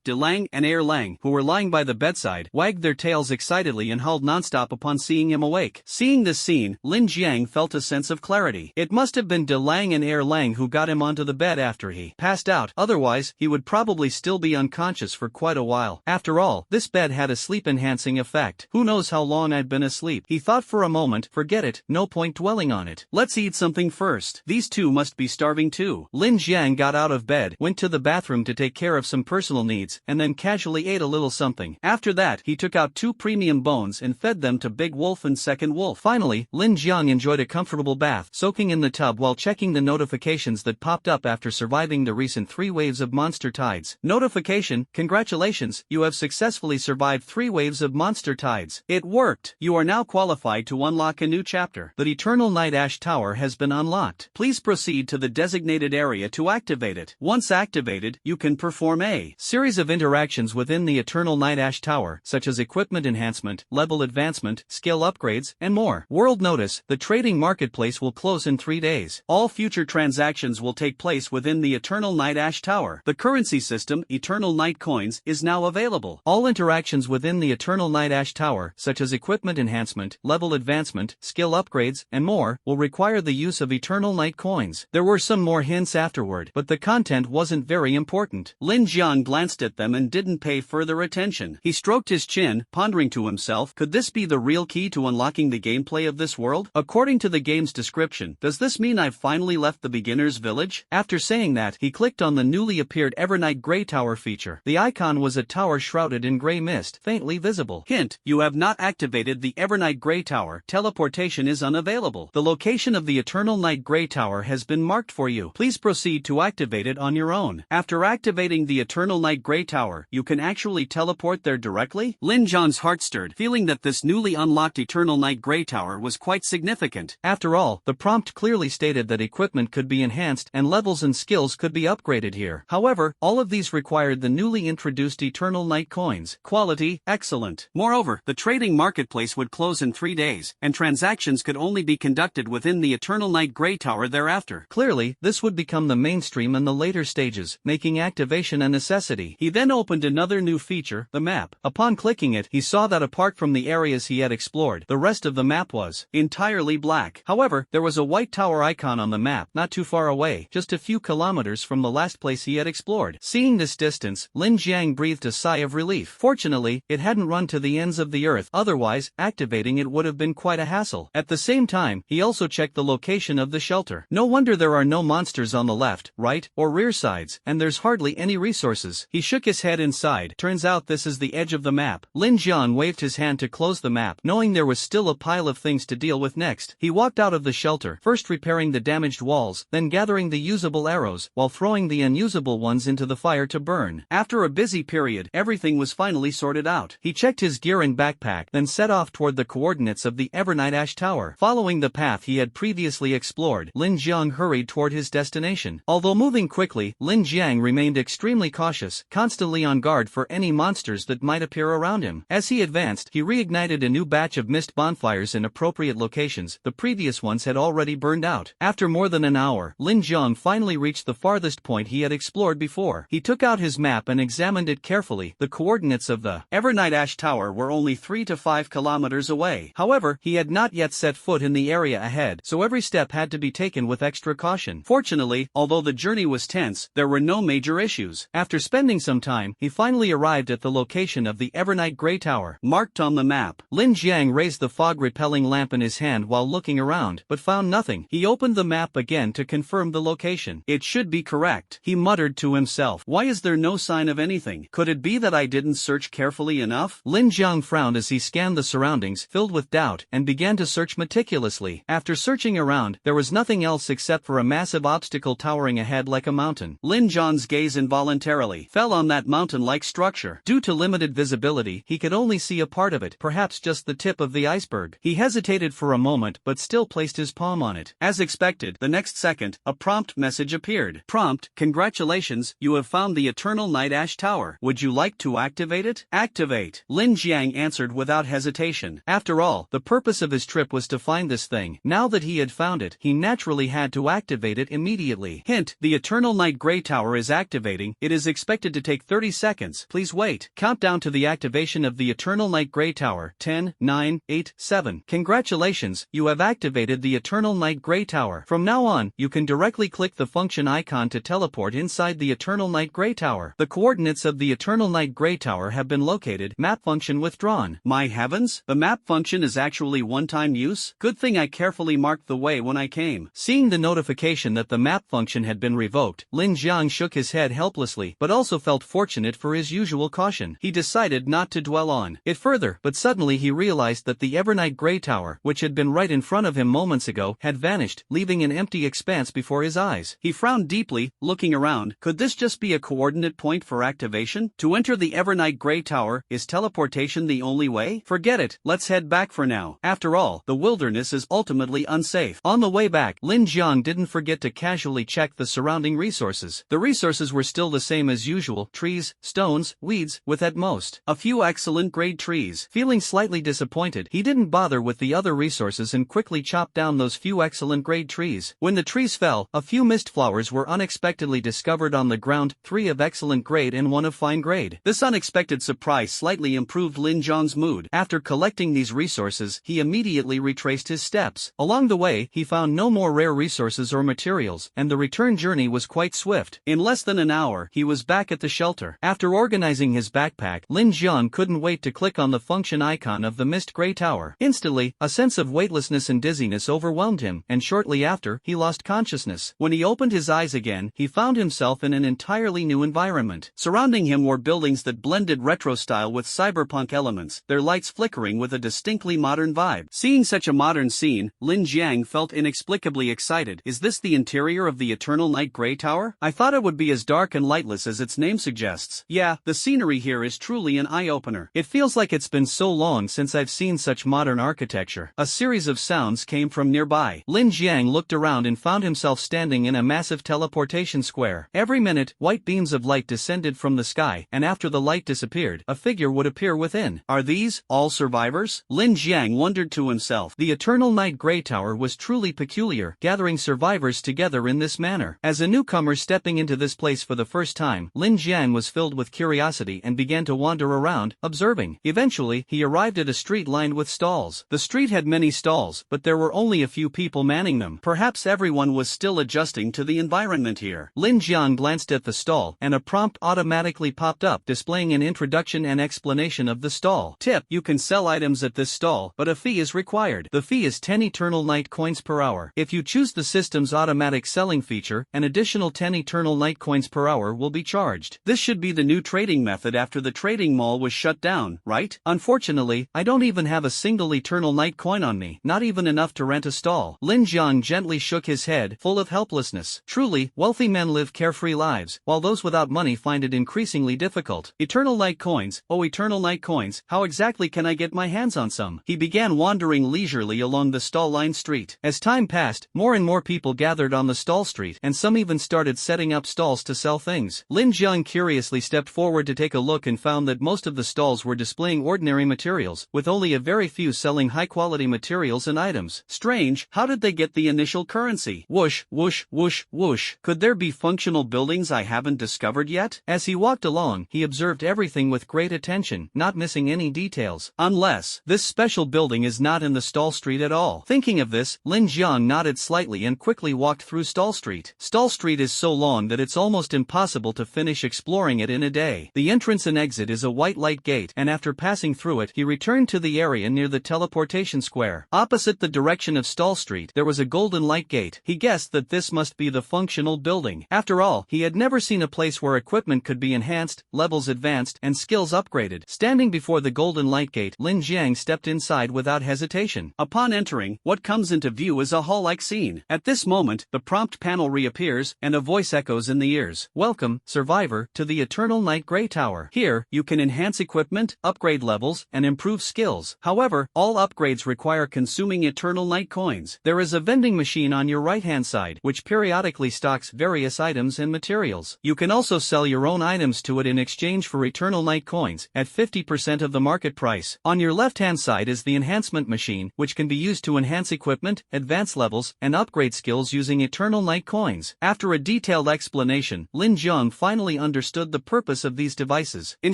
De Lang and Air Lang, who were lying by the bedside, wagged their tails excitedly and howled nonstop upon seeing him awake. Seeing this scene, Lin Jiang felt a sense of clarity. It must have been De Lang and Air Lang who got him onto the bed after he passed out, otherwise, he would probably still be unconscious for quite a while. After all, this bed had a sleep-enhancing effect. Who knows how long I'd been asleep? He thought for a moment, forget it, no point dwelling on it. Let's eat something first. These 2 must be starving too. Lin Jiang got out of bed, went to the bathroom to take care of some personal needs, and then casually ate a little something. After that, he took out 2 premium bones and fed them to Big Wolf and Second Wolf. Finally, Lin Jiang enjoyed a comfortable bath, soaking in the tub while checking the notifications that popped up after surviving the recent 3 waves of monster tides. Notification: congratulations, you have successfully survived 3 waves of monster tides. It worked. You are now qualified to unlock a new chapter. The Eternal Night Ash Tower has been unlocked. Please proceed to the designated area to activate it. Once activated, you can perform a series of interactions within the Eternal Night Ash Tower, such as equipment enhancement, level advancement, skill upgrades, and more. World notice: the trading marketplace will close in 3 days. All future transactions will take place within the Eternal Night Ash Tower. The currency system, Eternal Night Coins, is now available. All interactions within the Eternal Night Ash Tower, such as equipment enhancement, level advancement, skill upgrades, and more, will require the use of Eternal Night Coins. There were some more hints afterward, but the content wasn't very important. Lin Jiang glanced at them and didn't pay further attention. He stroked his chin, pondering to himself, could this be the real key to unlocking the gameplay of this world? According to the game's description, does this mean I've finally left the beginner's village? After saying that, he clicked on the newly appeared Evernight Grey Tower feature. The icon was a tower shrouded in grey mist, faintly visible. Hint: you have not activated the Evernight Grey Tower. Teleportation is unavailable. The location of the Eternal Night Grey Tower has been marked for you. Please proceed to activate it on your own. After activating the Eternal Night Grey Tower, you can actually teleport there directly? Lin Jiang's heart stirred, feeling that this newly unlocked Eternal Night Grey Tower was quite significant. After all, the prompt clearly stated that equipment could be enhanced and levels and skills could be upgraded here. However, all of these required the newly introduced Eternal Night Coins. Quality: excellent. Moreover, the trading marketplace would close in 3 days, and transactions could only be conducted within the Eternal Night Grey Tower thereafter. Clearly, this would become the mainstream in the later stages, making activation a necessity. He then opened another new feature, the map. Upon clicking it, he saw that apart from the areas he had explored, the rest of the map was entirely black. However, there was a white tower icon on the map, not too far away, just a few kilometers kilometers from the last place he had explored. Seeing this distance, Lin Jiang breathed a sigh of relief. Fortunately, it hadn't run to the ends of the earth, otherwise, activating it would have been quite a hassle. At the same time, he also checked the location of the shelter. No wonder there are no monsters on the left, right, or rear sides, and there's hardly any resources. He shook his head inside. Turns out this is the edge of the map. Lin Jiang waved his hand to close the map, knowing there was still a pile of things to deal with next. He walked out of the shelter, first repairing the damaged walls, then gathering the usable arrows, while throwing the unusable ones into the fire to burn. After a busy period, everything was finally sorted out. He checked his gear and backpack, then set off toward the coordinates of the Evernight Ash Tower. Following the path he had previously explored, Lin Jiang hurried toward his destination. Although moving quickly, Lin Jiang remained extremely cautious, constantly on guard for any monsters that might appear around him. As he advanced, he reignited a new batch of mist bonfires in appropriate locations. The previous ones had already burned out. After more than an hour, Lin Jiang finally reached the farthest point he had explored before. He took out his map and examined it carefully. The coordinates of the Evernight Ash Tower were only 3 to 5 kilometers away. However, he had not yet set foot in the area ahead, so every step had to be taken with extra caution. Fortunately, although the journey was tense, there were no major issues. After spending some time, he finally arrived at the location of the Evernight Grey Tower, marked on the map. Lin Jiang raised the fog-repelling lamp in his hand while looking around, but found nothing. He opened the map again to confirm the location. It should be correct, he muttered to himself. Why is there no sign of anything? Could it be that I didn't search carefully enough? Lin Jiang frowned as he scanned the surroundings, filled with doubt, and began to search meticulously. After searching around, there was nothing else except for a massive obstacle towering ahead like a mountain. Lin Jiang's gaze involuntarily fell on that mountain-like structure. Due to limited visibility, he could only see a part of it, perhaps just the tip of the iceberg. He hesitated for a moment but still placed his palm on it. As expected, the next second, a prompt message appeared. Prompt: congratulations, you have found the Eternal Night Ash Tower. Would you like to activate it? Activate. Lin Jiang answered without hesitation. After all, the purpose of his trip was to find this thing. Now that he had found it, he naturally had to activate it immediately. Hint: the Eternal Night Grey Tower is activating. It is expected to take 30 seconds. Please wait. Countdown to the activation of the Eternal Night Grey Tower. 10, 9, 8, 7. Congratulations, you have activated the Eternal Night Grey Tower. From now on, you can directly click the function icon to teleport inside the Eternal Night Grey Tower. The coordinates of the Eternal Night Grey Tower have been located. Map function withdrawn. My heavens, the map function is actually one-time use? Good thing I carefully marked the way when I came. Seeing the notification that the map function had been revoked, Lin Jiang shook his head helplessly, but also felt fortunate for his usual caution. He decided not to dwell on it further, but suddenly he realized that the Evernight Grey Tower, which had been right in front of him moments ago, had vanished, leaving an empty expanse before his eyes. He frowned deeply, looking around. Could this just be a coordinate point for activation? To enter the Evernight Grey Tower, is teleportation the only way? Forget it, let's head back for now. After all, the wilderness is ultimately unsafe. On the way back, Lin Jiang didn't forget to casually check the surrounding resources. The resources were still the same as usual: trees, stones, weeds, with at most a few excellent grade trees. Feeling slightly disappointed, he didn't bother with the other resources and quickly chopped down those few excellent grade trees. When the trees fell, a few mist flowers were unexpectedly discovered on the ground, 3 of excellent grade and 1 of fine grade. This unexpected surprise slightly improved Lin Jiang's mood. After collecting these resources, he immediately retraced his steps. Along the way, he found no more rare resources or materials, and the return journey was quite swift. In less than an hour, he was back at the shelter. After organizing his backpack, Lin Jiang couldn't wait to click on the function icon of the Mist Grey Tower. Instantly, a sense of weightlessness and dizziness overwhelmed him, and shortly after, he lost consciousness. When he opened his eyes again, he found himself in an entirely new environment. Surrounding him were buildings that blended retro style with cyberpunk elements, their lights flickering with a distinctly modern vibe. Seeing such a modern scene, Lin Jiang felt inexplicably excited. Is this the interior of the Eternal Night Grey Tower? I thought it would be as dark and lightless as its name suggests. Yeah, the scenery here is truly an eye-opener. It feels like it's been so long since I've seen such modern architecture. A series of sounds came from nearby. Lin Jiang looked around and found himself standing in a massive teleportation square. Every minute, white beams of light descended from the sky, and after the light disappeared, a figure would appear within. Are these all survivors? Lin Jiang wondered to himself. The Eternal Night Grey Tower was truly peculiar, gathering survivors together in this manner. As a newcomer stepping into this place for the first time, Lin Jiang was filled with curiosity and began to wander around, observing. Eventually, he arrived at a street lined with stalls. The street had many stalls, but there were only a few people manning them. Perhaps everyone was still adjusting to the environment here. Lin Jiang glanced at the stall, and a prompt automatically popped up displaying an introduction and explanation of the stall. Tip: you can sell items at this stall, but a fee is required. The fee is 10 Eternal Night Coins per hour. If you choose the system's automatic selling feature, an additional 10 Eternal Night Coins per hour will be charged. This should be the new trading method after the trading mall was shut down, right? Unfortunately, I don't even have a single Eternal Night Coin on me, not even enough to rent a stall. Lin Jiang gently shook his head, full of helplessness. Truly, wealthy men live carefree lives, while those without money find it increasingly difficult. Eternal Night Coins, oh Eternal Night Coins, how exactly can I get my hands on some? He began wandering leisurely along the stall-lined street. As time passed, more and more people gathered on the stall street, and some even started setting up stalls to sell things. Lin Jiang curiously stepped forward to take a look and found that most of the stalls were displaying ordinary materials, with only a very few selling high-quality materials and items. Strange, how did they get the initial currency? Whoosh, whoosh, whoosh, whoosh. Could there be functional buildings I haven't discovered yet? As he walked along, he observed everything with great attention, not missing any details. Unless, this special building is not in the stall street at all. Thinking of this, Lin Jiang nodded slightly and quickly walked through Stall Street. Stall Street is so long that it's almost impossible to finish exploring it in a day. The entrance and exit is a white light gate, and after passing through it, he returned to the area near the teleportation square. Opposite the direction of Stall Street, there was a golden light gate. He guessed that this must be the functional building. After all, he had never seen a place where equipment could be enhanced, levels advanced, and skills upgraded. Standing before the golden light gate, Lin Jiang stepped inside without hesitation. Upon entering, what comes into view is a hall-like scene. At this moment, the prompt panel reappears, and a voice echoes in the ears. Welcome, survivor, to the Eternal Night Grey Tower. Here, you can enhance equipment, upgrade levels, and improve skills. However, all upgrades require consuming Eternal Night Coins. There is a vending machine on your right-hand side, which periodically stocks various items and materials. You can also sell your own items to it in exchange for Eternal Night Coins, at 50% of the market price. On your left-hand side is the enhancement machine, which can be used to enhance equipment, advance levels, and upgrade skills using Eternal Night Coins. After a detailed explanation, Lin Jiang finally understood the purpose of these devices. In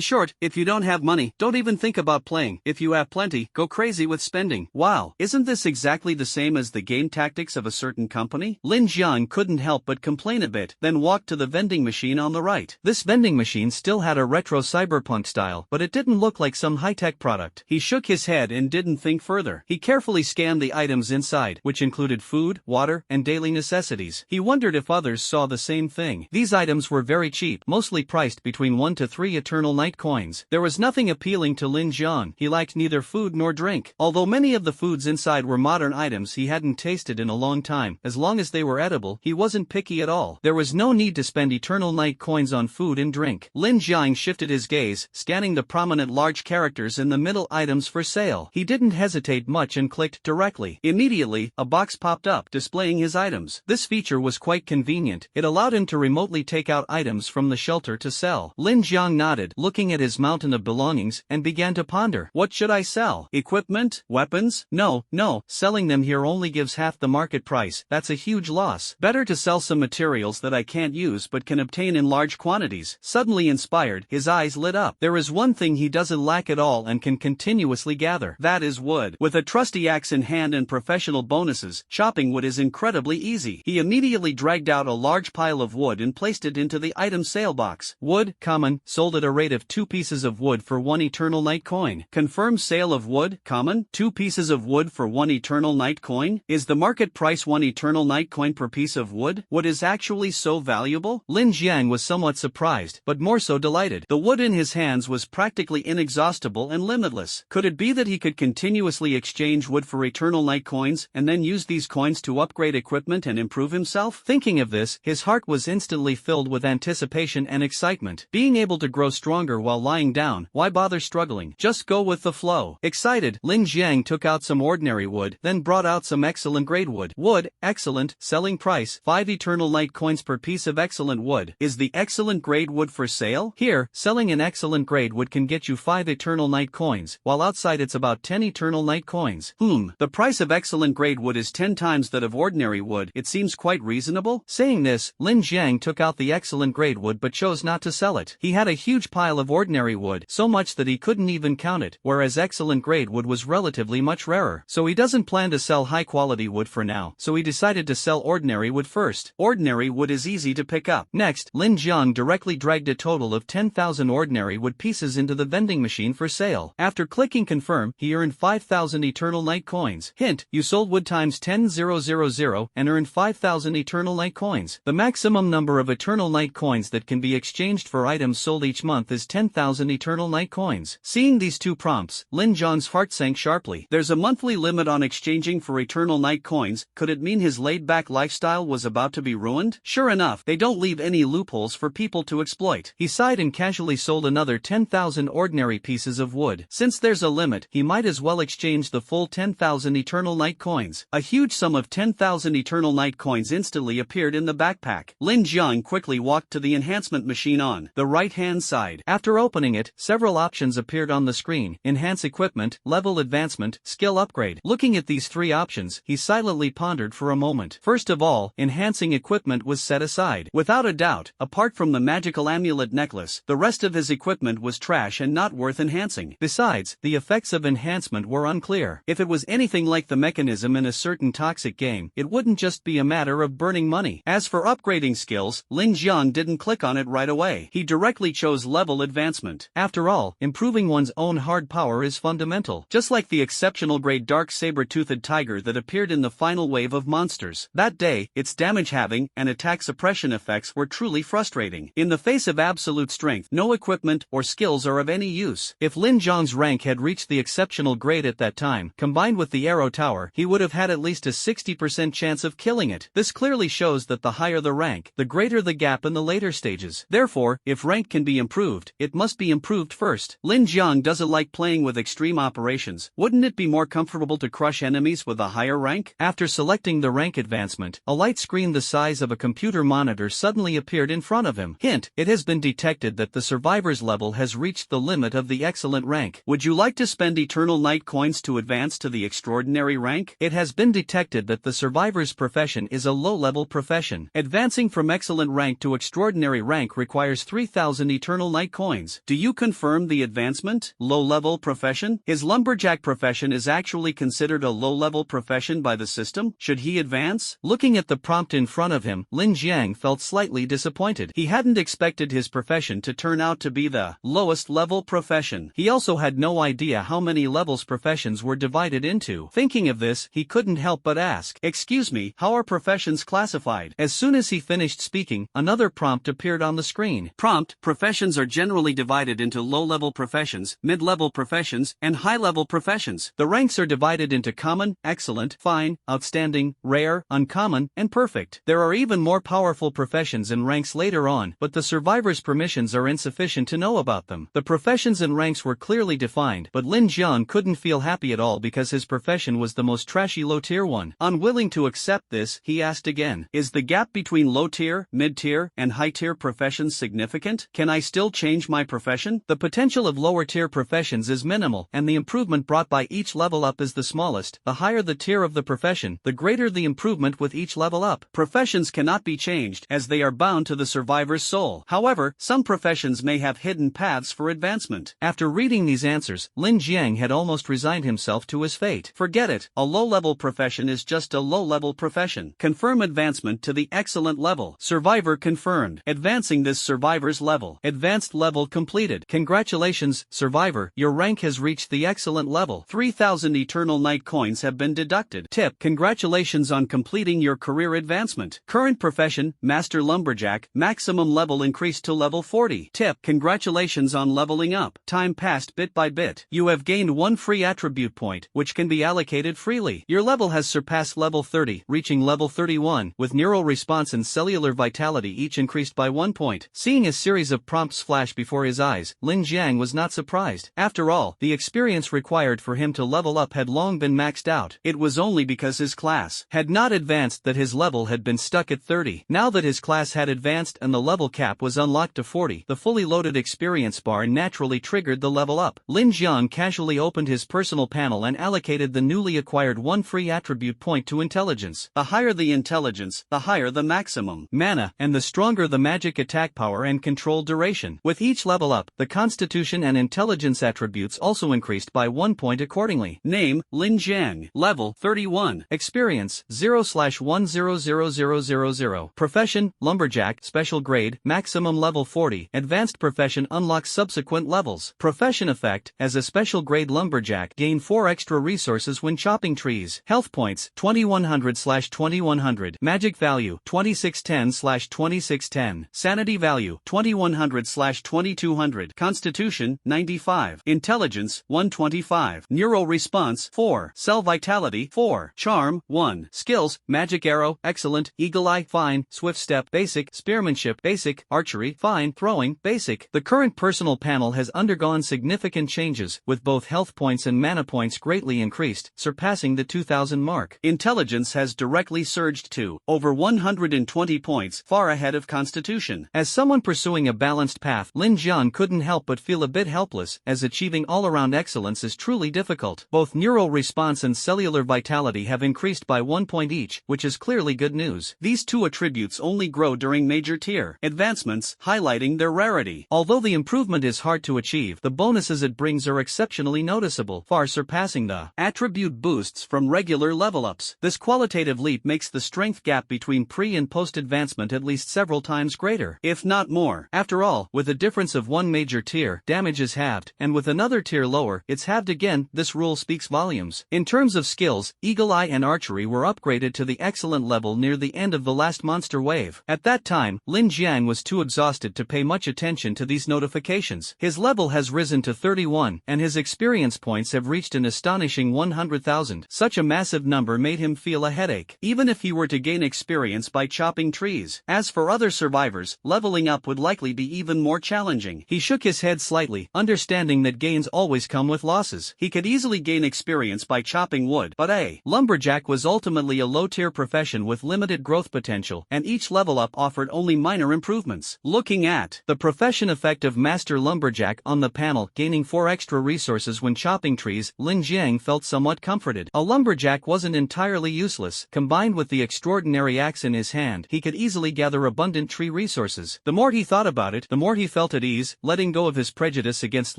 short, if you don't have money, don't even think about playing. If you have plenty, go crazy with spending. Wow, isn't this exactly the same as the game tactics of a certain company? Lin Jiang couldn't help but complain a bit, then walked to the vending machine on the right. This vending machine still had a retro cyberpunk style, but it didn't look like some high-tech product. He shook his head and didn't think further. He carefully scanned the items inside, which included food, water, and daily necessities. He wondered if others saw the same thing. These items were very cheap, mostly priced between 1 to 3 Eternal Night Coins. There was nothing appealing to Lin Jiang. He liked neither food nor drink. Although many of the foods inside were modern items he hadn't tasted in a long time, as long as they were edible, he wasn't picky at all. There was no need to spend Eternal Night Coins on food and drink. Lin Jiang shifted his gaze, scanning the prominent large characters in the middle items for sale. He didn't hesitate much and clicked directly. Immediately, a box popped up, displaying his items. This feature was quite convenient. It allowed him to remotely take out items from the shelter to sell. Lin Jiang nodded, looking at his mountain of belongings, and began to ponder. What should I sell? Equipment? Weapons? No, selling them here only gives half the market price. That's a huge loss. Better to sell some materials that I can't use but can obtain in large quantities. Suddenly inspired, his eyes lit up. There is one thing he doesn't lack at all and can continuously gather. That is wood. With a trusty axe in hand and professional bonuses, chopping wood is incredibly easy. He immediately dragged out a large pile of wood and placed it into the item sale box. Wood, common, sold at a rate of 2 pieces of wood for 1 Eternal Night Coin. Confirmed sale of wood, common, 2 pieces of wood for 1 Eternal Night Coin? Is the market price 1 Eternal Night Coin per piece of wood? Wood is actually so valuable? Lin Jiang was somewhat surprised, but more so delighted. The wood in his hands was practically inexhaustible and limitless. Could it be that he could continuously exchange wood for Eternal Night Coins, and then use these coins to upgrade equipment and improve himself? Thinking of this, his heart was instantly filled with anticipation and excitement. Being able to grow stronger while lying down, why bother struggling? Just go with the flow. Excited, Lin Jiang took out some ordinary wood, then brought out some excellent grade wood. Wood, excellent, selling price, 5 Eternal Night Coins per piece of excellent wood. Is the excellent grade wood for sale? Here, selling an excellent grade wood can get you 5 Eternal Night Coins, while outside it's about 10 Eternal Night Coins. The price of excellent grade wood is 10 times that of ordinary wood. It seems quite reasonable. Saying this, Lin Jiang took out the excellent grade wood but chose not to sell it. He had a huge pile of ordinary wood, so much that he couldn't even count it, whereas excellent grade wood was relatively much rarer. So he doesn't plan to sell high quality wood for now, so he decided to sell ordinary wood first. first. Ordinary wood is easy to pick up. Next, Lin Jiang directly dragged a total of 10,000 ordinary wood pieces into the vending machine for sale. After clicking confirm, he earned 5,000 Eternal Night coins. Hint, you sold wood times 10,000 and earned 5,000 Eternal Night coins. The maximum number of Eternal Night coins that can be exchanged for items sold each month is 10,000 Eternal Night coins. Seeing these two prompts, Lin Jiang's heart sank sharply. There's a monthly limit on exchanging for Eternal Night coins. Could it mean his laid-back lifestyle was about to be ruined? Sure enough, they don't leave any loopholes for people to exploit. He sighed and casually sold another 10,000 ordinary pieces of wood. Since there's a limit, he might as well exchange the full 10,000 Eternal Night coins. A huge sum of 10,000 Eternal Night coins instantly appeared in the backpack. Lin Jiang quickly walked to the enhancement machine on the right-hand side. After opening it, several options appeared on the screen: enhance equipment, level advancement, skill upgrade. Looking at these three options, he silently pondered for a moment. First of all, enhancing equipment was set aside. Without a doubt, apart from the magical amulet necklace, the rest of his equipment was trash and not worth enhancing. Besides, the effects of enhancement were unclear. If it was anything like the mechanism in a certain toxic game, it wouldn't just be a matter of burning money. As for upgrading skills, Lin Jiang didn't click on it right away. He directly chose level advancement. After all, improving one's own hard power is fundamental. Just like the exceptional grade dark saber-toothed tiger that appeared in the final wave of monsters. That day, its damage-having and attack suppression effects were truly frustrating. In the face of absolute strength, no equipment or skills are of any use. If Lin Jiang's rank had reached the exceptional grade at that time, combined with the arrow tower, he would have had at least a 60% chance of killing it. This clearly shows that the higher the rank, the greater the gap in the later stages. Therefore, if rank can be improved, it must be improved first. Lin Jiang doesn't like playing with extreme operations. Wouldn't it be more comfortable to crush enemies with a higher rank? After selecting the rank advancement, a light screen the size of a computer monitor suddenly appeared in front of him. Hint, it has been detected that the survivor's level has reached the limit of the excellent rank. Would you like to spend Eternal Night coins to advance to the extraordinary rank? It has been detected that the survivor's profession is a low-level profession. Advancing from excellent rank to extraordinary rank requires 3,000 Eternal Night coins. Do you confirm the advancement? Low-level profession? His lumberjack profession is actually considered a low-level profession by the system. Should he advance? Looking at the prompt in front of him, Lin Jiang felt slightly disappointed. He hadn't expected his profession to turn out to be the lowest level profession. He also had no idea how many levels professions were divided into. Thinking of this, he couldn't help but ask, "Excuse me, how are professions classified?" As soon as he finished speaking, another prompt appeared on the screen. Prompt: professions are generally divided into low-level professions, mid-level professions, and high-level professions. The ranks are divided into common, excellent, fine, outstanding, rare, uncommon, and perfect. There are even more powerful professions and ranks later on, but the survivor's permissions are insufficient to know about them. The professions and ranks were clearly defined, but Lin Jiang couldn't feel happy at all because his profession was the most trashy low-tier one. Unwilling to accept this, he asked again, "Is the gap between low-tier, mid-tier, and high-tier professions significant? Can I still change my profession?" The potential of lower-tier professions is minimal, and the improvement brought by each level up is the smallest. The higher the tier of the profession, the greater the improvement with each level up. Professions cannot be changed, as they are bound to the survivor's soul. However, some professions may have hidden paths for advancement. After reading these answers, Lin Jiang had almost resigned himself to his fate. Forget it, a low-level profession is just a low-level profession. Confirm advancement to the excellent level. Survivor confirmed. Advancing this survivor's level. Advanced level completed. Congratulations, survivor, your rank has reached the excellent level. 3,000 Eternal Night coins have been deducted. Tip: congratulations on completing your career advancement. Current profession, Master Lumberjack, maximum level increased to level 40. Tip: congratulations on leveling up. Time passed bit by bit. You have gained one free attribute point, which can be allocated freely. Your level has surpassed level 30, reaching level 31, with neural response and cellular vitality each increased by 1 point. Seeing a series of prompts flash before his eyes, Lin Jiang was not surprised. After all, the experience required for him to level up had long been maxed out. It was only because his class had not advanced that his level had been stuck at 30. Now that his class had advanced and the level cap was unlocked to 40, the fully loaded experience bar naturally triggered the level up. Lin Jiang casually opened his personal panel and allocated the newly acquired one free attribute point to intelligence. The higher the intelligence, the higher the maximum mana, and the stronger the magic attack power and control duration. With each level up, the constitution and intelligence attributes also increased by 1 point accordingly. Name: Lin Jiang. Level: 31. Experience: 0/1000. 0000. Profession, Lumberjack, Special Grade, Maximum Level 40. Advanced Profession unlocks subsequent levels. Profession Effect, as a Special Grade Lumberjack, gain 4 extra resources when chopping trees. Health Points, 2100/2100. Magic Value, 2610/2610. Sanity Value, 2100/2200. Constitution, 95. Intelligence, 125. Neural Response, 4. Cell Vitality, 4. Charm, 1. Skills, Magic Arrow, Excellent. Eagle Eye, Fine. Swift Step, Basic. Spearmanship, Basic. Archery, Fine. Throwing, Basic. The current personal panel has undergone significant changes, with both health points and mana points greatly increased, surpassing the 2000 mark. Intelligence has directly surged to over 120 points, far ahead of Constitution. As someone pursuing a balanced path, Lin Jiang couldn't help but feel a bit helpless, as achieving all-around excellence is truly difficult. Both neural response and cellular vitality have increased by 1 point each, which is clearly good news. These two attributes only grow during major tier advancements, highlighting their rarity. Although the improvement is hard to achieve, the bonuses it brings are exceptionally noticeable, far surpassing the attribute boosts from regular level-ups. This qualitative leap makes the strength gap between pre- and post-advancement at least several times greater, if not more. After all, with a difference of one major tier, damage is halved, and with another tier lower, it's halved again. This rule speaks volumes. In terms of skills, Eagle Eye and Archery were upgraded to the excellent level near the end of the last monster wave. At that time, Lin Jiang was too exhausted to pay much attention to these notifications. His level has risen to 31, and his experience points have reached an astonishing 100,000. Such a massive number made him feel a headache, even if he were to gain experience by chopping trees. As for other survivors, leveling up would likely be even more challenging. He shook his head slightly, understanding that gains always come with losses. He could easily gain experience by chopping wood, but a lumberjack was ultimately a low-tier profession with limited growth potential, and each level up offered only minor improvements. Looking at the profession effect of Master Lumberjack on the panel, gaining 4 extra resources when chopping trees, Lin Jiang felt somewhat comforted. A lumberjack wasn't entirely useless. Combined with the extraordinary axe in his hand, he could easily gather abundant tree resources. The more he thought about it, the more he felt at ease, letting go of his prejudice against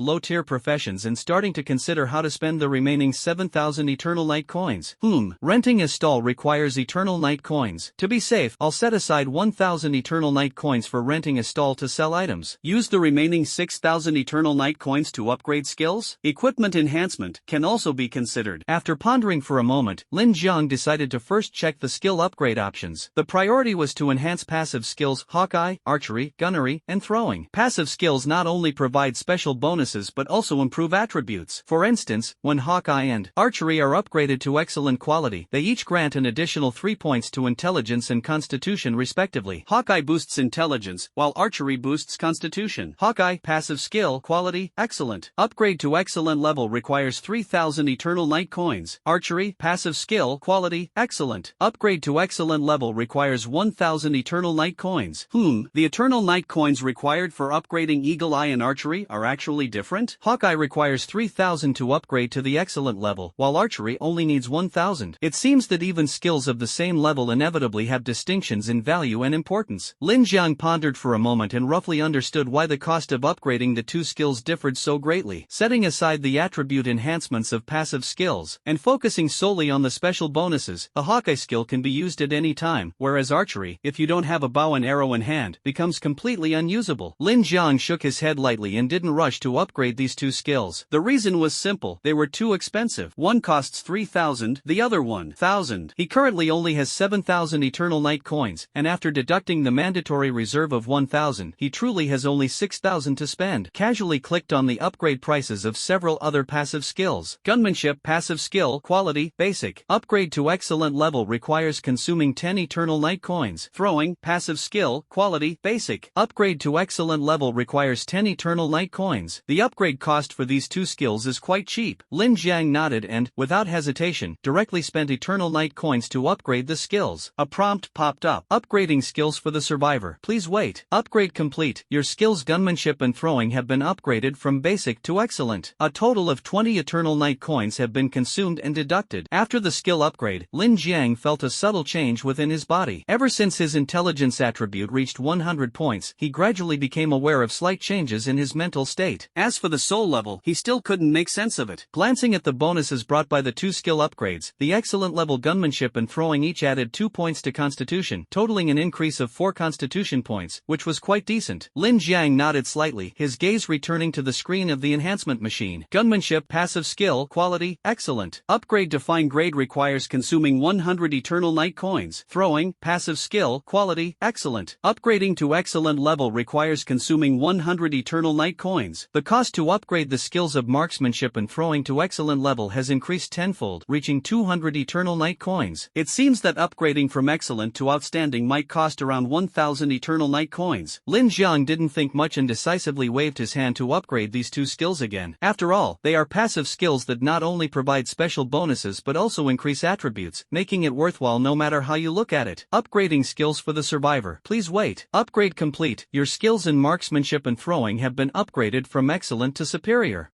low-tier professions and starting to consider how to spend the remaining 7,000 Eternal Night coins. Renting a stall requires Eternal Night coins. To be safe, I'll set aside 1,000 Eternal Night coins for renting a stall to sell items. Use the remaining 6,000 Eternal Night coins to upgrade skills. Equipment enhancement can also be considered. After pondering for a moment, Lin Jiang decided to first check the skill upgrade options. The priority was to enhance passive skills: Hawkeye, Archery, Gunnery, and Throwing. Passive skills not only provide special bonuses but also improve attributes. For instance, when Hawkeye and Archery are upgraded to excellent quality, they each grant an additional 3 points to Intelligence and Constitution respectively. Hawkeye boosts Intelligence, while Archery boosts Constitution. Hawkeye, passive skill, quality, excellent. Upgrade to excellent level requires 3,000 Eternal Night coins. Archery, passive skill, quality, excellent. Upgrade to excellent level requires 1,000 Eternal Night coins. The Eternal Night coins required for upgrading Eagle Eye and Archery are actually different. Hawkeye requires 3,000 to upgrade to the excellent level, while Archery only needs 1,000. It seems that even skills of the same level inevitably have distinctions in value and importance. Lin Jiang pondered for a moment and roughly understood why the cost of upgrading the two skills differed so greatly. Setting aside the attribute enhancements of passive skills and focusing solely on the special bonuses, a Hawkeye skill can be used at any time, whereas Archery, if you don't have a bow and arrow in hand, becomes completely unusable. Lin Jiang shook his head lightly and didn't rush to upgrade these two skills. The reason was simple: they were too expensive. One costs 3,000, the other 1,000. He currently only has 7,000 Eternal Night coins, and after deducting the mandatory reserve of 1,000, he truly has only 6,000 to spend. Casually clicked on the upgrade prices of several other passive skills. Gunmanship, passive skill, quality, basic. Upgrade to excellent level requires consuming 10 Eternal Night coins. Throwing, passive skill, quality, basic. Upgrade to excellent level requires 10 Eternal Night coins. The upgrade cost for these two skills is quite cheap. Lin Jiang nodded and, without hesitation, directly spent Eternal Night coins to upgrade the skills. A prompt popped up. Upgrading skills for the survivor. Please wait. Upgrade complete. Your skills Gunmanship and Throwing have been upgraded from basic to excellent. A total of 20 Eternal Night coins have been consumed and deducted. After the skill upgrade, Lin Jiang felt a subtle change within his body. Ever since his intelligence attribute reached 100 points, he gradually became aware of slight changes in his mental state. As for the soul level, he still couldn't make sense of it. Glancing at the bonuses brought by the two skill upgrades, the excellent level Gunmanship and Throwing each added 2 points points to Constitution, totaling an increase of 4 Constitution points, which was quite decent. Lin Jiang nodded slightly, his gaze returning to the screen of the enhancement machine. Gunmanship, passive skill, quality, excellent. Upgrade to fine grade requires consuming 100 Eternal Night coins. Throwing, passive skill, quality, excellent. Upgrading to excellent level requires consuming 100 Eternal Night coins. The cost to upgrade the skills of marksmanship and throwing to excellent level has increased tenfold, reaching 200 Eternal Night coins. It seems that upgrading from excellent to outstanding might cost around 1000 Eternal Night coins. Lin Jiang didn't think much and decisively waved his hand to upgrade these two skills again. After all, they are passive skills that not only provide special bonuses but also increase attributes, making it worthwhile no matter how you look at it. Upgrading skills for the survivor. Please wait. Upgrade complete. Your skills in marksmanship and throwing have been upgraded from excellent to superior.